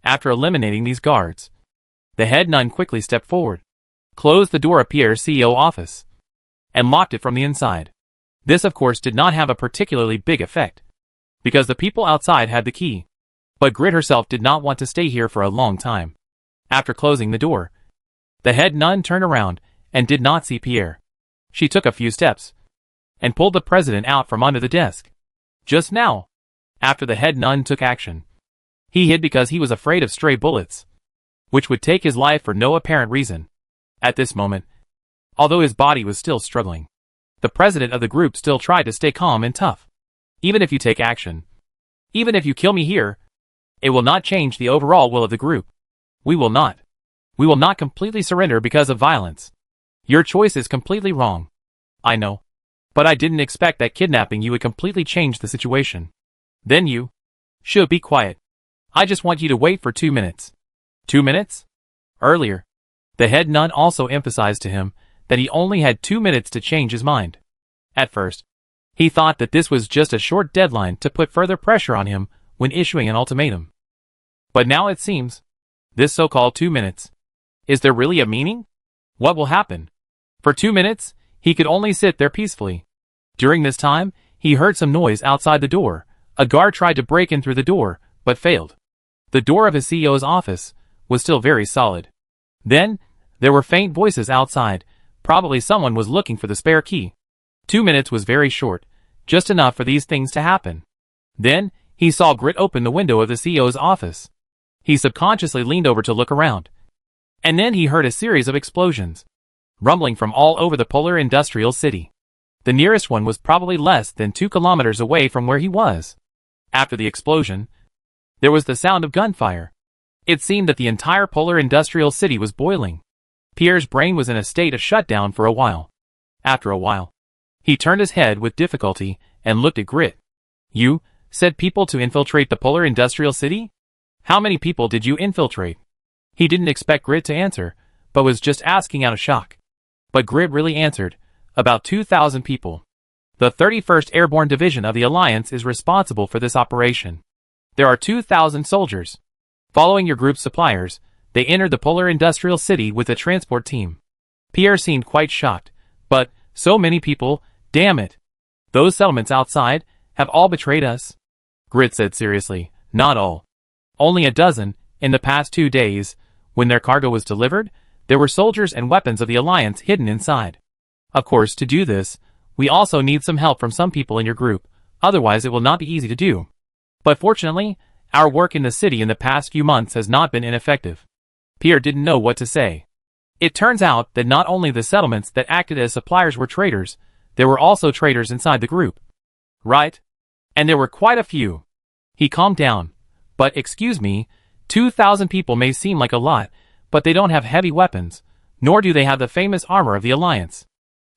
After eliminating these guards, the head nun quickly stepped forward, closed the door of Pierre's CEO office, and locked it from the inside. This of course did not have a particularly big effect, because the people outside had the key. But Grit herself did not want to stay here for a long time. After closing the door, the head nun turned around and did not see Pierre. She took a few steps and pulled the president out from under the desk. Just now, after the head nun took action, he hid because he was afraid of stray bullets, which would take his life for no apparent reason. At this moment, although his body was still struggling, the president of the group still tried to stay calm and tough. "Even if you take action, even if you kill me here, it will not change the overall will of the group. We will not completely surrender because of violence. Your choice is completely wrong. I know. But I didn't expect that kidnapping you would completely change the situation. Then you should be quiet. I just want you to wait for 2 minutes. 2 minutes? Earlier, the head nun also emphasized to him that he only had 2 minutes to change his mind. At first, he thought that this was just a short deadline to put further pressure on him when issuing an ultimatum. But now it seems, this so-called 2 minutes, is there really a meaning? What will happen? For 2 minutes, he could only sit there peacefully. During this time, he heard some noise outside the door. A guard tried to break in through the door, but failed. The door of his CEO's office was still very solid. Then, there were faint voices outside. Probably someone was looking for the spare key. 2 minutes was very short, just enough for these things to happen. Then, he saw Grit open the window of the CEO's office. He subconsciously leaned over to look around. And then he heard a series of explosions, rumbling from all over the polar industrial city. The nearest one was probably less than 2 kilometers away from where he was. After the explosion, there was the sound of gunfire. It seemed that the entire polar industrial city was boiling. Pierre's brain was in a state of shutdown for a while. After a while, he turned his head with difficulty and looked at Grit. "You said people to infiltrate the polar industrial city? How many people did you infiltrate?" He didn't expect Grit to answer, but was just asking out of shock. But Grit really answered, "About 2,000 people. The 31st Airborne Division of the Alliance is responsible for this operation. There are 2,000 soldiers. Following your group's suppliers, they entered the polar industrial city with a transport team." Pierre seemed quite shocked. "But, so many people, damn it. Those settlements outside have all betrayed us?" Grit said seriously, "Not all. Only a dozen. In the past 2 days, when their cargo was delivered, there were soldiers and weapons of the Alliance hidden inside. Of course, to do this, we also need some help from some people in your group, otherwise it will not be easy to do. But fortunately, our work in the city in the past few months has not been ineffective." Pierre didn't know what to say. It turns out that not only the settlements that acted as suppliers were traitors, there were also traitors inside the group. Right? And there were quite a few. He calmed down. "But excuse me, 2,000 people may seem like a lot, but they don't have heavy weapons, nor do they have the famous armor of the Alliance.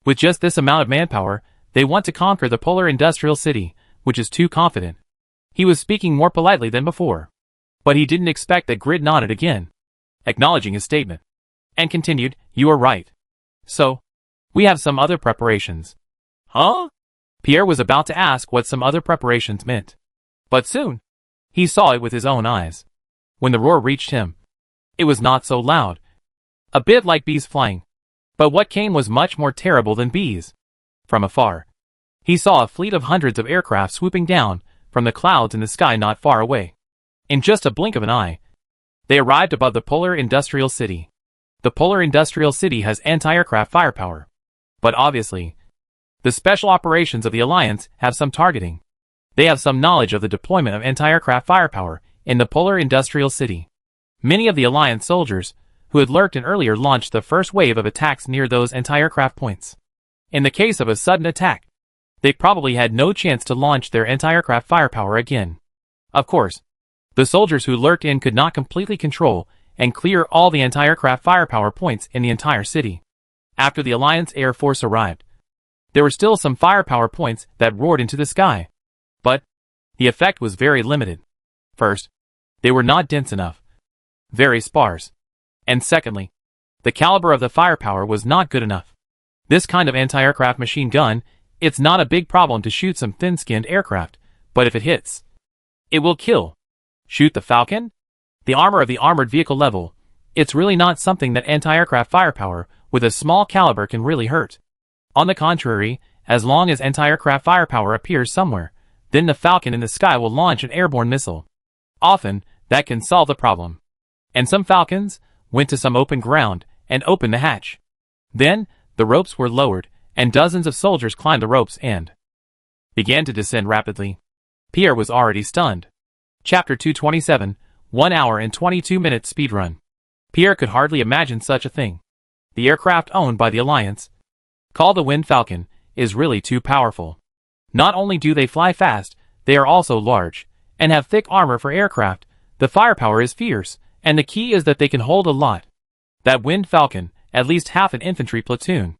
With just this amount of manpower, they want to conquer the polar industrial city, which is too confident." He was speaking more politely than before. But he didn't expect that Grit nodded again, acknowledging his statement, and continued, "You are right. So, we have some other preparations." "Huh?" Pierre was about to ask what some other preparations meant. But soon, he saw it with his own eyes. When the roar reached him, it was not so loud. A bit like bees flying. But what came was much more terrible than bees. From afar, he saw a fleet of hundreds of aircraft swooping down from the clouds in the sky not far away. In just a blink of an eye, they arrived above the polar industrial city. The polar industrial city has anti-aircraft firepower. But obviously, the special operations of the Alliance have some targeting. They have some knowledge of the deployment of anti-aircraft firepower in the polar industrial city. Many of the Alliance soldiers, who had lurked and earlier launched the first wave of attacks near those anti-aircraft points. In the case of a sudden attack, they probably had no chance to launch their anti-aircraft firepower again. Of course, the soldiers who lurked in could not completely control and clear all the anti-aircraft firepower points in the entire city. After the Alliance Air Force arrived, there were still some firepower points that roared into the sky. But the effect was very limited. First, they were not dense enough. Very sparse. And secondly, the caliber of the firepower was not good enough. This kind of anti-aircraft machine gun, it's not a big problem to shoot some thin-skinned aircraft, but if it hits, it will kill. Shoot the Falcon? The armor of the armored vehicle level, it's really not something that anti-aircraft firepower with a small caliber can really hurt. On the contrary, as long as anti-aircraft firepower appears somewhere, then the Falcon in the sky will launch an airborne missile. Often, that can solve the problem. And some Falcons went to some open ground and opened the hatch. Then, the ropes were lowered, and dozens of soldiers climbed the ropes and began to descend rapidly. Pierre was already stunned. Chapter 227, 1 hour and 22 minutes speedrun. Pierre could hardly imagine such a thing. The aircraft owned by the Alliance, called the Wind Falcon, is really too powerful. Not only do they fly fast, they are also large, and have thick armor for aircraft. The firepower is fierce, and the key is that they can hold a lot. That Wind Falcon, at least half an infantry platoon.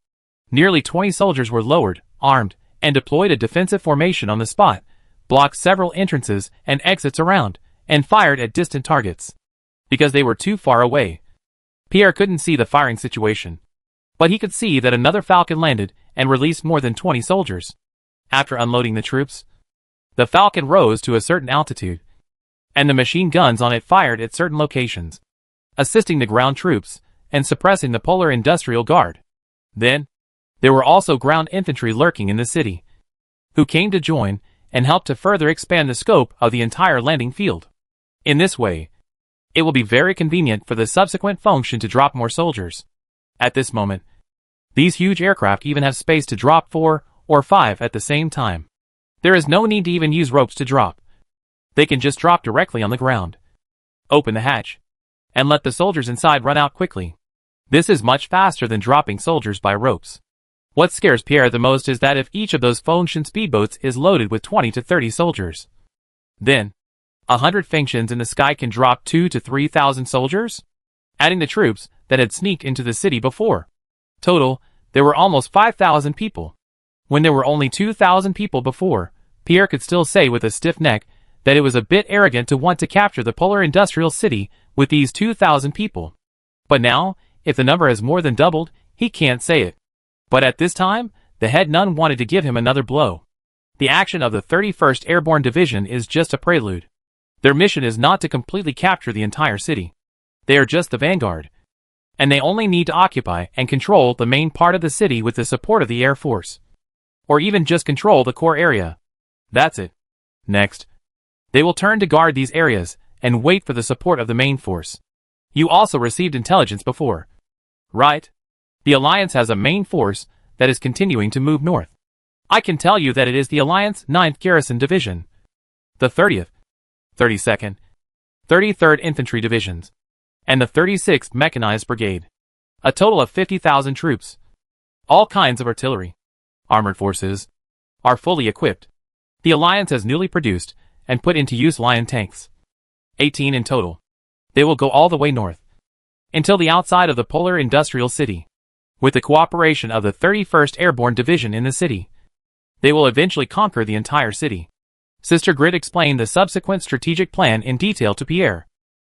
Nearly 20 soldiers were lowered, armed, and deployed a defensive formation on the spot, blocked several entrances and exits around, and fired at distant targets. Because they were too far away, Pierre couldn't see the firing situation. But he could see that another Falcon landed and released more than 20 soldiers. After unloading the troops, the Falcon rose to a certain altitude, and the machine guns on it fired at certain locations, assisting the ground troops and suppressing the Polar Industrial Guard. Then, there were also ground infantry lurking in the city, who came to join and help to further expand the scope of the entire landing field. In this way, it will be very convenient for the subsequent function to drop more soldiers. At this moment, these huge aircraft even have space to drop 4 or 5 at the same time. There is no need to even use ropes to drop. They can just drop directly on the ground. Open the hatch. And let the soldiers inside run out quickly. This is much faster than dropping soldiers by ropes. What scares Pierre the most is that if each of those Fengshan speedboats is loaded with 20 to 30 soldiers, then 100 Fengshans in the sky can drop 2 to 3,000 soldiers, adding the troops that had sneaked into the city before. Total, there were almost 5,000 people. When there were only 2,000 people before, Pierre could still say with a stiff neck that it was a bit arrogant to want to capture the polar industrial city with these 2,000 people. But now, if the number has more than doubled, he can't say it. But at this time, the head nun wanted to give him another blow. The action of the 31st Airborne Division is just a prelude. Their mission is not to completely capture the entire city. They are just the vanguard. And they only need to occupy and control the main part of the city with the support of the Air Force. Or even just control the core area. That's it. Next, they will turn to guard these areas and wait for the support of the main force. You also received intelligence before, right? The Alliance has a main force that is continuing to move north. I can tell you that it is the Alliance 9th Garrison Division, the 30th, 32nd, 33rd Infantry Divisions, and the 36th Mechanized Brigade. A total of 50,000 troops. All kinds of artillery, armored forces, are fully equipped. The Alliance has newly produced and put into use Lion tanks. 18 in total. They will go all the way north, until the outside of the polar industrial city. With the cooperation of the 31st Airborne Division in the city, they will eventually conquer the entire city. Sister Grit explained the subsequent strategic plan in detail to Pierre.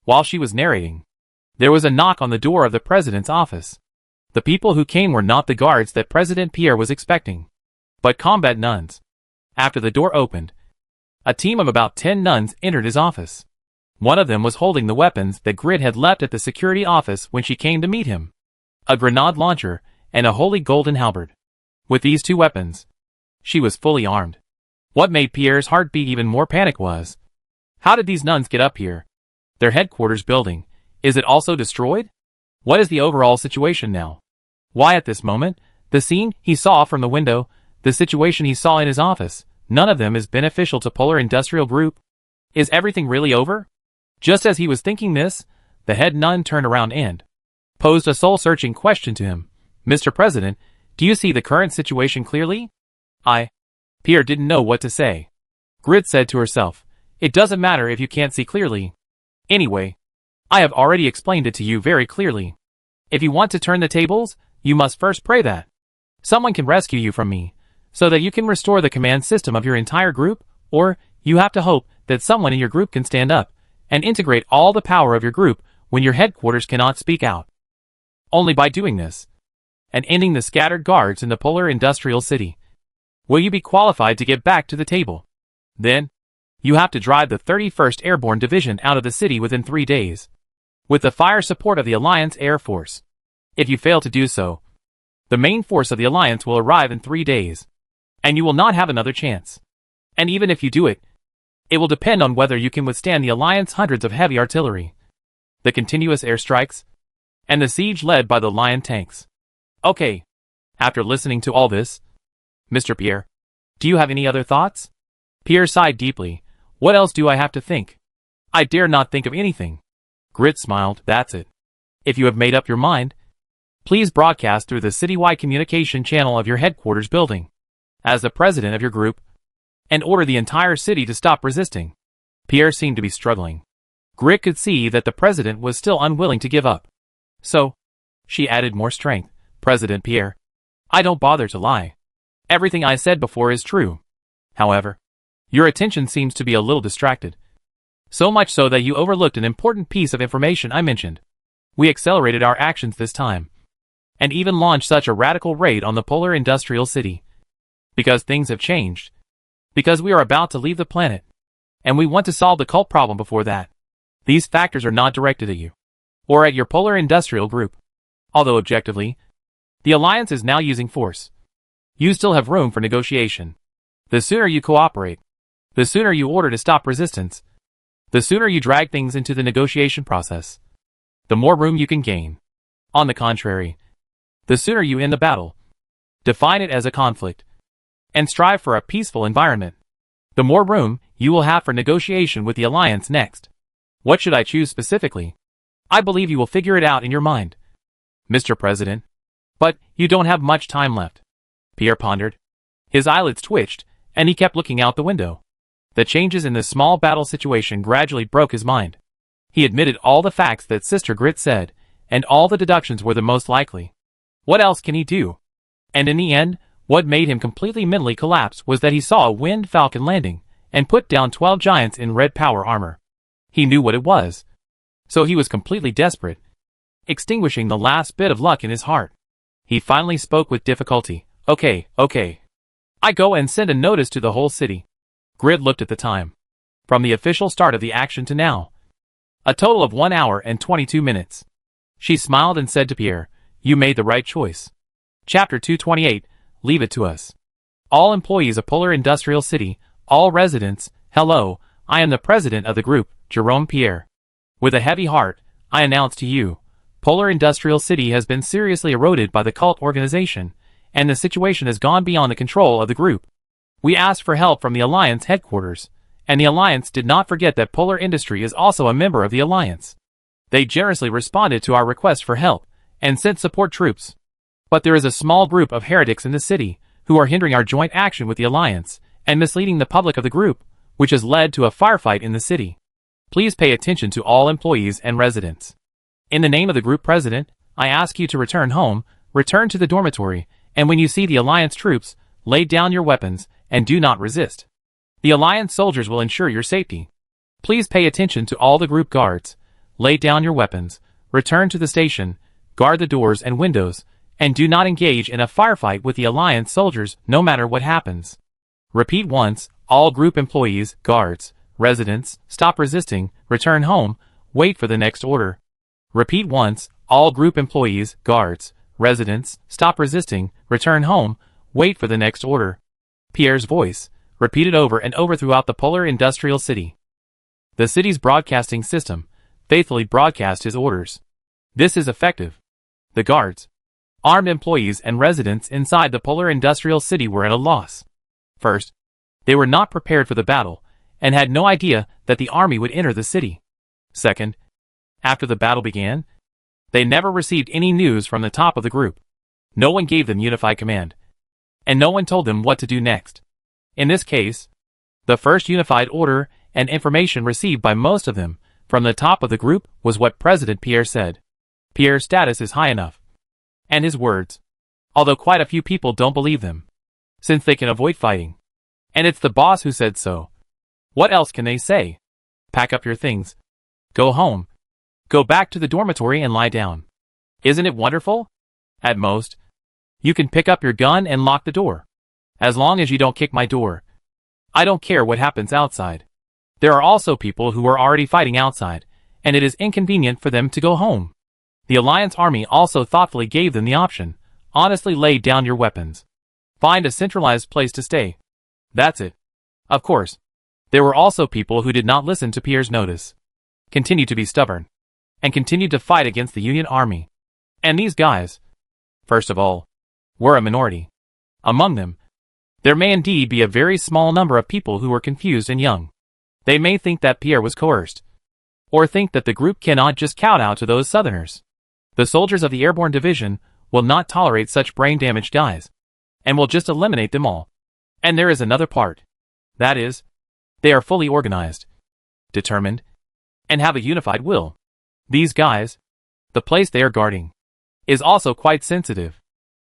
While she was narrating, there was a knock on the door of the president's office. The people who came were not the guards that President Pierre was expecting, but combat nuns. After the door opened, a team of about 10 nuns entered his office. One of them was holding the weapons that Grit had left at the security office when she came to meet him. A grenade launcher and a holy golden halberd. With these two weapons, she was fully armed. What made Pierre's heart beat even more panic was, how did these nuns get up here? Their headquarters building, is it also destroyed? What is the overall situation now? Why at this moment, the scene he saw from the window, the situation he saw in his office, none of them is beneficial to Polar Industrial Group? Is everything really over? Just as he was thinking this, the head nun turned around and posed a soul-searching question to him. Mr. President, do you see the current situation clearly? Pierre didn't know what to say. Grit said to herself, it doesn't matter if you can't see clearly. Anyway, I have already explained it to you very clearly. If you want to turn the tables, you must first pray that someone can rescue you from me, so that you can restore the command system of your entire group, or you have to hope that someone in your group can stand up and integrate all the power of your group when your headquarters cannot speak out. Only by doing this, and ending the scattered guards in the polar industrial city, will you be qualified to get back to the table. Then, you have to drive the 31st Airborne Division out of the city within 3 days, with the fire support of the Alliance Air Force. If you fail to do so, the main force of the Alliance will arrive in 3 days, and you will not have another chance. And even if you do it, it will depend on whether you can withstand the Alliance hundreds of heavy artillery, the continuous airstrikes, and the siege led by the Lion tanks. Okay. After listening to all this, Mr. Pierre, do you have any other thoughts? Pierre sighed deeply. What else do I have to think? I dare not think of anything. Grit smiled. That's it. If you have made up your mind, please broadcast through the citywide communication channel of your headquarters building, as the president of your group, and order the entire city to stop resisting. Pierre seemed to be struggling. Grit could see that the president was still unwilling to give up. So, she added more strength. President Pierre, I don't bother to lie. Everything I said before is true. However, your attention seems to be a little distracted. So much so that you overlooked an important piece of information I mentioned. We accelerated our actions this time, and even launched such a radical raid on the polar industrial city. Because things have changed. Because we are about to leave the planet, and we want to solve the cult problem before that. These factors are not directed at you, or at your polar industrial group. Although objectively, the Alliance is now using force. You still have room for negotiation. The sooner you cooperate, the sooner you order to stop resistance, the sooner you drag things into the negotiation process, the more room you can gain. On the contrary, the sooner you end the battle, define it as a conflict, and strive for a peaceful environment. the more room you will have for negotiation with the Alliance next. What should I choose specifically? I believe you will figure it out in your mind, Mr. President. But you don't have much time left. Pierre pondered. His eyelids twitched, and he kept looking out the window. The changes in this small battle situation gradually broke his mind. He admitted all the facts that Sister Grit said, and all the deductions were the most likely. What else can he do? And in the end, what made him completely mentally collapse was that he saw a Wind Falcon landing, and put down 12 giants in red power armor. He knew what it was. So he was completely desperate, extinguishing the last bit of luck in his heart. He finally spoke with difficulty. Okay. I go and send a notice to the whole city. Grid looked at the time. From the official start of the action to now. A total of 1 hour and 22 minutes. She smiled and said to Pierre, "You made the right choice." Chapter 228, Leave it to us. All employees of Polar Industrial City, all residents, hello, I am the president of the group, Jerome Pierre. With a heavy heart, I announce to you, Polar Industrial City has been seriously eroded by the cult organization, and the situation has gone beyond the control of the group. We asked for help from the Alliance headquarters, and the Alliance did not forget that Polar Industry is also a member of the Alliance. They generously responded to our request for help, and sent support troops. But there is a small group of heretics in the city, who are hindering our joint action with the Alliance, and misleading the public of the group, which has led to a firefight in the city. Please pay attention to all employees and residents. In the name of the group president, I ask you to return home, return to the dormitory, and when you see the Alliance troops, lay down your weapons, and do not resist. The Alliance soldiers will ensure your safety. Please pay attention to all the group guards. Lay down your weapons, return to the station, guard the doors and windows, and do not engage in a firefight with the Alliance soldiers no matter what happens. Repeat once, all group employees, guards, residents, stop resisting, return home, wait for the next order. Repeat once, all group employees, guards, residents, stop resisting, return home, wait for the next order. Pierre's voice, repeated over and over throughout the Polar Industrial City. The city's broadcasting system faithfully broadcast his orders. This is effective. The guards, armed employees and residents inside the Polar Industrial City were at a loss. First, they were not prepared for the battle, and had no idea that the army would enter the city. Second, after the battle began, they never received any news from the top of the group. No one gave them unified command, and no one told them what to do next. In this case, the first unified order and information received by most of them from the top of the group was what President Pierre said. Pierre's status is high enough. And his words, although quite a few people don't believe them, since they can avoid fighting. And it's the boss who said so. What else can they say? Pack up your things. Go home. Go back to the dormitory and lie down. Isn't it wonderful? At most, you can pick up your gun and lock the door. As long as you don't kick my door. I don't care what happens outside. There are also people who are already fighting outside, and it is inconvenient for them to go home. The Alliance army also thoughtfully gave them the option. Honestly, lay down your weapons. Find a centralized place to stay. That's it. Of course, there were also people who did not listen to Pierre's notice, continued to be stubborn, and continued to fight against the Union army. And these guys, first of all, were a minority. Among them, there may indeed be a very small number of people who were confused and young. They may think that Pierre was coerced, or think that the group cannot just kowtow to those Southerners. The soldiers of the Airborne Division will not tolerate such brain-damaged guys, and will just eliminate them all. And there is another part. That is, they are fully organized, determined, and have a unified will. These guys, the place they are guarding, is also quite sensitive.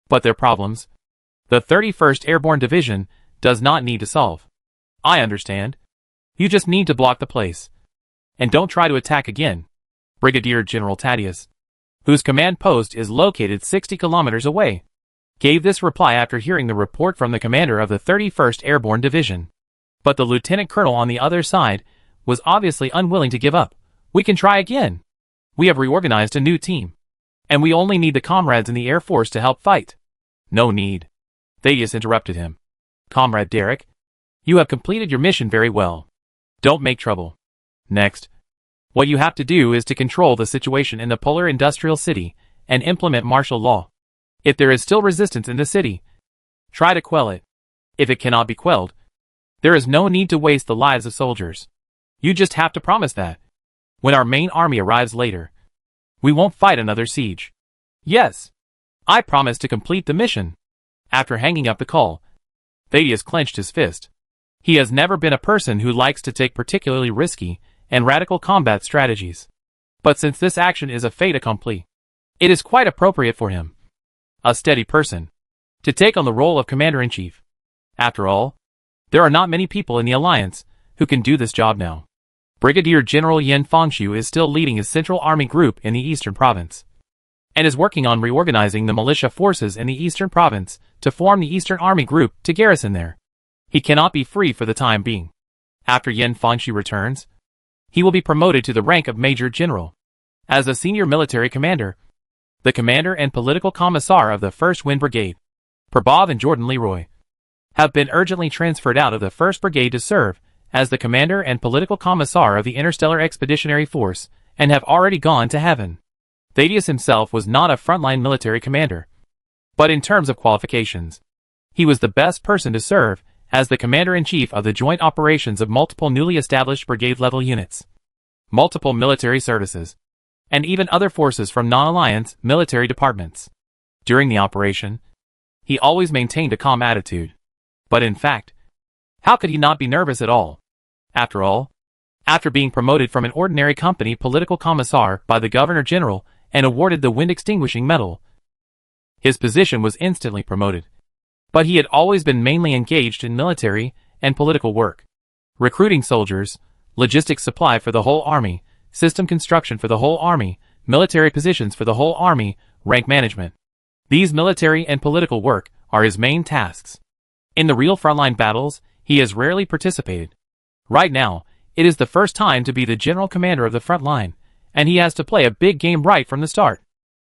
But their problems, the 31st Airborne Division does not need to solve. I understand. You just need to block the place. And don't try to attack again. Brigadier General Thaddeus, whose command post is located 60 kilometers away, gave this reply after hearing the report from the commander of the 31st Airborne Division. But the lieutenant colonel on the other side was obviously unwilling to give up. We can try again. We have reorganized a new team, and we only need the comrades in the Air Force to help fight. No need. Thaddeus interrupted him. Comrade Derek, you have completed your mission very well. Don't make trouble. Next, what you have to do is to control the situation in the Polar Industrial City and implement martial law. If there is still resistance in the city, try to quell it. If it cannot be quelled, There is no need to waste the lives of soldiers. You just have to promise that, when our main army arrives later, we won't fight another siege. Yes. I promise to complete the mission. After hanging up the call, Thaddeus clenched his fist. He has never been a person who likes to take particularly risky and radical combat strategies. But since this action is a fait accompli, it is quite appropriate for him, a steady person, to take on the role of commander-in-chief. After all, there are not many people in the alliance who can do this job now. Brigadier General Yen Fangxiu is still leading his Central Army Group in the Eastern Province, and is working on reorganizing the militia forces in the Eastern Province to form the Eastern Army Group to garrison there. He cannot be free for the time being. After Yen Fangxiu returns, he will be promoted to the rank of Major General. As a senior military commander, the commander and political commissar of the 1st Wind Brigade, Prabhav and Jordan Leroy, have been urgently transferred out of the 1st Brigade to serve as the commander and political commissar of the Interstellar Expeditionary Force and have already gone to heaven. Thaddeus himself was not a frontline military commander, but in terms of qualifications, he was the best person to serve as the commander-in-chief of the joint operations of multiple newly established brigade-level units, multiple military services, and even other forces from non-alliance military departments. During the operation, he always maintained a calm attitude. But in fact, how could he not be nervous at all? After all, after being promoted from an ordinary company political commissar by the Governor-General and awarded the Wind Extinguishing Medal, his position was instantly promoted. But he had always been mainly engaged in military and political work, recruiting soldiers, logistics supply for the whole army, system construction for the whole army, military positions for the whole army, rank management. These military and political work are his main tasks. In the real frontline battles, he has rarely participated. Right now, it is the first time to be the general commander of the front line, and he has to play a big game right from the start.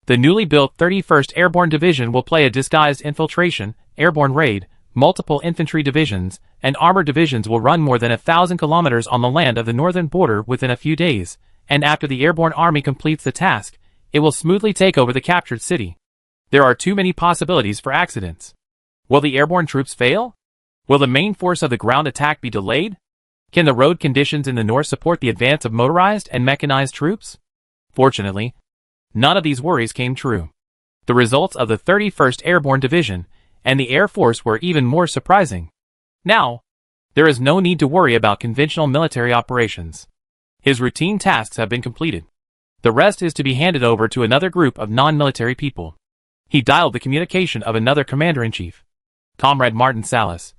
The newly built 31st Airborne Division will play a disguised infiltration, airborne raid, multiple infantry divisions, and armored divisions will run more than 1,000 kilometers on the land of the northern border within a few days, and after the airborne army completes the task, it will smoothly take over the captured city. There are too many possibilities for accidents. Will the airborne troops fail? Will the main force of the ground attack be delayed? Can the road conditions in the north support the advance of motorized and mechanized troops? Fortunately, none of these worries came true. The results of the 31st Airborne Division and the Air Force were even more surprising. Now, there is no need to worry about conventional military operations. His routine tasks have been completed. The rest is to be handed over to another group of non-military people. He dialed the communication of another commander-in-chief, Comrade Martin Salas.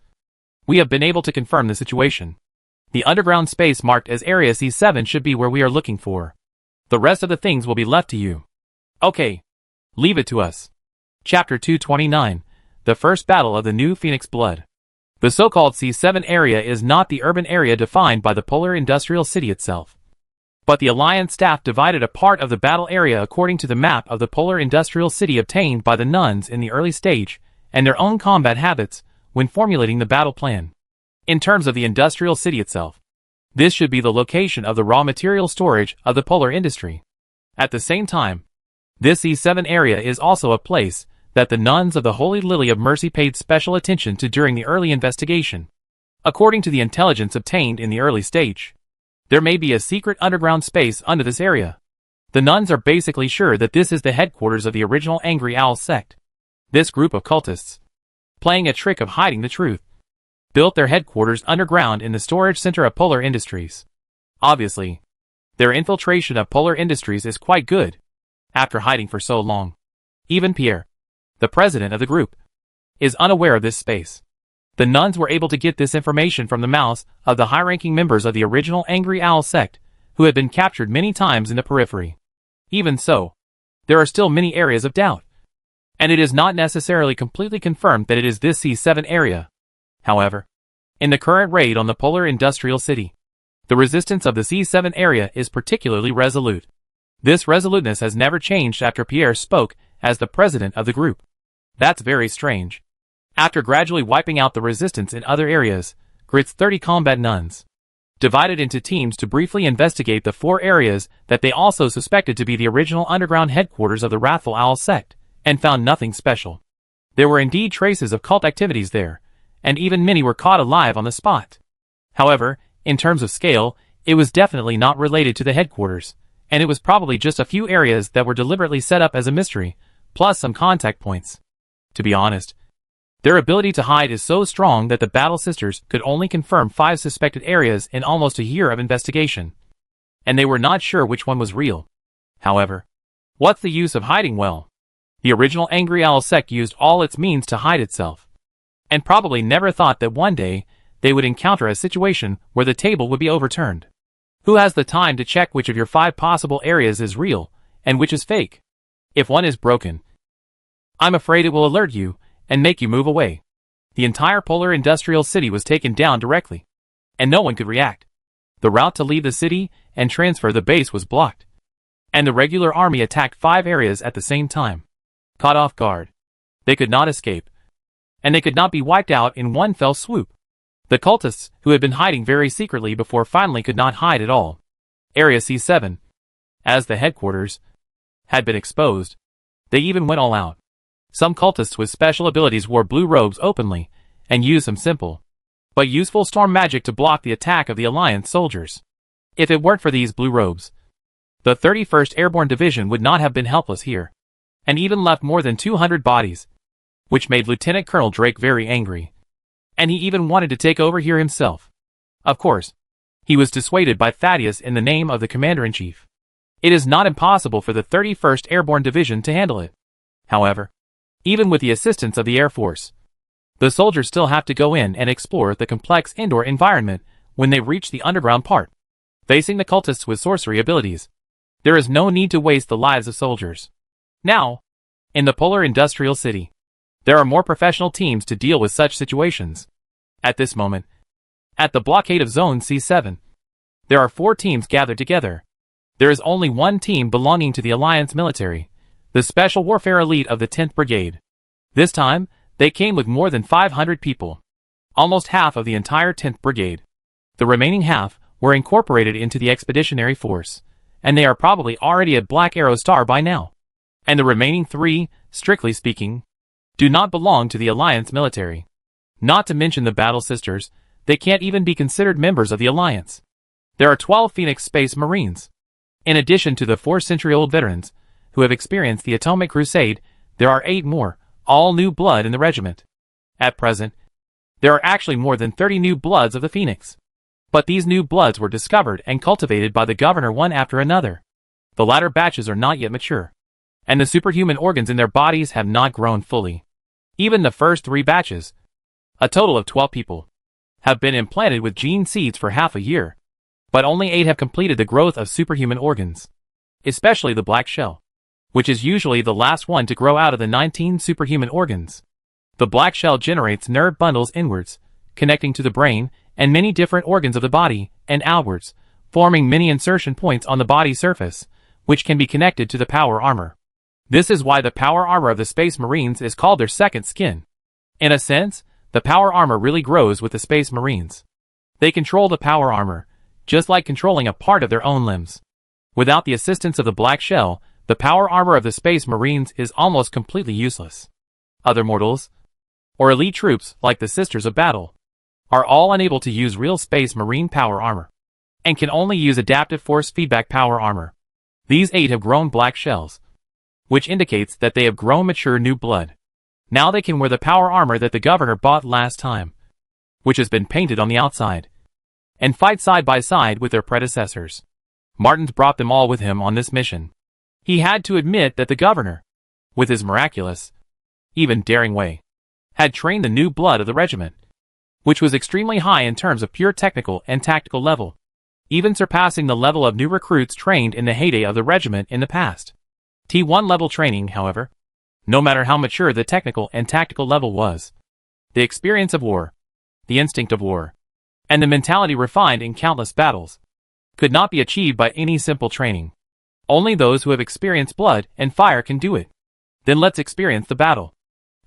We have been able to confirm the situation. The underground space marked as Area C7 should be where we are looking for. The rest of the things will be left to you. Okay. Leave it to us. Chapter 229, The First Battle of the New Phoenix Blood. The so-called C7 area is not the urban area defined by the Polar Industrial City itself, but the Alliance staff divided a part of the battle area according to the map of the Polar Industrial City obtained by the nuns in the early stage and their own combat habits when formulating the battle plan. In terms of the industrial city itself, this should be the location of the raw material storage of the polar industry. At the same time, this C7 area is also a place that the nuns of the Holy Lily of Mercy paid special attention to during the early investigation. According to the intelligence obtained in the early stage, there may be a secret underground space under this area. The nuns are basically sure that this is the headquarters of the original Angry Owl sect. This group of cultists, playing a trick of hiding the truth, built their headquarters underground in the storage center of Polar Industries. Obviously, their infiltration of Polar Industries is quite good. After hiding for so long, even Pierre, the president of the group, is unaware of this space. The nuns were able to get this information from the mouths of the high-ranking members of the original Angry Owl sect, who had been captured many times in the periphery. Even so, there are still many areas of doubt, and it is not necessarily completely confirmed that it is this C7 area. However, in the current raid on the Polar Industrial City, the resistance of the C7 area is particularly resolute. This resoluteness has never changed after Pierre spoke as the president of the group. That's very strange. After gradually wiping out the resistance in other areas, Grit's 30 combat nuns divided into teams to briefly investigate the 4 areas that they also suspected to be the original underground headquarters of the Wrathful Owl sect, and found nothing special. There were indeed traces of cult activities there, and even many were caught alive on the spot. However, in terms of scale, it was definitely not related to the headquarters, and it was probably just a few areas that were deliberately set up as a mystery, plus some contact points. To be honest, their ability to hide is so strong that the Battle Sisters could only confirm 5 suspected areas in almost a year of investigation. And they were not sure which one was real. However, what's the use of hiding well? The original Angry Owl sect used all its means to hide itself, and probably never thought that one day they would encounter a situation where the table would be overturned. Who has the time to check which of your 5 possible areas is real, and which is fake? If one is broken, I'm afraid it will alert you, and make you move away. The entire Polar Industrial City was taken down directly, and no one could react. The route to leave the city and transfer the base was blocked, and the regular army attacked 5 areas at the same time. Caught off guard, they could not escape, and they could not be wiped out in one fell swoop. The cultists, who had been hiding very secretly before, finally could not hide at all. Area C7, as the headquarters, had been exposed. They even went all out. Some cultists with special abilities wore blue robes openly, and used some simple, but useful storm magic to block the attack of the Alliance soldiers. If it weren't for these blue robes, the 31st Airborne Division would not have been helpless here, and even left more than 200 bodies, which made Lieutenant Colonel Drake very angry. And he even wanted to take over here himself. Of course, he was dissuaded by Thaddeus in the name of the Commander-in-Chief. It is not impossible for the 31st Airborne Division to handle it. However, even with the assistance of the Air Force, the soldiers still have to go in and explore the complex indoor environment when they reach the underground part. Facing the cultists with sorcery abilities, there is no need to waste the lives of soldiers. Now, in the Polar Industrial City, there are more professional teams to deal with such situations. At this moment, at the blockade of Zone C7, there are 4 teams gathered together. There is only one team belonging to the Alliance military, the Special Warfare Elite of the 10th Brigade. This time, they came with more than 500 people, almost half of the entire 10th Brigade. The remaining half were incorporated into the Expeditionary Force, and they are probably already at Black Arrow Star by now. And the remaining 3, strictly speaking, do not belong to the Alliance military. Not to mention the Battle Sisters, they can't even be considered members of the Alliance. There are 12 Phoenix Space Marines. In addition to the 4-century-old veterans who have experienced the Atomic Crusade, there are 8 more, all new blood in the regiment. At present, there are actually more than 30 new bloods of the Phoenix. But these new bloods were discovered and cultivated by the governor one after another. The latter batches are not yet mature, and the superhuman organs in their bodies have not grown fully. Even the first 3 batches, a total of 12 people, have been implanted with gene seeds for half a year, but only 8 have completed the growth of superhuman organs, especially the black shell, which is usually the last one to grow out of the 19 superhuman organs. The black shell generates nerve bundles inwards, connecting to the brain and many different organs of the body, and outwards, forming many insertion points on the body surface, which can be connected to the power armor. This is why the power armor of the Space Marines is called their second skin. In a sense, the power armor really grows with the Space Marines. They control the power armor, just like controlling a part of their own limbs. Without the assistance of the black shell, the power armor of the Space Marines is almost completely useless. Other mortals, or elite troops like the Sisters of Battle, are all unable to use real Space Marine power armor, and can only use adaptive force feedback power armor. These 8 have grown black shells, which indicates that they have grown mature new blood. Now they can wear the power armor that the governor bought last time, which has been painted on the outside, and fight side by side with their predecessors. Martins brought them all with him on this mission. He had to admit that the governor, with his miraculous, even daring way, had trained the new blood of the regiment, which was extremely high in terms of pure technical and tactical level, even surpassing the level of new recruits trained in the heyday of the regiment in the past. T1 level training, however, no matter how mature the technical and tactical level was, the experience of war, the instinct of war, and the mentality refined in countless battles, could not be achieved by any simple training. Only those who have experienced blood and fire can do it. Then let's experience the battle.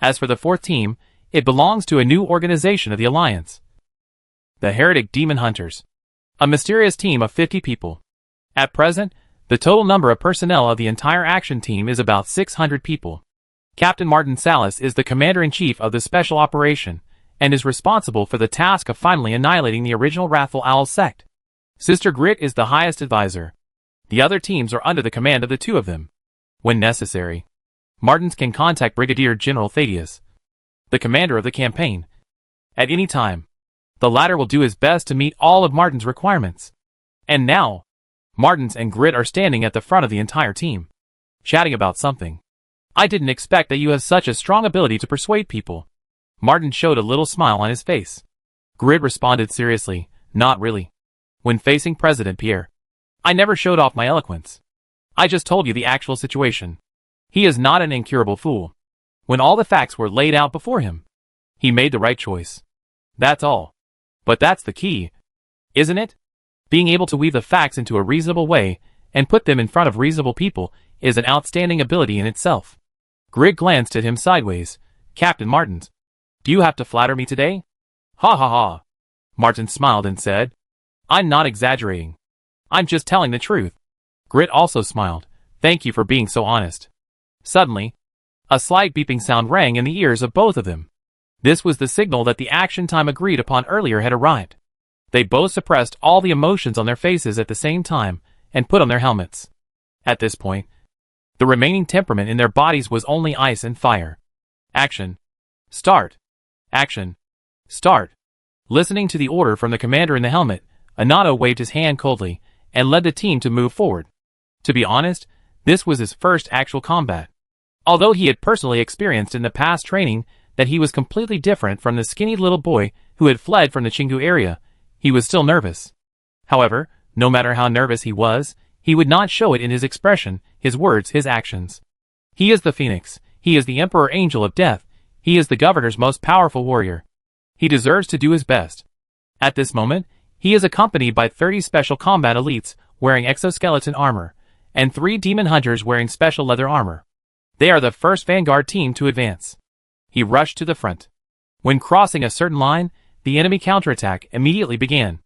As for the 4th team, it belongs to a new organization of the Alliance, the Heretic Demon Hunters, a mysterious team of 50 people. At present, the total number of personnel of the entire action team is about 600 people. Captain Martin Salas is the commander-in-chief of the special operation, and is responsible for the task of finally annihilating the original Wrathful Owl sect. Sister Grit is the highest advisor. The other teams are under the command of the two of them. When necessary, Martins can contact Brigadier General Thaddeus, the commander of the campaign, at any time. The latter will do his best to meet all of Martins' requirements. And now, Martins and Grit are standing at the front of the entire team, chatting about something. I didn't expect that you have such a strong ability to persuade people. Martin showed a little smile on his face. Grit responded seriously, not really. When facing President Pierre, I never showed off my eloquence. I just told you the actual situation. He is not an incurable fool. When all the facts were laid out before him, he made the right choice. That's all. But that's the key, isn't it? Being able to weave the facts into a reasonable way and put them in front of reasonable people is an outstanding ability in itself. Grit glanced at him sideways. Captain Martins, do you have to flatter me today? Ha ha ha. Martin smiled and said, I'm not exaggerating. I'm just telling the truth. Grit also smiled. Thank you for being so honest. Suddenly, a slight beeping sound rang in the ears of both of them. This was the signal that the action time agreed upon earlier had arrived. They both suppressed all the emotions on their faces at the same time and put on their helmets. At this point, the remaining temperament in their bodies was only ice and fire. Action. Start. Action. Start. Listening to the order from the commander in the helmet, Anato waved his hand coldly and led the team to move forward. To be honest, this was his first actual combat. Although he had personally experienced in the past training that he was completely different from the skinny little boy who had fled from the Chingu area, he was still nervous. However, no matter how nervous he was, he would not show it in his expression, his words, his actions. He is the Phoenix. He is the Emperor Angel of Death. He is the Governor's most powerful warrior. He deserves to do his best. At this moment, he is accompanied by 30 special combat elites wearing exoskeleton armor, and 3 demon hunters wearing special leather armor. They are the first vanguard team to advance. He rushed to the front. When crossing a certain line, the enemy counterattack immediately began.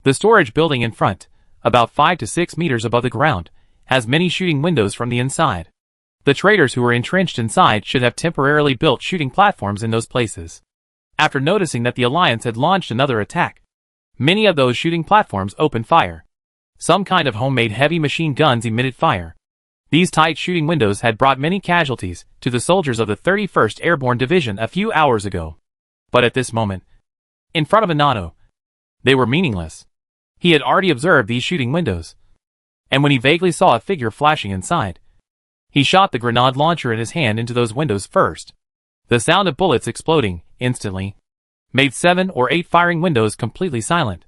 The storage building in front, about 5 to 6 meters above the ground, has many shooting windows from the inside. The traders who were entrenched inside should have temporarily built shooting platforms in those places. After noticing that the Alliance had launched another attack, many of those shooting platforms opened fire. Some kind of homemade heavy machine guns emitted fire. These tight shooting windows had brought many casualties to the soldiers of the 31st Airborne Division a few hours ago. But at this moment, in front of Anato, they were meaningless. He had already observed these shooting windows. And when he vaguely saw a figure flashing inside, he shot the grenade launcher in his hand into those windows first. The sound of bullets exploding, instantly, made 7 or 8 firing windows completely silent.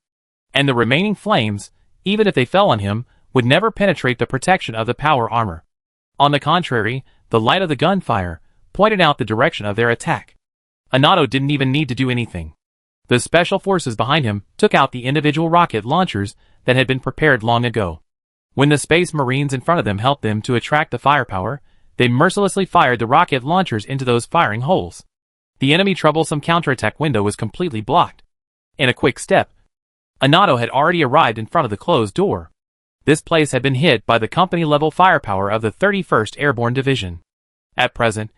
And the remaining flames, even if they fell on him, would never penetrate the protection of the power armor. On the contrary, the light of the gunfire pointed out the direction of their attack. Anato didn't even need to do anything. The special forces behind him took out the individual rocket launchers that had been prepared long ago. When the space marines in front of them helped them to attract the firepower, they mercilessly fired the rocket launchers into those firing holes. The enemy troublesome counterattack window was completely blocked. In a quick step, Anato had already arrived in front of the closed door. This place had been hit by the company-level firepower of the 31st Airborne Division. At present,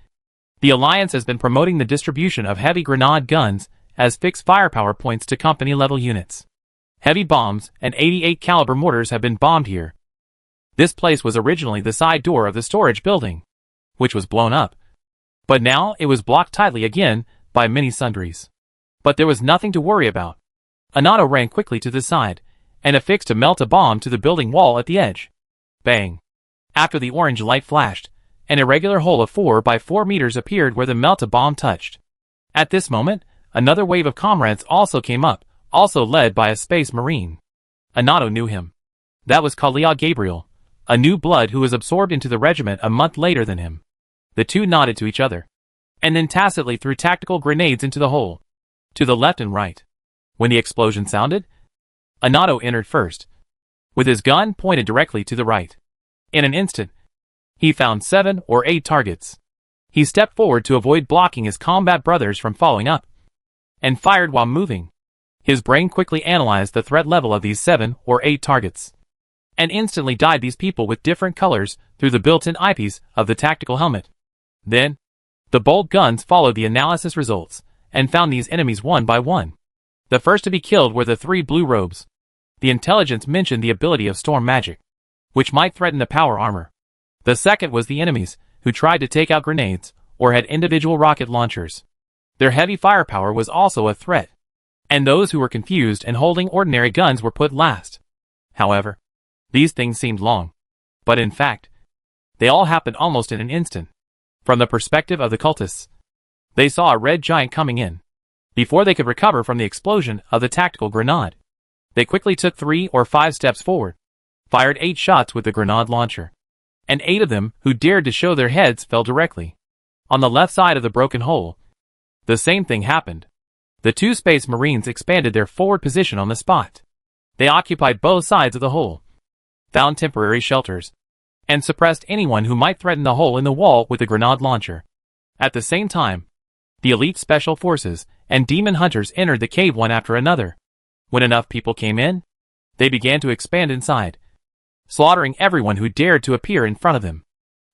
the Alliance has been promoting the distribution of heavy grenade guns as fixed firepower points to company-level units. Heavy bombs and 88 caliber mortars have been bombed here. This place was originally the side door of the storage building, which was blown up. But now it was blocked tightly again by many sundries. But there was nothing to worry about. Anato ran quickly to the side and affixed to melt a bomb to the building wall at the edge. Bang! After the orange light flashed, an irregular hole of 4 by 4 meters appeared where the melt-a-bomb touched. At this moment, another wave of comrades also came up, also led by a space marine. Anato knew him. That was Kalia Gabriel, a new blood who was absorbed into the regiment a month later than him. The two nodded to each other, and then tacitly threw tactical grenades into the hole, to the left and right. When the explosion sounded, Anato entered first, with his gun pointed directly to the right. In an instant, he found 7 or 8 targets. He stepped forward to avoid blocking his combat brothers from following up, and fired while moving. His brain quickly analyzed the threat level of these 7 or 8 targets, and instantly dyed these people with different colors through the built-in eyepiece of the tactical helmet. Then, the bolt guns followed the analysis results, and found these enemies one by one. The first to be killed were the 3 blue robes. The intelligence mentioned the ability of storm magic, which might threaten the power armor. The second was the enemies, who tried to take out grenades, or had individual rocket launchers. Their heavy firepower was also a threat. And those who were confused and holding ordinary guns were put last. However, these things seemed long. But in fact, they all happened almost in an instant. From the perspective of the cultists, they saw a red giant coming in. Before they could recover from the explosion of the tactical grenade, they quickly took 3 or 5 steps forward, fired 8 shots with the grenade launcher, and 8 of them who dared to show their heads fell directly on the left side of the broken hole. The same thing happened. The 2 Space Marines expanded their forward position on the spot. They occupied both sides of the hole, found temporary shelters, and suppressed anyone who might threaten the hole in the wall with the grenade launcher. At the same time, the elite special forces and demon hunters entered the cave one after another. When enough people came in, they began to expand inside, slaughtering everyone who dared to appear in front of them.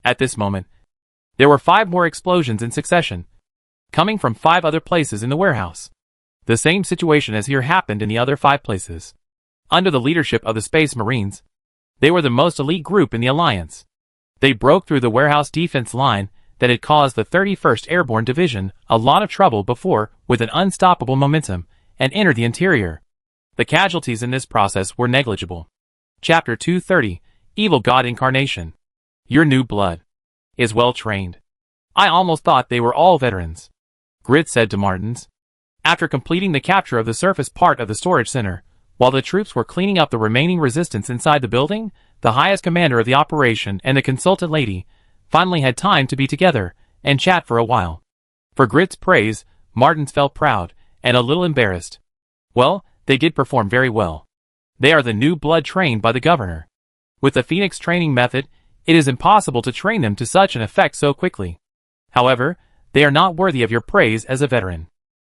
At this moment, there were 5 more explosions in succession, coming from 5 other places in the warehouse. The same situation as here happened in the other 5 places. Under the leadership of the Space Marines, they were the most elite group in the Alliance. They broke through the warehouse defense line that had caused the 31st Airborne Division a lot of trouble before with an unstoppable momentum, and entered the interior. The casualties in this process were negligible. Chapter 230, Evil God Incarnation. Your new blood is well trained. I almost thought they were all veterans, Grit said to Martins. After completing the capture of the surface part of the storage center, while the troops were cleaning up the remaining resistance inside the building, the highest commander of the operation and the consultant lady finally had time to be together and chat for a while. For Grit's praise, Martins felt proud and a little embarrassed. Well, they did perform very well. They are the new blood trained by the governor. With the Phoenix training method, it is impossible to train them to such an effect so quickly. However, they are not worthy of your praise as a veteran.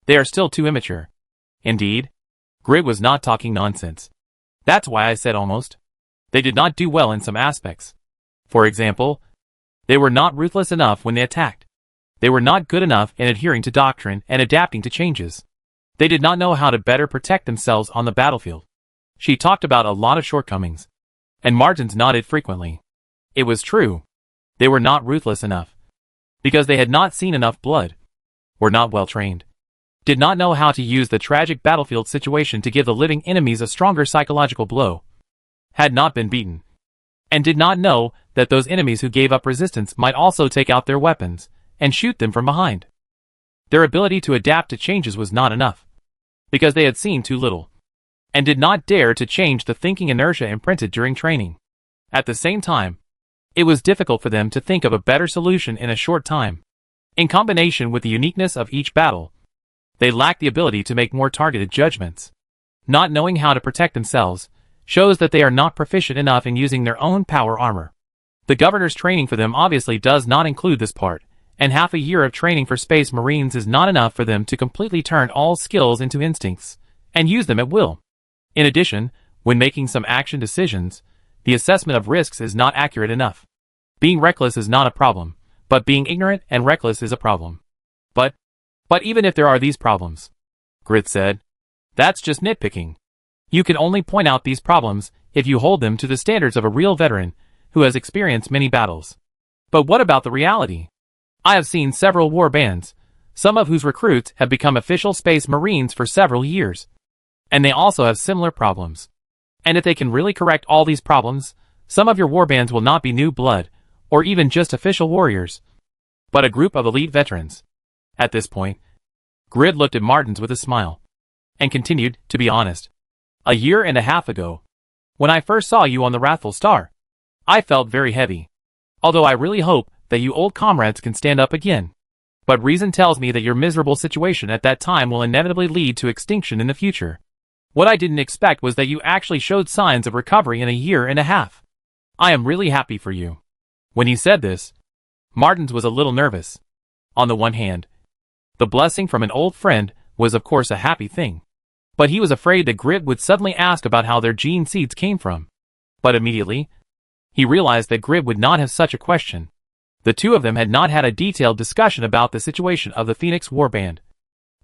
They are still too immature. Indeed, Grit was not talking nonsense. That's why I said almost. They did not do well in some aspects. For example, they were not ruthless enough when they attacked. They were not good enough in adhering to doctrine and adapting to changes. They did not know how to better protect themselves on the battlefield. She talked about a lot of shortcomings, and Martins nodded frequently. It was true. They were not ruthless enough, because they had not seen enough blood, were not well trained, did not know how to use the tragic battlefield situation to give the living enemies a stronger psychological blow, had not been beaten, and did not know that those enemies who gave up resistance might also take out their weapons and shoot them from behind. Their ability to adapt to changes was not enough, because they had seen too little, and did not dare to change the thinking inertia imprinted during training. At the same time, it was difficult for them to think of a better solution in a short time. In combination with the uniqueness of each battle, they lacked the ability to make more targeted judgments. Not knowing how to protect themselves shows that they are not proficient enough in using their own power armor. The governor's training for them obviously does not include this part, and half a year of training for Space Marines is not enough for them to completely turn all skills into instincts and use them at will. In addition, when making some action decisions, the assessment of risks is not accurate enough. Being reckless is not a problem, but being ignorant and reckless is a problem. But even if there are these problems, Grit said, that's just nitpicking. You can only point out these problems if you hold them to the standards of a real veteran who has experienced many battles. But what about the reality? I have seen several war bands, some of whose recruits have become official Space Marines for several years, and they also have similar problems. And if they can really correct all these problems, some of your warbands will not be new blood, or even just official warriors, but a group of elite veterans. At this point, Grid looked at Martins with a smile, and continued, to be honest. A year and a half ago, when I first saw you on the Wrathful Star, I felt very heavy. Although I really hope that you old comrades can stand up again. But reason tells me that your miserable situation at that time will inevitably lead to extinction in the future. What I didn't expect was that you actually showed signs of recovery in a year and a half. I am really happy for you. When he said this, Martins was a little nervous. On the one hand, the blessing from an old friend was of course a happy thing. But he was afraid that Grit would suddenly ask about how their gene seeds came from. But immediately, he realized that Grit would not have such a question. The two of them had not had a detailed discussion about the situation of the Phoenix Warband,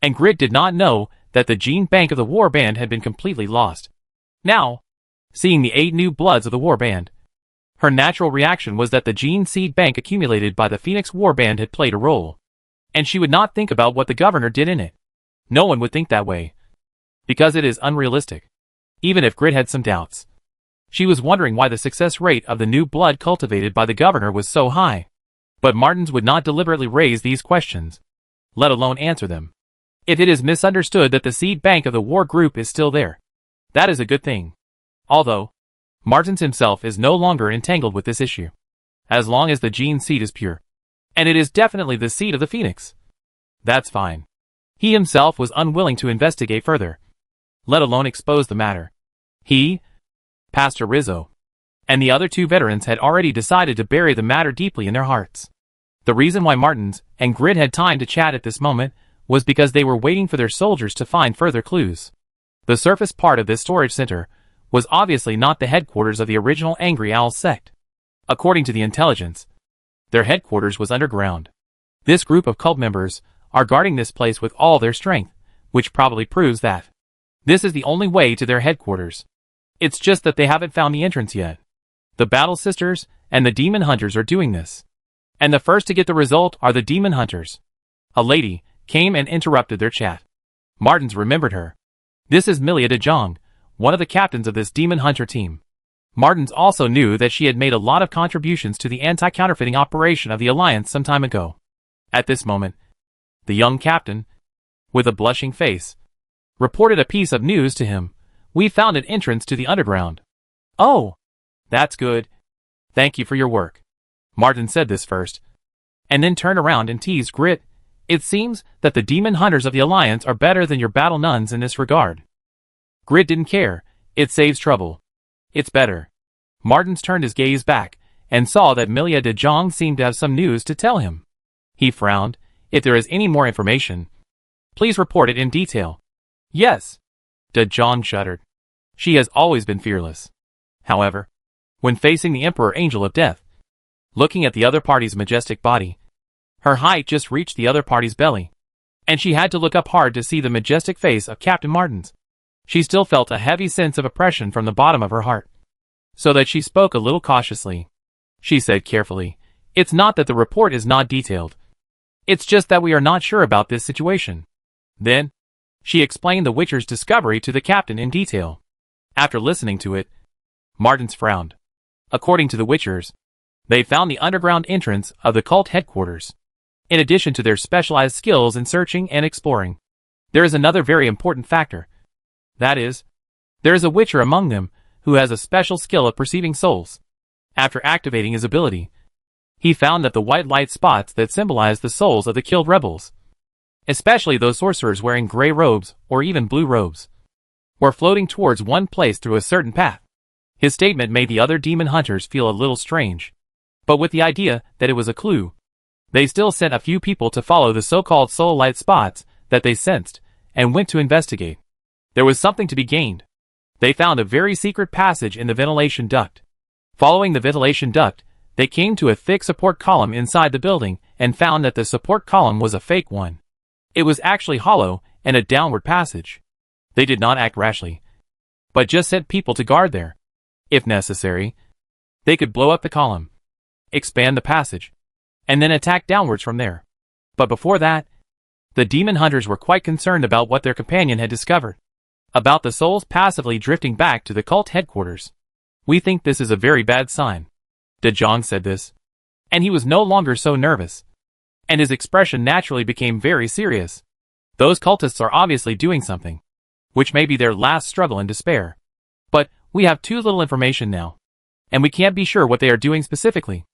And Grit did not know that the gene bank of the war band had been completely lost. Now, seeing the 8 new bloods of the war band, her natural reaction was that the gene seed bank accumulated by the Phoenix war band had played a role. And she would not think about what the governor did in it. No one would think that way, because it is unrealistic. Even if Grit had some doubts, she was wondering why the success rate of the new blood cultivated by the governor was so high. But Martins would not deliberately raise these questions, let alone answer them. If it is misunderstood that the seed bank of the war group is still there, that is a good thing. Although, Martins himself is no longer entangled with this issue, as long as the gene seed is pure. And it is definitely the seed of the Phoenix. That's fine. He himself was unwilling to investigate further, let alone expose the matter. He, Pastor Rizzo, and the other 2 veterans had already decided to bury the matter deeply in their hearts. The reason why Martins and Grit had time to chat at this moment was because they were waiting for their soldiers to find further clues. The surface part of this storage center was obviously not the headquarters of the original Angry Owl sect. According to the intelligence, their headquarters was underground. This group of cult members are guarding this place with all their strength, which probably proves that this is the only way to their headquarters. It's just that they haven't found the entrance yet. The Battle Sisters and the Demon Hunters are doing this. And the first to get the result are the Demon Hunters. A lady came and interrupted their chat. Martins remembered her. This is Milia de Jong, one of the captains of this Demon Hunter team. Martins also knew that she had made a lot of contributions to the anti-counterfeiting operation of the Alliance some time ago. At this moment, the young captain, with a blushing face, reported a piece of news to him. We found an entrance to the underground. Oh, that's good. Thank you for your work. Martin said this first, and then turned around and teased Grit. It seems that the Demon Hunters of the Alliance are better than your battle nuns in this regard. Grit didn't care. It saves trouble. It's better. Martins turned his gaze back, and saw that Milia de Jong seemed to have some news to tell him. He frowned. If there is any more information, please report it in detail. Yes. De Jong shuddered. She has always been fearless. However, when facing the Emperor Angel of Death, looking at the other party's majestic body, her height just reached the other party's belly, and she had to look up hard to see the majestic face of Captain Martins. She still felt a heavy sense of oppression from the bottom of her heart, so that she spoke a little cautiously. She said carefully, "It's not that the report is not detailed. It's just that we are not sure about this situation." Then, she explained the Witcher's discovery to the captain in detail. After listening to it, Martins frowned. According to the Witchers, they found the underground entrance of the cult headquarters. In addition to their specialized skills in searching and exploring, there is another very important factor. That is, there is a Witcher among them who has a special skill of perceiving souls. After activating his ability, he found that the white light spots that symbolize the souls of the killed rebels, especially those sorcerers wearing gray robes or even blue robes, were floating towards one place through a certain path. His statement made the other demon hunters feel a little strange, but with the idea that it was a clue, they still sent a few people to follow the so-called soul light spots that they sensed and went to investigate. There was something to be gained. They found a very secret passage in the ventilation duct. Following the ventilation duct, they came to a thick support column inside the building and found that the support column was a fake one. It was actually hollow and a downward passage. They did not act rashly, but just sent people to guard there. If necessary, they could blow up the column, expand the passage, and then attack downwards from there. But before that, the demon hunters were quite concerned about what their companion had discovered, about the souls passively drifting back to the cult headquarters. "We think this is a very bad sign." De Jong said this, and he was no longer so nervous, and his expression naturally became very serious. Those cultists are obviously doing something, which may be their last struggle in despair. But we have too little information now, and we can't be sure what they are doing specifically.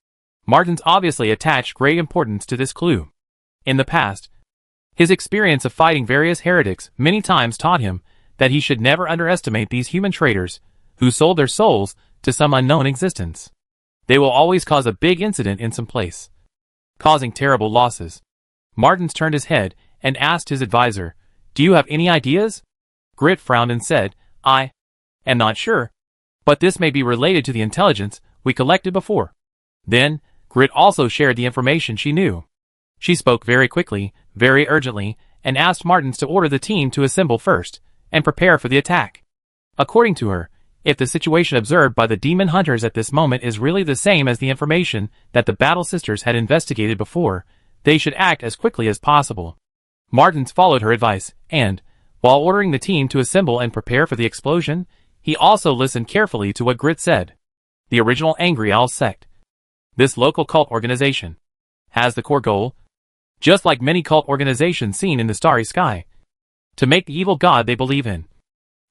Martins obviously attached great importance to this clue. In the past, his experience of fighting various heretics many times taught him that he should never underestimate these human traitors who sold their souls to some unknown existence. They will always cause a big incident in some place, causing terrible losses. Martins turned his head and asked his advisor, "Do you have any ideas?" Grit frowned and said, "I am not sure, but this may be related to the intelligence we collected before." Then, Grit also shared the information she knew. She spoke very quickly, very urgently, and asked Martins to order the team to assemble first, and prepare for the attack. According to her, if the situation observed by the demon hunters at this moment is really the same as the information that the Battle Sisters had investigated before, they should act as quickly as possible. Martins followed her advice, and, while ordering the team to assemble and prepare for the explosion, he also listened carefully to what Grit said. The original Angry Owl sect. This local cult organization has the core goal, just like many cult organizations seen in the starry sky, to make the evil god they believe in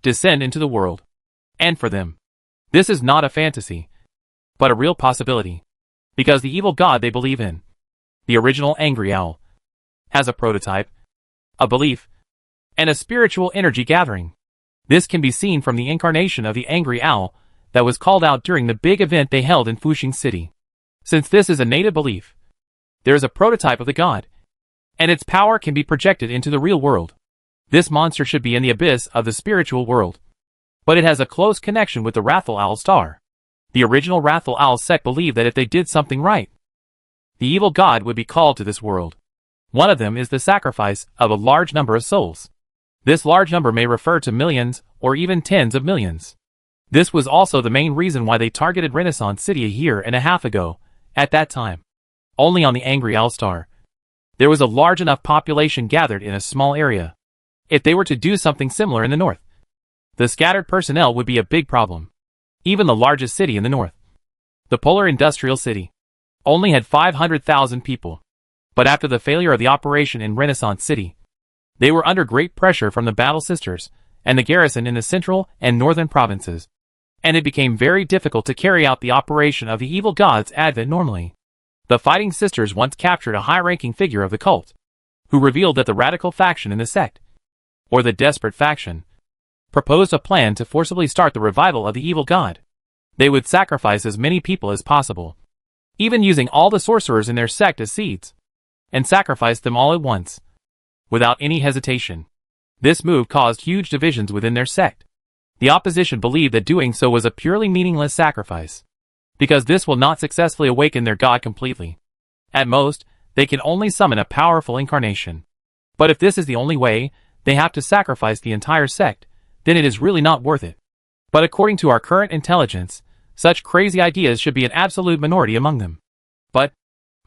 descend into the world. And for them, this is not a fantasy, but a real possibility, because the evil god they believe in, the original Angry Owl, has a prototype, a belief, and a spiritual energy gathering. This can be seen from the incarnation of the Angry Owl that was called out during the big event they held in Fuxing City. Since this is a native belief, there is a prototype of the god, and its power can be projected into the real world. This monster should be in the abyss of the spiritual world, but it has a close connection with the Wrathful Owl star. The original Wrathful Owl sect believed that if they did something right, the evil god would be called to this world. One of them is the sacrifice of a large number of souls. This large number may refer to millions or even tens of millions. This was also the main reason why they targeted Renaissance City a year and a half ago. At that time, only on the Angry Owl star, there was a large enough population gathered in a small area. If they were to do something similar in the north, the scattered personnel would be a big problem. Even the largest city in the north, the Polar Industrial City, only had 500,000 people. But after the failure of the operation in Renaissance City, they were under great pressure from the Battle Sisters and the garrison in the central and northern provinces, and it became very difficult to carry out the operation of the evil god's advent normally. The Fighting Sisters once captured a high-ranking figure of the cult, who revealed that the radical faction in the sect, or the desperate faction, proposed a plan to forcibly start the revival of the evil god. They would sacrifice as many people as possible, even using all the sorcerers in their sect as seeds, and sacrifice them all at once, without any hesitation. This move caused huge divisions within their sect. The opposition believed that doing so was a purely meaningless sacrifice, because this will not successfully awaken their god completely. At most, they can only summon a powerful incarnation. But if this is the only way, they have to sacrifice the entire sect, then it is really not worth it. But according to our current intelligence, such crazy ideas should be an absolute minority among them. But,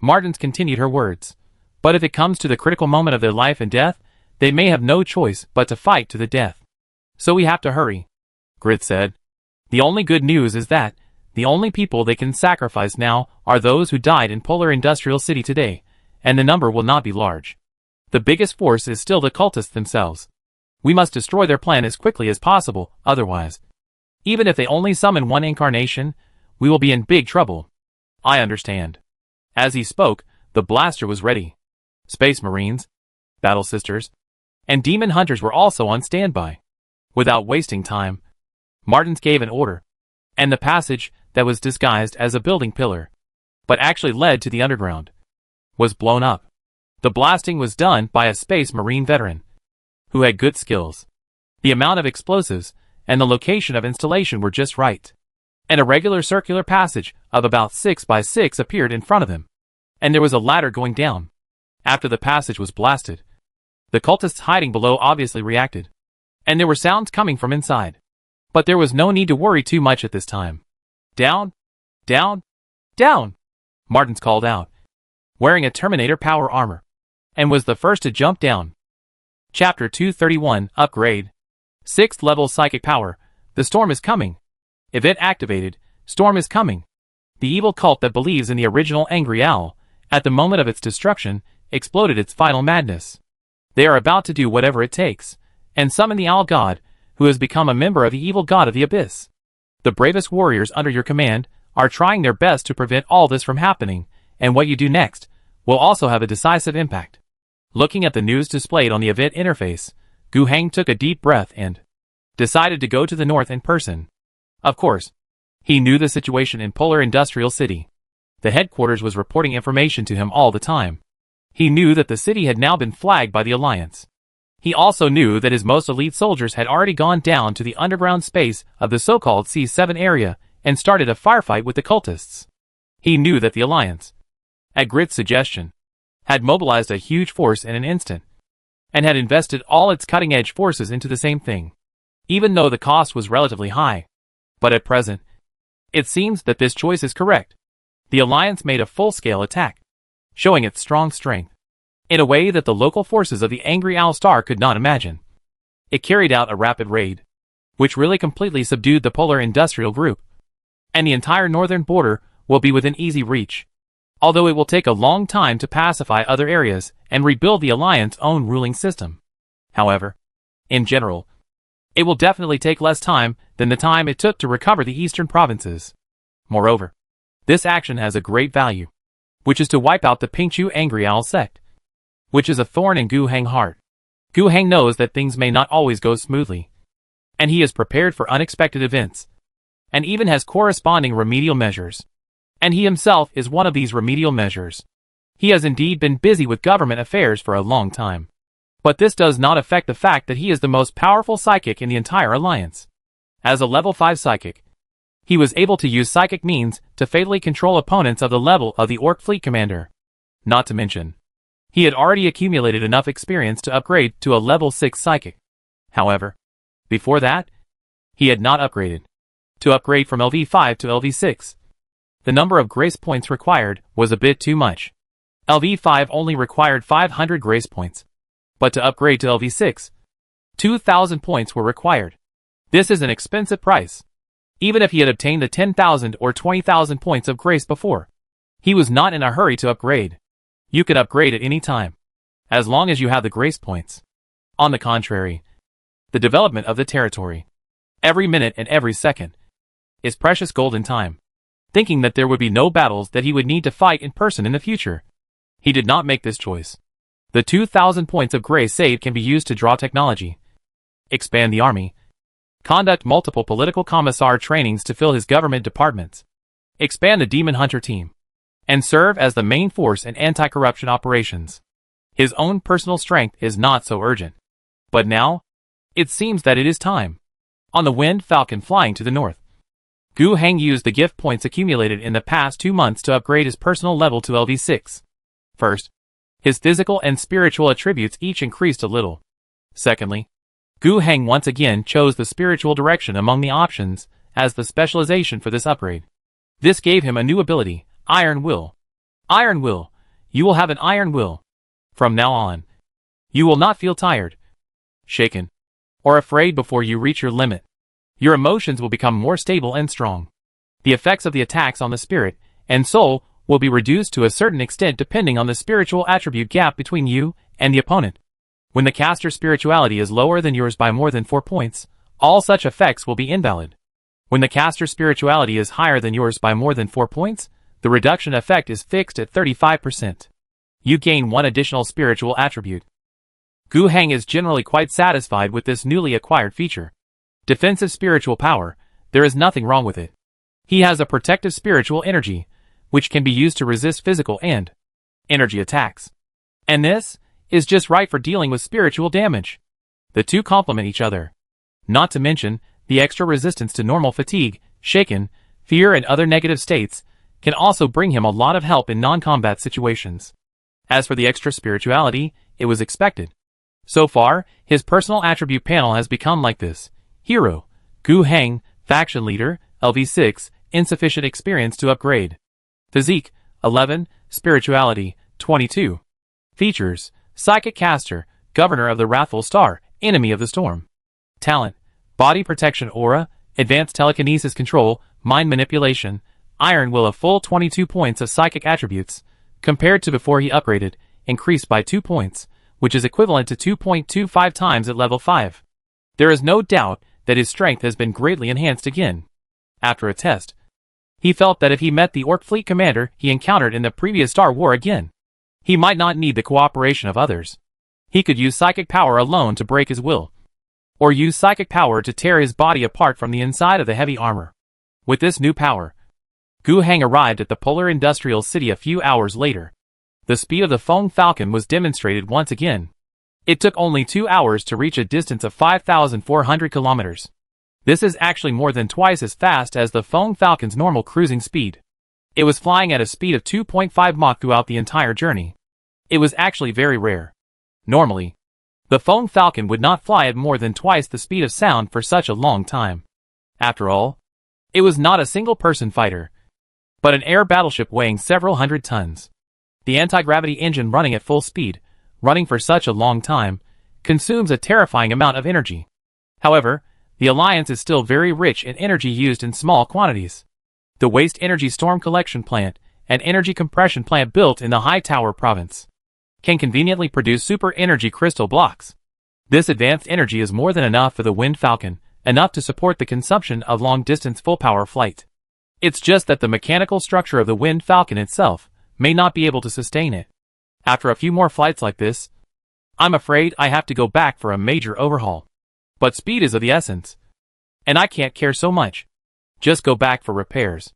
Martins continued her words, but if it comes to the critical moment of their life and death, they may have no choice but to fight to the death. So we have to hurry, Grit said. The only good news is that the only people they can sacrifice now are those who died in Polar Industrial City today, and the number will not be large. The biggest force is still the cultists themselves. We must destroy their plan as quickly as possible, otherwise, even if they only summon one incarnation, we will be in big trouble. I understand. As he spoke, the blaster was ready. Space Marines, Battle Sisters, and Demon Hunters were also on standby. Without wasting time, Martins gave an order, and the passage that was disguised as a building pillar, but actually led to the underground, was blown up. The blasting was done by a Space Marine veteran, who had good skills. The amount of explosives and the location of installation were just right, and a regular circular passage of about 6 by 6 appeared in front of him, and there was a ladder going down. After the passage was blasted, the cultists hiding below obviously reacted, and there were sounds coming from inside. But there was no need to worry too much at this time. Down, down, down, Martins called out, wearing a Terminator power armor, and was the first to jump down. Chapter 231, Upgrade. 6th level psychic power. The storm is coming. Event activated. Storm is coming. The evil cult that believes in the original Angry Owl, at the moment of its destruction, exploded its final madness. They are about to do whatever it takes, and summon the Owl God, who has become a member of the evil god of the abyss. The bravest warriors under your command are trying their best to prevent all this from happening, and what you do next will also have a decisive impact. Looking at the news displayed on the event interface, Gu Heng took a deep breath and decided to go to the north in person. Of course, he knew the situation in Polar Industrial City. The headquarters was reporting information to him all the time. He knew that the city had now been flagged by the Alliance. He also knew that his most elite soldiers had already gone down to the underground space of the so-called C7 area and started a firefight with the cultists. He knew that the Alliance, at Grit's suggestion, had mobilized a huge force in an instant, and had invested all its cutting-edge forces into the same thing, even though the cost was relatively high. But at present, it seems that this choice is correct. The Alliance made a full-scale attack, showing its strong strength, in a way that the local forces of the Angry Owl Star could not imagine. It carried out a rapid raid, which really completely subdued the Polar Industrial Group, and the entire northern border will be within easy reach, although it will take a long time to pacify other areas and rebuild the Alliance's own ruling system. However, in general, it will definitely take less time than the time it took to recover the eastern provinces. Moreover, this action has a great value, which is to wipe out the Pingchu Angry Owl sect, which is a thorn in Gu Heng's heart. Gu Heng knows that things may not always go smoothly, and he is prepared for unexpected events, and even has corresponding remedial measures. And he himself is one of these remedial measures. He has indeed been busy with government affairs for a long time. But this does not affect the fact that he is the most powerful psychic in the entire alliance. As a level 5 psychic, he was able to use psychic means to fatally control opponents of the level of the Orc Fleet Commander. Not to mention, he had already accumulated enough experience to upgrade to a level 6 psychic. However, before that, he had not upgraded. To upgrade from LV5 to LV6, the number of grace points required was a bit too much. LV5 only required 500 grace points, but to upgrade to LV6, 2,000 points were required. This is an expensive price. Even if he had obtained the 10,000 or 20,000 points of grace before, he was not in a hurry to upgrade. You can upgrade at any time, as long as you have the grace points. On the contrary, the development of the territory, every minute and every second, is precious golden time. Thinking that there would be no battles that he would need to fight in person in the future, he did not make this choice. The 2,000 points of grace saved can be used to draw technology, expand the army, conduct multiple political commissar trainings to fill his government departments, expand the Demon Hunter team, and serve as the main force in anti-corruption operations. His own personal strength is not so urgent. But now, it seems that it is time. On the Wind Falcon flying to the north, Gu Heng used the gift points accumulated in the past 2 months to upgrade his personal level to LV6. First, his physical and spiritual attributes each increased a little. Secondly, Gu Heng once again chose the spiritual direction among the options as the specialization for this upgrade. This gave him a new ability, Iron Will. Iron Will. You will have an Iron Will. From now on, you will not feel tired, shaken, or afraid before you reach your limit. Your emotions will become more stable and strong. The effects of the attacks on the spirit and soul will be reduced to a certain extent depending on the spiritual attribute gap between you and the opponent. When the caster's spirituality is lower than yours by more than 4 points, all such effects will be invalid. When the caster's spirituality is higher than yours by more than 4 points, the reduction effect is fixed at 35%. You gain 1 additional spiritual attribute. Gu Heng is generally quite satisfied with this newly acquired feature. Defensive spiritual power, there is nothing wrong with it. He has a protective spiritual energy, which can be used to resist physical and energy attacks. And this is just right for dealing with spiritual damage. The two complement each other. Not to mention, the extra resistance to normal fatigue, shaken, fear and other negative states can also bring him a lot of help in non-combat situations. As for the extra spirituality, it was expected. So far, his personal attribute panel has become like this. Hero, Gu Heng, Faction Leader, LV6, insufficient experience to upgrade. Physique, 11, Spirituality, 22. Features, Psychic Caster, Governor of the Wrathful Star, Enemy of the Storm. Talent, Body Protection Aura, Advanced Telekinesis Control, Mind Manipulation, Iron Will. A full 22 points of psychic attributes, compared to before he upgraded, increased by 2 points, which is equivalent to 2.25 times at level 5. There is no doubt that his strength has been greatly enhanced again. After a test, he felt that if he met the Orc Fleet Commander he encountered in the previous Star War again, he might not need the cooperation of others. He could use psychic power alone to break his will, or use psychic power to tear his body apart from the inside of the heavy armor. With this new power, Gu Heng arrived at the Polar Industrial City a few hours later. The speed of the Feng Falcon was demonstrated once again. It took only 2 hours to reach a distance of 5,400 kilometers. This is actually more than twice as fast as the Feng Falcon's normal cruising speed. It was flying at a speed of 2.5 Mach throughout the entire journey. It was actually very rare. Normally, The Foam Falcon would not fly at more than twice the speed of sound for such a long time. After all, it was not a single-person fighter, but an air battleship weighing several hundred tons. The anti-gravity engine running at full speed, running for such a long time, consumes a terrifying amount of energy. However, the Alliance is still very rich in energy used in small quantities. The Waste Energy Storm Collection Plant, an energy compression plant built in the Hightower province, can conveniently produce super energy crystal blocks. This advanced energy is more than enough for the Wind Falcon, enough to support the consumption of long-distance full-power flight. It's just that the mechanical structure of the Wind Falcon itself may not be able to sustain it. After a few more flights like this, I'm afraid I have to go back for a major overhaul. But speed is of the essence, and I can't care so much. Just go back for repairs.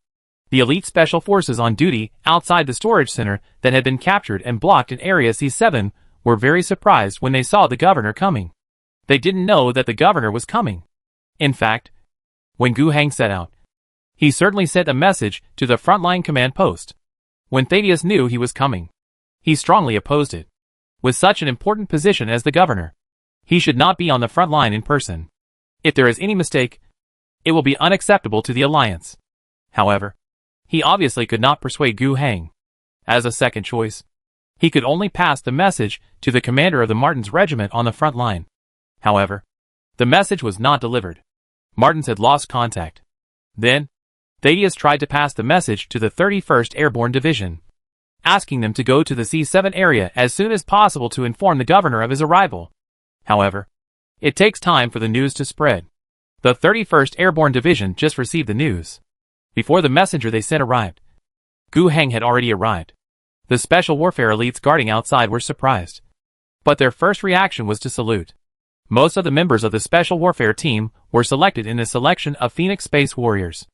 The elite special forces on duty outside the storage center that had been captured and blocked in Area C7 were very surprised when they saw the governor coming. They didn't know that the governor was coming. In fact, when Gu Hang set out, he certainly sent a message to the frontline command post. When Thaddeus knew he was coming, he strongly opposed it. With such an important position as the governor, he should not be on the front line in person. If there is any mistake, it will be unacceptable to the Alliance. However, he obviously could not persuade Gu Hang. As a second choice, he could only pass the message to the commander of the Martins regiment on the front line. However, the message was not delivered. Martins had lost contact. Then, Thaddeus tried to pass the message to the 31st Airborne Division, asking them to go to the C7 area as soon as possible to inform the governor of his arrival. However, it takes time for the news to spread. The 31st Airborne Division just received the news. Before the messenger they sent arrived, Gu Hang had already arrived. The special warfare elites guarding outside were surprised, but their first reaction was to salute. Most of the members of the special warfare team were selected in a selection of Phoenix Space Warriors.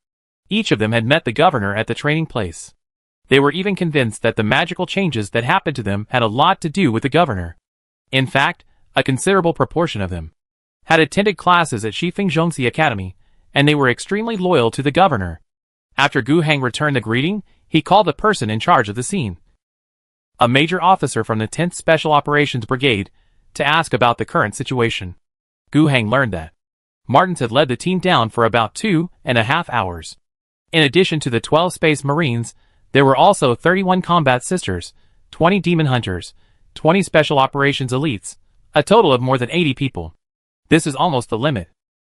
Each of them had met the governor at the training place. They were even convinced that the magical changes that happened to them had a lot to do with the governor. In fact, a considerable proportion of them had attended classes at Shifeng Zhongxi Academy, and they were extremely loyal to the governor. After Gu Hang returned the greeting, he called the person in charge of the scene, a major officer from the 10th Special Operations Brigade, to ask about the current situation. Gu Hang learned that Martins had led the team down for about 2.5 hours. In addition to the 12 Space Marines, there were also 31 Combat Sisters, 20 Demon Hunters, 20 Special Operations Elites, a total of more than 80 people. This is almost the limit.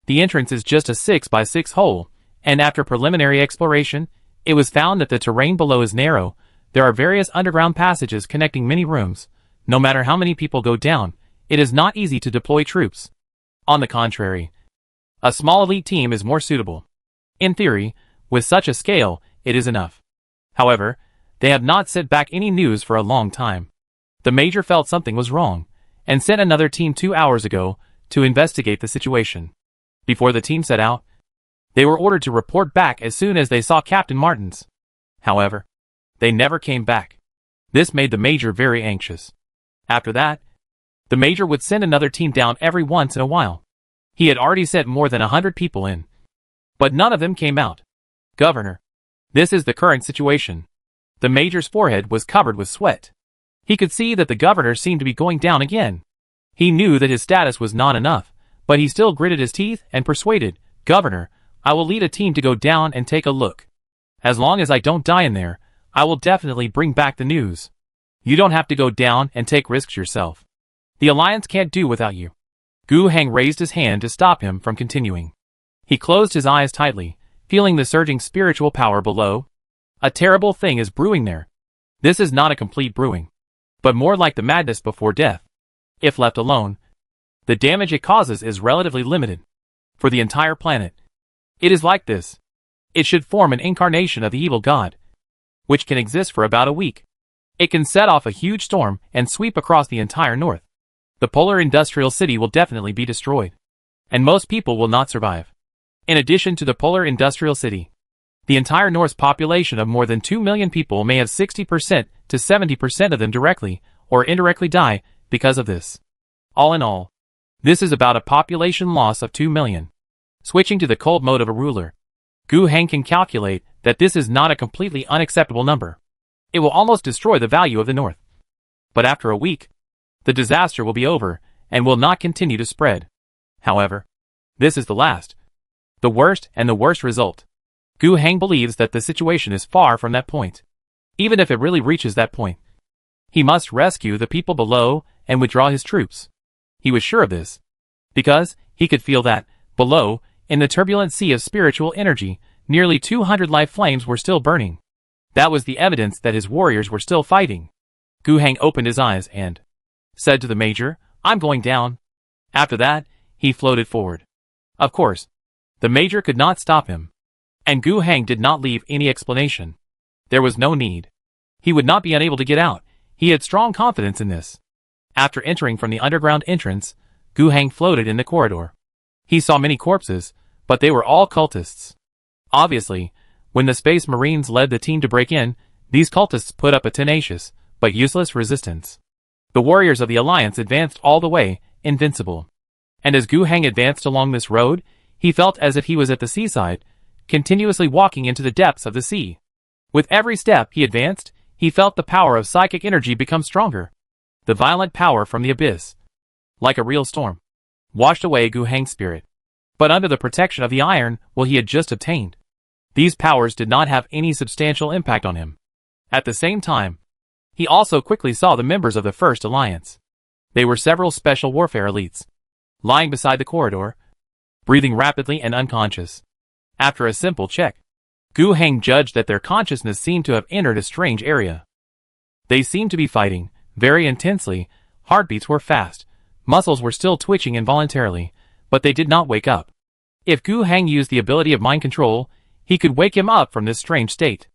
The entrance is just a 6x6 hole, and after preliminary exploration, it was found that the terrain below is narrow. There are various underground passages connecting many rooms. No matter how many people go down, it is not easy to deploy troops. On the contrary, a small elite team is more suitable. In theory, with such a scale, it is enough. However, they have not sent back any news for a long time. The major felt something was wrong, and sent another team 2 hours ago to investigate the situation. Before the team set out, they were ordered to report back as soon as they saw Captain Martins. However, they never came back. This made the major very anxious. After that, the major would send another team down every once in a while. He had already sent more than 100 people in, but none of them came out. Governor, this is the current situation. The major's forehead was covered with sweat. He could see that the governor seemed to be going down again. He knew that his status was not enough, but he still gritted his teeth and persuaded, Governor, I will lead a team to go down and take a look. As long as I don't die in there, I will definitely bring back the news. You don't have to go down and take risks yourself. The Alliance can't do without you. Gu Hang raised his hand to stop him from continuing. He closed his eyes tightly, feeling the surging spiritual power below. A terrible thing is brewing there. This is not a complete brewing, but more like the madness before death. If left alone, the damage it causes is relatively limited. For the entire planet, it is like this. It should form an incarnation of the evil god, which can exist for about a week. It can set off a huge storm and sweep across the entire north. The polar industrial city will definitely be destroyed, and most people will not survive. In addition to the polar industrial city, the entire North's population of more than 2 million people may have 60% to 70% of them directly or indirectly die because of this. All in all, this is about a population loss of 2 million. Switching to the cold mode of a ruler, Gu Hang can calculate that this is not a completely unacceptable number. It will almost destroy the value of the North. But after a week, the disaster will be over, and will not continue to spread. However, this is the worst and the worst result. Gu Heng believes that the situation is far from that point. Even if it really reaches that point, he must rescue the people below and withdraw his troops. He was sure of this, because he could feel that, below, in the turbulent sea of spiritual energy, nearly 200 life flames were still burning. That was the evidence that his warriors were still fighting. Gu Heng opened his eyes and said to the major, "I'm going down." After that, he floated forward. Of course, the major could not stop him. And Gu Heng did not leave any explanation. There was no need. He would not be unable to get out. He had strong confidence in this. After entering from the underground entrance, Gu Heng floated in the corridor. He saw many corpses, but they were all cultists. Obviously, when the Space Marines led the team to break in, these cultists put up a tenacious, but useless resistance. The warriors of the Alliance advanced all the way, invincible. And as Gu Heng advanced along this road, he felt as if he was at the seaside, continuously walking into the depths of the sea. With every step he advanced, he felt the power of psychic energy become stronger. The violent power from the abyss, like a real storm, washed away Gu Heng's spirit. But under the protection of the iron will he had just obtained, these powers did not have any substantial impact on him. At the same time, he also quickly saw the members of the First Alliance. They were several special warfare elites, lying beside the corridor, breathing rapidly and unconscious. After a simple check, Gu Heng judged that their consciousness seemed to have entered a strange area. They seemed to be fighting, very intensely, heartbeats were fast, muscles were still twitching involuntarily, but they did not wake up. If Gu Heng used the ability of mind control, he could wake him up from this strange state.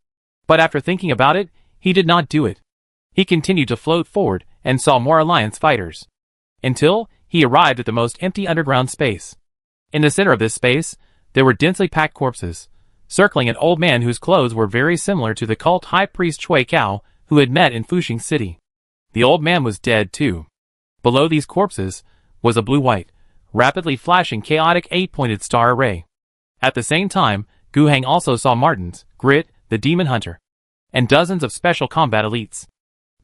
But after thinking about it, he did not do it. He continued to float forward and saw more Alliance fighters, until he arrived at the most empty underground space. In the center of this space, there were densely packed corpses, circling an old man whose clothes were very similar to the cult high priest Chui Cao, who had met in Fuxing City. The old man was dead too. Below these corpses was a blue-white, rapidly flashing chaotic 8-pointed star array. At the same time, Gu Heng also saw Martins, Grit, the demon hunter, and dozens of special combat elites.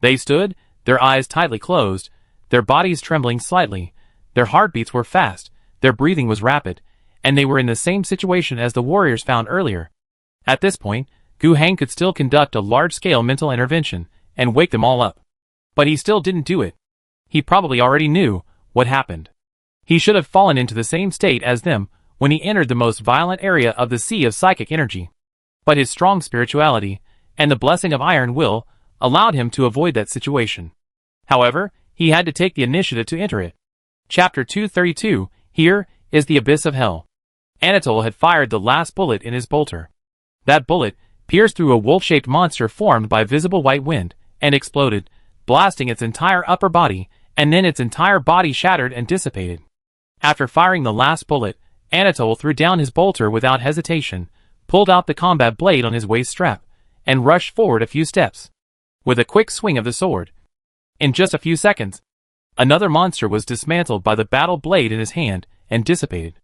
They stood, their eyes tightly closed, their bodies trembling slightly, their heartbeats were fast, their breathing was rapid, and they were in the same situation as the warriors found earlier. At this point, Gu Heng could still conduct a large-scale mental intervention and wake them all up. But he still didn't do it. He probably already knew what happened. He should have fallen into the same state as them when he entered the most violent area of the sea of psychic energy. But his strong spirituality, and the blessing of iron will, allowed him to avoid that situation. However, he had to take the initiative to enter it. Chapter 232, Here is the Abyss of Hell. Anatole had fired the last bullet in his bolter. That bullet pierced through a wolf-shaped monster formed by visible white wind, and exploded, blasting its entire upper body, and then its entire body shattered and dissipated. After firing the last bullet, Anatole threw down his bolter without hesitation, pulled out the combat blade on his waist strap, and rushed forward a few steps. With a quick swing of the sword, in just a few seconds, another monster was dismantled by the battle blade in his hand and dissipated.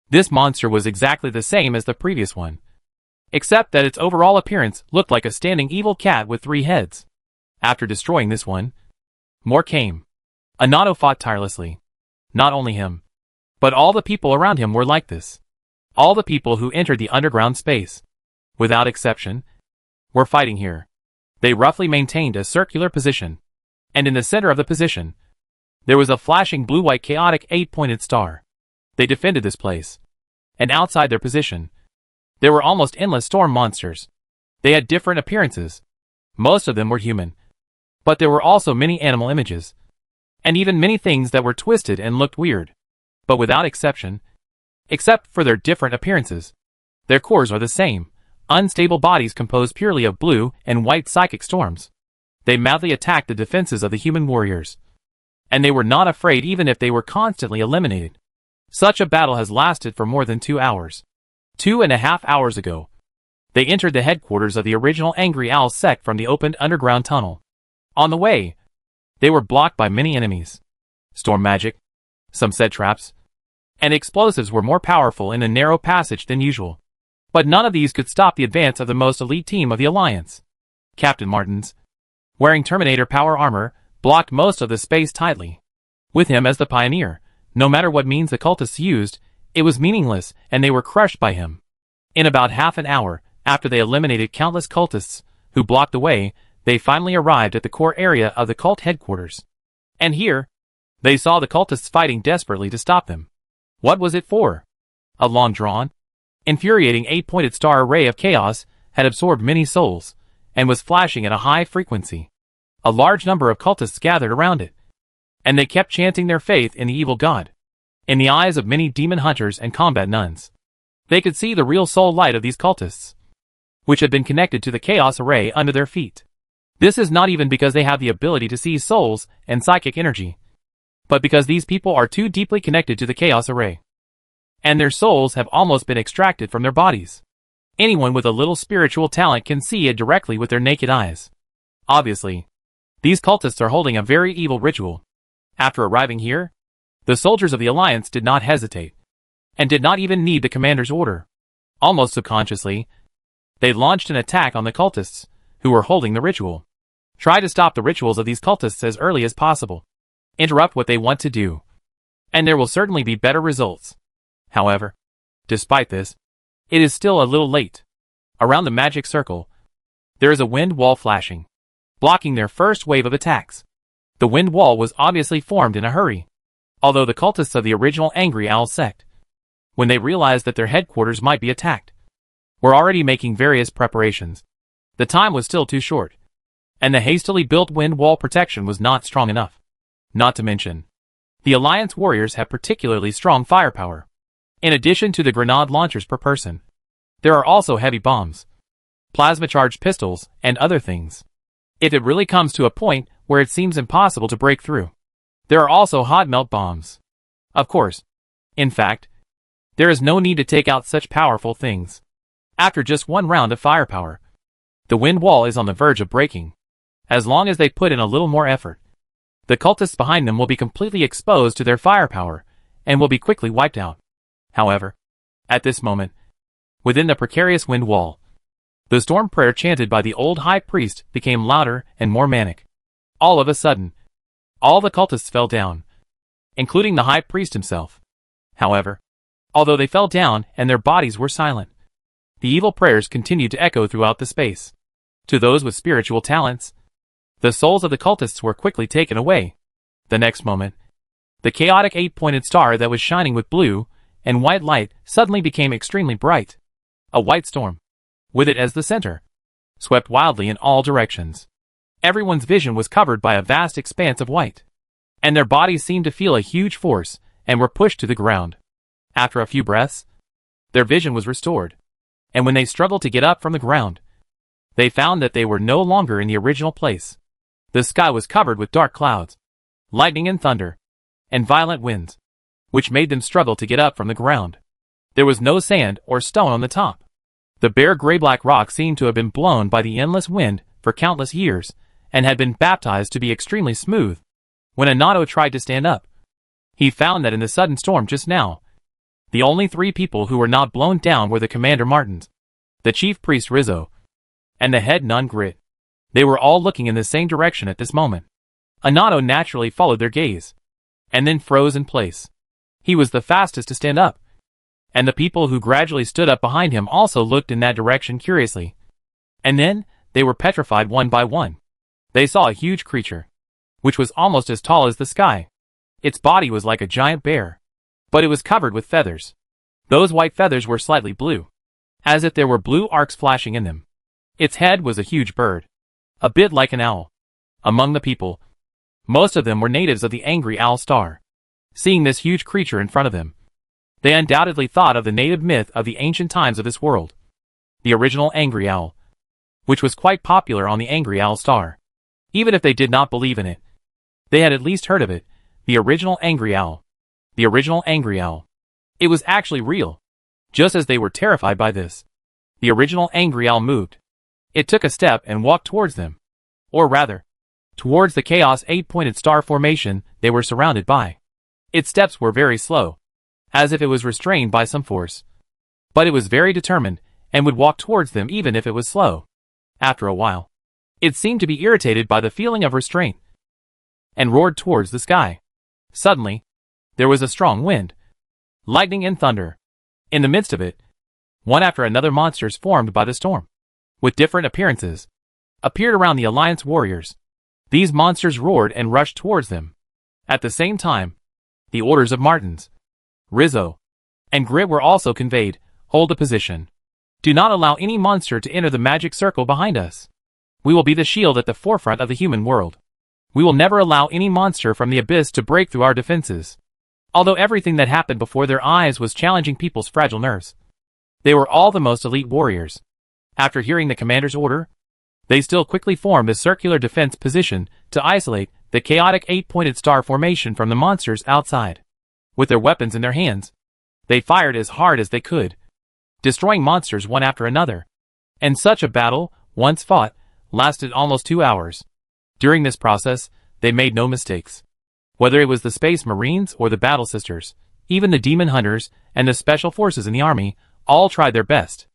This monster was exactly the same as the previous one, except that its overall appearance looked like a standing evil cat with 3 heads. After destroying this one, more came. Anato fought tirelessly. Not only him, but all the people around him were like this. All the people who entered the underground space, without exception, were fighting here. They roughly maintained a circular position, and in the center of the position, there was a flashing blue-white chaotic 8-pointed star. They defended this place, and outside their position, there were almost endless storm monsters. They had different appearances. Most of them were human, but there were also many animal images, and even many things that were twisted and looked weird. But without exception, except for their different appearances, their cores are the same, unstable bodies composed purely of blue and white psychic storms. They madly attacked the defenses of the human warriors, and they were not afraid even if they were constantly eliminated. Such a battle has lasted for more than 2 hours. 2.5 hours ago, they entered the headquarters of the original Angry Owl sect from the opened underground tunnel. On the way, they were blocked by many enemies. Storm magic, some said traps, and explosives were more powerful in the narrow passage than usual. But none of these could stop the advance of the most elite team of the Alliance. Captain Martins, wearing Terminator power armor, blocked most of the space tightly. With him as the pioneer, no matter what means the cultists used, it was meaningless and they were crushed by him. In about half an hour, after they eliminated countless cultists who blocked the way, they finally arrived at the core area of the cult headquarters. And here, they saw the cultists fighting desperately to stop them. What was it for? A long-drawn, infuriating 8-pointed star array of chaos had absorbed many souls, and was flashing at a high frequency. A large number of cultists gathered around it, and they kept chanting their faith in the evil god. In the eyes of many demon hunters and combat nuns, they could see the real soul light of these cultists, which had been connected to the chaos array under their feet. This is not even because they have the ability to see souls and psychic energy, but because these people are too deeply connected to the chaos array, and their souls have almost been extracted from their bodies. Anyone with a little spiritual talent can see it directly with their naked eyes. Obviously, these cultists are holding a very evil ritual. After arriving here, the soldiers of the Alliance did not hesitate, and did not even need the commander's order. Almost subconsciously, they launched an attack on the cultists who were holding the ritual. Try to stop the rituals of these cultists as early as possible. Interrupt what they want to do, and there will certainly be better results. However, despite this, it is still a little late. Around the magic circle, there is a wind wall flashing, blocking their first wave of attacks. The wind wall was obviously formed in a hurry, although the cultists of the original Angry Owl sect, when they realized that their headquarters might be attacked, were already making various preparations. The time was still too short, and the hastily built wind wall protection was not strong enough. Not to mention, the Alliance warriors have particularly strong firepower. In addition to the grenade launchers per person, there are also heavy bombs, plasma-charged pistols, and other things. If it really comes to a point where it seems impossible to break through, there are also hot melt bombs. Of course, in fact, there is no need to take out such powerful things. After just one round of firepower, the wind wall is on the verge of breaking. As long as they put in a little more effort, the cultists behind them will be completely exposed to their firepower and will be quickly wiped out. However, at this moment, within the precarious wind wall, the storm prayer chanted by the old high priest became louder and more manic. All of a sudden, all the cultists fell down, including the high priest himself. However, although they fell down and their bodies were silent, the evil prayers continued to echo throughout the space. To those with spiritual talents, the souls of the cultists were quickly taken away. The next moment, the chaotic 8-pointed star that was shining with blue and white light suddenly became extremely bright. A white storm, with it as the center, swept wildly in all directions. Everyone's vision was covered by a vast expanse of white, and their bodies seemed to feel a huge force and were pushed to the ground. After a few breaths, their vision was restored, and when they struggled to get up from the ground, they found that they were no longer in the original place. The sky was covered with dark clouds, lightning and thunder, and violent winds, which made them struggle to get up from the ground. There was no sand or stone on the top. The bare gray-black rock seemed to have been blown by the endless wind for countless years, and had been baptized to be extremely smooth. When Anato tried to stand up, he found that in the sudden storm just now, the only 3 people who were not blown down were the Commander Martins, the Chief Priest Rizzo, and the head nun Grit. They were all looking in the same direction at this moment. Anato naturally followed their gaze, and then froze in place. He was the fastest to stand up, and the people who gradually stood up behind him also looked in that direction curiously. And then, they were petrified one by one. They saw a huge creature, which was almost as tall as the sky. Its body was like a giant bear, but it was covered with feathers. Those white feathers were slightly blue, as if there were blue arcs flashing in them. Its head was a huge bird, a bit like an owl. Among the people, most of them were natives of the Angry Owl Star. Seeing this huge creature in front of them, they undoubtedly thought of the native myth of the ancient times of this world, the original Angry Owl, which was quite popular on the Angry Owl Star. Even if they did not believe in it, they had at least heard of it, the original Angry Owl. The original Angry Owl. It was actually real. Just as they were terrified by this, the original Angry Owl moved. It took a step and walked towards them. Or rather, towards the Chaos 8-pointed star formation they were surrounded by. Its steps were very slow, as if it was restrained by some force. But it was very determined, and would walk towards them even if it was slow. After a while, it seemed to be irritated by the feeling of restraint, and roared towards the sky. Suddenly, there was a strong wind, lightning and thunder. In the midst of it, one after another monsters formed by the storm, with different appearances, appeared around the Alliance warriors. These monsters roared and rushed towards them. At the same time, the orders of Martins, Rizzo, and Grit were also conveyed. Hold a position. Do not allow any monster to enter the magic circle behind us. We will be the shield at the forefront of the human world. We will never allow any monster from the abyss to break through our defenses. Although everything that happened before their eyes was challenging people's fragile nerves, they were all the most elite warriors. After hearing the commander's order, they still quickly formed a circular defense position to isolate the chaotic 8-pointed star formation from the monsters outside. With their weapons in their hands, they fired as hard as they could, destroying monsters one after another. And such a battle, once fought, lasted almost 2 hours. During this process, they made no mistakes. Whether it was the Space Marines or the Battle Sisters, even the Demon Hunters and the Special Forces in the army, all tried their best.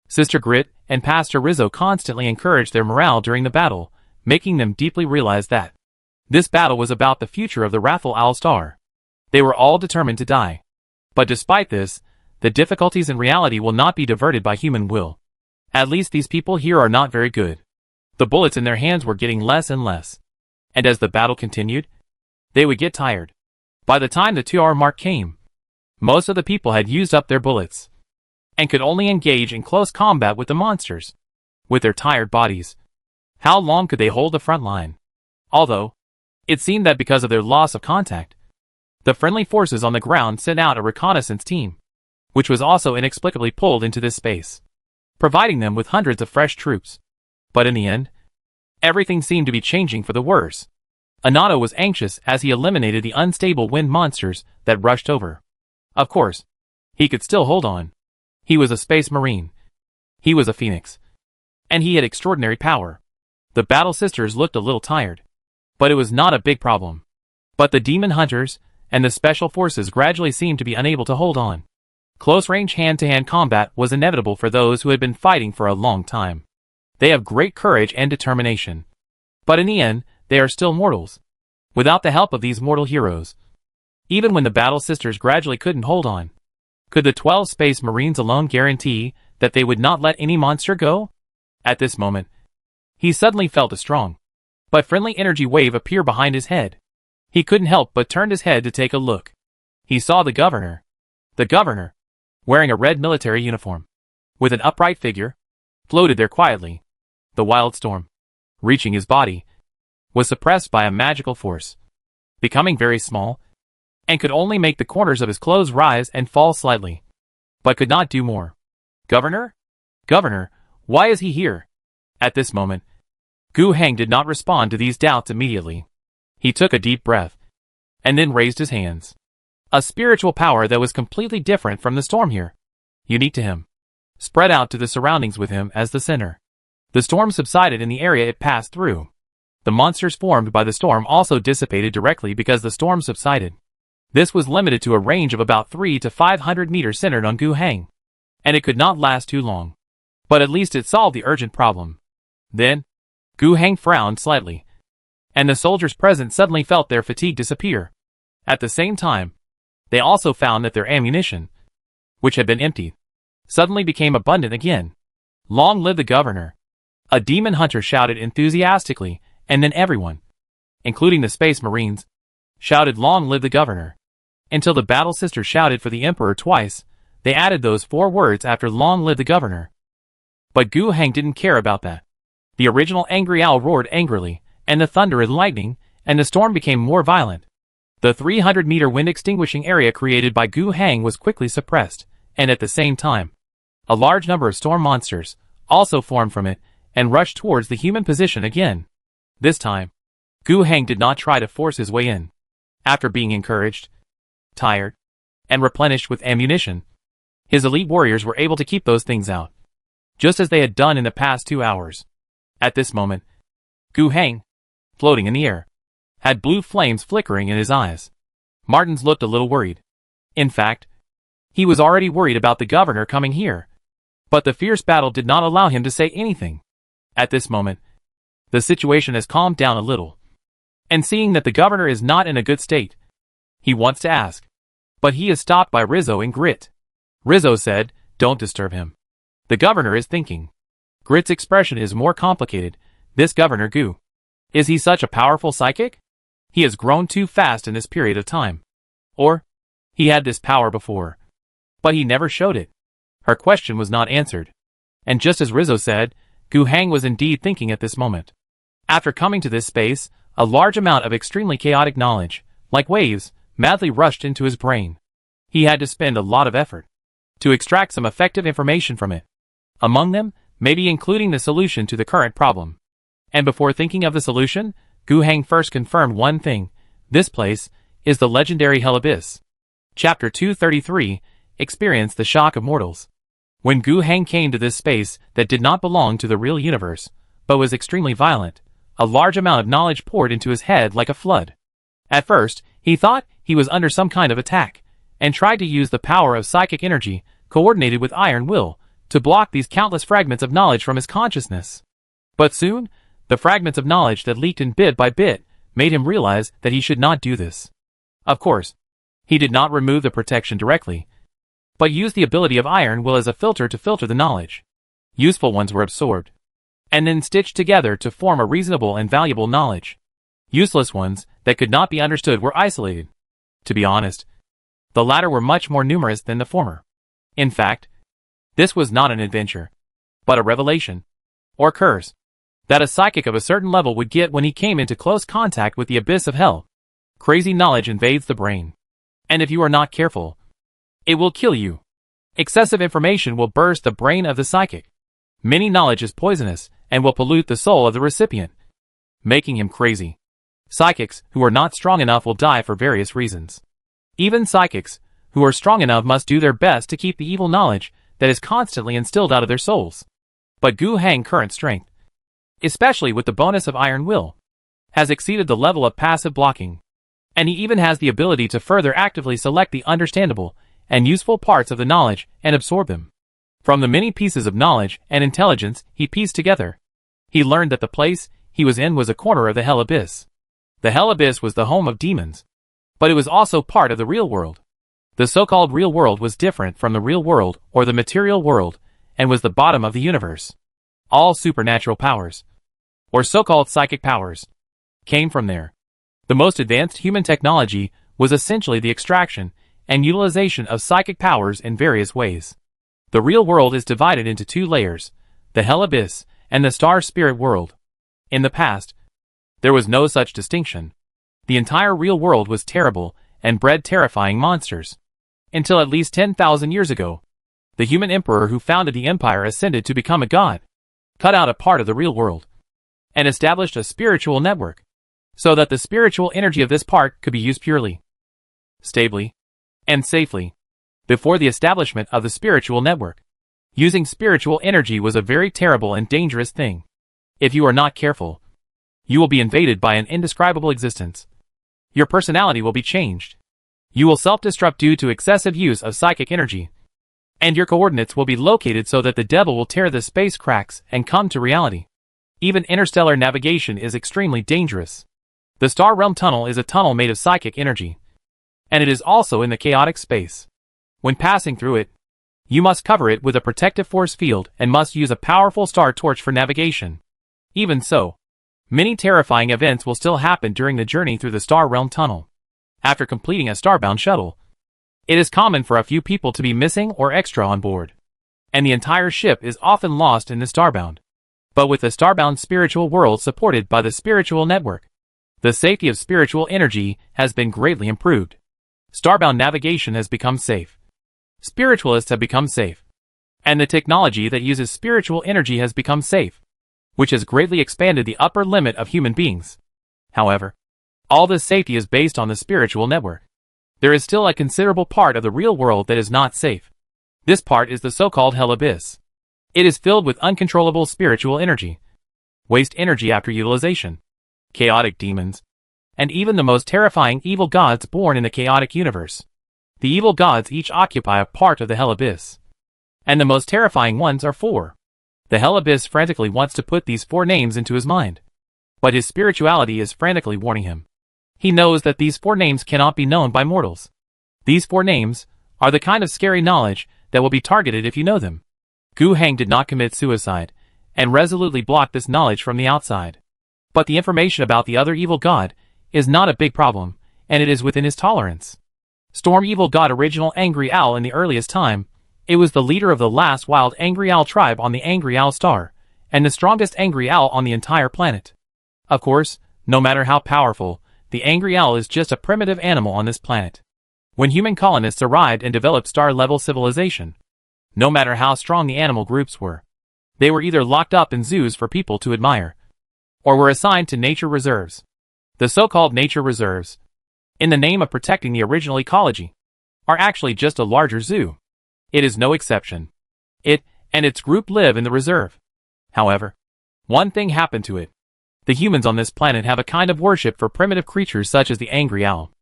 Sister Grit and Pastor Rizzo constantly encouraged their morale during the battle, making them deeply realize that this battle was about the future of the Wrathful Owl Star. They were all determined to die. But despite this, the difficulties in reality will not be diverted by human will. At least these people here are not very good. The bullets in their hands were getting less and less. And as the battle continued, they would get tired. By the time the 2-hour mark came, most of the people had used up their bullets and could only engage in close combat with the monsters. With their tired bodies, how long could they hold the front line? Although, it seemed that because of their loss of contact, the friendly forces on the ground sent out a reconnaissance team, which was also inexplicably pulled into this space, providing them with hundreds of fresh troops. But in the end, everything seemed to be changing for the worse. Anato was anxious as he eliminated the unstable wind monsters that rushed over. Of course, he could still hold on. He was a Space Marine. He was a Phoenix. And he had extraordinary power. The Battle Sisters looked a little tired, but it was not a big problem. But the Demon Hunters and the Special Forces gradually seemed to be unable to hold on. Close-range hand-to-hand combat was inevitable for those who had been fighting for a long time. They have great courage and determination. But in the end, they are still mortals, without the help of these mortal heroes. Even when the Battle Sisters gradually couldn't hold on, could the 12 Space Marines alone guarantee that they would not let any monster go? At this moment, he suddenly felt a strong, but friendly energy wave appear behind his head. He couldn't help but turned his head to take a look. He saw the governor. The governor, wearing a red military uniform, with an upright figure, floated there quietly. The wild storm, reaching his body, was suppressed by a magical force, becoming very small, and could only make the corners of his clothes rise and fall slightly, but could not do more. Governor? Governor, why is he here? At this moment, Gu Heng did not respond to these doubts immediately. He took a deep breath, and then raised his hands. A spiritual power that was completely different from the storm here, unique to him, spread out to the surroundings with him as the center. The storm subsided in the area it passed through. The monsters formed by the storm also dissipated directly because the storm subsided. This was limited to a range of about 300 to 500 meters centered on Gu Heng, and it could not last too long. But at least it solved the urgent problem. Then, Gu Heng frowned slightly, and the soldiers present suddenly felt their fatigue disappear. At the same time, they also found that their ammunition, which had been emptied, suddenly became abundant again. Long live the governor! A demon hunter shouted enthusiastically, and then everyone, including the Space Marines, shouted long live the governor. Until the Battle Sisters shouted for the Emperor twice, they added those 4 words after long live the governor. But Gu Heng didn't care about that. The original angry owl roared angrily, and the thunder and lightning, and the storm became more violent. The 300-meter wind-extinguishing area created by Gu Heng was quickly suppressed, and at the same time, a large number of storm monsters also formed from it and rushed towards the human position again. This time, Gu Heng did not try to force his way in. After being encouraged, tired, and replenished with ammunition, his elite warriors were able to keep those things out, just as they had done in the past 2 hours. At this moment, Gu Heng, floating in the air, had blue flames flickering in his eyes. Martins looked a little worried. In fact, he was already worried about the governor coming here. But the fierce battle did not allow him to say anything. At this moment, the situation has calmed down a little. And seeing that the governor is not in a good state, he wants to ask. But he is stopped by Rizzo and Grit. Rizzo said, "Don't disturb him. The governor is thinking." Grit's expression is more complicated. This Governor Goo. Is he such a powerful psychic? He has grown too fast in this period of time. Or, he had this power before, but he never showed it. Her question was not answered. And just as Rizzo said, Gu Hang was indeed thinking at this moment. After coming to this space, a large amount of extremely chaotic knowledge, like waves, madly rushed into his brain. He had to spend a lot of effort to extract some effective information from it. Among them, maybe including the solution to the current problem. And before thinking of the solution, Gu Hang first confirmed one thing. This place is the legendary Hell Abyss. Chapter 233, Experience the Shock of Mortals. When Gu Hang came to this space that did not belong to the real universe, but was extremely violent, a large amount of knowledge poured into his head like a flood. At first, he thought he was under some kind of attack, and tried to use the power of psychic energy, coordinated with iron will, to block these countless fragments of knowledge from his consciousness. But soon, the fragments of knowledge that leaked in bit by bit made him realize that he should not do this. Of course, he did not remove the protection directly, but used the ability of iron will as a filter to filter the knowledge. Useful ones were absorbed, and then stitched together to form a reasonable and valuable knowledge. Useless ones that could not be understood were isolated. To be honest, the latter were much more numerous than the former. In fact, this was not an adventure, but a revelation, or curse, that a psychic of a certain level would get when he came into close contact with the abyss of hell. Crazy knowledge invades the brain, and if you are not careful, it will kill you. Excessive information will burst the brain of the psychic. Many knowledge is poisonous and will pollute the soul of the recipient, making him crazy. Psychics who are not strong enough will die for various reasons. Even psychics who are strong enough must do their best to keep the evil knowledge that is constantly instilled out of their souls. But Gu Hang's current strength, especially with the bonus of iron will, has exceeded the level of passive blocking, and he even has the ability to further actively select the understandable and useful parts of the knowledge and absorb them. From the many pieces of knowledge and intelligence he pieced together, he learned that the place he was in was a corner of the Hell Abyss. The Hell Abyss was the home of demons, but it was also part of the real world. The so-called real world was different from the real world or the material world, and was the bottom of the universe. All supernatural powers, or so-called psychic powers, came from there. The most advanced human technology was essentially the extraction and utilization of psychic powers in various ways. The real world is divided into two layers, the Hell Abyss and the Star Spirit World. In the past, there was no such distinction. The entire real world was terrible and bred terrifying monsters. Until at least 10,000 years ago, the human emperor who founded the empire ascended to become a god, cut out a part of the real world, and established a spiritual network, so that the spiritual energy of this part could be used purely, stably, and safely. Before the establishment of the spiritual network, using spiritual energy was a very terrible and dangerous thing. If you are not careful, you will be invaded by an indescribable existence. Your personality will be changed. You will self-destruct due to excessive use of psychic energy, and your coordinates will be located so that the devil will tear the space cracks and come to reality. Even interstellar navigation is extremely dangerous. The Star Realm Tunnel is a tunnel made of psychic energy, and it is also in the chaotic space. When passing through it, you must cover it with a protective force field and must use a powerful star torch for navigation. Even so, many terrifying events will still happen during the journey through the Star Realm Tunnel. After completing a starbound shuttle, it is common for a few people to be missing or extra on board, and the entire ship is often lost in the starbound. But with the starbound spiritual world supported by the spiritual network, the safety of spiritual energy has been greatly improved. Starbound navigation has become safe. Spiritualists have become safe, and the technology that uses spiritual energy has become safe, which has greatly expanded the upper limit of human beings. However, all this safety is based on the spiritual network. There is still a considerable part of the real world that is not safe. This part is the so-called Hell Abyss. It is filled with uncontrollable spiritual energy, waste energy after utilization, chaotic demons, and even the most terrifying evil gods born in the chaotic universe. The evil gods each occupy a part of the Hell Abyss, and the most terrifying ones are 4. The Hell Abyss frantically wants to put these 4 names into his mind, but his spirituality is frantically warning him. He knows that these 4 names cannot be known by mortals. These 4 names are the kind of scary knowledge that will be targeted if you know them. Gu Heng did not commit suicide, and resolutely blocked this knowledge from the outside. But the information about the other evil god is not a big problem, and it is within his tolerance. Storm evil god original Angry Owl in the earliest time, it was the leader of the last wild Angry Owl tribe on the Angry Owl star, and the strongest Angry Owl on the entire planet. Of course, no matter how powerful, the Angry Owl is just a primitive animal on this planet. When human colonists arrived and developed star-level civilization, no matter how strong the animal groups were, they were either locked up in zoos for people to admire, or were assigned to nature reserves. The so-called nature reserves, in the name of protecting the original ecology, are actually just a larger zoo. It is no exception. It and its group live in the reserve. However, one thing happened to it. The humans on this planet have a kind of worship for primitive creatures such as the Angry Owl.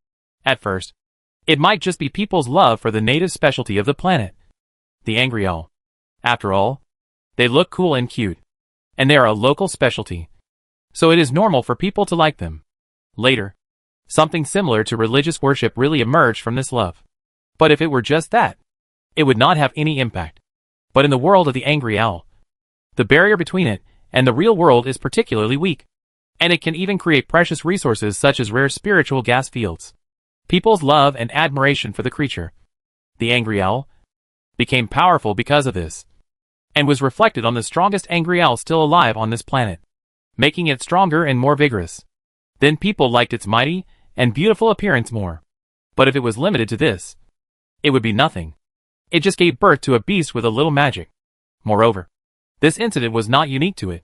At first, it might just be people's love for the native specialty of the planet, the Angry Owl. After all, they look cool and cute, and they are a local specialty, so it is normal for people to like them. Later, something similar to religious worship really emerged from this love. But if it were just that, it would not have any impact. But in the world of the Angry Owl, the barrier between it and the real world is particularly weak, and it can even create precious resources such as rare spiritual gas fields. People's love and admiration for the creature, the Angry Owl, became powerful because of this, and was reflected on the strongest Angry Owl still alive on this planet, making it stronger and more vigorous. Then people liked its mighty and beautiful appearance more. But if it was limited to this, it would be nothing. It just gave birth to a beast with a little magic. Moreover, this incident was not unique to it.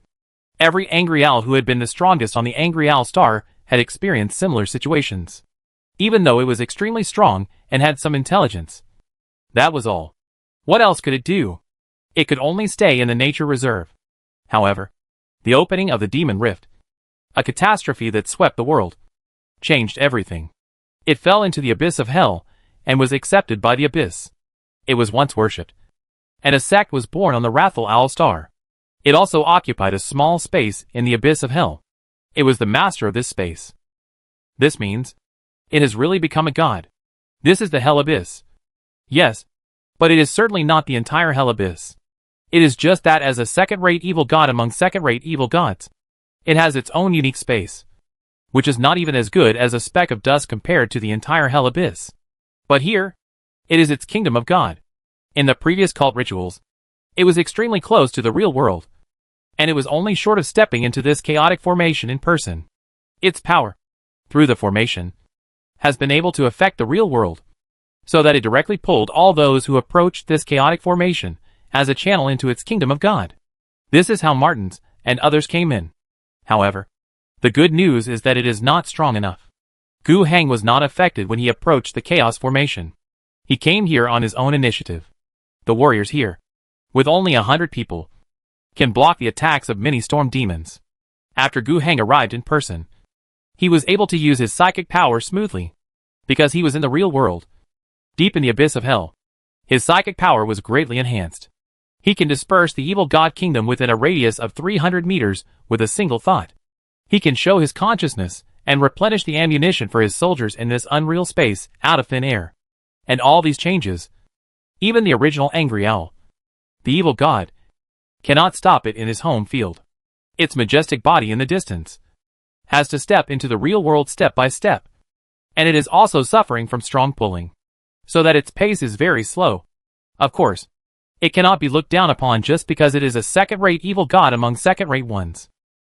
Every Angry Owl who had been the strongest on the Angry Owl star had experienced similar situations, even though it was extremely strong and had some intelligence. That was all. What else could it do? It could only stay in the nature reserve. However, the opening of the Demon Rift, a catastrophe that swept the world, changed everything. It fell into the abyss of hell and was accepted by the abyss. It was once worshipped, and a sect was born on the Wrathful Owl star. It also occupied a small space in the abyss of hell. It was the master of this space. This means it has really become a god. This is the hell abyss. Yes, but it is certainly not the entire hell abyss. It is just that as a second-rate evil god among second-rate evil gods. It has its own unique space, which is not even as good as a speck of dust compared to the entire hell abyss. But here, it is its kingdom of God. In the previous cult rituals, it was extremely close to the real world, and it was only short of stepping into this chaotic formation in person. Its power, through the formation, has been able to affect the real world, so that it directly pulled all those who approached this chaotic formation as a channel into its kingdom of God. This is how Martins and others came in. However, the good news is that it is not strong enough. Gu Heng was not affected when he approached the chaos formation. He came here on his own initiative. The warriors here, with only 100 people, can block the attacks of many storm demons. After Gu Heng arrived in person, he was able to use his psychic power smoothly, because he was in the real world, deep in the abyss of hell. His psychic power was greatly enhanced. He can disperse the evil god kingdom within a radius of 300 meters with a single thought. He can show his consciousness and replenish the ammunition for his soldiers in this unreal space out of thin air. And all these changes, even the original Angry Owl, the evil god, cannot stop it in his home field. Its majestic body in the distance has to step into the real world step by step, and it is also suffering from strong pulling, so that its pace is very slow. Of course, it cannot be looked down upon just because it is a second-rate evil god among second-rate ones.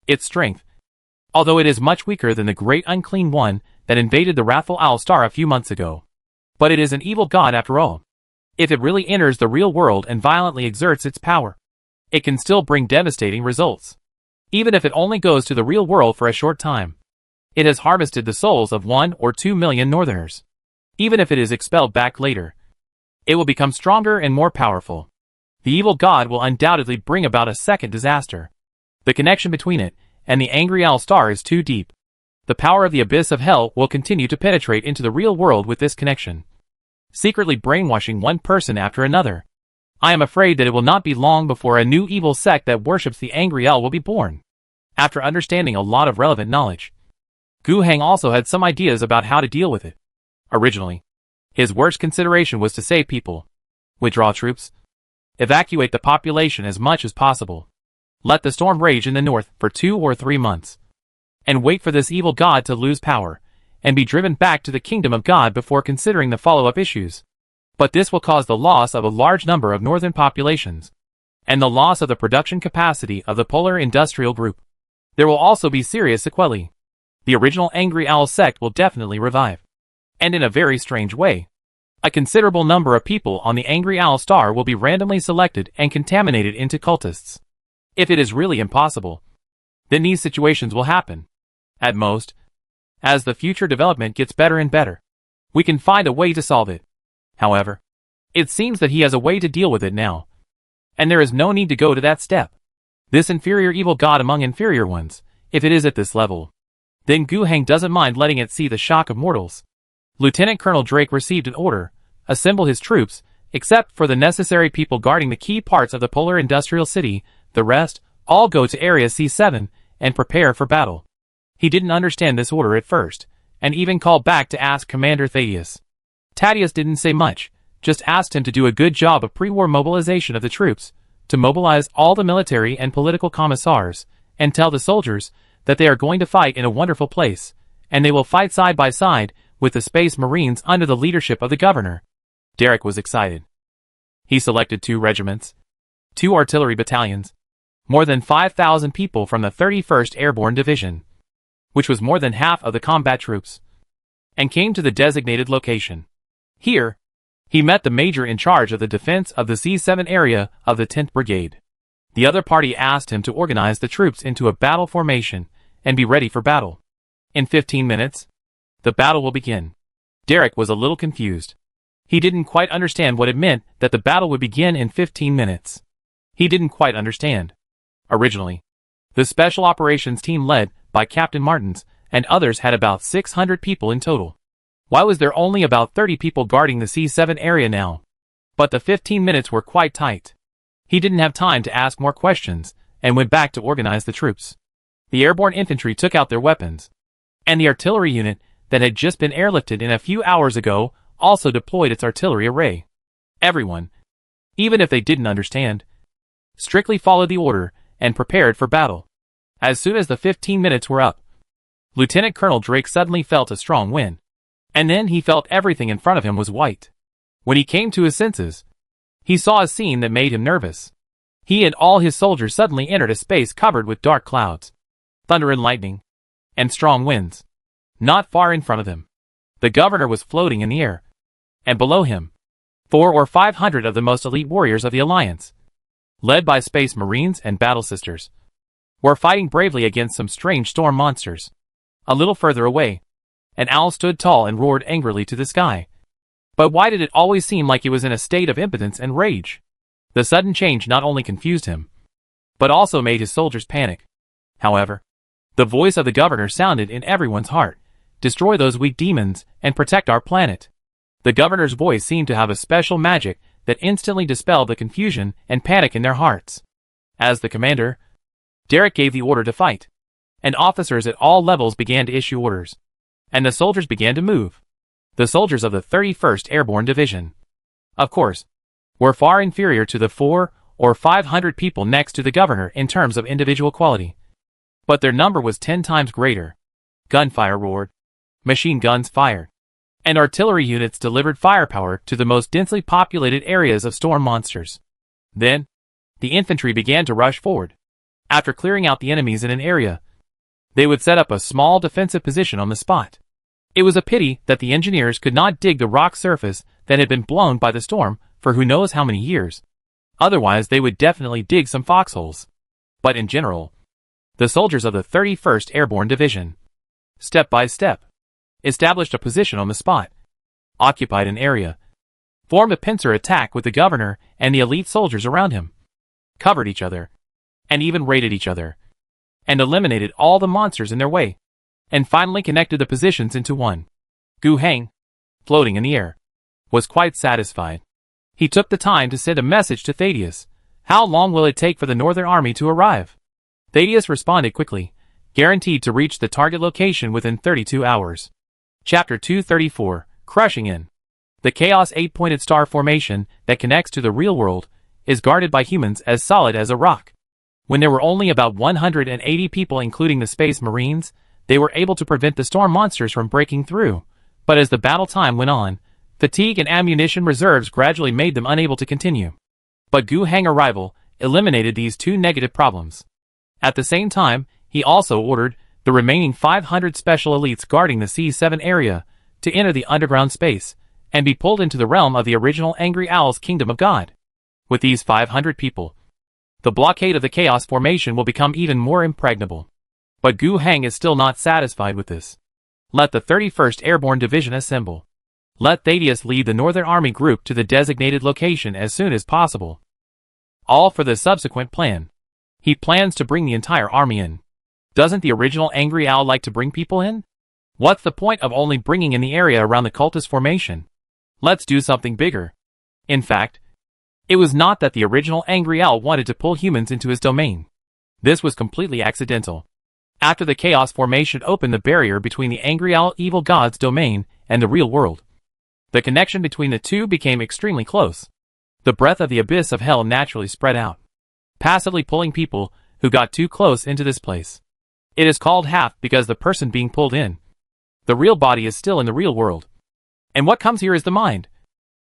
Its strength, although it is much weaker than the great unclean one that invaded the Wrathful Owl star a few months ago, but it is an evil god after all. If it really enters the real world and violently exerts its power, it can still bring devastating results. Even if it only goes to the real world for a short time, it has harvested the souls of 1 or 2 million northerners. Even if it is expelled back later, it will become stronger and more powerful. The evil god will undoubtedly bring about a second disaster. The connection between it and the Angry Owl star is too deep. The power of the abyss of hell will continue to penetrate into the real world with this connection, secretly brainwashing one person after another. I am afraid that it will not be long before a new evil sect that worships the Angry Owl will be born. After understanding a lot of relevant knowledge, Gu Heng also had some ideas about how to deal with it. Originally, his worst consideration was to save people, withdraw troops, evacuate the population as much as possible, let the storm rage in the north for 2 or 3 months, and wait for this evil god to lose power and be driven back to the kingdom of God before considering the follow-up issues. But this will cause the loss of a large number of northern populations, and the loss of the production capacity of the Polar Industrial Group. There will also be serious sequelae. The original Angry Owl sect will definitely revive. And in a very strange way, a considerable number of people on the Angry Owl star will be randomly selected and contaminated into cultists. If it is really impossible, then these situations will happen. At most, as the future development gets better and better, we can find a way to solve it. However, it seems that he has a way to deal with it now, and there is no need to go to that step. This inferior evil god among inferior ones, if it is at this level, then Gu Heng doesn't mind letting it see the shock of mortals. Lieutenant Colonel Drake received an order: assemble his troops, except for the necessary people guarding the key parts of the Polar Industrial City. The rest, all go to Area C7 and prepare for battle. He didn't understand this order at first, and even called back to ask Commander Thaddeus. Thaddeus didn't say much, just asked him to do a good job of pre-war mobilization of the troops, to mobilize all the military and political commissars, and tell the soldiers that they are going to fight in a wonderful place, and they will fight side by side with the Space Marines under the leadership of the governor. Derek was excited. He selected 2 regiments, 2 artillery battalions, more than 5,000 people from the 31st Airborne Division, which was more than half of the combat troops, and came to the designated location. Here, he met the major in charge of the defense of the C7 area of the 10th Brigade. The other party asked him to organize the troops into a battle formation and be ready for battle. In 15 minutes, the battle will begin. Derek was a little confused. He didn't quite understand what it meant that the battle would begin in 15 minutes. He didn't quite understand. Originally, the Special Operations team led by Captain Martins and others had about 600 people in total. Why was there only about 30 people guarding the C7 area now? But the 15 minutes were quite tight. He didn't have time to ask more questions and went back to organize the troops. The airborne infantry took out their weapons, and the artillery unit that had just been airlifted in a few hours ago also deployed its artillery array. Everyone, even if they didn't understand, strictly followed the order and prepared for battle. As soon as the 15 minutes were up, Lieutenant Colonel Drake suddenly felt a strong wind, and then he felt everything in front of him was white. When he came to his senses, he saw a scene that made him nervous. He and all his soldiers suddenly entered a space covered with dark clouds, thunder and lightning, and strong winds. Not far in front of him, the governor was floating in the air, and below him, 400 or 500 of the most elite warriors of the Alliance, led by Space Marines and Battle Sisters, were fighting bravely against some strange storm monsters. A little further away, an owl stood tall and roared angrily to the sky. But why did it always seem like he was in a state of impotence and rage? The sudden change not only confused him, but also made his soldiers panic. However, the voice of the governor sounded in everyone's heart: destroy those weak demons and protect our planet. The governor's voice seemed to have a special magic that instantly dispelled the confusion and panic in their hearts. As the commander, Derek gave the order to fight, and officers at all levels began to issue orders, and the soldiers began to move. The soldiers of the 31st Airborne Division, of course, were far inferior to the 400 or 500 people next to the governor in terms of individual quality, but their number was 10 times greater. Gunfire roared, machine guns fired, and artillery units delivered firepower to the most densely populated areas of storm monsters. Then, the infantry began to rush forward. After clearing out the enemies in an area, they would set up a small defensive position on the spot. It was a pity that the engineers could not dig the rock surface that had been blown by the storm for who knows how many years. Otherwise they would definitely dig some foxholes. But in general, the soldiers of the 31st Airborne Division, step by step, established a position on the spot, occupied an area, formed a pincer attack with the governor and the elite soldiers around him, covered each other, and even raided each other, and eliminated all the monsters in their way, and finally connected the positions into one. Gu Heng, floating in the air, was quite satisfied. He took the time to send a message to Thaddeus. How long will it take for the Northern Army to arrive? Thaddeus responded quickly. guaranteed to reach the target location within 32 hours. Chapter 234, Crushing In. The Chaos 8-pointed star formation that connects to the real world is guarded by humans as solid as a rock. When there were only about 180 people including the Space Marines, they were able to prevent the storm monsters from breaking through, but as the battle time went on, fatigue and ammunition reserves gradually made them unable to continue. But Gu Hang's arrival eliminated these two negative problems. At the same time, he also ordered the remaining 500 special elites guarding the C7 area to enter the underground space and be pulled into the realm of the original Angry Owl's Kingdom of God. With these 500 people, the blockade of the Chaos formation will become even more impregnable. But Gu Hang is still not satisfied with this. Let the 31st Airborne Division assemble. Let Thaddeus lead the Northern Army Group to the designated location as soon as possible. All for the subsequent plan. He plans to bring the entire army in. Doesn't the original Angry Owl like to bring people in? What's the point of only bringing in the area around the cultist formation? Let's do something bigger. In fact, it was not that the original Angry Owl wanted to pull humans into his domain. This was completely accidental. After the Chaos formation opened the barrier between the Angry Owl Evil God's domain and the real world, the connection between the two became extremely close. The breath of the abyss of hell naturally spread out, passively pulling people who got too close into this place. It is called half because the person being pulled in, the real body, is still in the real world. And what comes here is the mind,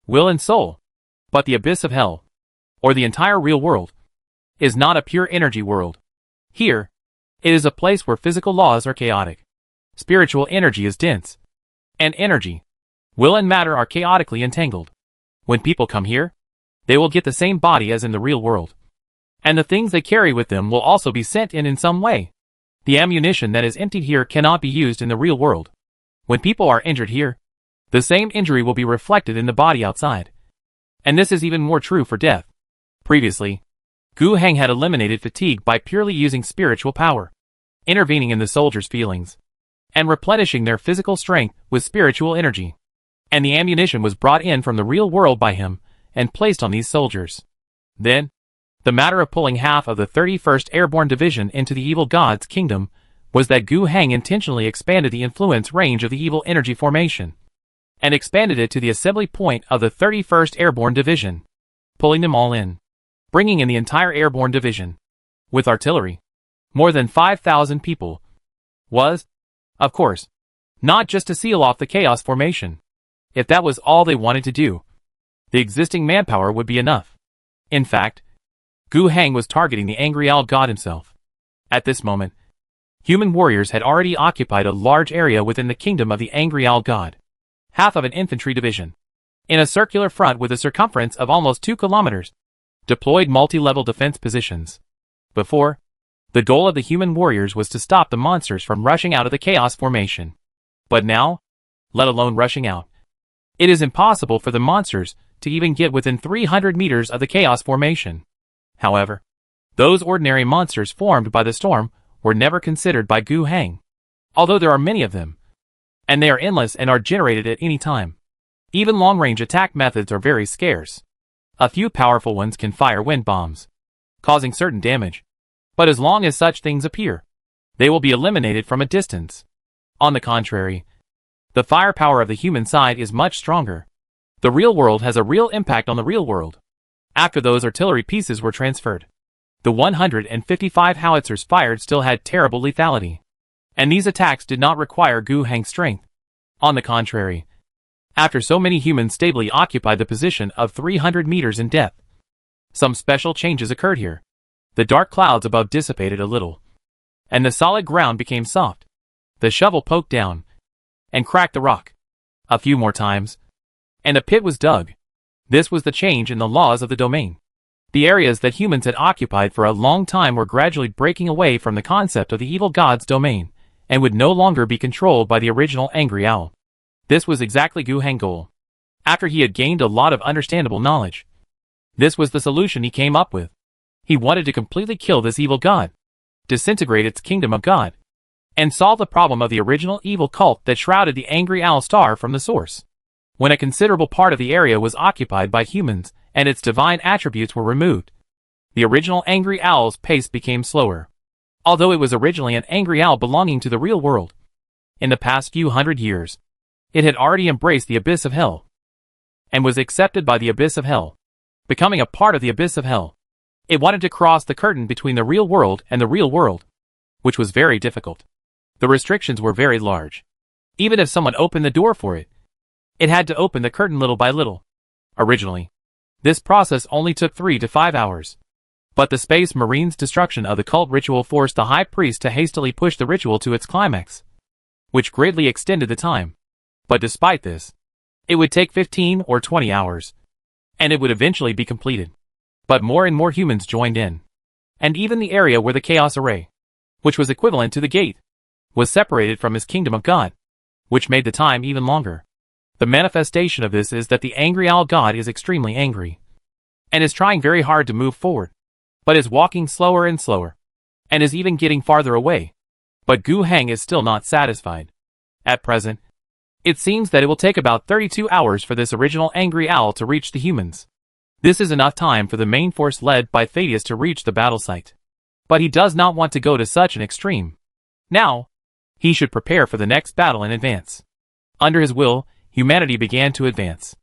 will and soul. But the abyss of hell, or the entire real world, is not a pure energy world. Here, it is a place where physical laws are chaotic. Spiritual energy is dense. And energy, will and matter are chaotically entangled. When people come here, they will get the same body as in the real world. And the things they carry with them will also be sent in some way. The ammunition that is emptied here cannot be used in the real world. When people are injured here, the same injury will be reflected in the body outside. And this is even more true for death. Previously, Gu Hang had eliminated fatigue by purely using spiritual power, intervening in the soldiers' feelings, and replenishing their physical strength with spiritual energy. And the ammunition was brought in from the real world by him and placed on these soldiers. Then, the matter of pulling half of the 31st Airborne Division into the Evil God's Kingdom was that Gu Hang intentionally expanded the influence range of the evil energy formation, and expanded it to the assembly point of the 31st Airborne Division, pulling them all in, bringing in the entire Airborne Division, with artillery, more than 5,000 people, was, of course, not just to seal off the Chaos formation. If that was all they wanted to do, the existing manpower would be enough. In fact, Gu Hang was targeting the Angry Owl God himself. At this moment, human warriors had already occupied a large area within the kingdom of the Angry Owl God, half of an infantry division, in a circular front with a circumference of almost 2 kilometers, deployed multi-level defense positions. Before, the goal of the human warriors was to stop the monsters from rushing out of the Chaos formation. But now, let alone rushing out, it is impossible for the monsters to even get within 300 meters of the Chaos formation. However, those ordinary monsters formed by the storm were never considered by Gu Hang, although there are many of them, and they are endless and are generated at any time. Even long-range attack methods are very scarce. A few powerful ones can fire wind bombs, causing certain damage, but as long as such things appear, they will be eliminated from a distance. On the contrary, the firepower of the human side is much stronger. The real world has a real impact on the real world. After those artillery pieces were transferred, the 155 howitzers fired still had terrible lethality, and these attacks did not require Gu Hang's strength. On the contrary, after so many humans stably occupied the position of 300 meters in depth, some special changes occurred here. The dark clouds above dissipated a little, and the solid ground became soft. The shovel poked down and cracked the rock a few more times, and a pit was dug. This was the change in the laws of the domain. The areas that humans had occupied for a long time were gradually breaking away from the concept of the evil god's domain, and would no longer be controlled by the original Angry Owl. This was exactly Gu Hang's goal. After he had gained a lot of understandable knowledge, this was the solution he came up with. He wanted to completely kill this evil god, disintegrate its kingdom of God, and solve the problem of the original evil cult that shrouded the Angry Owl star from the source. When a considerable part of the area was occupied by humans and its divine attributes were removed, the original Angry Owl's pace became slower. although it was originally an angry owl belonging to the real world. In the past few hundred years, it had already embraced the abyss of hell, and was accepted by the abyss of hell, becoming a part of the abyss of hell. It wanted to cross the curtain between the real world and the real world, which was very difficult. The restrictions were very large. Even if someone opened the door for it, it had to open the curtain little by little. Originally, this process only took 3 to 5 hours. But the Space Marine's destruction of the cult ritual forced the High Priest to hastily push the ritual to its climax, which greatly extended the time. But despite this, it would take 15 or 20 hours, and it would eventually be completed. But more and more humans joined in. And even the area where the Chaos Array, which was equivalent to the gate, was separated from his kingdom of God, which made the time even longer. The manifestation of this is that the angry owl god is extremely angry, and is trying very hard to move forward, but is walking slower and slower, and is even getting farther away. But Gu Heng is still not satisfied. At present, it seems that it will take about 32 hours for this original angry owl to reach the humans. This is enough time for the main force led by Thaddeus to reach the battle site. But he does not want to go to such an extreme. Now, he should prepare for the next battle in advance. Under his will, humanity began to advance.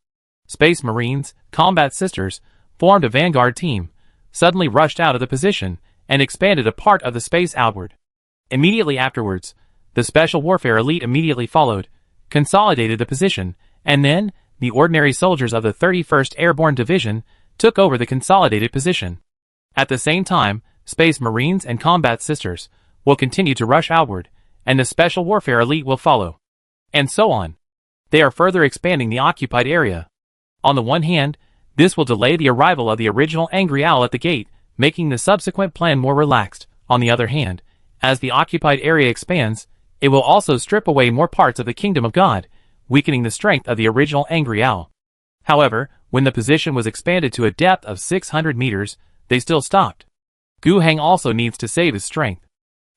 Space Marines, combat sisters, formed a vanguard team, suddenly rushed out of the position, and expanded a part of the space outward. Immediately afterwards, the Special Warfare Elite immediately followed, consolidated the position, and then, the ordinary soldiers of the 31st Airborne Division took over the consolidated position. At the same time, Space Marines and combat sisters will continue to rush outward, and the Special Warfare Elite will follow. And so on. They are further expanding the occupied area. On the one hand, this will delay the arrival of the original angry owl at the gate, making the subsequent plan more relaxed. On the other hand, as the occupied area expands, it will also strip away more parts of the kingdom of God, weakening the strength of the original angry owl. However, when the position was expanded to a depth of 600 meters, they still stopped. Gu Heng also needs to save his strength.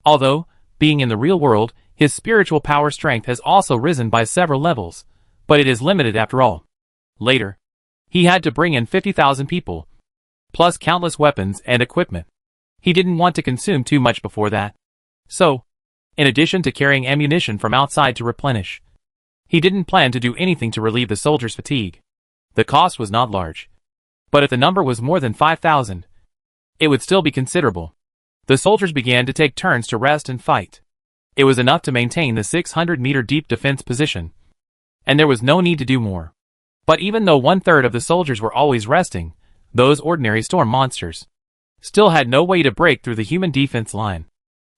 Although, being in the real world, his spiritual power strength has also risen by several levels, but it is limited after all. Later, he had to bring in 50,000 people, plus countless weapons and equipment. He didn't want to consume too much before that. So, in addition to carrying ammunition from outside to replenish, he didn't plan to do anything to relieve the soldiers' fatigue. The cost was not large, but if the number was more than 5,000, it would still be considerable. The soldiers began to take turns to rest and fight. It was enough to maintain the 600-meter deep defense position, and there was no need to do more. But even though 1/3 of the soldiers were always resting, those ordinary storm monsters still had no way to break through the human defense line.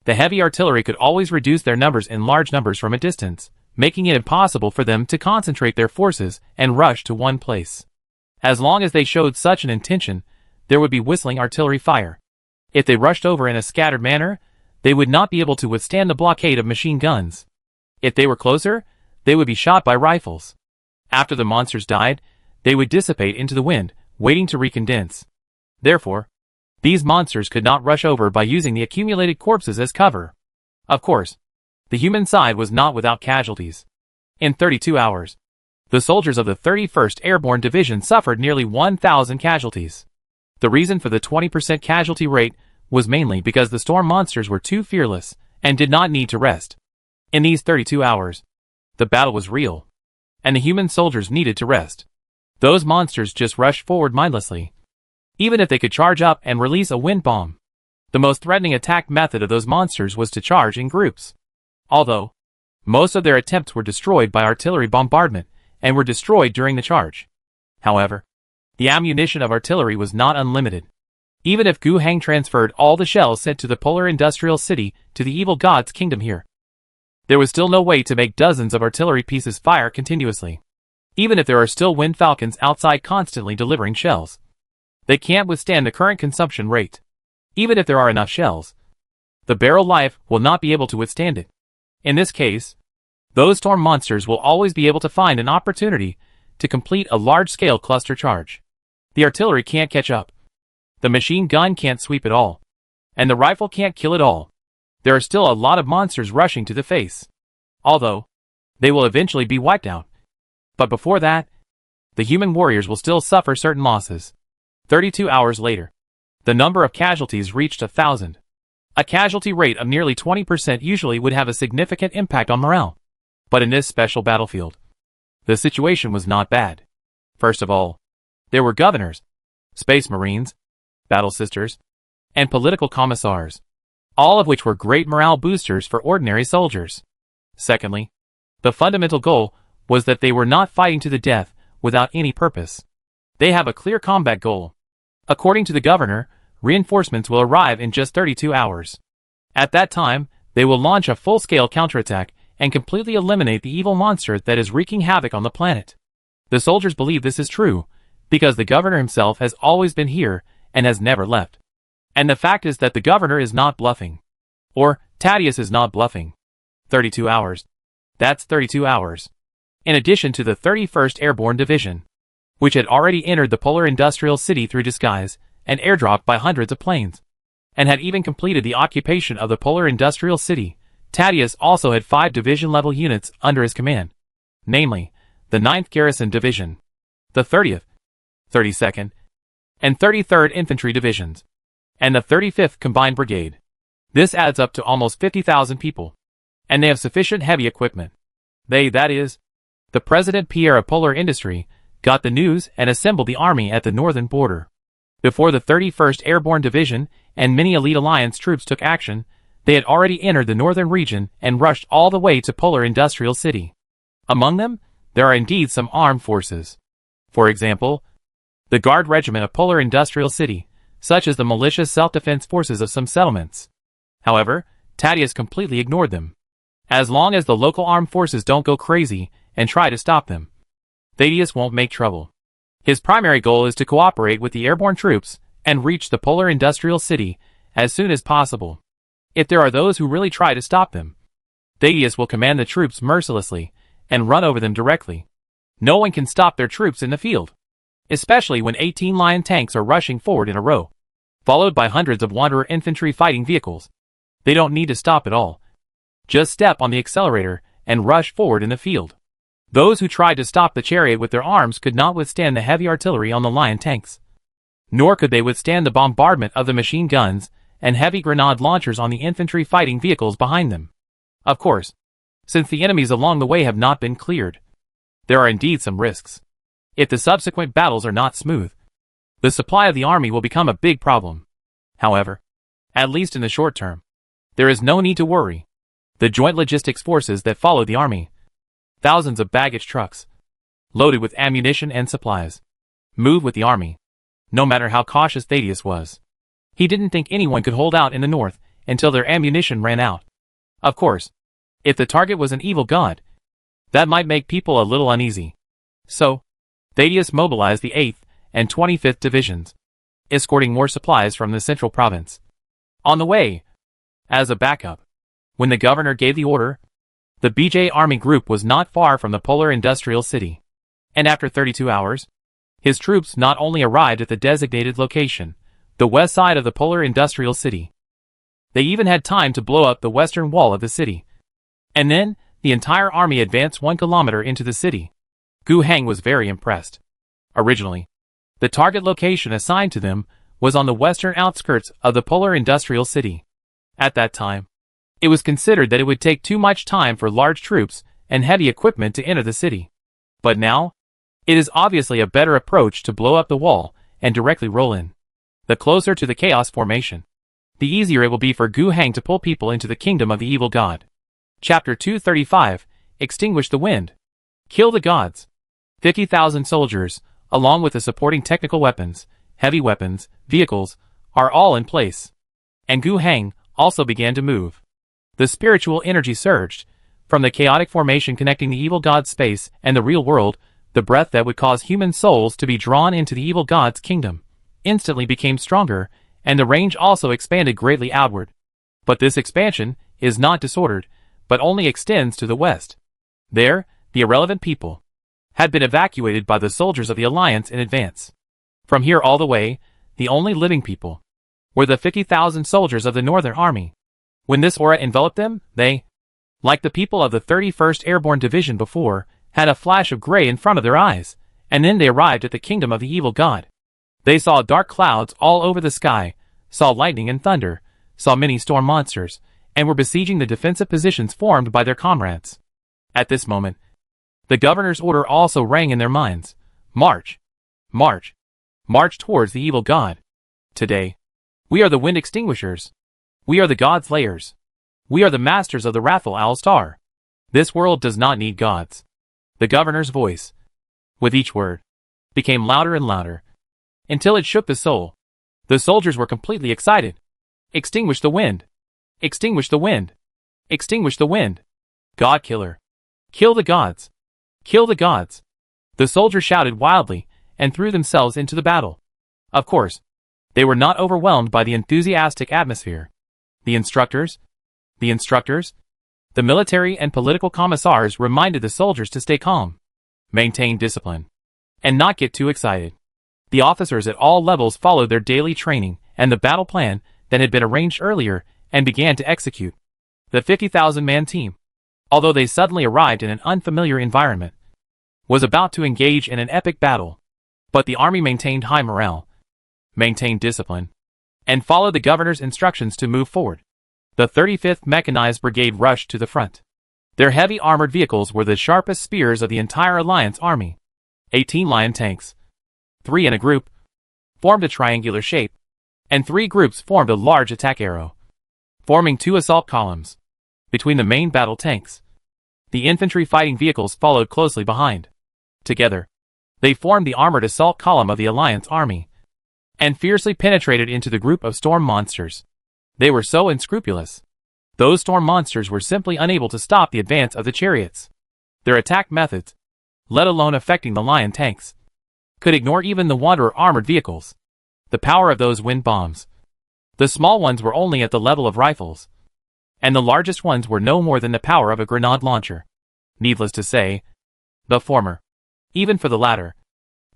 The heavy artillery could always reduce their numbers in large numbers from a distance, making it impossible for them to concentrate their forces and rush to one place. As long as they showed such an intention, there would be whistling artillery fire. If they rushed over in a scattered manner, they would not be able to withstand the blockade of machine guns. If they were closer, they would be shot by rifles. After the monsters died, they would dissipate into the wind, waiting to recondense. Therefore, these monsters could not rush over by using the accumulated corpses as cover. Of course, the human side was not without casualties. In 32 hours, the soldiers of the 31st Airborne Division suffered nearly 1,000 casualties. The reason for the 20% casualty rate was mainly because the storm monsters were too fearless and did not need to rest. In these 32 hours, the battle was real, and the human soldiers needed to rest. Those monsters just rushed forward mindlessly, even if they could charge up and release a wind bomb. The most threatening attack method of those monsters was to charge in groups. Although, most of their attempts were destroyed by artillery bombardment and were destroyed during the charge. However, the ammunition of artillery was not unlimited. Even if Gu Heng transferred all the shells sent to the Polar Industrial City to the evil god's kingdom here, there was still no way to make dozens of artillery pieces fire continuously. Even if there are still wind falcons outside constantly delivering shells, they can't withstand the current consumption rate. Even if there are enough shells, the barrel life will not be able to withstand it. In this case, those storm monsters will always be able to find an opportunity to complete a large-scale cluster charge. The artillery can't catch up. The machine gun can't sweep it all. And the rifle can't kill it all. There are still a lot of monsters rushing to the face. Although, they will eventually be wiped out. But before that, the human warriors will still suffer certain losses. 32 hours later, the number of casualties reached 1,000. A casualty rate of nearly 20% usually would have a significant impact on morale. But in this special battlefield, the situation was not bad. First of all, there were governors, space marines, battle sisters, and political commissars, all of which were great morale boosters for ordinary soldiers. Secondly, the fundamental goal was that they were not fighting to the death without any purpose. They have a clear combat goal. According to the governor, reinforcements will arrive in just 32 hours. At that time, they will launch a full-scale counterattack and completely eliminate the evil monster that is wreaking havoc on the planet. The soldiers believe this is true, because the governor himself has always been here and has never left. And the fact is that the governor is not bluffing. Or, Thaddeus is not bluffing. 32 hours. That's 32 hours. In addition to the 31st Airborne Division, which had already entered the polar industrial city through disguise and airdropped by hundreds of planes, and had even completed the occupation of the polar industrial city. Thaddeus also had 5 division-level units under his command, namely, the 9th Garrison Division, the 30th, 32nd, and 33rd Infantry Divisions, and the 35th Combined Brigade. This adds up to almost 50,000 people, and they have sufficient heavy equipment. That is, the President Pierre of Polar Industry, got the news and assembled the army at the northern border. Before the 31st Airborne Division and many elite alliance troops took action, they had already entered the northern region and rushed all the way to Polar Industrial City. Among them, there are indeed some armed forces. For example, the Guard Regiment of Polar Industrial City, such as the militia self-defense forces of some settlements. However, Thaddeus completely ignored them. As long as the local armed forces don't go crazy and try to stop them, Thaddeus won't make trouble. His primary goal is to cooperate with the airborne troops and reach the Polar Industrial City as soon as possible. If there are those who really try to stop them, Thaddeus will command the troops mercilessly and run over them directly. No one can stop their troops in the field, especially when 18 Lion tanks are rushing forward in a row, followed by hundreds of Wanderer infantry fighting vehicles. They don't need to stop at all. Just step on the accelerator and rush forward in the field. Those who tried to stop the chariot with their arms could not withstand the heavy artillery on the Lion tanks, nor could they withstand the bombardment of the machine guns and heavy grenade launchers on the infantry fighting vehicles behind them. Of course, since the enemies along the way have not been cleared, there are indeed some risks. If the subsequent battles are not smooth, the supply of the army will become a big problem. However, at least in the short term, there is no need to worry. The joint logistics forces that follow the army, thousands of baggage trucks, loaded with ammunition and supplies, move with the army. No matter how cautious Thaddeus was, he didn't think anyone could hold out in the north until their ammunition ran out. Of course, if the target was an evil god, that might make people a little uneasy. So, Thaddeus mobilized the 8th and 25th Divisions, escorting more supplies from the central province. On the way, as a backup, when the governor gave the order, the BJ Army Group was not far from the Polar Industrial City, and after 32 hours, his troops not only arrived at the designated location, the west side of the Polar Industrial City, they even had time to blow up the western wall of the city. And then, the entire army advanced 1 kilometer into the city. Gu Heng was very impressed. Originally, the target location assigned to them was on the western outskirts of the Polar Industrial City. At that time, it was considered that it would take too much time for large troops and heavy equipment to enter the city. But now, it is obviously a better approach to blow up the wall and directly roll in. The closer to the chaos formation, the easier it will be for Gu Heng to pull people into the kingdom of the evil god. Chapter 235, Extinguish the Wind. Kill the gods. 50,000 soldiers, along with the supporting technical weapons, heavy weapons, vehicles, are all in place. And Gu Heng also began to move. The spiritual energy surged. From the chaotic formation connecting the evil god's space and the real world, the breath that would cause human souls to be drawn into the evil god's kingdom instantly became stronger, and the range also expanded greatly outward. But this expansion is not disordered, but only extends to the west. There, the irrelevant people had been evacuated by the soldiers of the Alliance in advance. From here all the way, the only living people were the 50,000 soldiers of the Northern Army. When this aura enveloped them, they, like the people of the 31st Airborne Division before, had a flash of gray in front of their eyes, and then they arrived at the kingdom of the evil god. They saw dark clouds all over the sky, saw lightning and thunder, saw many storm monsters, and were besieging the defensive positions formed by their comrades. At this moment, the governor's order also rang in their minds. March! March! March towards the evil god. Today, we are the wind extinguishers. We are the god slayers. We are the masters of the wrathful owl star. This world does not need gods. The governor's voice, with each word, became louder and louder, until it shook the soul. The soldiers were completely excited. Extinguish the wind! Extinguish the wind! Extinguish the wind! God killer! Kill the gods! Kill the gods! The soldiers shouted wildly and threw themselves into the battle. Of course, they were not overwhelmed by the enthusiastic atmosphere. The instructors, the military and political commissars reminded the soldiers to stay calm, maintain discipline, and not get too excited. The officers at all levels followed their daily training and the battle plan that had been arranged earlier and began to execute. The 50,000-man team, although they suddenly arrived in an unfamiliar environment, was about to engage in an epic battle. But the army maintained high morale, maintained discipline, and followed the governor's instructions to move forward. The 35th Mechanized Brigade rushed to the front. Their heavy armored vehicles were the sharpest spears of the entire Alliance army. 18 Lion tanks, 3 in a group, formed a triangular shape, and 3 groups formed a large attack arrow, forming 2 assault columns. Between the main battle tanks, the infantry fighting vehicles followed closely behind. Together, they formed the armored assault column of the Alliance army, and fiercely penetrated into the group of storm monsters. They were so unscrupulous. Those storm monsters were simply unable to stop the advance of the chariots. Their attack methods, let alone affecting the Lion tanks, could ignore even the Wanderer armored vehicles. The power of those wind bombs. The small ones were only at the level of rifles, and the largest ones were no more than the power of a grenade launcher. Needless to say, the former, even for the latter,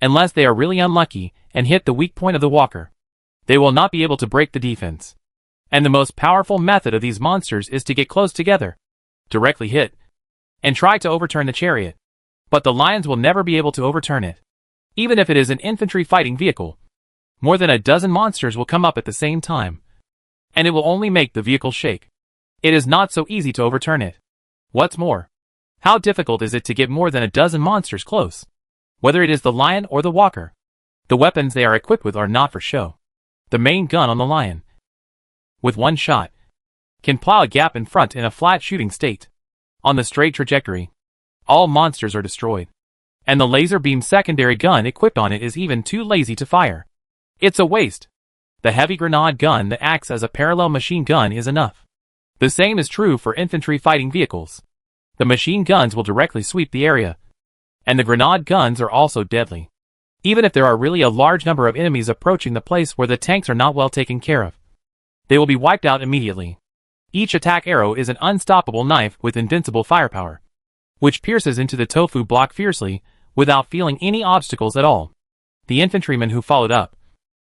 unless they are really unlucky and hit the weak point of the walker, they will not be able to break the defense. And the most powerful method of these monsters is to get close together, directly hit, and try to overturn the chariot. But the lions will never be able to overturn it. Even if it is an infantry fighting vehicle, more than a dozen monsters will come up at the same time, and it will only make the vehicle shake. It is not so easy to overturn it. What's more, how difficult is it to get more than a dozen monsters close? Whether it is the lion or the walker, the weapons they are equipped with are not for show. The main gun on the lion, with one shot, can plow a gap in front in a flat shooting state. On the straight trajectory, all monsters are destroyed. And the laser beam secondary gun equipped on it is even too lazy to fire. It's a waste. The heavy grenade gun that acts as a parallel machine gun is enough. The same is true for infantry fighting vehicles. The machine guns will directly sweep the area, and the grenade guns are also deadly, even if there are really a large number of enemies approaching the place where the tanks are not well taken care of. They will be wiped out immediately. Each attack arrow is an unstoppable knife with invincible firepower, which pierces into the tofu block fiercely, without feeling any obstacles at all. The infantrymen who followed up,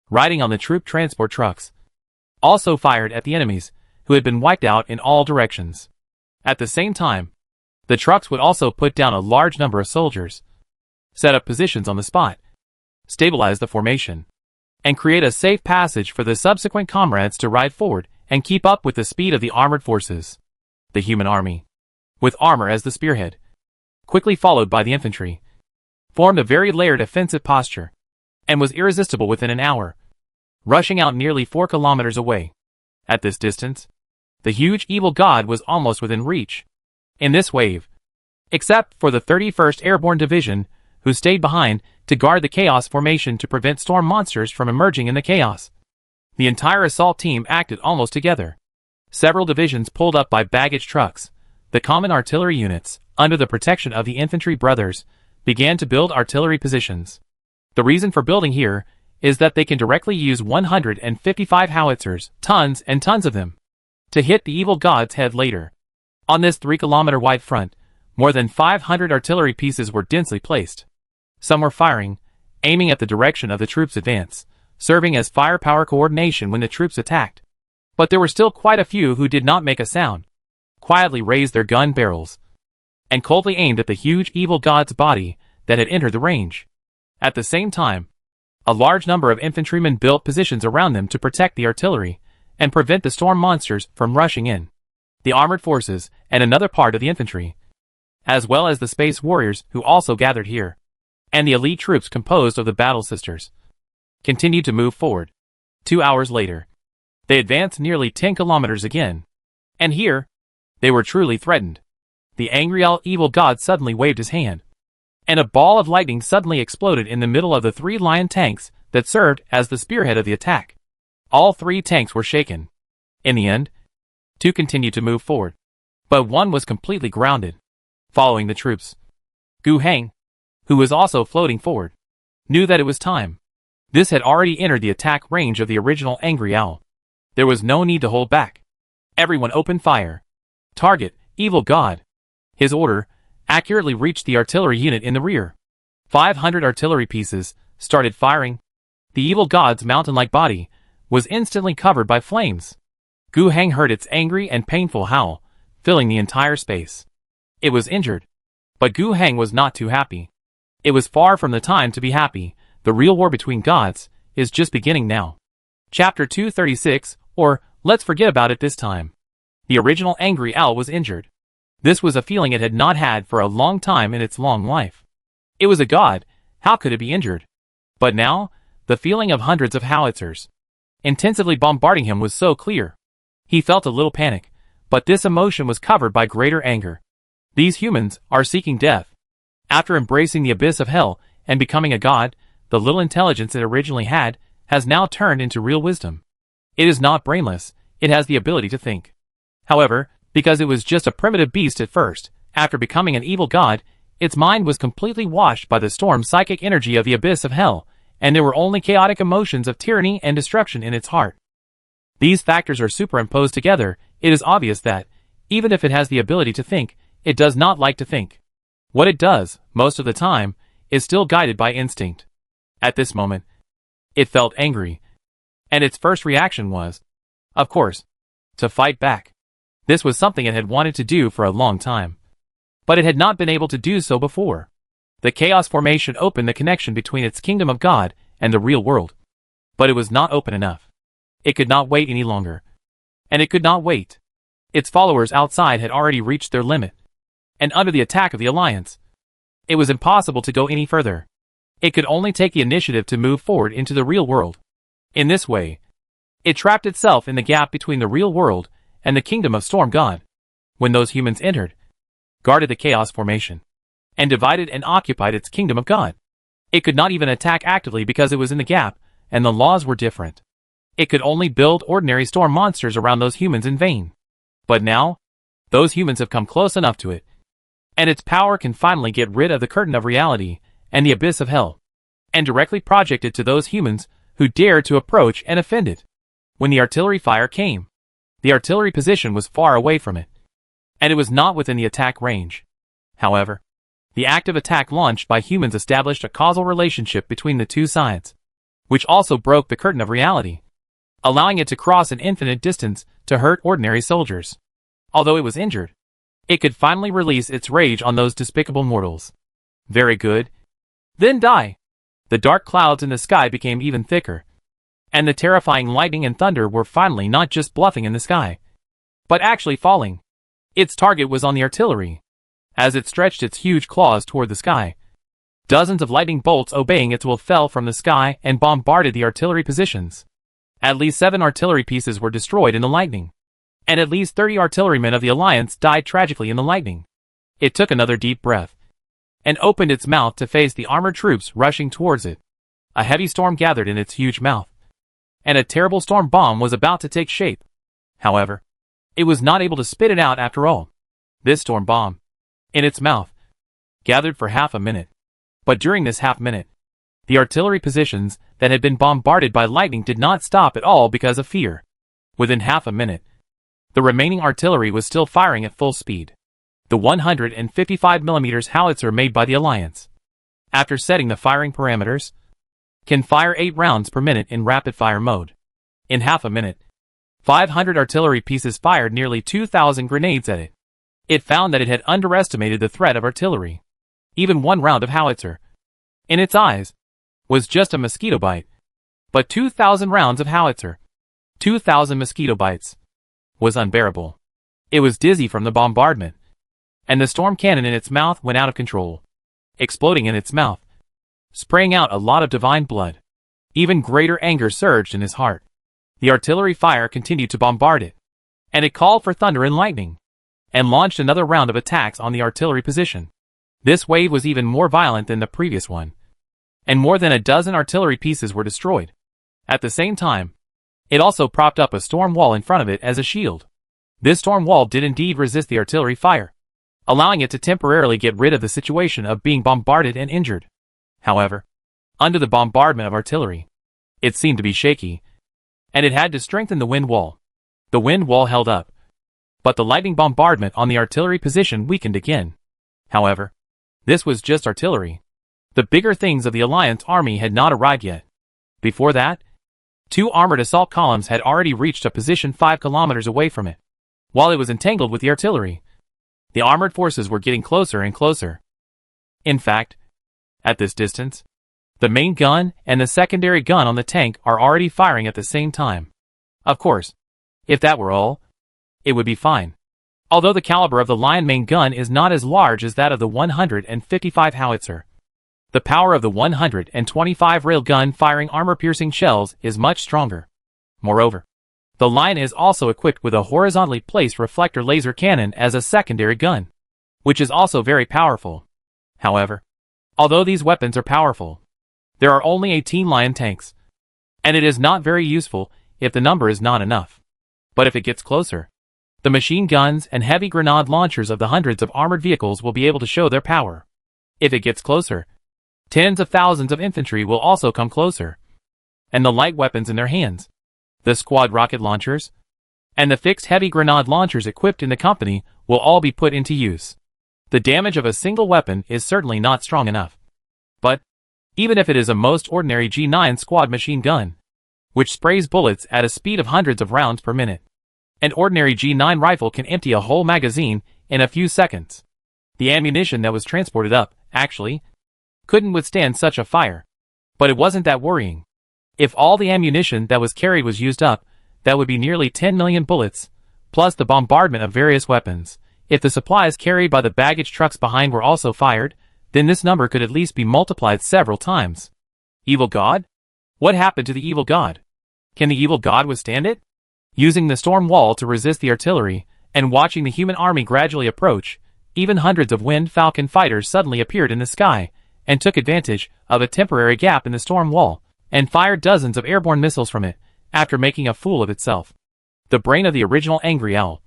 riding on the troop transport trucks, also fired at the enemies, who had been wiped out in all directions. At the same time, the trucks would also put down a large number of soldiers, set up positions on the spot, stabilize the formation, and create a safe passage for the subsequent comrades to ride forward and keep up with the speed of the armored forces. The human army, with armor as the spearhead, quickly followed by the infantry, formed a very layered offensive posture, and was irresistible within an hour, rushing out nearly 4 kilometers away. At this distance, the huge evil god was almost within reach. In this wave, except for the 31st Airborne Division, who stayed behind to guard the chaos formation to prevent storm monsters from emerging in the chaos, the entire assault team acted almost together. Several divisions pulled up by baggage trucks. The common artillery units, under the protection of the infantry brothers, began to build artillery positions. The reason for building here is that they can directly use 155 howitzers, tons and tons of them, to hit the evil god's head later. On this 3-kilometer wide front, more than 500 artillery pieces were densely placed. Some were firing, aiming at the direction of the troops' advance, serving as firepower coordination when the troops attacked. But there were still quite a few who did not make a sound, quietly raised their gun barrels, and coldly aimed at the huge evil god's body that had entered the range. At the same time, a large number of infantrymen built positions around them to protect the artillery, and prevent the storm monsters from rushing in. The armored forces, and another part of the infantry, as well as the space warriors who also gathered here, and the elite troops composed of the Battle Sisters, continued to move forward. 2 hours later, they advanced nearly 10 kilometers again. And here, they were truly threatened. The angry evil god suddenly waved his hand, and a ball of lightning suddenly exploded in the middle of the 3 lion tanks that served as the spearhead of the attack. All 3 tanks were shaken. In the end, 2 continued to move forward, but 1 was completely grounded. Following the troops, Gu Heng, who was also floating forward, knew that it was time. This had already entered the attack range of the original Angry Owl. There was no need to hold back. Everyone opened fire. Target, evil god. His order accurately reached the artillery unit in the rear. 500 artillery pieces started firing. The evil god's mountain-like body was instantly covered by flames. Gu Heng heard its angry and painful howl, filling the entire space. It was injured. But Gu Heng was not too happy. It was far from the time to be happy. The real war between gods is just beginning now. Chapter 236, or let's forget about it this time. The original Angry Owl was injured. This was a feeling it had not had for a long time in its long life. It was a god, how could it be injured? But now, the feeling of hundreds of howitzers intensively bombarding him was so clear. He felt a little panic, but this emotion was covered by greater anger. These humans are seeking death. After embracing the abyss of hell and becoming a god, the little intelligence it originally had has now turned into real wisdom. It is not brainless, it has the ability to think. However, because it was just a primitive beast at first, after becoming an evil god, its mind was completely washed by the storm psychic energy of the abyss of hell, and there were only chaotic emotions of tyranny and destruction in its heart. These factors are superimposed together. It is obvious that, even if it has the ability to think, it does not like to think. What it does, most of the time, is still guided by instinct. At this moment, it felt angry, and its first reaction was, of course, to fight back. This was something it had wanted to do for a long time, but it had not been able to do so before. The chaos formation opened the connection between its kingdom of God and the real world, but it was not open enough. It could not wait any longer, and it could not wait. Its followers outside had already reached their limit, and under the attack of the Alliance, it was impossible to go any further. It could only take the initiative to move forward into the real world. In this way, it trapped itself in the gap between the real world and the kingdom of Storm God. When those humans entered, guarded the chaos formation, and divided and occupied its kingdom of God, it could not even attack actively because it was in the gap, and the laws were different. It could only build ordinary storm monsters around those humans in vain. But now, those humans have come close enough to it, and its power can finally get rid of the curtain of reality and the abyss of hell, and directly project it to those humans who dared to approach and offend it. When the artillery fire came, the artillery position was far away from it, and it was not within the attack range. However, the active attack launched by humans established a causal relationship between the two sides, which also broke the curtain of reality, allowing it to cross an infinite distance to hurt ordinary soldiers. Although it was injured, it could finally release its rage on those despicable mortals. Very good. Then die. The dark clouds in the sky became even thicker, and the terrifying lightning and thunder were finally not just bluffing in the sky, but actually falling. Its target was on the artillery. As it stretched its huge claws toward the sky, dozens of lightning bolts obeying its will fell from the sky and bombarded the artillery positions. At least 7 artillery pieces were destroyed in the lightning, and at least 30 artillerymen of the Alliance died tragically in the lightning. It took another deep breath, and opened its mouth to face the armored troops rushing towards it. A heavy storm gathered in its huge mouth, and a terrible storm bomb was about to take shape. However, it was not able to spit it out after all. This storm bomb, in its mouth, gathered for half a minute. But during this half minute, the artillery positions that had been bombarded by lightning did not stop at all because of fear. Within half a minute, the remaining artillery was still firing at full speed. The 155mm howitzer made by the Alliance, after setting the firing parameters, can fire 8 rounds per minute in rapid-fire mode. In half a minute, 500 artillery pieces fired nearly 2,000 grenades at it. It found that it had underestimated the threat of artillery. Even 1 round of howitzer, in its eyes, was just a mosquito bite. But 2,000 rounds of howitzer, 2,000 mosquito bites. Was unbearable. It was dizzy from the bombardment. And the storm cannon in its mouth went out of control, exploding in its mouth, spraying out a lot of divine blood. Even greater anger surged in his heart. The artillery fire continued to bombard it, and it called for thunder and lightning, and launched another round of attacks on the artillery position. This wave was even more violent than the previous one, and more than a dozen artillery pieces were destroyed. At the same time, it also propped up a storm wall in front of it as a shield. This storm wall did indeed resist the artillery fire, allowing it to temporarily get rid of the situation of being bombarded and injured. However, under the bombardment of artillery, it seemed to be shaky, and it had to strengthen the wind wall. The wind wall held up, but the lightning bombardment on the artillery position weakened again. However, this was just artillery. The bigger things of the Alliance army had not arrived yet. Before that, 2 armored assault columns had already reached a position 5 kilometers away from it. While it was entangled with the artillery, the armored forces were getting closer and closer. In fact, at this distance, the main gun and the secondary gun on the tank are already firing at the same time. Of course, if that were all, it would be fine. Although the caliber of the Lion main gun is not as large as that of the 155 howitzer, the power of the 125 railgun firing armor-piercing shells is much stronger. Moreover, the Lion is also equipped with a horizontally placed reflector laser cannon as a secondary gun, which is also very powerful. However, although these weapons are powerful, there are only 18 Lion tanks, and it is not very useful if the number is not enough. But if it gets closer, the machine guns and heavy grenade launchers of the hundreds of armored vehicles will be able to show their power. If it gets closer, tens of thousands of infantry will also come closer, and the light weapons in their hands, the squad rocket launchers, and the fixed heavy grenade launchers equipped in the company will all be put into use. The damage of a single weapon is certainly not strong enough. But, even if it is a most ordinary G9 squad machine gun, which sprays bullets at a speed of hundreds of rounds per minute, an ordinary G9 rifle can empty a whole magazine in a few seconds. The ammunition that was transported up, actually, couldn't withstand such a fire. But it wasn't that worrying. If all the ammunition that was carried was used up, that would be nearly 10 million bullets, plus the bombardment of various weapons. If the supplies carried by the baggage trucks behind were also fired, then this number could at least be multiplied several times. Evil God? What happened to the evil God? Can the evil God withstand it? Using the storm wall to resist the artillery, and watching the human army gradually approach, even hundreds of Wind Falcon fighters suddenly appeared in the sky, and took advantage of a temporary gap in the storm wall, and fired dozens of airborne missiles from it, after making a fool of itself. The brain of the original Angry Owl,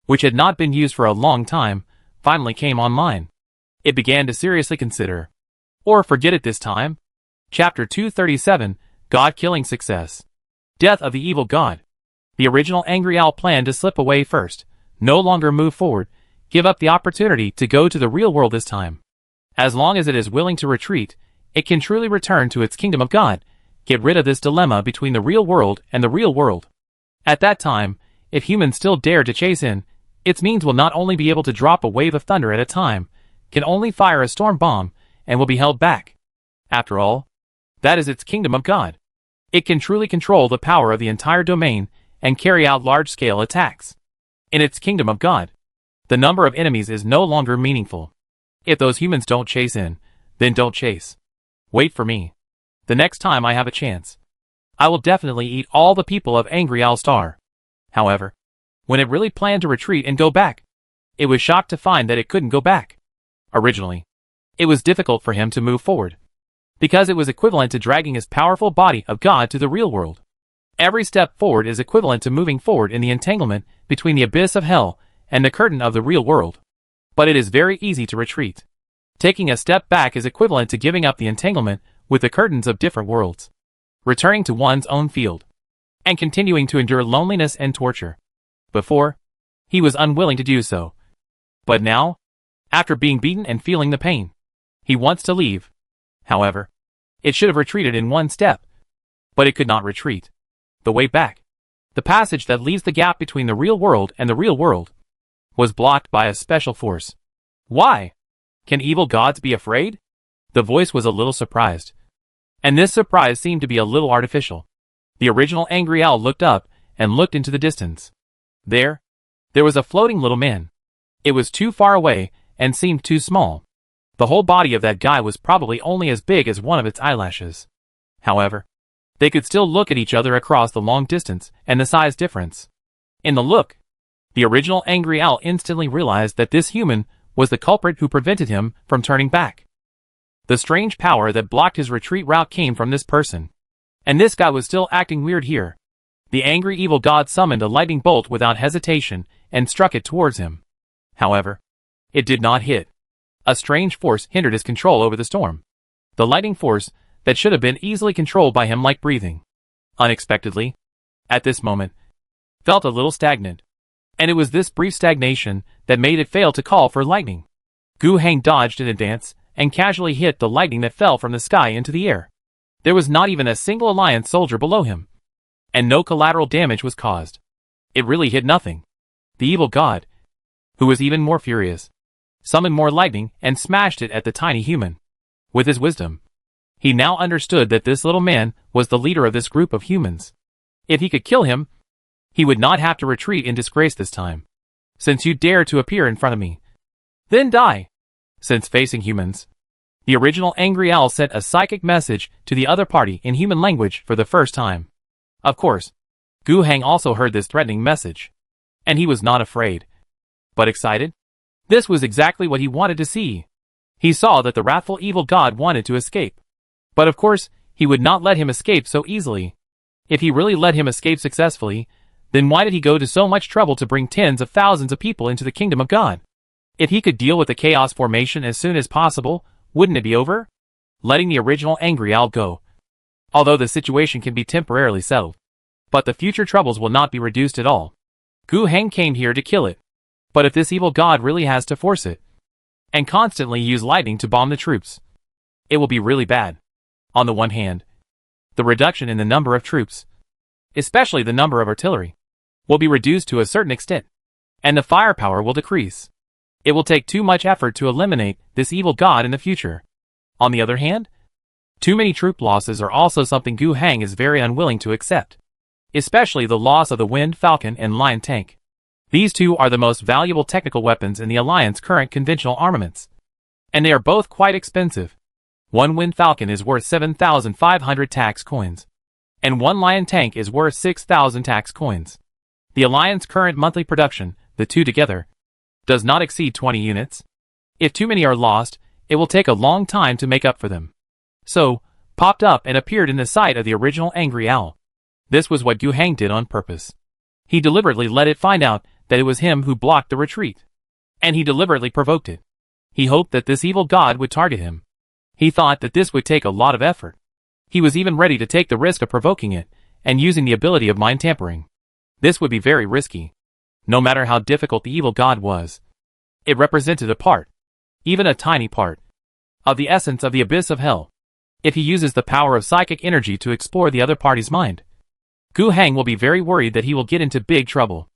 which had not been used for a long time, finally came online. It began to seriously consider, or forget it this time. Chapter 237, God-Killing Success. Death of the Evil God. The original Angry Owl planned to slip away first, no longer move forward, give up the opportunity to go to the real world this time. As long as it is willing to retreat, it can truly return to its kingdom of God, get rid of this dilemma between the real world and the real world. At that time, if humans still dare to chase in, its means will not only be able to drop a wave of thunder at a time, can only fire a storm bomb, and will be held back. After all, that is its kingdom of God. It can truly control the power of the entire domain and carry out large-scale attacks. In its kingdom of God, the number of enemies is no longer meaningful. If those humans don't chase in, then don't chase. Wait for me. The next time I have a chance, I will definitely eat all the people of Angry Owl Star. However, when it really planned to retreat and go back, it was shocked to find that it couldn't go back. Originally, it was difficult for him to move forward, because it was equivalent to dragging his powerful body of God to the real world. Every step forward is equivalent to moving forward in the entanglement between the abyss of hell and the curtain of the real world. But it is very easy to retreat. Taking a step back is equivalent to giving up the entanglement with the curtains of different worlds, returning to one's own field, and continuing to endure loneliness and torture. Before, he was unwilling to do so. But now, after being beaten and feeling the pain, he wants to leave. However, it should have retreated in one step, but it could not retreat. The way back, the passage that leaves the gap between the real world and the real world, was blocked by a special force. Why? Can evil gods be afraid? The voice was a little surprised, and this surprise seemed to be a little artificial. The original Angry Owl looked up and looked into the distance. There was a floating little man. It was too far away and seemed too small. The whole body of that guy was probably only as big as one of its eyelashes. However, they could still look at each other across the long distance and the size difference. In the look, the original angry owl instantly realized that this human was the culprit who prevented him from turning back. The strange power that blocked his retreat route came from this person. And this guy was still acting weird here. The angry evil god summoned a lightning bolt without hesitation and struck it towards him. However, it did not hit. A strange force hindered his control over the storm. The lightning force that should have been easily controlled by him like breathing. Unexpectedly, at this moment, felt a little stagnant. And it was this brief stagnation that made it fail to call for lightning. Gu Heng dodged in advance and casually hit the lightning that fell from the sky into the air. There was not even a single alliance soldier below him. And no collateral damage was caused. It really hit nothing. The evil god, who was even more furious, summoned more lightning and smashed it at the tiny human. With his wisdom, he now understood that this little man was the leader of this group of humans. If he could kill him, he would not have to retreat in disgrace this time. Since you dare to appear in front of me, then die. Since facing humans, the original angry owl sent a psychic message to the other party in human language for the first time. Of course, Gu Heng also heard this threatening message. And he was not afraid, but excited. This was exactly what he wanted to see. He saw that the wrathful evil god wanted to escape. But of course, he would not let him escape so easily. If he really let him escape successfully, then why did he go to so much trouble to bring tens of thousands of people into the kingdom of God? If he could deal with the chaos formation as soon as possible, wouldn't it be over? Letting the original angry owl go. Although the situation can be temporarily settled, but the future troubles will not be reduced at all. Gu Heng came here to kill it. But if this evil god really has to force it, and constantly use lightning to bomb the troops, it will be really bad. On the one hand, the reduction in the number of troops, especially the number of artillery, will be reduced to a certain extent, and the firepower will decrease. It will take too much effort to eliminate this evil god in the future. On the other hand, too many troop losses are also something Gu Heng is very unwilling to accept, especially the loss of the Wind Falcon and Lion Tank. These two are the most valuable technical weapons in the Alliance's current conventional armaments, and they are both quite expensive. One Wind Falcon is worth 7,500 tax coins, and one Lion Tank is worth 6,000 tax coins. The Alliance's current monthly production, the two together, does not exceed 20 units. If too many are lost, it will take a long time to make up for them. So, popped up and appeared in the sight of the original angry owl. This was what Gu Heng did on purpose. He deliberately let it find out that it was him who blocked the retreat. And he deliberately provoked it. He hoped that this evil god would target him. He thought that this would take a lot of effort. He was even ready to take the risk of provoking it, and using the ability of mind tampering. This would be very risky. No matter how difficult the evil god was, it represented a part, even a tiny part, of the essence of the abyss of hell. If he uses the power of psychic energy to explore the other party's mind, Gu Heng will be very worried that he will get into big trouble.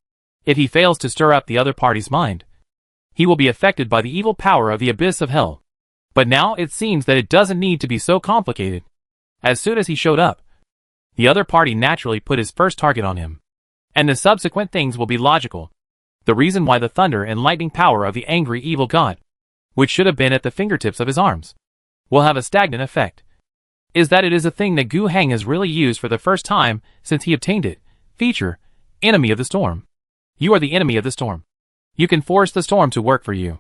If he fails to stir up the other party's mind, he will be affected by the evil power of the abyss of hell. But now it seems that it doesn't need to be so complicated. As soon as he showed up, the other party naturally put his first target on him. And the subsequent things will be logical. The reason why the thunder and lightning power of the angry evil god, which should have been at the fingertips of his arms, will have a stagnant effect, is that it is a thing that Gu Heng has really used for the first time since he obtained it. Feature, Enemy of the Storm. You are the enemy of the storm. You can force the storm to work for you.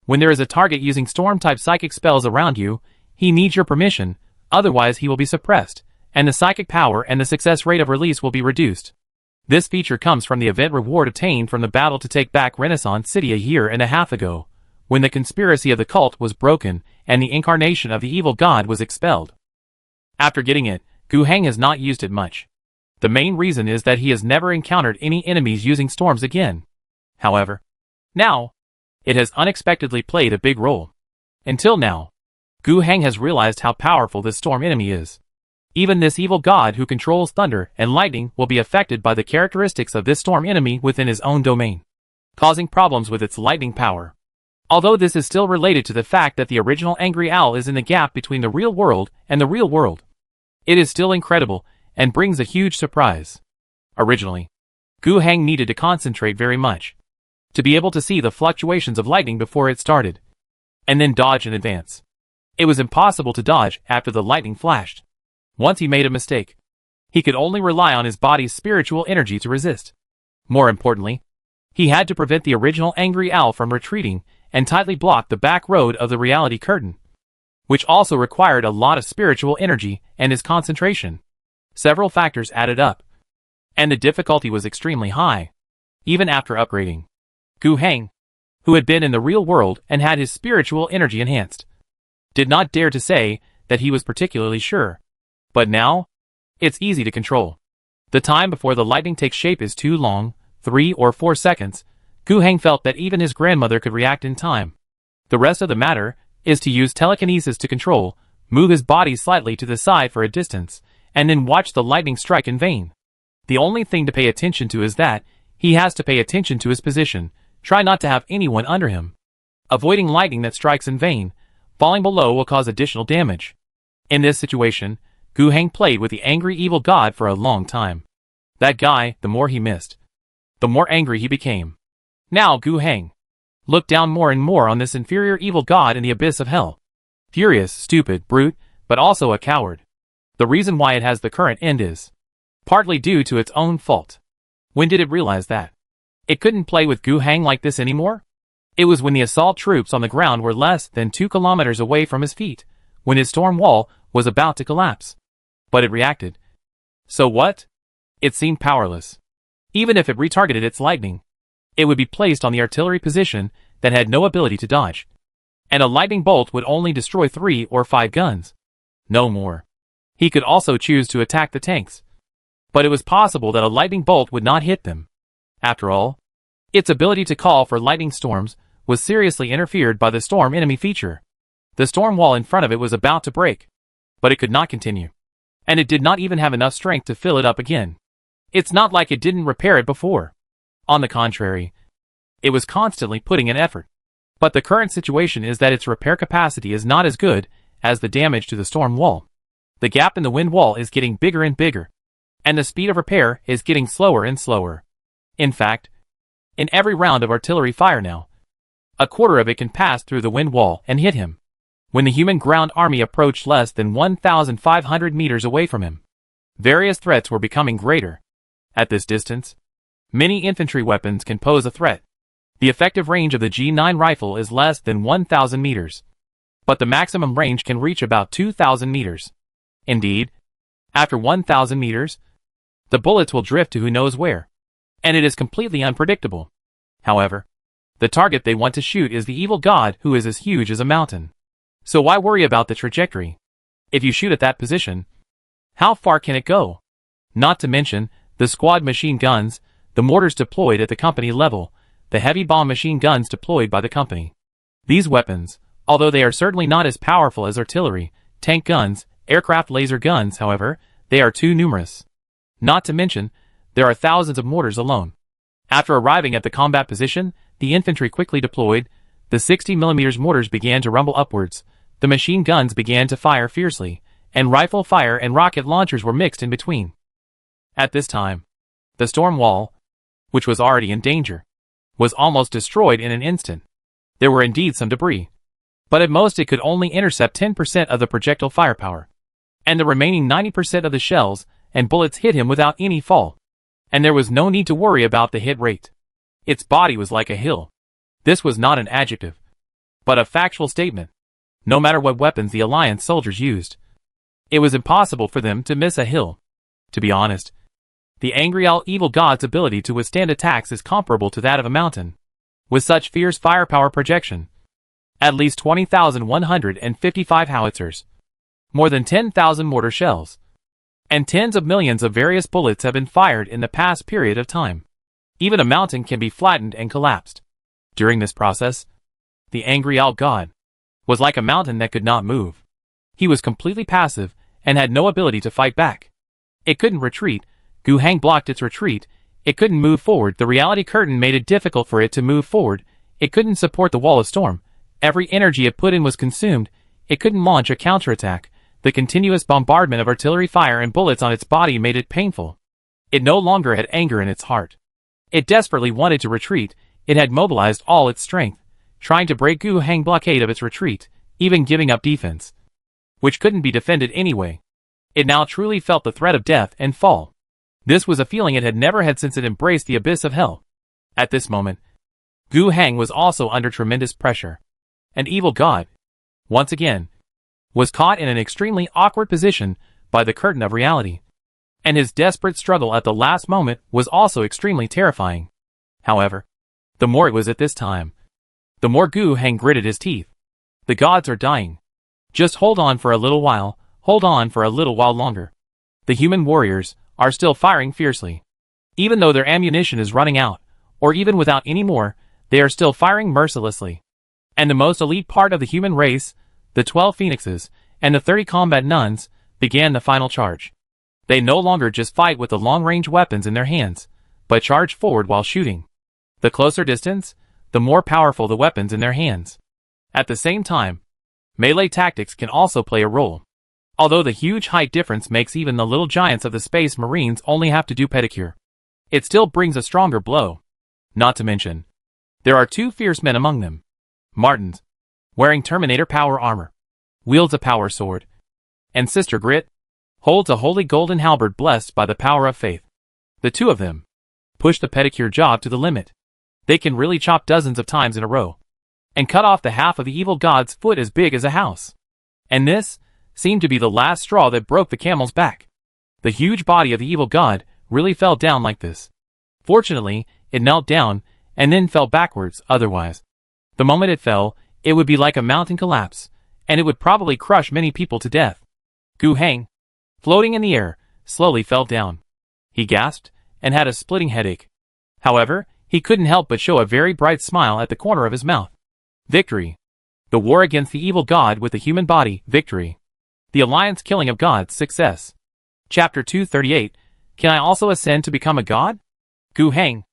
When there is a target using storm-type psychic spells around you, he needs your permission, otherwise he will be suppressed, and the psychic power and the success rate of release will be reduced. This feature comes from the event reward obtained from the battle to take back Renaissance City a year and a half ago, when the conspiracy of the cult was broken and the incarnation of the evil god was expelled. After getting it, Gu Heng has not used it much. The main reason is that he has never encountered any enemies using storms again. However, now, it has unexpectedly played a big role. Until now, Gu Heng has realized how powerful this storm enemy is. Even this evil god who controls thunder and lightning will be affected by the characteristics of this storm enemy within his own domain, causing problems with its lightning power. Although this is still related to the fact that the original angry owl is in the gap between the real world and the real world, it is still incredible and brings a huge surprise. Originally, Gu Heng needed to concentrate very much to be able to see the fluctuations of lightning before it started, and then dodge in advance. It was impossible to dodge after the lightning flashed. Once he made a mistake, he could only rely on his body's spiritual energy to resist. More importantly, he had to prevent the original angry owl from retreating and tightly block the back road of the reality curtain, which also required a lot of spiritual energy and his concentration. Several factors added up, and the difficulty was extremely high. Even after upgrading, Gu Heng, who had been in the real world and had his spiritual energy enhanced, did not dare to say that he was particularly sure. But now, it's easy to control. The time before the lightning takes shape is too long, 3 or 4 seconds. Gu Heng felt that even his grandmother could react in time. The rest of the matter is to use telekinesis to control, move his body slightly to the side for a distance, and then watch the lightning strike in vain. The only thing to pay attention to is that he has to pay attention to his position. Try not to have anyone under him. Avoiding lightning that strikes in vain, falling below will cause additional damage. In this situation, Gu Heng played with the angry evil god for a long time. That guy, the more he missed, the more angry he became. Now Gu Heng looked down more and more on this inferior evil god in the abyss of hell. Furious, stupid, brute, but also a coward. The reason why it has the current end is partly due to its own fault. When did it realize that it couldn't play with Gu Heng like this anymore? It was when the assault troops on the ground were less than 2 kilometers away from his feet, when his storm wall was about to collapse. But it reacted. So what? It seemed powerless. Even if it retargeted its lightning, it would be placed on the artillery position that had no ability to dodge. And a lightning bolt would only destroy 3 or 5 guns. No more. He could also choose to attack the tanks. But it was possible that a lightning bolt would not hit them. After all, its ability to call for lightning storms was seriously interfered by the storm enemy feature. The storm wall in front of it was about to break, but it could not continue. And it did not even have enough strength to fill it up again. It's not like it didn't repair it before. On the contrary, it was constantly putting in effort. But the current situation is that its repair capacity is not as good as the damage to the storm wall. The gap in the wind wall is getting bigger and bigger, and the speed of repair is getting slower and slower. In fact, in every round of artillery fire now, a quarter of it can pass through the wind wall and hit him. When the human ground army approached less than 1,500 meters away from him, various threats were becoming greater. At this distance, many infantry weapons can pose a threat. The effective range of the G9 rifle is less than 1,000 meters, but the maximum range can reach about 2,000 meters. Indeed, after 1,000 meters, the bullets will drift to who knows where, and it is completely unpredictable. However, the target they want to shoot is the evil god who is as huge as a mountain. So why worry about the trajectory? If you shoot at that position, how far can it go? Not to mention the squad machine guns, the mortars deployed at the company level, the heavy bomb machine guns deployed by the company. These weapons, although they are certainly not as powerful as artillery, tank guns, aircraft laser guns, however, they are too numerous. Not to mention, there are thousands of mortars alone. After arriving at the combat position, the infantry quickly deployed. The 60mm mortars began to rumble upwards, the machine guns began to fire fiercely, and rifle fire and rocket launchers were mixed in between. At this time, the storm wall, which was already in danger, was almost destroyed in an instant. There were indeed some debris, but at most it could only intercept 10% of the projectile firepower, and the remaining 90% of the shells and bullets hit him without any fall. And there was no need to worry about the hit rate. Its body was like a hill. This was not an adjective, but a factual statement. No matter what weapons the Alliance soldiers used, it was impossible for them to miss a hill. To be honest, the angry evil god's ability to withstand attacks is comparable to that of a mountain. With such fierce firepower projection, at least 20,155 howitzers, more than 10,000 mortar shells, and tens of millions of various bullets have been fired in the past period of time. Even a mountain can be flattened and collapsed. During this process, the angry god was like a mountain that could not move. He was completely passive and had no ability to fight back. It couldn't retreat. Gu Heng blocked its retreat. It couldn't move forward. The reality curtain made it difficult for it to move forward. It couldn't support the wall of storm. Every energy it put in was consumed. It couldn't launch a counterattack. The continuous bombardment of artillery fire and bullets on its body made it painful. It no longer had anger in its heart. It desperately wanted to retreat. It had mobilized all its strength, trying to break Gu Heng's blockade of its retreat, even giving up defense, which couldn't be defended anyway. It now truly felt the threat of death and fall. This was a feeling it had never had since it embraced the abyss of hell. At this moment, Gu Heng was also under tremendous pressure. An evil god, once again, was caught in an extremely awkward position by the curtain of reality. And his desperate struggle at the last moment was also extremely terrifying. However, the more it was at this time, the more Gu Heng gritted his teeth. The gods are dying. Just hold on for a little while, hold on for a little while longer. The human warriors are still firing fiercely. Even though their ammunition is running out, or even without any more, they are still firing mercilessly. And the most elite part of the human race, the 12 phoenixes, and the 30 combat nuns, began the final charge. They no longer just fight with the long-range weapons in their hands, but charge forward while shooting. The closer distance, the more powerful the weapons in their hands. At the same time, melee tactics can also play a role. Although the huge height difference makes even the little giants of the Space Marines only have to do pedicure, it still brings a stronger blow. Not to mention, there are two fierce men among them. Martins, wearing Terminator power armor, wields a power sword, and Sister Grit holds a holy golden halberd blessed by the power of faith. The two of them push the pedicure job to the limit. They can really chop dozens of times in a row, and cut off the half of the evil god's foot as big as a house. And this seemed to be the last straw that broke the camel's back. The huge body of the evil god really fell down like this. Fortunately, it knelt down, and then fell backwards. Otherwise, the moment it fell, it would be like a mountain collapse, and it would probably crush many people to death. Gu Heng, floating in the air, slowly fell down. He gasped, and had a splitting headache. However, he couldn't help but show a very bright smile at the corner of his mouth. Victory. The war against the evil god with the human body, victory. The alliance killing of gods, success. Chapter 238, Can I also ascend to become a god? Gu Heng,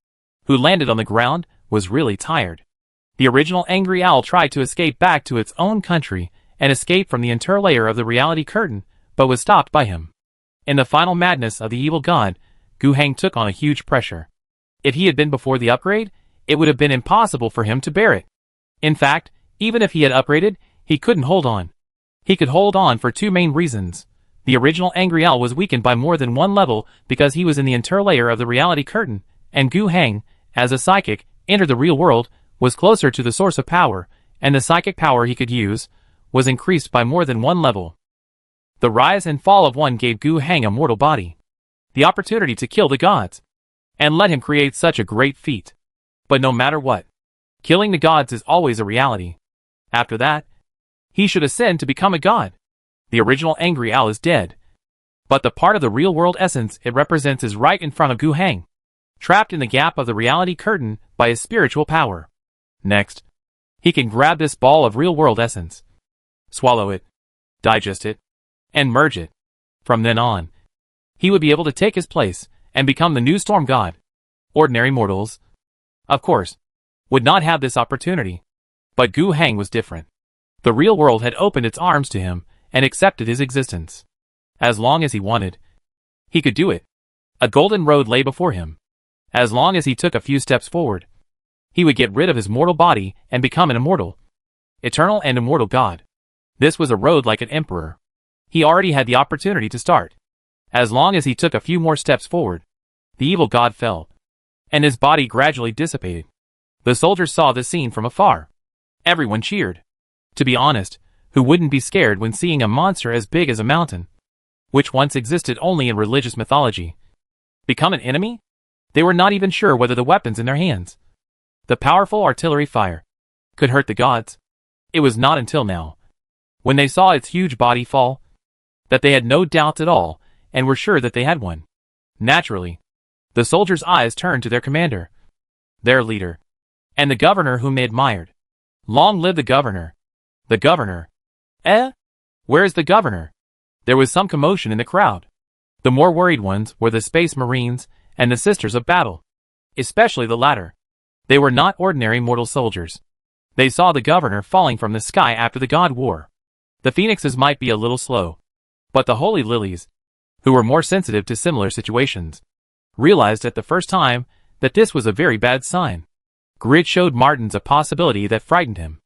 who landed on the ground, was really tired. The original angry owl tried to escape back to its own country and escape from the interlayer of the reality curtain, but was stopped by him. In the final madness of the evil god, Gu Heng took on a huge pressure. If he had been before the upgrade, it would have been impossible for him to bear it. In fact, even if he had upgraded, he couldn't hold on. He could hold on for two main reasons. The original angry owl was weakened by more than one level because he was in the interlayer of the reality curtain, and Gu Heng, as a psychic, entered the real world, was closer to the source of power, and the psychic power he could use was increased by more than one level. The rise and fall of one gave Gu Heng a mortal body, the opportunity to kill the gods, and let him create such a great feat. But no matter what, killing the gods is always a reality. After that, he should ascend to become a god. The original angry owl is dead, but the part of the real-world essence it represents is right in front of Gu Heng, trapped in the gap of the reality curtain by his spiritual power. Next, he can grab this ball of real-world essence, swallow it, digest it, and merge it. From then on, he would be able to take his place and become the new storm god. Ordinary mortals, of course, would not have this opportunity. But Gu Heng was different. The real world had opened its arms to him and accepted his existence. As long as he wanted, he could do it. A golden road lay before him. As long as he took a few steps forward, he would get rid of his mortal body and become an immortal, eternal and immortal god. This was a road like an emperor. He already had the opportunity to start. As long as he took a few more steps forward, the evil god fell, and his body gradually dissipated. The soldiers saw this scene from afar. Everyone cheered. To be honest, who wouldn't be scared when seeing a monster as big as a mountain, which once existed only in religious mythology, become an enemy? They were not even sure whether the weapons in their hands, the powerful artillery fire, could hurt the gods. It was not until now, when they saw its huge body fall, that they had no doubts at all and were sure that they had won. Naturally, the soldiers' eyes turned to their commander, their leader, and the governor whom they admired. Long live the governor! The governor! Where's the governor? There was some commotion in the crowd. The more worried ones were the Space Marines and the Sisters of Battle, especially the latter. They were not ordinary mortal soldiers. They saw the governor falling from the sky after the god war. The phoenixes might be a little slow, but the holy lilies, who were more sensitive to similar situations, realized at the first time that this was a very bad sign. Grit showed Martins a possibility that frightened him.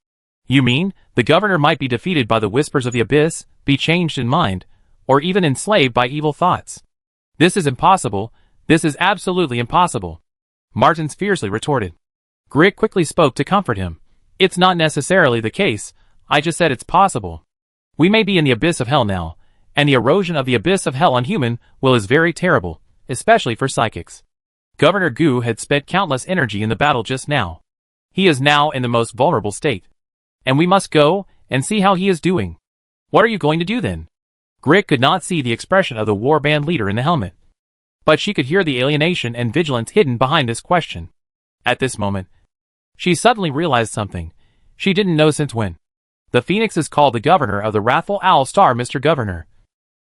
You mean, the governor might be defeated by the whispers of the abyss, be changed in mind, or even enslaved by evil thoughts? This is impossible, this is absolutely impossible, Martins fiercely retorted. Grit quickly spoke to comfort him. It's not necessarily the case, I just said it's possible. We may be in the abyss of hell now, and the erosion of the abyss of hell on human will is very terrible, especially for psychics. Governor Gu had spent countless energy in the battle just now. He is now in the most vulnerable state. And we must go and see how he is doing. What are you going to do then? Grit could not see the expression of the warband leader in the helmet. But she could hear the alienation and vigilance hidden behind this question. At this moment, she suddenly realized something she didn't know since when. The Phoenix is called the governor of the wrathful owl star, Mr. Governor.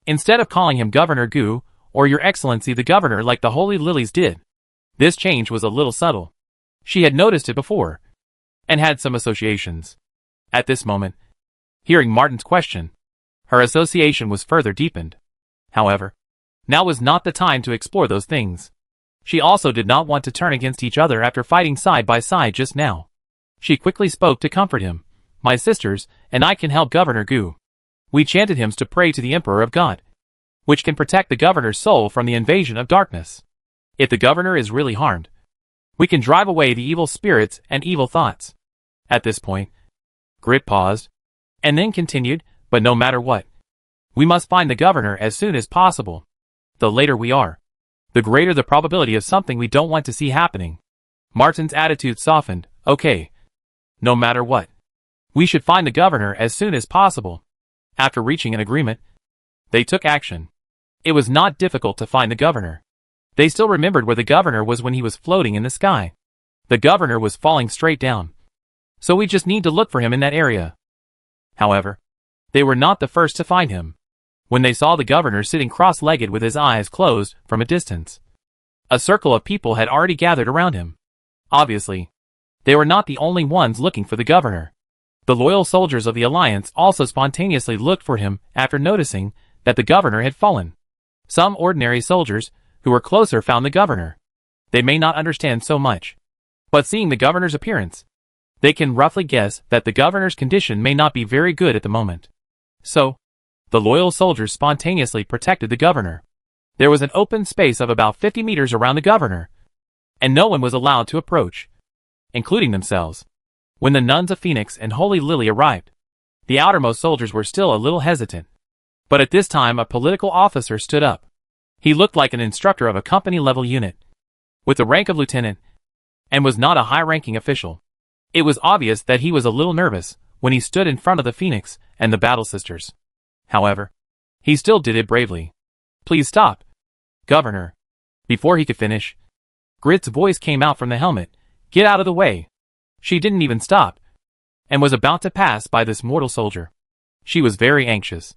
Instead of calling him Governor Gu, or Your Excellency the Governor like the Holy Lilies did. This change was a little subtle. She had noticed it before, and had some associations. At this moment, hearing Martin's question, her association was further deepened. However, now was not the time to explore those things. She also did not want to turn against each other after fighting side by side just now. She quickly spoke to comfort him. My sisters and I can help Governor Gu. We chanted hymns to pray to the Emperor of God, which can protect the governor's soul from the invasion of darkness. If the governor is really harmed, we can drive away the evil spirits and evil thoughts. At this point, Grit paused, and then continued, but no matter what, we must find the governor as soon as possible. The later we are, the greater the probability of something we don't want to see happening. Martin's attitude softened. Okay. No matter what, we should find the governor as soon as possible. After reaching an agreement, they took action. It was not difficult to find the governor. They still remembered where the governor was when he was floating in the sky. The governor was falling straight down. So we just need to look for him in that area. However, they were not the first to find him. When they saw the governor sitting cross-legged with his eyes closed from a distance, a circle of people had already gathered around him. Obviously, they were not the only ones looking for the governor. The loyal soldiers of the Alliance also spontaneously looked for him after noticing that the governor had fallen. Some ordinary soldiers who were closer found the governor. They may not understand so much, but seeing the governor's appearance, they can roughly guess that the governor's condition may not be very good at the moment. So, the loyal soldiers spontaneously protected the governor. There was an open space of about 50 meters around the governor, and no one was allowed to approach, including themselves. When the nuns of Phoenix and Holy Lily arrived, the outermost soldiers were still a little hesitant. But at this time a political officer stood up. He looked like an instructor of a company-level unit, with the rank of lieutenant, and was not a high-ranking official. It was obvious that he was a little nervous when he stood in front of the Phoenix and the Battle Sisters. However, he still did it bravely. Please stop, Governor. Before he could finish, Grit's voice came out from the helmet. Get out of the way. She didn't even stop, and was about to pass by this mortal soldier. She was very anxious.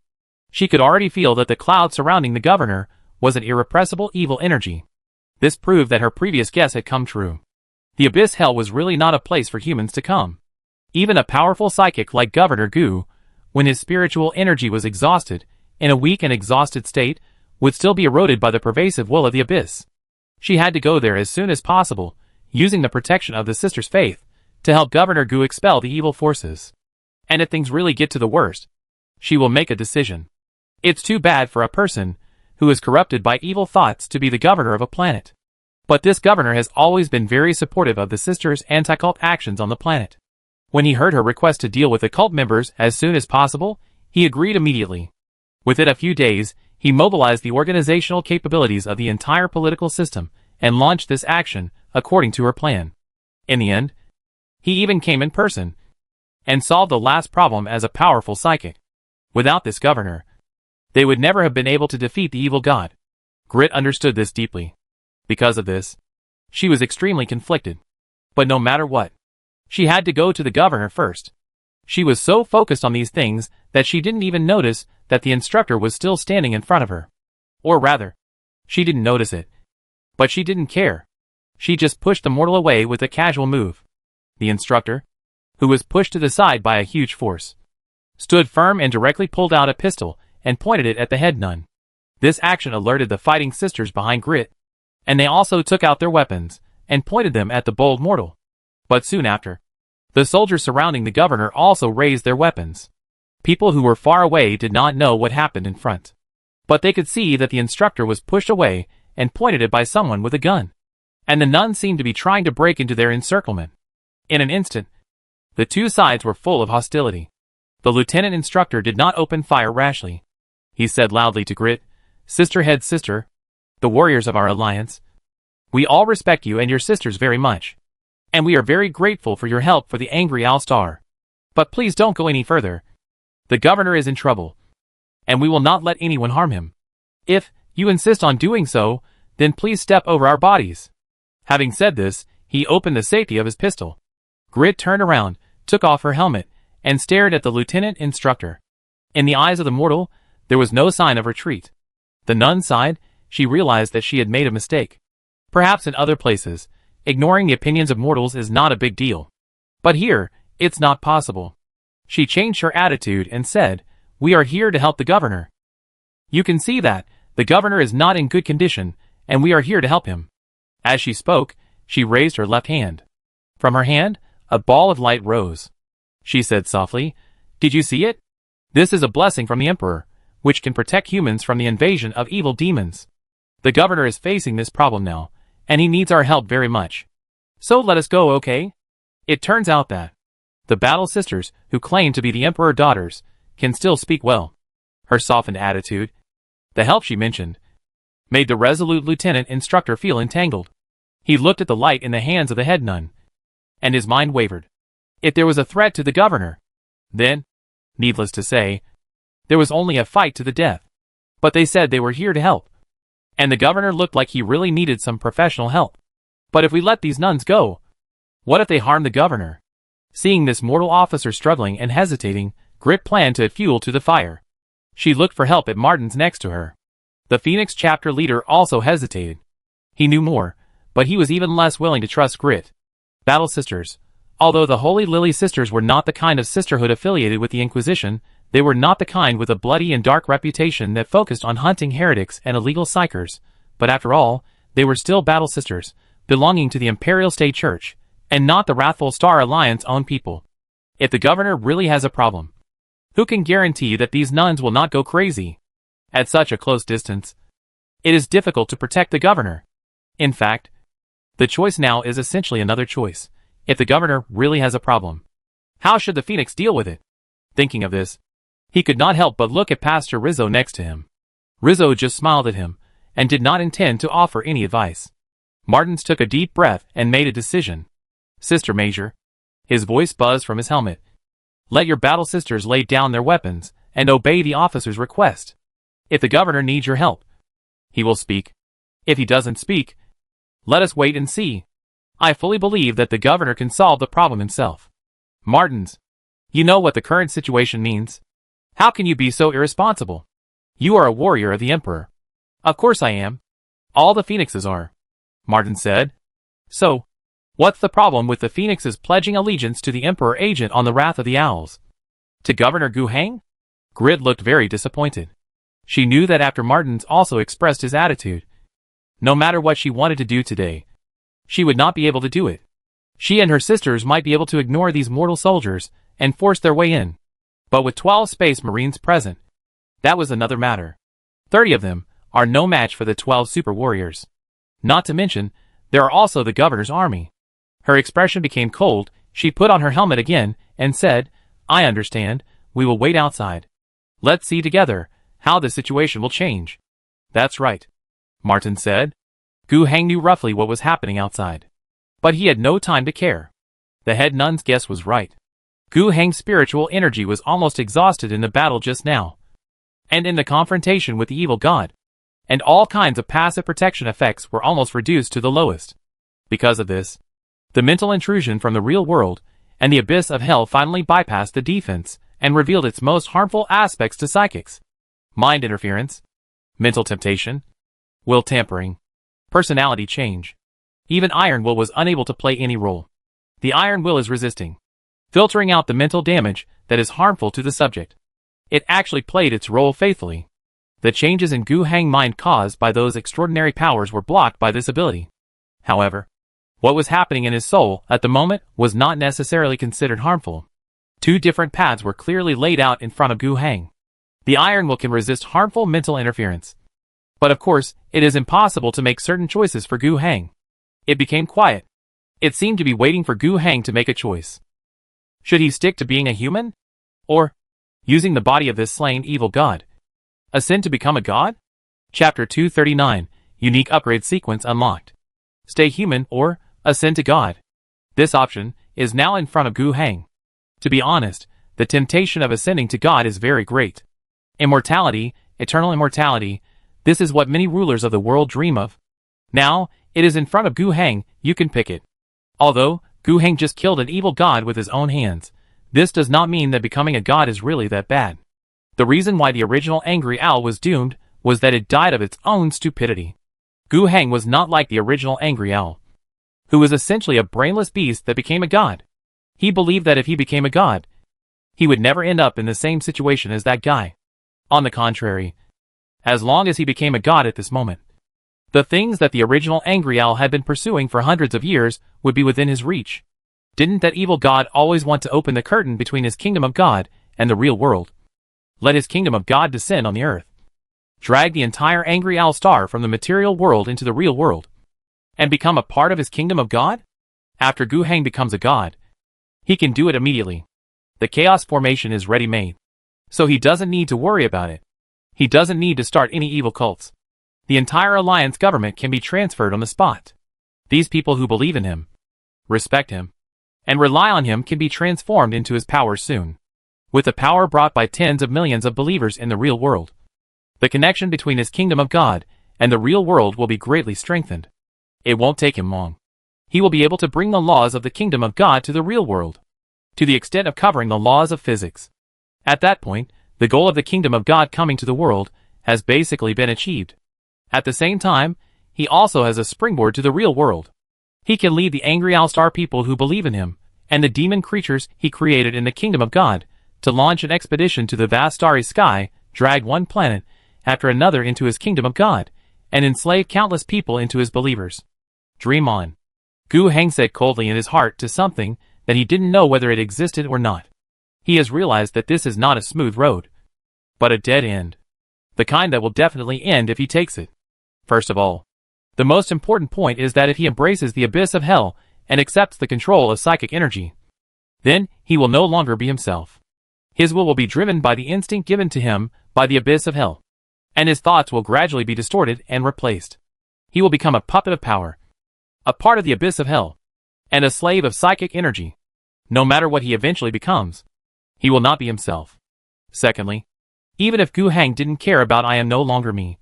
She could already feel that the cloud surrounding the governor was an irrepressible evil energy. This proved that her previous guess had come true. The abyss hell was really not a place for humans to come. Even a powerful psychic like Governor Gu, when his spiritual energy was exhausted, in a weak and exhausted state, would still be eroded by the pervasive will of the abyss. She had to go there as soon as possible, using the protection of the sisters' faith, to help Governor Gu expel the evil forces. And if things really get to the worst, she will make a decision. It's too bad for a person who is corrupted by evil thoughts to be the governor of a planet. But this governor has always been very supportive of the sisters' anti-cult actions on the planet. When he heard her request to deal with the cult members as soon as possible, he agreed immediately. Within a few days, he mobilized the organizational capabilities of the entire political system and launched this action according to her plan. In the end, he even came in person and solved the last problem as a powerful psychic. Without this governor, they would never have been able to defeat the evil god. Grit understood this deeply. Because of this, she was extremely conflicted. But no matter what, she had to go to the governor first. She was so focused on these things that she didn't even notice that the instructor was still standing in front of her. Or rather, she didn't notice it. But she didn't care. She just pushed the mortal away with a casual move. The instructor, who was pushed to the side by a huge force, stood firm and directly pulled out a pistol and pointed it at the head nun. This action alerted the fighting sisters behind Grit, and they also took out their weapons and pointed them at the bold mortal. But soon after, the soldiers surrounding the governor also raised their weapons. People who were far away did not know what happened in front, but they could see that the instructor was pushed away and pointed at by someone with a gun, and the nuns seemed to be trying to break into their encirclement. In an instant, the two sides were full of hostility. The lieutenant instructor did not open fire rashly. He said loudly to Grit, "Sister head sister, the warriors of our alliance, we all respect you and your sisters very much, and we are very grateful for your help for the angry Al-Star. But please don't go any further. The governor is in trouble, and we will not let anyone harm him. If you insist on doing so, then please step over our bodies." Having said this, he opened the safety of his pistol. Grit turned around, took off her helmet, and stared at the lieutenant instructor. In the eyes of the mortal, there was no sign of retreat. The nun sighed. She realized that she had made a mistake. Perhaps in other places, ignoring the opinions of mortals is not a big deal. But here, it's not possible. She changed her attitude and said, "We are here to help the governor. You can see that the governor is not in good condition, and we are here to help him." As she spoke, she raised her left hand. From her hand, a ball of light rose. She said softly, "Did you see it? This is a blessing from the Emperor, which can protect humans from the invasion of evil demons. The governor is facing this problem now, and he needs our help very much. So let us go, okay?" It turns out that the Battle Sisters, who claim to be the Emperor daughters, can still speak well. Her softened attitude, the help she mentioned, made the resolute lieutenant instructor feel entangled. He looked at the light in the hands of the head nun, and his mind wavered. If there was a threat to the governor, then, needless to say, there was only a fight to the death. But they said they were here to help, and the governor looked like he really needed some professional help. But if we let these nuns go, what if they harm the governor? Seeing this mortal officer struggling and hesitating, Grit planned to add fuel to the fire. She looked for help at Martin's next to her. The Phoenix chapter leader also hesitated. He knew more, but he was even less willing to trust Grit. Battle Sisters. Although the Holy Lily Sisters were not the kind of sisterhood affiliated with the Inquisition, they were not the kind with a bloody and dark reputation that focused on hunting heretics and illegal psychers. But after all, they were still Battle Sisters, belonging to the Imperial State Church, and not the wrathful Star Alliance own people. If the governor really has a problem, who can guarantee that these nuns will not go crazy? At such a close distance, it is difficult to protect the governor. In fact, the choice now is essentially another choice. If the governor really has a problem, how should the Phoenix deal with it? Thinking of this, he could not help but look at Pastor Rizzo next to him. Rizzo just smiled at him, and did not intend to offer any advice. Martins took a deep breath and made a decision. "Sister Major," his voice buzzed from his helmet, "let your battle sisters lay down their weapons, and obey the officer's request. If the governor needs your help, he will speak. If he doesn't speak, let us wait and see. I fully believe that the governor can solve the problem himself." "Martins, you know what the current situation means. How can you be so irresponsible? You are a warrior of the Emperor." "Of course I am. All the Phoenixes are," Martin said. "So, what's the problem with the Phoenixes pledging allegiance to the Emperor agent on the Wrath of the Owls? To Governor Gu Hang?" Grid looked very disappointed. She knew that after Martins also expressed his attitude, no matter what she wanted to do today, she would not be able to do it. She and her sisters might be able to ignore these mortal soldiers and force their way in. But with 12 Space Marines present, that was another matter. 30 of them are no match for the 12 super warriors. Not to mention, there are also the governor's army. Her expression became cold. She put on her helmet again and said, "I understand. We will wait outside. Let's see together how the situation will change." "That's right," Martin said. Gu Hang knew roughly what was happening outside, but he had no time to care. The head nun's guess was right. Gu Hang's spiritual energy was almost exhausted in the battle just now, and in the confrontation with the evil god, and all kinds of passive protection effects were almost reduced to the lowest. Because of this, the mental intrusion from the real world and the abyss of hell finally bypassed the defense and revealed its most harmful aspects to psychics: mind interference, mental temptation, will tampering, personality change. Even Iron Will was unable to play any role. The Iron Will is resisting, filtering out the mental damage that is harmful to the subject. It actually played its role faithfully. The changes in Gu Hang mind caused by those extraordinary powers were blocked by this ability. However, What was happening in his soul at the moment was not necessarily considered harmful. Two different paths were clearly laid out in front of Gu Heng. The iron will can resist harmful mental interference. But of course, it is impossible to make certain choices for Gu Heng. It became quiet. It seemed to be waiting for Gu Heng to make a choice. Should he stick to being a human? Or, using the body of this slain evil god, ascend to become a god? Chapter 239, Unique Upgrade Sequence Unlocked. Stay human or ascend to god. This option is now in front of Gu Heng. To be honest, the temptation of ascending to god is very great. Immortality, eternal immortality, this is what many rulers of the world dream of. Now, it is in front of Gu Heng, you can pick it. Although, Gu Heng just killed an evil god with his own hands, this does not mean that becoming a god is really that bad. The reason why the original angry owl was doomed was that it died of its own stupidity. Gu Heng was not like the original angry owl, who was essentially a brainless beast that became a god. He believed that if he became a god, he would never end up in the same situation as that guy. On the contrary, as long as he became a god at this moment, the things that the original angry owl had been pursuing for hundreds of years would be within his reach. Didn't that evil god always want to open the curtain between his kingdom of God and the real world? Let his kingdom of God descend on the earth. Drag the entire angry owl star from the material world into the real world, and become a part of his kingdom of God? After Gu Heng becomes a god, he can do it immediately. The chaos formation is ready-made, so he doesn't need to worry about it. He doesn't need to start any evil cults. The entire alliance government can be transferred on the spot. These people who believe in him, respect him, and rely on him can be transformed into his power soon. With the power brought by tens of millions of believers in the real world, the connection between his kingdom of God and the real world will be greatly strengthened. It won't take him long. He will be able to bring the laws of the kingdom of God to the real world, to the extent of covering the laws of physics. At that point, the goal of the kingdom of God coming to the world has basically been achieved. At the same time, he also has a springboard to the real world. He can lead the angry owl star people who believe in him, and the demon creatures he created in the kingdom of God, to launch an expedition to the vast starry sky, drag one planet after another into his kingdom of God, and enslave countless people into his believers. Dream on. Gu Heng said coldly in his heart to something that he didn't know whether it existed or not. He has realized that this is not a smooth road, but a dead end. The kind that will definitely end if he takes it. First of all, the most important point is that if he embraces the abyss of hell and accepts the control of psychic energy, then he will no longer be himself. His will be driven by the instinct given to him by the abyss of hell, and his thoughts will gradually be distorted and replaced. He will become a puppet of power, a part of the abyss of hell, and a slave of psychic energy. No matter what he eventually becomes, he will not be himself. Secondly, even if Gu Heng didn't care about I am no longer me,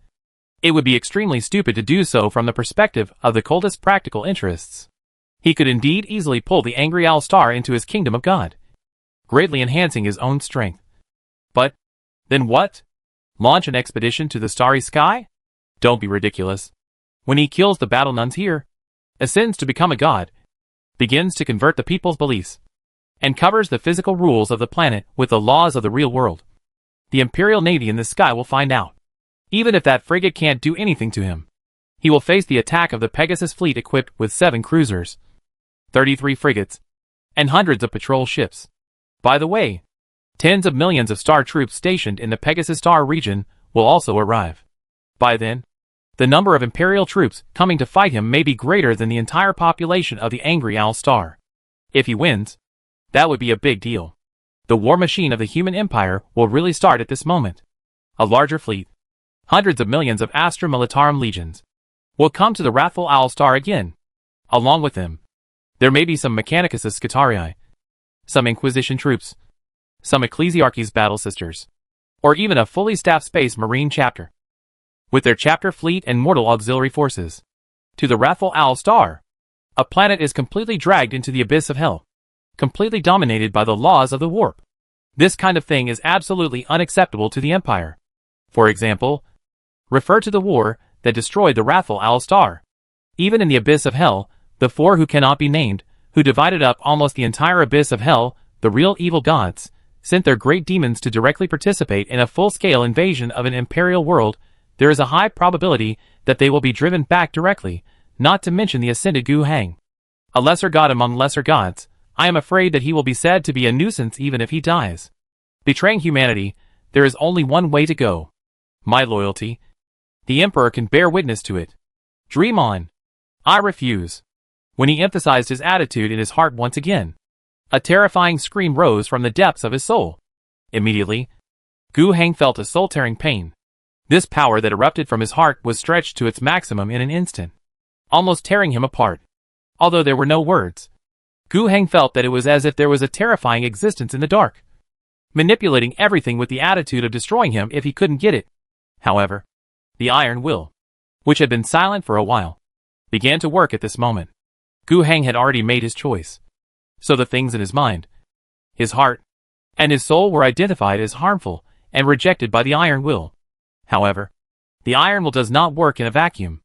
it would be extremely stupid to do so from the perspective of the coldest practical interests. He could indeed easily pull the angry owl star into his kingdom of God, greatly enhancing his own strength. But, then what? Launch an expedition to the starry sky? Don't be ridiculous. When he kills the battle nuns here, ascends to become a god, begins to convert the people's beliefs, and covers the physical rules of the planet with the laws of the real world, the Imperial Navy in the sky will find out. Even if that frigate can't do anything to him, he will face the attack of the Pegasus fleet equipped with 7 cruisers, 33 frigates, and hundreds of patrol ships. By the way, tens of millions of star troops stationed in the Pegasus Star region will also arrive. By then, the number of Imperial troops coming to fight him may be greater than the entire population of the Angry Owl Star. If he wins, that would be a big deal. The war machine of the human empire will really start at this moment. A larger fleet, hundreds of millions of Astra Militarum legions, will come to the wrathful Owl Star again. Along with them, there may be some Mechanicus Scutarii, some Inquisition troops, some Ecclesiarchy's battle sisters, or even a fully staffed Space Marine chapter, with their chapter fleet and mortal auxiliary forces. To the wrathful Owl Star, a planet is completely dragged into the abyss of hell, completely dominated by the laws of the warp. This kind of thing is absolutely unacceptable to the Empire. For example, refer to the war that destroyed the wrathful Owl Star. Even in the abyss of hell, the 4 who cannot be named, who divided up almost the entire abyss of hell, the real evil gods, sent their great demons to directly participate in a full-scale invasion of an imperial world. There is a high probability that they will be driven back directly, not to mention the ascended Gu Heng. A lesser god among lesser gods, I am afraid that he will be said to be a nuisance even if he dies. Betraying humanity, there is only one way to go. My loyalty. The Emperor can bear witness to it. Dream on. I refuse. When he emphasized his attitude in his heart once again, a terrifying scream rose from the depths of his soul. Immediately, Gu Heng felt a soul-tearing pain. This power that erupted from his heart was stretched to its maximum in an instant, almost tearing him apart. Although there were no words, Gu Heng felt that it was as if there was a terrifying existence in the dark, manipulating everything with the attitude of destroying him if he couldn't get it. However, the iron will, which had been silent for a while, began to work at this moment. Gu Heng had already made his choice. So the things in his mind, his heart, and his soul were identified as harmful and rejected by the iron will. However, the iron will does not work in a vacuum.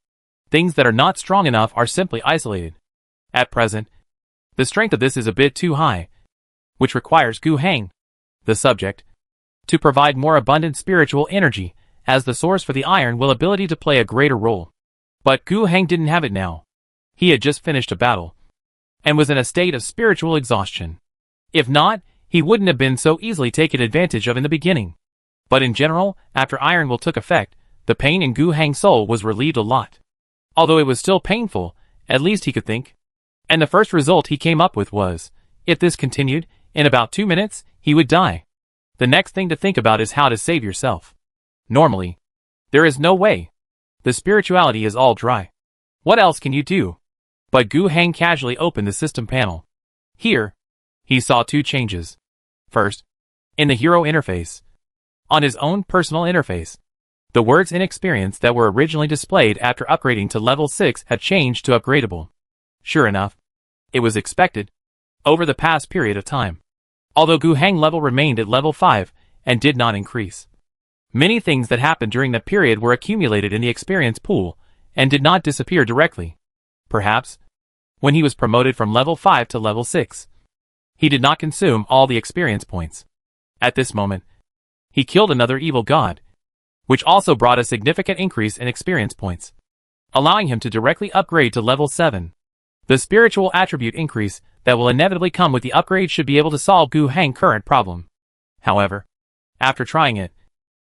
Things that are not strong enough are simply isolated. At present, the strength of this is a bit too high, which requires Gu Heng, the subject, to provide more abundant spiritual energy as the source for the iron will ability to play a greater role. But Gu Heng didn't have it now. He had just finished a battle, and was in a state of spiritual exhaustion. If not, he wouldn't have been so easily taken advantage of in the beginning. But in general, after iron will took effect, the pain in Gu Heng's soul was relieved a lot. Although it was still painful, at least he could think. And the first result he came up with was, if this continued, in about 2 minutes, he would die. The next thing to think about is how to save yourself. Normally, there is no way. The spirituality is all dry. What else can you do? But Gu Heng casually opened the system panel. Here, he saw 2 changes. First, in the hero interface. On his own personal interface, the words inexperienced that were originally displayed after upgrading to level 6 had changed to upgradable. Sure enough, it was expected, over the past period of time. Although Gu Heng level remained at level 5 and did not increase. Many things that happened during that period were accumulated in the experience pool and did not disappear directly. Perhaps, when he was promoted from level 5 to level 6, he did not consume all the experience points. At this moment, he killed another evil god, which also brought a significant increase in experience points, allowing him to directly upgrade to level 7. The spiritual attribute increase that will inevitably come with the upgrade should be able to solve Gu Heng's current problem. However, after trying it,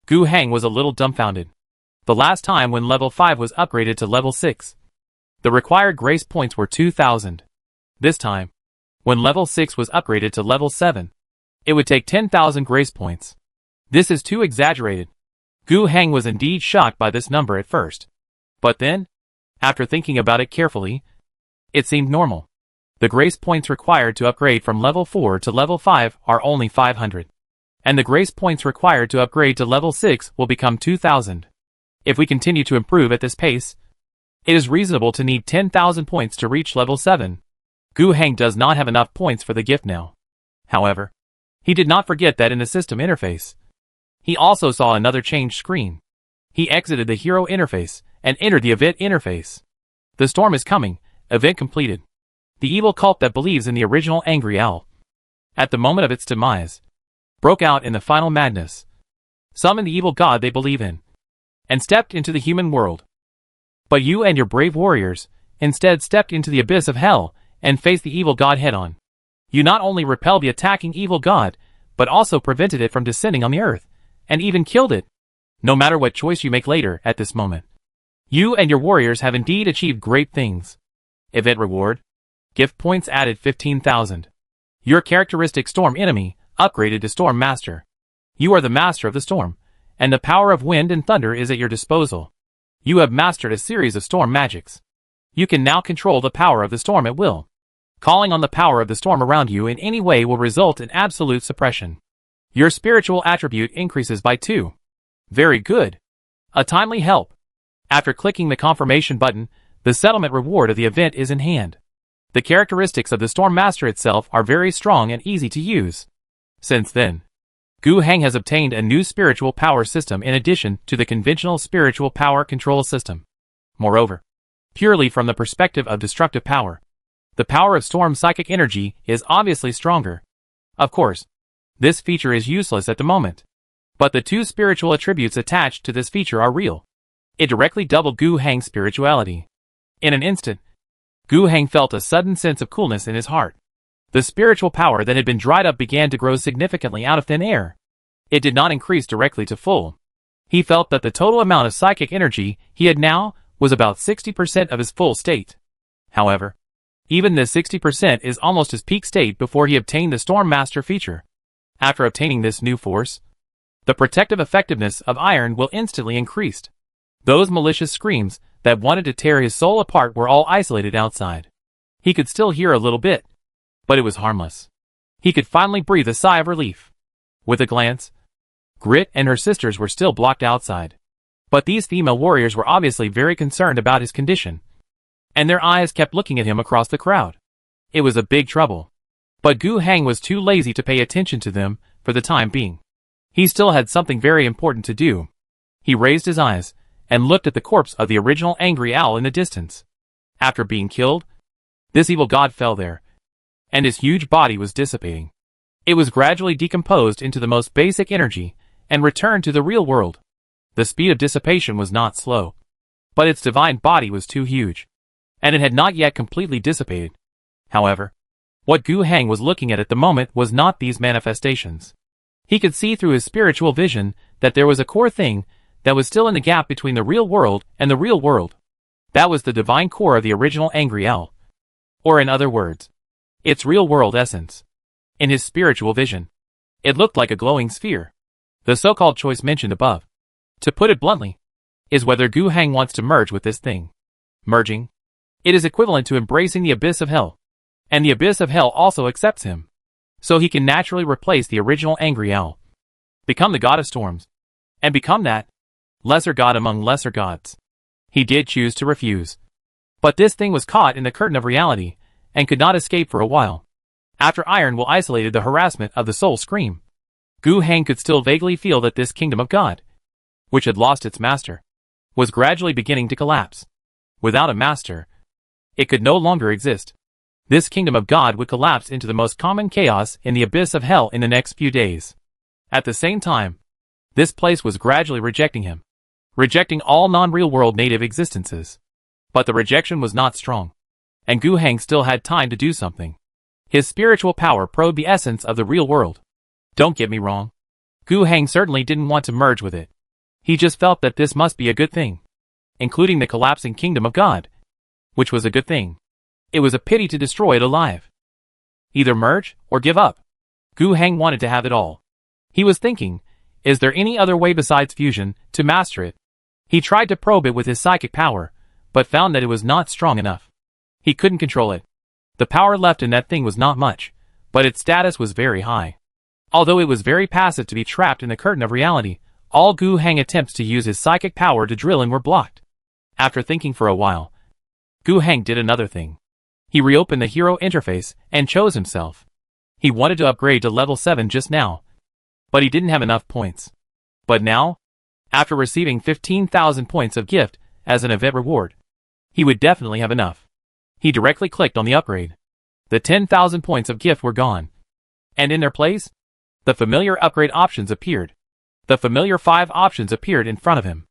Gu Heng was a little dumbfounded. The last time when level 5 was upgraded to level 6, the required grace points were 2,000. This time, when level 6 was upgraded to level 7, it would take 10,000 grace points. This is too exaggerated. Gu Heng was indeed shocked by this number at first. But then, after thinking about it carefully, it seemed normal. The grace points required to upgrade from level 4 to level 5 are only 500. And the grace points required to upgrade to level 6 will become 2,000. If we continue to improve at this pace, it is reasonable to need 10,000 points to reach level 7. Gu Heng does not have enough points for the gift now. However, he did not forget that in the system interface, he also saw another changed screen. He exited the hero interface and entered the event interface. The storm is coming, event completed. The evil cult that believes in the original angry owl, at the moment of its demise, broke out in the final madness, summoned the evil god they believe in, and stepped into the human world. But you and your brave warriors instead stepped into the abyss of hell and faced the evil god head-on. You not only repelled the attacking evil god, but also prevented it from descending on the earth, and even killed it. No matter what choice you make later at this moment, you and your warriors have indeed achieved great things. Event reward. Gift points added 15,000. Your characteristic storm enemy upgraded to Storm Master. You are the master of the storm, and the power of wind and thunder is at your disposal. You have mastered a series of storm magics. You can now control the power of the storm at will. Calling on the power of the storm around you in any way will result in absolute suppression. Your spiritual attribute increases by 2. Very good. A timely help. After clicking the confirmation button, the settlement reward of the event is in hand. The characteristics of the Storm Master itself are very strong and easy to use. Since then, Gu Heng has obtained a new spiritual power system in addition to the conventional spiritual power control system. Moreover, purely from the perspective of destructive power, the power of storm psychic energy is obviously stronger. Of course, this feature is useless at the moment, but the 2 spiritual attributes attached to this feature are real. It directly doubled Gu Heng's spirituality. In an instant, Gu Heng felt a sudden sense of coolness in his heart. The spiritual power that had been dried up began to grow significantly out of thin air. It did not increase directly to full. He felt that the total amount of psychic energy he had now was about 60% of his full state. However, even this 60% is almost his peak state before he obtained the Storm Master feature. After obtaining this new force, the protective effectiveness of iron will instantly increase. Those malicious screams that wanted to tear his soul apart were all isolated outside. He could still hear a little bit, but it was harmless. He could finally breathe a sigh of relief. With a glance, Grit and her sisters were still blocked outside. But these female warriors were obviously very concerned about his condition, and their eyes kept looking at him across the crowd. It was a big trouble. But Gu Heng was too lazy to pay attention to them for the time being. He still had something very important to do. He raised his eyes and looked at the corpse of the original angry owl in the distance. After being killed, this evil god fell there, and his huge body was dissipating. It was gradually decomposed into the most basic energy and returned to the real world. The speed of dissipation was not slow, but its divine body was too huge, and it had not yet completely dissipated. However, what Gu Heng was looking at the moment was not these manifestations. He could see through his spiritual vision that there was a core thing that was still in the gap between the real world and the real world. That was the divine core of the original angry owl. Or in other words, its real world essence. In his spiritual vision, it looked like a glowing sphere. The so-called choice mentioned above, to put it bluntly, is whether Gu Heng wants to merge with this thing. Merging? It is equivalent to embracing the abyss of hell. And the abyss of hell also accepts him. So he can naturally replace the original angry owl, become the god of storms, and become that lesser god among lesser gods. He did choose to refuse. But this thing was caught in the curtain of reality, and could not escape for a while. After Iron Will isolated the harassment of the soul scream, Gu Heng could still vaguely feel that this kingdom of God, which had lost its master, was gradually beginning to collapse. Without a master, it could no longer exist. This kingdom of God would collapse into the most common chaos in the abyss of hell in the next few days. At the same time, this place was gradually rejecting him, rejecting all non-real world native existences. But the rejection was not strong, and Gu Heng still had time to do something. His spiritual power probed the essence of the real world. Don't get me wrong. Gu Heng certainly didn't want to merge with it. He just felt that this must be a good thing, including the collapsing kingdom of God, which was a good thing. It was a pity to destroy it alive. Either merge or give up. Gu Heng wanted to have it all. He was thinking, is there any other way besides fusion to master it? He tried to probe it with his psychic power, but found that it was not strong enough. He couldn't control it. The power left in that thing was not much, but its status was very high. Although it was very passive to be trapped in the curtain of reality, all Gu Heng attempts to use his psychic power to drill in were blocked. After thinking for a while, Gu Heng did another thing. He reopened the hero interface and chose himself. He wanted to upgrade to level 7 just now, but he didn't have enough points. But now, after receiving 15,000 points of gift as an event reward, he would definitely have enough. He directly clicked on the upgrade. The 10,000 points of gift were gone, and in their place, the familiar upgrade options appeared. The familiar 5 options appeared in front of him.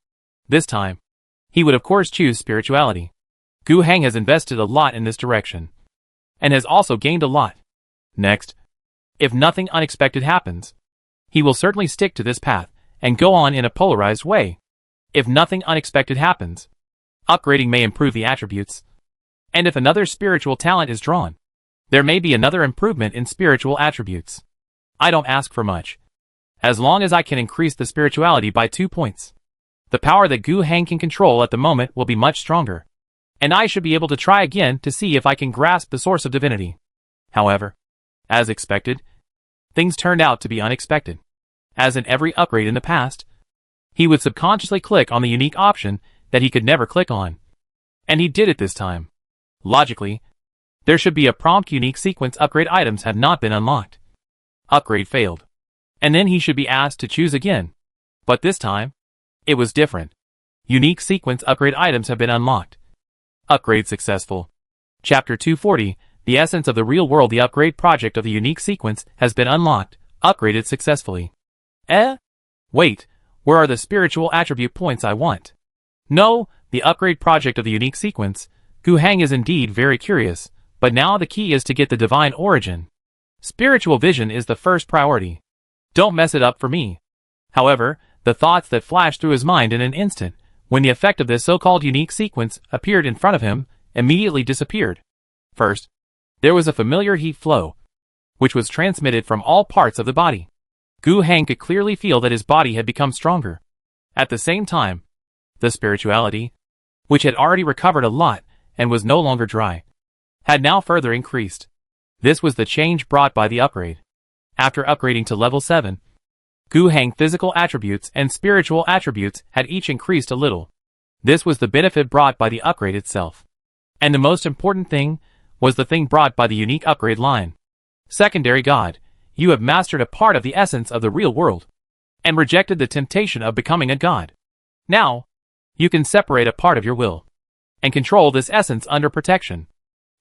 This time, he would of course choose spirituality. Gu Heng has invested a lot in this direction, and has also gained a lot. Next, if nothing unexpected happens, he will certainly stick to this path and go on in a polarized way. If nothing unexpected happens, upgrading may improve the attributes. And if another spiritual talent is drawn, there may be another improvement in spiritual attributes. I don't ask for much, as long as I can increase the spirituality by 2 points. The power that Gu Heng can control at the moment will be much stronger, and I should be able to try again to see if I can grasp the source of divinity. However, as expected, things turned out to be unexpected. As in every upgrade in the past, he would subconsciously click on the unique option that he could never click on. And he did it this time. Logically, there should be a prompt unique sequence upgrade items have not been unlocked. Upgrade failed. And then he should be asked to choose again. But this time, it was different. Unique sequence upgrade items have been unlocked. Upgrade successful. Chapter 240, the essence of the real world. The upgrade project of the unique sequence has been unlocked, upgraded successfully. Wait, where are the spiritual attribute points I want? No, the upgrade project of the unique sequence, Gu Hang is indeed very curious, but now the key is to get the divine origin. Spiritual vision is the first priority. Don't mess it up for me. However, the thoughts that flashed through his mind in an instant, when the effect of this so-called unique sequence appeared in front of him, immediately disappeared. First, there was a familiar heat flow, which was transmitted from all parts of the body. Gu Hang could clearly feel that his body had become stronger. At the same time, the spirituality, which had already recovered a lot and was no longer dry, had now further increased. This was the change brought by the upgrade. After upgrading to level 7, Gu Hang physical attributes and spiritual attributes had each increased a little. This was the benefit brought by the upgrade itself. And the most important thing was the thing brought by the unique upgrade line. Secondary God, you have mastered a part of the essence of the real world, and rejected the temptation of becoming a god. Now, you can separate a part of your will, and control this essence under protection,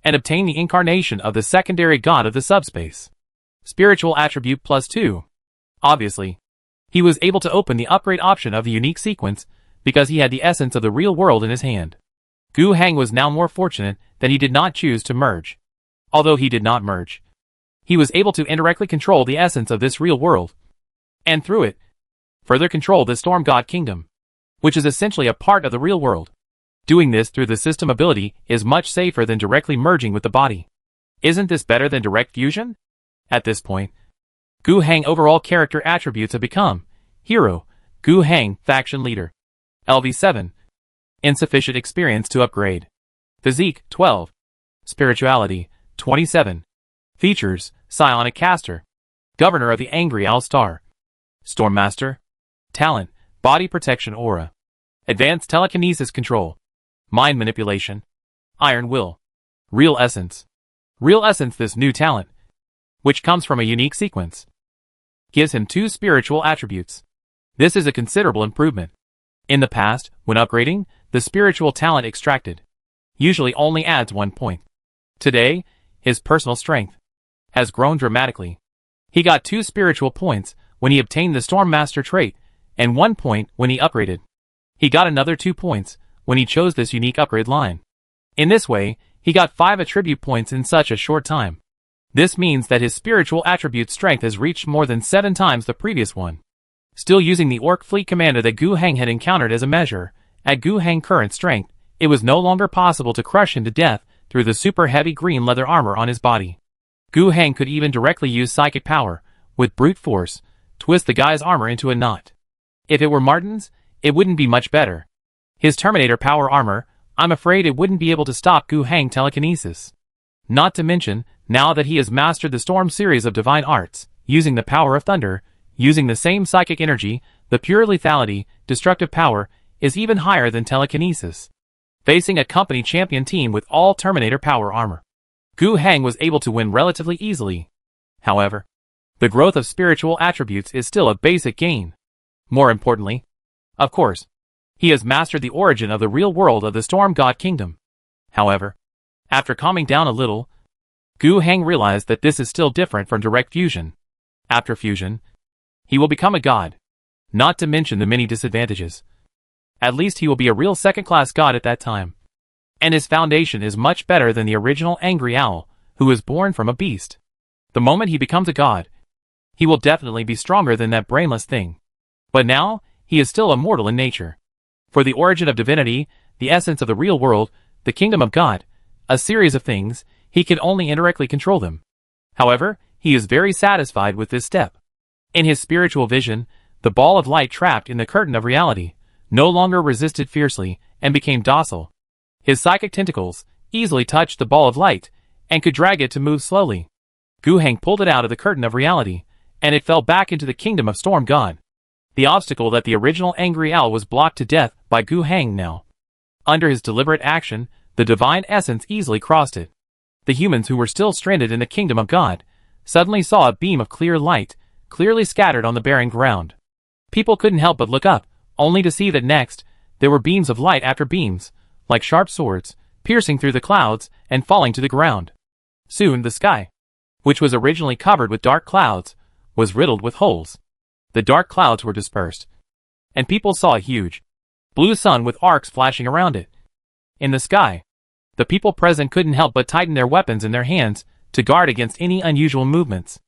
and obtain the incarnation of the secondary god of the subspace. Spiritual attribute +2. Obviously, he was able to open the upgrade option of the unique sequence because he had the essence of the real world in his hand. Gu Hang was now more fortunate that he did not choose to merge. Although he did not merge, he was able to indirectly control the essence of this real world, and through it, further control the Storm God Kingdom, which is essentially a part of the real world. Doing this through the system ability is much safer than directly merging with the body. Isn't this better than direct fusion? At this point, Gu Hang overall character attributes have become Hero, Gu Hang Faction Leader, LV7, Insufficient experience to upgrade, Physique 12, Spirituality 27, Features Psionic Caster, Governor of the Angry Owl Star, Storm Master, Talent Body Protection Aura, Advanced Telekinesis Control, Mind Manipulation, Iron Will, Real Essence. Real Essence, this new talent, which comes from a unique sequence, gives him 2 spiritual attributes. This is a considerable improvement. In the past, when upgrading, the spiritual talent extracted usually only adds 1 point. Today, his personal strength has grown dramatically. He got 2 spiritual points when he obtained the Storm Master trait, and 1 point when he upgraded. He got another 2 points when he chose this unique upgrade line. In this way, he got 5 attribute points in such a short time. This means that his spiritual attribute strength has reached more than 7 times the previous one. Still using the Orc Fleet commander that Gu Hang had encountered as a measure, at Gu Hang's current strength, it was no longer possible to crush him to death through the super heavy green leather armor on his body. Gu Hang could even directly use psychic power, with brute force, twist the guy's armor into a knot. If it were Martin's, it wouldn't be much better. His Terminator power armor, I'm afraid it wouldn't be able to stop Gu Hang telekinesis. Not to mention, now that he has mastered the Storm series of divine arts, using the power of thunder, using the same psychic energy, the pure lethality, destructive power, is even higher than telekinesis. Facing a company champion team with all Terminator power armor, Gu Hang was able to win relatively easily. However, the growth of spiritual attributes is still a basic gain. More importantly, of course, he has mastered the origin of the real world of the Storm God Kingdom. However, after calming down a little, Gu Hang realized that this is still different from direct fusion. After fusion, he will become a god. Not to mention the many disadvantages. At least he will be a real second-class god at that time. And his foundation is much better than the original Angry Owl, who was born from a beast. The moment he becomes a god, he will definitely be stronger than that brainless thing. But now, he is still immortal in nature. For the origin of divinity, the essence of the real world, the kingdom of God, a series of things, he can only indirectly control them. However, he is very satisfied with this step. In his spiritual vision, the ball of light trapped in the curtain of reality no longer resisted fiercely and became docile. His psychic tentacles easily touched the ball of light and could drag it to move slowly. Gu Hang pulled it out of the curtain of reality, and it fell back into the kingdom of Storm God. The obstacle that the original Angry Owl was blocked to death by Gu Hang now. Under his deliberate action, the divine essence easily crossed it. The humans who were still stranded in the kingdom of God suddenly saw a beam of clear light clearly scattered on the barren ground. People couldn't help but look up, only to see that next, there were beams of light after beams, like sharp swords, piercing through the clouds and falling to the ground. Soon the sky, which was originally covered with dark clouds, was riddled with holes. The dark clouds were dispersed, and people saw a huge blue sun with arcs flashing around it. In the sky, The people present couldn't help but tighten their weapons in their hands to guard against any unusual movements.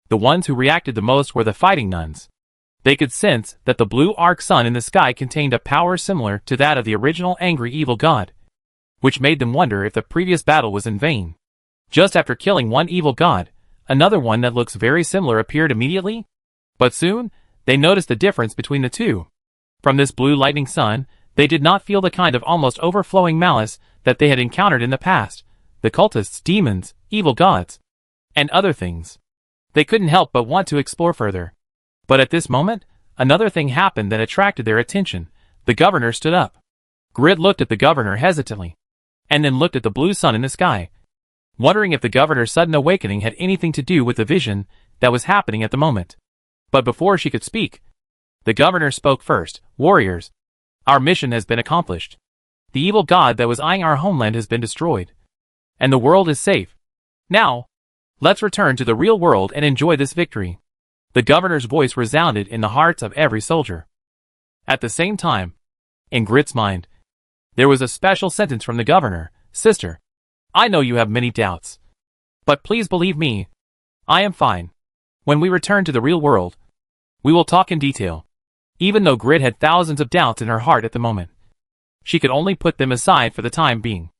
The ones who reacted the most were the fighting nuns. They could sense that the blue arc sun in the sky contained a power similar to that of the original angry evil god, which made them wonder if the previous battle was in vain. Just after killing one evil god, another one that looks very similar appeared immediately. But soon, they noticed the difference between the two. From this blue lightning sun, they did not feel the kind of almost overflowing malice that they had encountered in the past, the cultists, demons, evil gods, and other things. They couldn't help but want to explore further. But at this moment, another thing happened that attracted their attention. The governor stood up. Grid looked at the governor hesitantly, and then looked at the blue sun in the sky, wondering if the governor's sudden awakening had anything to do with the vision that was happening at the moment. But before she could speak, the governor spoke first. Warriors, our mission has been accomplished. The evil god that was eyeing our homeland has been destroyed, and the world is safe. Now, let's return to the real world and enjoy this victory. The governor's voice resounded in the hearts of every soldier. At the same time, in Grit's mind, there was a special sentence from the governor. Sister, I know you have many doubts, but please believe me, I am fine. When we return to the real world, we will talk in detail. Even though Grit had thousands of doubts in her heart at the moment, she could only put them aside for the time being.